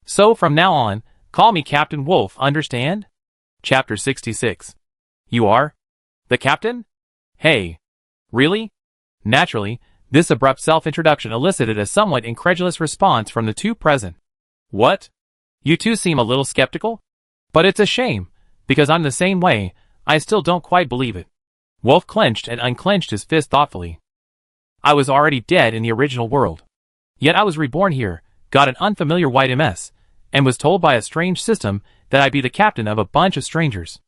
So from now on, call me Captain Wolf, understand? Chapter 66. You are? The captain? Hey. Really? Naturally, this abrupt self-introduction elicited a somewhat incredulous response from the two present. What? You two seem a little skeptical? But it's a shame, because I'm the same way. I still don't quite believe it. Wolf clenched and unclenched his fist thoughtfully. I was already dead in the original world. Yet I was reborn here, got an unfamiliar white MS, and was told by a strange system that I'd be the captain of a bunch of strangers.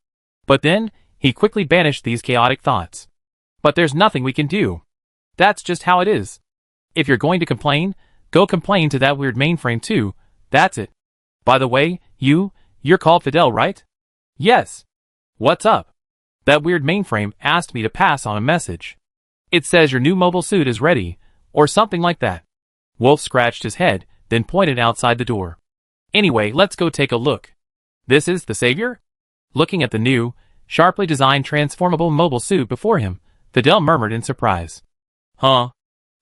But then, he quickly banished these chaotic thoughts. But there's nothing we can do. That's just how it is. If you're going to complain, go complain to that weird mainframe too, that's it. By the way, you're called Fidel, right? Yes. What's up? That weird mainframe asked me to pass on a message. It says your new mobile suit is ready, or something like that. Wolf scratched his head, then pointed outside the door. Anyway, let's go take a look. This is the Savior? Looking at the new, sharply designed transformable mobile suit before him, Fidel murmured in surprise. Huh?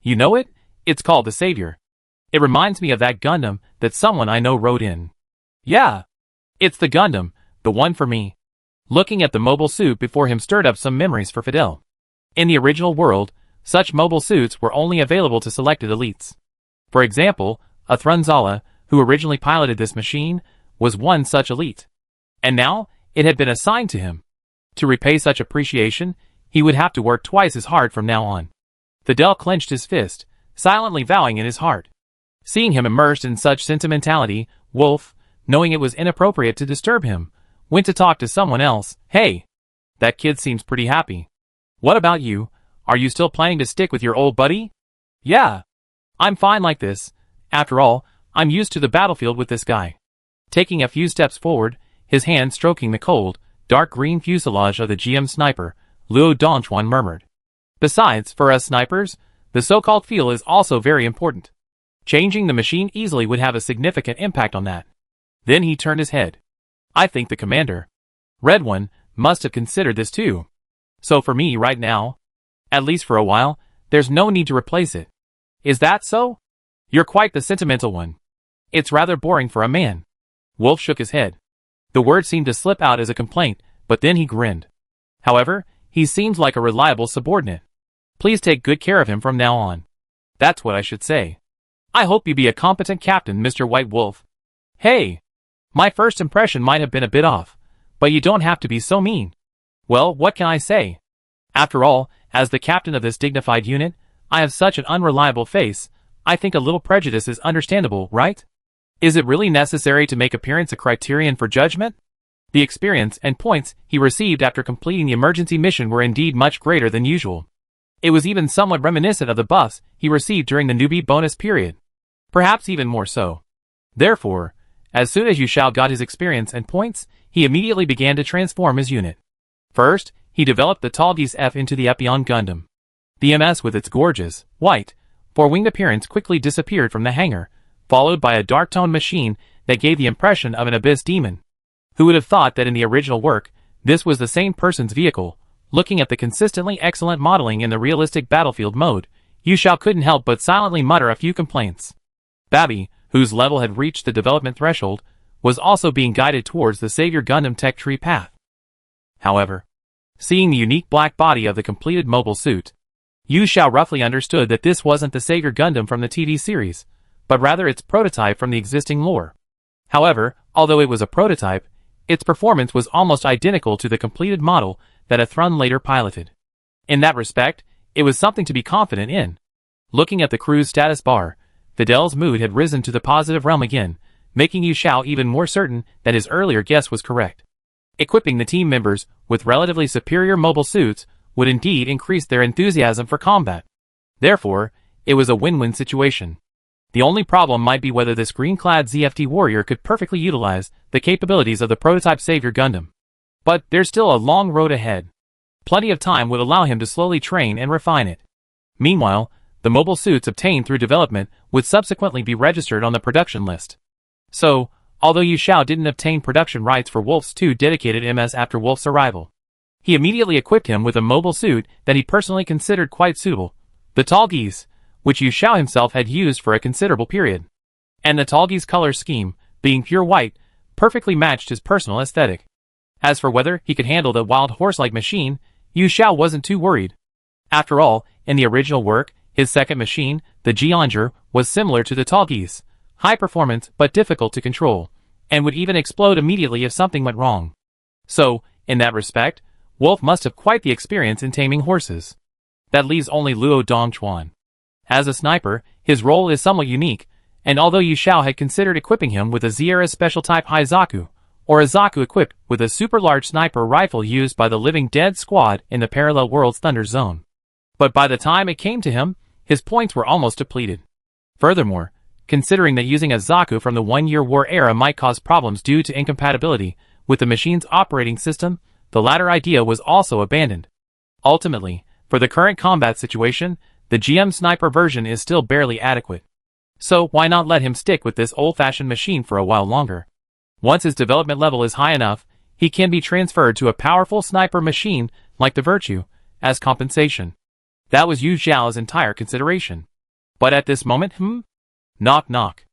You know it? It's called the Savior. It reminds me of that Gundam that someone I know wrote in. Yeah. It's the Gundam, the one for me. Looking at the mobile suit before him stirred up some memories for Fidel. In the original world, such mobile suits were only available to selected elites. For example, a Thrunzala, who originally piloted this machine, was one such elite. And now, it had been assigned to him. To repay such appreciation, he would have to work twice as hard from now on. Fidel clenched his fist, silently vowing in his heart. Seeing him immersed in such sentimentality, Wolf, knowing it was inappropriate to disturb him, went to talk to someone else. Hey! That kid seems pretty happy. What about you? Are you still planning to stick with your old buddy? Yeah. I'm fine like this. After all, I'm used to the battlefield with this guy. Taking a few steps forward, his hand stroking the cold, dark green fuselage of the GM sniper, Luo Dongchuan murmured. Besides, for us snipers, the so-called feel is also very important. Changing the machine easily would have a significant impact on that. Then he turned his head. I think the commander, Red One, must have considered this too. So for me right now, at least for a while, there's no need to replace it. Is that so? You're quite the sentimental one. It's rather boring for a man. Wolf shook his head. The word seemed to slip out as a complaint, but then he grinned. However, he seems like a reliable subordinate. Please take good care of him from now on. That's what I should say. I hope you be a competent captain, Mr. White Wolf. Hey! My first impression might have been a bit off, but you don't have to be so mean. Well, what can I say? After all, as the captain of this dignified unit, I have such an unreliable face. I think a little prejudice is understandable, right? Is it really necessary to make appearance a criterion for judgment? The experience and points he received after completing the emergency mission were indeed much greater than usual. It was even somewhat reminiscent of the buffs he received during the newbie bonus period. Perhaps even more so. Therefore, as soon as Yu Shao got his experience and points, he immediately began to transform his unit. First, he developed the Tallgeese F into the EP1 Gundam. The MS with its gorgeous, white, four-winged appearance quickly disappeared from the hangar, followed by a dark-toned machine that gave the impression of an abyss demon. Who would have thought that in the original work, this was the same person's vehicle? Looking at the consistently excellent modeling in the realistic battlefield mode, Yu Shao couldn't help but silently mutter a few complaints. Babby, whose level had reached the development threshold, was also being guided towards the Savior Gundam tech tree path. However, seeing the unique black body of the completed mobile suit, Yu Shao roughly understood that this wasn't the Savior Gundam from the TV series, but rather its prototype from the existing lore. However, although it was a prototype, its performance was almost identical to the completed model that a Thrun later piloted. In that respect, it was something to be confident in. Looking at the crew's status bar, Fidel's mood had risen to the positive realm again, making Yu Shao even more certain that his earlier guess was correct. Equipping the team members with relatively superior mobile suits would indeed increase their enthusiasm for combat. Therefore, it was a win-win situation. The only problem might be whether this green-clad ZFT warrior could perfectly utilize the capabilities of the prototype Savior Gundam. But there's still a long road ahead. Plenty of time would allow him to slowly train and refine it. Meanwhile, the mobile suits obtained through development would subsequently be registered on the production list. So, although Yu Shao didn't obtain production rights for Wolf's 2 dedicated MS after Wolf's arrival, he immediately equipped him with a mobile suit that he personally considered quite suitable, the Tallgeese, which Yu Shao himself had used for a considerable period. And the Tallgeese color scheme, being pure white, perfectly matched his personal aesthetic. As for whether he could handle the wild horse-like machine, Yu Xiao wasn't too worried. After all, in the original work, his second machine, the Geonger, was similar to the tall geese, high performance but difficult to control, and would even explode immediately if something went wrong. So, in that respect, Wolf must have quite the experience in taming horses. That leaves only Luo Dongchuan. As a sniper, his role is somewhat unique, and although Yu Xiao had considered equipping him with a Zierra special type Haizaku, or a Zaku equipped with a super large sniper rifle used by the Living Dead squad in the Parallel Worlds Thunder Zone. But by the time it came to him, his points were almost depleted. Furthermore, considering that using a Zaku from the One-Year War era might cause problems due to incompatibility with the machine's operating system, the latter idea was also abandoned. Ultimately, for the current combat situation, the GM sniper version is still barely adequate. So why not let him stick with this old-fashioned machine for a while longer? Once his development level is high enough, he can be transferred to a powerful sniper machine like the Virtue, as compensation. That was Yu Xiao's entire consideration. But at this moment, Knock knock.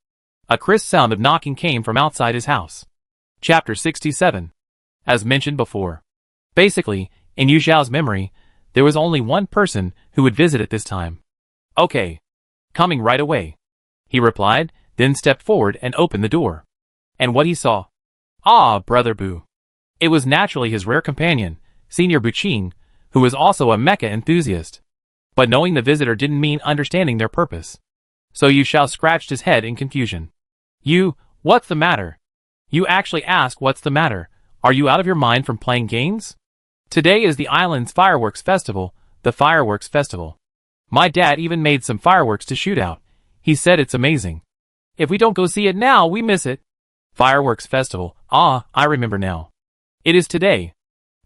A crisp sound of knocking came from outside his house. Chapter 67. As mentioned before. Basically, in Yu Xiao's memory, there was only one person who would visit at this time. Okay. Coming right away. He replied, then stepped forward and opened the door. And what he saw? Ah, Brother Bu. It was naturally his rare companion, Senior Buqing, who was also a mecha enthusiast. But knowing the visitor didn't mean understanding their purpose. So Yu Xiao scratched his head in confusion. What's the matter? You actually ask what's the matter? Are you out of your mind from playing games? Today is the island's fireworks festival, the fireworks festival. My dad even made some fireworks to shoot out. He said it's amazing. If we don't go see it now, we miss it. Fireworks festival, ah, I remember now. It is today.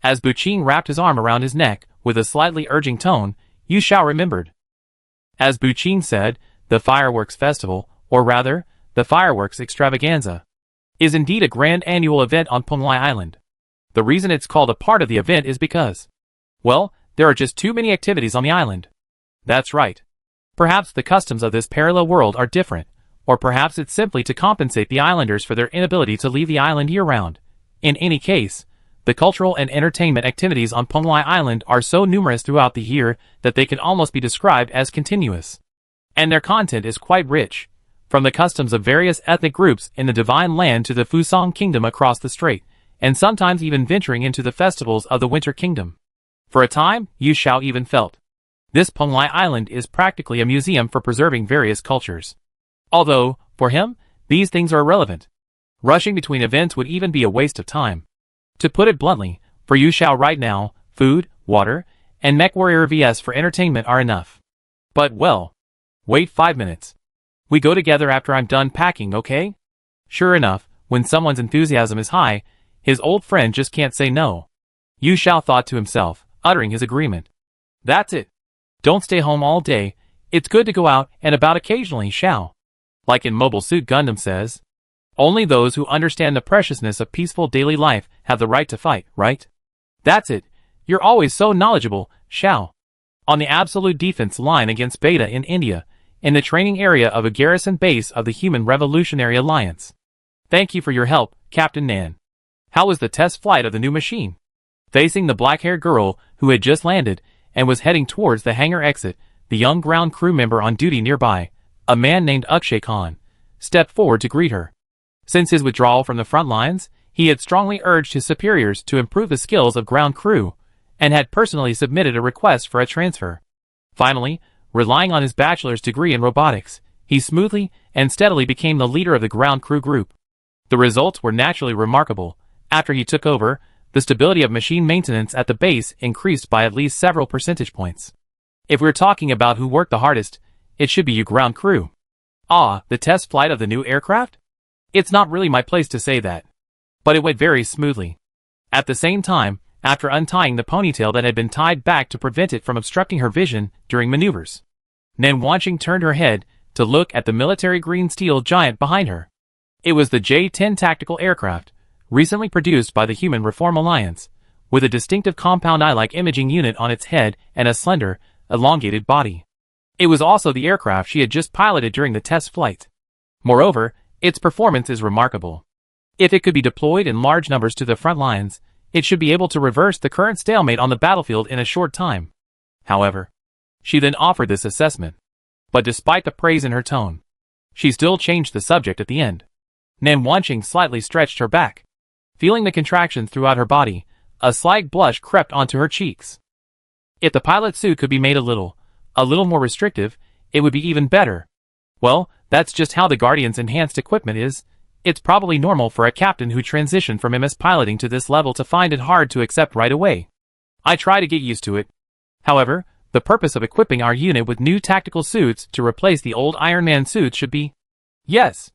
As Buqing wrapped his arm around his neck with a slightly urging tone, Yu Xiao remembered. As Buqing said, the fireworks festival, or rather, the fireworks extravaganza, is indeed a grand annual event on Penglai Island. The reason it's called a part of the event is because, well, there are just too many activities on the island. That's right. Perhaps the customs of this parallel world are different, or perhaps it's simply to compensate the islanders for their inability to leave the island year-round. In any case, the cultural and entertainment activities on Penglai Island are so numerous throughout the year that they can almost be described as continuous. And their content is quite rich, from the customs of various ethnic groups in the Divine Land to the Fusang Kingdom across the strait, and sometimes even venturing into the festivals of the Winter Kingdom. For a time, Yu Xiao even felt. This Penglai Island is practically a museum for preserving various cultures. Although, for him, these things are irrelevant. Rushing between events would even be a waste of time. To put it bluntly, for Yu Xiao right now, food, water, and Mech Warrior vs for entertainment are enough. But well, wait 5 minutes. We go together after I'm done packing, okay? Sure enough, when someone's enthusiasm is high, his old friend just can't say no. Yu Xiao thought to himself, uttering his agreement. That's it. Don't stay home all day, it's good to go out and about occasionally, Xiao. Like in Mobile Suit Gundam says, only those who understand the preciousness of peaceful daily life have the right to fight, right? That's it. You're always so knowledgeable, Xiao. On the absolute defense line against Beta in India, in the training area of a garrison base of the Human Revolutionary Alliance. Thank you for your help, Captain Nan. How was the test flight of the new machine? Facing the black-haired girl who had just landed and was heading towards the hangar exit, the young ground crew member on duty nearby, a man named Akshay Khan, stepped forward to greet her. Since his withdrawal from the front lines, he had strongly urged his superiors to improve the skills of ground crew, and had personally submitted a request for a transfer. Finally, relying on his bachelor's degree in robotics, he smoothly and steadily became the leader of the ground crew group. The results were naturally remarkable. After he took over, the stability of machine maintenance at the base increased by at least several percentage points. If we're talking about who worked the hardest, it should be you ground crew. Ah, the test flight of the new aircraft? It's not really my place to say that. But it went very smoothly. At the same time, after untying the ponytail that had been tied back to prevent it from obstructing her vision during maneuvers, Nan Wanqing turned her head to look at the military green steel giant behind her. It was the J-10 tactical aircraft, recently produced by the Human Reform Alliance, with a distinctive compound eye-like imaging unit on its head and a slender, elongated body. It was also the aircraft she had just piloted during the test flight. Moreover, its performance is remarkable. If it could be deployed in large numbers to the front lines, It should be able to reverse the current stalemate on the battlefield in a short time. However, she then offered this assessment. But despite the praise in her tone, she still changed the subject at the end. Nan Wanqing slightly stretched her back. Feeling the contractions throughout her body, a slight blush crept onto her cheeks. If the pilot suit could be made a little more restrictive, it would be even better. Well, that's just how the Guardian's enhanced equipment is. It's probably normal for a captain who transitioned from MS piloting to this level to find it hard to accept right away. I try to get used to it. However, the purpose of equipping our unit with new tactical suits to replace the old Iron Man suits should be... Yes.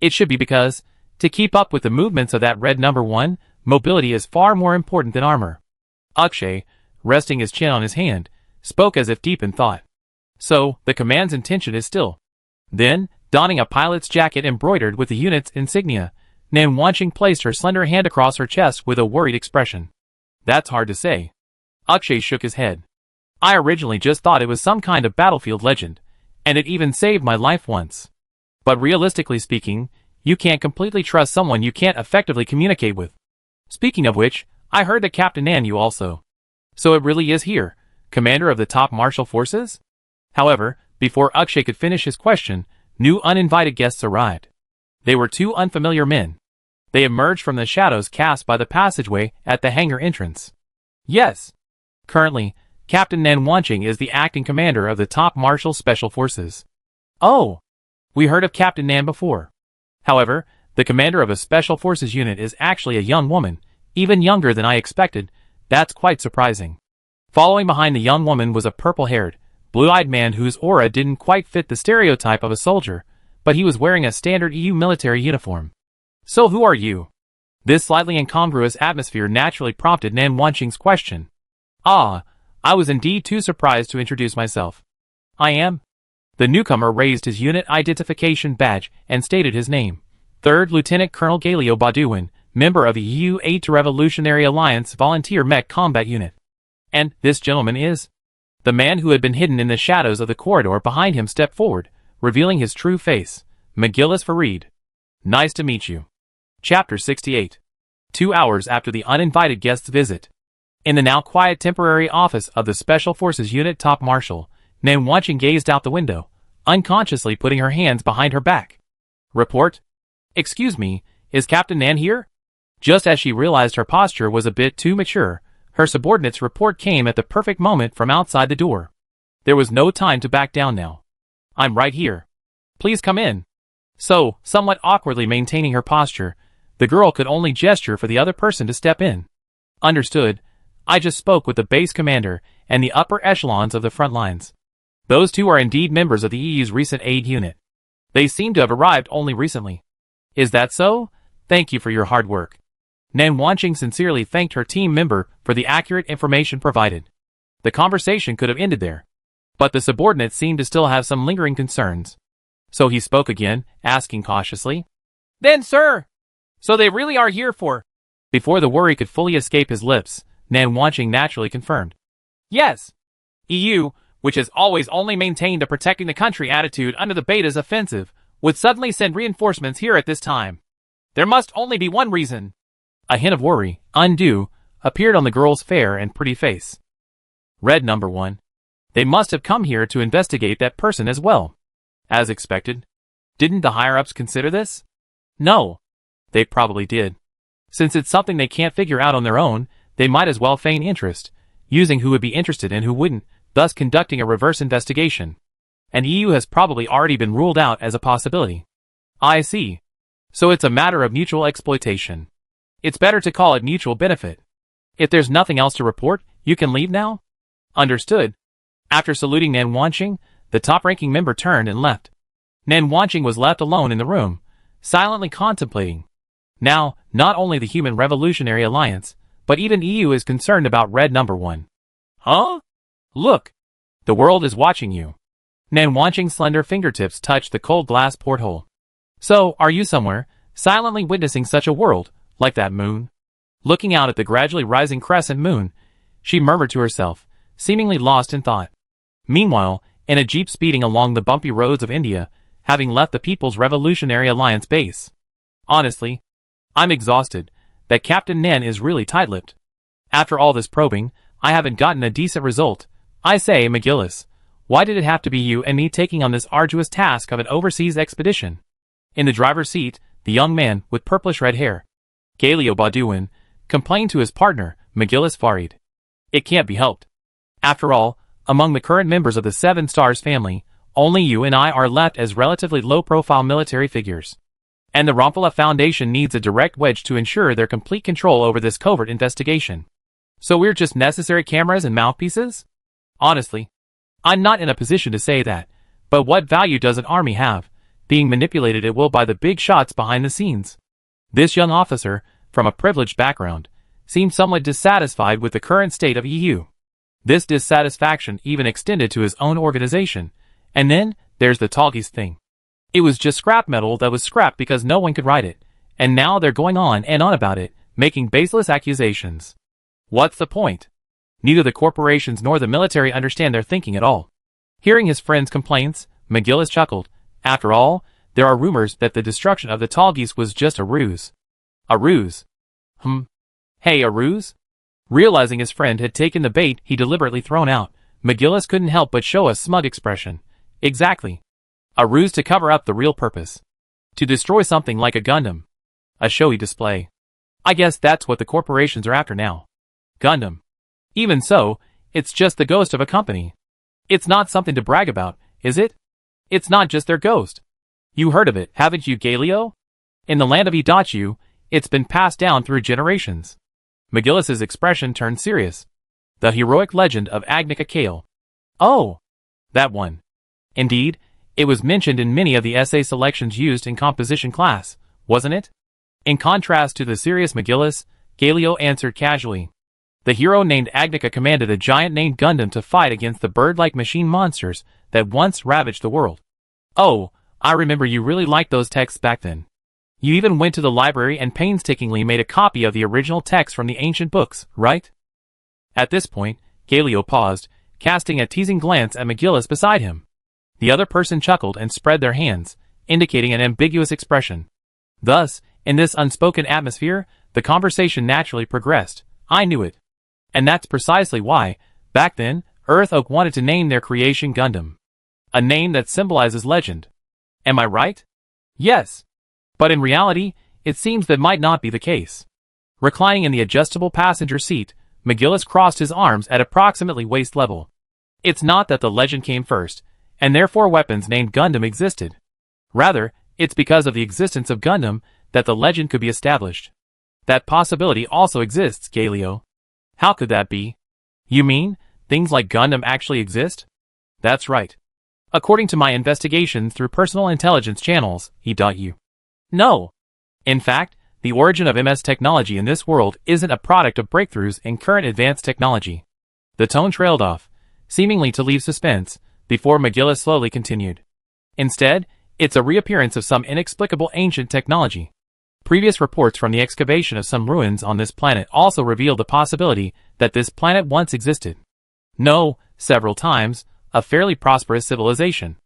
It should be because, to keep up with the movements of that red number 1, mobility is far more important than armor. Akshay, resting his chin on his hand, spoke as if deep in thought. So, the command's intention is still. Then, donning a pilot's jacket embroidered with the unit's insignia, Nan Wanqing placed her slender hand across her chest with a worried expression. That's hard to say. Akshay shook his head. I originally just thought it was some kind of battlefield legend, and it even saved my life once. But realistically speaking, you can't completely trust someone you can't effectively communicate with. Speaking of which, I heard that Captain Nan you also. So it really is here, commander of the top martial forces? However, before Akshay could finish his question, new uninvited guests arrived. They were 2 unfamiliar men. They emerged from the shadows cast by the passageway at the hangar entrance. Yes. Currently, Captain Nan Wanqing is the acting commander of the top martial special forces. Oh! We heard of Captain Nan before. However, the commander of a special forces unit is actually a young woman, even younger than I expected. That's quite surprising. Following behind the young woman was a purple-haired, blue-eyed man whose aura didn't quite fit the stereotype of a soldier, but he was wearing a standard EU military uniform. So who are you? This slightly incongruous atmosphere naturally prompted Nan Wanqing's question. Ah, I was indeed too surprised to introduce myself. I am. The newcomer raised his unit identification badge and stated his name. 3rd Lieutenant Colonel Galileo Baudouin, member of the EU Aid to Revolutionary Alliance Volunteer Mech Combat Unit. And this gentleman is? The man who had been hidden in the shadows of the corridor behind him stepped forward, revealing his true face. McGillis Farid. Nice to meet you. Chapter 68. 2 hours after the uninvited guest's visit. In the now quiet temporary office of the Special Forces Unit Top Marshal, Nan Wanqing gazed out the window, unconsciously putting her hands behind her back. Report? Excuse me, is Captain Nan here? Just as she realized her posture was a bit too mature, her subordinate's report came at the perfect moment from outside the door. There was no time to back down now. I'm right here. Please come in. So, somewhat awkwardly maintaining her posture, the girl could only gesture for the other person to step in. Understood. I just spoke with the base commander and the upper echelons of the front lines. Those 2 are indeed members of the EU's recent aid unit. They seem to have arrived only recently. Is that so? Thank you for your hard work. Nan Wanqing sincerely thanked her team member for the accurate information provided. The conversation could have ended there. But the subordinate seemed to still have some lingering concerns. So he spoke again, asking cautiously, Then, sir! So they really are here for... Before the worry could fully escape his lips, Nan Wanqing naturally confirmed. Yes. EU, which has always only maintained a protecting the country attitude under the Beta's offensive, would suddenly send reinforcements here at this time. There must only be one reason. A hint of worry, undue, appeared on the girl's fair and pretty face. Red number 1. They must have come here to investigate that person as well. As expected. Didn't the higher-ups consider this? No. They probably did. Since it's something they can't figure out on their own, they might as well feign interest, using who would be interested and who wouldn't, thus conducting a reverse investigation. And EU has probably already been ruled out as a possibility. I see. So it's a matter of mutual exploitation. It's better to call it mutual benefit. If there's nothing else to report, you can leave now? Understood. After saluting Nan Wanqing, the top-ranking member turned and left. Nan Wanqing was left alone in the room, silently contemplating. Now, not only the Human Revolutionary Alliance, but even EU is concerned about red number 1. Huh? Look! The world is watching you. Nan Wanqing's slender fingertips touched the cold glass porthole. So, are you somewhere, silently witnessing such a world, like that moon? Looking out at the gradually rising crescent moon, she murmured to herself, seemingly lost in thought. Meanwhile, in a jeep speeding along the bumpy roads of India, having left the People's Revolutionary Alliance base. Honestly, I'm exhausted. that Captain Nan is really tight-lipped. After all this probing, I haven't gotten a decent result. I say, McGillis, why did it have to be you and me taking on this arduous task of an overseas expedition? In the driver's seat, the young man with purplish-red hair, Galio Bauduin, complained to his partner, McGillis Farid. It can't be helped. After all, among the current members of the Seven Stars family, only you and I are left as relatively low-profile military figures. And the Romphala Foundation needs a direct wedge to ensure their complete control over this covert investigation. So we're just necessary cameras and mouthpieces? Honestly, I'm not in a position to say that, but what value does an army have, being manipulated at will by the big shots behind the scenes? This young officer, from a privileged background, seemed somewhat dissatisfied with the current state of EU. This dissatisfaction even extended to his own organization, and then there's the Tallgeese thing. It was just scrap metal that was scrapped because no one could write it, and now they're going on and on about it, making baseless accusations. What's the point? Neither the corporations nor the military understand their thinking at all. Hearing his friend's complaints, McGillis chuckled. After all, there are rumors that the destruction of the Tallgeese was just a ruse. A ruse? Hey, a ruse? Realizing his friend had taken the bait he deliberately thrown out, McGillis couldn't help but show a smug expression. Exactly. A ruse to cover up the real purpose. To destroy something like a Gundam. A showy display. I guess that's what the corporations are after now. Gundam. Even so, it's just the ghost of a company. It's not something to brag about, is it? It's not just their ghost. You heard of it, haven't you, Galio? In the land of Idachu, it's been passed down through generations. McGillis's expression turned serious. The heroic legend of Agnica Kale. Oh, that one. Indeed, it was mentioned in many of the essay selections used in composition class, wasn't it? In contrast to the serious McGillis, Galio answered casually. The hero named Agnica commanded a giant named Gundam to fight against the bird-like machine monsters that once ravaged the world. Oh, I remember you really liked those texts back then. You even went to the library and painstakingly made a copy of the original text from the ancient books, right? At this point, Galio paused, casting a teasing glance at McGillis beside him. The other person chuckled and spread their hands, indicating an ambiguous expression. Thus, in this unspoken atmosphere, the conversation naturally progressed. I knew it. And that's precisely why, back then, Earth Oak wanted to name their creation Gundam. A name that symbolizes legend. Am I right? Yes. But in reality, it seems that might not be the case. Reclining in the adjustable passenger seat, McGillis crossed his arms at approximately waist level. It's not that the legend came first, and therefore weapons named Gundam existed. Rather, it's because of the existence of Gundam that the legend could be established. That possibility also exists, Galio. How could that be? You mean, things like Gundam actually exist? That's right. According to my investigations through personal intelligence channels, you. No. In fact, the origin of MS technology in this world isn't a product of breakthroughs in current advanced technology. The tone trailed off, seemingly to leave suspense, before McGillis slowly continued. Instead, it's a reappearance of some inexplicable ancient technology. Previous reports from the excavation of some ruins on this planet also revealed the possibility that this planet once existed. No, several times, a fairly prosperous civilization.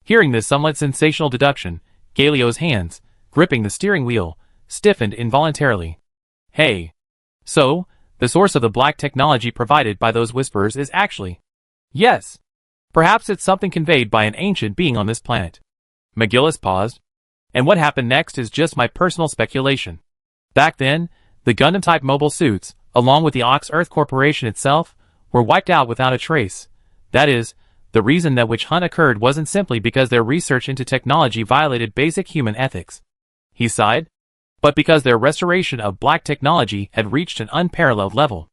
Hearing this somewhat sensational deduction, Galio's hands, gripping the steering wheel, stiffened involuntarily. Hey. So, the source of the black technology provided by those whisperers is actually... Yes. Perhaps it's something conveyed by an ancient being on this planet. McGillis paused. And what happened next is just my personal speculation. Back then, the Gundam-type mobile suits, along with the Ox Earth Corporation itself, were wiped out without a trace. That is, the reason that witch hunt occurred wasn't simply because their research into technology violated basic human ethics. He sighed. But because their restoration of black technology had reached an unparalleled level.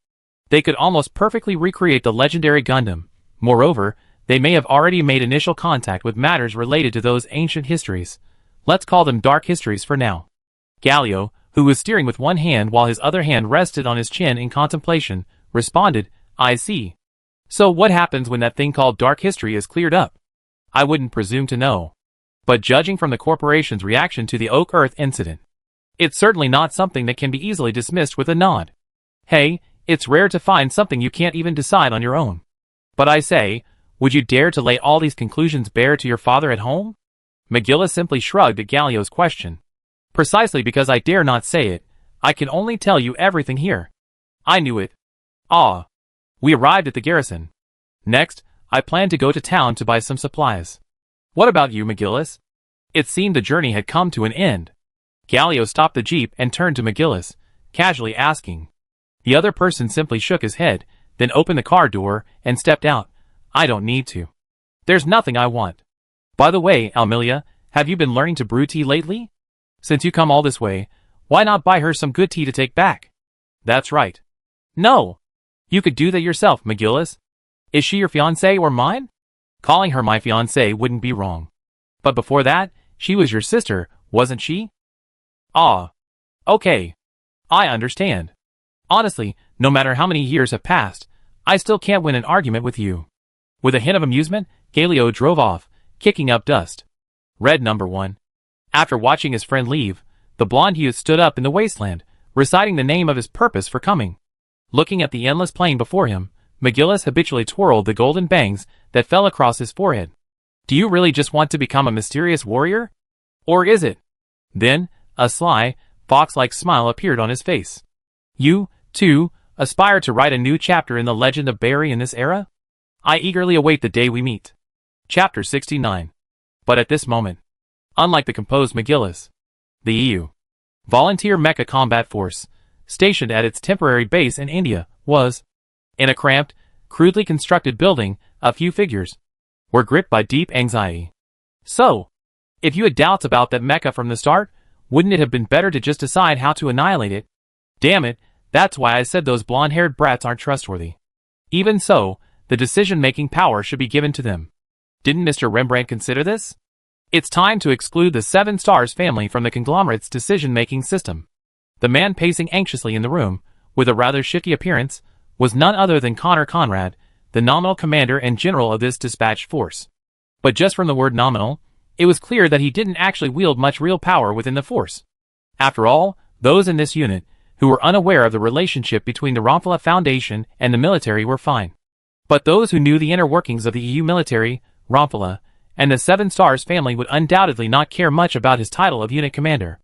They could almost perfectly recreate the legendary Gundam. Moreover, they may have already made initial contact with matters related to those ancient histories. Let's call them dark histories for now. Galio, who was steering with one hand while his other hand rested on his chin in contemplation, responded, I see. So what happens when that thing called dark history is cleared up? I wouldn't presume to know. But judging from the corporation's reaction to the Oak Earth incident, it's certainly not something that can be easily dismissed with a nod. Hey, it's rare to find something you can't even decide on your own. But I say, would you dare to lay all these conclusions bare to your father at home? McGillis simply shrugged at Galio's question. Precisely because I dare not say it, I can only tell you everything here. I knew it. Ah. We arrived at the garrison. Next, I planned to go to town to buy some supplies. What about you, McGillis? It seemed the journey had come to an end. Galileo stopped the jeep and turned to McGillis, casually asking. The other person simply shook his head, then opened the car door and stepped out. I don't need to. There's nothing I want. By the way, Almelia, have you been learning to brew tea lately? Since you come all this way, why not buy her some good tea to take back? That's right. No. You could do that yourself, McGillis. Is she your fiancée or mine? Calling her my fiancée wouldn't be wrong. But before that, she was your sister, wasn't she? Ah. Okay. I understand. Honestly, no matter how many years have passed, I still can't win an argument with you. With a hint of amusement, Galileo drove off, kicking up dust. Red number 1. After watching his friend leave, the blonde youth stood up in the wasteland, reciting the name of his purpose for coming. Looking at the endless plain before him, McGillis habitually twirled the golden bangs that fell across his forehead. Do you really just want to become a mysterious warrior? Or is it? Then, a sly, fox-like smile appeared on his face. You, too, aspire to write a new chapter in the legend of Barry in this era? I eagerly await the day we meet. Chapter 69. But at this moment, unlike the composed McGillis, the EU Volunteer Mecha Combat Force, stationed at its temporary base in India, was, in a cramped, crudely constructed building, a few figures were gripped by deep anxiety. So, if you had doubts about that mecha from the start, wouldn't it have been better to just decide how to annihilate it? Damn it, that's why I said those blonde-haired brats aren't trustworthy. Even so, the decision-making power should be given to them. Didn't Mr. Rembrandt consider this? It's time to exclude the Seven Stars family from the conglomerate's decision-making system. The man pacing anxiously in the room, with a rather shifty appearance, was none other than Connor Conrad, the nominal commander and general of this dispatched force. But just from the word nominal, it was clear that he didn't actually wield much real power within the force. After all, those in this unit, who were unaware of the relationship between the Ramphele Foundation and the military were fine. But those who knew the inner workings of the EU military, Ramphele, and the Seven Stars family would undoubtedly not care much about his title of unit commander,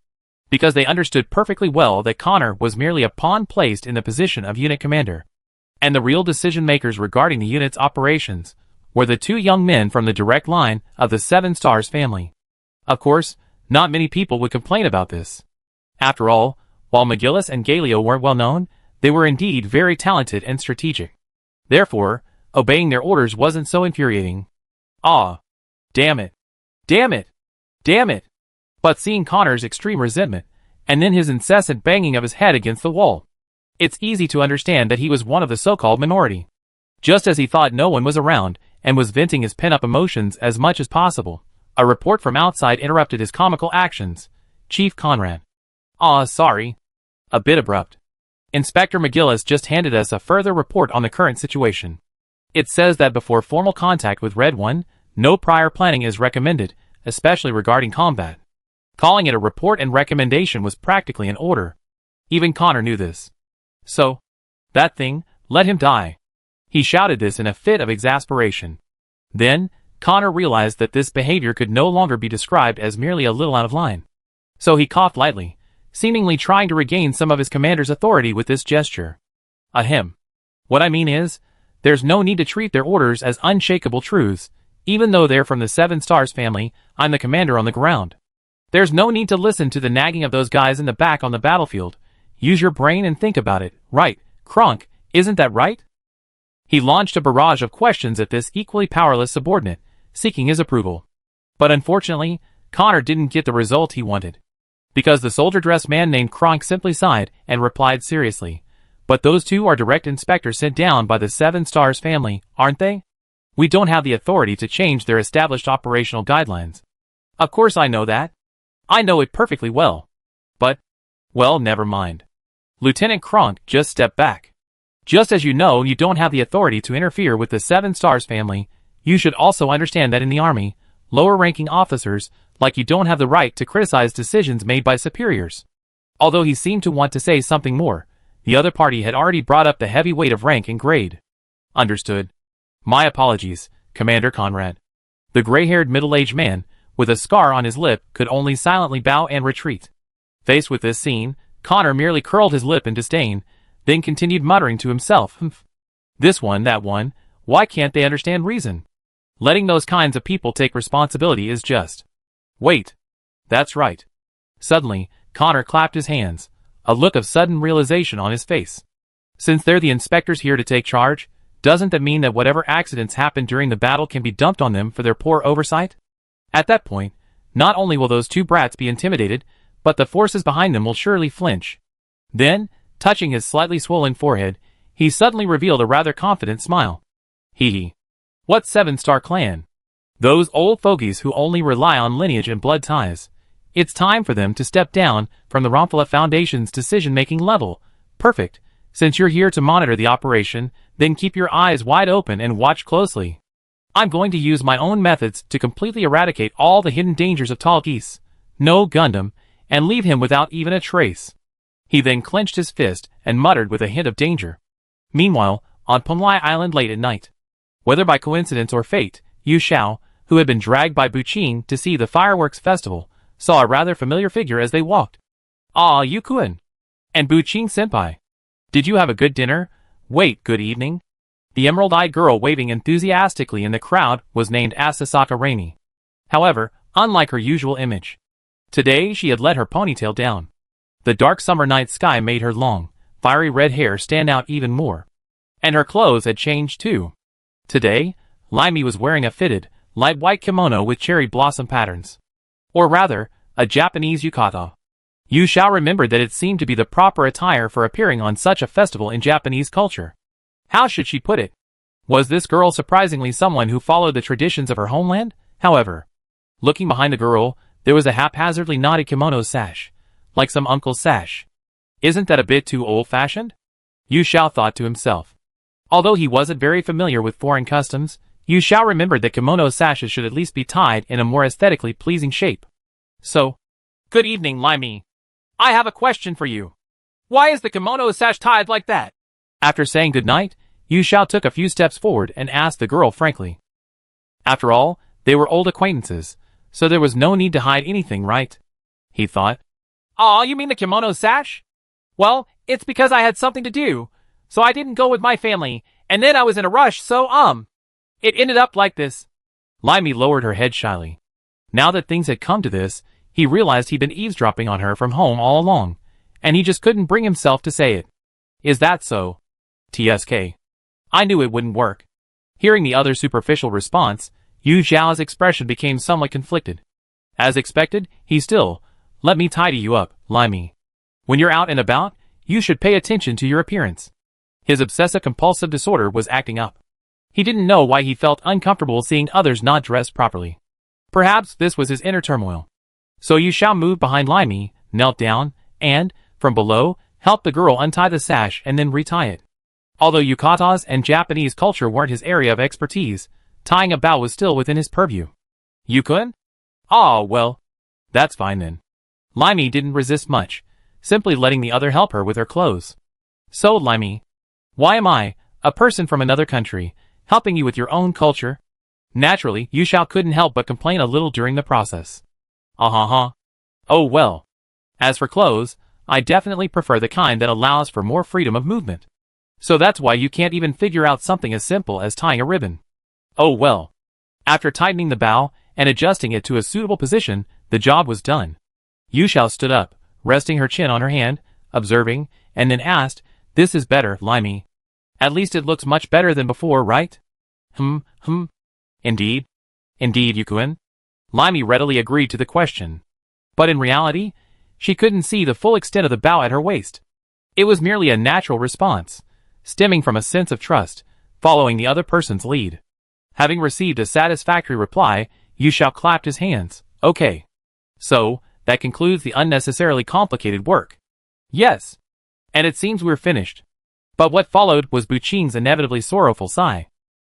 because they understood perfectly well that Connor was merely a pawn placed in the position of unit commander. And the real decision-makers regarding the unit's operations were the two young men from the direct line of the Seven Stars family. Of course, not many people would complain about this. After all, while McGillis and Galileo weren't well known, they were indeed very talented and strategic. Therefore, obeying their orders wasn't so infuriating. Ah. Damn it. Damn it. Damn it. But seeing Connor's extreme resentment, and then his incessant banging of his head against the wall, it's easy to understand that he was one of the so-called minority. Just as he thought no one was around, and was venting his pent-up emotions as much as possible, a report from outside interrupted his comical actions. Chief Conrad. Sorry. A bit abrupt. Inspector McGillis just handed us a further report on the current situation. It says that before formal contact with Red One, no prior planning is recommended, especially regarding combat. Calling it a report and recommendation was practically an order. Even Connor knew this. So, that thing, let him die. He shouted this in a fit of exasperation. Then, Connor realized that this behavior could no longer be described as merely a little out of line. So he coughed lightly, seemingly trying to regain some of his commander's authority with this gesture. Ahem. What I mean is, there's no need to treat their orders as unshakable truths. Even though they're from the Seven Stars family, I'm the commander on the ground. There's no need to listen to the nagging of those guys in the back on the battlefield. Use your brain and think about it, right, Kronk, isn't that right? He launched a barrage of questions at this equally powerless subordinate, seeking his approval. But unfortunately, Connor didn't get the result he wanted. Because the soldier-dressed man named Kronk simply sighed and replied seriously, "But those two are direct inspectors sent down by the Seven Stars family, aren't they? We don't have the authority to change their established operational guidelines." Of course I know that. I know it perfectly well. But, well, never mind. Lieutenant Kronk just stepped back. Just as you know you don't have the authority to interfere with the Seven Stars family, you should also understand that in the Army, lower-ranking officers, like you, don't have the right to criticize decisions made by superiors. Although he seemed to want to say something more, the other party had already brought up the heavy weight of rank and grade. Understood. My apologies, Commander Conrad. The gray-haired middle-aged man, with a scar on his lip, could only silently bow and retreat. Faced with this scene, Connor merely curled his lip in disdain, then continued muttering to himself, "Humph. This one, that one, why can't they understand reason? Letting those kinds of people take responsibility is just... Wait. That's right." Suddenly, Connor clapped his hands, a look of sudden realization on his face. Since they're the inspectors here to take charge, doesn't that mean that whatever accidents happen during the battle can be dumped on them for their poor oversight? At that point, not only will those two brats be intimidated, but the forces behind them will surely flinch. Then, touching his slightly swollen forehead, he suddenly revealed a rather confident smile. Hee hee. What 7-star clan? Those old fogies who only rely on lineage and blood ties. It's time for them to step down from the Ramphela Foundation's decision-making level. Perfect. Since you're here to monitor the operation, then keep your eyes wide open and watch closely. I'm going to use my own methods to completely eradicate all the hidden dangers of Tall Geese, no Gundam, and leave him without even a trace. He then clenched his fist and muttered with a hint of danger. Meanwhile, on Pumlai Island late at night, whether by coincidence or fate, Yu Xiao, who had been dragged by Buqin to see the fireworks festival, saw a rather familiar figure as they walked. "Ah, Yukuin. And Buqin-senpai. Did you have a good dinner? Wait, good evening?" The emerald-eyed girl waving enthusiastically in the crowd was named Asasaka Raimi. However, unlike her usual image, today she had let her ponytail down. The dark summer night sky made her long, fiery red hair stand out even more. And her clothes had changed too. Today, Laimi was wearing a fitted, light white kimono with cherry blossom patterns. Or rather, a Japanese yukata. Yu Xiao remembered that it seemed to be the proper attire for appearing on such a festival in Japanese culture. How should she put it? Was this girl surprisingly someone who followed the traditions of her homeland? However, looking behind the girl, there was a haphazardly knotted kimono sash, like some uncle's sash. Isn't that a bit too old-fashioned? Yu Xiao thought to himself. Although he wasn't very familiar with foreign customs, Yu Xiao remembered that kimono sashes should at least be tied in a more aesthetically pleasing shape. So, "Good evening, Laimi. I have a question for you. Why is the kimono sash tied like that?" After saying goodnight, Yu Xiao took a few steps forward and asked the girl frankly. After all, they were old acquaintances, so there was no need to hide anything, right? He thought. "Aw, you mean the kimono sash? Well, it's because I had something to do, so I didn't go with my family, and then I was in a rush, so it ended up like this." Laimi lowered her head shyly. Now that things had come to this, he realized he'd been eavesdropping on her from home all along, and he just couldn't bring himself to say it. "Is that so? TSK. I knew it wouldn't work." Hearing the other's superficial response, Yu Xiao's expression became somewhat conflicted. As expected, he still, "Let me tidy you up, Laimi. When you're out and about, you should pay attention to your appearance." His obsessive-compulsive disorder was acting up. He didn't know why he felt uncomfortable seeing others not dressed properly. Perhaps this was his inner turmoil. So Yu Xiao moved behind Laimi, knelt down, and, from below, helped the girl untie the sash and then retie it. Although yukatas and Japanese culture weren't his area of expertise, tying a bow was still within his purview. "Yukun? Ah, well, that's fine then." Laimi didn't resist much, simply letting the other help her with her clothes. "So, Laimi, why am I, a person from another country, helping you with your own culture?" Naturally, Yu Xiao couldn't help but complain a little during the process. Oh well. As for clothes, I definitely prefer the kind that allows for more freedom of movement. So that's why you can't even figure out something as simple as tying a ribbon. Oh well. After tightening the bow and adjusting it to a suitable position, the job was done. Yu Xiao stood up, resting her chin on her hand, observing, and then asked, "This is better, Laimi. At least it looks much better than before, right?" Indeed, Yukuen. Laimi readily agreed to the question. But in reality, she couldn't see the full extent of the bow at her waist. It was merely a natural response, stemming from a sense of trust, following the other person's lead. Having received a satisfactory reply, Yu Xiao clapped his hands. "Okay. So, that concludes the unnecessarily complicated work." "Yes. And it seems we're finished." But what followed was Buqin's inevitably sorrowful sigh.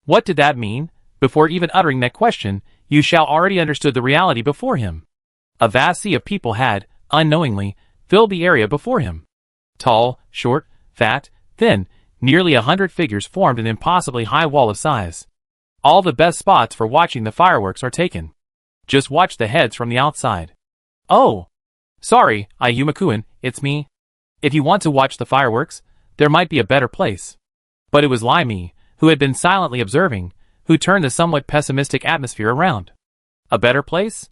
What did that mean? Before even uttering that question, Yu Xiao already understood the reality before him. A vast sea of people had, unknowingly, filled the area before him. Tall, short, fat, thin, nearly 100 figures formed an impossibly high wall of size. All the best spots for watching the fireworks are taken. Just watch the heads from the outside. "Oh! Sorry, Ayumakuen, it's me. If you want to watch the fireworks, there might be a better place. But it was Limey, who had been silently observing, who turned the somewhat pessimistic atmosphere around. A better place?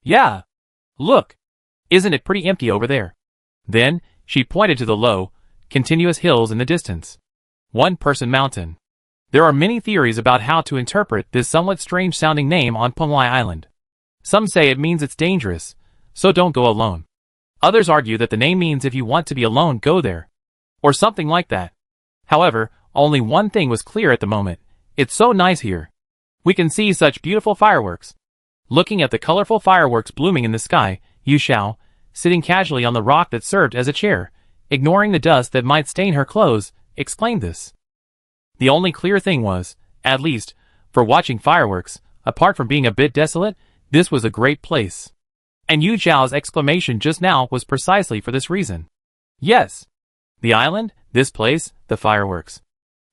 Yeah. Look. Isn't it pretty empty over there? Then, she pointed to the low, continuous hills in the distance. One-person mountain. There are many theories about how to interpret this somewhat strange-sounding name on Pumlai Island. Some say it means it's dangerous, so don't go alone. Others argue that the name means if you want to be alone, go there. Or something like that. However, only one thing was clear at the moment. It's so nice here. We can see such beautiful fireworks. Looking at the colorful fireworks blooming in the sky, Yu Xiao, sitting casually on the rock that served as a chair, ignoring the dust that might stain her clothes, exclaimed this. The only clear thing was, at least, for watching fireworks, apart from being a bit desolate, this was a great place. And Yu Xiao's exclamation just now was precisely for this reason. Yes. The island, this place, the fireworks.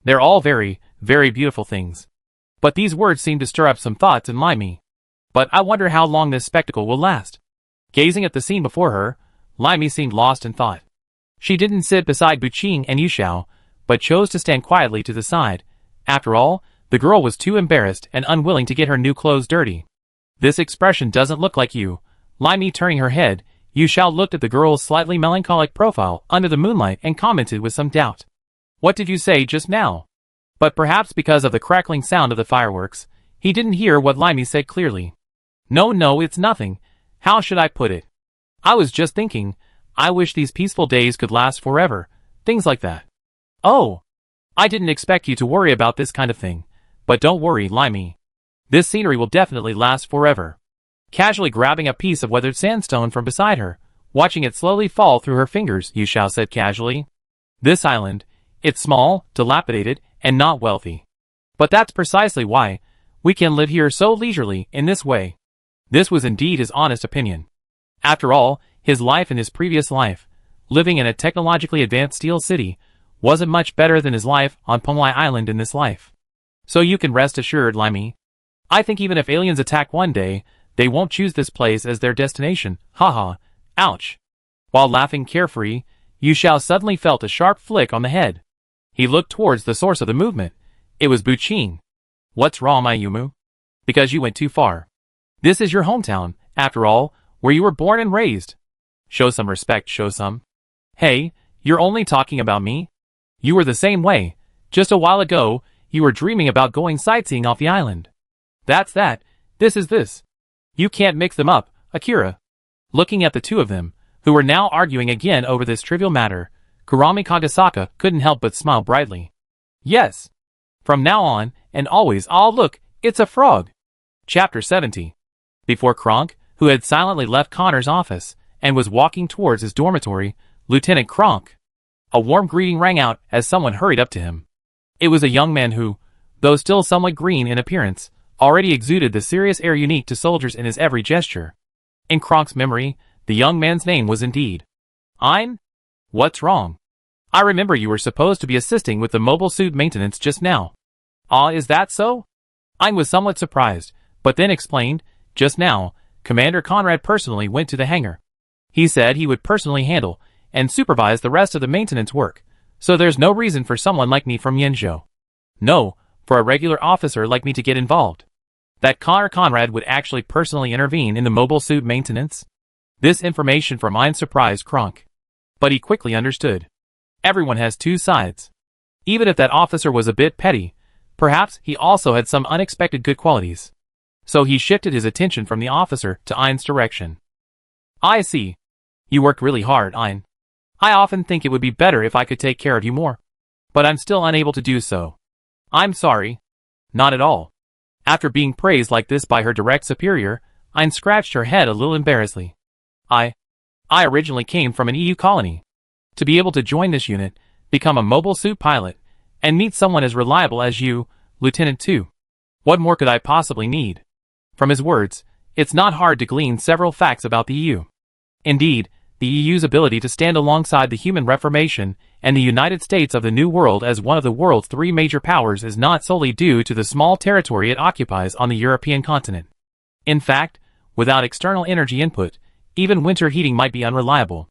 They're all very, very beautiful things. But these words seem to stir up some thoughts in Limey. But I wonder how long this spectacle will last. Gazing at the scene before her, Limey seemed lost in thought. She didn't sit beside Buqing and Yu Xiao, but chose to stand quietly to the side. After all, the girl was too embarrassed and unwilling to get her new clothes dirty. This expression doesn't look like you. Limey turning her head, Yu Xiao looked at the girl's slightly melancholic profile under the moonlight and commented with some doubt. What did you say just now? But perhaps because of the crackling sound of the fireworks, he didn't hear what Limey said clearly. No, it's nothing. How should I put it? I was just thinking, I wish these peaceful days could last forever. Things like that. Oh. I didn't expect you to worry about this kind of thing. But don't worry, Limey. This scenery will definitely last forever. Casually grabbing a piece of weathered sandstone from beside her, watching it slowly fall through her fingers, Yu Xiao said casually. This island, it's small, dilapidated, and not wealthy. But that's precisely why we can live here so leisurely in this way. This was indeed his honest opinion. After all, his life in his previous life, living in a technologically advanced steel city, wasn't much better than his life on Pumlai Island in this life. So you can rest assured, Limey. I think even if aliens attack one day, they won't choose this place as their destination. Haha. Ouch. While laughing carefree, Yu Xiao suddenly felt a sharp flick on the head. He looked towards the source of the movement. It was Buqing. What's wrong, my Yumu? Because you went too far. This is your hometown, after all, where you were born and raised. Show some respect, show some. Hey, you're only talking about me? You were the same way. Just a while ago, you were dreaming about going sightseeing off the island. That's that. This is this. You can't mix them up, Akira. Looking at the two of them, who were now arguing again over this trivial matter, Kurami Kagasaka couldn't help but smile brightly. Yes. From now on, and always, look, it's a frog. Chapter 70. Before Kronk, who had silently left Connor's office, and was walking towards his dormitory, Lieutenant Kronk. A warm greeting rang out as someone hurried up to him. It was a young man who, though still somewhat green in appearance, already exuded the serious air unique to soldiers in his every gesture. In Kronk's memory, the young man's name was indeed Ein? What's wrong? I remember you were supposed to be assisting with the mobile suit maintenance just now. Is that so? Ein was somewhat surprised, but then explained, just now, Commander Conrad personally went to the hangar. He said he would personally handle and supervise the rest of the maintenance work, so there's no reason for someone like me from Yenzhou. No, for a regular officer like me to get involved. That Conrad would actually personally intervene in the mobile suit maintenance? This information from Ein surprised Kronk. But he quickly understood. Everyone has two sides. Even if that officer was a bit petty, perhaps he also had some unexpected good qualities. So he shifted his attention from the officer to Ein's direction. I see. You worked really hard, Ein. I often think it would be better if I could take care of you more. But I'm still unable to do so. I'm sorry. Not at all. After being praised like this by her direct superior, Ein scratched her head a little embarrassedly. I originally came from an EU colony. To be able to join this unit, become a mobile suit pilot, and meet someone as reliable as you, Lieutenant 2. What more could I possibly need? From his words, it's not hard to glean several facts about the EU. Indeed, the EU's ability to stand alongside the human Reformation and the United States of the New World as one of the world's three major powers is not solely due to the small territory it occupies on the European continent. In fact, without external energy input, even winter heating might be unreliable.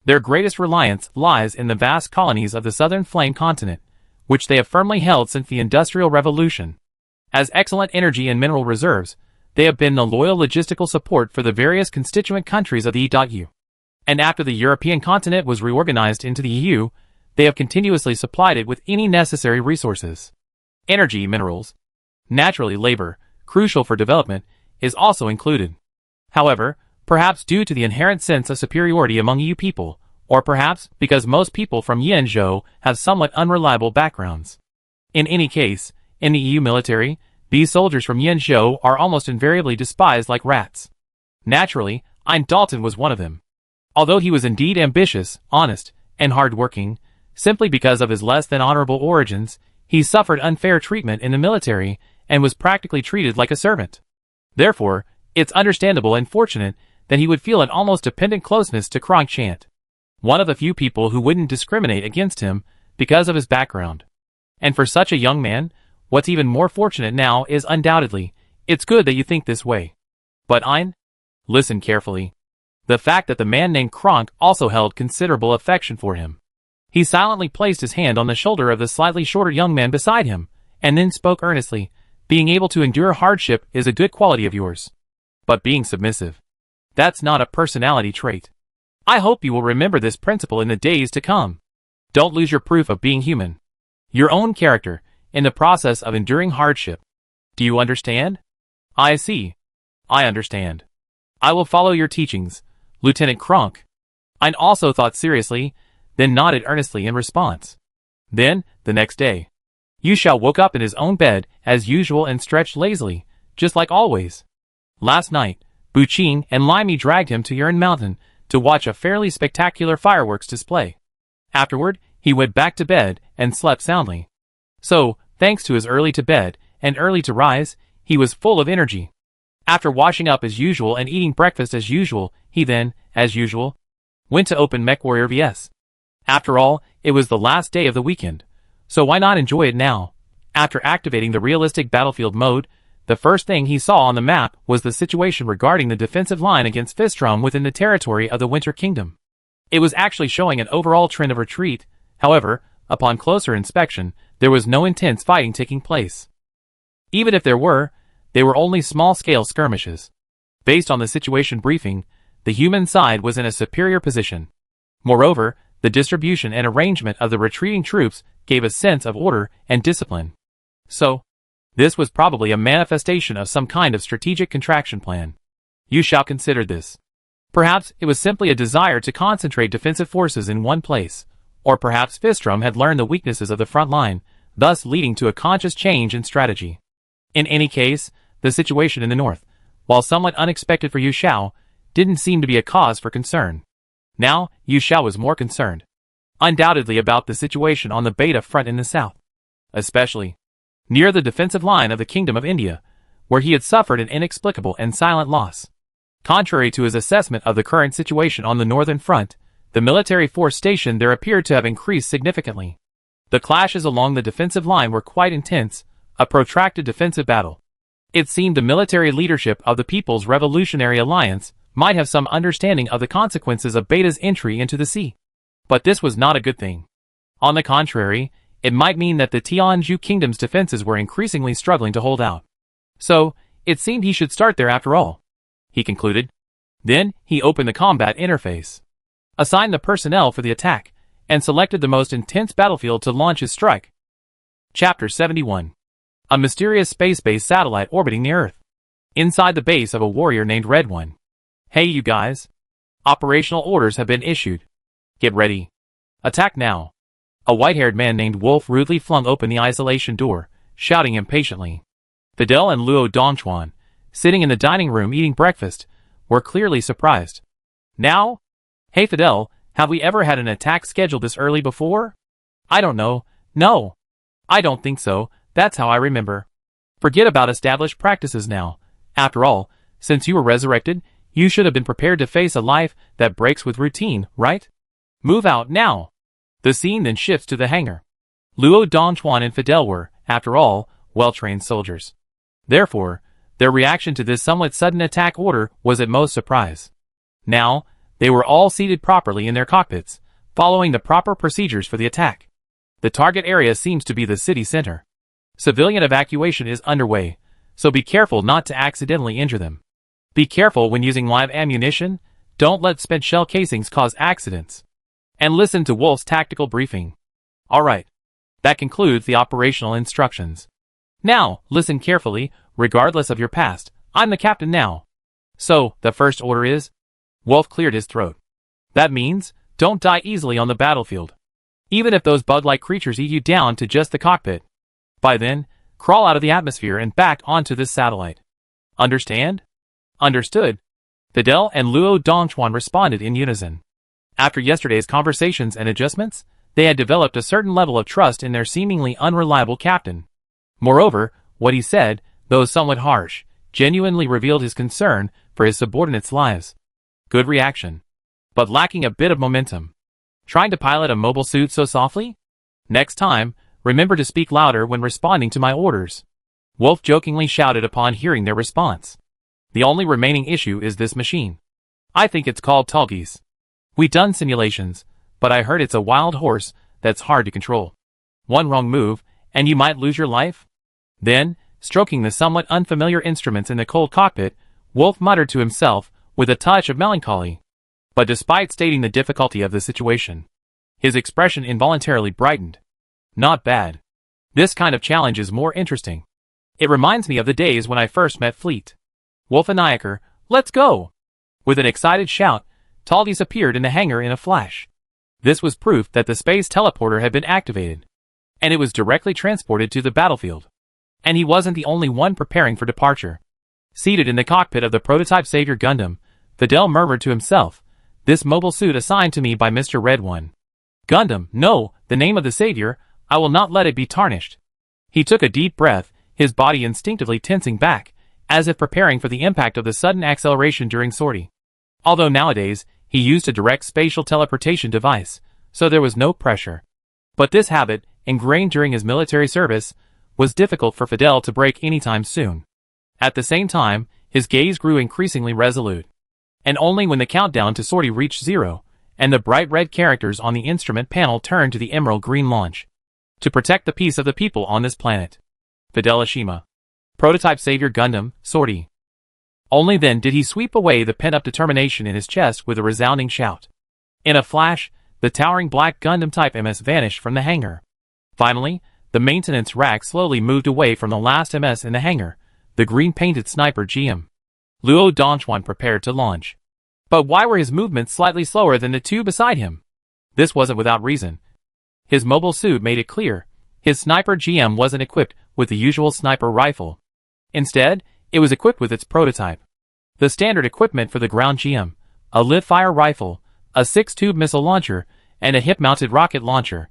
Their greatest reliance lies in the vast colonies of the Southern Flame continent, which they have firmly held since the Industrial Revolution. As excellent energy and mineral reserves, they have been the loyal logistical support for the various constituent countries of the EU. And after the European continent was reorganized into the EU, they have continuously supplied it with any necessary resources. Energy, minerals, naturally labor, crucial for development, is also included. However, perhaps due to the inherent sense of superiority among EU people, or perhaps because most people from Yenzhou have somewhat unreliable backgrounds. In any case, in the EU military, these soldiers from Yenzhou are almost invariably despised like rats. Naturally, Ein Dalton was one of them. Although he was indeed ambitious, honest, and hard-working, simply because of his less than honorable origins, he suffered unfair treatment in the military and was practically treated like a servant. Therefore, it's understandable and fortunate that he would feel an almost dependent closeness to Chant, one of the few people who wouldn't discriminate against him because of his background. And for such a young man, what's even more fortunate now is undoubtedly, it's good that you think this way. But Ein? Listen carefully. The fact that the man named Kronk also held considerable affection for him. He silently placed his hand on the shoulder of the slightly shorter young man beside him, and then spoke earnestly. Being able to endure hardship is a good quality of yours. But being submissive, that's not a personality trait. I hope you will remember this principle in the days to come. Don't lose your proof of being human. Your own character, in the process of enduring hardship. Do you understand? I see. I understand. I will follow your teachings, Lieutenant Kronk. Ein also thought seriously, then nodded earnestly in response. Then, the next day, Yusha woke up in his own bed as usual and stretched lazily, just like always. Last night, Buqing and Limey dragged him to Yuan Mountain to watch a fairly spectacular fireworks display. Afterward, he went back to bed and slept soundly. So, thanks to his early to bed and early to rise, he was full of energy. After washing up as usual and eating breakfast as usual, he then, as usual, went to open Mech Warrior vs. After all, it was the last day of the weekend, so why not enjoy it now? After activating the realistic battlefield mode, the first thing he saw on the map was the situation regarding the defensive line against Fistrom within the territory of the Winter Kingdom. It was actually showing an overall trend of retreat. However, upon closer inspection, there was no intense fighting taking place. Even if there were, they were only small-scale skirmishes. Based on the situation briefing, the human side was in a superior position. Moreover, the distribution and arrangement of the retreating troops gave a sense of order and discipline. So, this was probably a manifestation of some kind of strategic contraction plan. You shall consider this. Perhaps it was simply a desire to concentrate defensive forces in one place, or perhaps Fistrom had learned the weaknesses of the front line, thus leading to a conscious change in strategy. In any case, the situation in the north, while somewhat unexpected for Yu Xiao, didn't seem to be a cause for concern. Now, Yu Xiao was more concerned, undoubtedly, about the situation on the Beta front in the south, especially near the defensive line of the Kingdom of India, where he had suffered an inexplicable and silent loss. Contrary to his assessment of the current situation on the northern front, the military force stationed there appeared to have increased significantly. The clashes along the defensive line were quite intense, a protracted defensive battle. It seemed the military leadership of the People's Revolutionary Alliance might have some understanding of the consequences of Beta's entry into the sea. But this was not a good thing. On the contrary, it might mean that the Tianzhu Kingdom's defenses were increasingly struggling to hold out. So, it seemed he should start there after all, he concluded. Then, he opened the combat interface, assigned the personnel for the attack, and selected the most intense battlefield to launch his strike. Chapter 71. A mysterious space-based satellite orbiting the Earth. Inside the base of a warrior named Red One. Hey you guys. Operational orders have been issued. Get ready. Attack now. A white-haired man named Wolf rudely flung open the isolation door, shouting impatiently. Fidel and Luo Dongchuan, sitting in the dining room eating breakfast, were clearly surprised. Now? Hey Fidel, have we ever had an attack scheduled this early before? I don't know. No. I don't think so. That's how I remember. Forget about established practices now. After all, since you were resurrected, you should have been prepared to face a life that breaks with routine, right? Move out now. The scene then shifts to the hangar. Luo Dongchuan and Fidel were, after all, well-trained soldiers. Therefore, their reaction to this somewhat sudden attack order was at most surprise. Now, They were all seated properly in their cockpits, following the proper procedures for the attack. The target area seems to be the city center. Civilian evacuation is underway, so be careful not to accidentally injure them. Be careful when using live ammunition, don't let spent shell casings cause accidents. And listen to Wolf's tactical briefing. Alright. That concludes the operational instructions. Now, listen carefully, regardless of your past. I'm the captain now. So, the first order is? Wolf cleared his throat. That means, don't die easily on the battlefield. Even if those bug-like creatures eat you down to just the cockpit. By then, crawl out of the atmosphere and back onto this satellite. Understand? Understood. Fidel and Luo Dongchuan responded in unison. After yesterday's conversations and adjustments, they had developed a certain level of trust in their seemingly unreliable captain. Moreover, what he said, though somewhat harsh, genuinely revealed his concern for his subordinates' lives. Good reaction. But lacking a bit of momentum. Trying to pilot a mobile suit so softly? Next time, remember to speak louder when responding to my orders. Wolf jokingly shouted upon hearing their response. The only remaining issue is this machine. I think it's called Tulgis. We done simulations, but I heard it's a wild horse that's hard to control. One wrong move, and you might lose your life? Then, stroking the somewhat unfamiliar instruments in the cold cockpit, Wolf muttered to himself with a touch of melancholy. But despite stating the difficulty of the situation, his expression involuntarily brightened. Not bad. This kind of challenge is more interesting. It reminds me of the days when I first met Fleet. Wolf and Nyaker, let's go! With an excited shout, Tulgis appeared in the hangar in a flash. This was proof that the space teleporter had been activated, and it was directly transported to the battlefield. And he wasn't the only one preparing for departure. Seated in the cockpit of the prototype Savior Gundam, Fidel murmured to himself, this mobile suit assigned to me by Mr. Red One. Gundam, no, the name of the Savior, I will not let it be tarnished. He took a deep breath, his body instinctively tensing back, as if preparing for the impact of the sudden acceleration during sortie. Although nowadays, he used a direct spatial teleportation device, so there was no pressure. But this habit, ingrained during his military service, was difficult for Fidel to break anytime soon. At the same time, his gaze grew increasingly resolute. And only when the countdown to sortie reached 0, and the bright red characters on the instrument panel turned to the emerald green launch. To protect the peace of the people on this planet. Fidel Ashima. Prototype Savior Gundam, sortie. Only then did he sweep away the pent-up determination in his chest with a resounding shout. In a flash, the towering black Gundam-type MS vanished from the hangar. Finally, the maintenance rack slowly moved away from the last MS in the hangar, the green-painted sniper GM. Luo Dongchuan prepared to launch. But why were his movements slightly slower than the two beside him? This wasn't without reason. His mobile suit made it clear. His sniper GM wasn't equipped with the usual sniper rifle. Instead, it was equipped with its prototype. The standard equipment for the ground GM, a live-fire rifle, a 6-tube missile launcher, and a hip-mounted rocket launcher.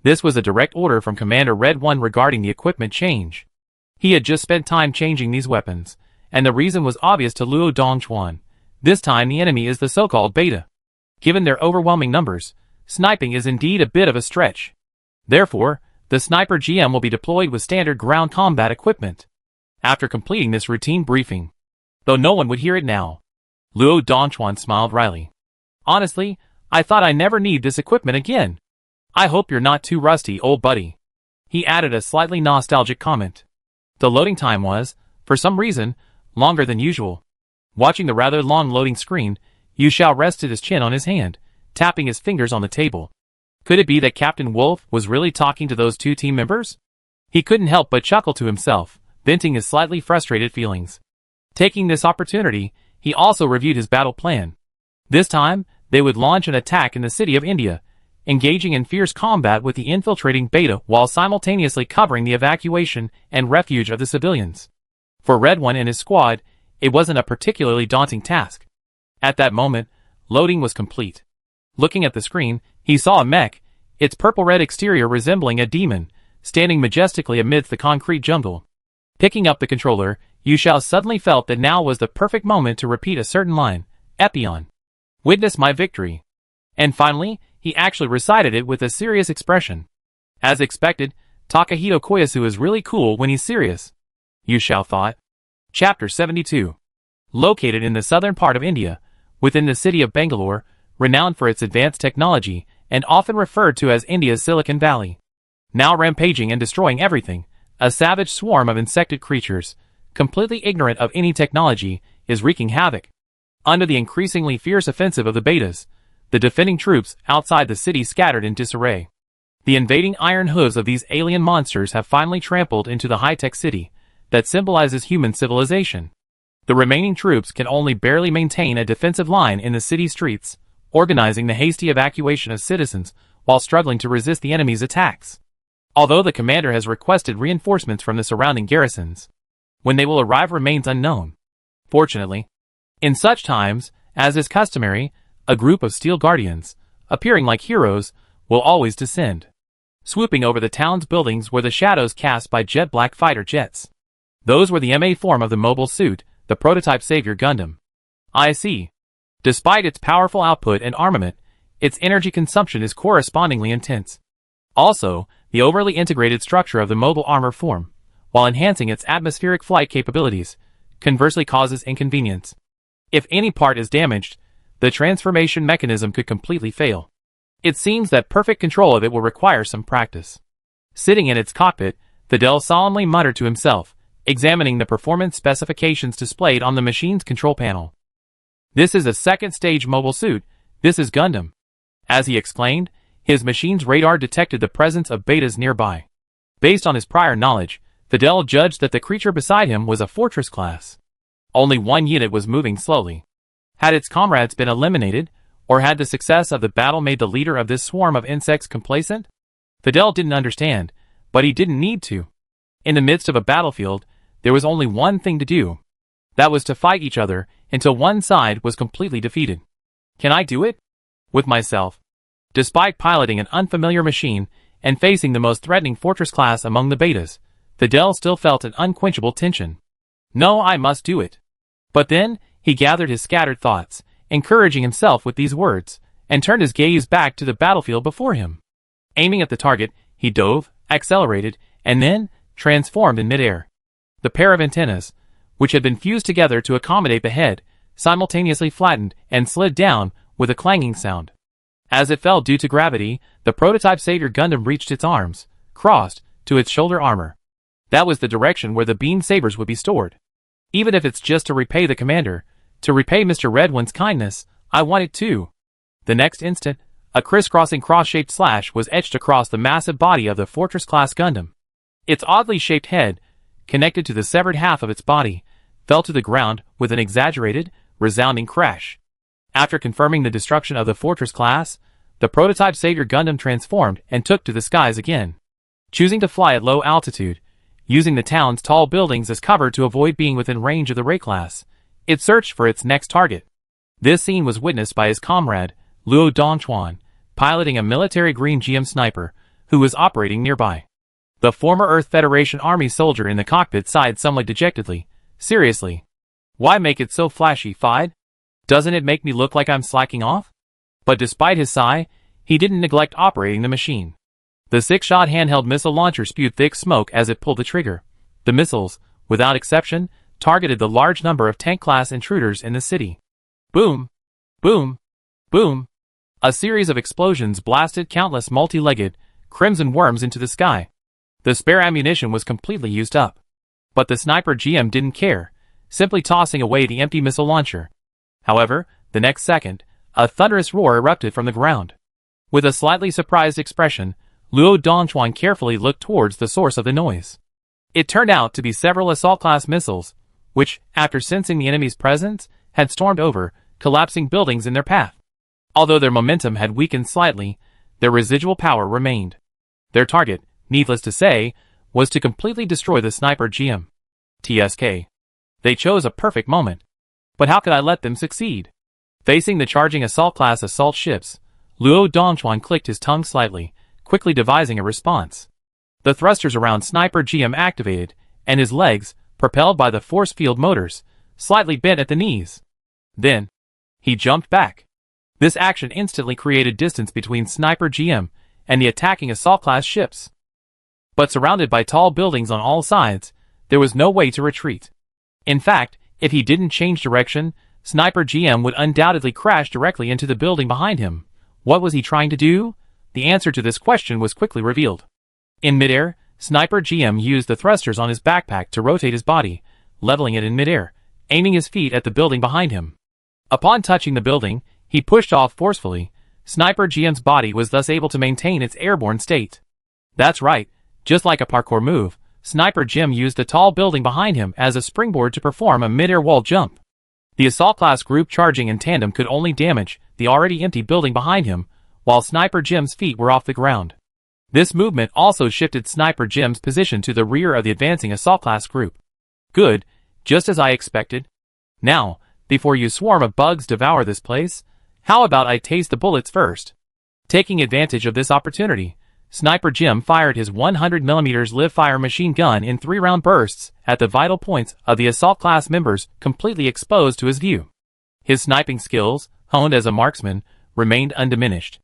This was a direct order from Commander Red One regarding the equipment change. He had just spent time changing these weapons, and the reason was obvious to Luo Dongchuan. This time the enemy is the so-called beta. Given their overwhelming numbers, sniping is indeed a bit of a stretch. Therefore, the sniper GM will be deployed with standard ground combat equipment. After completing this routine briefing, though no one would hear it now, Luo Dongchuan smiled wryly. Honestly, I thought I never need this equipment again. I hope you're not too rusty, old buddy. He added a slightly nostalgic comment. The loading time was, for some reason, longer than usual. Watching the rather long loading screen, Yu Xiao rested his chin on his hand, tapping his fingers on the table. Could it be that Captain Wolf was really talking to those two team members? He couldn't help but chuckle to himself, venting his slightly frustrated feelings. Taking this opportunity, he also reviewed his battle plan. This time, they would launch an attack in the city of India, engaging in fierce combat with the infiltrating beta while simultaneously covering the evacuation and refuge of the civilians. For Red One and his squad, it wasn't a particularly daunting task. At that moment, loading was complete. Looking at the screen, he saw a mech, its purple-red exterior resembling a demon, standing majestically amidst the concrete jungle. Picking up the controller, Yu Xiao suddenly felt that now was the perfect moment to repeat a certain line, EP1. Witness my victory. And finally, he actually recited it with a serious expression. As expected, Takahito Koyasu is really cool when he's serious, Yu Xiao thought. Chapter 72. Located in the southern part of India, within the city of Bangalore, renowned for its advanced technology and often referred to as India's Silicon Valley. Now rampaging and destroying everything, a savage swarm of insected creatures, completely ignorant of any technology, is wreaking havoc. Under the increasingly fierce offensive of the betas, the defending troops outside the city scattered in disarray. The invading iron hooves of these alien monsters have finally trampled into the high-tech city that symbolizes human civilization. The remaining troops can only barely maintain a defensive line in the city streets, organizing the hasty evacuation of citizens while struggling to resist the enemy's attacks. Although the commander has requested reinforcements from the surrounding garrisons, when they will arrive remains unknown. Fortunately, in such times, as is customary, a group of steel guardians, appearing like heroes, will always descend, swooping over the town's buildings were the shadows cast by jet black fighter jets. Those were the MA form of the mobile suit, the prototype Savior Gundam. I see. Despite its powerful output and armament, its energy consumption is correspondingly intense. Also, the overly integrated structure of the mobile armor form, while enhancing its atmospheric flight capabilities, conversely causes inconvenience. If any part is damaged, the transformation mechanism could completely fail. It seems that perfect control of it will require some practice. Sitting in its cockpit, Fidel solemnly muttered to himself, examining the performance specifications displayed on the machine's control panel. This is a second-stage mobile suit, this is Gundam. As he explained, his machine's radar detected the presence of betas nearby. Based on his prior knowledge, Fidel judged that the creature beside him was a fortress class. Only one unit was moving slowly. Had its comrades been eliminated, or had the success of the battle made the leader of this swarm of insects complacent? Fidel didn't understand, but he didn't need to. In the midst of a battlefield, there was only one thing to do. That was to fight each other until one side was completely defeated. Can I do it? With myself. Despite piloting an unfamiliar machine and facing the most threatening fortress class among the betas, Fidel still felt an unquenchable tension. No, I must do it. But then, he gathered his scattered thoughts, encouraging himself with these words, and turned his gaze back to the battlefield before him. Aiming at the target, he dove, accelerated, and then transformed in midair. The pair of antennas, which had been fused together to accommodate the head, simultaneously flattened and slid down with a clanging sound. As it fell due to gravity, the prototype Savior Gundam reached its arms, crossed, to its shoulder armor. That was the direction where the beam sabers would be stored. Even if it's just to repay the commander, to repay Mr. Red One's kindness, I want it too. The next instant, a crisscrossing cross-shaped slash was etched across the massive body of the Fortress-class Gundam. Its oddly shaped head, connected to the severed half of its body, fell to the ground with an exaggerated, resounding crash. After confirming the destruction of the Fortress class, the prototype Savior Gundam transformed and took to the skies again. Choosing to fly at low altitude, using the town's tall buildings as cover to avoid being within range of the Ray class, it searched for its next target. This scene was witnessed by his comrade, Luo Dongchuan, piloting a military green GM sniper, who was operating nearby. The former Earth Federation Army soldier in the cockpit sighed somewhat dejectedly. Seriously. Why make it so flashy, Fide? Doesn't it make me look like I'm slacking off? But despite his sigh, he didn't neglect operating the machine. The 6-shot handheld missile launcher spewed thick smoke as it pulled the trigger. The missiles, without exception, targeted the large number of tank-class intruders in the city. Boom! Boom! Boom! A series of explosions blasted countless multi-legged, crimson worms into the sky. The spare ammunition was completely used up. But the sniper GM didn't care, simply tossing away the empty missile launcher. However, the next second, a thunderous roar erupted from the ground. With a slightly surprised expression, Luo Dongchuan carefully looked towards the source of the noise. It turned out to be several assault-class missiles, which, after sensing the enemy's presence, had stormed over, collapsing buildings in their path. Although their momentum had weakened slightly, their residual power remained. Their target, needless to say, was to completely destroy the sniper GM. TSK. They chose a perfect moment. But how could I let them succeed? Facing the charging assault-class assault ships, Luo Dongchuan clicked his tongue slightly, quickly devising a response. The thrusters around Sniper GM activated, and his legs, propelled by the force field motors, slightly bent at the knees. Then, he jumped back. This action instantly created distance between Sniper GM and the attacking assault-class ships. But surrounded by tall buildings on all sides, there was no way to retreat. In fact, if he didn't change direction, Sniper GM would undoubtedly crash directly into the building behind him. What was he trying to do? The answer to this question was quickly revealed. In midair, Sniper GM used the thrusters on his backpack to rotate his body, leveling it in midair, aiming his feet at the building behind him. Upon touching the building, he pushed off forcefully. Sniper GM's body was thus able to maintain its airborne state. That's right, just like a parkour move, Sniper GM used the tall building behind him as a springboard to perform a midair wall jump. The assault class group charging in tandem could only damage the already empty building behind him, while Sniper GM's feet were off the ground. This movement also shifted Sniper GM's position to the rear of the advancing assault class group. Good, just as I expected. Now, before you swarm of bugs devour this place, how about I taste the bullets first? Taking advantage of this opportunity, Sniper GM fired his 100mm live-fire machine gun in 3-round bursts at the vital points of the assault class members completely exposed to his view. His sniping skills, honed as a marksman, remained undiminished.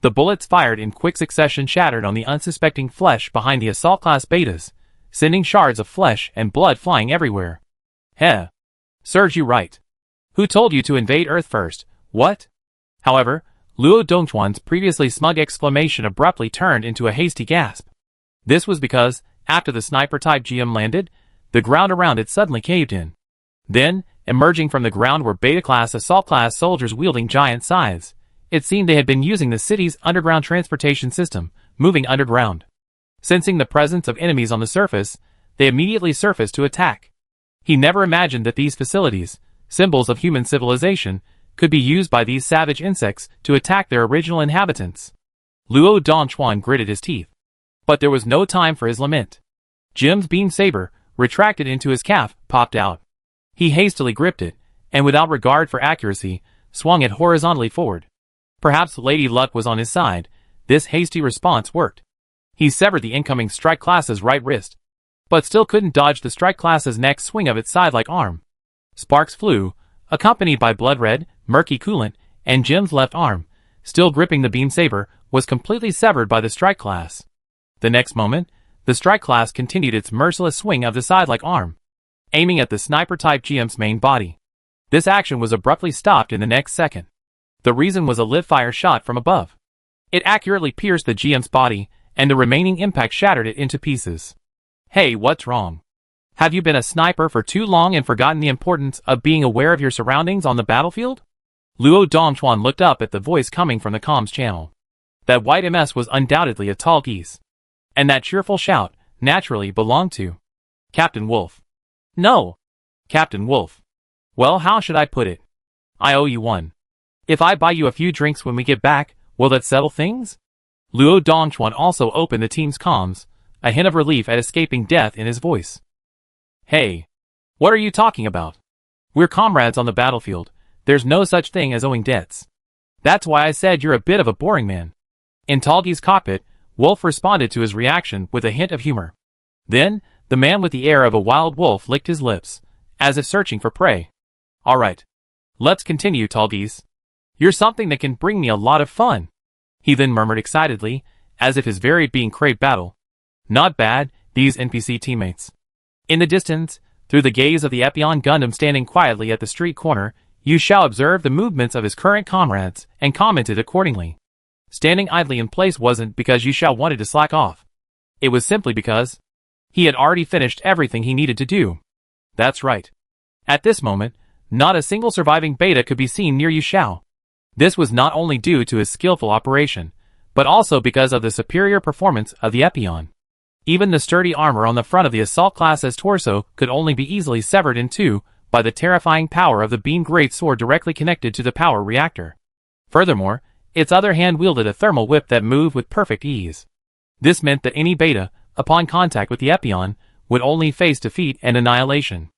The bullets fired in quick succession shattered on the unsuspecting flesh behind the assault class betas, sending shards of flesh and blood flying everywhere. Heh. Serves you right. Who told you to invade Earth first? What? However, Luo Dongchuan's previously smug exclamation abruptly turned into a hasty gasp. This was because, after the sniper-type GM landed, the ground around it suddenly caved in. Then, emerging from the ground were beta-class assault-class soldiers wielding giant scythes. It seemed they had been using the city's underground transportation system, moving underground. Sensing the presence of enemies on the surface, they immediately surfaced to attack. He never imagined that these facilities, symbols of human civilization, could be used by these savage insects to attack their original inhabitants. Luo Dongchuan gritted his teeth. But there was no time for his lament. Jim's beam saber, retracted into his calf, popped out. He hastily gripped it, and without regard for accuracy, swung it horizontally forward. Perhaps Lady Luck was on his side. This hasty response worked. He severed the incoming strike class's right wrist, but still couldn't dodge the strike class's next swing of its side-like arm. Sparks flew, accompanied by blood-red, murky coolant, and Jim's left arm, still gripping the beam saber, was completely severed by the strike class. The next moment, the strike class continued its merciless swing of the side-like arm, aiming at the sniper-type GM's main body. This action was abruptly stopped in the next second. The reason was a live-fire shot from above. It accurately pierced the GM's body, and the remaining impact shattered it into pieces. Hey, what's wrong? Have you been a sniper for too long and forgotten the importance of being aware of your surroundings on the battlefield? Luo Dongchuan looked up at the voice coming from the comms channel. That white MS was undoubtedly a tall geese. And that cheerful shout, naturally, belonged to Captain Wolf. No! Captain Wolf. Well, how should I put it? I owe you one. If I buy you a few drinks when we get back, will that settle things? Luo Dongchuan also opened the team's comms, a hint of relief at escaping death in his voice. Hey. What are you talking about? We're comrades on the battlefield. There's no such thing as owing debts. That's why I said you're a bit of a boring man. In Talgi's cockpit, Wolf responded to his reaction with a hint of humor. Then, the man with the air of a wild wolf licked his lips, as if searching for prey. Alright. Let's continue, Talgis. You're something that can bring me a lot of fun. He then murmured excitedly, as if his very being craved battle. Not bad, these NPC teammates. In the distance, through the gaze of the EP1 Gundam standing quietly at the street corner, Yu Xiao observed the movements of his current comrades, and commented accordingly. Standing idly in place wasn't because Yu Xiao wanted to slack off. It was simply because he had already finished everything he needed to do. That's right. At this moment, not a single surviving beta could be seen near Yu Xiao. This was not only due to his skillful operation, but also because of the superior performance of the EP1. Even the sturdy armor on the front of the assault class's torso could only be easily severed in two by the terrifying power of the beam great sword directly connected to the power reactor. Furthermore, its other hand wielded a thermal whip that moved with perfect ease. This meant that any beta, upon contact with the EP1, would only face defeat and annihilation.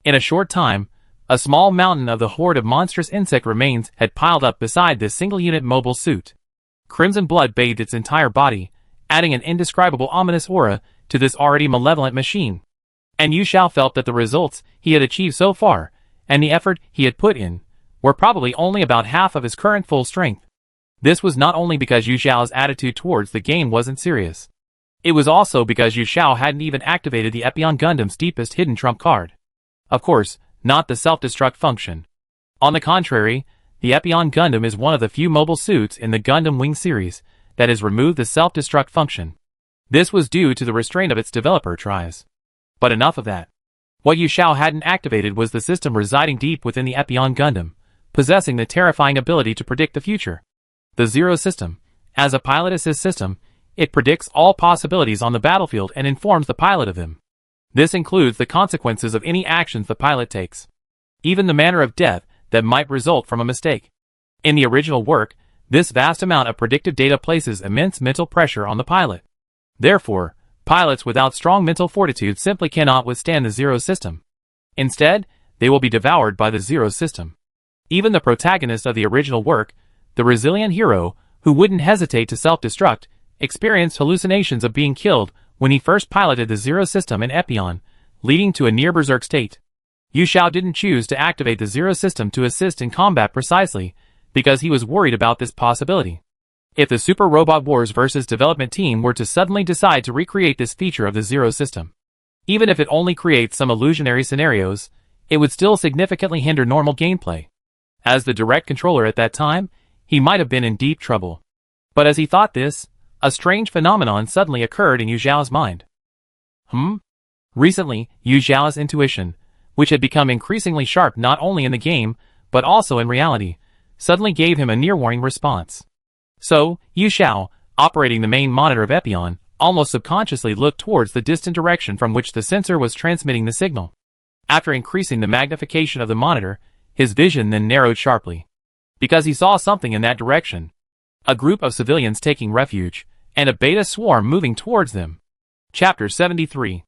In a short time, a small mountain of the horde of monstrous insect remains had piled up beside this single-unit mobile suit. Crimson blood bathed its entire body, adding an indescribable ominous aura to this already malevolent machine. And Yu Xiao felt that the results he had achieved so far, and the effort he had put in, were probably only about half of his current full strength. This was not only because Yu Xiao's attitude towards the game wasn't serious. It was also because Yu Xiao hadn't even activated the EP1 Gundam's deepest hidden trump card. Of course, not the self-destruct function. On the contrary, the EP1 Gundam is one of the few mobile suits in the Gundam Wing series that has removed the self-destruct function. This was due to the restraint of its developer tries. But enough of that. What Yu Xiao hadn't activated was the system residing deep within the EP1 Gundam, possessing the terrifying ability to predict the future. The Zero system. As a pilot assist system, it predicts all possibilities on the battlefield and informs the pilot of them. This includes the consequences of any actions the pilot takes. Even the manner of death that might result from a mistake. In the original work, this vast amount of predictive data places immense mental pressure on the pilot. Therefore, pilots without strong mental fortitude simply cannot withstand the Zero system. Instead, they will be devoured by the Zero system. Even the protagonist of the original work, the resilient hero, who wouldn't hesitate to self-destruct, experienced hallucinations of being killed when he first piloted the Zero system in EP1, leading to a near-berserk state. Yu Xiao didn't choose to activate the Zero system to assist in combat precisely because he was worried about this possibility. If the Super Robot Wars vs. development team were to suddenly decide to recreate this feature of the Zero system, even if it only creates some illusionary scenarios, it would still significantly hinder normal gameplay. As the direct controller at that time, he might have been in deep trouble. But as he thought this, a strange phenomenon suddenly occurred in Yu Xiao's mind. Recently, Yu Xiao's intuition, which had become increasingly sharp not only in the game, but also in reality, suddenly gave him a near-warning response. So, Yu Xiao, operating the main monitor of EP1, almost subconsciously looked towards the distant direction from which the sensor was transmitting the signal. After increasing the magnification of the monitor, his vision then narrowed sharply. Because he saw something in that direction. A group of civilians taking refuge, and a beta swarm moving towards them. Chapter 73.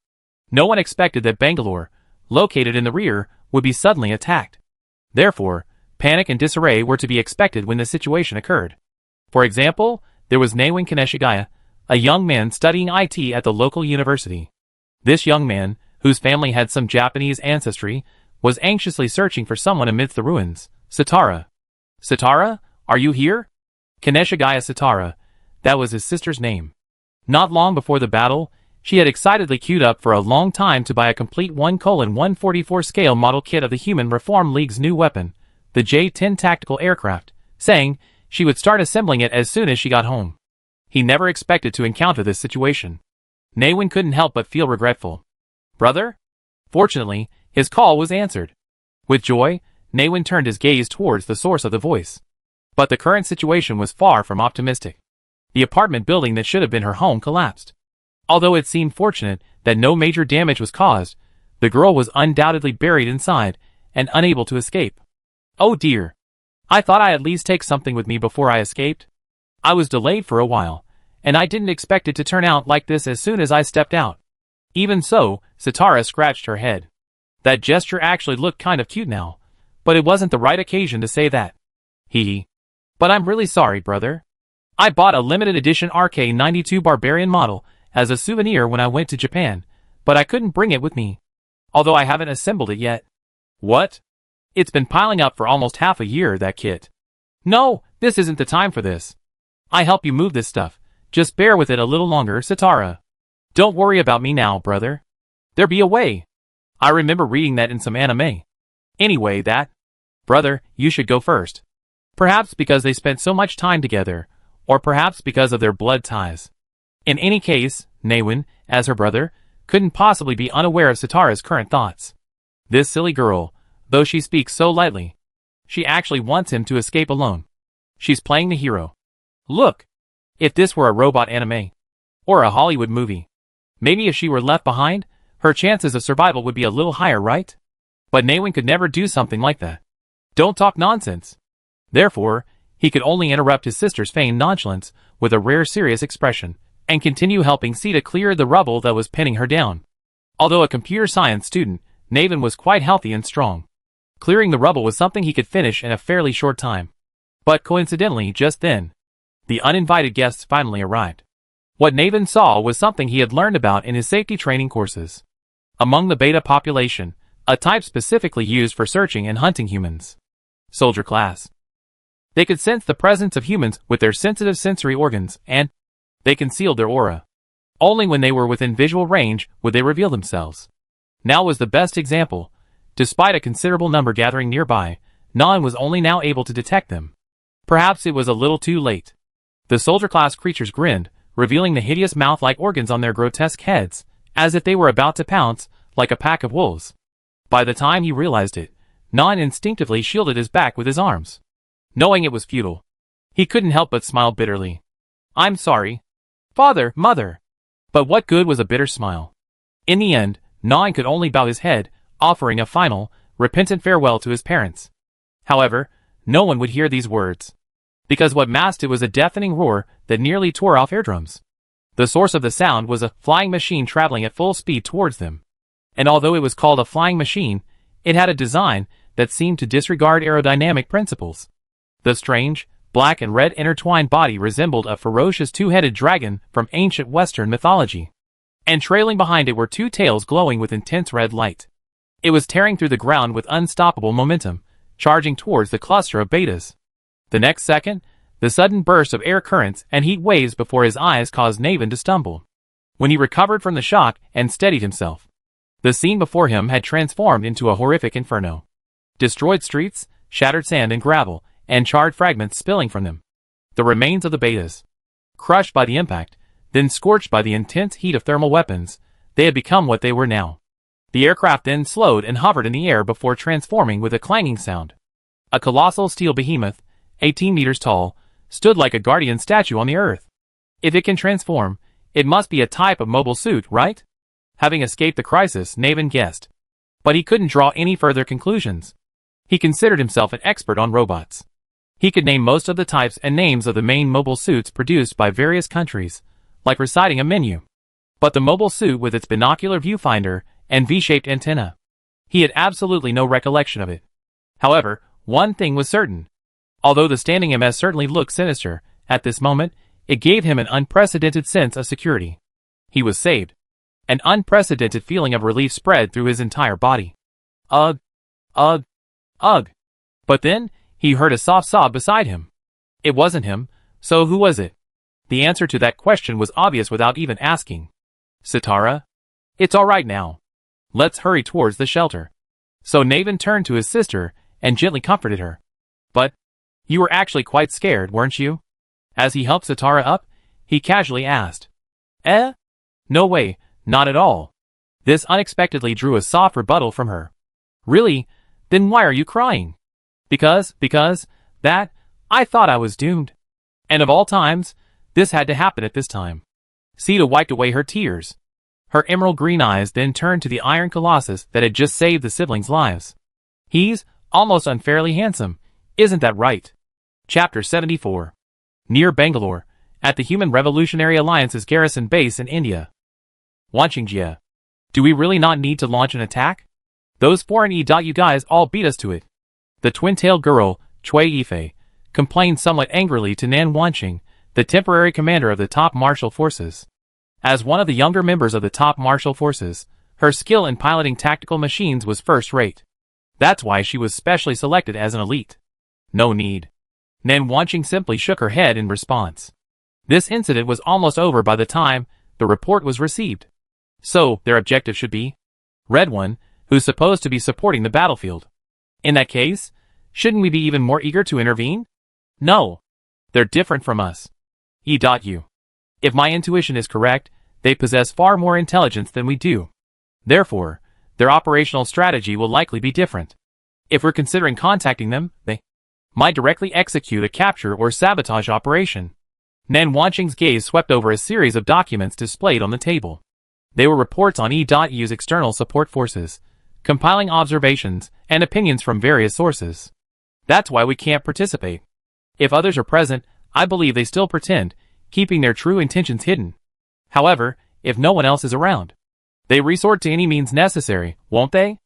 No one expected that Bangalore, located in the rear, would be suddenly attacked. Therefore, panic and disarray were to be expected when the situation occurred. For example, there was Newin Kaneshigaya, a young man studying IT at the local university. This young man, whose family had some Japanese ancestry, was anxiously searching for someone amidst the ruins. Sitara. Sitara, are you here? Kaneshigaya Sitara, that was his sister's name. Not long before the battle, she had excitedly queued up for a long time to buy a complete 1:144 scale model kit of the Human Reform League's new weapon, the J-10 tactical aircraft, saying she would start assembling it as soon as she got home. He never expected to encounter this situation. Newin couldn't help but feel regretful. Brother? Fortunately, his call was answered. With joy, Newin turned his gaze towards the source of the voice. But the current situation was far from optimistic. The apartment building that should have been her home collapsed. Although it seemed fortunate that no major damage was caused, the girl was undoubtedly buried inside and unable to escape. Oh dear. I thought I'd at least take something with me before I escaped. I was delayed for a while, and I didn't expect it to turn out like this as soon as I stepped out. Even so, Sitara scratched her head. That gesture actually looked kind of cute now, but it wasn't the right occasion to say that. Hee. But I'm really sorry, brother. I bought a limited edition RK-92 Barbarian model as a souvenir when I went to Japan, but I couldn't bring it with me. Although I haven't assembled it yet. What? It's been piling up for almost half a year, that kit. No, this isn't the time for this. I help you move this stuff. Just bear with it a little longer, Sitara. Don't worry about me now, brother. There be a way. I remember reading that in some anime. Anyway, brother, you should go first. Perhaps because they spent so much time together, or perhaps because of their blood ties. In any case, Newin, as her brother, couldn't possibly be unaware of Sitara's current thoughts. This silly girl, though she speaks so lightly, she actually wants him to escape alone. She's playing the hero. Look! If this were a robot anime, or a Hollywood movie, maybe if she were left behind, her chances of survival would be a little higher, right? But Newin could never do something like that. Don't talk nonsense. Therefore, he could only interrupt his sister's feigned nonchalance with a rare serious expression, and continue helping Sita clear the rubble that was pinning her down. Although a computer science student, Newin was quite healthy and strong. Clearing the rubble was something he could finish in a fairly short time. But coincidentally, just then, the uninvited guests finally arrived. What Newin saw was something he had learned about in his safety training courses. Among the beta population, a type specifically used for searching and hunting humans. Soldier class. They could sense the presence of humans with their sensitive sensory organs, and they concealed their aura. Only when they were within visual range would they reveal themselves. Now was the best example. Despite a considerable number gathering nearby, Nan was only now able to detect them. Perhaps it was a little too late. The soldier-class creatures grinned, revealing the hideous mouth-like organs on their grotesque heads, as if they were about to pounce, like a pack of wolves. By the time he realized it, Nan instinctively shielded his back with his arms. Knowing it was futile, he couldn't help but smile bitterly. "I'm sorry. Father, Mother." But what good was a bitter smile? In the end, Nan could only bow his head, offering a final, repentant farewell to his parents. However, no one would hear these words, because what masked it was a deafening roar that nearly tore off eardrums. The source of the sound was a flying machine traveling at full speed towards them. And although it was called a flying machine, it had a design that seemed to disregard aerodynamic principles. The strange, black and red intertwined body resembled a ferocious two-headed dragon from ancient Western mythology. And trailing behind it were two tails glowing with intense red light. It was tearing through the ground with unstoppable momentum, charging towards the cluster of betas. The next second, the sudden burst of air currents and heat waves before his eyes caused Naven to stumble. When he recovered from the shock and steadied himself, the scene before him had transformed into a horrific inferno. Destroyed streets, shattered sand and gravel, and charred fragments spilling from them. The remains of the betas. Crushed by the impact, then scorched by the intense heat of thermal weapons, they had become what they were now. The aircraft then slowed and hovered in the air before transforming with a clanging sound. A colossal steel behemoth, 18 meters tall, stood like a guardian statue on the earth. If it can transform, it must be a type of mobile suit, right? Having escaped the crisis, Naven guessed. But he couldn't draw any further conclusions. He considered himself an expert on robots. He could name most of the types and names of the main mobile suits produced by various countries, like reciting a menu. But the mobile suit with its binocular viewfinder and V-shaped antenna, he had absolutely no recollection of it. However, one thing was certain. Although the standing MS certainly looked sinister, at this moment, it gave him an unprecedented sense of security. He was saved. An unprecedented feeling of relief spread through his entire body. Ugh. Ugh. Ugh. But then, he heard a soft sob beside him. It wasn't him, so who was it? The answer to that question was obvious without even asking. Sitara? It's all right now. Let's hurry towards the shelter. So Naven turned to his sister and gently comforted her. But, you were actually quite scared, weren't you? As he helped Sitara up, he casually asked. No way, not at all. This unexpectedly drew a soft rebuttal from her. Really? Then why are you crying? Because, I thought I was doomed. And of all times, this had to happen at this time. Sita wiped away her tears. Her emerald green eyes then turned to the iron colossus that had just saved the siblings' lives. He's almost unfairly handsome, isn't that right? Chapter 74. Near Bangalore, at the Human Revolutionary Alliance's garrison base in India. Wanchingjia. Do we really not need to launch an attack? Those foreign EW guys all beat us to it. The twin-tailed girl, Cui Ife, complained somewhat angrily to Nan Wanching, the temporary commander of the top martial forces. As one of the younger members of the top martial forces, her skill in piloting tactical machines was first-rate. That's why she was specially selected as an elite. No need. Nan Wanching simply shook her head in response. This incident was almost over by the time the report was received. So, their objective should be Red One, who's supposed to be supporting the battlefield. In that case, shouldn't we be even more eager to intervene? No. They're different from us. E.U. If my intuition is correct, they possess far more intelligence than we do. Therefore, their operational strategy will likely be different. If we're considering contacting them, they might directly execute a capture or sabotage operation. Nan Wanching's gaze swept over a series of documents displayed on the table. They were reports on E.U's external support forces, compiling observations and opinions from various sources. That's why we can't participate. If others are present, I believe they still pretend, keeping their true intentions hidden. However, if no one else is around, they resort to any means necessary, won't they?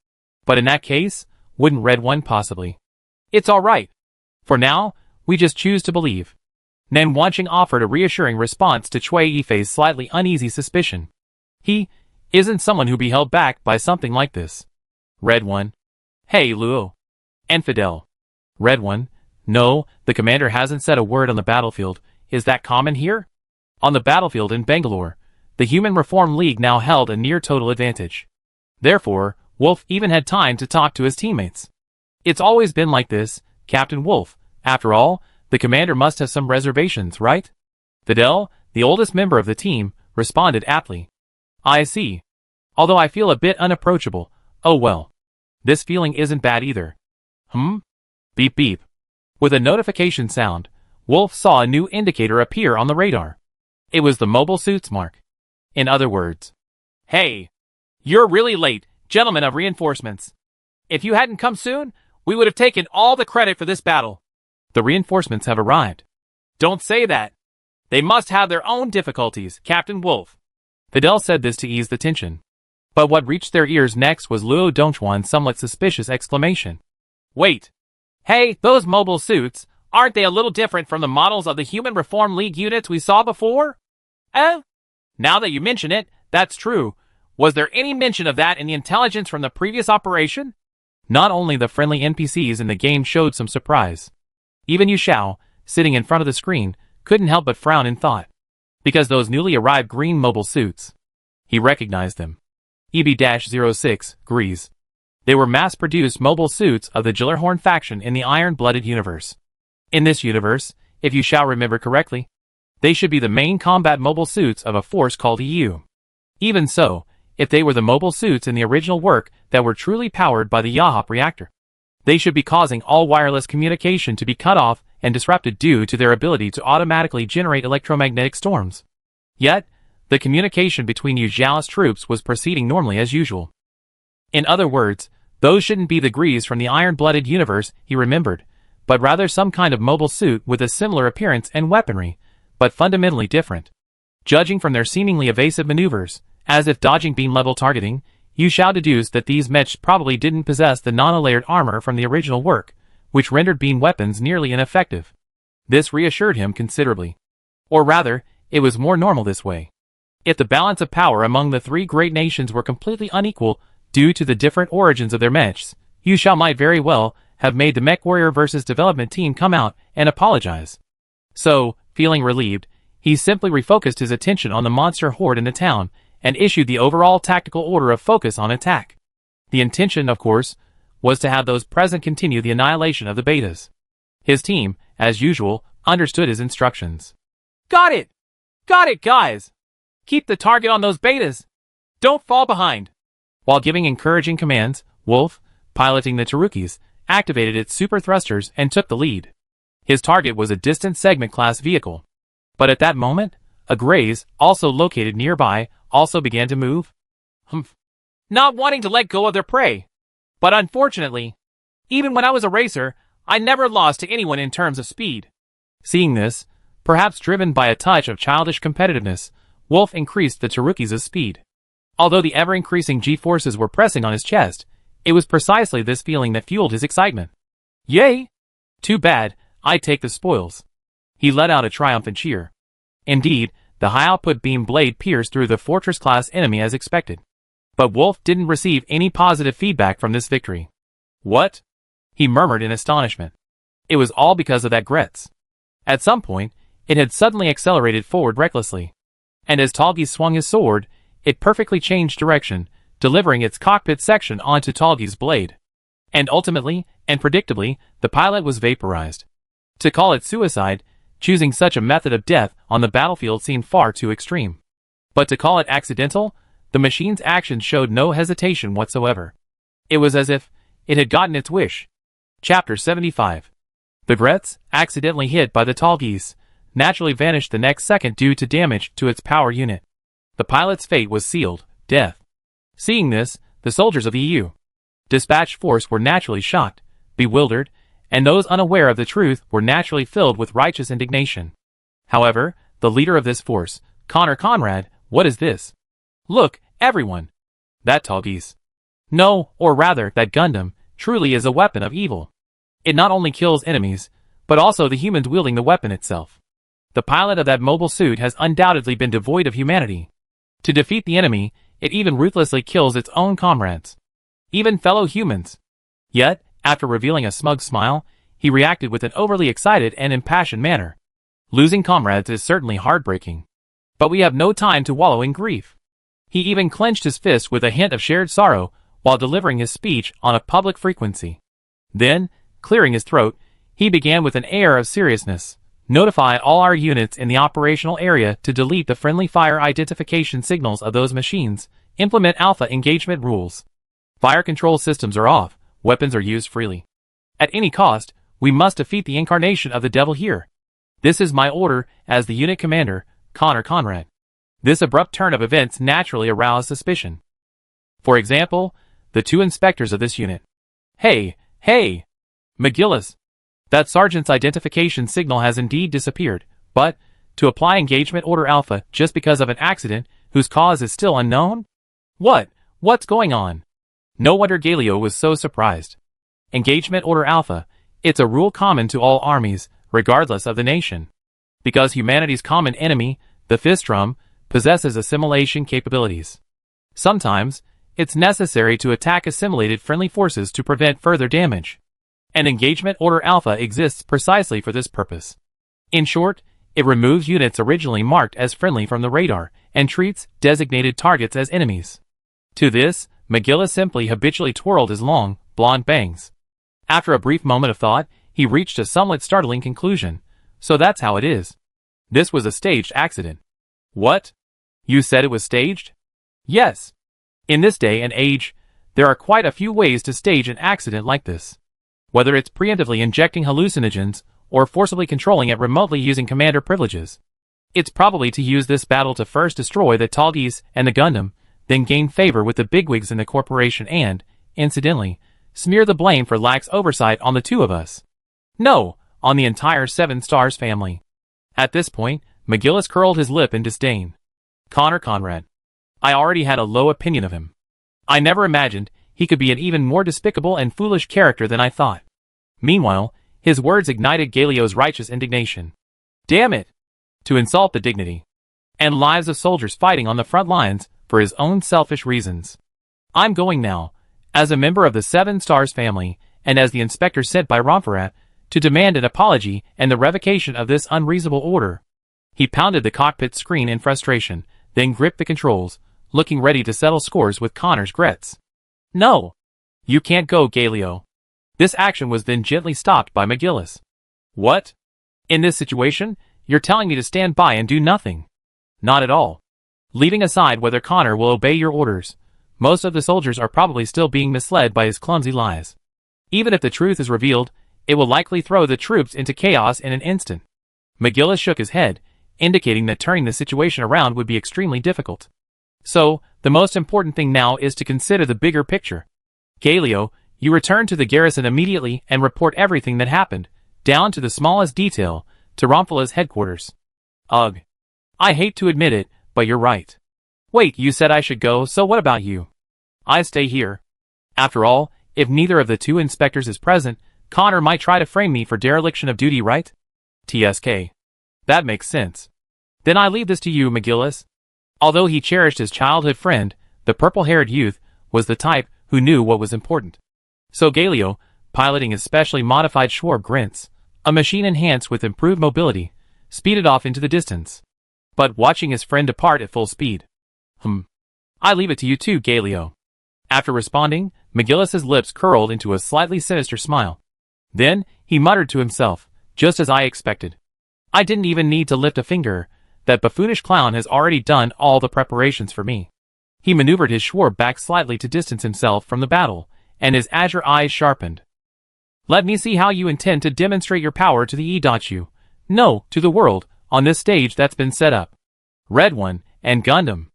But in that case, wouldn't Red One possibly? It's all right. For now, we just choose to believe. Nan Wanching offered a reassuring response to Cui Ife's slightly uneasy suspicion. He isn't someone who'd be held back by something like this. Red One. Hey, Luo. Infidel. Red One. No, the commander hasn't said a word on the battlefield. Is that common here? On the battlefield in Bangalore, the Human Reform League now held a near-total advantage. Therefore, Wolf even had time to talk to his teammates. It's always been like this, Captain Wolf. After all, the commander must have some reservations, right? Videl, the oldest member of the team, responded aptly. I see. Although I feel a bit unapproachable, oh well. This feeling isn't bad either. Beep beep. With a notification sound, Wolf saw a new indicator appear on the radar. It was the mobile suits mark. In other words, hey, you're really late, gentlemen of reinforcements. If you hadn't come soon, we would have taken all the credit for this battle. The reinforcements have arrived. Don't say that. They must have their own difficulties, Captain Wolf. Videl said this to ease the tension. But what reached their ears next was Luo Dongchuan's somewhat suspicious exclamation. Wait. Hey, those mobile suits, aren't they a little different from the models of the Human Reform League units we saw before? Now that you mention it, that's true. Was there any mention of that in the intelligence from the previous operation? Not only the friendly NPCs in the game showed some surprise. Even Yu Xiao, sitting in front of the screen, couldn't help but frown in thought. Because those newly arrived green mobile suits. He recognized them. EB-06, Grease. They were mass-produced mobile suits of the Gillerhorn faction in the Iron-Blooded universe. In this universe, if you shall remember correctly, they should be the main combat mobile suits of a force called EU. Even so, if they were the mobile suits in the original work that were truly powered by the Yahop reactor, they should be causing all wireless communication to be cut off and disrupted due to their ability to automatically generate electromagnetic storms. Yet, the communication between Yu Xiao's troops was proceeding normally as usual. In other words, those shouldn't be the Grease from the Iron-Blooded universe, he remembered, but rather some kind of mobile suit with a similar appearance and weaponry, but fundamentally different. Judging from their seemingly evasive maneuvers, as if dodging beam-level targeting, Yu Xiao deduced that these Mechs probably didn't possess the non-layered armor from the original work, which rendered beam weapons nearly ineffective. This reassured him considerably. Or rather, it was more normal this way. If the balance of power among the three great nations were completely unequal due to the different origins of their Mechs, Yu Xiao might very well have made the Mech Warrior vs. Development team come out and apologize. So, feeling relieved, he simply refocused his attention on the monster horde in the town and issued the overall tactical order of focus on attack. The intention, of course, was to have those present continue the annihilation of the betas. His team, as usual, understood his instructions. Got it! Got it, guys! Keep the target on those betas! Don't fall behind! While giving encouraging commands, Wolf, piloting the Cherokees, activated its super thrusters and took the lead. His target was a distant segment class vehicle. But at that moment, a Graze, also located nearby, also began to move. Not wanting to let go of their prey. But unfortunately, even when I was a racer, I never lost to anyone in terms of speed. Seeing this, perhaps driven by a touch of childish competitiveness, Wolf increased the Cherokees' speed. Although the ever-increasing G-forces were pressing on his chest, it was precisely this feeling that fueled his excitement. Yay! Too bad, I take the spoils. He let out a triumphant cheer. Indeed, the high-output beam blade pierced through the fortress-class enemy as expected. But Wolf didn't receive any positive feedback from this victory. What? He murmured in astonishment. It was all because of that Gretz. At some point, it had suddenly accelerated forward recklessly. And as Talgi swung his sword, it perfectly changed direction, delivering its cockpit section onto Talgi's blade. And ultimately, and predictably, the pilot was vaporized. To call it suicide, choosing such a method of death on the battlefield seemed far too extreme. But to call it accidental, the machine's actions showed no hesitation whatsoever. It was as if it had gotten its wish. Chapter 75. The Gretz, accidentally hit by the Talgis, naturally vanished the next second due to damage to its power unit. The pilot's fate was sealed, death. Seeing this, the soldiers of the EU dispatched force were naturally shocked, bewildered, and those unaware of the truth were naturally filled with righteous indignation. However, the leader of this force, Connor Conrad, what is this? Look, everyone! That Talgis. No, or rather, that Gundam, truly is a weapon of evil. It not only kills enemies, but also the humans wielding the weapon itself. The pilot of that mobile suit has undoubtedly been devoid of humanity. To defeat the enemy, it even ruthlessly kills its own comrades. Even fellow humans. Yet, after revealing a smug smile, he reacted with an overly excited and impassioned manner. Losing comrades is certainly heartbreaking. But we have no time to wallow in grief. He even clenched his fist with a hint of shared sorrow while delivering his speech on a public frequency. Then, clearing his throat, he began with an air of seriousness. Notify all our units in the operational area to delete the friendly fire identification signals of those machines. Implement Alpha engagement rules. Fire control systems are off, weapons are used freely. At any cost, we must defeat the incarnation of the devil here. This is my order as the unit commander, Connor Conrad. This abrupt turn of events naturally aroused suspicion. For example, the two inspectors of this unit. Hey, McGillis. That sergeant's identification signal has indeed disappeared, but, to apply engagement order Alpha just because of an accident whose cause is still unknown? What's going on? No wonder Galio was so surprised. Engagement order Alpha, it's a rule common to all armies, regardless of the nation. Because humanity's common enemy, the Fistrum, possesses assimilation capabilities. Sometimes, it's necessary to attack assimilated friendly forces to prevent further damage. And Engagement Order Alpha exists precisely for this purpose. In short, it removes units originally marked as friendly from the radar, and treats designated targets as enemies. To this, McGillis simply habitually twirled his long, blonde bangs. After a brief moment of thought, he reached a somewhat startling conclusion. So that's how it is. This was a staged accident. What? You said it was staged? Yes. In this day and age, there are quite a few ways to stage an accident like this. Whether it's preemptively injecting hallucinogens, or forcibly controlling it remotely using commander privileges. It's probably to use this battle to first destroy the Tallgeese and the Gundam, then gain favor with the bigwigs in the corporation and, incidentally, smear the blame for lax oversight on the two of us. No, on the entire Seven Stars family. At this point, McGillis curled his lip in disdain. Connor Conrad. I already had a low opinion of him. I never imagined he could be an even more despicable and foolish character than I thought. Meanwhile, his words ignited Galio's righteous indignation. Damn it! To insult the dignity and lives of soldiers fighting on the front lines for his own selfish reasons. I'm going now, as a member of the Seven Stars family, and as the inspector sent by Romferat, to demand an apology and the revocation of this unreasonable order. He pounded the cockpit screen in frustration, then gripped the controls, looking ready to settle scores with Connor's Gretz. No! You can't go, Galio. This action was then gently stopped by McGillis. What? In this situation, you're telling me to stand by and do nothing? Not at all. Leaving aside whether Connor will obey your orders, most of the soldiers are probably still being misled by his clumsy lies. Even if the truth is revealed, it will likely throw the troops into chaos in an instant. McGillis shook his head, indicating that turning the situation around would be extremely difficult. So, the most important thing now is to consider the bigger picture. Galio, you return to the garrison immediately and report everything that happened, down to the smallest detail, to Romfala's headquarters. Ugh. I hate to admit it, but you're right. Wait, you said I should go, so what about you? I stay here. After all, if neither of the two inspectors is present, Connor might try to frame me for dereliction of duty, right? TSK. That makes sense. Then I leave this to you, McGillis. Although he cherished his childhood friend, the purple-haired youth was the type who knew what was important. So Galio, piloting his specially modified Schwarb Grintz, a machine enhanced with improved mobility, speeded off into the distance. But watching his friend depart at full speed. I leave it to you too, Galio. After responding, McGillis's lips curled into a slightly sinister smile. Then, he muttered to himself, just as I expected. I didn't even need to lift a finger. That buffoonish clown has already done all the preparations for me. He maneuvered his Schwarb back slightly to distance himself from the battle, and his azure eyes sharpened. Let me see how you intend to demonstrate your power to the E.U. No, to the world, on this stage that's been set up. Red One, and Gundam.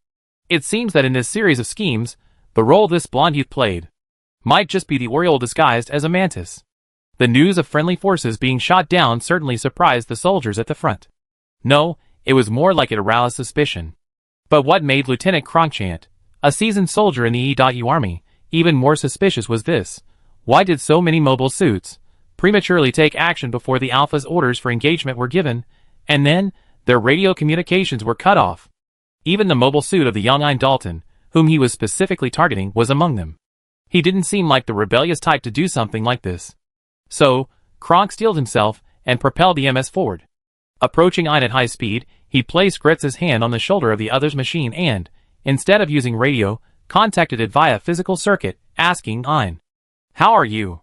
It seems that in this series of schemes, the role this blonde youth played might just be the Oriole disguised as a mantis. The news of friendly forces being shot down certainly surprised the soldiers at the front. No, it was more like it aroused suspicion. But what made Lieutenant Cronkchant, a seasoned soldier in the E.U. Army, even more suspicious was this. Why did so many mobile suits prematurely take action before the Alpha's orders for engagement were given, and then their radio communications were cut off? Even the mobile suit of the young Ein Dalton, whom he was specifically targeting, was among them. He didn't seem like the rebellious type to do something like this. So, Kronk steeled himself and propelled the MS forward. Approaching Ein at high speed, he placed Gritz's hand on the shoulder of the other's machine and, instead of using radio, contacted it via physical circuit, asking Ein, "How are you?"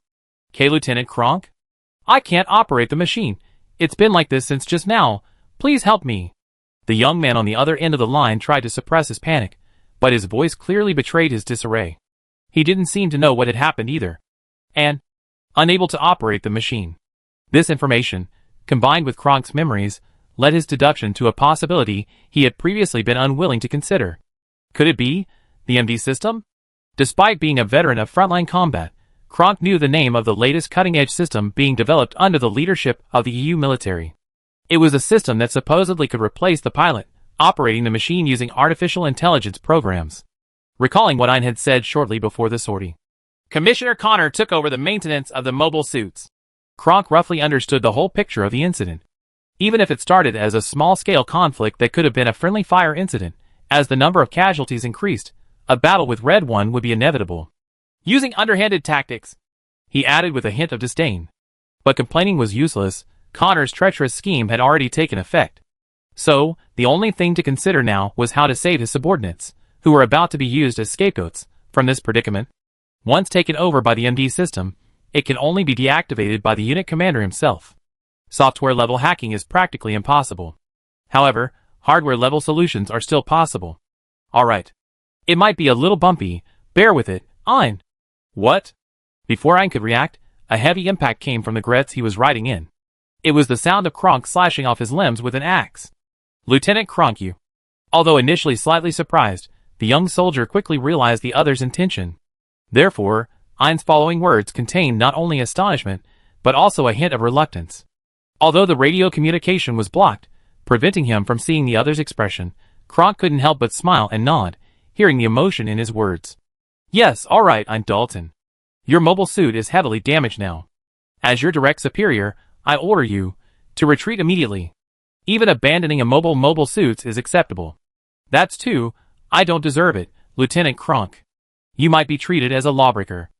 Lieutenant Kronk? I can't operate the machine. It's been like this since just now. Please help me. The young man on the other end of the line tried to suppress his panic, but his voice clearly betrayed his disarray. He didn't seem to know what had happened either. And, unable to operate the machine. This information, combined with Kronk's memories, led his deduction to a possibility he had previously been unwilling to consider. Could it be the MD system? Despite being a veteran of frontline combat, Kronk knew the name of the latest cutting-edge system being developed under the leadership of the EU military. It was a system that supposedly could replace the pilot, operating the machine using artificial intelligence programs. Recalling what Ein had said shortly before the sortie, Commissioner Connor took over the maintenance of the mobile suits. Kronk roughly understood the whole picture of the incident. Even if it started as a small-scale conflict that could have been a friendly fire incident, as the number of casualties increased, a battle with Red One would be inevitable. Using underhanded tactics, he added with a hint of disdain. But complaining was useless. Connor's treacherous scheme had already taken effect. So, the only thing to consider now was how to save his subordinates, who were about to be used as scapegoats, from this predicament. Once taken over by the MD system, it can only be deactivated by the unit commander himself. Software-level hacking is practically impossible. However, hardware-level solutions are still possible. Alright. It might be a little bumpy, bear with it, Ein. What? Before Ein could react, a heavy impact came from the Gretz he was riding in. It was the sound of Kronk slashing off his limbs with an axe. Lieutenant Kronk, you. Although initially slightly surprised, the young soldier quickly realized the other's intention. Therefore, Ein's following words contained not only astonishment, but also a hint of reluctance. Although the radio communication was blocked, preventing him from seeing the other's expression, Kronk couldn't help but smile and nod, hearing the emotion in his words. Yes, alright, Ein Dalton. Your mobile suit is heavily damaged now. As your direct superior, I order you to retreat immediately. Even abandoning a mobile suits is acceptable. That's too, I don't deserve it, Lieutenant Kronk. You might be treated as a lawbreaker.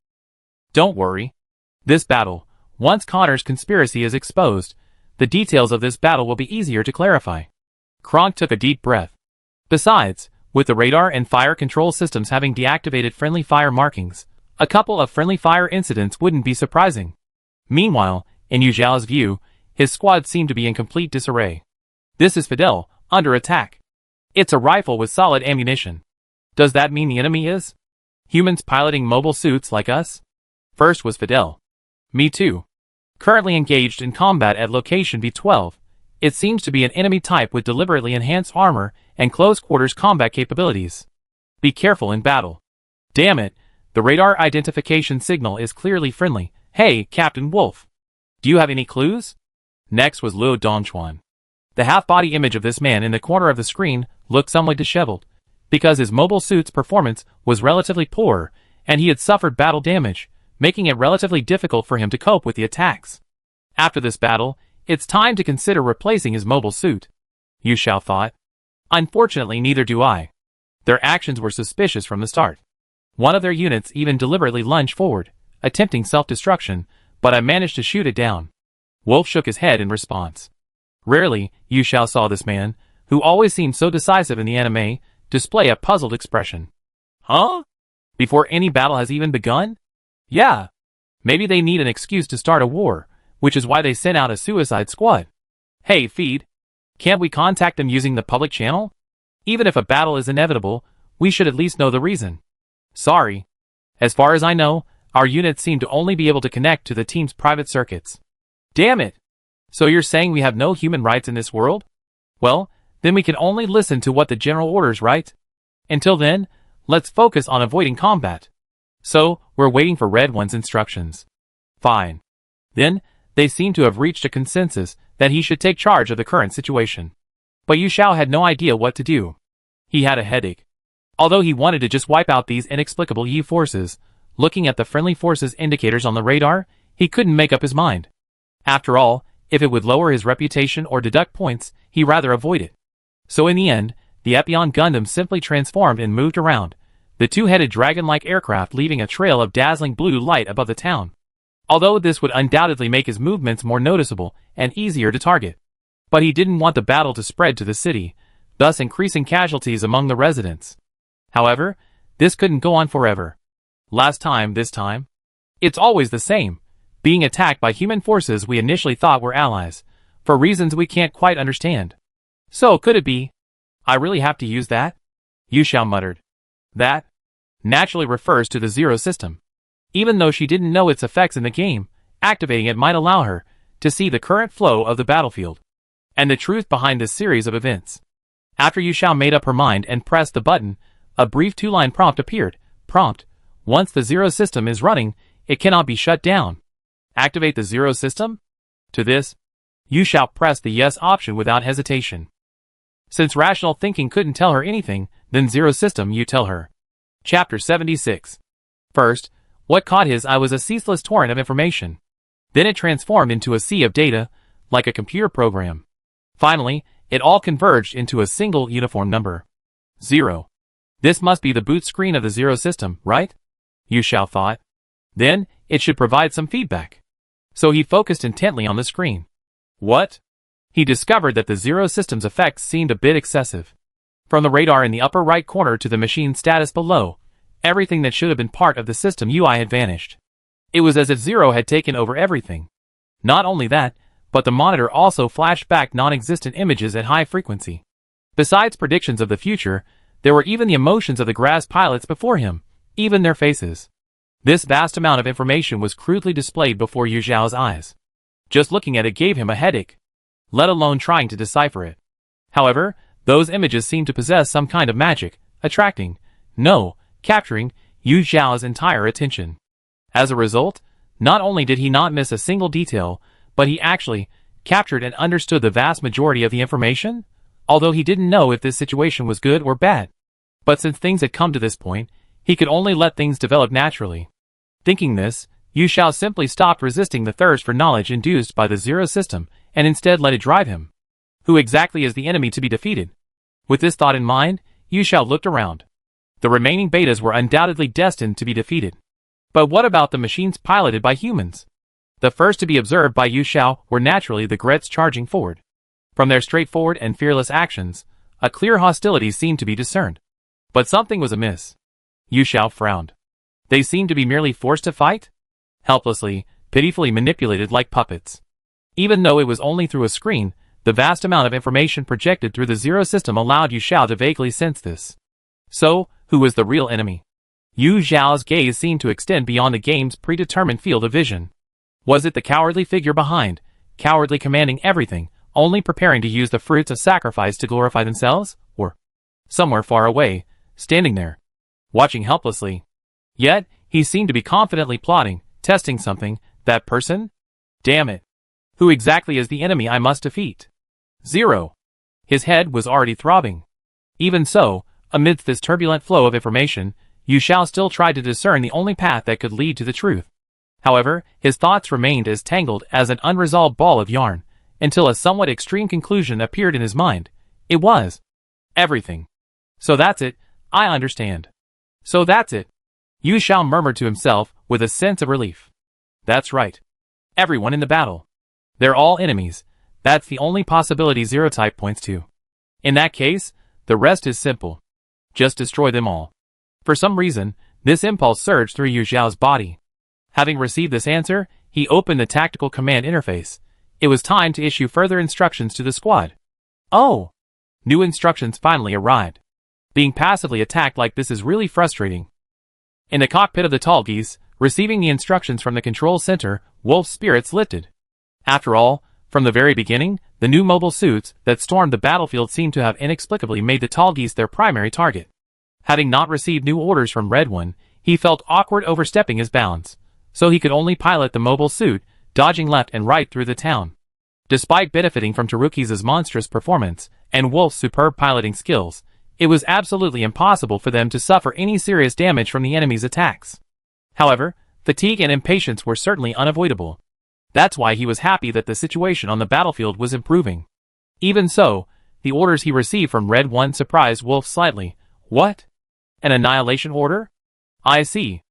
Don't worry. This battle, once Connor's conspiracy is exposed, the details of this battle will be easier to clarify. Kronk took a deep breath. Besides, with the radar and fire control systems having deactivated friendly fire markings, a couple of friendly fire incidents wouldn't be surprising. Meanwhile, in Yu Zhao's view, his squad seemed to be in complete disarray. This is Fidel, under attack. It's a rifle with solid ammunition. Does that mean the enemy is? Humans piloting mobile suits like us? First was Fidel. Me too. Currently engaged in combat at location B12, it seems to be an enemy type with deliberately enhanced armor and close-quarters combat capabilities. Be careful in battle. Damn it, the radar identification signal is clearly friendly. Hey, Captain Wolf. Do you have any clues? Next was Luo Dongchuan. The half-body image of this man in the corner of the screen looked somewhat disheveled, because his mobile suit's performance was relatively poor, and he had suffered battle damage, making it relatively difficult for him to cope with the attacks. After this battle, it's time to consider replacing his mobile suit. Yu Zhao thought. Unfortunately, neither do I. Their actions were suspicious from the start. One of their units even deliberately lunged forward, attempting self-destruction, but I managed to shoot it down. Wolf shook his head in response. Rarely, Yu Zhao saw this man, who always seemed so decisive in the anime, display a puzzled expression. Huh? Before any battle has even begun? Yeah. Maybe they need an excuse to start a war, which is why they sent out a suicide squad. Hey, Feed. Can't we contact them using the public channel? Even if a battle is inevitable, we should at least know the reason. Sorry. As far as I know, our units seem to only be able to connect to the team's private circuits. Damn it! So you're saying we have no human rights in this world? Well, then we can only listen to what the general orders, right? Until then, let's focus on avoiding combat. So, we're waiting for Red One's instructions. Fine. Then, they seem to have reached a consensus that he should take charge of the current situation. But Yu Zhao had no idea what to do. He had a headache. Although he wanted to just wipe out these inexplicable Yi forces, looking at the friendly forces indicators on the radar, he couldn't make up his mind. After all, if it would lower his reputation or deduct points, he'd rather avoid it. So in the end, the EP1 Gundam simply transformed and moved around, the two-headed dragon-like aircraft leaving a trail of dazzling blue light above the town. Although this would undoubtedly make his movements more noticeable and easier to target. But he didn't want the battle to spread to the city, thus increasing casualties among the residents. However, this couldn't go on forever. Last time, this time. It's always the same. being attacked by human forces we initially thought were allies, for reasons we can't quite understand. So could it be? I really have to use that? Yu Xiao muttered. That naturally refers to the Zero system. Even though she didn't know its effects in the game, activating it might allow her to see the current flow of the battlefield and the truth behind this series of events. After Yu Xiao made up her mind and pressed the button, a brief two-line prompt appeared. Prompt: once the Zero system is running, it cannot be shut down. Activate the Zero system? To this, Yu Xiao pressed the yes option without hesitation. Since rational thinking couldn't tell her anything, then Zero system you tell her. Chapter 76. First, what caught his eye was a ceaseless torrent of information. Then it transformed into a sea of data, like a computer program. Finally, it all converged into a single uniform number. 0. This must be the boot screen of the Zero system, right? Yu Xiao thought. Then, it should provide some feedback. So he focused intently on the screen. What? He discovered that the Zero system's effects seemed a bit excessive. From the radar in the upper right corner to the machine status below, everything that should have been part of the system UI had vanished. It was as if Zero had taken over everything. Not only that, but the monitor also flashed back non-existent images at high frequency. Besides predictions of the future, there were even the emotions of the grass pilots before him, even their faces. This vast amount of information was crudely displayed before Yu Xiao's eyes. Just looking at it gave him a headache, let alone trying to decipher it. However, those images seemed to possess some kind of magic, attracting, capturing, Yu Xiao's entire attention. As a result, not only did he not miss a single detail, but he actually captured and understood the vast majority of the information, although he didn't know if this situation was good or bad. But since things had come to this point, he could only let things develop naturally. Thinking this, Yu Xiao simply stopped resisting the thirst for knowledge induced by the Zero system, and instead let it drive him. Who exactly is the enemy to be defeated? With this thought in mind, Yu Xiao looked around. The remaining betas were undoubtedly destined to be defeated. But what about the machines piloted by humans? The first to be observed by Yu Xiao were naturally the Grets charging forward. From their straightforward and fearless actions, a clear hostility seemed to be discerned. But something was amiss. Yu Xiao frowned. They seemed to be merely forced to fight? Helplessly, pitifully manipulated like puppets. Even though it was only through a screen, the vast amount of information projected through the Zero system allowed Yu Xiao to vaguely sense this. So, who was the real enemy? Yu Xiao's gaze seemed to extend beyond the game's predetermined field of vision. Was it the cowardly figure behind, cowardly commanding everything, only preparing to use the fruits of sacrifice to glorify themselves? Or somewhere far away, standing there, watching helplessly? Yet, he seemed to be confidently plotting, testing something. That person? Damn it. Who exactly is the enemy I must defeat? 0. His head was already throbbing. Even so, amidst this turbulent flow of information, Yu Xiao still tried to discern the only path that could lead to the truth. However, his thoughts remained as tangled as an unresolved ball of yarn, until a somewhat extreme conclusion appeared in his mind. It was everything. So that's it, I understand. So that's it. Yu Xiao murmured to himself with a sense of relief. That's right. Everyone in the battle. They're all enemies. That's the only possibility Zero type points to. In that case, the rest is simple. Just destroy them all. For some reason, this impulse surged through Yu Xiao's body. Having received this answer, he opened the tactical command interface. It was time to issue further instructions to the squad. Oh! New instructions finally arrived. Being passively attacked like this is really frustrating. In the cockpit of the Tallgeese, receiving the instructions from the control center, Wolf's spirits lifted. After all, from the very beginning, the new mobile suits that stormed the battlefield seemed to have inexplicably made the Tallgeese their primary target. Having not received new orders from Red One, he felt awkward overstepping his bounds, so he could only pilot the mobile suit, dodging left and right through the town. Despite benefiting from Taruki's monstrous performance and Wolf's superb piloting skills, it was absolutely impossible for them to suffer any serious damage from the enemy's attacks. However, fatigue and impatience were certainly unavoidable. That's why he was happy that the situation on the battlefield was improving. Even so, the orders he received from Red One surprised Wolf slightly. What? An annihilation order? I see.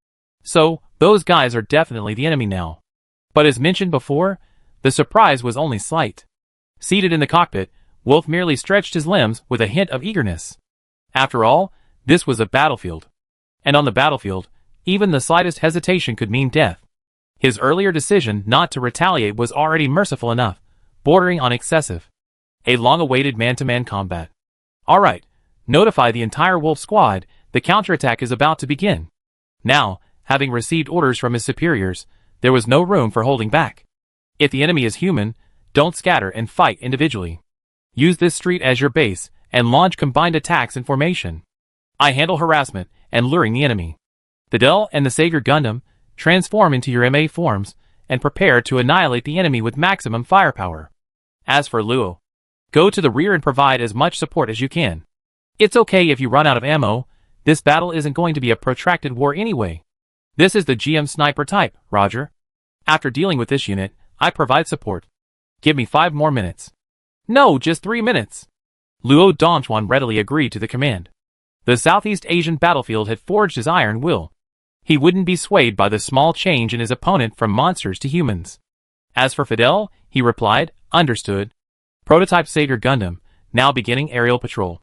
So, those guys are definitely the enemy now. But as mentioned before, the surprise was only slight. Seated in the cockpit, Wolf merely stretched his limbs with a hint of eagerness. After all, this was a battlefield. And on the battlefield, even the slightest hesitation could mean death. His earlier decision not to retaliate was already merciful enough, bordering on excessive. A long-awaited man-to-man combat. Alright, notify the entire Wolf Squad, the counterattack is about to begin. Now, having received orders from his superiors, there was no room for holding back. If the enemy is human, don't scatter and fight individually. Use this street as your base, and launch combined attacks in formation. I handle harassment and luring the enemy. The Del and the Savior Gundam transform into your MA forms and prepare to annihilate the enemy with maximum firepower. As for Luo, go to the rear and provide as much support as you can. It's okay if you run out of ammo, this battle isn't going to be a protracted war anyway. This is the GM sniper type, Roger. After dealing with this unit, I provide support. Give me 5 more minutes. No, just 3 minutes. Luo Dongchuan readily agreed to the command. The Southeast Asian battlefield had forged his iron will. He wouldn't be swayed by the small change in his opponent from monsters to humans. As for Fidel, he replied, understood. Prototype Savior Gundam, now beginning aerial patrol.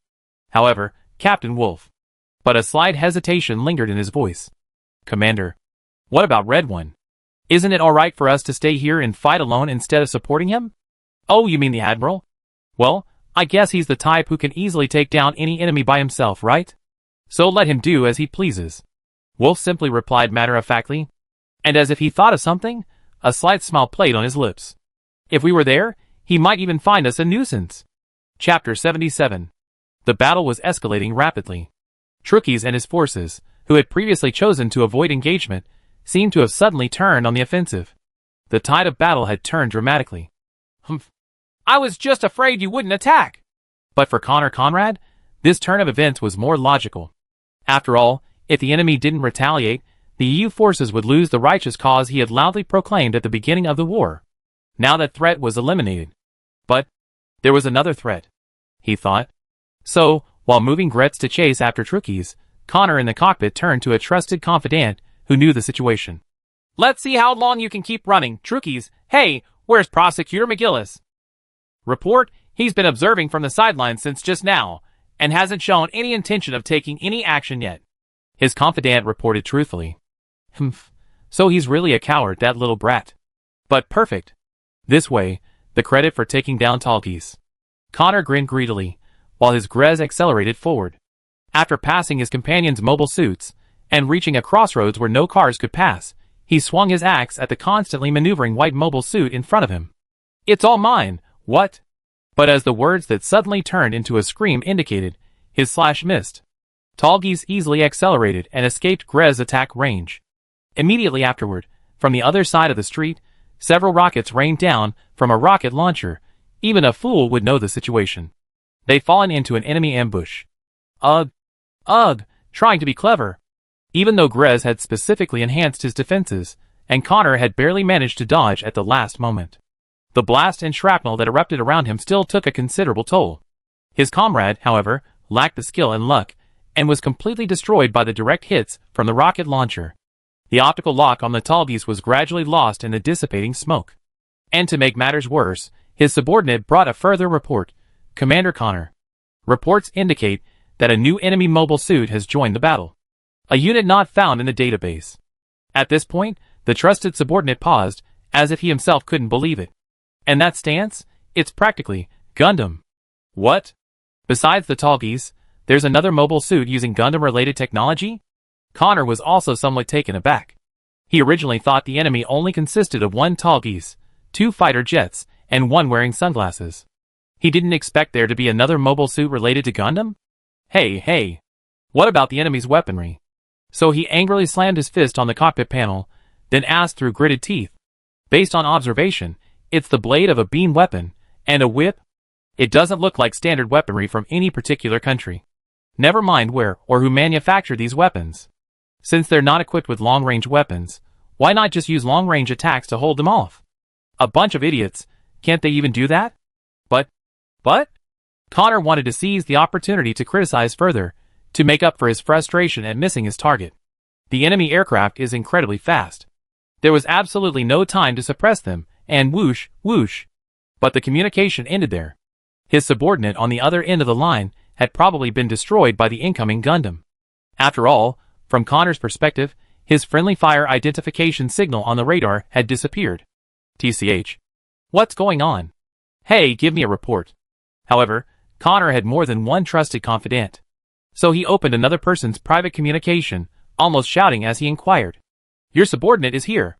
However, Captain Wolf. But a slight hesitation lingered in his voice. Commander. What about Red One? Isn't it alright for us to stay here and fight alone instead of supporting him? Oh, you mean the Admiral? Well, I guess he's the type who can easily take down any enemy by himself, right? So let him do as he pleases. Wolf simply replied matter-of-factly. And as if he thought of something, a slight smile played on his lips. If we were there, he might even find us a nuisance. Chapter 77. The battle was escalating rapidly. Trukis and his forces, who had previously chosen to avoid engagement, seemed to have suddenly turned on the offensive. The tide of battle had turned dramatically. Humph. I was just afraid you wouldn't attack. But for Connor Conrad, this turn of events was more logical. After all, if the enemy didn't retaliate, the EU forces would lose the righteous cause he had loudly proclaimed at the beginning of the war. Now that threat was eliminated. But there was another threat, he thought. So, while moving Gretz to chase after Trukis, Connor in the cockpit turned to a trusted confidant who knew the situation. Let's see how long you can keep running, Trukis. Hey, where's Prosecutor McGillis? Report, he's been observing from the sidelines since just now, and hasn't shown any intention of taking any action yet. His confidant reported truthfully. Humph, so he's really a coward, that little brat. But perfect. This way, the credit for taking down Talgis. Connor grinned greedily, while his Grez accelerated forward. After passing his companion's mobile suits, and reaching a crossroads where no cars could pass, he swung his axe at the constantly maneuvering white mobile suit in front of him. It's all mine, what? But as the words that suddenly turned into a scream indicated, his slash missed. Talgis easily accelerated and escaped Grez's attack range. Immediately afterward, from the other side of the street, several rockets rained down from a rocket launcher. Even a fool would know the situation. They'd fallen into an enemy ambush. Ugh, trying to be clever. Even though Grez had specifically enhanced his defenses, and Connor had barely managed to dodge at the last moment. The blast and shrapnel that erupted around him still took a considerable toll. His comrade, however, lacked the skill and luck, and was completely destroyed by the direct hits from the rocket launcher. The optical lock on the Talgis was gradually lost in the dissipating smoke. And to make matters worse, his subordinate brought a further report. Commander Connor. Reports indicate that a new enemy mobile suit has joined the battle. A unit not found in the database. At this point, the trusted subordinate paused, as if he himself couldn't believe it. And that stance? It's practically Gundam. What? Besides the Talgis, there's another mobile suit using Gundam-related technology? Connor was also somewhat taken aback. He originally thought the enemy only consisted of 1 Talgis, 2 fighter jets, and 1 wearing sunglasses. He didn't expect there to be another mobile suit related to Gundam? Hey. What about the enemy's weaponry? So he angrily slammed his fist on the cockpit panel, then asked through gritted teeth. Based on observation, it's the blade of a beam weapon, and a whip? It doesn't look like standard weaponry from any particular country. Never mind where or who manufactured these weapons. Since they're not equipped with long-range weapons, why not just use long-range attacks to hold them off? A bunch of idiots, can't they even do that? But? Connor wanted to seize the opportunity to criticize further, to make up for his frustration at missing his target. The enemy aircraft is incredibly fast. There was absolutely no time to suppress them, and whoosh. But the communication ended there. His subordinate on the other end of the line had probably been destroyed by the incoming Gundam. After all, from Connor's perspective, His friendly fire identification signal on the radar had disappeared. TCH. What's going on? Hey, give me a report. However, Connor had more than one trusted confidant. So he opened another person's private communication, almost shouting as he inquired. Your subordinate is here.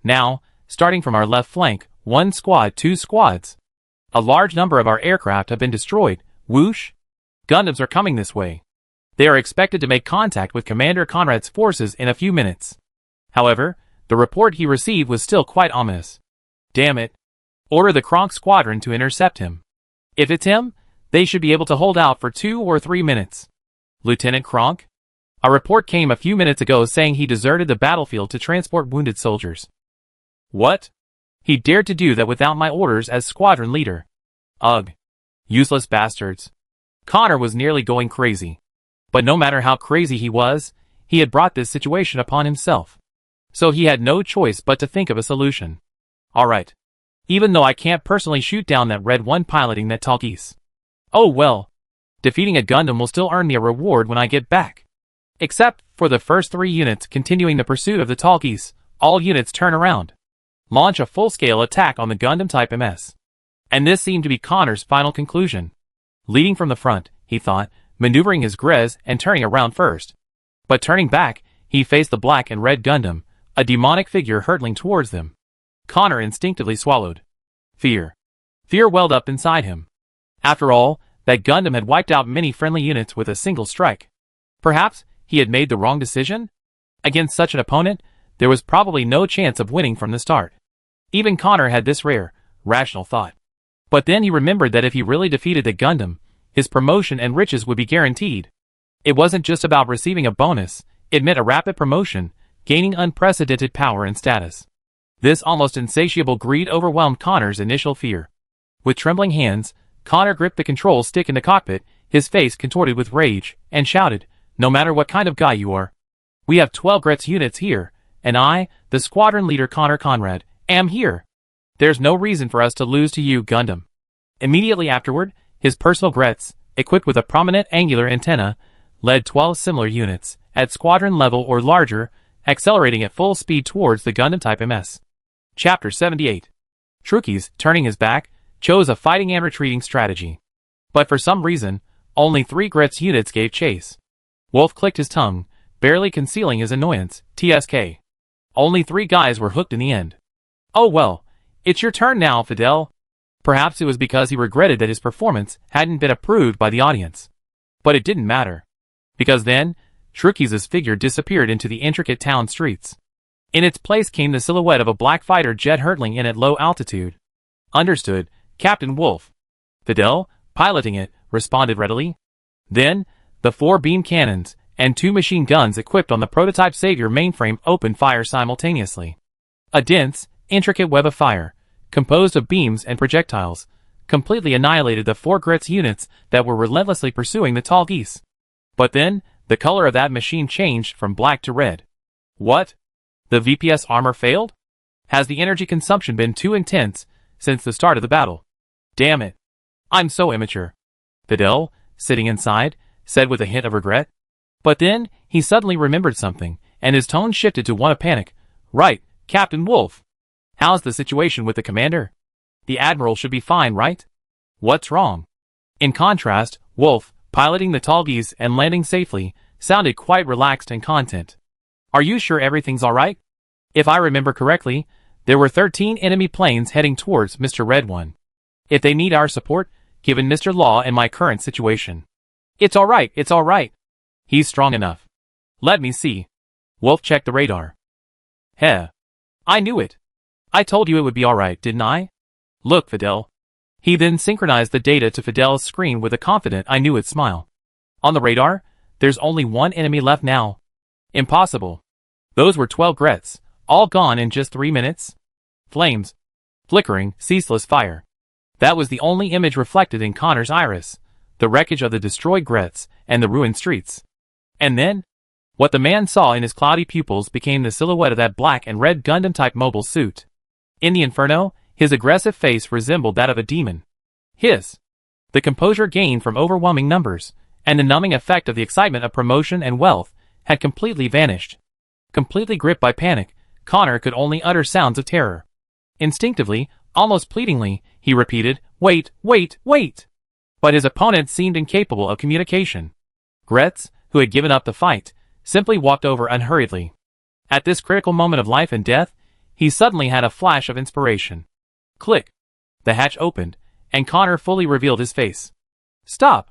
Now, starting from our left flank, 1 squad, 2 squads. A large number of our aircraft have been destroyed. Whoosh! Gundams are coming this way. They are expected to make contact with Commander Conrad's forces in a few minutes. However, the report he received was still quite ominous. Damn it. Order the Kronk squadron to intercept him. If it's him, they should be able to hold out for 2 or 3 minutes. Lieutenant Kronk? A report came a few minutes ago saying he deserted the battlefield to transport wounded soldiers. What? He dared to do that without my orders as squadron leader. Ugh. Useless bastards. Connor was nearly going crazy. But no matter how crazy he was, he had brought this situation upon himself. So he had no choice but to think of a solution. Alright. Even though I can't personally shoot down that Red One piloting that tall geese. Oh well. Defeating a Gundam will still earn me a reward when I get back. Except for the first 3 units continuing the pursuit of the tall geese, all units turn around. Launch a full-scale attack on the Gundam Type MS. And this seemed to be Connor's final conclusion. Leading from the front, he thought, maneuvering his Grez and turning around first. But turning back, he faced the black and red Gundam, a demonic figure hurtling towards them. Connor instinctively swallowed. Fear. Fear welled up inside him. After all, that Gundam had wiped out many friendly units with a single strike. Perhaps he had made the wrong decision? Against such an opponent, there was probably no chance of winning from the start. Even Connor had this rare, rational thought. But then he remembered that if he really defeated the Gundam, his promotion and riches would be guaranteed. It wasn't just about receiving a bonus, it meant a rapid promotion, gaining unprecedented power and status. This almost insatiable greed overwhelmed Connor's initial fear. With trembling hands, Connor gripped the control stick in the cockpit, his face contorted with rage, and shouted, "No matter what kind of guy you are. We have 12 Gretz units here, and I, the squadron leader Connor Conrad, am here. There's no reason for us to lose to you, Gundam." Immediately afterward, his personal Gretz, equipped with a prominent angular antenna, led 12 similar units, at squadron level or larger, accelerating at full speed towards the Gundam Type MS. Chapter 78. Trukis, turning his back, chose a fighting and retreating strategy. But for some reason, only 3 Gretz units gave chase. Wolf clicked his tongue, barely concealing his annoyance. TSK. Only 3 guys were hooked in the end. Oh well, it's your turn now, Fidel. Perhaps it was because he regretted that his performance hadn't been approved by the audience. But it didn't matter. Because then, Trukis' figure disappeared into the intricate town streets. In its place came the silhouette of a black fighter jet hurtling in at low altitude. Understood, Captain Wolf. Fidel, piloting it, responded readily. Then, the 4 beam cannons and 2 machine guns equipped on the prototype Savior mainframe opened fire simultaneously. A dense, intricate web of fire, composed of beams and projectiles, completely annihilated the 4 Gretz units that were relentlessly pursuing the tall geese. But then, the color of that machine changed from black to red. What? The VPS armor failed? Has the energy consumption been too intense since the start of the battle? Damn it. I'm so immature. Fidel, sitting inside, said with a hint of regret. But then, he suddenly remembered something, and his tone shifted to one of panic. Right, Captain Wolf. How's the situation with the commander? The Admiral should be fine, right? What's wrong? In contrast, Wolf, piloting the tall geese and landing safely, sounded quite relaxed and content. Are you sure everything's alright? If I remember correctly, there were 13 enemy planes heading towards Mr. Red One. If they need our support, given Mr. Law and my current situation. It's alright, it's alright. He's strong enough. Let me see. Wolf checked the radar. Heh. I knew it. I told you it would be alright, didn't I? Look, Fidel. He then synchronized the data to Fidel's screen with a confident I knew it smile. On the radar, there's only 1 enemy left now. Impossible. Those were 12 Gretz, all gone in just 3 minutes. Flames. Flickering, ceaseless fire. That was the only image reflected in Connor's iris, the wreckage of the destroyed Gretz and the ruined streets. And then, what the man saw in his cloudy pupils became the silhouette of that black and red Gundam-type mobile suit. In the inferno, his aggressive face resembled that of a demon. His. The composure gained from overwhelming numbers, and the numbing effect of the excitement of promotion and wealth, had completely vanished. Completely gripped by panic, Connor could only utter sounds of terror. Instinctively, almost pleadingly, he repeated, "Wait, wait, wait!" But his opponent seemed incapable of communication. Gretz, who had given up the fight, simply walked over unhurriedly. At this critical moment of life and death, he suddenly had a flash of inspiration. Click! The hatch opened, and Connor fully revealed his face. "Stop!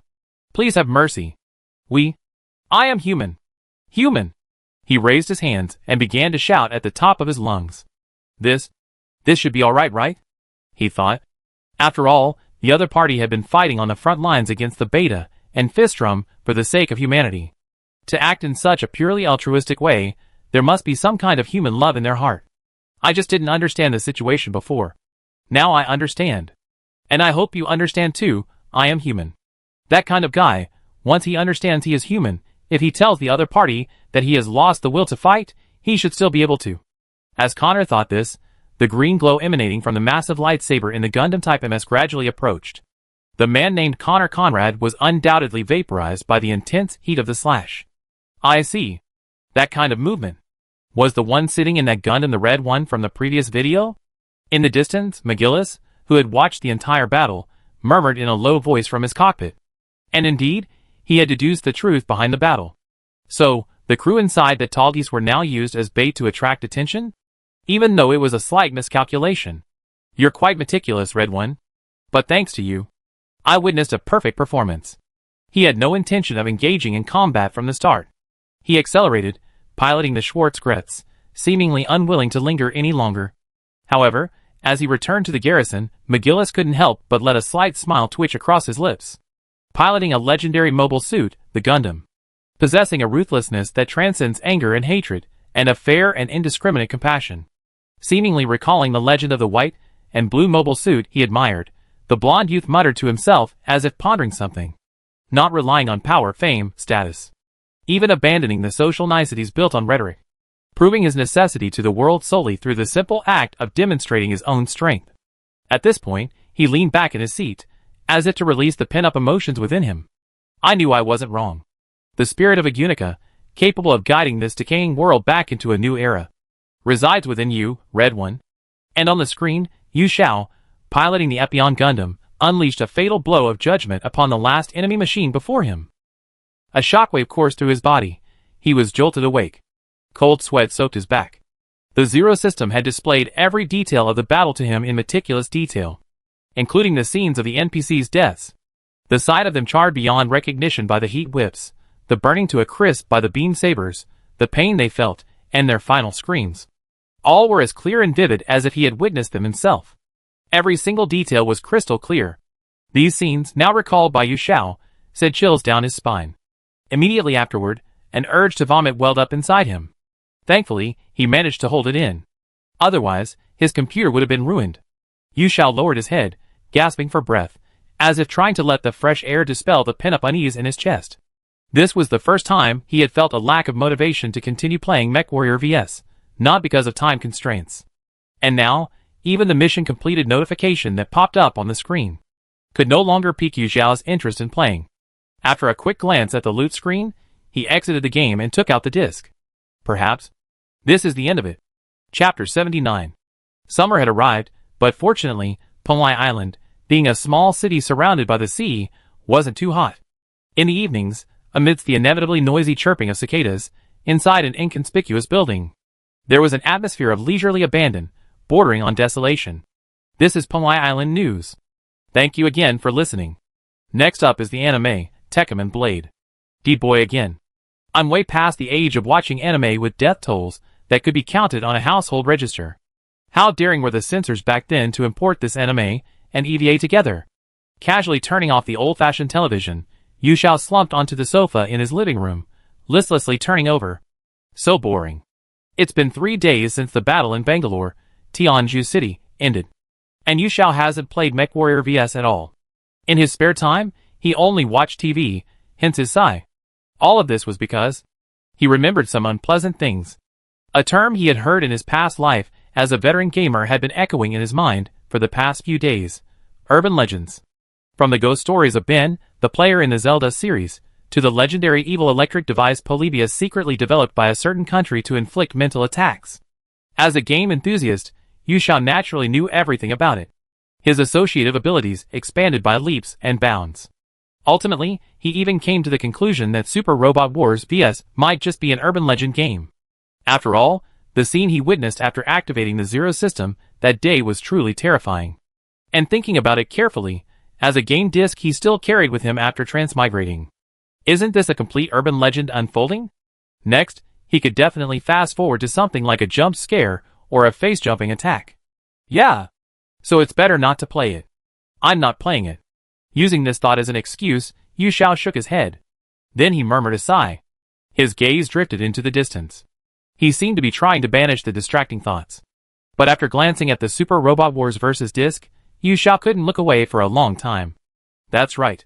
Please have mercy. I am human. Human!" He raised his hands and began to shout at the top of his lungs. This should be alright, right? He thought. After all, the other party had been fighting on the front lines against the Beta and Fistrum for the sake of humanity. To act in such a purely altruistic way, there must be some kind of human love in their heart. I just didn't understand the situation before. Now I understand. And I hope you understand too, I am human. That kind of guy, once he understands he is human, if he tells the other party that he has lost the will to fight, he should still be able to. As Connor thought this, the green glow emanating from the massive lightsaber in the Gundam Type MS gradually approached. The man named Connor Conrad was undoubtedly vaporized by the intense heat of the slash. I see. That kind of movement. Was the one sitting in that Gundam the red one from the previous video? In the distance, McGillis, who had watched the entire battle, murmured in a low voice from his cockpit. And indeed, he had deduced the truth behind the battle. So, the crew inside the Talgis were now used as bait to attract attention? Even though it was a slight miscalculation. You're quite meticulous, Red One. But thanks to you, I witnessed a perfect performance. He had no intention of engaging in combat from the start. He accelerated, piloting the Schwartz Gretz, seemingly unwilling to linger any longer. However, as he returned to the garrison, McGillis couldn't help but let a slight smile twitch across his lips. Piloting a legendary mobile suit, the Gundam. Possessing a ruthlessness that transcends anger and hatred, and a fair and indiscriminate compassion. Seemingly recalling the legend of the white and blue mobile suit he admired, the blonde youth muttered to himself as if pondering something. Not relying on power, fame, status. Even abandoning the social niceties built on rhetoric. Proving his necessity to the world solely through the simple act of demonstrating his own strength. At this point, he leaned back in his seat, as if to release the pent-up emotions within him. I knew I wasn't wrong. The spirit of a Unica, capable of guiding this decaying world back into a new era, resides within you, Red One. And on the screen, Yu Xiao, piloting the EP1 Gundam, unleashed a fatal blow of judgment upon the last enemy machine before him. A shockwave coursed through his body. He was jolted awake. Cold sweat soaked his back. The Zero system had displayed every detail of the battle to him in meticulous detail, including the scenes of the NPCs' deaths. The sight of them charred beyond recognition by the heat whips, the burning to a crisp by the beam sabers, the pain they felt, and their final screams. All were as clear and vivid as if he had witnessed them himself. Every single detail was crystal clear. These scenes, now recalled by Yu Xiao, sent chills down his spine. Immediately afterward, an urge to vomit welled up inside him. Thankfully, he managed to hold it in. Otherwise, his computer would have been ruined. Yu Xiao lowered his head, gasping for breath, as if trying to let the fresh air dispel the pent-up unease in his chest. This was the first time he had felt a lack of motivation to continue playing MechWarrior vs, not because of time constraints. And now, even the mission completed notification that popped up on the screen could no longer pique Yu Xiao's interest in playing. After a quick glance at the loot screen, he exited the game and took out the disc. Perhaps this is the end of it. Chapter 79. Summer had arrived, but fortunately, Pulai Island, being a small city surrounded by the sea, wasn't too hot. In the evenings, amidst the inevitably noisy chirping of cicadas, inside an inconspicuous building, there was an atmosphere of leisurely abandon, bordering on desolation. This is Pulai Island News. Thank you again for listening. Next up is the anime, Tekkaman Blade. D-boy again. I'm way past the age of watching anime with death tolls that could be counted on a household register. How daring were the censors back then to import this anime and EVA together? Casually turning off the old-fashioned television, Yu Xiao slumped onto the sofa in his living room, listlessly turning over. So boring. It's been 3 days since the battle in Bangalore, Tianjin City, ended. And Yu Xiao hasn't played MechWarrior vs at all. In his spare time, he only watched TV, hence his sigh. All of this was because he remembered some unpleasant things. A term he had heard in his past life as a veteran gamer had been echoing in his mind for the past few days. Urban legends. From the ghost stories of Ben, the player in the Zelda series, to the legendary evil electric device Polybius secretly developed by a certain country to inflict mental attacks. As a game enthusiast, Yu Xiao naturally knew everything about it. His associative abilities expanded by leaps and bounds. Ultimately, he even came to the conclusion that Super Robot Wars vs might just be an urban legend game. After all, the scene he witnessed after activating the Zero system that day was truly terrifying. And thinking about it carefully, as a game disc he still carried with him after transmigrating. Isn't this a complete urban legend unfolding? Next, he could definitely fast forward to something like a jump scare or a face-jumping attack. Yeah. So it's better not to play it. I'm not playing it. Using this thought as an excuse, Yu Xiao shook his head. Then he murmured a sigh. His gaze drifted into the distance. He seemed to be trying to banish the distracting thoughts. But after glancing at the Super Robot Wars vs. disc, Yu Xiao couldn't look away for a long time. That's right.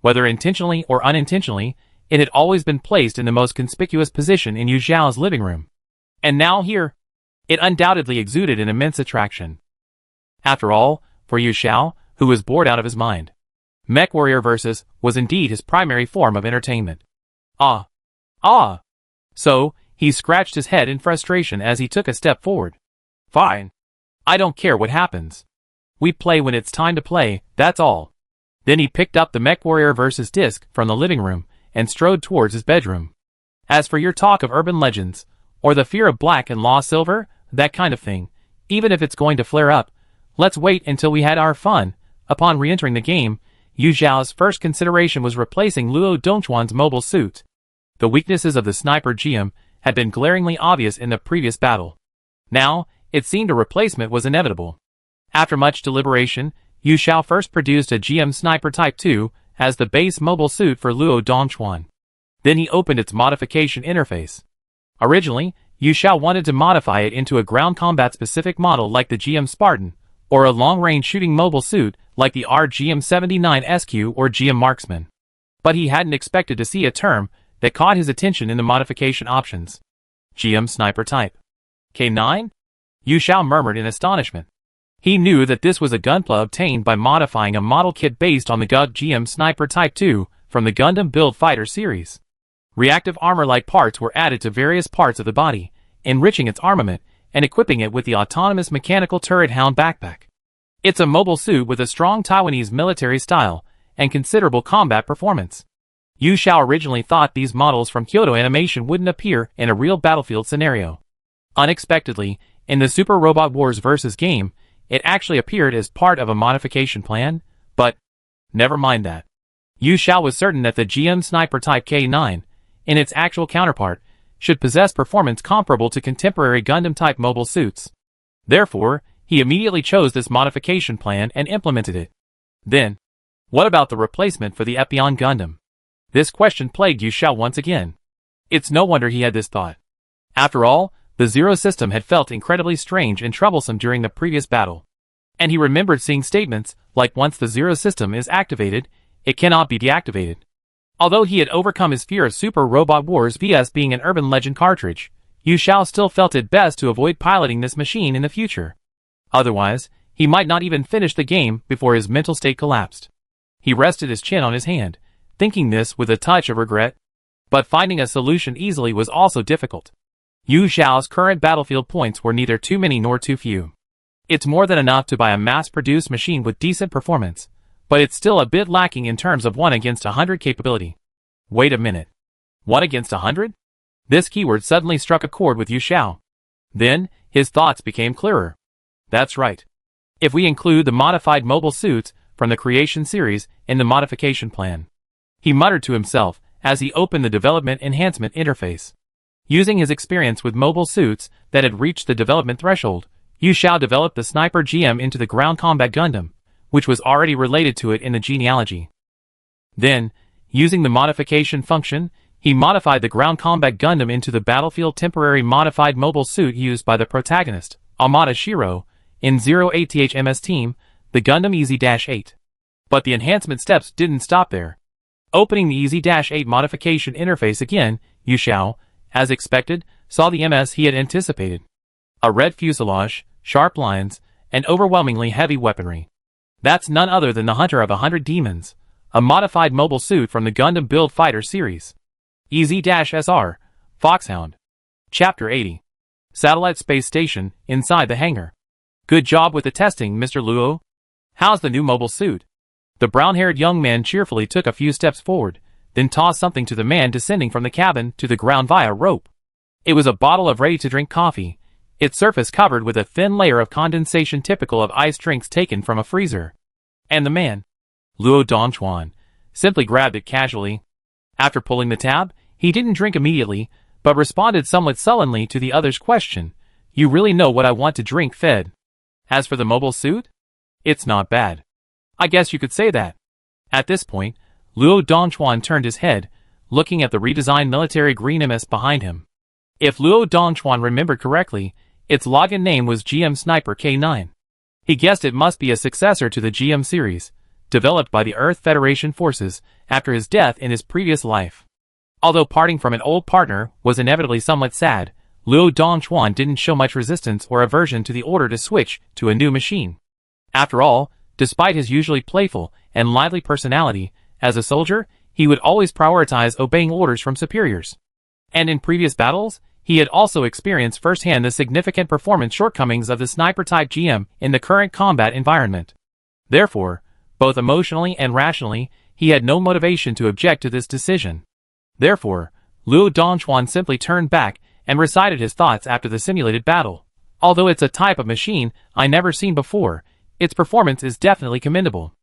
Whether intentionally or unintentionally, it had always been placed in the most conspicuous position in Yu Xiao's living room. And now here, it undoubtedly exuded an immense attraction. After all, for Yu Xiao, who was bored out of his mind, Mech Warrior vs. was indeed his primary form of entertainment. Ah. So, he scratched his head in frustration as he took a step forward. Fine. I don't care what happens. We play when it's time to play, that's all. Then he picked up the Mech Warrior vs. disc from the living room and strode towards his bedroom. As for your talk of urban legends, or the fear of black and law silver, that kind of thing, even if it's going to flare up, let's wait until we had our fun. Upon re-entering the game, Yu Xiao's first consideration was replacing Luo Dongchuan's mobile suit. The weaknesses of the sniper GM had been glaringly obvious in the previous battle. Now, it seemed a replacement was inevitable. After much deliberation, Yu Xiao first produced a GM Sniper Type 2 as the base mobile suit for Luo Dongchuan. Then he opened its modification interface. Originally, Yu Xiao wanted to modify it into a ground combat specific model like the GM Spartan, or a long-range shooting mobile suit like the RGM-79 SQ or GM Marksman. But he hadn't expected to see a term that caught his attention in the modification options. GM Sniper Type. K9? Yu Xiao murmured in astonishment. He knew that this was a gunpla obtained by modifying a model kit based on the GM Sniper Type 2 from the Gundam Build Fighter series. Reactive armor-like parts were added to various parts of the body, enriching its armament and equipping it with the autonomous mechanical turret hound backpack. It's a mobile suit with a strong Taiwanese military style and considerable combat performance. Yu Xiao originally thought these models from Kyoto Animation wouldn't appear in a real battlefield scenario. Unexpectedly, in the Super Robot Wars vs. game, it actually appeared as part of a modification plan, but never mind that. Yu Xiao was certain that the GM Sniper Type K9, in its actual counterpart, should possess performance comparable to contemporary Gundam-type mobile suits. Therefore, he immediately chose this modification plan and implemented it. Then, what about the replacement for the EP1 Gundam? This question plagued Yu Xiao once again. It's no wonder he had this thought. After all, the Zero system had felt incredibly strange and troublesome during the previous battle. And he remembered seeing statements like once the Zero system is activated, it cannot be deactivated. Although he had overcome his fear of Super Robot Wars vs being an urban legend cartridge, Yu Xiao still felt it best to avoid piloting this machine in the future. Otherwise, he might not even finish the game before his mental state collapsed. He rested his chin on his hand, thinking this with a touch of regret. But finding a solution easily was also difficult. Yu Xiao's current battlefield points were neither too many nor too few. It's more than enough to buy a mass-produced machine with decent performance, but it's still a bit lacking in terms of 1 against 100 capability. Wait a minute. 1 against 100? This keyword suddenly struck a chord with Yu Xiao. Then, his thoughts became clearer. That's right. If we include the modified mobile suits from the Creation series in the modification plan. He muttered to himself as he opened the Development Enhancement interface. Using his experience with mobile suits that had reached the development threshold, Yu Xiao developed the Sniper GM into the Ground Combat Gundam, which was already related to it in the genealogy. Then, using the modification function, he modified the Ground Combat Gundam into the Battlefield Temporary Modified Mobile Suit used by the protagonist, Amada Shiro, in Zero ATHMS Team, the Gundam EZ-8. But the enhancement steps didn't stop there. Opening the EZ-8 modification interface again, Yu Xiao, as expected, saw the MS he had anticipated. A red fuselage, sharp lines, and overwhelmingly heavy weaponry. That's none other than the Hunter of 100 Demons, a modified mobile suit from the Gundam Build Fighter series. EZ-SR, Foxhound. Chapter 80. Satellite Space Station, inside the hangar. Good job with the testing, Mr. Luo. How's the new mobile suit? The brown-haired young man cheerfully took a few steps forward, then tossed something to the man descending from the cabin to the ground via rope. It was a bottle of ready-to-drink coffee, its surface covered with a thin layer of condensation typical of iced drinks taken from a freezer. And the man, Luo Dongchuan, simply grabbed it casually. After pulling the tab, he didn't drink immediately, but responded somewhat sullenly to the other's question. You really know what I want to drink, Fed. As for the mobile suit? It's not bad. I guess you could say that. At this point, Luo Dongchuan turned his head, looking at the redesigned military green MS behind him. If Luo Dongchuan remembered correctly, its login name was GM Sniper K9. He guessed it must be a successor to the GM series, developed by the Earth Federation forces after his death in his previous life. Although parting from an old partner was inevitably somewhat sad, Luo Dongchuan didn't show much resistance or aversion to the order to switch to a new machine. After all, despite his usually playful and lively personality, as a soldier, he would always prioritize obeying orders from superiors. And in previous battles, he had also experienced firsthand the significant performance shortcomings of the sniper-type GM in the current combat environment. Therefore, both emotionally and rationally, he had no motivation to object to this decision. Therefore, Luo Dongchuan simply turned back and recited his thoughts after the simulated battle. Although it's a type of machine I never seen before, its performance is definitely commendable.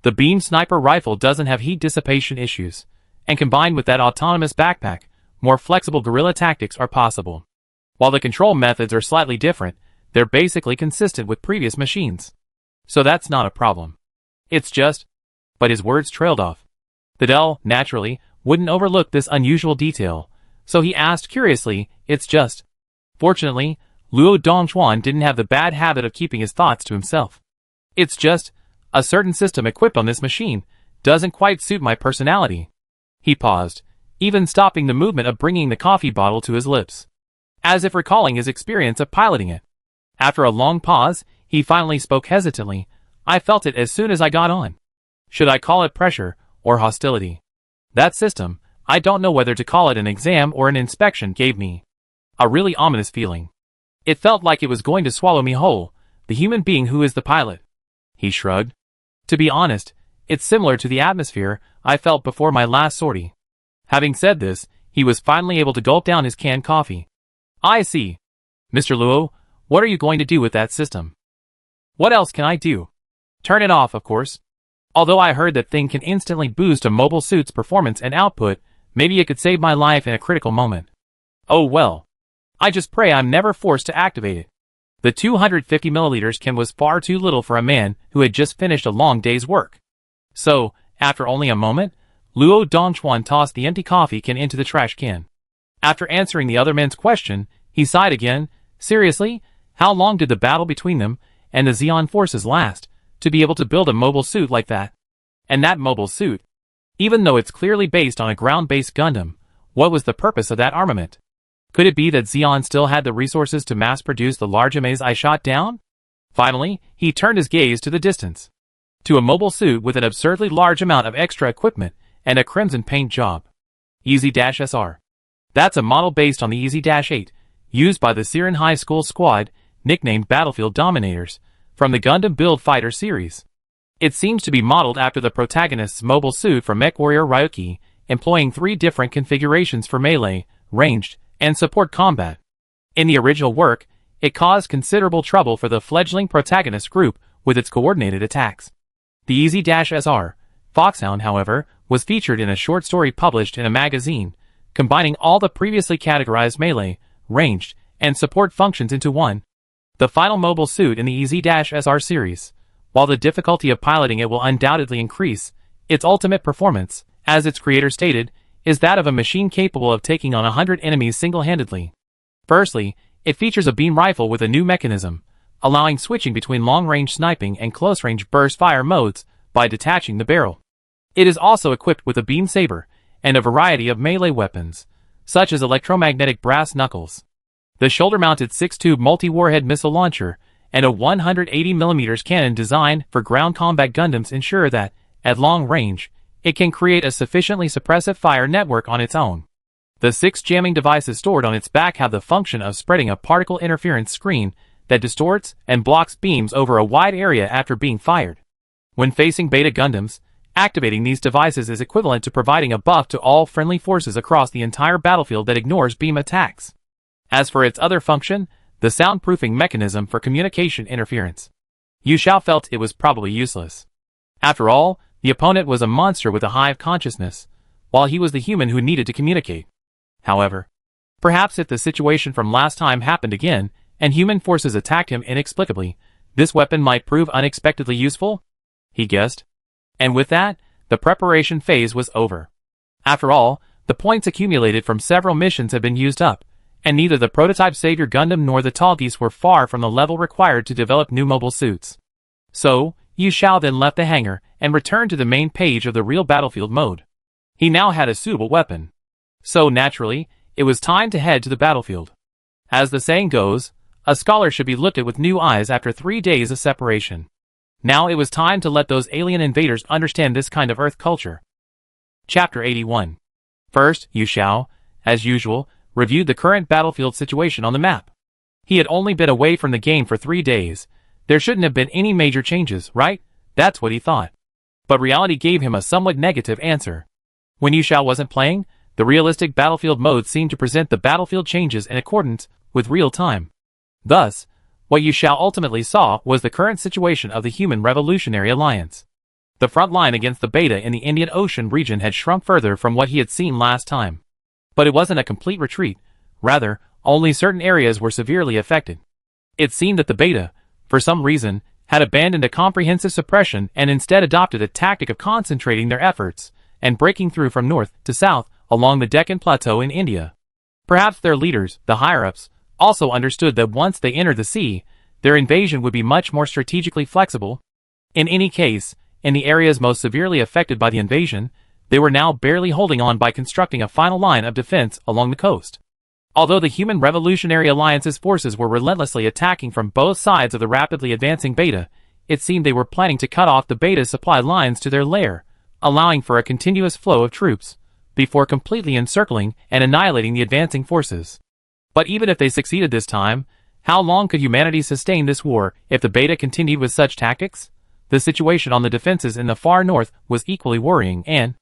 The beam sniper rifle doesn't have heat dissipation issues, and combined with that autonomous backpack, more flexible guerrilla tactics are possible. While the control methods are slightly different, they're basically consistent with previous machines. So that's not a problem. It's just... But his words trailed off. The Dell, naturally, wouldn't overlook this unusual detail, so he asked curiously, it's just... Fortunately, Luo Dongchuan didn't have the bad habit of keeping his thoughts to himself. It's just, a certain system equipped on this machine doesn't quite suit my personality. He paused, even stopping the movement of bringing the coffee bottle to his lips, as if recalling his experience of piloting it. After a long pause, he finally spoke hesitantly. I felt it as soon as I got on. Should I call it pressure or hostility? That system, I don't know whether to call it an exam or an inspection, gave me a really ominous feeling. It felt like it was going to swallow me whole, the human being who is the pilot. He shrugged. To be honest, it's similar to the atmosphere I felt before my last sortie. Having said this, he was finally able to gulp down his canned coffee. I see. Mr. Luo, what are you going to do with that system? What else can I do? Turn it off, of course. Although I heard that thing can instantly boost a mobile suit's performance and output, maybe it could save my life in a critical moment. Oh well. I just pray I'm never forced to activate it. The 250 milliliters can was far too little for a man who had just finished a long day's work. So, after only a moment, Luo Dongchuan tossed the empty coffee can into the trash can. After answering the other man's question, he sighed again. Seriously, how long did the battle between them and the Zeon forces last, to be able to build a mobile suit like that? And that mobile suit, even though it's clearly based on a ground-based Gundam, what was the purpose of that armament? Could it be that Zeon still had the resources to mass-produce the large MAs I shot down? Finally, he turned his gaze to the distance. To a mobile suit with an absurdly large amount of extra equipment and a crimson paint job. EZ-SR. That's a model based on the EZ-8, used by the Siren High School Squad, nicknamed Battlefield Dominators, from the Gundam Build Fighter series. It seems to be modeled after the protagonist's mobile suit from Mech Warrior Ryuki, employing 3 different configurations for melee, ranged, and support combat. In the original work, it caused considerable trouble for the fledgling protagonist group with its coordinated attacks. The EZ-SR, Foxhound, however, was featured in a short story published in a magazine, combining all the previously categorized melee, ranged, and support functions into one. The final mobile suit in the EZ-SR series, while the difficulty of piloting it will undoubtedly increase, its ultimate performance, as its creator stated, is that of a machine capable of taking on 100 enemies single-handedly. Firstly, it features a beam rifle with a new mechanism, allowing switching between long-range sniping and close-range burst fire modes by detaching the barrel. It is also equipped with a beam saber and a variety of melee weapons, such as electromagnetic brass knuckles. The shoulder-mounted 6-tube multi-warhead missile launcher and a 180mm cannon designed for ground combat Gundams ensure that, at long range, it can create a sufficiently suppressive fire network on its own. The 6 jamming devices stored on its back have the function of spreading a particle interference screen that distorts and blocks beams over a wide area after being fired. When facing Beta Gundams, activating these devices is equivalent to providing a buff to all friendly forces across the entire battlefield that ignores beam attacks. As for its other function, the soundproofing mechanism for communication interference, Yu Xiao felt it was probably useless. After all, the opponent was a monster with a hive consciousness, while he was the human who needed to communicate. However, perhaps if the situation from last time happened again, and human forces attacked him inexplicably, this weapon might prove unexpectedly useful, he guessed. And with that, the preparation phase was over. After all, the points accumulated from several missions had been used up, and neither the prototype Savior Gundam nor the Tallgeese were far from the level required to develop new mobile suits. So, Yu Xiao then left the hangar and returned to the main page of the real battlefield mode. He now had a suitable weapon. So naturally, it was time to head to the battlefield. As the saying goes, a scholar should be looked at with new eyes after 3 days of separation. Now it was time to let those alien invaders understand this kind of Earth culture. Chapter 81. First, Yu Xiao, as usual, reviewed the current battlefield situation on the map. He had only been away from the game for 3 days. There shouldn't have been any major changes, right? That's what he thought. But reality gave him a somewhat negative answer. When Yu Xiao wasn't playing, the realistic battlefield mode seemed to present the battlefield changes in accordance with real time. Thus, what Yu Xiao ultimately saw was the current situation of the Human Revolutionary Alliance. The front line against the Beta in the Indian Ocean region had shrunk further from what he had seen last time. But it wasn't a complete retreat. Rather, only certain areas were severely affected. It seemed that the Beta, for some reason, had abandoned a comprehensive suppression and instead adopted a tactic of concentrating their efforts and breaking through from north to south along the Deccan Plateau in India. Perhaps their leaders, the higher-ups, also understood that once they entered the sea, their invasion would be much more strategically flexible. In any case, in the areas most severely affected by the invasion, they were now barely holding on by constructing a final line of defense along the coast. Although the Human Revolutionary Alliance's forces were relentlessly attacking from both sides of the rapidly advancing Beta, it seemed they were planning to cut off the Beta's supply lines to their lair, allowing for a continuous flow of troops, before completely encircling and annihilating the advancing forces. But even if they succeeded this time, how long could humanity sustain this war if the Beta continued with such tactics? The situation on the defenses in the far north was equally worrying and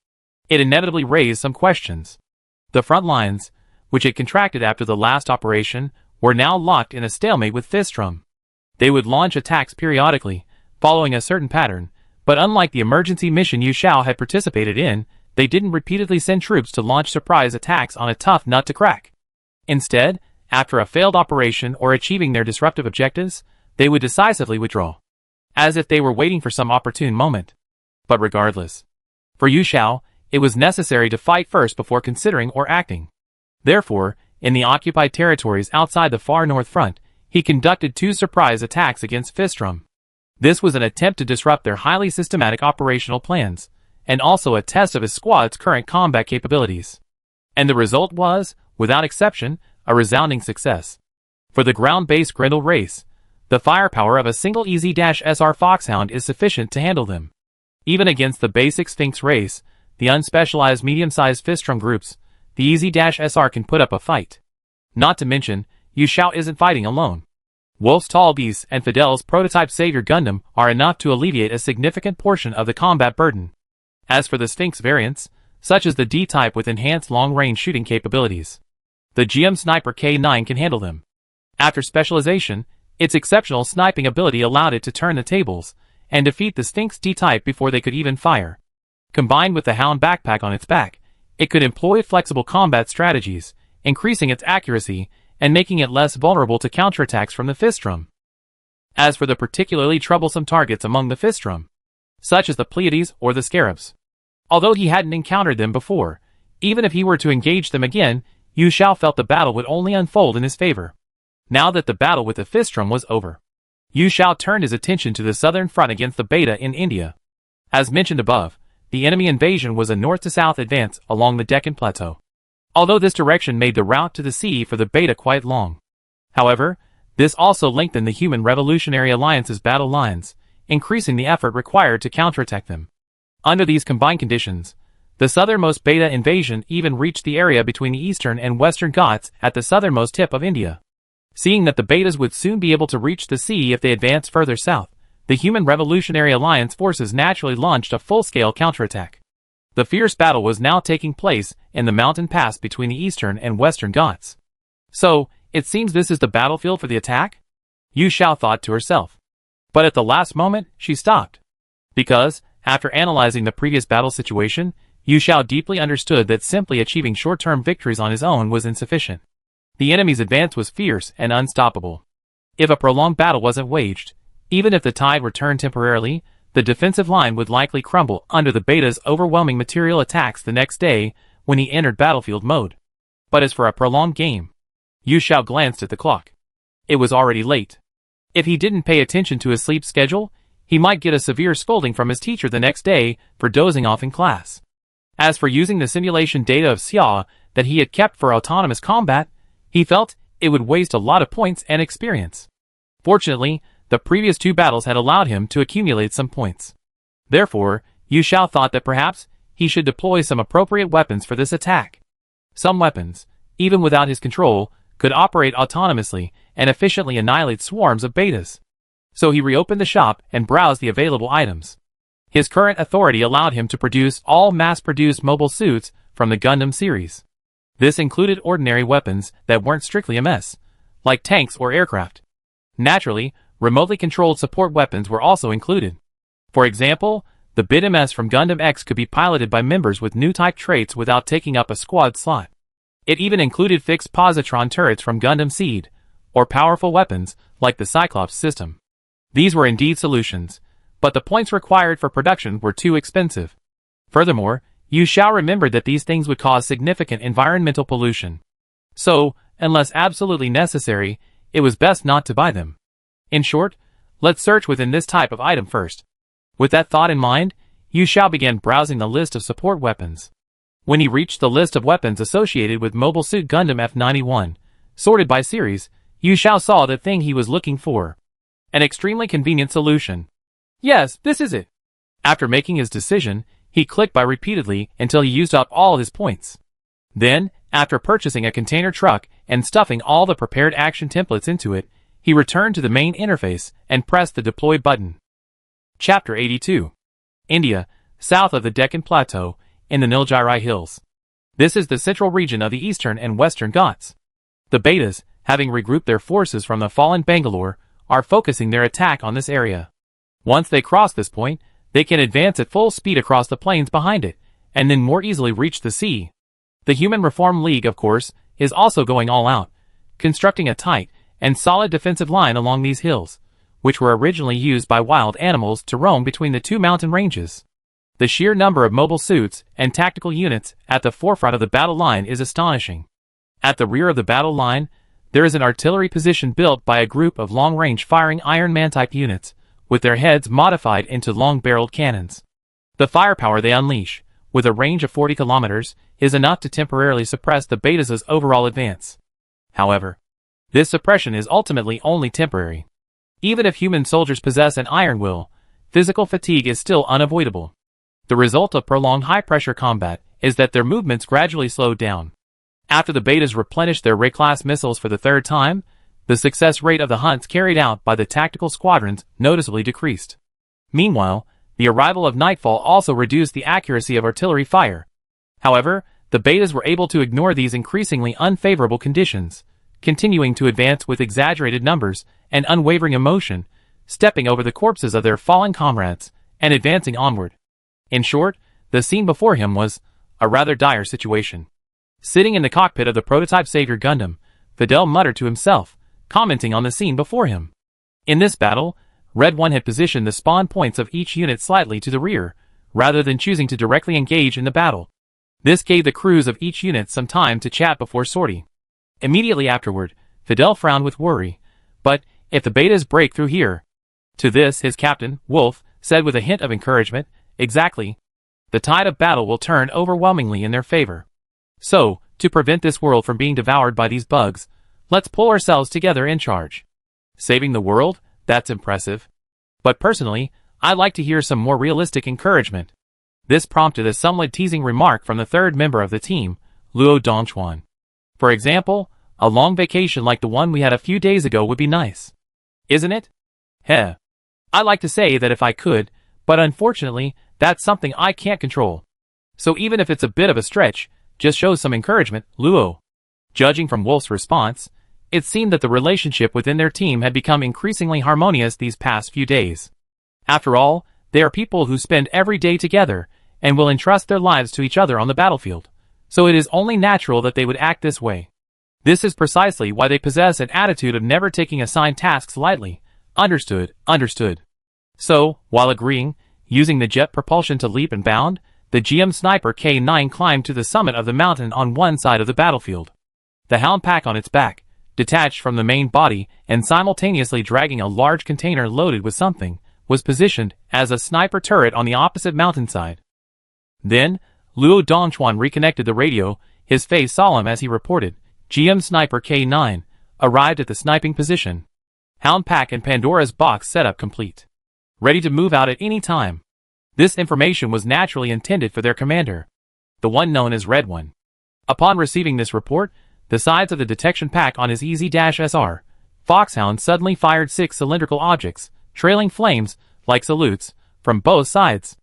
it inevitably raised some questions. The front lines, which had contracted after the last operation, were now locked in a stalemate with Fistrum. They would launch attacks periodically, following a certain pattern, but unlike the emergency mission Yu Xiao had participated in, they didn't repeatedly send troops to launch surprise attacks on a tough nut to crack. Instead, after a failed operation or achieving their disruptive objectives, they would decisively withdraw, as if they were waiting for some opportune moment. But regardless, for Yu Xiao, it was necessary to fight first before considering or acting. Therefore, in the occupied territories outside the far north front, he conducted 2 surprise attacks against Fistrum. This was an attempt to disrupt their highly systematic operational plans, and also a test of his squad's current combat capabilities. And the result was, without exception, a resounding success. For the ground-based Grendel race, the firepower of a single EZ-SR Foxhound is sufficient to handle them. Even against the basic Sphinx race, the unspecialized medium-sized Fistrum groups, the EZ-SR can put up a fight. Not to mention, Yu Xiao isn't fighting alone. Wolf's Tallgeese and Fidel's prototype Savior Gundam are enough to alleviate a significant portion of the combat burden. As for the Sphinx variants, such as the D-type with enhanced long-range shooting capabilities, the GM Sniper K9 can handle them. After specialization, its exceptional sniping ability allowed it to turn the tables and defeat the Sphinx D-type before they could even fire. Combined with the Hound backpack on its back, it could employ flexible combat strategies, increasing its accuracy and making it less vulnerable to counterattacks from the Fistrum. As for the particularly troublesome targets among the Fistrum, such as the Pleiades or the Scarabs, although he hadn't encountered them before, even if he were to engage them again, Yu Xiao felt the battle would only unfold in his favor. Now that the battle with the Fistrum was over, Yu Xiao turned his attention to the southern front against the Beta in India. As mentioned above, the enemy invasion was a north-to-south advance along the Deccan Plateau. Although this direction made the route to the sea for the Beta quite long. However, this also lengthened the Human Revolutionary Alliance's battle lines, increasing the effort required to counterattack them. Under these combined conditions, the southernmost Beta invasion even reached the area between the eastern and western Ghats at the southernmost tip of India. Seeing that the Betas would soon be able to reach the sea if they advanced further south, the Human Revolutionary Alliance forces naturally launched a full-scale counterattack. The fierce battle was now taking place in the mountain pass between the eastern and western Ghats. So, it seems this is the battlefield for the attack? Yu Xiao thought to herself. But at the last moment, she stopped. Because, after analyzing the previous battle situation, Yu Xiao deeply understood that simply achieving short-term victories on his own was insufficient. The enemy's advance was fierce and unstoppable. If a prolonged battle wasn't waged, even if the tide returned temporarily, the defensive line would likely crumble under the Beta's overwhelming material attacks the next day when he entered battlefield mode. But as for a prolonged game, Yu Xiao glanced at the clock. It was already late. If he didn't pay attention to his sleep schedule, he might get a severe scolding from his teacher the next day for dozing off in class. As for using the simulation data of Xia that he had kept for autonomous combat, he felt it would waste a lot of points and experience. Fortunately, the previous 2 battles had allowed him to accumulate some points. Therefore, Yu Xiao thought that perhaps he should deploy some appropriate weapons for this attack. Some weapons, even without his control, could operate autonomously and efficiently annihilate swarms of Betas. So he reopened the shop and browsed the available items. His current authority allowed him to produce all mass-produced mobile suits from the Gundam series. This included ordinary weapons that weren't strictly MS, like tanks or aircraft. Naturally, remotely controlled support weapons were also included. For example, the BIT MS from Gundam X could be piloted by members with new type traits without taking up a squad slot. It even included fixed positron turrets from Gundam Seed, or powerful weapons like the Cyclops system. These were indeed solutions, but the points required for production were too expensive. Furthermore, Yu Xiao remembered that these things would cause significant environmental pollution. So, unless absolutely necessary, it was best not to buy them. In short, let's search within this type of item first. With that thought in mind, Yu Xiao began browsing the list of support weapons. When he reached the list of weapons associated with Mobile Suit Gundam F91, sorted by series, Yu Xiao saw the thing he was looking for. An extremely convenient solution. Yes, this is it. After making his decision, he clicked buy repeatedly until he used up all his points. Then, after purchasing a container truck and stuffing all the prepared action templates into it, he returned to the main interface and pressed the deploy button. Chapter 82. India, south of the Deccan Plateau, in the Nilgiri Hills. This is the central region of the eastern and western Ghats. The Betas, having regrouped their forces from the fallen Bangalore, are focusing their attack on this area. Once they cross this point, they can advance at full speed across the plains behind it, and then more easily reach the sea. The Human Reform League, of course, is also going all out, constructing a tight and solid defensive line along these hills, which were originally used by wild animals to roam between the 2 mountain ranges. The sheer number of mobile suits and tactical units at the forefront of the battle line is astonishing. At the rear of the battle line, there is an artillery position built by a group of long-range firing Iron Man-type units, with their heads modified into long-barreled cannons. The firepower they unleash, with a range of 40 kilometers, is enough to temporarily suppress the Betas' overall advance. However, this suppression is ultimately only temporary. Even if human soldiers possess an iron will, physical fatigue is still unavoidable. The result of prolonged high-pressure combat is that their movements gradually slow down. After the Betas replenish their Ray-class missiles for the 3rd time, the success rate of the hunts carried out by the tactical squadrons noticeably decreased. Meanwhile, the arrival of nightfall also reduced the accuracy of artillery fire. However, the Betas were able to ignore these increasingly unfavorable conditions, continuing to advance with exaggerated numbers and unwavering emotion, stepping over the corpses of their fallen comrades, and advancing onward. In short, the scene before him was a rather dire situation. Sitting in the cockpit of the prototype Savior Gundam, Fidel muttered to himself, commenting on the scene before him. In this battle, Red 1 had positioned the spawn points of each unit slightly to the rear, rather than choosing to directly engage in the battle. This gave the crews of each unit some time to chat before sortie. Immediately afterward, Fidel frowned with worry. But, if the Betas break through here? To this, his captain, Wolf, said with a hint of encouragement, exactly. The tide of battle will turn overwhelmingly in their favor. So, to prevent this world from being devoured by these bugs, let's pull ourselves together and charge. Saving the world? That's impressive. But personally, I'd like to hear some more realistic encouragement. This prompted a somewhat teasing remark from the third member of the team, Luo Dongchuan. For example, a long vacation like the one we had a few days ago would be nice. Isn't it? Heh. I like to say that if I could, but unfortunately, that's something I can't control. So even if it's a bit of a stretch, just show some encouragement, Luo. Judging from Wolf's response, it seemed that the relationship within their team had become increasingly harmonious these past few days. After all, they are people who spend every day together, and will entrust their lives to each other on the battlefield, so it is only natural that they would act this way. This is precisely why they possess an attitude of never taking assigned tasks lightly. Understood. So, while agreeing, using the jet propulsion to leap and bound, the GM Sniper K9 climbed to the summit of the mountain on one side of the battlefield. The Hound Pack on its back, detached from the main body and simultaneously dragging a large container loaded with something, was positioned as a sniper turret on the opposite mountainside. Then, Luo Dongchuan reconnected the radio, his face solemn as he reported, GM Sniper K9, arrived at the sniping position. Hound Pack and Pandora's box setup complete. Ready to move out at any time. This information was naturally intended for their commander, the one known as Red One. Upon receiving this report, the sides of the detection pack on his EZ-SR, Foxhound suddenly fired 6 cylindrical objects, trailing flames, like salutes, from both sides.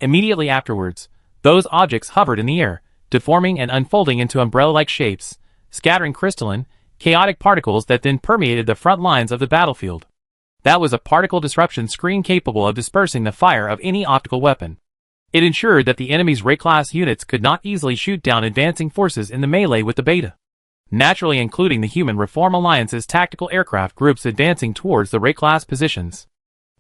Immediately afterwards, those objects hovered in the air, deforming and unfolding into umbrella-like shapes, scattering crystalline, chaotic particles that then permeated the front lines of the battlefield. That was a particle disruption screen capable of dispersing the fire of any optical weapon. It ensured that the enemy's Ray-class units could not easily shoot down advancing forces in the melee with the Beta, naturally including the Human Reform Alliance's tactical aircraft groups advancing towards the Ray-class positions.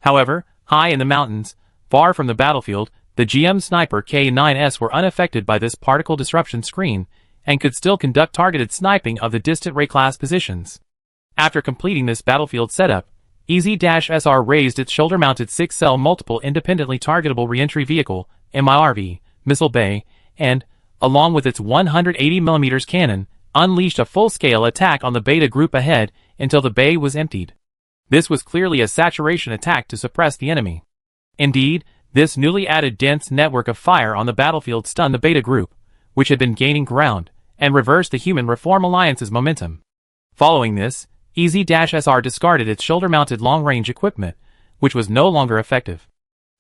However, high in the mountains, far from the battlefield, the GM Sniper K9s were unaffected by this particle disruption screen, and could still conduct targeted sniping of the distant Ray-class positions. After completing this battlefield setup, EZ-SR raised its shoulder-mounted 6-cell multiple independently targetable reentry vehicle, MIRV, missile bay, and, along with its 180mm cannon, unleashed a full-scale attack on the Beta group ahead until the bay was emptied. This was clearly a saturation attack to suppress the enemy. Indeed, this newly added dense network of fire on the battlefield stunned the Beta group, which had been gaining ground, and reversed the Human Reform Alliance's momentum. Following this, EZ-SR discarded its shoulder-mounted long-range equipment, which was no longer effective.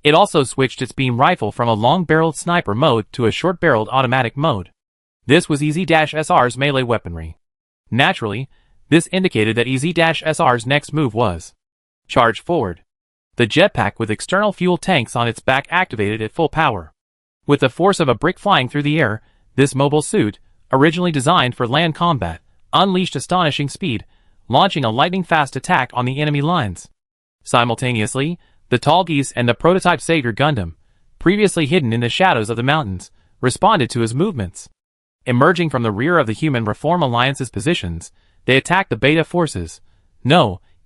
It also switched its beam rifle from a long-barreled sniper mode to a short-barreled automatic mode. This was EZ-SR's melee weaponry. Naturally, this indicated that EZ-SR's next move was charge forward. The jetpack with external fuel tanks on its back activated at full power. With the force of a brick flying through the air, this mobile suit, originally designed for land combat, unleashed astonishing speed, launching a lightning-fast attack on the enemy lines. Simultaneously, the Tall Geese and the prototype Savior Gundam, previously hidden in the shadows of the mountains, responded to his movements. Emerging from the rear of the Human Reform Alliance's positions, they attacked the Beta forces,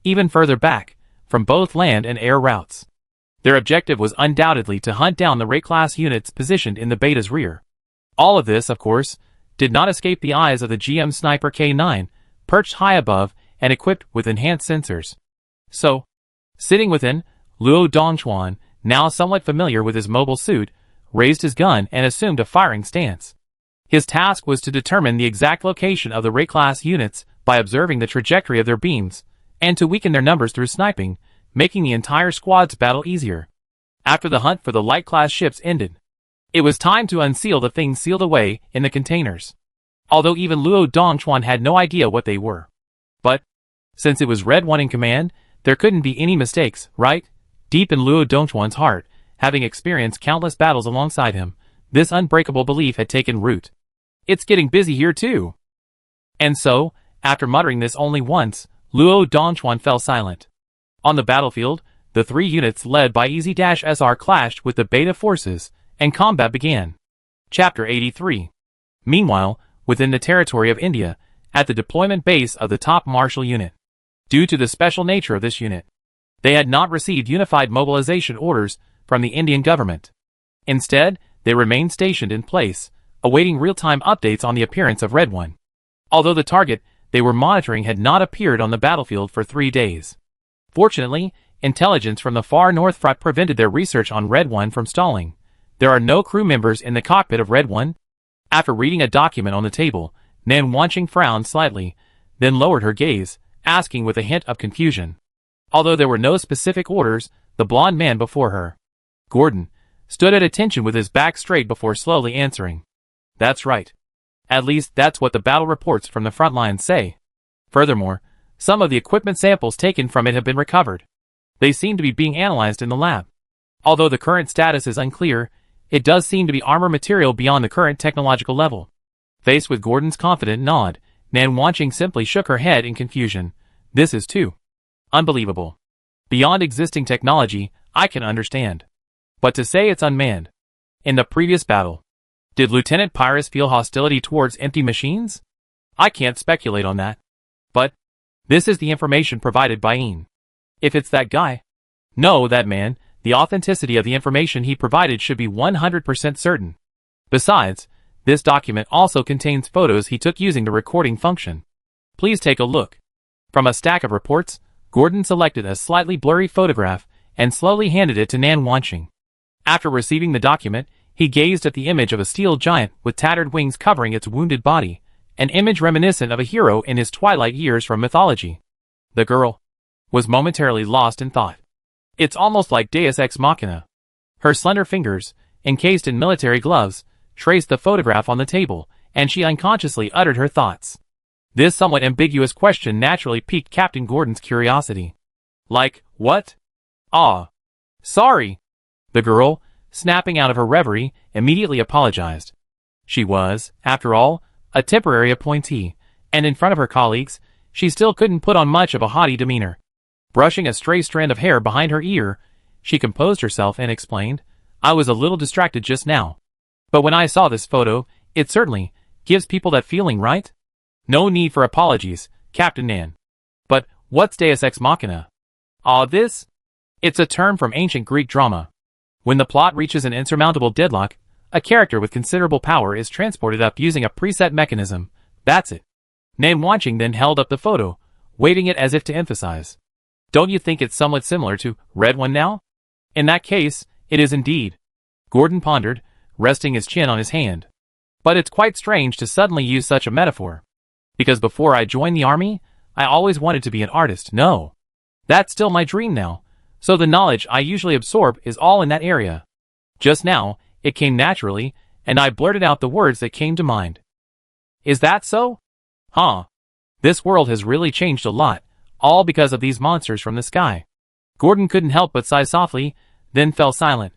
even further back, from both land and air routes. Their objective was undoubtedly to hunt down the Ray-class units positioned in the Beta's rear. All of this, of course, did not escape the eyes of the GM Sniper K9, perched high above and equipped with enhanced sensors. So, sitting within, Luo Dongchuan, now somewhat familiar with his mobile suit, raised his gun and assumed a firing stance. His task was to determine the exact location of the Ray-class units by observing the trajectory of their beams, and to weaken their numbers through sniping, making the entire squad's battle easier. After the hunt for the light-class ships ended, it was time to unseal the things sealed away in the containers. Although even Luo Dongchuan had no idea what they were. But, since it was Red One in command, there couldn't be any mistakes, right? Deep in Luo Dongchuan's heart, having experienced countless battles alongside him, this unbreakable belief had taken root. It's getting busy here too. And so, after muttering this only once, Luo Dongchuan fell silent. On the battlefield, the 3 units led by EZ-SR clashed with the Beta forces, and combat began. Chapter 83. Meanwhile, within the territory of India, at the deployment base of the top martial unit. Due to the special nature of this unit, they had not received unified mobilization orders from the Indian government. Instead, they remained stationed in place, awaiting real-time updates on the appearance of Red One. Although the target they were monitoring had not appeared on the battlefield for 3 days. Fortunately, intelligence from the far north front prevented their research on Red One from stalling, There are no crew members in the cockpit of Red 1? After reading a document on the table, Nan Wanqing frowned slightly, then lowered her gaze, asking with a hint of confusion. Although there were no specific orders, the blond man before her, Gordon, stood at attention with his back straight before slowly answering. That's right. At least that's what the battle reports from the front lines say. Furthermore, some of the equipment samples taken from it have been recovered. They seem to be being analyzed in the lab. Although the current status is unclear, it does seem to be armor material beyond the current technological level. Faced with Gordon's confident nod, Nan Wanqing simply shook her head in confusion. This is too unbelievable. Beyond existing technology, I can understand. But to say it's unmanned. In the previous battle, did Lieutenant Pyrrhus feel hostility towards empty machines? I can't speculate on that. But this is the information provided by Ian. If it's that guy, no, that man, the authenticity of the information he provided should be 100% certain. Besides, this document also contains photos he took using the recording function. Please take a look. From a stack of reports, Gordon selected a slightly blurry photograph and slowly handed it to Nan Wanqing. After receiving the document, he gazed at the image of a steel giant with tattered wings covering its wounded body, an image reminiscent of a hero in his twilight years from mythology. The girl was momentarily lost in thought. It's almost like Deus Ex Machina. Her slender fingers, encased in military gloves, traced the photograph on the table, and she unconsciously uttered her thoughts. This somewhat ambiguous question naturally piqued Captain Gordon's curiosity. Like, what? Ah. Sorry. The girl, snapping out of her reverie, immediately apologized. She was, after all, a temporary appointee, and in front of her colleagues, she still couldn't put on much of a haughty demeanor. Brushing a stray strand of hair behind her ear, she composed herself and explained, I was a little distracted just now. But when I saw this photo, it certainly gives people that feeling, right? No need for apologies, Captain Nan. But what's Deus Ex Machina? This? It's a term from ancient Greek drama. When the plot reaches an insurmountable deadlock, a character with considerable power is transported up using a preset mechanism. That's it. Nan Wanqing then held up the photo, waving it as if to emphasize. Don't you think it's somewhat similar to Red 1 now? In that case, it is indeed. Gordon pondered, resting his chin on his hand. But it's quite strange to suddenly use such a metaphor. Because before I joined the army, I always wanted to be an artist. No. That's still my dream now, so the knowledge I usually absorb is all in that area. Just now, it came naturally, and I blurted out the words that came to mind. Is that so? Huh. This world has really changed a lot, all because of these monsters from the sky. Gordon couldn't help but sigh softly, then fell silent.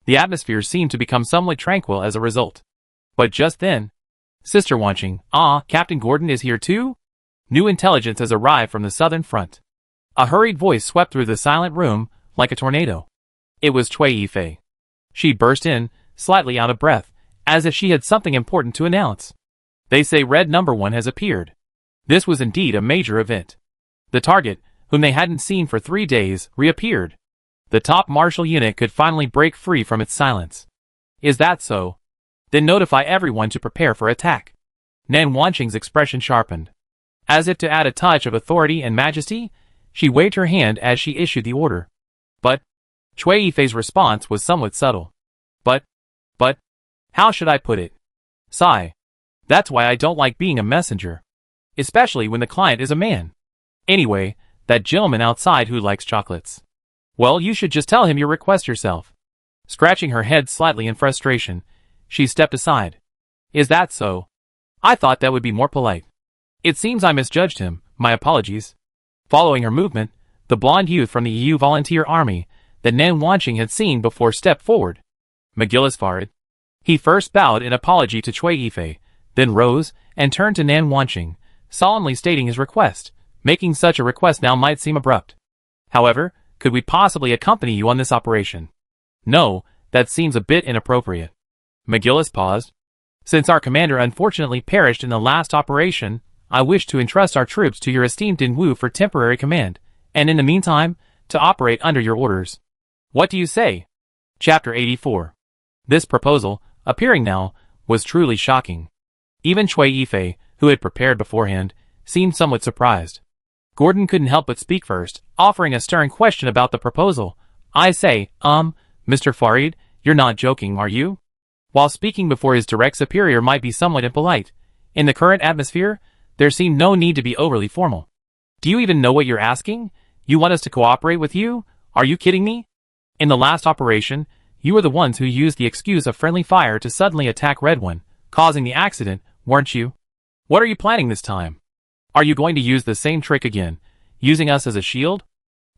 The atmosphere seemed to become somewhat tranquil as a result. But just then, Sister Wanqing, Captain Gordon is here too? New intelligence has arrived from the southern front. A hurried voice swept through the silent room, like a tornado. It was Cui Yifei. She burst in, slightly out of breath, as if she had something important to announce. They say Red Number 1 has appeared. This was indeed a major event. The target, whom they hadn't seen for 3 days, reappeared. The top martial unit could finally break free from its silence. Is that so? Then notify everyone to prepare for attack. Nan Wanqing's expression sharpened. As if to add a touch of authority and majesty, she waved her hand as she issued the order. But Cui Yifei's response was somewhat subtle. But, how should I put it? Sigh. That's why I don't like being a messenger. Especially when the client is a man. Anyway, that gentleman outside who likes chocolates. Well, you should just tell him your request yourself. Scratching her head slightly in frustration, she stepped aside. Is that so? I thought that would be more polite. It seems I misjudged him, my apologies. Following her movement, the blonde youth from the EU volunteer army that Nan Wanqing had seen before stepped forward. McGillis Farid. He first bowed in apology to Cui Yifei, then rose and turned to Nan Wanqing, solemnly stating his request. Making such a request now might seem abrupt. However, could we possibly accompany you on this operation? No, that seems a bit inappropriate. McGillis paused. Since our commander unfortunately perished in the last operation, I wish to entrust our troops to your esteemed Din Wu for temporary command, and in the meantime, to operate under your orders. What do you say? Chapter 84. This proposal, appearing now, was truly shocking. Even Cui Yifei, who had prepared beforehand, seemed somewhat surprised. Gordon couldn't help but speak first, offering a stern question about the proposal. I say, Mr. Farid, You're not joking, are you? While speaking before his direct superior might be somewhat impolite, in the current atmosphere, there seemed no need to be overly formal. Do you even know what you're asking? You want us to cooperate with you? Are you kidding me? In the last operation, you were the ones who used the excuse of friendly fire to suddenly attack Red One, causing the accident, weren't you? What are you planning this time? Are you going to use the same trick again, using us as a shield?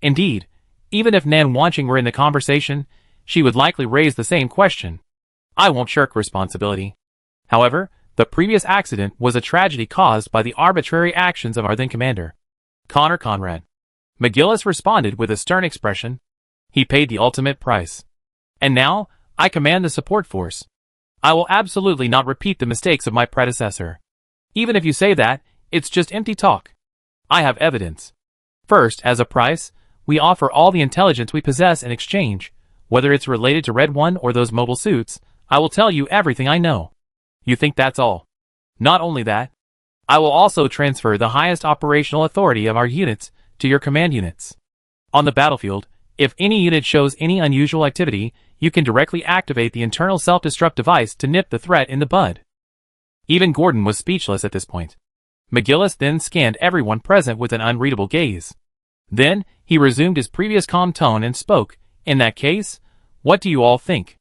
Indeed, even if Nan Wanqing were in the conversation, she would likely raise the same question. I won't shirk responsibility. However, the previous accident was a tragedy caused by the arbitrary actions of our then commander, Connor Conrad. McGillis responded with a stern expression. He paid the ultimate price. And now, I command the support force. I will absolutely not repeat the mistakes of my predecessor. Even if you say that, it's just empty talk. I have evidence. First, as a price, we offer all the intelligence we possess in exchange. Whether it's related to Red One or those mobile suits, I will tell you everything I know. You think that's all? Not only that, I will also transfer the highest operational authority of our units to your command units. On the battlefield, if any unit shows any unusual activity, you can directly activate the internal self-destruct device to nip the threat in the bud. Even Gordon was speechless at this point. McGillis then scanned everyone present with an unreadable gaze. Then, he resumed his previous calm tone and spoke, in that case, what do you all think?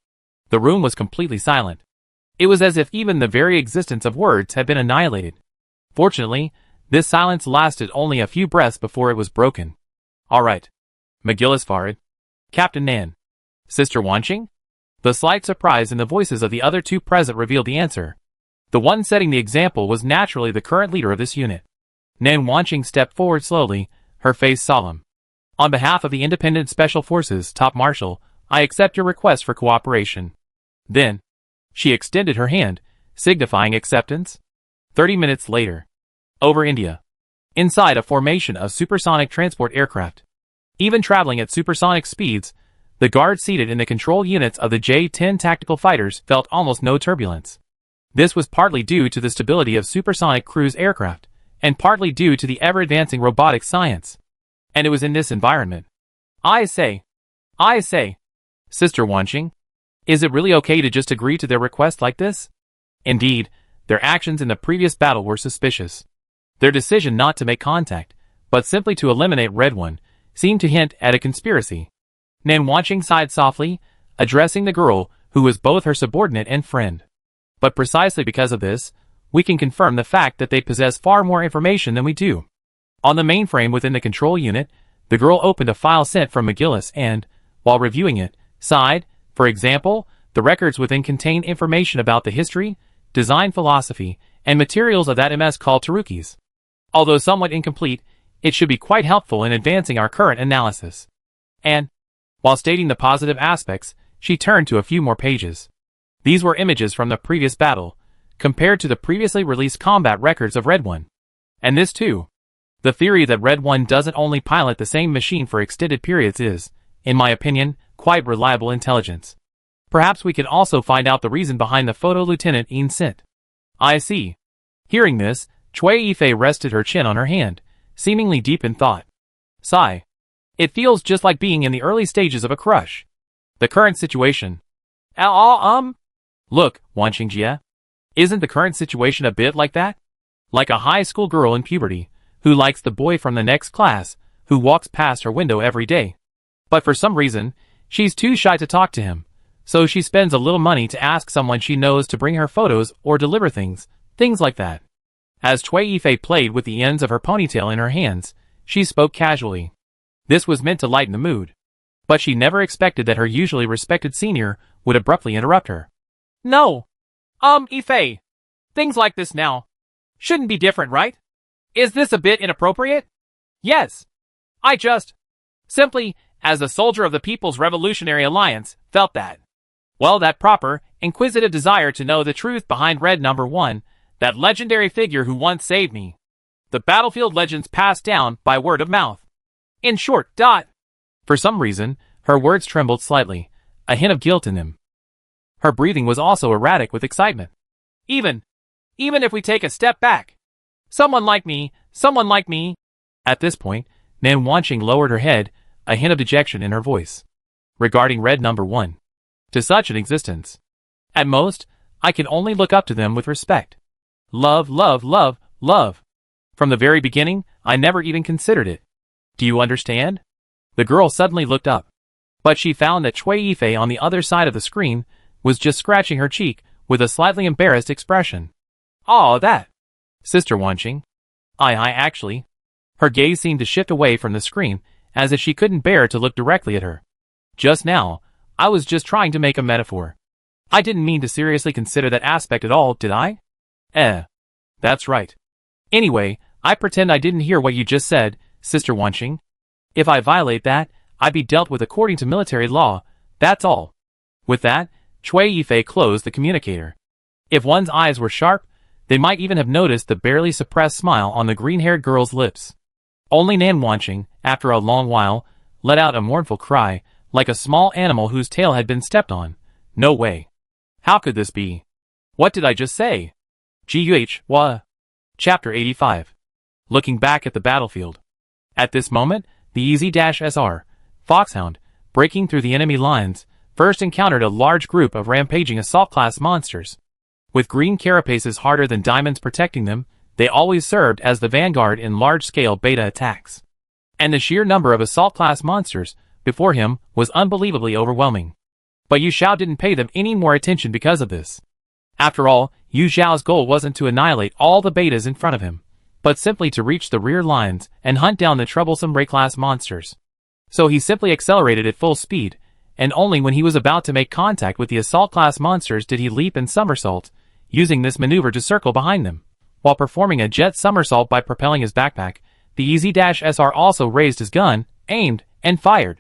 The room was completely silent. It was as if even the very existence of words had been annihilated. Fortunately, this silence lasted only a few breaths before it was broken. All right. McGillis Farid. Captain Nan. Sister Wanqing? The slight surprise in the voices of the other two present revealed the answer. The one setting the example was naturally the current leader of this unit. Nan Wanqing stepped forward slowly, her face solemn. On behalf of the Independent Special Forces Top Marshal, I accept your request for cooperation. Then, she extended her hand, signifying acceptance. 30 minutes later. Over India. Inside a formation of supersonic transport aircraft. Even traveling at supersonic speeds, the guards seated in the control units of the J-10 tactical fighters felt almost no turbulence. This was partly due to the stability of supersonic cruise aircraft, and partly due to the ever-advancing robotic science. And it was in this environment. I say, Sister Wanqing, is it really okay to just agree to their request like this? Indeed, their actions in the previous battle were suspicious. Their decision not to make contact, but simply to eliminate Red One, seemed to hint at a conspiracy. Nan Wanqing sighed softly, addressing the girl who was both her subordinate and friend. But precisely because of this, we can confirm the fact that they possess far more information than we do. On the mainframe within the control unit, the girl opened a file sent from McGillis and, while reviewing it, sighed. For example, the records within contain information about the history, design philosophy, and materials of that MS called Tarukis. Although somewhat incomplete, it should be quite helpful in advancing our current analysis. And, while stating the positive aspects, she turned to a few more pages. These were images from the previous battle, compared to the previously released combat records of Red One. And this too. The theory that Red One doesn't only pilot the same machine for extended periods is, in my opinion, quite reliable intelligence. Perhaps we can also find out the reason behind the photo Lieutenant Yin sent. I see. Hearing this, Cui Yifei rested her chin on her hand, seemingly deep in thought. Sigh. It feels just like being in the early stages of a crush. The current situation. Look, Wanqing Jia. Isn't the current situation a bit like that? Like a high school girl in puberty, who likes the boy from the next class, who walks past her window every day. But for some reason, she's too shy to talk to him, so she spends a little money to ask someone she knows to bring her photos or deliver things like that. As Cui Yifei played with the ends of her ponytail in her hands, she spoke casually. This was meant to lighten the mood. But she never expected that her usually respected senior would abruptly interrupt her. No. Yifei. Things like this now shouldn't be different, right? Is this a bit inappropriate? Yes. I just, simply, as a soldier of the People's Revolutionary Alliance, felt that. Well, that proper, inquisitive desire to know the truth behind Red Number 1, that legendary figure who once saved me. The battlefield legends passed down by word of mouth. In short, For some reason, her words trembled slightly, a hint of guilt in them. Her breathing was also erratic with excitement. Even if we take a step back. Someone like me. At this point, Nan Wanqing lowered her head, a hint of dejection in her voice. Regarding Red Number 1. to such an existence. At most, I can only look up to them with respect. Love, love, love, love. From the very beginning, I never even considered it. Do you understand? The girl suddenly looked up. But she found that Cui Yifei on the other side of the screen was just scratching her cheek with a slightly embarrassed expression. Aw, that. Sister Wanqing. I actually. Her gaze seemed to shift away from the screen, as if she couldn't bear to look directly at her. Just now, I was just trying to make a metaphor. I didn't mean to seriously consider that aspect at all, did I? That's right. Anyway, I pretend I didn't hear what you just said, Sister Wanqing. If I violate that, I'd be dealt with according to military law, that's all. With that, Cui Yifei closed the communicator. If one's eyes were sharp, they might even have noticed the barely suppressed smile on the green-haired girl's lips. Only Nan Wanqing, after a long while, let out a mournful cry, like a small animal whose tail had been stepped on. No way. How could this be? What did I just say? What? Chapter 85. Looking back at the battlefield. At this moment, the EZ-SR, Foxhound, breaking through the enemy lines, first encountered a large group of rampaging assault-class monsters. With green carapaces harder than diamonds protecting them, they always served as the vanguard in large-scale beta attacks. And the sheer number of assault-class monsters before him was unbelievably overwhelming. But Yu Xiao didn't pay them any more attention because of this. After all, Yu Xiao's goal wasn't to annihilate all the betas in front of him, but simply to reach the rear lines and hunt down the troublesome Ray-class monsters. So he simply accelerated at full speed, and only when he was about to make contact with the assault-class monsters did he leap and somersault, using this maneuver to circle behind them. While performing a jet somersault by propelling his backpack, the EZ-SR also raised his gun, aimed, and fired.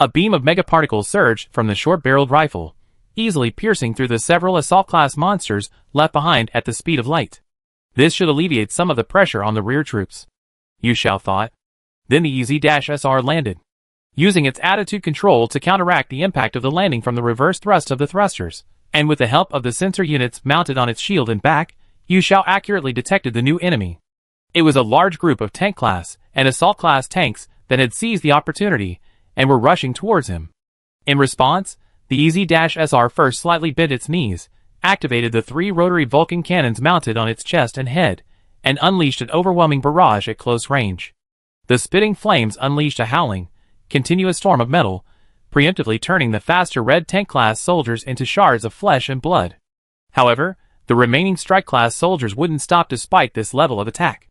A beam of megaparticles surged from the short-barreled rifle, easily piercing through the several assault-class monsters left behind at the speed of light. This should alleviate some of the pressure on the rear troops, Yu Xiao thought. Then the EZ-SR landed, using its attitude control to counteract the impact of the landing from the reverse thrust of the thrusters, and with the help of the sensor units mounted on its shield and back, Yu Xiao accurately detected the new enemy. It was a large group of tank-class and assault-class tanks that had seized the opportunity and were rushing towards him. In response, the EZ-SR first slightly bent its knees, activated the 3 rotary Vulcan cannons mounted on its chest and head, and unleashed an overwhelming barrage at close range. The spitting flames unleashed a howling, continuous storm of metal, preemptively turning the faster red tank-class soldiers into shards of flesh and blood. However, the remaining strike-class soldiers wouldn't stop despite this level of attack.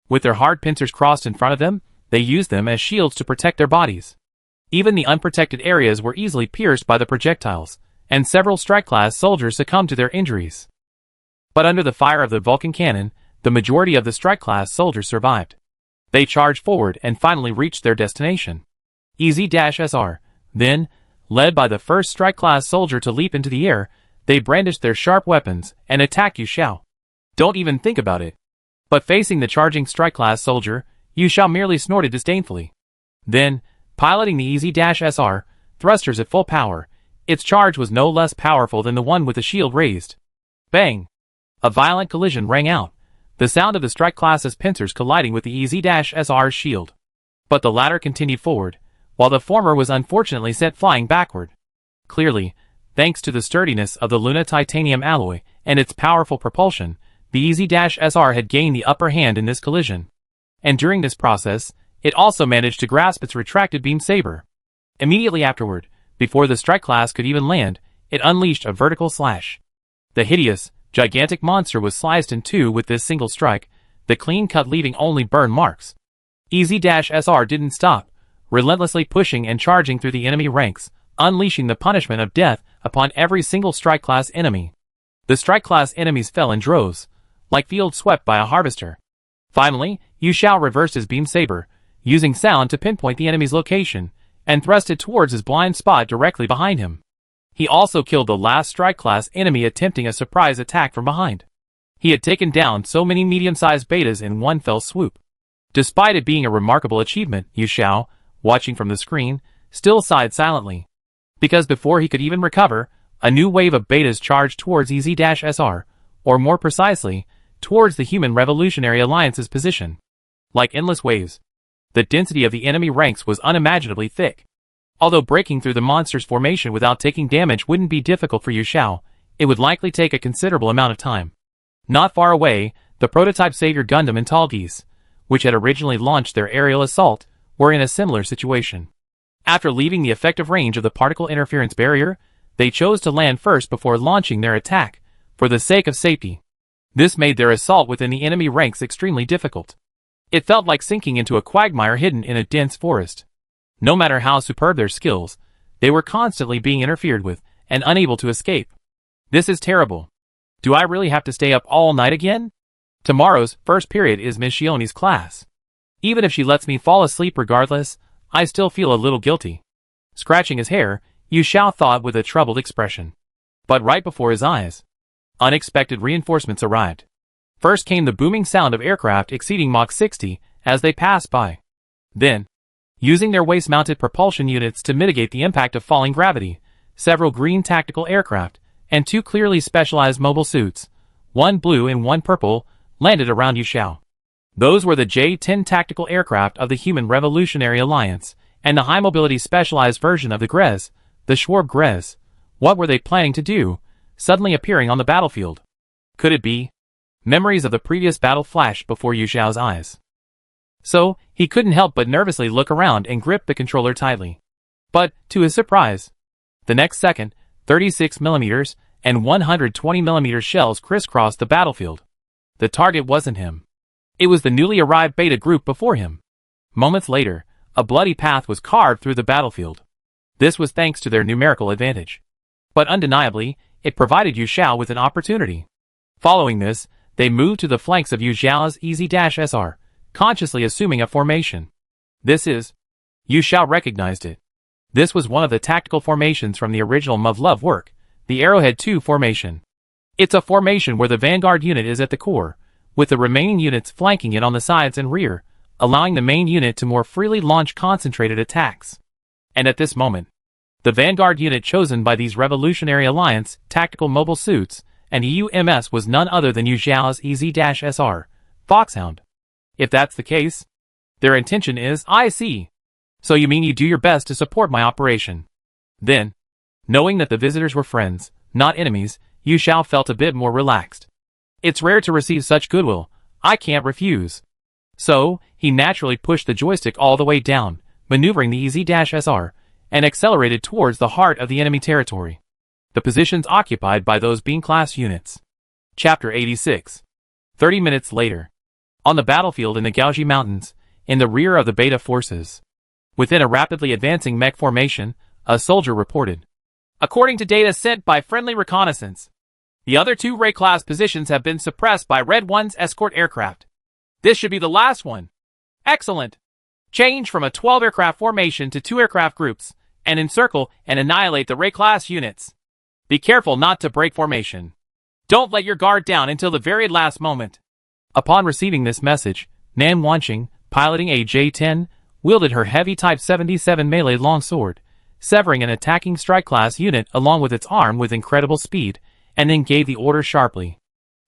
With their hard pincers crossed in front of them, they used them as shields to protect their bodies. Even the unprotected areas were easily pierced by the projectiles, and several strike-class soldiers succumbed to their injuries. But under the fire of the Vulcan cannon, the majority of the strike-class soldiers survived. They charged forward and finally reached their destination. EZ-SR. Then, led by the first strike-class soldier to leap into the air, they brandished their sharp weapons and attacked Yu Xiao. Don't even think about it. But facing the charging strike-class soldier, Yu Xiao merely snorted disdainfully. Then, piloting the EZ-SR, thrusters at full power, its charge was no less powerful than the one with the shield raised. Bang! A violent collision rang out, the sound of the strike-class's pincers colliding with the EZ-SR's shield. But the latter continued forward, while the former was unfortunately sent flying backward. Clearly, thanks to the sturdiness of the Luna titanium alloy and its powerful propulsion, the EZ-SR had gained the upper hand in this collision. And during this process, it also managed to grasp its retracted beam saber. Immediately afterward, before the strike class could even land, it unleashed a vertical slash. The hideous, gigantic monster was sliced in two with this single strike, the clean cut leaving only burn marks. EZ-SR didn't stop, relentlessly pushing and charging through the enemy ranks, unleashing the punishment of death upon every single strike class enemy. The strike class enemies fell in droves, like fields swept by a harvester. Finally, Yu Xiao reversed his beam saber, using sound to pinpoint the enemy's location, and thrust it towards his blind spot directly behind him. He also killed the last strike-class enemy attempting a surprise attack from behind. He had taken down so many medium-sized betas in one fell swoop. Despite it being a remarkable achievement, Yu Xiao, watching from the screen, still sighed silently. Because before he could even recover, a new wave of betas charged towards EZ-SR, or more precisely, towards the Human Revolutionary Alliance's position. Like endless waves, the density of the enemy ranks was unimaginably thick. Although breaking through the monster's formation without taking damage wouldn't be difficult for Yu Xiao, it would likely take a considerable amount of time. Not far away, the prototype Savior Gundam and Tallgeese, which had originally launched their aerial assault, were in a similar situation. After leaving the effective range of the particle interference barrier, they chose to land first before launching their attack, for the sake of safety. This made their assault within the enemy ranks extremely difficult. It felt like sinking into a quagmire hidden in a dense forest. No matter how superb their skills, they were constantly being interfered with, and unable to escape. This is terrible. Do I really have to stay up all night again? Tomorrow's first period is Ms. Shione's class. Even if she lets me fall asleep regardless, I still feel a little guilty. Scratching his hair, Yu Xiao thought with a troubled expression. But right before his eyes, unexpected reinforcements arrived. First came the booming sound of aircraft exceeding Mach 60 as they passed by. Then, using their waist-mounted propulsion units to mitigate the impact of falling gravity, several green tactical aircraft and two clearly specialized mobile suits, one blue and one purple, landed around Yu Xiao. Those were the J-10 tactical aircraft of the Human Revolutionary Alliance and the high-mobility specialized version of the Grez, the Schwarb Grez. What were they planning to do, suddenly appearing on the battlefield? Could it be? Memories of the previous battle flashed before Yu Xiao's eyes. So, he couldn't help but nervously look around and grip the controller tightly. But, to his surprise, the next second, 36mm and 120mm shells crisscrossed the battlefield. The target wasn't him. It was the newly arrived Beta group before him. Moments later, a bloody path was carved through the battlefield. This was thanks to their numerical advantage. But undeniably, it provided Yu Xiao with an opportunity. Following this, they moved to the flanks of Yu Xiao's EZ-SR, consciously assuming a formation. Yu Xiao recognized it. This was one of the tactical formations from the original Muv-Luv work, the Arrowhead 2 formation. It's a formation where the vanguard unit is at the core, with the remaining units flanking it on the sides and rear, allowing the main unit to more freely launch concentrated attacks. And at this moment, the vanguard unit chosen by these Revolutionary Alliance tactical mobile suits and EUMS was none other than Yu Xiao's EZ-SR, Foxhound. If that's the case, their intention is, I see. So you mean you do your best to support my operation. Then, knowing that the visitors were friends, not enemies, Yu Xiao felt a bit more relaxed. It's rare to receive such goodwill, I can't refuse. So, he naturally pushed the joystick all the way down, maneuvering the EZ-SR, and accelerated towards the heart of the enemy territory. The positions occupied by those Beam-class units. Chapter 86. 30 minutes later. On the battlefield in the Gaoji Mountains, in the rear of the Beta forces. Within a rapidly advancing mech formation, a soldier reported. According to data sent by friendly reconnaissance, the other two Ray-class positions have been suppressed by Red 1's escort aircraft. This should be the last one. Excellent. Change from a 12-aircraft formation to 2 aircraft groups, and encircle and annihilate the Ray-class units. Be careful not to break formation. Don't let your guard down until the very last moment. Upon receiving this message, Nan Wanqing, piloting a J-10, wielded her heavy Type 77 melee longsword, severing an attacking strike-class unit along with its arm with incredible speed, and then gave the order sharply.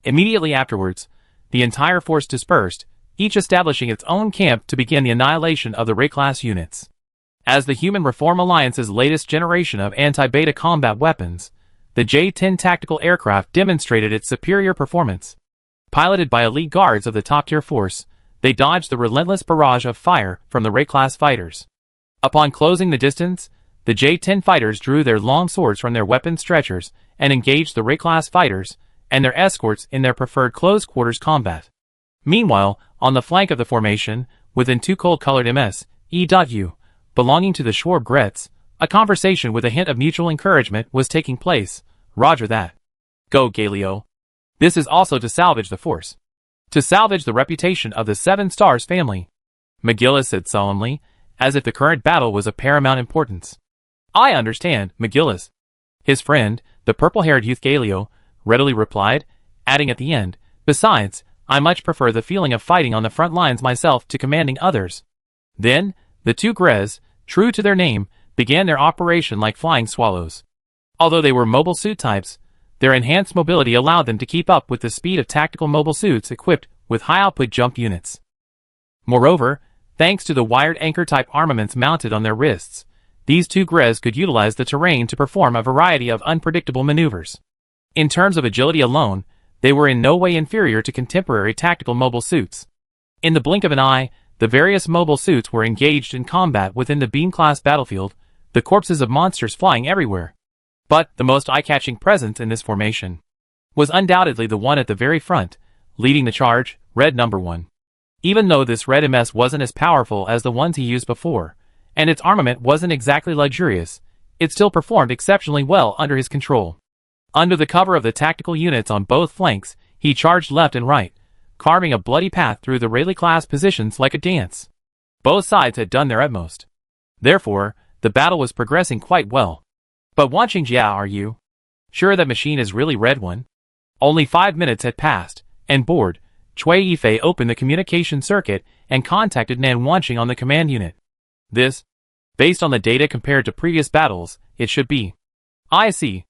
Immediately afterwards, the entire force dispersed, each establishing its own camp to begin the annihilation of the Ray-class units. As the Human Reform Alliance's latest generation of anti-Beta combat weapons, the J-10 tactical aircraft demonstrated its superior performance. Piloted by elite guards of the top-tier force, they dodged the relentless barrage of fire from the Ray-class fighters. Upon closing the distance, the J-10 fighters drew their long swords from their weapon stretchers and engaged the Ray-class fighters and their escorts in their preferred close-quarters combat. Meanwhile, on the flank of the formation, within two cold-colored MS.E.U, belonging to the Schwarb Gretz, a conversation with a hint of mutual encouragement was taking place. Roger that. Go, Galileo. This is also to salvage the force. To salvage the reputation of the Seven Stars family. McGillis said solemnly, as if the current battle was of paramount importance. I understand, McGillis. His friend, the purple-haired youth Galileo, readily replied, adding at the end, besides, I much prefer the feeling of fighting on the front lines myself to commanding others. Then, the two Grez, true to their name, began their operation like flying swallows. Although they were mobile suit types, their enhanced mobility allowed them to keep up with the speed of tactical mobile suits equipped with high-output jump units. Moreover, thanks to the wired anchor-type armaments mounted on their wrists, These two Grez could utilize the terrain to perform a variety of unpredictable maneuvers. In terms of agility alone, they were in no way inferior to contemporary tactical mobile suits. In the blink of an eye, the various mobile suits were engaged in combat within the beam-class battlefield, the corpses of monsters flying everywhere. But the most eye-catching presence in this formation was undoubtedly the one at the very front, leading the charge, Red Number 1. Even though this Red MS wasn't as powerful as the ones he used before, and its armament wasn't exactly luxurious, it still performed exceptionally well under his control. Under the cover of the tactical units on both flanks, he charged left and right, carving a bloody path through the Rayleigh-class positions like a dance. Both sides had done their utmost. Therefore, the battle was progressing quite well. But Wanqing Jia, are you sure that machine is really Red One? Only 5 minutes had passed, and bored, Cui Yifei opened the communication circuit and contacted Nan Wanqing on the command unit. This, based on the data compared to previous battles, it should be. I see.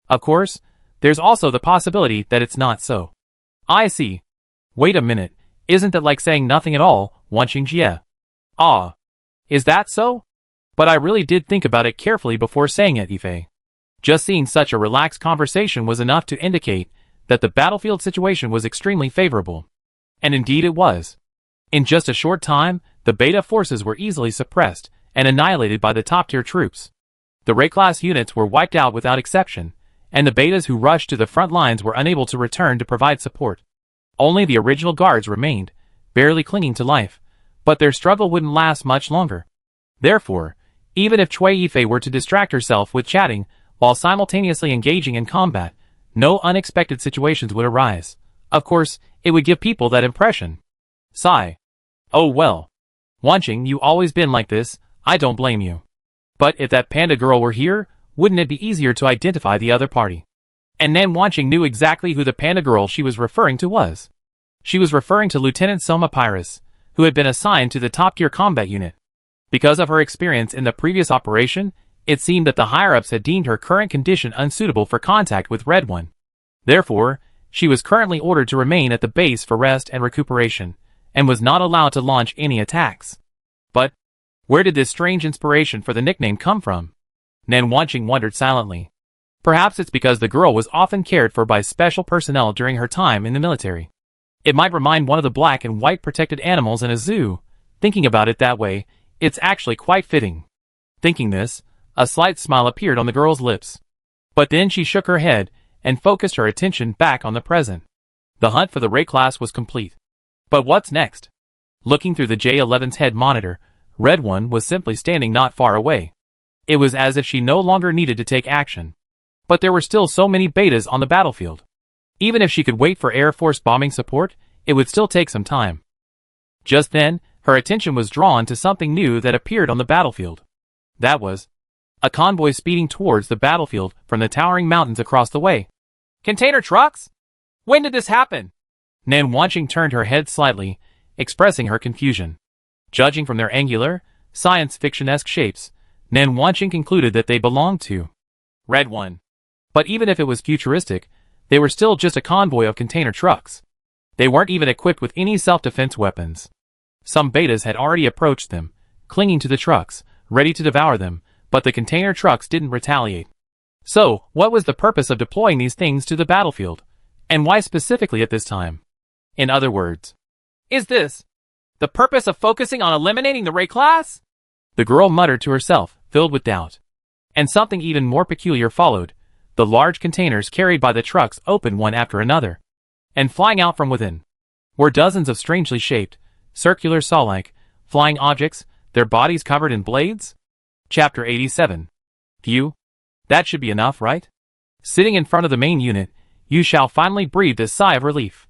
Of course, there's also the possibility that it's not so. I see. Wait a minute, isn't that like saying nothing at all, Wanqing Jia? Ah. Is that so? But I really did think about it carefully before saying it, Yifei. Just seeing such a relaxed conversation was enough to indicate that the battlefield situation was extremely favorable. And indeed it was. In just a short time, the beta forces were easily suppressed and annihilated by the top-tier troops. The Ray-class units were wiped out without exception, and the betas who rushed to the front lines were unable to return to provide support. Only the original guards remained, barely clinging to life, but their struggle wouldn't last much longer. Therefore, even if Cui Yifei were to distract herself with chatting while simultaneously engaging in combat, no unexpected situations would arise. Of course, it would give people that impression. Sigh. Oh well. Wanqing, you always been like this, I don't blame you. But if that panda girl were here, wouldn't it be easier to identify the other party? And Nan Wanqing knew exactly who the panda girl she was referring to was. She was referring to Lieutenant Soma Pyrus, who had been assigned to the top-tier combat unit. Because of her experience in the previous operation, it seemed that the higher-ups had deemed her current condition unsuitable for contact with Red One. Therefore, she was currently ordered to remain at the base for rest and recuperation, and was not allowed to launch any attacks. But where did this strange inspiration for the nickname come from? Nan Wanqing wondered silently. Perhaps it's because the girl was often cared for by special personnel during her time in the military. It might remind one of the black and white protected animals in a zoo. Thinking about it that way, it's actually quite fitting. Thinking this, a slight smile appeared on the girl's lips. But then she shook her head and focused her attention back on the present. The hunt for the Ray class was complete. But what's next? Looking through the J-11's head monitor, Red One was simply standing not far away. It was as if she no longer needed to take action. But there were still so many betas on the battlefield. Even if she could wait for Air Force bombing support, it would still take some time. Just then, her attention was drawn to something new that appeared on the battlefield. That was a convoy speeding towards the battlefield from the towering mountains across the way. Container trucks? When did this happen? Nan Wanqing turned her head slightly, expressing her confusion. Judging from their angular, science fiction-esque shapes, Nan Wanqing concluded that they belonged to Red One. But even if it was futuristic, they were still just a convoy of container trucks. They weren't even equipped with any self-defense weapons. Some betas had already approached them, clinging to the trucks, ready to devour them, but the container trucks didn't retaliate. So, what was the purpose of deploying these things to the battlefield? And why specifically at this time? In other words, is this the purpose of focusing on eliminating the Ray class? The girl muttered to herself, filled with doubt. And something even more peculiar followed. The large containers carried by the trucks opened one after another. And flying out from within were dozens of strangely shaped, circular saw-like, flying objects, their bodies covered in blades? Chapter 87. Phew. That should be enough, right? Sitting in front of the main unit, Yu Shao finally breathed a sigh of relief.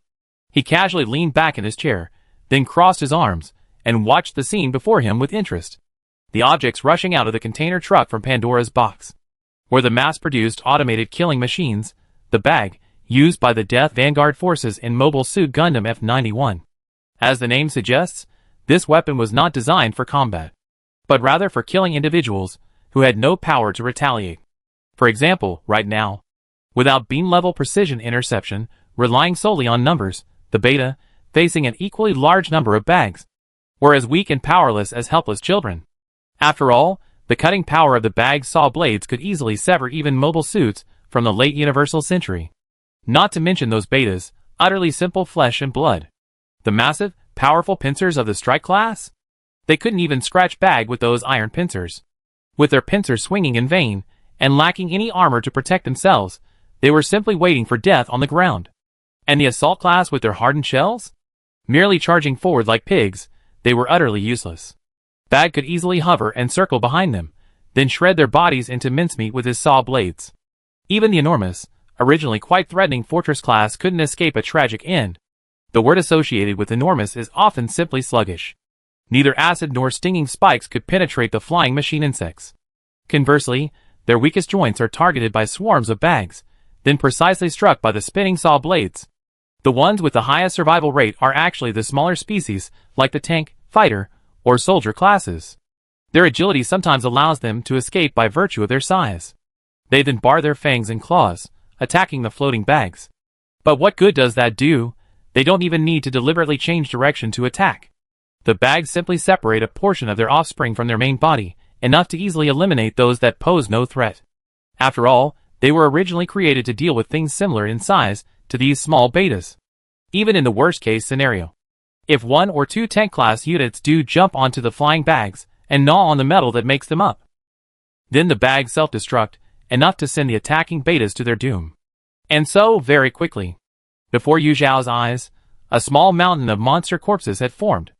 He casually leaned back in his chair, then crossed his arms, and watched the scene before him with interest. The objects rushing out of the container truck from Pandora's box were the mass-produced automated killing machines, the bag, used by the Death Vanguard forces in Mobile Suit Gundam F-91. As the name suggests, this weapon was not designed for combat, but rather for killing individuals who had no power to retaliate. For example, right now, without beam-level precision interception, relying solely on numbers, the beta, facing an equally large number of bags, were as weak and powerless as helpless children. After all, The cutting power of the bag's saw blades could easily sever even mobile suits from the late universal century. Not to mention those betas, utterly simple flesh and blood. The massive, powerful pincers of the strike class? They couldn't even scratch bag with those iron pincers. With their pincers swinging in vain, and lacking any armor to protect themselves, they were simply waiting for death on the ground. And the assault class with their hardened shells? Merely charging forward like pigs, they were utterly useless. Bag could easily hover and circle behind them, then shred their bodies into mincemeat with his saw blades. Even the enormous, originally quite threatening Fortress class couldn't escape a tragic end. The word associated with enormous is often simply sluggish. Neither acid nor stinging spikes could penetrate the flying machine insects. Conversely, their weakest joints are targeted by swarms of bags, then precisely struck by the spinning saw blades. The ones with the highest survival rate are actually the smaller species, like the tank, fighter, or soldier classes. Their agility sometimes allows them to escape by virtue of their size. They then bar their fangs and claws, attacking the floating bags. But what good does that do? They don't even need to deliberately change direction to attack. The bags simply separate a portion of their offspring from their main body, enough to easily eliminate those that pose no threat. After all, they were originally created to deal with things similar in size to these small betas. Even in the worst-case scenario, if one or two tank-class units do jump onto the flying bags and gnaw on the metal that makes them up, then the bags self-destruct, enough to send the attacking betas to their doom. And so, very quickly, before Yu Zhao's eyes, a small mountain of monster corpses had formed.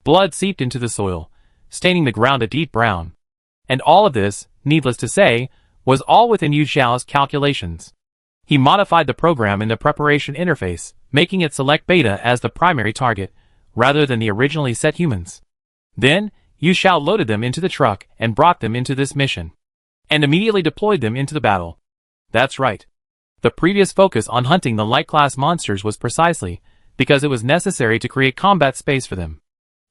Blood seeped into the soil, staining the ground a deep brown. And all of this, needless to say, was all within Yu Zhao's calculations. He modified the program in the preparation interface, making it select beta as the primary target, rather than the originally set humans. Then, Yu Zhao loaded them into the truck and brought them into this mission, and immediately deployed them into the battle. That's right. The previous focus on hunting the light-class monsters was precisely because it was necessary to create combat space for them.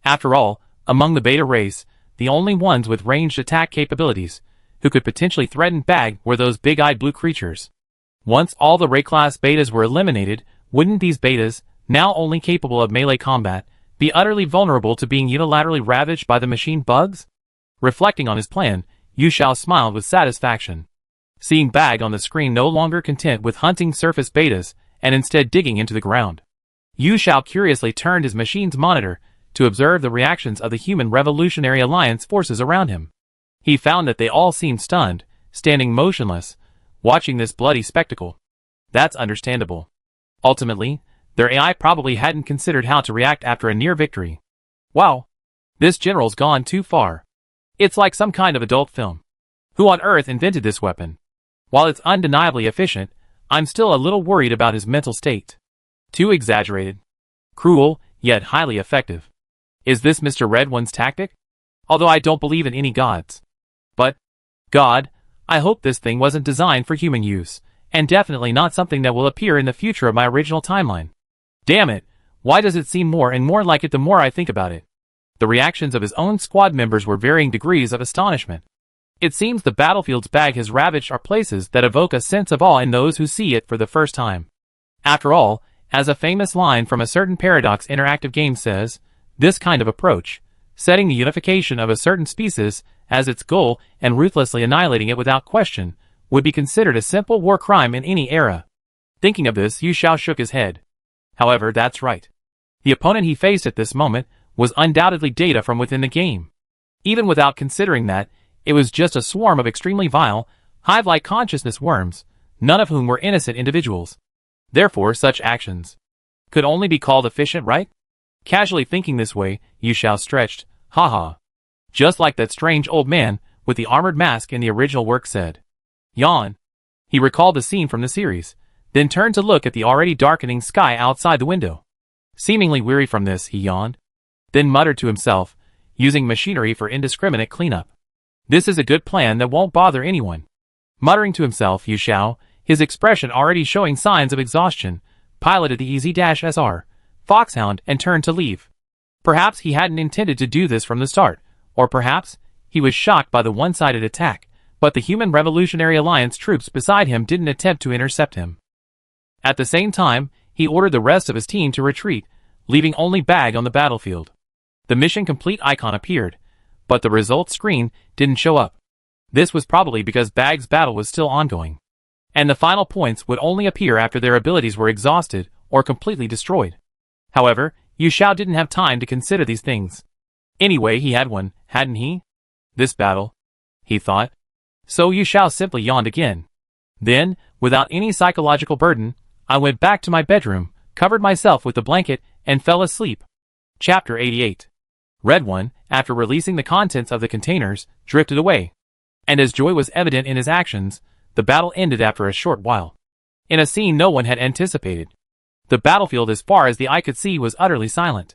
After all, among the beta race, the only ones with ranged attack capabilities, who could potentially threaten Bag, were those big-eyed blue creatures. Once all the Ray-class betas were eliminated, wouldn't these betas, now only capable of melee combat, be utterly vulnerable to being unilaterally ravaged by the machine bugs? Reflecting on his plan, Yu Zhao smiled with satisfaction. Seeing Bag on the screen no longer content with hunting surface betas, and instead digging into the ground, Yu Zhao curiously turned his machine's monitor to observe the reactions of the Human Revolutionary Alliance forces around him. He found that they all seemed stunned, standing motionless, watching this bloody spectacle. That's understandable. Ultimately, their AI probably hadn't considered how to react after a near victory. Wow. This general's gone too far. It's like some kind of adult film. Who on earth invented this weapon? While it's undeniably efficient, I'm still a little worried about his mental state. Too exaggerated. Cruel, yet highly effective. Is this Mr. Red One's tactic? Although I don't believe in any gods. But, God, I hope this thing wasn't designed for human use, and definitely not something that will appear in the future of my original timeline. Damn it, why does it seem more and more like it the more I think about it? The reactions of his own squad members were varying degrees of astonishment. It seems the battlefield's Bag has ravaged our places that evoke a sense of awe in those who see it for the first time. After all, as a famous line from a certain Paradox interactive game says, this kind of approach, setting the unification of a certain species as its goal and ruthlessly annihilating it without question, would be considered a simple war crime in any era. Thinking of this, Yu Zhao shook his head. However, that's right. The opponent he faced at this moment was undoubtedly data from within the game. Even without considering that, it was just a swarm of extremely vile, hive-like consciousness worms, none of whom were innocent individuals. Therefore, such actions could only be called efficient, right? Casually thinking this way, Yu Zhao stretched, haha. Just like that strange old man with the armored mask in the original work said. Yawn. He recalled the scene from the series, then turned to look at the already darkening sky outside the window. Seemingly weary from this, he yawned, then muttered to himself, using machinery for indiscriminate cleanup. This is a good plan that won't bother anyone. Muttering to himself, Yu Zhao, his expression already showing signs of exhaustion, piloted the EZ-SR, Foxhound, and turned to leave. Perhaps he hadn't intended to do this from the start, or perhaps he was shocked by the one-sided attack, but the Human Revolutionary Alliance troops beside him didn't attempt to intercept him. At the same time, he ordered the rest of his team to retreat, leaving only Bag on the battlefield. The mission complete icon appeared, but the results screen didn't show up. This was probably because Bag's battle was still ongoing, and the final points would only appear after their abilities were exhausted or completely destroyed. However, Yu Xiao didn't have time to consider these things. Anyway, he had one, hadn't he? This battle, he thought. So Yu Xiao simply yawned again. Then, without any psychological burden, I went back to my bedroom, covered myself with the blanket, and fell asleep. Chapter 88. Red One, after releasing the contents of the containers, drifted away. And as joy was evident in his actions, the battle ended after a short while. In a scene no one had anticipated. The battlefield as far as the eye could see was utterly silent.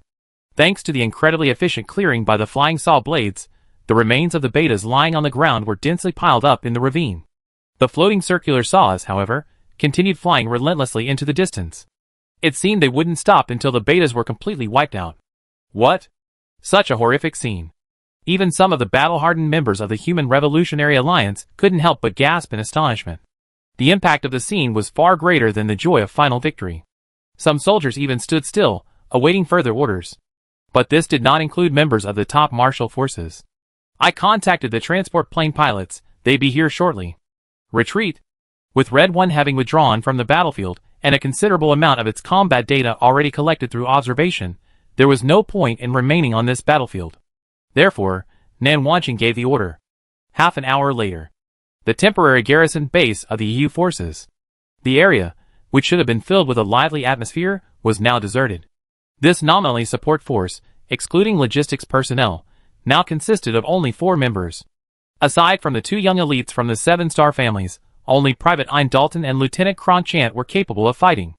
Thanks to the incredibly efficient clearing by the flying saw blades, the remains of the betas lying on the ground were densely piled up in the ravine. The floating circular saws, however, continued flying relentlessly into the distance. It seemed they wouldn't stop until the betas were completely wiped out. What? Such a horrific scene. Even some of the battle-hardened members of the Human Revolutionary Alliance couldn't help but gasp in astonishment. The impact of the scene was far greater than the joy of final victory. Some soldiers even stood still, awaiting further orders. But this did not include members of the top martial forces. I contacted the transport plane pilots, they'd be here shortly. Retreat. With Red One having withdrawn from the battlefield, and a considerable amount of its combat data already collected through observation, there was no point in remaining on this battlefield. Therefore, Nan Wanqing gave the order. Half an hour later, the temporary garrison base of the EU forces. The area, which should have been filled with a lively atmosphere, was now deserted. This nominally support force, excluding logistics personnel, now consisted of only 4 members. Aside from the 2 young elites from the 7-star families, only Private Ein Dalton and Lieutenant Kron Chant were capable of fighting.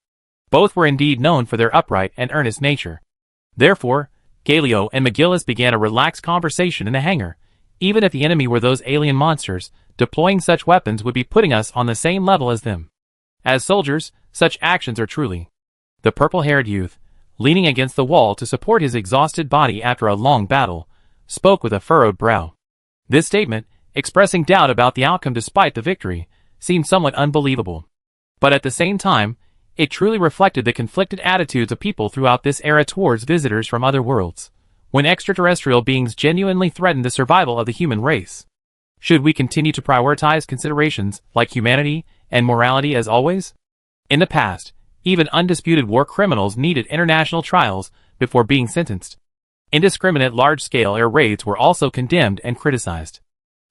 Both were indeed known for their upright and earnest nature. Therefore, Galio and McGillis began a relaxed conversation in the hangar. Even if the enemy were those alien monsters, deploying such weapons would be putting us on the same level as them. As soldiers, such actions are truly. The purple-haired youth, leaning against the wall to support his exhausted body after a long battle, spoke with a furrowed brow. This statement, expressing doubt about the outcome despite the victory, seemed somewhat unbelievable. But at the same time, it truly reflected the conflicted attitudes of people throughout this era towards visitors from other worlds, when extraterrestrial beings genuinely threatened the survival of the human race. Should we continue to prioritize considerations like humanity and morality as always? In the past, even undisputed war criminals needed international trials before being sentenced. Indiscriminate large-scale air raids were also condemned and criticized.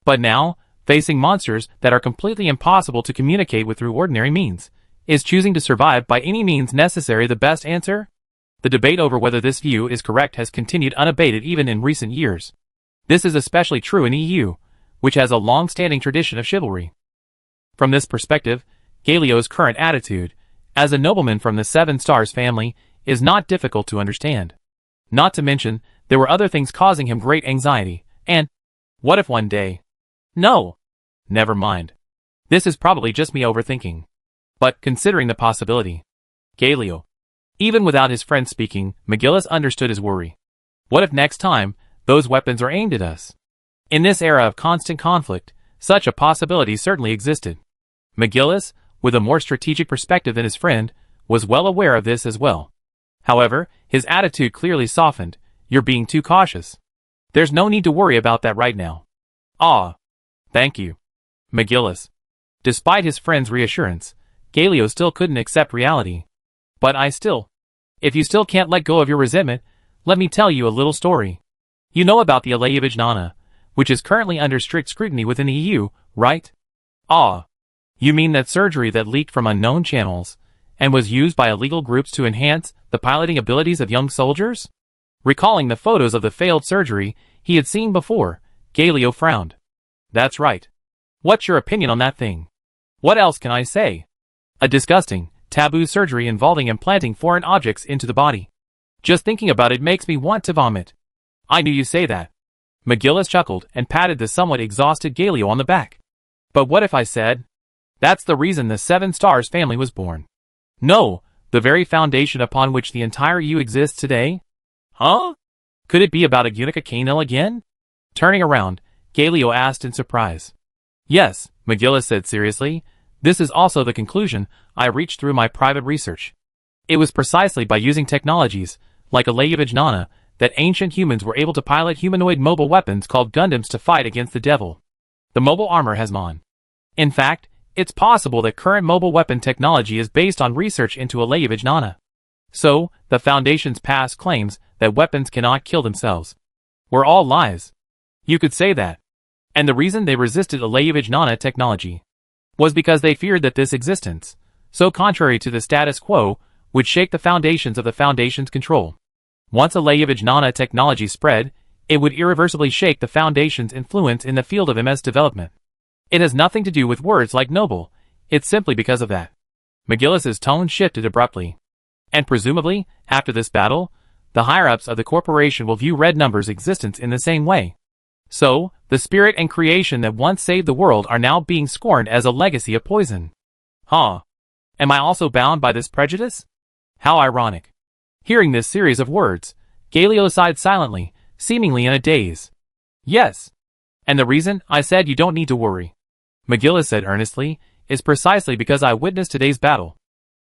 But now, facing monsters that are completely impossible to communicate with through ordinary means, is choosing to survive by any means necessary the best answer? The debate over whether this view is correct has continued unabated even in recent years. This is especially true in EU, which has a long-standing tradition of chivalry. From this perspective, Galio's current attitude, as a nobleman from the 7 Stars family, is not difficult to understand. Not to mention, there were other things causing him great anxiety, and what if one day? No! Never mind. This is probably just me overthinking. But, considering the possibility, Galio. Even without his friend speaking, McGillis understood his worry. What if next time, those weapons are aimed at us? In this era of constant conflict, such a possibility certainly existed. McGillis, with a more strategic perspective than his friend, was well aware of this as well. However, his attitude clearly softened. You're being too cautious. There's no need to worry about that right now. Ah. Thank you, McGillis. Despite his friend's reassurance, Galio still couldn't accept reality. But if you still can't let go of your resentment, let me tell you a little story. You know about the Aleyevich Nana, which is currently under strict scrutiny within the EU, right? Ah. You mean that surgery that leaked from unknown channels, and was used by illegal groups to enhance the piloting abilities of young soldiers? Recalling the photos of the failed surgery he had seen before, Galio frowned. That's right. What's your opinion on that thing? What else can I say? A disgusting, taboo surgery involving implanting foreign objects into the body. Just thinking about it makes me want to vomit. I knew you'd say that. McGillis chuckled and patted the somewhat exhausted Galio on the back. But what if I said, that's the reason the 7 Stars family was born? No, the very foundation upon which the entire EU exists today? Huh? Could it be about a Unica Canil again? Turning around, Galio asked in surprise. Yes, McGillis said seriously. This is also the conclusion I reached through my private research. It was precisely by using technologies, like Aleyevich Nana, that ancient humans were able to pilot humanoid mobile weapons called Gundams to fight against the devil. The mobile armor has gone. In fact, it's possible that current mobile weapon technology is based on research into Alayevich Nana. So, the Foundation's past claims that weapons cannot kill themselves were all lies. You could say that. And the reason they resisted Alayevich Nana technology was because they feared that this existence, so contrary to the status quo, would shake the foundations of the Foundation's control. Once Alayevich Nana technology spread, it would irreversibly shake the Foundation's influence in the field of MS development. It has nothing to do with words like noble, it's simply because of that. McGillis's tone shifted abruptly. And presumably, after this battle, the higher-ups of the corporation will view Red Number's existence in the same way. So, the spirit and creation that once saved the world are now being scorned as a legacy of poison. Huh. Am I also bound by this prejudice? How ironic. Hearing this series of words, Galio sighed silently, seemingly in a daze. Yes. And the reason I said you don't need to worry, McGillis said earnestly, is precisely because I witnessed today's battle.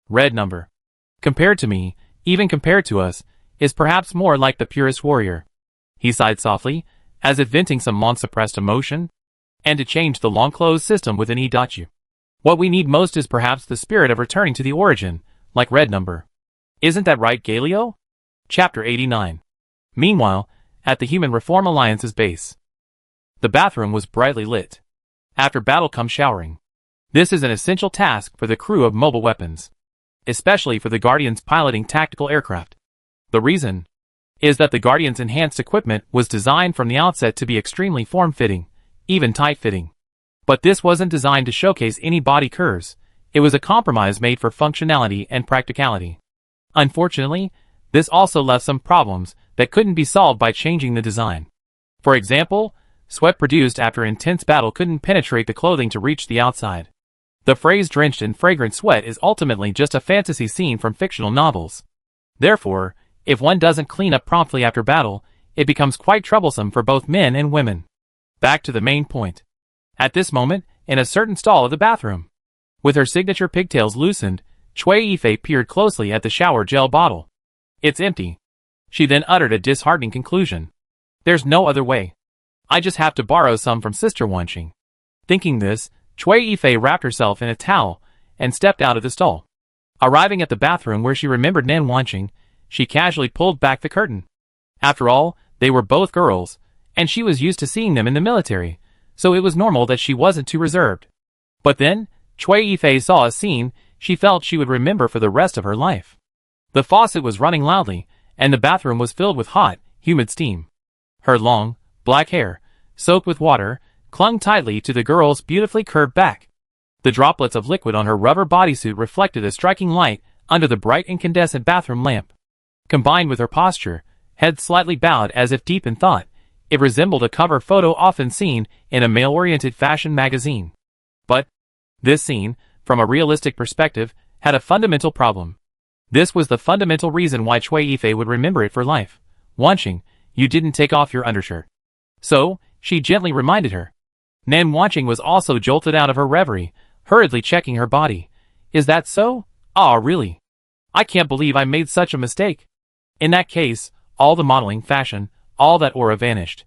Red Number, compared to me, even compared to us, is perhaps more like the purest warrior. He sighed softly, as if venting some long-suppressed emotion. And to change the long-closed system within E.U. What we need most is perhaps the spirit of returning to the origin, like Red Number. Isn't that right, Galio? Chapter 89. Meanwhile, at the Human Reform Alliance's base, the bathroom was brightly lit. After battle comes showering. This is an essential task for the crew of mobile weapons, especially for the Guardians piloting tactical aircraft. The reason is that the Guardians' enhanced equipment was designed from the outset to be extremely form-fitting, even tight-fitting. But this wasn't designed to showcase any body curves, it was a compromise made for functionality and practicality. Unfortunately, this also left some problems that couldn't be solved by changing the design. For example, sweat produced after intense battle couldn't penetrate the clothing to reach the outside. The phrase drenched in fragrant sweat is ultimately just a fantasy scene from fictional novels. Therefore, if one doesn't clean up promptly after battle, it becomes quite troublesome for both men and women. Back to the main point. At this moment, in a certain stall of the bathroom, with her signature pigtails loosened, Chui Yifei peered closely at the shower gel bottle. It's empty. She then uttered a disheartening conclusion. There's no other way. I just have to borrow some from Sister Wanqing. Thinking this, Chui Yifei wrapped herself in a towel and stepped out of the stall. Arriving at the bathroom where she remembered Nan Wanqing, she casually pulled back the curtain. After all, they were both girls, and she was used to seeing them in the military, so it was normal that she wasn't too reserved. But then, Chui Yifei saw a scene she felt she would remember for the rest of her life. The faucet was running loudly, and the bathroom was filled with hot, humid steam. Her long, black hair, soaked with water, clung tightly to the girl's beautifully curved back. The droplets of liquid on her rubber bodysuit reflected a striking light under the bright incandescent bathroom lamp. Combined with her posture, head slightly bowed as if deep in thought, it resembled a cover photo often seen in a male-oriented fashion magazine. But this scene, from a realistic perspective, had a fundamental problem. This was the fundamental reason why Chui Yifei would remember it for life. Wanqing, you didn't take off your undershirt. So, she gently reminded her. Nan Wanqing was also jolted out of her reverie, hurriedly checking her body. Is that so? Ah, really? I can't believe I made such a mistake. In that case, all the modeling, fashion, all that aura vanished.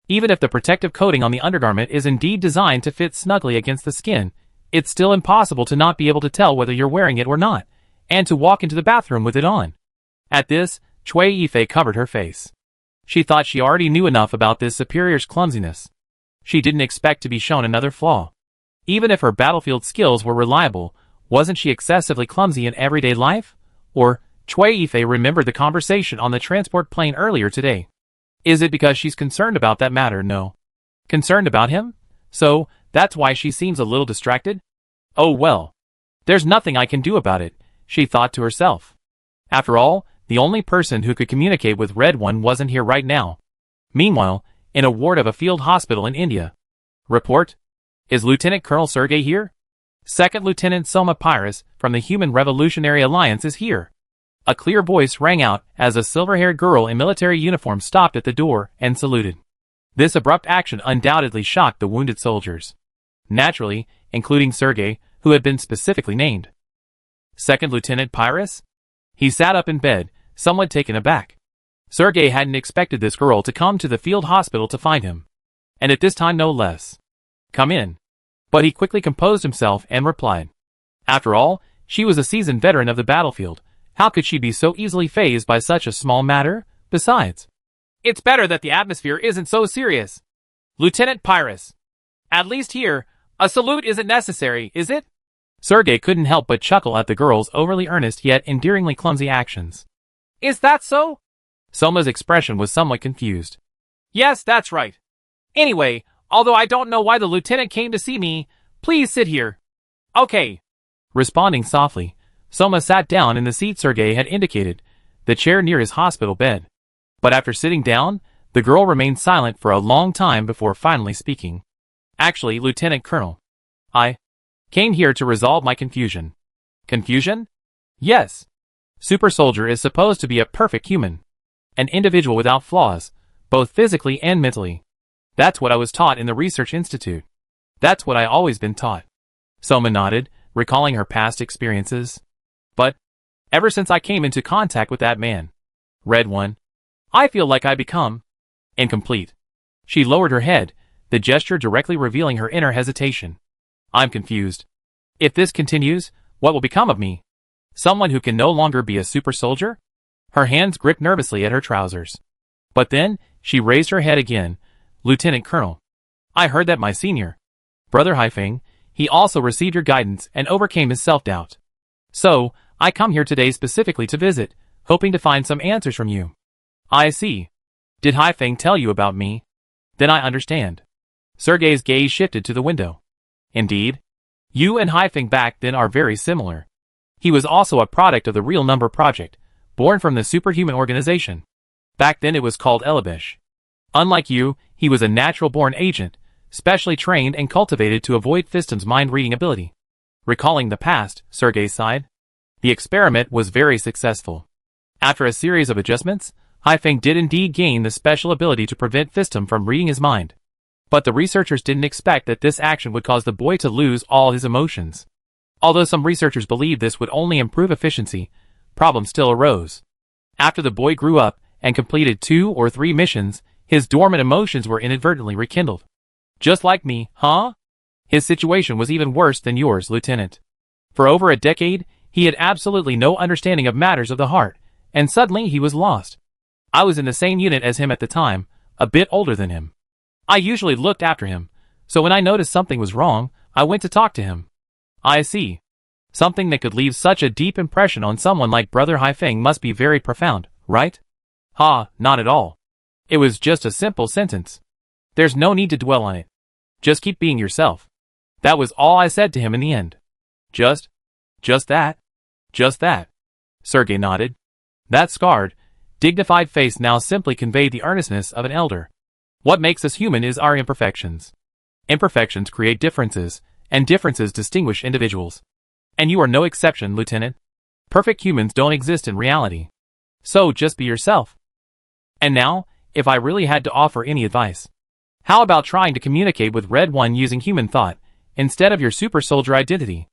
Even if the protective coating on the undergarment is indeed designed to fit snugly against the skin, it's still impossible to not be able to tell whether you're wearing it or not, and to walk into the bathroom with it on. At this, Chui Yifei covered her face. She thought she already knew enough about this superior's clumsiness. She didn't expect to be shown another flaw. Even if her battlefield skills were reliable, wasn't she excessively clumsy in everyday life? Or, Chui Yifei remembered the conversation on the transport plane earlier today. Is it because she's concerned about that matter? No. Concerned about him? So, that's why she seems a little distracted? Oh well. There's nothing I can do about it, she thought to herself. After all, the only person who could communicate with Red One wasn't here right now. Meanwhile, in a ward of a field hospital in India. Report? Is Lieutenant Colonel Sergei here? Second Lieutenant Soma Pyrus from the Human Revolutionary Alliance is here. A clear voice rang out as a silver-haired girl in military uniform stopped at the door and saluted. This abrupt action undoubtedly shocked the wounded soldiers. Naturally, including Sergei, who had been specifically named. Second Lieutenant Pyrus? He sat up in bed, somewhat taken aback. Sergei hadn't expected this girl to come to the field hospital to find him. And at this time no less. Come in. But he quickly composed himself and replied. After all, she was a seasoned veteran of the battlefield. How could she be so easily fazed by such a small matter? Besides, it's better that the atmosphere isn't so serious. Lieutenant Pyrrhus. At least here, a salute isn't necessary, is it? Sergei couldn't help but chuckle at the girl's overly earnest yet endearingly clumsy actions. Is that so? Selma's expression was somewhat confused. Yes, that's right. Anyway, although I don't know why the lieutenant came to see me, please sit here. Okay. Responding softly, Selma sat down in the seat Sergei had indicated, the chair near his hospital bed. But after sitting down, the girl remained silent for a long time before finally speaking. Actually, Lieutenant Colonel, I came here to resolve my confusion. Confusion? Yes. Super Soldier is supposed to be a perfect human. An individual without flaws, both physically and mentally. That's what I was taught in the Research Institute. That's what I always been taught. Selma nodded, recalling her past experiences. But, ever since I came into contact with that man, Red One, I feel like I become incomplete. She lowered her head, the gesture directly revealing her inner hesitation. I'm confused. If this continues, what will become of me? Someone who can no longer be a super soldier? Her hands gripped nervously at her trousers. But then, she raised her head again. Lieutenant Colonel, I heard that my senior brother Haifeng, he also received your guidance and overcame his self-doubt. So, I come here today specifically to visit, hoping to find some answers from you. I see. Did Haifeng tell you about me? Then I understand. Sergei's gaze shifted to the window. Indeed. You and Haifeng back then are very similar. He was also a product of the Real Number Project, born from the superhuman organization. Back then it was called Elebesh. Unlike you, he was a natural-born agent, specially trained and cultivated to avoid Fistum's mind-reading ability. Recalling the past, Sergei sighed. The experiment was very successful. After a series of adjustments, Haifeng did indeed gain the special ability to prevent Fistum from reading his mind. But the researchers didn't expect that this action would cause the boy to lose all his emotions. Although some researchers believed this would only improve efficiency, problems still arose. After the boy grew up and completed 2 or 3 missions, his dormant emotions were inadvertently rekindled. Just like me, huh? His situation was even worse than yours, Lieutenant. For over a decade, he had absolutely no understanding of matters of the heart, and suddenly he was lost. I was in the same unit as him at the time, a bit older than him. I usually looked after him, so when I noticed something was wrong, I went to talk to him. I see. Something that could leave such a deep impression on someone like Brother Haifeng must be very profound, right? Ha, not at all. It was just a simple sentence. There's no need to dwell on it. Just keep being yourself. That was all I said to him in the end. Just that. Sergei nodded. That scarred, dignified face now simply conveyed the earnestness of an elder. What makes us human is our imperfections. Imperfections create differences, and differences distinguish individuals. And you are no exception, Lieutenant. Perfect humans don't exist in reality. So just be yourself. And now, if I really had to offer any advice, how about trying to communicate with Red One using human thought, instead of your super soldier identity?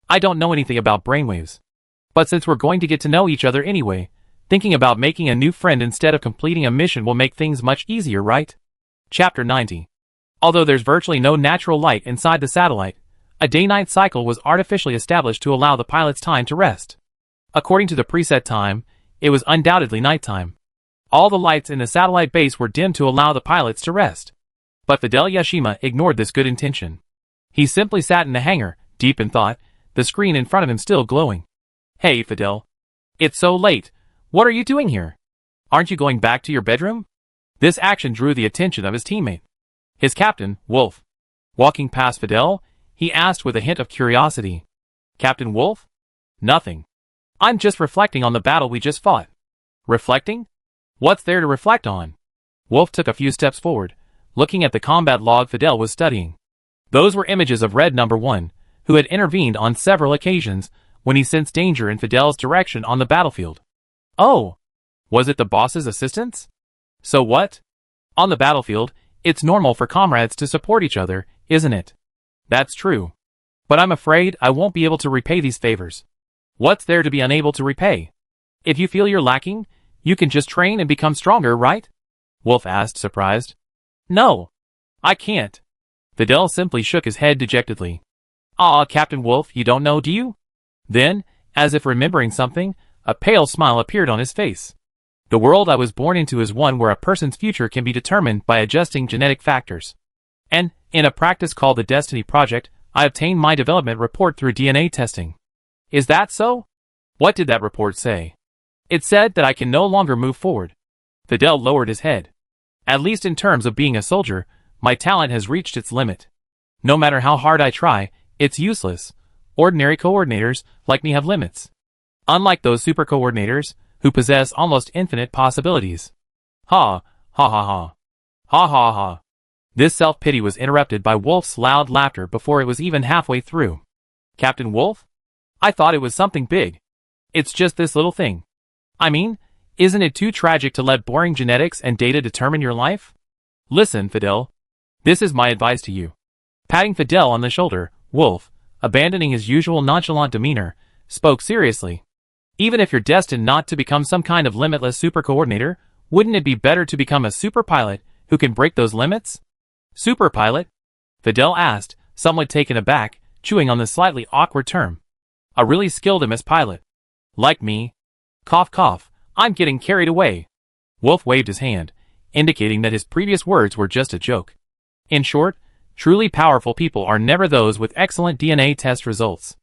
I don't know anything about brainwaves. But since we're going to get to know each other anyway, thinking about making a new friend instead of completing a mission will make things much easier, right? Chapter 90. Although there's virtually no natural light inside the satellite, a day-night cycle was artificially established to allow the pilots time to rest. According to the preset time, it was undoubtedly nighttime. All the lights in the satellite base were dimmed to allow the pilots to rest. But Fidel Yashima ignored this good intention. He simply sat in the hangar, deep in thought, the screen in front of him still glowing. Hey, Fidel. It's so late. What are you doing here? Aren't you going back to your bedroom? This action drew the attention of his teammate. His captain, Wolf. Walking past Fidel, he asked with a hint of curiosity. Captain Wolf? Nothing. I'm just reflecting on the battle we just fought. Reflecting? What's there to reflect on? Wolf took a few steps forward, looking at the combat log Fidel was studying. Those were images of Red Number 1, who had intervened on several occasions when he sensed danger in Fidel's direction on the battlefield. Oh! Was it the boss's assistance? So what? On the battlefield, it's normal for comrades to support each other, isn't it? That's true. But I'm afraid I won't be able to repay these favors. What's there to be unable to repay? If you feel you're lacking, you can just train and become stronger, right? Wolf asked, surprised. No. I can't. Fidel simply shook his head dejectedly. Ah, Captain Wolf, you don't know, do you? Then, as if remembering something, a pale smile appeared on his face. The world I was born into is one where a person's future can be determined by adjusting genetic factors. And, in a practice called the Destiny Project, I obtained my development report through DNA testing. Is that so? What did that report say? It said that I can no longer move forward. Fidel lowered his head. At least in terms of being a soldier, my talent has reached its limit. No matter how hard I try, it's useless. Ordinary coordinators, like me, have limits. Unlike those super coordinators, who possess almost infinite possibilities. Ha, ha ha ha. Ha ha ha. This self-pity was interrupted by Wolf's loud laughter before it was even halfway through. Captain Wolf? I thought it was something big. It's just this little thing. I mean, isn't it too tragic to let boring genetics and data determine your life? Listen, Fidel. This is my advice to you. Patting Fidel on the shoulder, Wolf, abandoning his usual nonchalant demeanor, spoke seriously. Even if you're destined not to become some kind of limitless super coordinator, wouldn't it be better to become a super pilot who can break those limits? Super pilot? Fidel asked, somewhat taken aback, chewing on the slightly awkward term. A really skilled MS pilot. Like me. Cough cough, I'm getting carried away. Wolf waved his hand, indicating that his previous words were just a joke. In short, truly powerful people are never those with excellent DNA test results.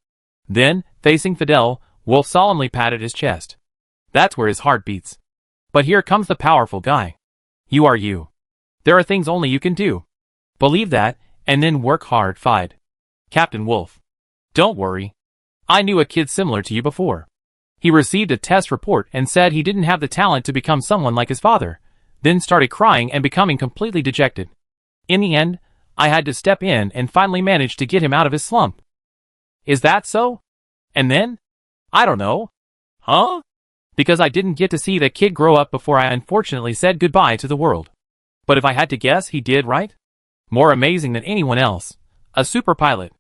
Then, facing Fidel, Wolf solemnly patted his chest. That's where his heart beats. But here comes the powerful guy. You are you. There are things only you can do. Believe that, and then work hard, Fide. Captain Wolf. Don't worry. I knew a kid similar to you before. He received a test report and said he didn't have the talent to become someone like his father, then started crying and becoming completely dejected. In the end, I had to step in and finally managed to get him out of his slump. Is that so? And then? I don't know. Huh? Because I didn't get to see the kid grow up before I unfortunately said goodbye to the world. But if I had to guess, he did right? More amazing than anyone else. A super pilot.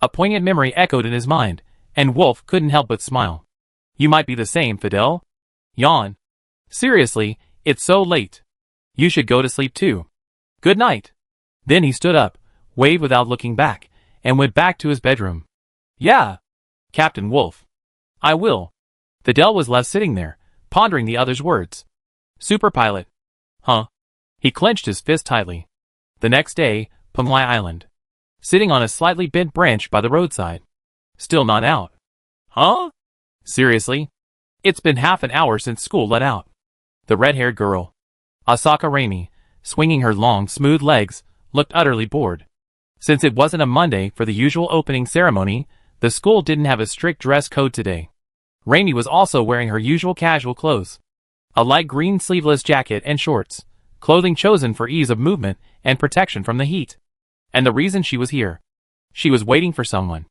A poignant memory echoed in his mind, and Wolf couldn't help but smile. You might be the same, Fidel. Yawn. Seriously, it's so late. You should go to sleep too. Good night. Then he stood up, waved without looking back, and went back to his bedroom. Yeah. Captain Wolf. I will. Fidel was left sitting there, pondering the other's words. Super pilot. Huh? He clenched his fist tightly. The next day, Pumlai Island. Sitting on a slightly bent branch by the roadside. Still not out. Huh? Seriously? It's been half an hour since school let out. The red-haired girl, Asaka Raimi, swinging her long, smooth legs, looked utterly bored. Since it wasn't a Monday for the usual opening ceremony, the school didn't have a strict dress code today. Raimi was also wearing her usual casual clothes. A light green sleeveless jacket and shorts, clothing chosen for ease of movement and protection from the heat. And the reason she was here. She was waiting for someone.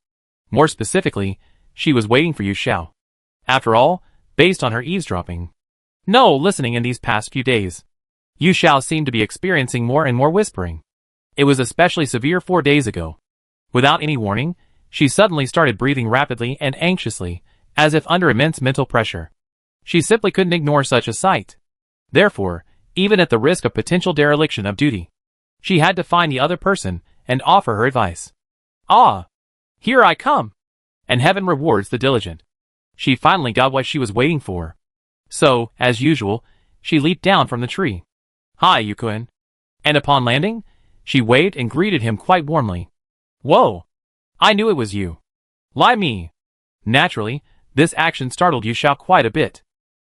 More specifically, she was waiting for Yu Xiao. After all, based on her eavesdropping. No listening in these past few days. Yu Xiao seemed to be experiencing more and more whispering. It was especially severe 4 days ago. Without any warning, she suddenly started breathing rapidly and anxiously, as if under immense mental pressure. She simply couldn't ignore such a sight. Therefore, even at the risk of potential dereliction of duty, she had to find the other person and offer her advice. Ah! Here I come! And heaven rewards the diligent. She finally got what she was waiting for. So, as usual, she leaped down from the tree. Hi, Yukuen. And upon landing, she waved and greeted him quite warmly. Whoa! I knew it was you. Lie me. Naturally, this action startled Yu Xiao quite a bit.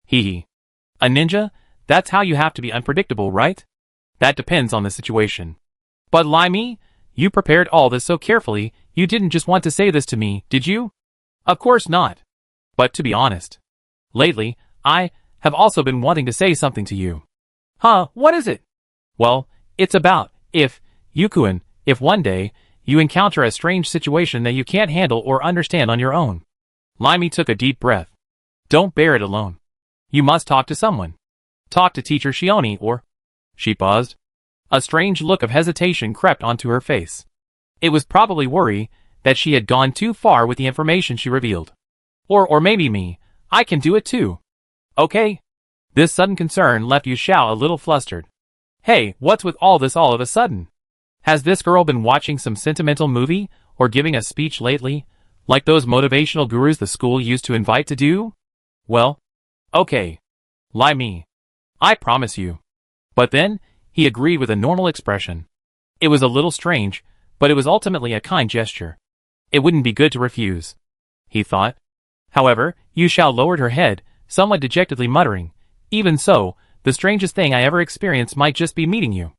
Hee hee. A ninja? That's how you have to be unpredictable, right? That depends on the situation. But lie me? You prepared all this so carefully, you didn't just want to say this to me, did you? Of course not. But to be honest, lately, I have also been wanting to say something to you. Huh, what is it? Well, it's about, if one day, you encounter a strange situation that you can't handle or understand on your own. Limey took a deep breath. Don't bear it alone. You must talk to someone. Talk to Teacher Shioni or... She paused. A strange look of hesitation crept onto her face. It was probably worry that she had gone too far with the information she revealed. Or maybe me. I can do it too. Okay. This sudden concern left Yu Xiao a little flustered. Hey, what's with all this all of a sudden? Has this girl been watching some sentimental movie or giving a speech lately, like those motivational gurus the school used to invite to do? Well, okay. Lie me. I promise you. But then, he agreed with a normal expression. It was a little strange, but it was ultimately a kind gesture. It wouldn't be good to refuse, he thought. However, Yu Xiao lowered her head, somewhat dejectedly muttering, "Even so, the strangest thing I ever experienced might just be meeting you."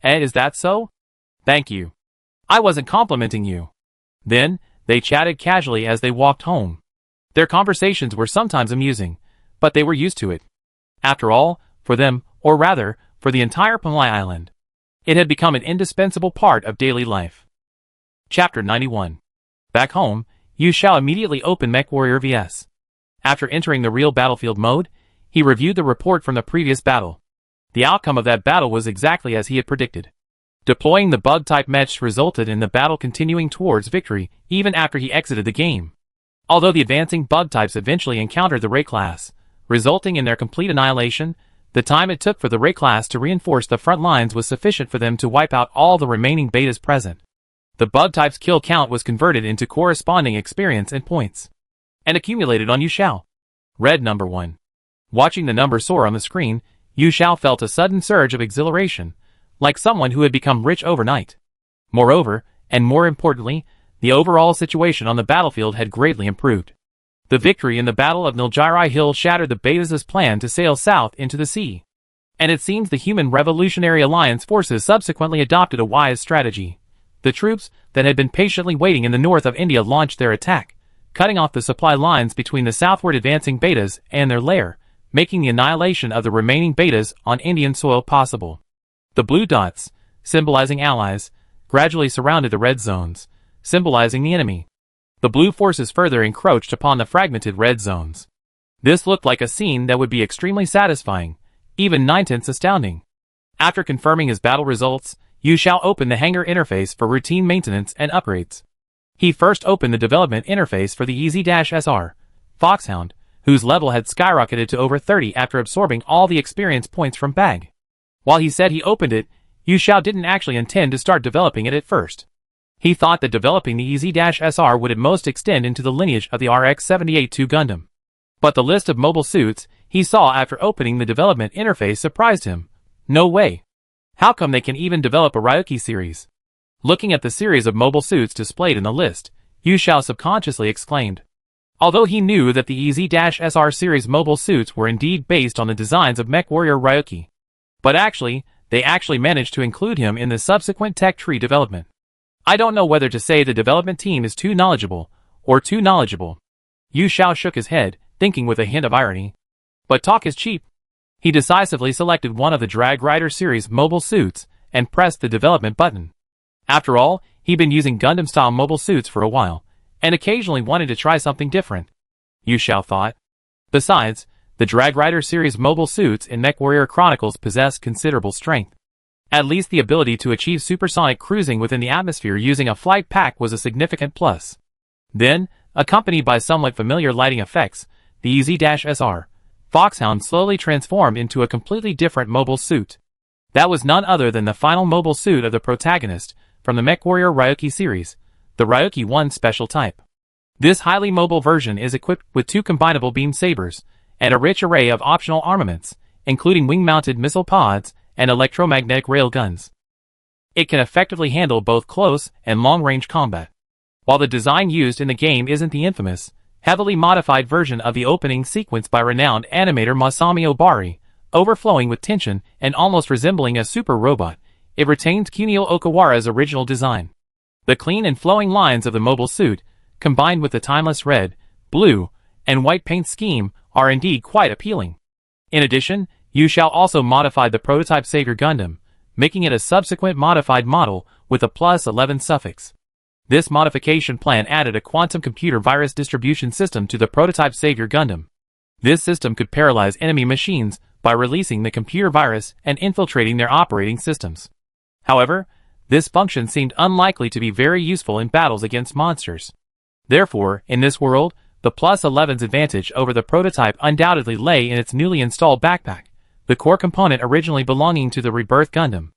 Is that so? Thank you. I wasn't complimenting you. Then, they chatted casually as they walked home. Their conversations were sometimes amusing, but they were used to it. After all, for them, or rather, for the entire Pamlai Island, it had become an indispensable part of daily life. Chapter 91. Back home, Yu Xiao immediately opened MechWarrior vs. After entering the real battlefield mode, he reviewed the report from the previous battle. The outcome of that battle was exactly as he had predicted. Deploying the bug-type Mech resulted in the battle continuing towards victory even after he exited the game. Although the advancing bug types eventually encountered the Ray class, resulting in their complete annihilation, the time it took for the Ray class to reinforce the front lines was sufficient for them to wipe out all the remaining betas present. The bug type's kill count was converted into corresponding experience and points, and accumulated on Yu Xiao. Red number 1. Watching the number soar on the screen, Yu Xiao felt a sudden surge of exhilaration, like someone who had become rich overnight. Moreover, and more importantly, the overall situation on the battlefield had greatly improved. The victory in the Battle of Nilgirai Hill shattered the Betas' plan to sail south into the sea. And it seems the Human Revolutionary Alliance forces subsequently adopted a wise strategy. The troops that had been patiently waiting in the north of India launched their attack, cutting off the supply lines between the southward advancing Betas and their lair, making the annihilation of the remaining Betas on Indian soil possible. The blue dots, symbolizing allies, gradually surrounded the red zones, symbolizing the enemy. The blue forces further encroached upon the fragmented red zones. This looked like a scene that would be extremely satisfying, even nine-tenths astounding. After confirming his battle results, Yu Xiao opened the hangar interface for routine maintenance and upgrades. He first opened the development interface for the EZ-SR, Foxhound, whose level had skyrocketed to over 30 after absorbing all the experience points from Bag. While he said he opened it, Yu Xiao didn't actually intend to start developing it at first. He thought that developing the EZ-SR would at most extend into the lineage of the RX-78-2 Gundam. But the list of mobile suits he saw after opening the development interface surprised him. No way. How come they can even develop a Ryuki series? Looking at the series of mobile suits displayed in the list, Yu Xiao subconsciously exclaimed. Although he knew that the EZ-SR series mobile suits were indeed based on the designs of MechWarrior Ryuki. But they actually managed to include him in the subsequent tech tree development. I don't know whether to say the development team is too knowledgeable, or too knowledgeable. Yu Xiao shook his head, thinking with a hint of irony. But talk is cheap. He decisively selected one of the Drag Rider series mobile suits, and pressed the development button. After all, he'd been using Gundam-style mobile suits for a while, and occasionally wanted to try something different, Yu Xiao thought. Besides, the Drag Rider series mobile suits in MechWarrior Chronicles possess considerable strength. At least the ability to achieve supersonic cruising within the atmosphere using a flight pack was a significant plus. Then, accompanied by somewhat familiar lighting effects, the EZ-SR, Foxhound slowly transformed into a completely different mobile suit. That was none other than the final mobile suit of the protagonist from the MechWarrior Ryuki series, the Ryuki 1 special type. This highly mobile version is equipped with 2 combinable beam sabers, and a rich array of optional armaments, including wing-mounted missile pods and electromagnetic railguns. It can effectively handle both close and long-range combat. While the design used in the game isn't the infamous, heavily modified version of the opening sequence by renowned animator Masami Obari, overflowing with tension and almost resembling a super robot, it retains Kunio Okawara's original design. The clean and flowing lines of the mobile suit, combined with the timeless red, blue, and white paint scheme, are indeed quite appealing. In addition, Yu Xiao also modified the prototype Savior Gundam, making it a subsequent modified model with a +11 suffix. This modification plan added a quantum computer virus distribution system to the prototype Savior Gundam. This system could paralyze enemy machines by releasing the computer virus and infiltrating their operating systems. However, this function seemed unlikely to be very useful in battles against monsters. Therefore, in this world, the +11's advantage over the prototype undoubtedly lay in its newly installed backpack, the core component originally belonging to the Rebirth Gundam.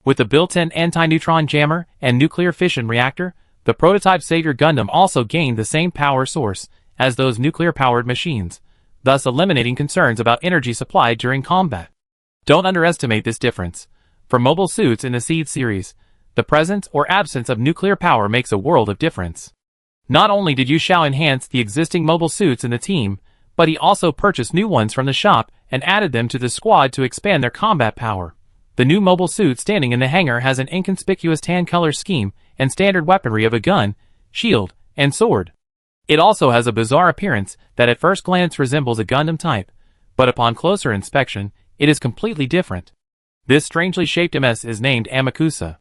With a built-in anti-neutron jammer and nuclear fission reactor, the prototype Savior Gundam also gained the same power source as those nuclear-powered machines, thus eliminating concerns about energy supply during combat. Don't underestimate this difference. For mobile suits in the Seed series, the presence or absence of nuclear power makes a world of difference. Not only did Yu Xiao enhance the existing mobile suits in the team, but he also purchased new ones from the shop and added them to the squad to expand their combat power. The new mobile suit standing in the hangar has an inconspicuous tan color scheme and standard weaponry of a gun, shield, and sword. It also has a bizarre appearance that at first glance resembles a Gundam type, but upon closer inspection, it is completely different. This strangely shaped MS is named Amakusa.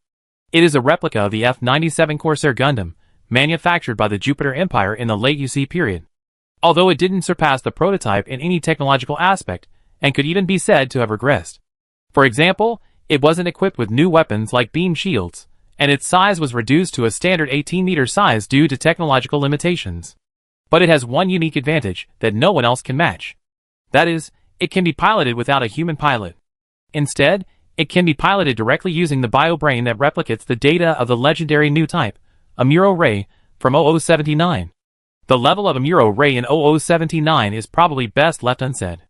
It is a replica of the F-97 Corsair Gundam, manufactured by the Jupiter Empire in the late UC period. Although it didn't surpass the prototype in any technological aspect, and could even be said to have regressed. For example, it wasn't equipped with new weapons like beam shields, and its size was reduced to a standard 18-meter size due to technological limitations. But it has one unique advantage that no one else can match. That is, it can be piloted without a human pilot. Instead, it can be piloted directly using the bio-brain that replicates the data of the legendary new type, Amuro Ray, from 0079. The level of Amuro Ray in 0079 is probably best left unsaid.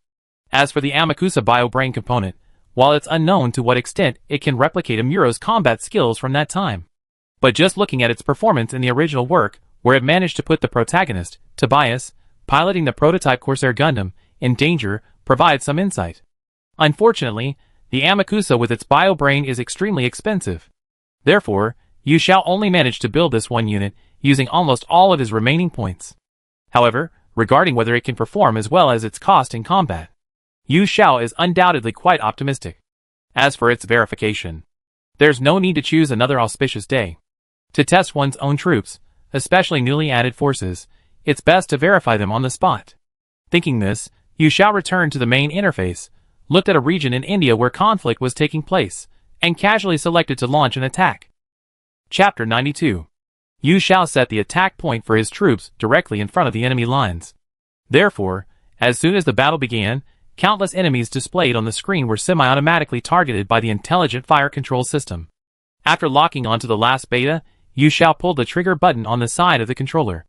As for the Amakusa bio-brain component, while it's unknown to what extent it can replicate Amuro's combat skills from that time. But just looking at its performance in the original work, where it managed to put the protagonist, Tobias, piloting the prototype Corsair Gundam, in danger, provides some insight. Unfortunately, the Amakusa with its bio-brain is extremely expensive. Therefore, Yu Xiao only managed to build this one unit, using almost all of his remaining points. However, regarding whether it can perform as well as its cost in combat, Yu Xiao is undoubtedly quite optimistic. As for its verification, there's no need to choose another auspicious day. To test one's own troops, especially newly added forces, it's best to verify them on the spot. Thinking this, Yu Xiao returned to the main interface, looked at a region in India where conflict was taking place, and casually selected to launch an attack. Chapter 92. Yu Xiao set the attack point for his troops directly in front of the enemy lines. Therefore, as soon as the battle began, countless enemies displayed on the screen were semi-automatically targeted by the intelligent fire control system. After locking onto the last beta, Yu Xiao pulled the trigger button on the side of the controller.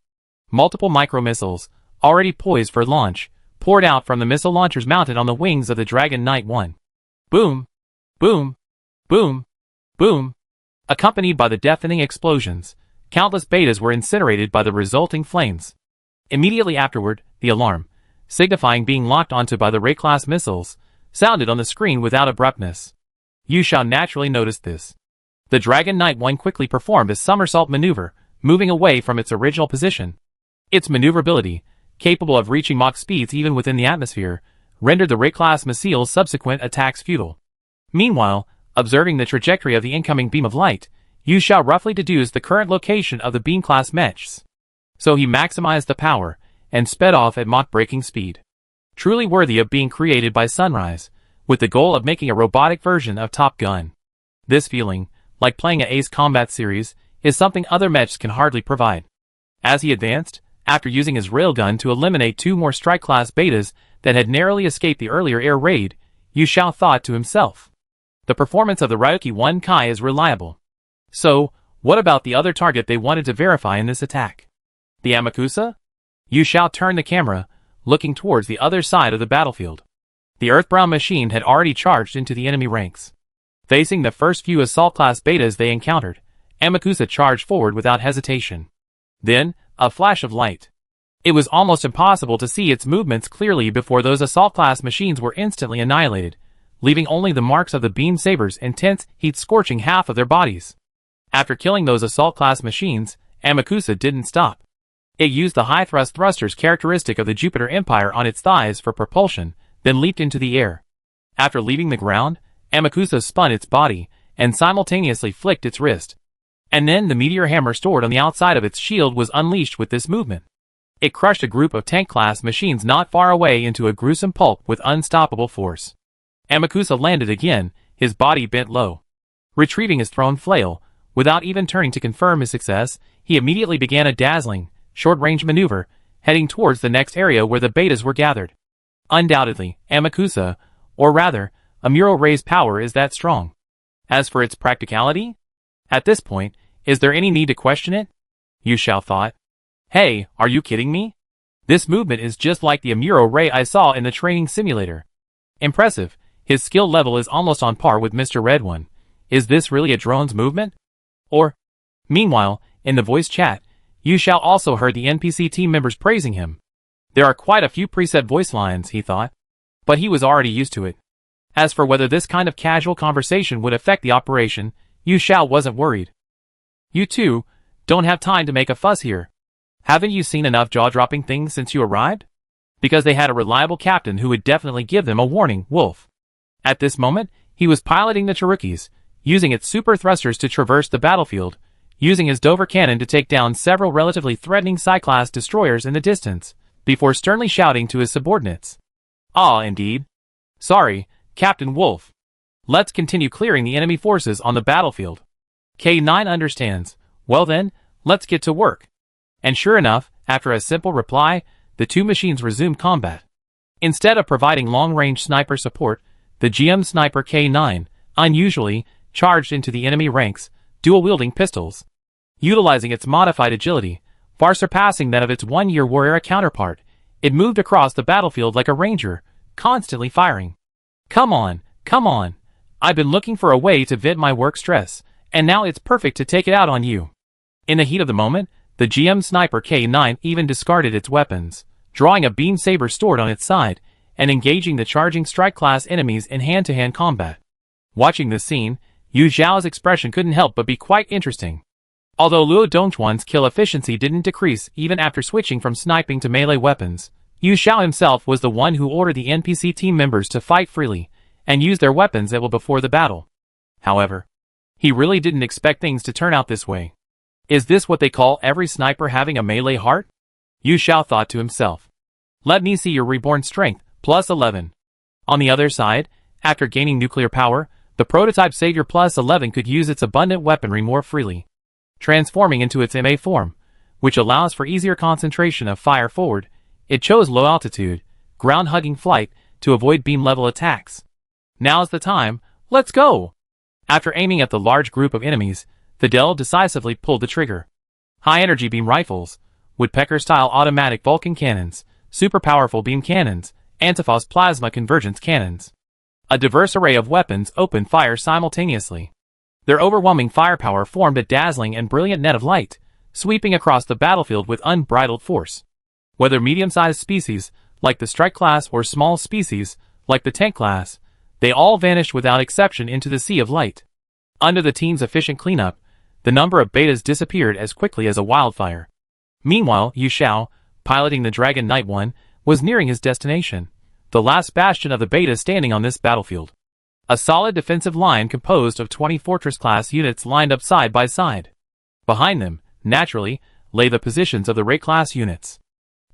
Multiple micro-missiles, already poised for launch, poured out from the missile launchers mounted on the wings of the Dragon Knight 1. Boom! Boom! Boom! Boom! Accompanied by the deafening explosions, countless betas were incinerated by the resulting flames. Immediately afterward, the alarm, signifying being locked onto by the Ray-class missiles, sounded on the screen without abruptness. Yu Xiao naturally noticed this. The Dragon Knight 1 quickly performed a somersault maneuver, moving away from its original position. Its maneuverability, capable of reaching Mach speeds even within the atmosphere, rendered the Ray-class missile's subsequent attacks futile. Meanwhile, observing the trajectory of the incoming beam of light, Yu Xiao roughly deduced the current location of the beam-class mechs. So he maximized the power, and sped off at Mach-breaking speed. Truly worthy of being created by Sunrise, with the goal of making a robotic version of Top Gun. This feeling, like playing an Ace Combat series, is something other mechs can hardly provide. As he advanced, after using his railgun to eliminate two more strike-class betas that had narrowly escaped the earlier air raid, Yu Xiao thought to himself. The performance of the Ryuki 1 Kai is reliable. So, what about the other target they wanted to verify in this attack? The Amakusa? Yu Xiao turned the camera, looking towards the other side of the battlefield. The Earthbound machine had already charged into the enemy ranks. Facing the first few assault-class betas they encountered, Amakusa charged forward without hesitation. Then, a flash of light. It was almost impossible to see its movements clearly before those assault-class machines were instantly annihilated, leaving only the marks of the beam sabers' intense heat scorching half of their bodies. After killing those assault-class machines, Amakusa didn't stop. It used the high-thrust thrusters characteristic of the Jupiter Empire on its thighs for propulsion, then leaped into the air. After leaving the ground, Amakusa spun its body, and simultaneously flicked its wrist. And then the meteor hammer stored on the outside of its shield was unleashed with this movement. It crushed a group of tank-class machines not far away into a gruesome pulp with unstoppable force. Amakusa landed again, his body bent low. Retrieving his thrown flail, without even turning to confirm his success, he immediately began a dazzling, short-range maneuver, heading towards the next area where the betas were gathered. Undoubtedly, Amakusa, or rather, Amuro Ray's power is that strong. As for its practicality? At this point, is there any need to question it? Yu Xiao thought. Hey, are you kidding me? This movement is just like the Amuro Ray I saw in the training simulator. Impressive, his skill level is almost on par with Mr. Red One. Is this really a drone's movement? Or? Meanwhile, in the voice chat, Yu Xiao also heard the NPC team members praising him. There are quite a few preset voice lines, he thought. But he was already used to it. As for whether this kind of casual conversation would affect the operation, Yu Xiao wasn't worried. You two don't have time to make a fuss here. Haven't you seen enough jaw-dropping things since you arrived? Because they had a reliable captain who would definitely give them a warning, Wolf. At this moment, he was piloting the Cherokee, using its super thrusters to traverse the battlefield, using his Dover cannon to take down several relatively threatening Psi-class destroyers in the distance, before sternly shouting to his subordinates. Ah, indeed. Sorry, Captain Wolf. Let's continue clearing the enemy forces on the battlefield. K9 understands. Well then, let's get to work. And sure enough, after a simple reply, the two machines resumed combat. Instead of providing long-range sniper support, the GM Sniper K9, unusually, charged into the enemy ranks, dual-wielding pistols. Utilizing its modified agility, far surpassing that of its one-year war era counterpart, it moved across the battlefield like a ranger, constantly firing. Come on, come on. I've been looking for a way to vent my work stress, and now it's perfect to take it out on you. In the heat of the moment, the GM Sniper K9 even discarded its weapons, drawing a beam saber stored on its side, and engaging the charging strike-class enemies in hand-to-hand combat. Watching this scene, Yu Xiao's expression couldn't help but be quite interesting. Although Luo Dongchuan's kill efficiency didn't decrease even after switching from sniping to melee weapons, Yu Xiao himself was the one who ordered the NPC team members to fight freely, and use their weapons before the battle. However, he really didn't expect things to turn out this way. Is this what they call every sniper having a melee heart? Yu Xiao thought to himself. Let me see your reborn strength, plus 11. On the other side, after gaining nuclear power, the prototype Savior plus 11 could use its abundant weaponry more freely, transforming into its MA form, which allows for easier concentration of fire forward. It chose low altitude, ground-hugging flight to avoid beam-level attacks. Now's the time, let's go! After aiming at the large group of enemies, Fidel decisively pulled the trigger. High-energy beam rifles, woodpecker-style automatic Vulcan cannons, super-powerful beam cannons, antiphos plasma convergence cannons. A diverse array of weapons opened fire simultaneously. Their overwhelming firepower formed a dazzling and brilliant net of light, sweeping across the battlefield with unbridled force. Whether medium-sized species, like the strike class, or small species, like the tank class, they all vanished without exception into the sea of light. Under the team's efficient cleanup, the number of betas disappeared as quickly as a wildfire. Meanwhile, Yu Xiao, piloting the Dragon Knight 1, was nearing his destination, the last bastion of the beta standing on this battlefield. A solid defensive line composed of 20 Fortress-class units lined up side by side. Behind them, naturally, lay the positions of the Ray-class units.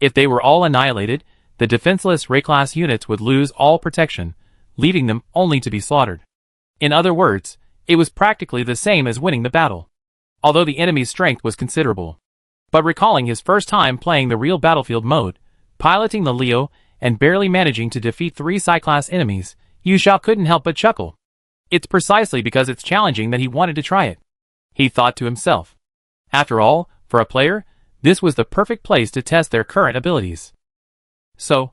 If they were all annihilated, the defenseless Ray-class units would lose all protection, leaving them only to be slaughtered. In other words, it was practically the same as winning the battle, although the enemy's strength was considerable. But recalling his first time playing the real battlefield mode, piloting the Leo, and barely managing to defeat 3 Psi-class enemies, Yu Xiao couldn't help but chuckle. It's precisely because it's challenging that he wanted to try it, he thought to himself. After all, for a player, this was the perfect place to test their current abilities. So,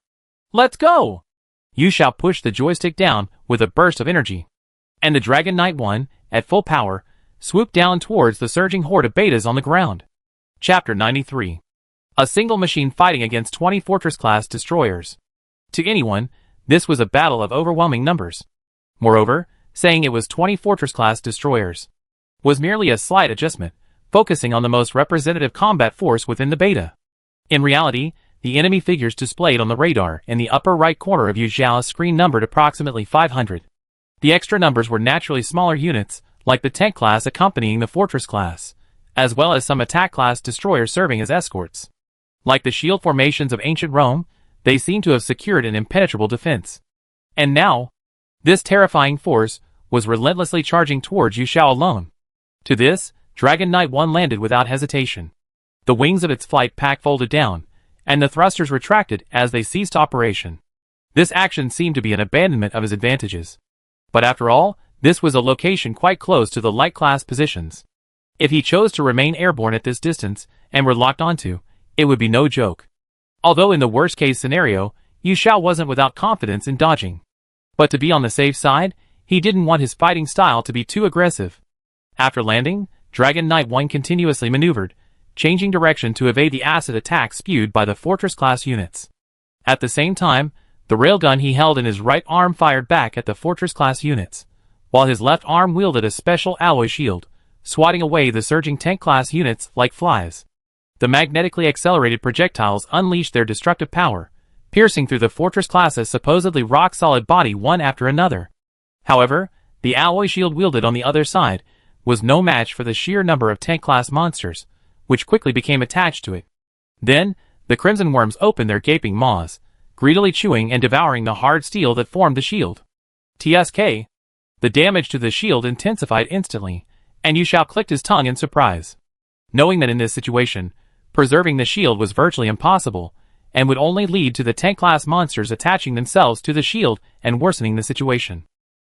let's go! Yu Xiao pushed the joystick down with a burst of energy, and the Dragon Knight 1, at full power, swooped down towards the surging horde of betas on the ground. Chapter 93. A single machine fighting against 20 Fortress-class destroyers. To anyone, this was a battle of overwhelming numbers. Moreover, saying it was 20 Fortress-class destroyers was merely a slight adjustment, focusing on the most representative combat force within the beta. In reality, the enemy figures displayed on the radar in the upper right corner of Yu Xiao's screen numbered approximately 500. The extra numbers were naturally smaller units, like the tank class accompanying the fortress class, as well as some attack class destroyers serving as escorts. Like the shield formations of ancient Rome, they seemed to have secured an impenetrable defense. And now, this terrifying force was relentlessly charging towards Yu Xiao alone. To this, Dragon Knight 1 landed without hesitation. The wings of its flight pack folded down, and the thrusters retracted as they ceased operation. This action seemed to be an abandonment of his advantages. But after all, This was a location quite close to the light class positions. If he chose to remain airborne at this distance and were locked onto, it would be no joke. Although in the worst case scenario, Yu Xiao wasn't without confidence in dodging. But to be on the safe side, he didn't want his fighting style to be too aggressive. After landing, Dragon Knight 1 continuously maneuvered, changing direction to evade the acid attack spewed by the Fortress-class units. At the same time, the railgun he held in his right arm fired back at the Fortress-class units, while his left arm wielded a special alloy shield, swatting away the surging tank-class units like flies. The magnetically accelerated projectiles unleashed their destructive power, piercing through the Fortress-class's supposedly rock-solid body one after another. However, the alloy shield wielded on the other side was no match for the sheer number of tank-class monsters, which quickly became attached to it. Then, the Crimson Worms opened their gaping maws, greedily chewing and devouring the hard steel that formed the shield. TSK. The damage to the shield intensified instantly, and Yu Xiao clicked his tongue in surprise. Knowing that in this situation, preserving the shield was virtually impossible, and would only lead to the tank-class monsters attaching themselves to the shield and worsening the situation.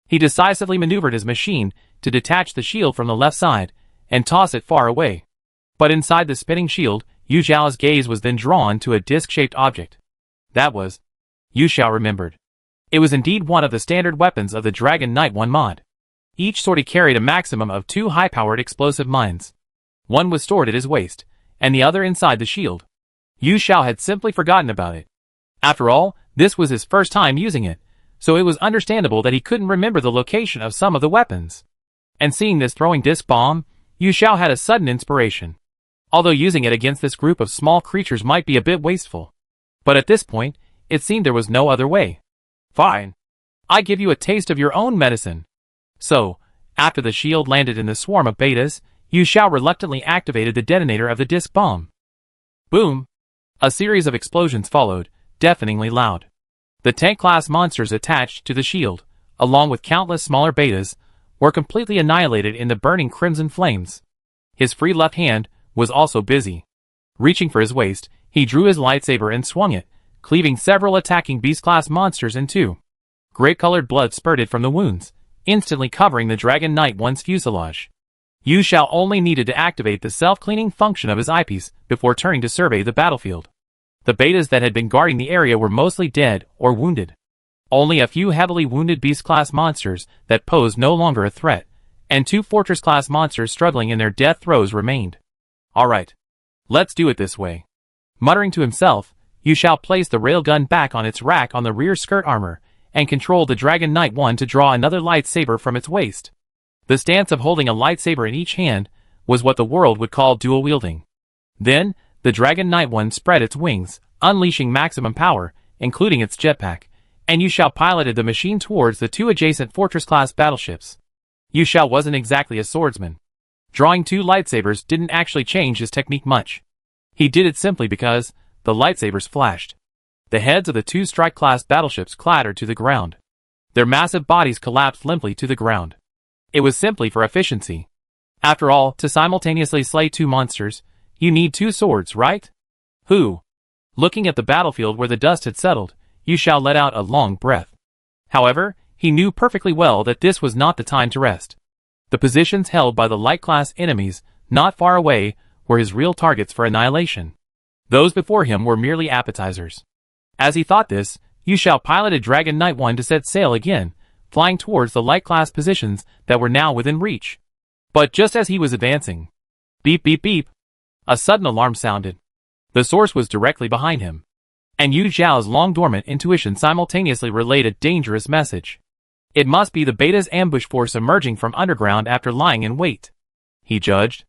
He decisively maneuvered his machine to detach the shield from the left side and toss it far away. But inside the spinning shield, Yu Xiao's gaze was then drawn to a disc-shaped object. That was, Yu Xiao remembered. It was indeed one of the standard weapons of the Dragon Knight 1 mod. Each sortie carried a maximum of 2 high-powered explosive mines. One was stored at his waist, and the other inside the shield. Yu Xiao had simply forgotten about it. After all, this was his first time using it, so it was understandable that he couldn't remember the location of some of the weapons. And seeing this throwing disc bomb, Yu Xiao had a sudden inspiration. Although using it against this group of small creatures might be a bit wasteful. But at this point, it seemed there was no other way. Fine. I give you a taste of your own medicine. So, after the shield landed in the swarm of betas, Yu Xiao reluctantly activated the detonator of the disc bomb. Boom! A series of explosions followed, deafeningly loud. The tank-class monsters attached to the shield, along with countless smaller betas, were completely annihilated in the burning crimson flames. His free left hand was also busy. Reaching for his waist, he drew his lightsaber and swung it, cleaving several attacking beast-class monsters in two. Grape-colored blood spurted from the wounds, instantly covering the Dragon Knight 1's fuselage. Yu Xiao only needed to activate the self-cleaning function of his eyepiece before turning to survey the battlefield. The betas that had been guarding the area were mostly dead or wounded. Only a few heavily wounded beast-class monsters that posed no longer a threat, and 2 Fortress-class monsters struggling in their death throes remained. Alright. Let's do it this way. Muttering to himself, Yu Xiao placed the railgun back on its rack on the rear skirt armor, and controlled the Dragon Knight 1 to draw another lightsaber from its waist. The stance of holding a lightsaber in each hand was what the world would call dual-wielding. Then, the Dragon Knight 1 spread its wings, unleashing maximum power, including its jetpack, and Yu Xiao piloted the machine towards the 2 adjacent Fortress-class battleships. Yu Xiao wasn't exactly a swordsman. Drawing 2 lightsabers didn't actually change his technique much. He did it simply because the lightsabers flashed. The heads of the 2 strike-class battleships clattered to the ground. Their massive bodies collapsed limply to the ground. It was simply for efficiency. After all, to simultaneously slay 2 monsters, you need 2 swords, right? Looking at the battlefield where the dust had settled, Yu Xiao let out a long breath. However, he knew perfectly well that this was not the time to rest. The positions held by the light-class enemies, not far away, were his real targets for annihilation. Those before him were merely appetizers. As he thought this, Yu Xiao piloted Dragon Knight 1 to set sail again, flying towards the light-class positions that were now within reach. But just as he was advancing, beep beep beep, a sudden alarm sounded. The source was directly behind him. And Yu Xiao's long-dormant intuition simultaneously relayed a dangerous message. It must be the Beta's ambush force emerging from underground after lying in wait, he judged.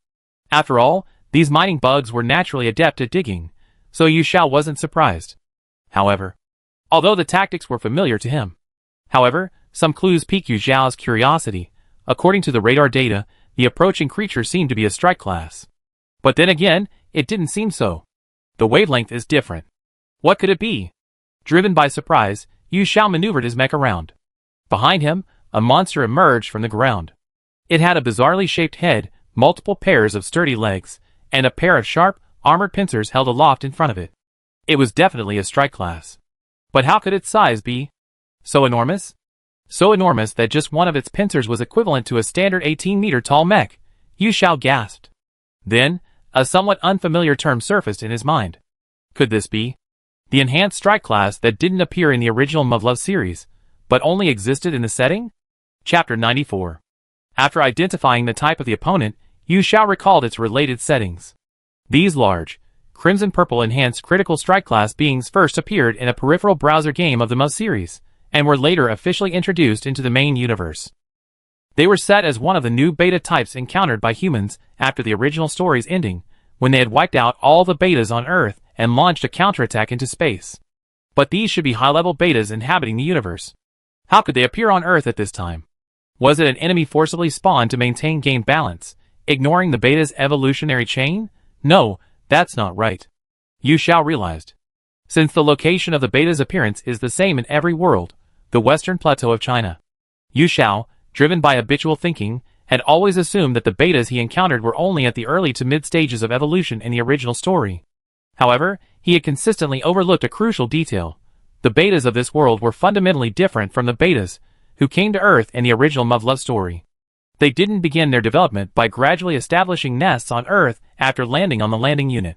After all, these mining bugs were naturally adept at digging, so Yu Xiao wasn't surprised. However, although the tactics were familiar to him. Some clues piqued Yu Xiao's curiosity. According to the radar data, the approaching creature seemed to be a strike class. But then again, it didn't seem so. The wavelength is different. What could it be? Driven by surprise, Yu Xiao maneuvered his mech around. Behind him, a monster emerged from the ground. It had a bizarrely shaped head, multiple pairs of sturdy legs, and a pair of sharp, armored pincers held aloft in front of it. It was definitely a strike class. But how could its size be so enormous? so enormous that just one of its pincers was equivalent to a standard 18-meter-tall mech. Yu Xiao gasped. Then, a somewhat unfamiliar term surfaced in his mind. Could this be the enhanced strike class that didn't appear in the original Muv-Luv series, but only existed in the setting? Chapter 94. After identifying the type of the opponent, Yu Xiao recalled its related settings. These large, crimson-purple enhanced critical strike class beings first appeared in a peripheral browser game of the Muv series, and were later officially introduced into the main universe. They were set as one of the new beta types encountered by humans after the original story's ending, when they had wiped out all the betas on Earth and launched a counterattack into space. But these should be high-level betas inhabiting the universe. How could they appear on Earth at this time? Was it an enemy forcibly spawned to maintain game balance, ignoring the beta's evolutionary chain? No, that's not right. Yu Xiao realized. Since the location of the beta's appearance is the same in every world, the Western Plateau of China, Yu Xiao, driven by habitual thinking, had always assumed that the betas he encountered were only at the early to mid stages of evolution in the original story. However, he had consistently overlooked a crucial detail. The betas of this world were fundamentally different from the betas who came to Earth in the original Muv-Luv story. They didn't begin their development by gradually establishing nests on Earth after landing on the landing unit.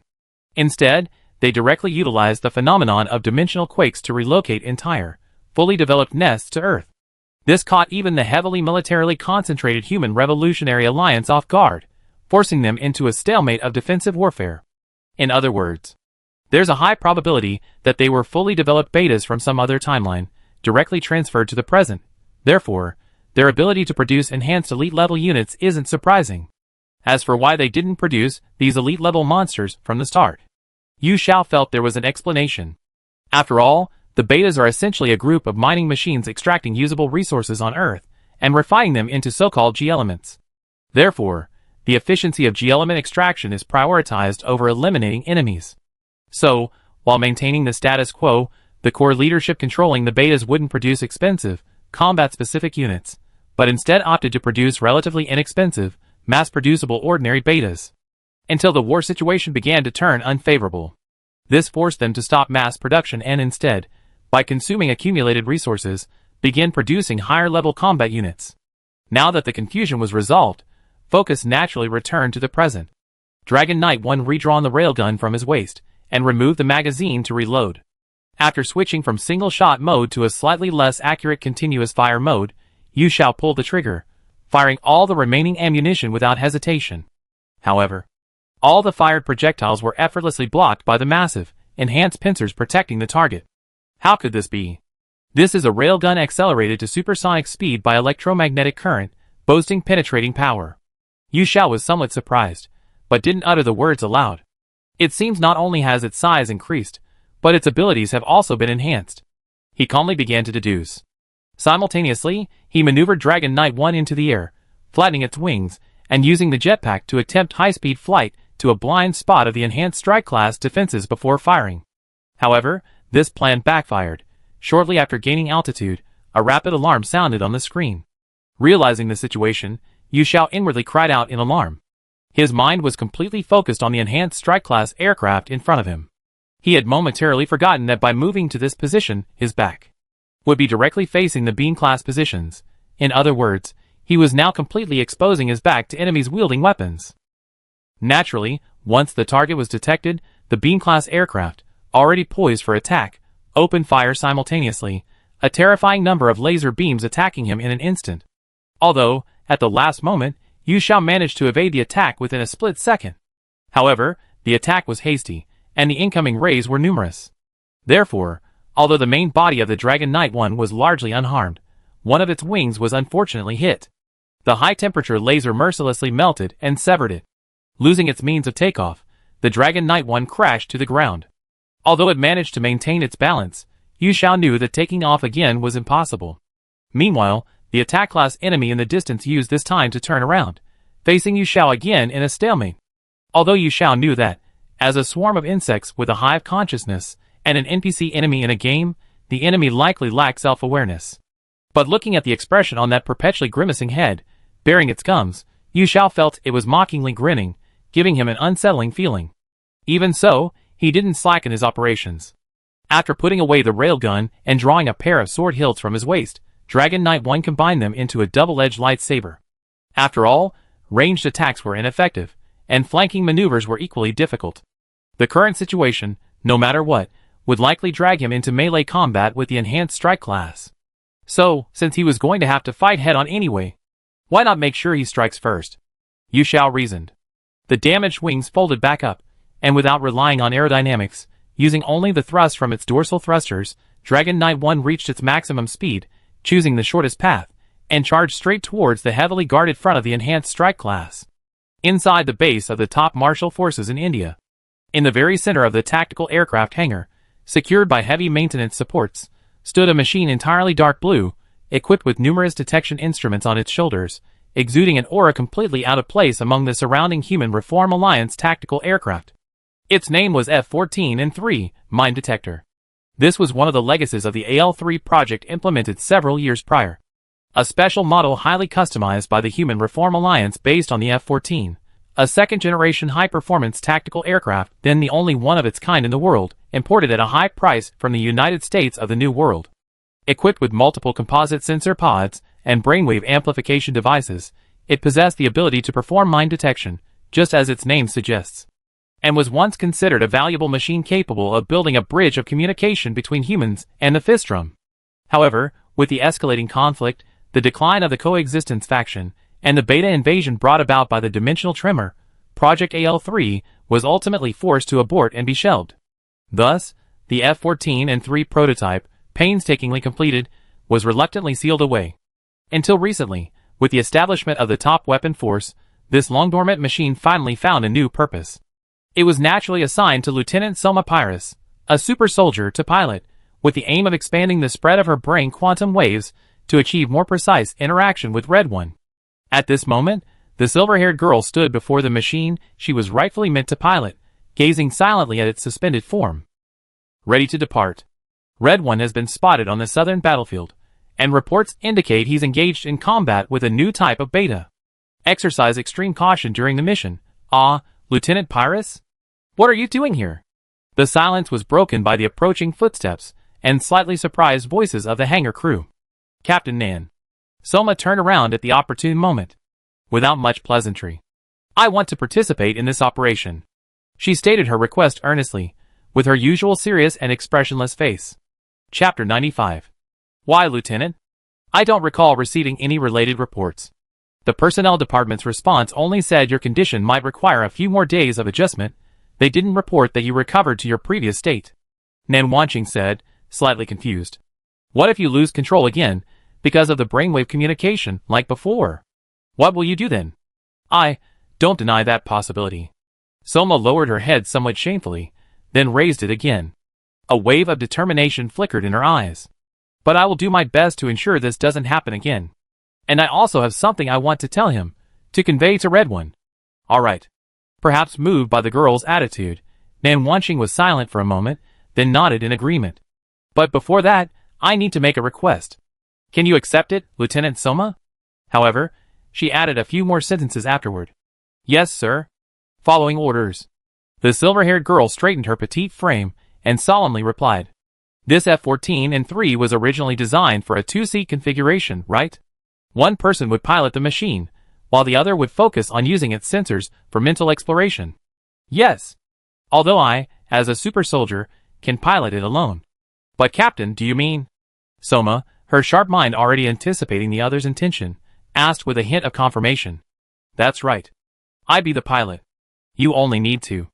Instead, they directly utilized the phenomenon of dimensional quakes to relocate entire, fully developed nests to Earth. This caught even the heavily militarily concentrated Human Revolutionary Alliance off guard, forcing them into a stalemate of defensive warfare. In other words, there's a high probability that they were fully developed betas from some other timeline, directly transferred to the present. Therefore, their ability to produce enhanced elite-level units isn't surprising. As for why they didn't produce these elite-level monsters from the start, Yu Xiao felt there was an explanation. After all, the betas are essentially a group of mining machines extracting usable resources on Earth and refining them into so-called G-elements. Therefore, the efficiency of G-element extraction is prioritized over eliminating enemies. So, while maintaining the status quo, the core leadership controlling the betas wouldn't produce expensive, combat-specific units, but instead opted to produce relatively inexpensive, mass-producible ordinary betas. Until the war situation began to turn unfavorable. This forced them to stop mass production and instead, by consuming accumulated resources, begin producing higher-level combat units. Now that the confusion was resolved, focus naturally returned to the present. Dragon Knight 1 redrawn the railgun from his waist, and removed the magazine to reload. After switching from single-shot mode to a slightly less accurate continuous fire mode, Yu Xiao pulled the trigger, firing all the remaining ammunition without hesitation. However, all the fired projectiles were effortlessly blocked by the massive, enhanced pincers protecting the target. How could this be? This is a railgun accelerated to supersonic speed by electromagnetic current, boasting penetrating power. Yu Xiao was somewhat surprised, but didn't utter the words aloud. It seems not only has its size increased, but its abilities have also been enhanced. He calmly began to deduce. Simultaneously, he maneuvered Dragon Knight 1 into the air, flattening its wings, and using the jetpack to attempt high-speed flight to a blind spot of the enhanced strike class defenses before firing. However, this plan backfired. Shortly after gaining altitude, a rapid alarm sounded on the screen. Realizing the situation, Yu Xiao inwardly cried out in alarm. His mind was completely focused on the enhanced strike class aircraft in front of him. He had momentarily forgotten that by moving to this position, his back would be directly facing the beam class positions. In other words, he was now completely exposing his back to enemies wielding weapons. Naturally, once the target was detected, the beam class aircraft, already poised for attack, opened fire simultaneously, a terrifying number of laser beams attacking him in an instant. Although, at the last moment, Yu Xiao managed to evade the attack within a split second. However, the attack was hasty, and the incoming rays were numerous. Therefore, although the main body of the Dragon Knight 1 was largely unharmed, one of its wings was unfortunately hit. The high-temperature laser mercilessly melted and severed it. Losing its means of takeoff, the Dragon Knight 1 crashed to the ground. Although it managed to maintain its balance, Yu Xiao knew that taking off again was impossible. Meanwhile, the attack class enemy in the distance used this time to turn around, facing Yu Xiao again in a stalemate. Although Yu Xiao knew that, as a swarm of insects with a hive consciousness and an NPC enemy in a game, the enemy likely lacked self-awareness. But looking at the expression on that perpetually grimacing head, baring its gums, Yu Xiao felt it was mockingly grinning, giving him an unsettling feeling. Even so, he didn't slacken his operations. After putting away the railgun and drawing a pair of sword hilts from his waist, Dragon Knight 1 combined them into a double-edged lightsaber. After all, ranged attacks were ineffective, and flanking maneuvers were equally difficult. The current situation, no matter what, would likely drag him into melee combat with the enhanced strike class. So, since he was going to have to fight head-on anyway, why not make sure he strikes first? Yu Xiao reasoned. The damaged wings folded back up, and without relying on aerodynamics, using only the thrust from its dorsal thrusters, Dragon Knight 1 reached its maximum speed, choosing the shortest path, and charged straight towards the heavily guarded front of the enhanced strike class. Inside the base of the top martial forces in India, in the very center of the tactical aircraft hangar, secured by heavy maintenance supports, stood a machine entirely dark blue, equipped with numerous detection instruments on its shoulders, exuding an aura completely out of place among the surrounding Human Reform Alliance tactical aircraft. Its name was F-14-3, Mine Detector. This was one of the legacies of the AL-3 project implemented several years prior. A special model highly customized by the Human Reform Alliance based on the F-14, a second-generation high-performance tactical aircraft, then the only one of its kind in the world, imported at a high price from the United States of the New World. Equipped with multiple composite sensor pods and brainwave amplification devices, it possessed the ability to perform mine detection, just as its name suggests, and was once considered a valuable machine capable of building a bridge of communication between humans and the Fistrum. However, with the escalating conflict, the decline of the Coexistence faction, and the beta invasion brought about by the Dimensional Tremor, Project AL-3 was ultimately forced to abort and be shelved. Thus, the F-14-3 prototype, painstakingly completed, was reluctantly sealed away. Until recently, with the establishment of the top weapon force, this long-dormant machine finally found a new purpose. It was naturally assigned to Lieutenant Soma Pyrus, a super soldier, to pilot, with the aim of expanding the spread of her brain quantum waves to achieve more precise interaction with Red One. At this moment, the silver-haired girl stood before the machine she was rightfully meant to pilot, gazing silently at its suspended form. Ready to depart. Red One has been spotted on the southern battlefield, and reports indicate he's engaged in combat with a new type of beta. Exercise extreme caution during the mission. Ah, Lieutenant Pyrus? What are you doing here? The silence was broken by the approaching footsteps and slightly surprised voices of the hangar crew. Captain Nan. Soma turned around at the opportune moment. Without much pleasantry. I want to participate in this operation. She stated her request earnestly, with her usual serious and expressionless face. Chapter 95. Why, Lieutenant? I don't recall receiving any related reports. The personnel department's response only said your condition might require a few more days of adjustment. They didn't report that you recovered to your previous state. Nan Wanqing said, slightly confused. What if you lose control again, because of the brainwave communication, like before? What will you do then? I don't deny that possibility. Soma lowered her head somewhat shamefully, then raised it again. A wave of determination flickered in her eyes. But I will do my best to ensure this doesn't happen again. And I also have something I want to tell him, to convey to Red One. All right. Perhaps moved by the girl's attitude, Nan Wanqing was silent for a moment, then nodded in agreement. But before that, I need to make a request. Can you accept it, Lieutenant Soma? However, she added a few more sentences afterward. Yes, sir. Following orders. The silver-haired girl straightened her petite frame and solemnly replied. This F-14-3 was originally designed for a two-seat configuration, right? One person would pilot the machine, while the other would focus on using its sensors for mental exploration. Yes. Although I, as a super soldier, can pilot it alone. But Captain, do you mean? Soma, her sharp mind already anticipating the other's intention, asked with a hint of confirmation. That's right. I be the pilot. You only need to.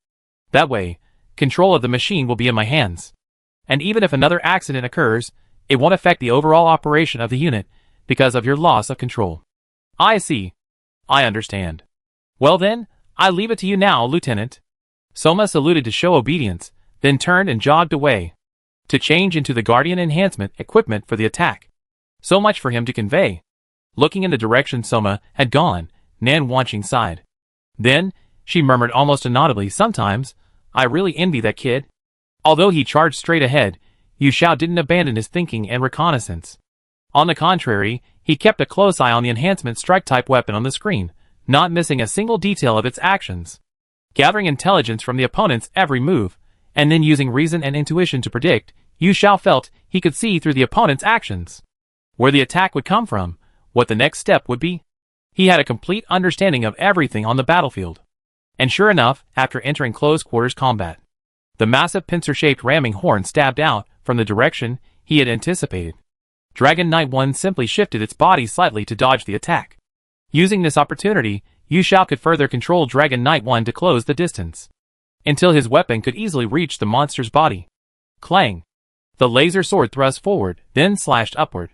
That way, control of the machine will be in my hands. And even if another accident occurs, it won't affect the overall operation of the unit because of your loss of control. I see. I understand. Well then, I leave it to you now, Lieutenant. Soma saluted to show obedience, then turned and jogged away. To change into the Guardian enhancement equipment for the attack. So much for him to convey. Looking in the direction Soma had gone, Nan Wanqing sighed. Then, she murmured almost inaudibly, sometimes, I really envy that kid. Although he charged straight ahead, Yu Xiao didn't abandon his thinking and reconnaissance. On the contrary, he kept a close eye on the enhancement strike-type weapon on the screen, not missing a single detail of its actions. Gathering intelligence from the opponent's every move, and then using reason and intuition to predict, Yu Xiao felt he could see through the opponent's actions. where the attack would come from, what the next step would be. He had a complete understanding of everything on the battlefield. And sure enough, after entering close-quarters combat, the massive pincer-shaped ramming horn stabbed out from the direction he had anticipated. Dragon Knight 1 simply shifted its body slightly to dodge the attack. Using this opportunity, Yu Xiao could further control Dragon Knight 1 to close the distance, until his weapon could easily reach the monster's body. Clang! The laser sword thrust forward, then slashed upward.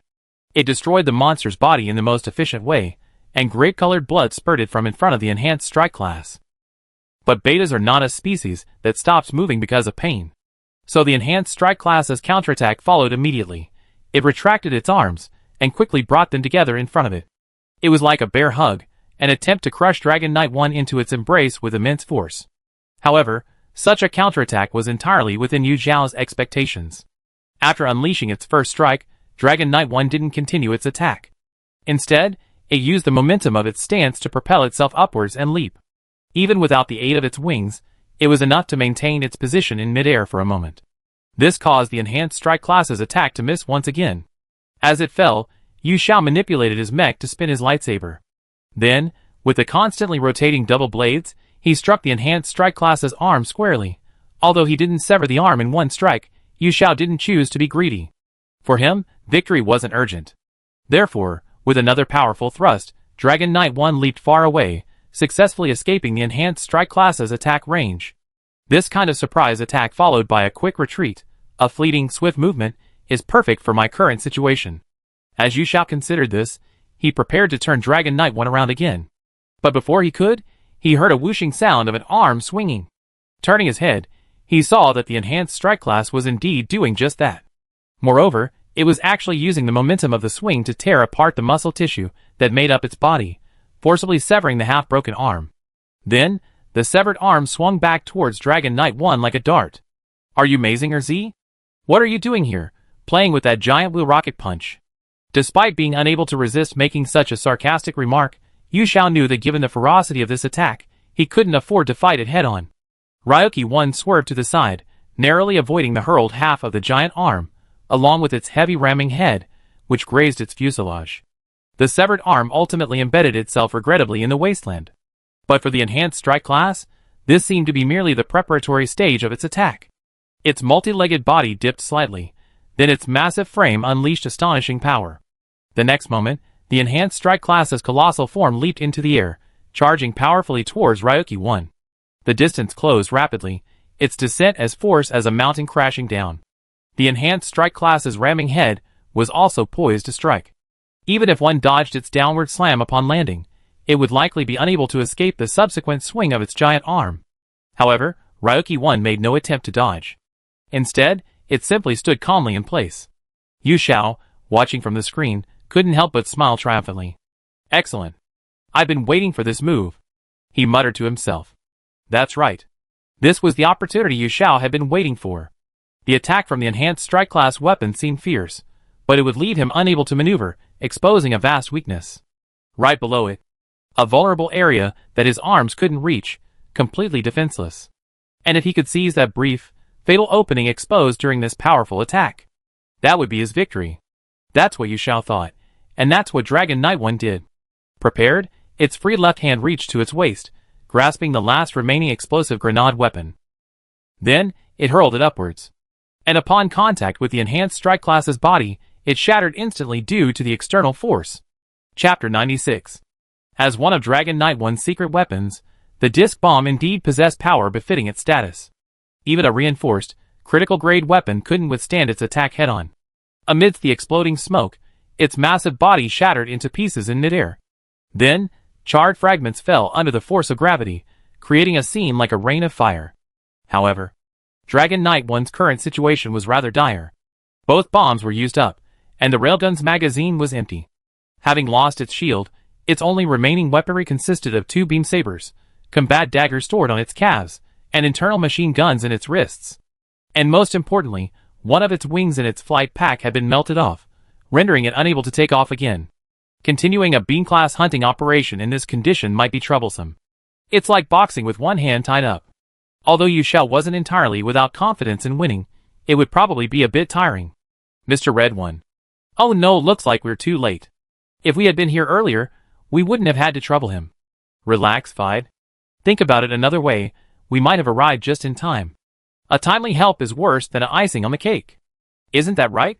It destroyed the monster's body in the most efficient way, and grape-colored blood spurted from in front of the enhanced strike class. But betas are not a species that stops moving because of pain. So the enhanced strike class's counterattack followed immediately. It retracted its arms, and quickly brought them together in front of it. It was like a bear hug, an attempt to crush Dragon Knight 1 into its embrace with immense force. However, such a counterattack was entirely within Yu Xiao's expectations. After unleashing its first strike, Dragon Knight 1 didn't continue its attack. Instead, it used the momentum of its stance to propel itself upwards and leap. Even without the aid of its wings, it was enough to maintain its position in midair for a moment. This caused the enhanced strike class's attack to miss once again. As it fell, Yu Xiao manipulated his mech to spin his lightsaber. Then, with the constantly rotating double blades, he struck the enhanced strike class's arm squarely. Although he didn't sever the arm in one strike, Yu Xiao didn't choose to be greedy. For him, victory wasn't urgent. Therefore, with another powerful thrust, Dragon Knight 1 leaped far away, successfully escaping the enhanced strike class's attack range. This kind of surprise attack followed by a quick retreat, a fleeting, swift movement, is perfect for my current situation. As Yu Xiao considered this, he prepared to turn Dragon Knight 1 around again. But before he could, he heard a whooshing sound of an arm swinging. Turning his head, he saw that the enhanced strike class was indeed doing just that. Moreover, it was actually using the momentum of the swing to tear apart the muscle tissue that made up its body, forcibly severing the half-broken arm. Then, the severed arm swung back towards Dragon Knight 1 like a dart. "Are you mazing her, Z? What are you doing here, playing with that giant blue rocket punch?" Despite being unable to resist making such a sarcastic remark, Yu Xiao knew that given the ferocity of this attack, he couldn't afford to fight it head-on. Ryuki 1 swerved to the side, narrowly avoiding the hurled half of the giant arm, along with its heavy ramming head, which grazed its fuselage. The severed arm ultimately embedded itself regrettably in the wasteland. But for the enhanced strike class, this seemed to be merely the preparatory stage of its attack. Its multi-legged body dipped slightly, then its massive frame unleashed astonishing power. The next moment, the enhanced strike class's colossal form leaped into the air, charging powerfully towards Ryuki 1. The distance closed rapidly, its descent as fierce as a mountain crashing down. The enhanced strike class's ramming head was also poised to strike. Even if one dodged its downward slam upon landing, it would likely be unable to escape the subsequent swing of its giant arm. However, Ryuki 1 made no attempt to dodge. Instead, it simply stood calmly in place. Yu Xiao, watching from the screen, couldn't help but smile triumphantly. "Excellent. I've been waiting for this move," he muttered to himself. That's right. This was the opportunity Yu Xiao had been waiting for. The attack from the enhanced strike class weapon seemed fierce, but it would leave him unable to maneuver, exposing a vast weakness. Right below it, a vulnerable area that his arms couldn't reach, completely defenseless. And if he could seize that brief, fatal opening exposed during this powerful attack, that would be his victory. That's what Yu Xiao thought, and that's what Dragon Knight 1 did. Prepared, its free left hand reached to its waist, grasping the last remaining explosive grenade weapon. Then, it hurled it upwards. And upon contact with the enhanced strike class's body, it shattered instantly due to the external force. Chapter 96. As one of Dragon Knight 1's secret weapons, the disc bomb indeed possessed power befitting its status. Even a reinforced, critical-grade weapon couldn't withstand its attack head-on. Amidst the exploding smoke, its massive body shattered into pieces in midair. Then, charred fragments fell under the force of gravity, creating a scene like a rain of fire. However, Dragon Knight 1's current situation was rather dire. Both bombs were used up, and the railgun's magazine was empty. Having lost its shield, its only remaining weaponry consisted of 2 beam sabers, combat daggers stored on its calves, and internal machine guns in its wrists. And most importantly, one of its wings in its flight pack had been melted off, rendering it unable to take off again. Continuing a beam-class hunting operation in this condition might be troublesome. It's like boxing with one hand tied up. Although Yu Xiao wasn't entirely without confidence in winning, it would probably be a bit tiring. Mr. Red 1. Oh no, looks like we're too late. If we had been here earlier, we wouldn't have had to trouble him. Relax, Fide. Think about it another way, we might have arrived just in time. A timely help is worse than an icing on the cake. Isn't that right?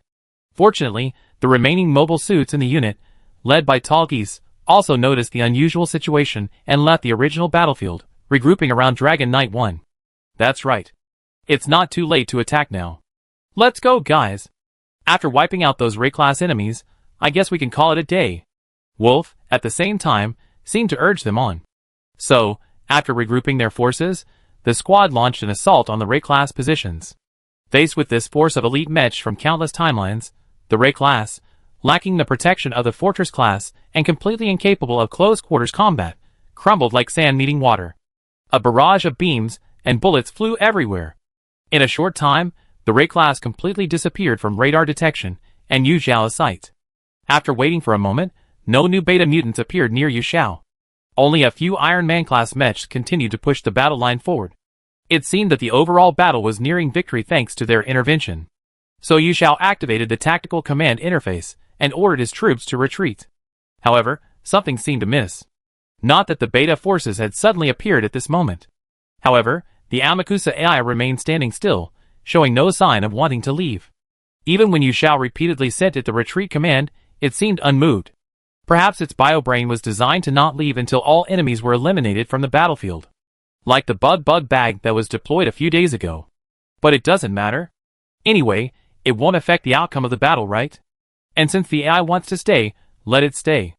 Fortunately, the remaining mobile suits in the unit, led by Tall Geese, also noticed the unusual situation and left the original battlefield, regrouping around Dragon Knight 1. That's right. It's not too late to attack now. Let's go, guys. After wiping out those Ray-class enemies, I guess we can call it a day. Wolf, at the same time, seemed to urge them on. So, after regrouping their forces, the squad launched an assault on the Ray-class positions. Faced with this force of elite Mech from countless timelines, the Ray-class, lacking the protection of the Fortress class and completely incapable of close-quarters combat, crumbled like sand meeting water. A barrage of beams and bullets flew everywhere. In a short time, the Ray-class completely disappeared from radar detection and Yu Xiao's sight. After waiting for a moment, no new beta mutants appeared near Yu Xiao. Only a few Iron Man-class mechs continued to push the battle line forward. It seemed that the overall battle was nearing victory thanks to their intervention. So Yu Xiao activated the tactical command interface and ordered his troops to retreat. However, something seemed amiss. Not that the beta forces had suddenly appeared at this moment. However, the Amakusa AI remained standing still, showing no sign of wanting to leave. Even when Yu Xiao repeatedly sent it the retreat command, it seemed unmoved. Perhaps its bio-brain was designed to not leave until all enemies were eliminated from the battlefield. Like the bug bag that was deployed a few days ago. But it doesn't matter. Anyway, it won't affect the outcome of the battle, right? And since the AI wants to stay, let it stay.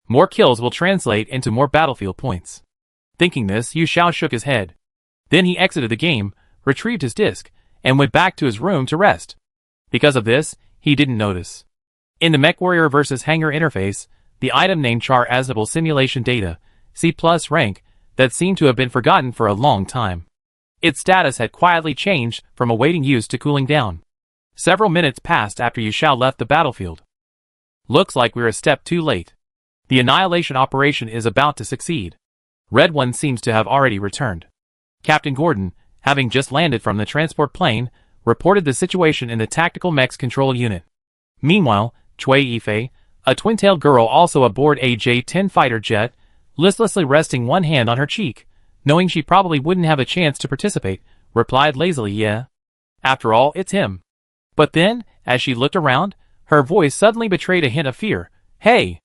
More kills will translate into more battlefield points. Thinking this, Yu Xiao shook his head. Then he exited the game, retrieved his disc, and went back to his room to rest. Because of this, he didn't notice. In the MechWarrior vs. Hangar interface, the item named Char Aznable Simulation Data, C+ rank, that seemed to have been forgotten for a long time. Its status had quietly changed from awaiting use to cooling down. Several minutes passed after Yu Xiao left the battlefield. Looks like we're a step too late. The annihilation operation is about to succeed. Red One seems to have already returned. Captain Gordon, having just landed from the transport plane, reported the situation in the Tactical Mechs Control Unit. Meanwhile, Cui Yifei, a twin-tailed girl also aboard a J-10 fighter jet, listlessly resting one hand on her cheek, knowing she probably wouldn't have a chance to participate, replied lazily, "Yeah. After all, it's him." But then, as she looked around, her voice suddenly betrayed a hint of fear. "Hey!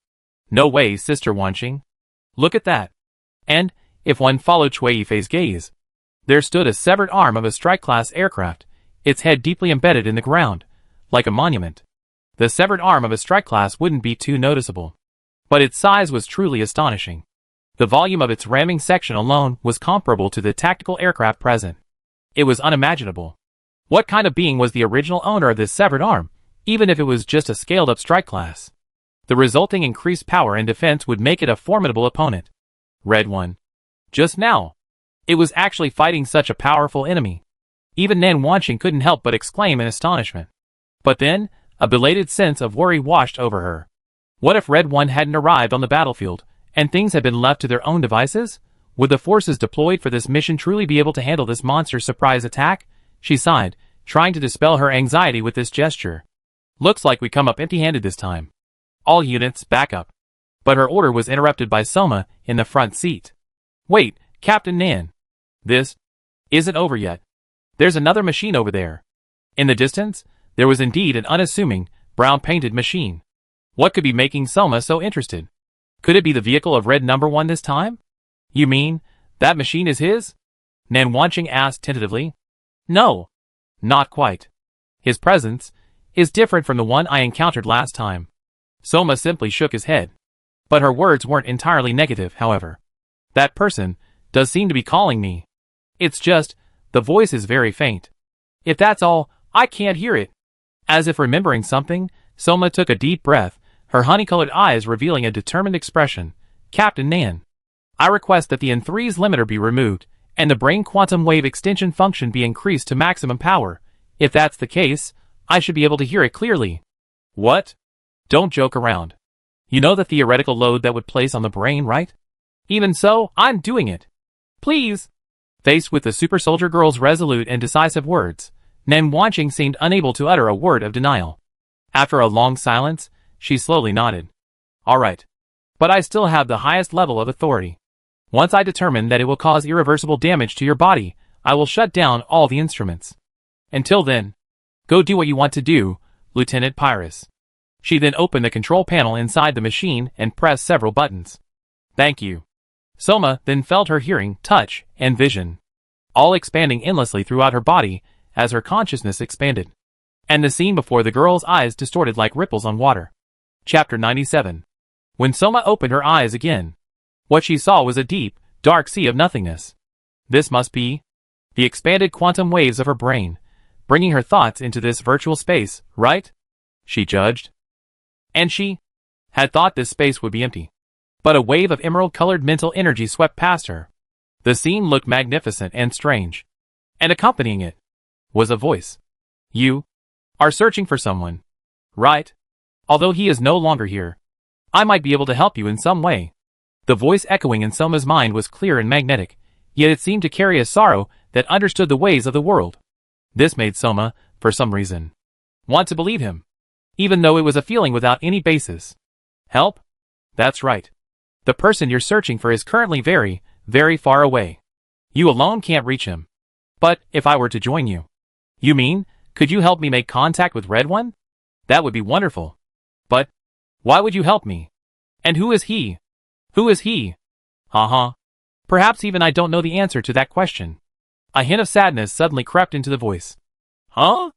No way, Sister Wanqing. Look at that." And, if one followed Cui Yifei's gaze, there stood a severed arm of a strike-class aircraft, its head deeply embedded in the ground, like a monument. The severed arm of a strike class wouldn't be too noticeable. But its size was truly astonishing. The volume of its ramming section alone was comparable to the tactical aircraft present. It was unimaginable. What kind of being was the original owner of this severed arm, even if it was just a scaled-up strike class? The resulting increased power and defense would make it a formidable opponent. Red One. Just now. It was actually fighting such a powerful enemy. Even Nan Wanqing couldn't help but exclaim in astonishment. But then, a belated sense of worry washed over her. What if Red One hadn't arrived on the battlefield, and things had been left to their own devices? Would the forces deployed for this mission truly be able to handle this monster's surprise attack? She sighed, trying to dispel her anxiety with this gesture. Looks like we come up empty-handed this time. All units, back up. But her order was interrupted by Soma in the front seat. Wait, Captain Nan. This isn't over yet. There's another machine over there. In the distance, there was indeed an unassuming, brown-painted machine. What could be making Soma so interested? Could it be the vehicle of Red Number 1 this time? You mean, that machine is his? Nan Wanqing asked tentatively. No. Not quite. His presence is different from the one I encountered last time. Soma simply shook his head. But her words weren't entirely negative, however. That person does seem to be calling me. It's just, the voice is very faint. If that's all, I can't hear it. As if remembering something, Soma took a deep breath, her honey-colored eyes revealing a determined expression. Captain Nan. I request that the N3's limiter be removed, and the brain quantum wave extension function be increased to maximum power. If that's the case, I should be able to hear it clearly. What? Don't joke around. You know the theoretical load that would place on the brain, right? Even so, I'm doing it. Please. Faced with the super soldier girl's resolute and decisive words, Nan Wanqing seemed unable to utter a word of denial. After a long silence, she slowly nodded. All right. But I still have the highest level of authority. Once I determine that it will cause irreversible damage to your body, I will shut down all the instruments. Until then, go do what you want to do, Lieutenant Pyrrhus. She then opened the control panel inside the machine and pressed several buttons. Thank you. Soma then felt her hearing, touch, and vision, all expanding endlessly throughout her body as her consciousness expanded. And the scene before the girl's eyes distorted like ripples on water. Chapter 97. When Soma opened her eyes again, what she saw was a deep, dark sea of nothingness. This must be the expanded quantum waves of her brain, bringing her thoughts into this virtual space, right? She judged. And she had thought this space would be empty. But a wave of emerald-colored mental energy swept past her. The scene looked magnificent and strange. And accompanying it was a voice. You are searching for someone, right? Although he is no longer here, I might be able to help you in some way. The voice echoing in Soma's mind was clear and magnetic, yet it seemed to carry a sorrow that understood the ways of the world. This made Soma, for some reason, want to believe him, even though it was a feeling without any basis. Help? That's right. The person you're searching for is currently very, very far away. You alone can't reach him. But if I were to join you, you mean, could you help me make contact with Red One? That would be wonderful. But why would you help me? And who is he? Who is he? Perhaps even I don't know the answer to that question. A hint of sadness suddenly crept into the voice. Huh?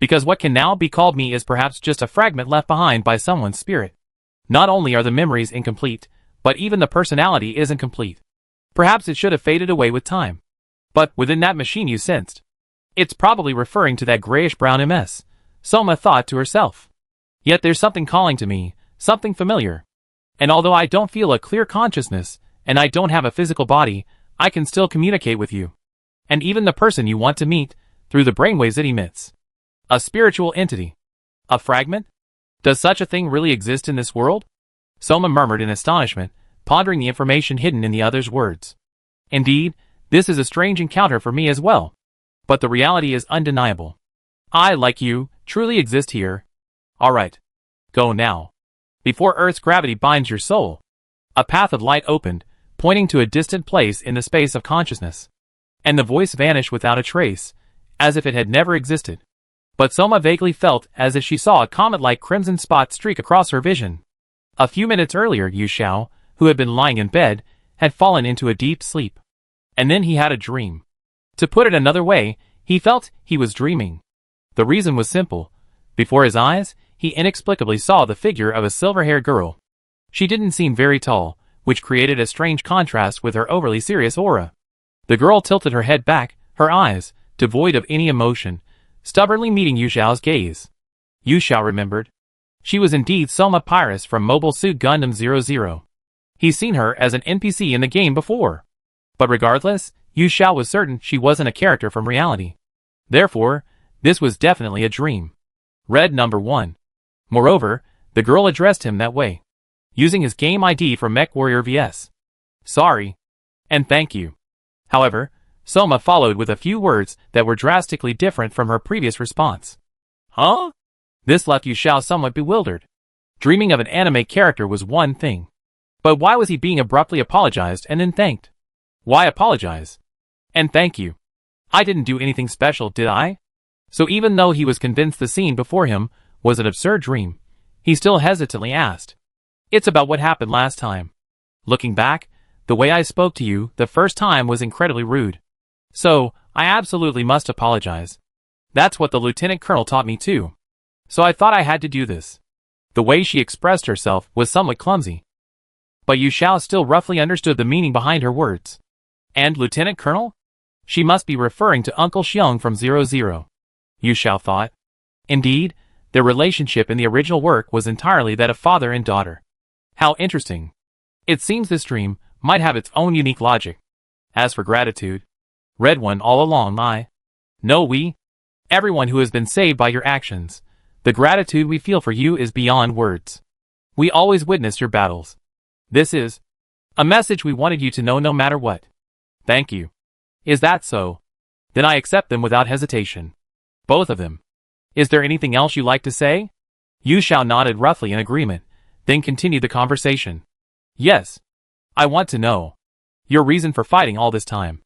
Because what can now be called me is perhaps just a fragment left behind by someone's spirit. Not only are the memories incomplete, but even the personality isn't complete. Perhaps it should have faded away with time. But within that machine you sensed. It's probably referring to that grayish-brown MS, Soma thought to herself. Yet there's something calling to me, something familiar. And although I don't feel a clear consciousness, and I don't have a physical body, I can still communicate with you. And even the person you want to meet, through the brainwaves it emits. A spiritual entity. A fragment? Does such a thing really exist in this world? Soma murmured in astonishment, pondering the information hidden in the other's words. Indeed, this is a strange encounter for me as well. But the reality is undeniable. I, like you, truly exist here. Alright. Go now. Before Earth's gravity binds your soul. A path of light opened, pointing to a distant place in the space of consciousness. And the voice vanished without a trace, as if it had never existed. But Soma vaguely felt as if she saw a comet-like crimson spot streak across her vision. A few minutes earlier, Yu Xiao, who had been lying in bed, had fallen into a deep sleep. And then he had a dream. To put it another way, he felt he was dreaming. The reason was simple. Before his eyes, he inexplicably saw the figure of a silver-haired girl. She didn't seem very tall, which created a strange contrast with her overly serious aura. The girl tilted her head back, her eyes, devoid of any emotion, stubbornly meeting Yu Xiao's gaze. Yu Xiao remembered. She was indeed Soma Pyrrhus from Mobile Suit Gundam 00. He's seen her as an NPC in the game before. But regardless, Yu Xiao was certain she wasn't a character from reality. Therefore, this was definitely a dream. Red number 1. Moreover, the girl addressed him that way, using his game ID from Mech Warrior vs. Sorry. And thank you. However, Soma followed with a few words that were drastically different from her previous response. Huh? This left Yu Xiao somewhat bewildered. Dreaming of an anime character was one thing. But why was he being abruptly apologized and then thanked? Why apologize? And thank you. I didn't do anything special, did I? So even though he was convinced the scene before him was an absurd dream, he still hesitantly asked. It's about what happened last time. Looking back, the way I spoke to you the first time was incredibly rude. So, I absolutely must apologize. That's what the Lieutenant Colonel taught me too. So I thought I had to do this. The way she expressed herself was somewhat clumsy. But Yu Xiao still roughly understood the meaning behind her words. And Lieutenant Colonel? She must be referring to Uncle Xiong from 00. Yu Xiao thought. Indeed, their relationship in the original work was entirely that of father and daughter. How interesting. It seems this dream might have its own unique logic. As for gratitude, Red One all along everyone who has been saved by your actions, the gratitude we feel for you is beyond words. We always witness your battles. This is a message we wanted you to know no matter what. Thank you. Is that so? Then I accept them without hesitation. Both of them. Is there anything else you'd like to say? Yu Xiao nodded roughly in agreement, then continued the conversation. Yes. I want to know your reason for fighting all this time.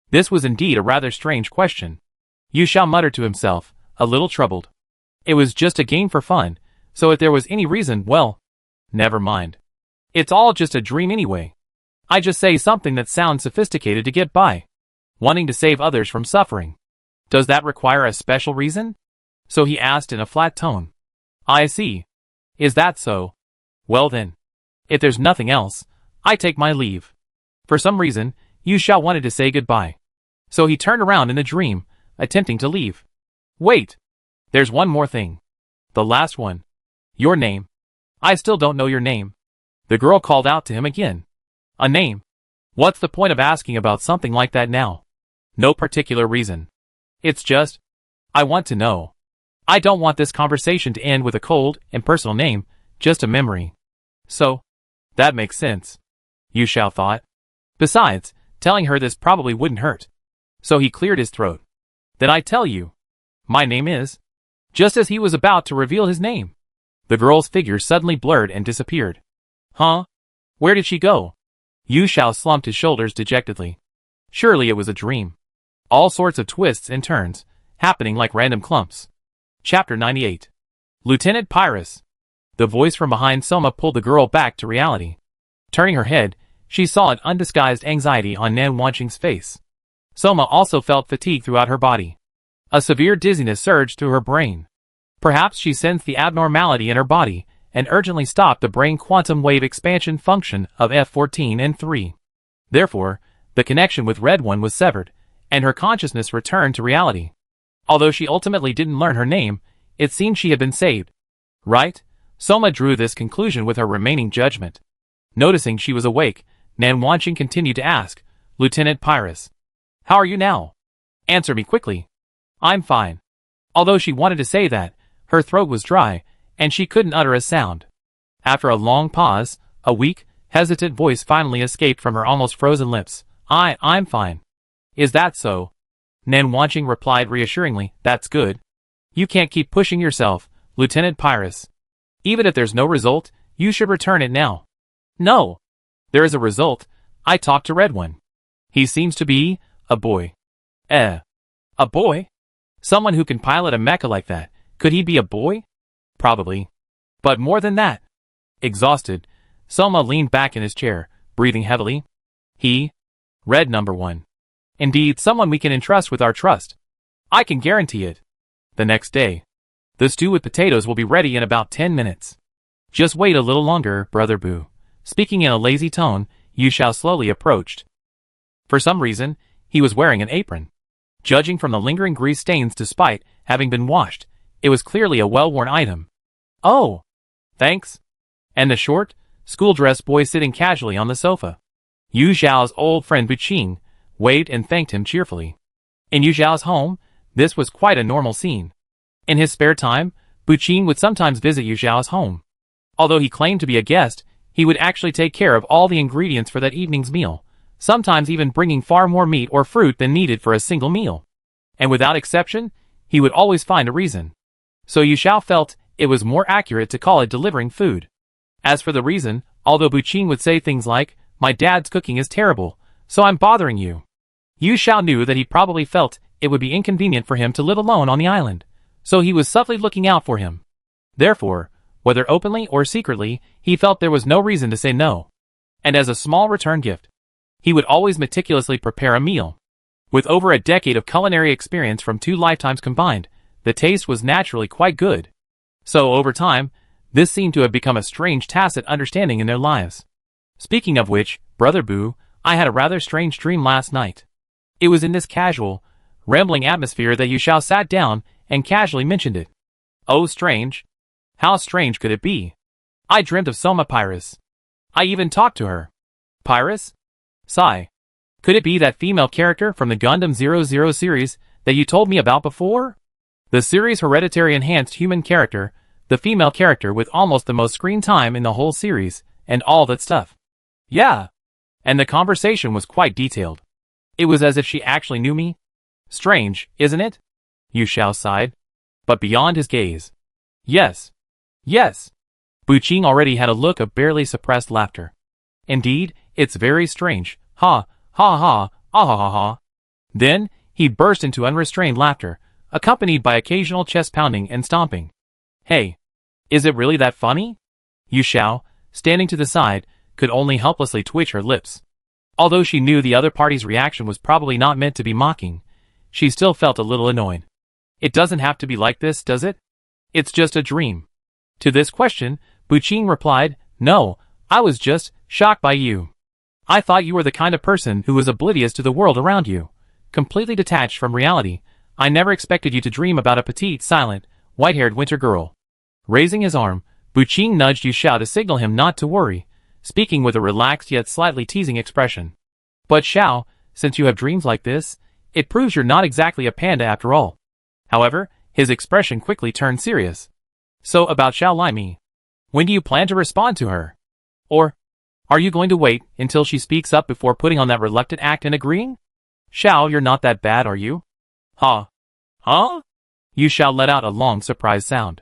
This was indeed a rather strange question. Yu Xiao muttered to himself, a little troubled. It was just a game for fun, so if there was any reason, well, never mind. It's all just a dream anyway. I just say something that sounds sophisticated to get by. Wanting to save others from suffering. Does that require a special reason? So he asked in a flat tone. I see. Is that so? Well then. If there's nothing else, I take my leave. For some reason, Yu Xiao wanted to say goodbye. So he turned around in the dream, attempting to leave. Wait. There's one more thing. The last one. Your name. I still don't know your name. The girl called out to him again. A name? What's the point of asking about something like that now? No particular reason. It's just, I want to know. I don't want this conversation to end with a cold, impersonal name, just a memory. So, that makes sense. Yu Xiao thought. Besides, telling her this probably wouldn't hurt. So he cleared his throat. Then I tell you. My name is. Just as he was about to reveal his name, the girl's figure suddenly blurred and disappeared. Huh? Where did she go? Yu Xiao slumped his shoulders dejectedly. Surely it was a dream. All sorts of twists and turns, happening like random clumps. Chapter 98. Lieutenant Pyrrhus. The voice from behind Soma pulled the girl back to reality. Turning her head, she saw an undisguised anxiety on Nan Wanqing's face. Soma also felt fatigue throughout her body. A severe dizziness surged through her brain. Perhaps she sensed the abnormality in her body and urgently stopped the brain quantum wave expansion function of F14 and 3. Therefore, the connection with Red One was severed, and her consciousness returned to reality. Although she ultimately didn't learn her name, it seemed she had been saved. Right? Soma drew this conclusion with her remaining judgment. Noticing she was awake, Nan Wanqing continued to ask, Lieutenant Pyrrhus. How are you now? Answer me quickly. I'm fine. Although she wanted to say that, her throat was dry, and she couldn't utter a sound. After a long pause, a weak, hesitant voice finally escaped from her almost frozen lips. I'm fine. Is that so? Nan Wanqing replied reassuringly, that's good. You can't keep pushing yourself, Lieutenant Pyrrhus. Even if there's no result, you should return it now. No. There is a result. I talked to Red One. He seems to be a boy. A boy? Someone who can pilot a mecha like that. Could he be a boy? Probably. But more than that. Exhausted, Soma leaned back in his chair, breathing heavily. Red Number One. Indeed, someone we can entrust with our trust. I can guarantee it. The next day. The stew with potatoes will be ready in about 10 minutes. Just wait a little longer, Brother Boo. Speaking in a lazy tone, Yu Xiao slowly approached. For some reason, he was wearing an apron. Judging from the lingering grease stains despite having been washed, it was clearly a well-worn item. Oh! Thanks. And the short, school-dressed boy sitting casually on the sofa. Yu Xiao's old friend Buqing waved and thanked him cheerfully. In Yu Xiao's home, this was quite a normal scene. In his spare time, Buqing would sometimes visit Yu Xiao's home. Although he claimed to be a guest, he would actually take care of all the ingredients for that evening's meal, sometimes even bringing far more meat or fruit than needed for a single meal. And without exception, he would always find a reason. So Yu Xiao felt it was more accurate to call it delivering food. As for the reason, although Buqing would say things like, my dad's cooking is terrible, so I'm bothering you. Yu Xiao knew that he probably felt it would be inconvenient for him to live alone on the island, so he was subtly looking out for him. Therefore, whether openly or secretly, he felt there was no reason to say no. And as a small return gift, he would always meticulously prepare a meal. With over a decade of culinary experience from 2 lifetimes combined, the taste was naturally quite good. So over time, this seemed to have become a strange tacit understanding in their lives. Speaking of which, Brother Boo, I had a rather strange dream last night. It was in this casual, rambling atmosphere that Yu Xiao sat down and casually mentioned it. Oh, strange. How strange could it be? I dreamt of Soma Pyrrhus. I even talked to her. Pyrrhus? Sigh. Could it be that female character from the Gundam 00 series that you told me about before? The series' hereditary enhanced human character, the female character with almost the most screen time in the whole series, and all that stuff. Yeah. And the conversation was quite detailed. It was as if she actually knew me. Strange, isn't it? Yu Xiao sighed. But beyond his gaze. Yes. Yes. Buqing already had a look of barely suppressed laughter. Indeed, it's very strange. Ha, ha ha, ah ha ha ha. Then, he burst into unrestrained laughter, accompanied by occasional chest pounding and stomping. Hey, is it really that funny? Yu Xiao, standing to the side, could only helplessly twitch her lips. Although she knew the other party's reaction was probably not meant to be mocking, she still felt a little annoyed. It doesn't have to be like this, does it? It's just a dream. To this question, Buqing replied, No, I was just shocked by you. I thought you were the kind of person who was oblivious to the world around you, completely detached from reality. I never expected you to dream about a petite, silent, white-haired winter girl. Raising his arm, Buqing nudged Yu Xiao to signal him not to worry, speaking with a relaxed yet slightly teasing expression. But Xiao, since you have dreams like this, it proves you're not exactly a panda after all. However, his expression quickly turned serious. So about Xiao Laimi. When do you plan to respond to her? Or, are you going to wait until she speaks up before putting on that reluctant act and agreeing? Xiao, you're not that bad, are you? Huh? Huh? Yu Xiao let out a long, surprised sound.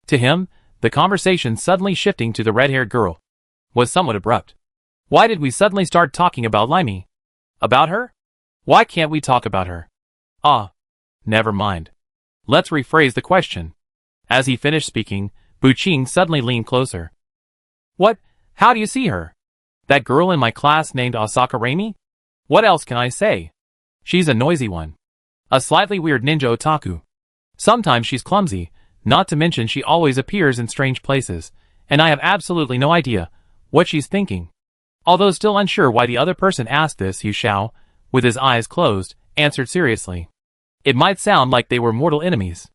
To him, the conversation suddenly shifting to the red-haired girl was somewhat abrupt. Why did we suddenly start talking about Laimi? About her? Why can't we talk about her? Never mind. Let's rephrase the question. As he finished speaking, Buqing suddenly leaned closer. What? How do you see her? That girl in my class named Osaka Raimi? What else can I say? She's a noisy one. A slightly weird ninja otaku. Sometimes she's clumsy, not to mention she always appears in strange places, and I have absolutely no idea what she's thinking. Although still unsure why the other person asked this, Yu Xiao, with his eyes closed, answered seriously. It might sound like they were mortal enemies.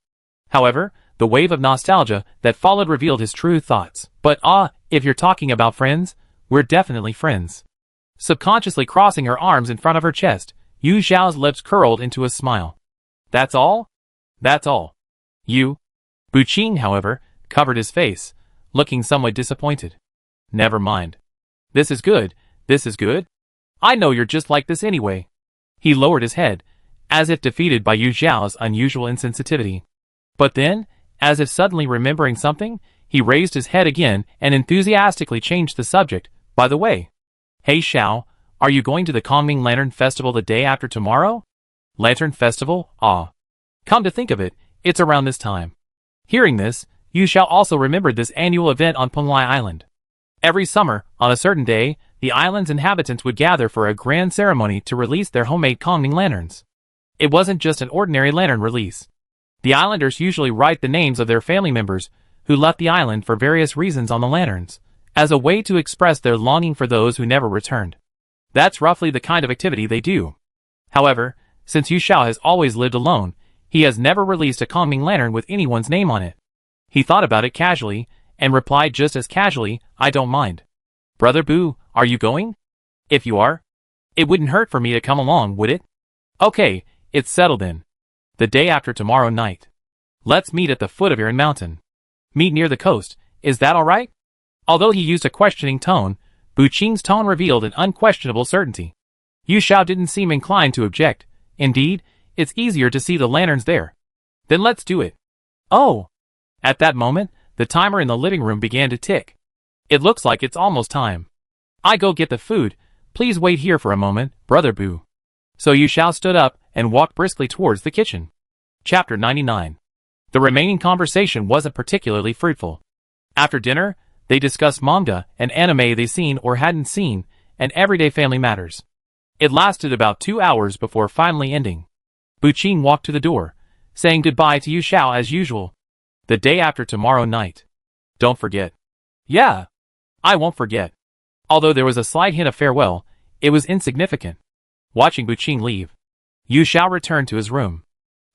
However, the wave of nostalgia that followed revealed his true thoughts. But if you're talking about friends, we're definitely friends. Subconsciously crossing her arms in front of her chest, Yu Xiao's lips curled into a smile. That's all? That's all. Buqing, however, covered his face, looking somewhat disappointed. Never mind. This is good. I know you're just like this anyway. He lowered his head, as if defeated by Yu Xiao's unusual insensitivity. But then, as if suddenly remembering something, he raised his head again and enthusiastically changed the subject. By the way, hey Xiao, are you going to the Kongming Lantern Festival the day after tomorrow? Lantern Festival? Come to think of it, it's around this time. Hearing this, Yu Xiao also remembered this annual event on Penglai Island. Every summer, on a certain day, the island's inhabitants would gather for a grand ceremony to release their homemade Kongming lanterns. It wasn't just an ordinary lantern release. The islanders usually write the names of their family members who left the island for various reasons on the lanterns, as a way to express their longing for those who never returned. That's roughly the kind of activity they do. However, since Yu Xiao has always lived alone, he has never released a Kongming lantern with anyone's name on it. He thought about it casually, and replied just as casually, I don't mind. Brother Boo, are you going? If you are, it wouldn't hurt for me to come along, would it? Okay, it's settled then. The day after tomorrow night. Let's meet at the foot of Iron Mountain. Meet near the coast, is that alright? Although he used a questioning tone, Buqing's tone revealed an unquestionable certainty. Yu Xiao didn't seem inclined to object. Indeed, it's easier to see the lanterns there. Then let's do it. Oh! At that moment, the timer in the living room began to tick. It looks like it's almost time. I go get the food, please wait here for a moment, Brother Boo. So Yu Xiao stood up and walked briskly towards the kitchen. Chapter 99. The remaining conversation wasn't particularly fruitful. After dinner, they discussed manga and anime they'd seen or hadn't seen, and everyday family matters. It lasted about 2 hours before finally ending. Buqing walked to the door, saying goodbye to Yu Xiao as usual. The day after tomorrow night. Don't forget. Yeah. I won't forget. Although there was a slight hint of farewell, it was insignificant. Watching Buqing leave, Yu Xiao returned to his room.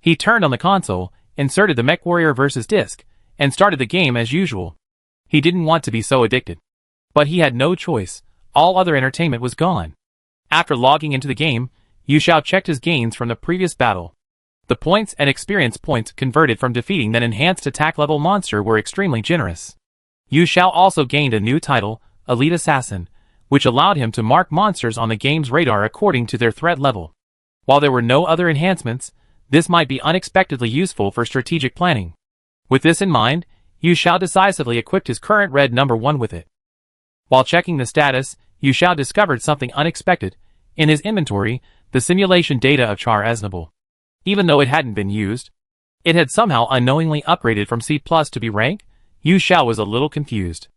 He turned on the console, inserted the Mech Warrior vs. Disc, and started the game as usual. He didn't want to be so addicted. But he had no choice, all other entertainment was gone. After logging into the game, Yu Xiao checked his gains from the previous battle. The points and experience points converted from defeating that enhanced attack level monster were extremely generous. Yu Xiao also gained a new title, Elite Assassin, which allowed him to mark monsters on the game's radar according to their threat level. While there were no other enhancements, this might be unexpectedly useful for strategic planning. With this in mind, Yu Xiao decisively equipped his current red number 1 with it. While checking the status, Yu Xiao discovered something unexpected. In his inventory, the simulation data of Char Aznable. Even though it hadn't been used, it had somehow unknowingly upgraded from C+ to B rank. Yu Xiao was a little confused.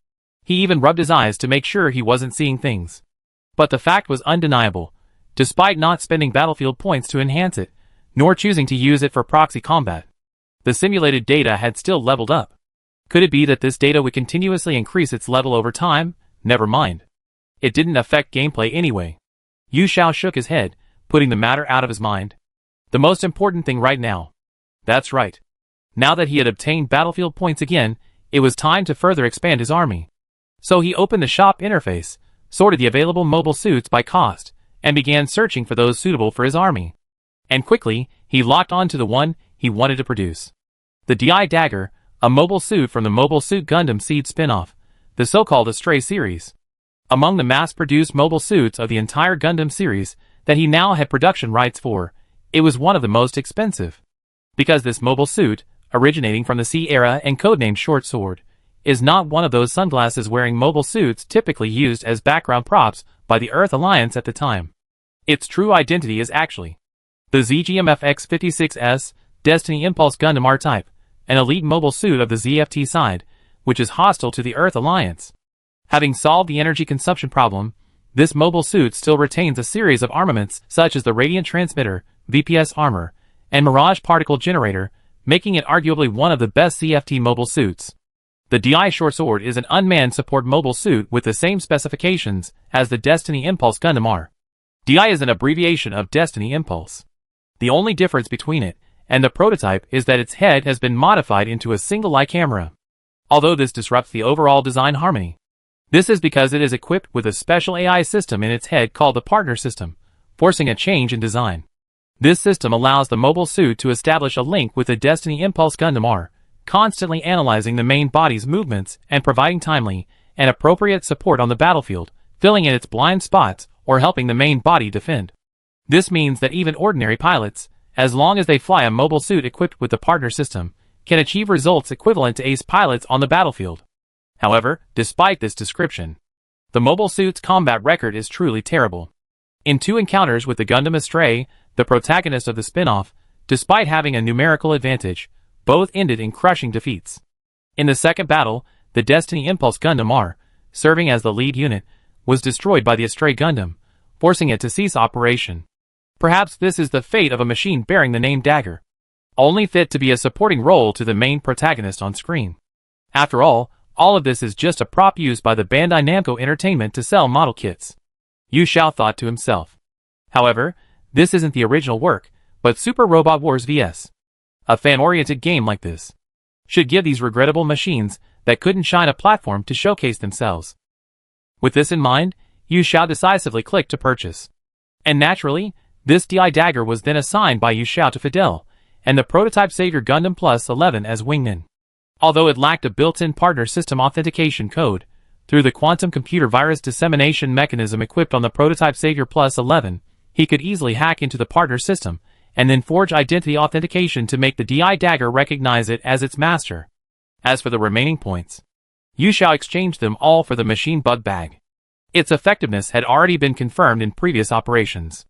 He even rubbed his eyes to make sure he wasn't seeing things. But the fact was undeniable. Despite not spending battlefield points to enhance it, nor choosing to use it for proxy combat, the simulated data had still leveled up. Could it be that this data would continuously increase its level over time? Never mind. It didn't affect gameplay anyway. Yu Xiao shook his head, putting the matter out of his mind. The most important thing right now. That's right. Now that he had obtained battlefield points again, it was time to further expand his army. So he opened the shop interface, sorted the available mobile suits by cost, and began searching for those suitable for his army. And quickly, he locked onto the one he wanted to produce. The DI Dagger, a mobile suit from the Mobile Suit Gundam Seed spin-off, the so-called Astray series. Among the mass-produced mobile suits of the entire Gundam series that he now had production rights for, it was one of the most expensive. Because this mobile suit, originating from the C era and codenamed Short Sword, is not one of those sunglasses-wearing mobile suits typically used as background props by the Earth Alliance at the time. Its true identity is actually the ZGMF X56S Destiny Impulse Gundam R-Type, an elite mobile suit of the ZFT side, which is hostile to the Earth Alliance. Having solved the energy consumption problem, this mobile suit still retains a series of armaments such as the Radiant Transmitter, VPS Armor, and Mirage Particle Generator, making it arguably one of the best CFT mobile suits. The DI Short Sword is an unmanned support mobile suit with the same specifications as the Destiny Impulse Gundam R. DI is an abbreviation of Destiny Impulse. The only difference between it and the prototype is that its head has been modified into a single-eye camera. Although this disrupts the overall design harmony. This is because it is equipped with a special AI system in its head called the Partner System, forcing a change in design. This system allows the mobile suit to establish a link with the Destiny Impulse Gundam R, constantly analyzing the main body's movements and providing timely and appropriate support on the battlefield, filling in its blind spots or helping the main body defend. This means that even ordinary pilots, as long as they fly a mobile suit equipped with the Partner System, can achieve results equivalent to ace pilots on the battlefield. However, despite this description, the mobile suit's combat record is truly terrible. In 2 encounters with the Gundam Astray, the protagonist of the spin-off, despite having a numerical advantage, both ended in crushing defeats. In the second battle, the Destiny Impulse Gundam R, serving as the lead unit, was destroyed by the Astray Gundam, forcing it to cease operation. Perhaps this is the fate of a machine bearing the name Dagger, only fit to be a supporting role to the main protagonist on screen. After all of this is just a prop used by the Bandai Namco Entertainment to sell model kits. Yu Xiao thought to himself. However, this isn't the original work, but Super Robot Wars vs. A fan-oriented game like this should give these regrettable machines that couldn't shine a platform to showcase themselves. With this in mind, Yu Xiao decisively clicked to purchase. And naturally, this DI Dagger was then assigned by Yu Xiao to Fidel, and the prototype Savior Gundam Plus 11 as wingman. Although it lacked a built-in partner system authentication code, through the quantum computer virus dissemination mechanism equipped on the prototype Savior Plus 11, he could easily hack into the partner system, and then forge identity authentication to make the DI Dagger recognize it as its master. As for the remaining points, Yu Xiao exchanged them all for the machine bug bag. Its effectiveness had already been confirmed in previous operations.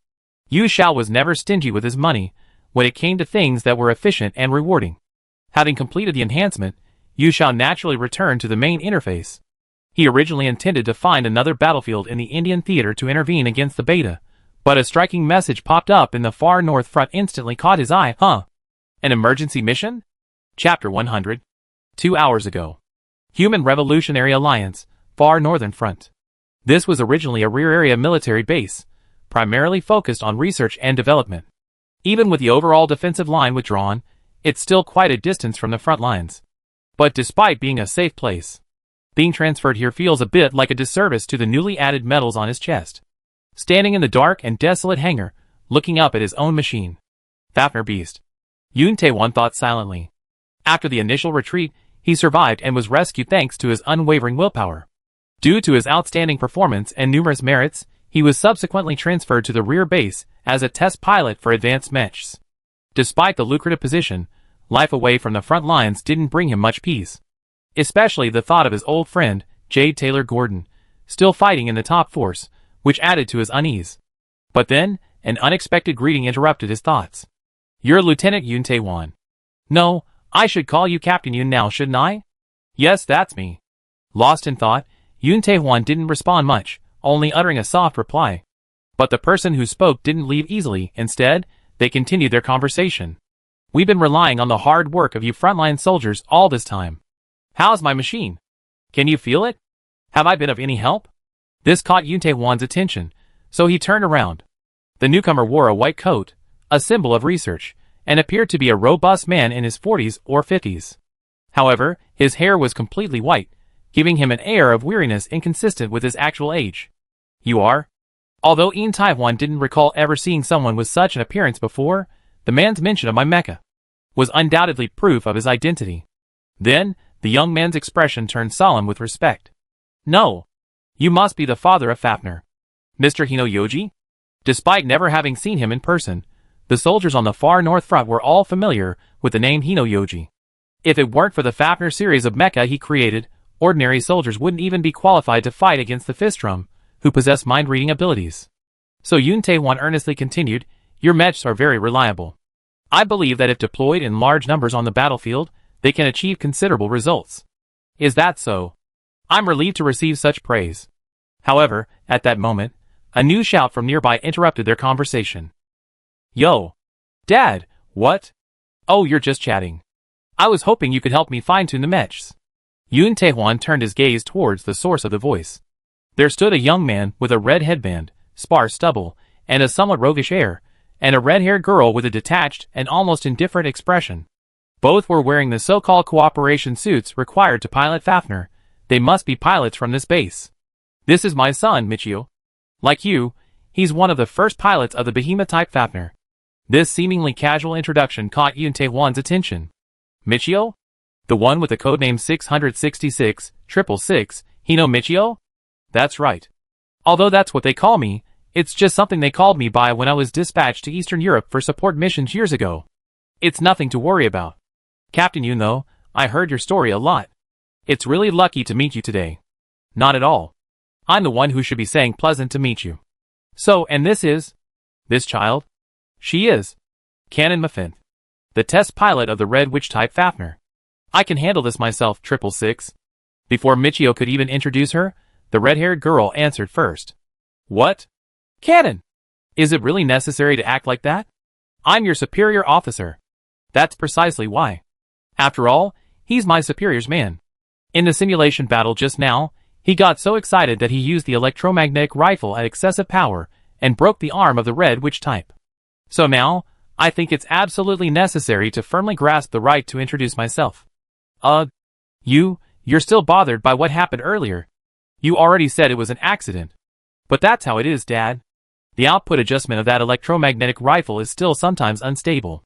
Yu Xiao was never stingy with his money when it came to things that were efficient and rewarding. Having completed the enhancement, Yu Xiao naturally returned to the main interface. He originally intended to find another battlefield in the Indian theater to intervene against the beta, but a striking message popped up in the far north front instantly caught his eye. An emergency mission? Chapter 100. 2 hours ago. Human Revolutionary Alliance, Far Northern Front. This was originally a rear area military base, primarily focused on research and development. Even with the overall defensive line withdrawn, it's still quite a distance from the front lines. But despite being a safe place, being transferred here feels a bit like a disservice to the newly added medals on his chest. Standing in the dark and desolate hangar, looking up at his own machine. Fafnir Beast. Yoon Tae-won thought silently. After the initial retreat, he survived and was rescued thanks to his unwavering willpower. Due to his outstanding performance and numerous merits, he was subsequently transferred to the rear base as a test pilot for advanced Mechs. Despite the lucrative position, life away from the front lines didn't bring him much peace. especially the thought of his old friend, Jade Taylor Gordon, still fighting in the top force, which added to his unease. But then, an unexpected greeting interrupted his thoughts. "You're Lieutenant Yoon Tae-won." "No, I should call you Captain Yoon now, shouldn't I?" "Yes, that's me." Lost in thought, Yoon Tae-won didn't respond much, only uttering a soft reply. But the person who spoke didn't leave easily. Instead, they continued their conversation. "We've been relying on the hard work of you frontline soldiers all this time. How's my machine? Can you feel it? Have I been of any help?" This caught Yoon Tae-won's attention, so he turned around. The newcomer wore a white coat, a symbol of research, and appeared to be a robust man in his 40s or 50s. However, his hair was completely white, giving him an air of weariness inconsistent with his actual age. "You are?" Although Yoon Tae-won didn't recall ever seeing someone with such an appearance before, the man's mention of my mecha was undoubtedly proof of his identity. Then, the young man's expression turned solemn with respect. "No. You must be the father of Fafnir, Mr. Hino Yoji?" Despite never having seen him in person, the soldiers on the far north front were all familiar with the name Hino Yoji. If it weren't for the Fafnir series of mecha he created, ordinary soldiers wouldn't even be qualified to fight against the Fistrum, who possess mind-reading abilities. So Yoon Tae-won earnestly continued, "Your mechs are very reliable. I believe that if deployed in large numbers on the battlefield, they can achieve considerable results." "Is that so? I'm relieved to receive such praise." However, at that moment, a new shout from nearby interrupted their conversation. "Yo! Dad, what? Oh, you're just chatting. I was hoping you could help me fine-tune the mechs." Yoon Tae-won turned his gaze towards the source of the voice. There stood a young man with a red headband, sparse stubble, and a somewhat roguish air, and a red-haired girl with a detached and almost indifferent expression. Both were wearing the so-called cooperation suits required to pilot Fafnir. They must be pilots from this base. "This is my son, Michio. Like you, he's one of the first pilots of the Behemoth-type Fafnir." This seemingly casual introduction caught Yoon Tae-won's attention. "Michio? The one with the codename 666-666, Hino Michio?" "That's right. Although that's what they call me, it's just something they called me by when I was dispatched to Eastern Europe for support missions years ago. It's nothing to worry about. Captain Yoon though, I heard your story a lot. It's really lucky to meet you today." "Not at all. I'm the one who should be saying pleasant to meet you." "So, and this is?" "This child?" "She is Canon Muffin, the test pilot of the Red Witch-type Fafnir. I can handle this myself, 666. Before Michio could even introduce her, the red-haired girl answered first. "What? Canon! Is it really necessary to act like that? I'm your superior officer." "That's precisely why. After all, he's my superior's man. In the simulation battle just now, he got so excited that he used the electromagnetic rifle at excessive power and broke the arm of the Red Witch type. So now, I think it's absolutely necessary to firmly grasp the right to introduce myself." You're still bothered by what happened earlier. You already said it was an accident. But that's how it is, Dad. The output adjustment of that electromagnetic rifle is still sometimes unstable.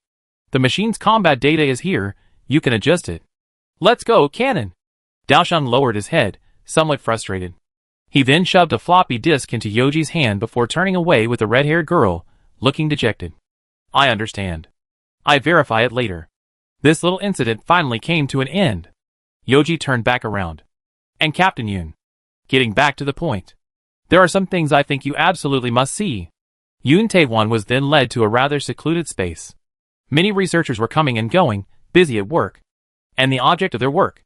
The machine's combat data is here, you can adjust it. Let's go, Cannon. Daoshun lowered his head, somewhat frustrated. He then shoved a floppy disk into Yoji's hand before turning away with the red-haired girl, looking dejected. I understand. I verify it later. This little incident finally came to an end. Yoji turned back around. And Captain Yoon. Getting back to the point. There are some things I think you absolutely must see. Yoon Tae-won was then led to a rather secluded space. Many researchers were coming and going, busy at work. And the object of their work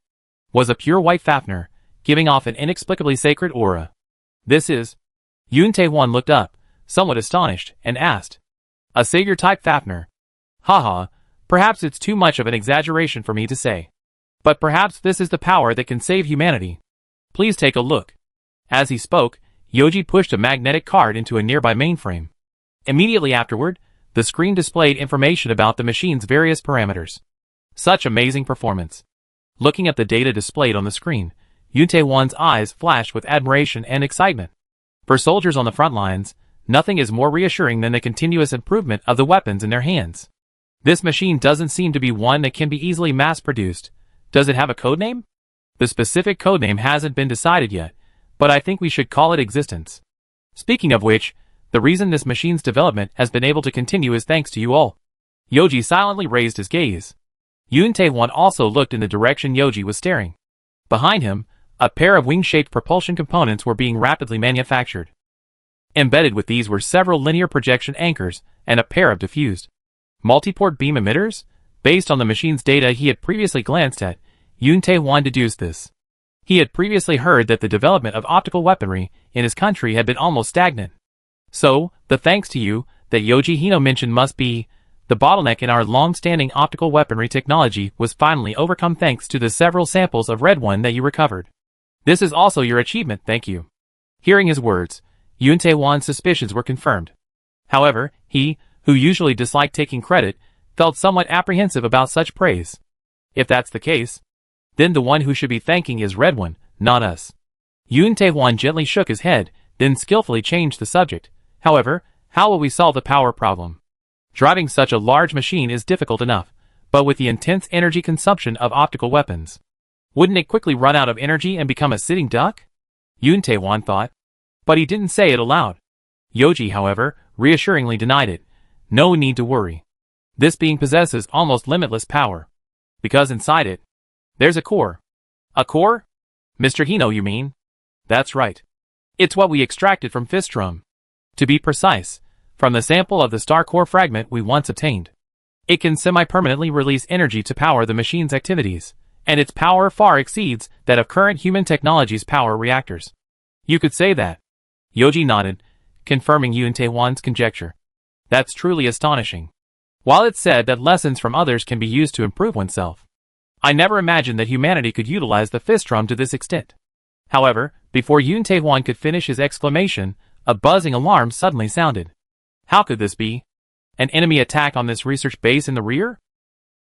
was a pure white Fafnir, giving off an inexplicably sacred aura. This is... Yoon Tae-won looked up, somewhat astonished, and asked. A savior-type Fafnir. Haha, perhaps it's too much of an exaggeration for me to say. But perhaps this is the power that can save humanity. Please take a look. As he spoke, Yoji pushed a magnetic card into a nearby mainframe. Immediately afterward, the screen displayed information about the machine's various parameters. Such amazing performance. Looking at the data displayed on the screen, Yoon Tae-won's eyes flashed with admiration and excitement. For soldiers on the front lines, nothing is more reassuring than the continuous improvement of the weapons in their hands. This machine doesn't seem to be one that can be easily mass-produced. Does it have a codename? The specific codename hasn't been decided yet, but I think we should call it Existence. Speaking of which, the reason this machine's development has been able to continue is thanks to you all. Yoji silently raised his gaze. Yoon Tae-won also looked in the direction Yoji was staring. Behind him, a pair of wing-shaped propulsion components were being rapidly manufactured. Embedded with these were several linear projection anchors and a pair of diffused multiport beam emitters. Based on the machine's data he had previously glanced at, Yun Tae-hwan deduced this. He had previously heard that the development of optical weaponry in his country had been almost stagnant. So, the thanks to you that Yoji Hino mentioned must be, the bottleneck in our long-standing optical weaponry technology was finally overcome thanks to the several samples of Red One that you recovered. This is also your achievement, thank you. Hearing his words, Yun Tae-hwan's suspicions were confirmed. However, he, who usually disliked taking credit, felt somewhat apprehensive about such praise. If that's the case, then the one who should be thanking is Red One, not us. Yun Tae-hwan gently shook his head, then skillfully changed the subject. However, how will we solve the power problem? Driving such a large machine is difficult enough, but with the intense energy consumption of optical weapons, wouldn't it quickly run out of energy and become a sitting duck? Yun Tae-hwan thought. But he didn't say it aloud. Yoji, however, reassuringly denied it. No need to worry. This being possesses almost limitless power. Because inside it, there's a core. A core? Mr. Hino, you mean? That's right. It's what we extracted from Fistrum. To be precise, from the sample of the star core fragment we once obtained. It can semi-permanently release energy to power the machine's activities, and its power far exceeds that of current human technology's power reactors. You could say that. Yoji nodded, confirming Yun Tae-hwan's conjecture. That's truly astonishing. While it's said that lessons from others can be used to improve oneself, I never imagined that humanity could utilize the Fistrum to this extent. However, before Yun Tae-hwan could finish his exclamation, a buzzing alarm suddenly sounded. How could this be? An enemy attack on this research base in the rear?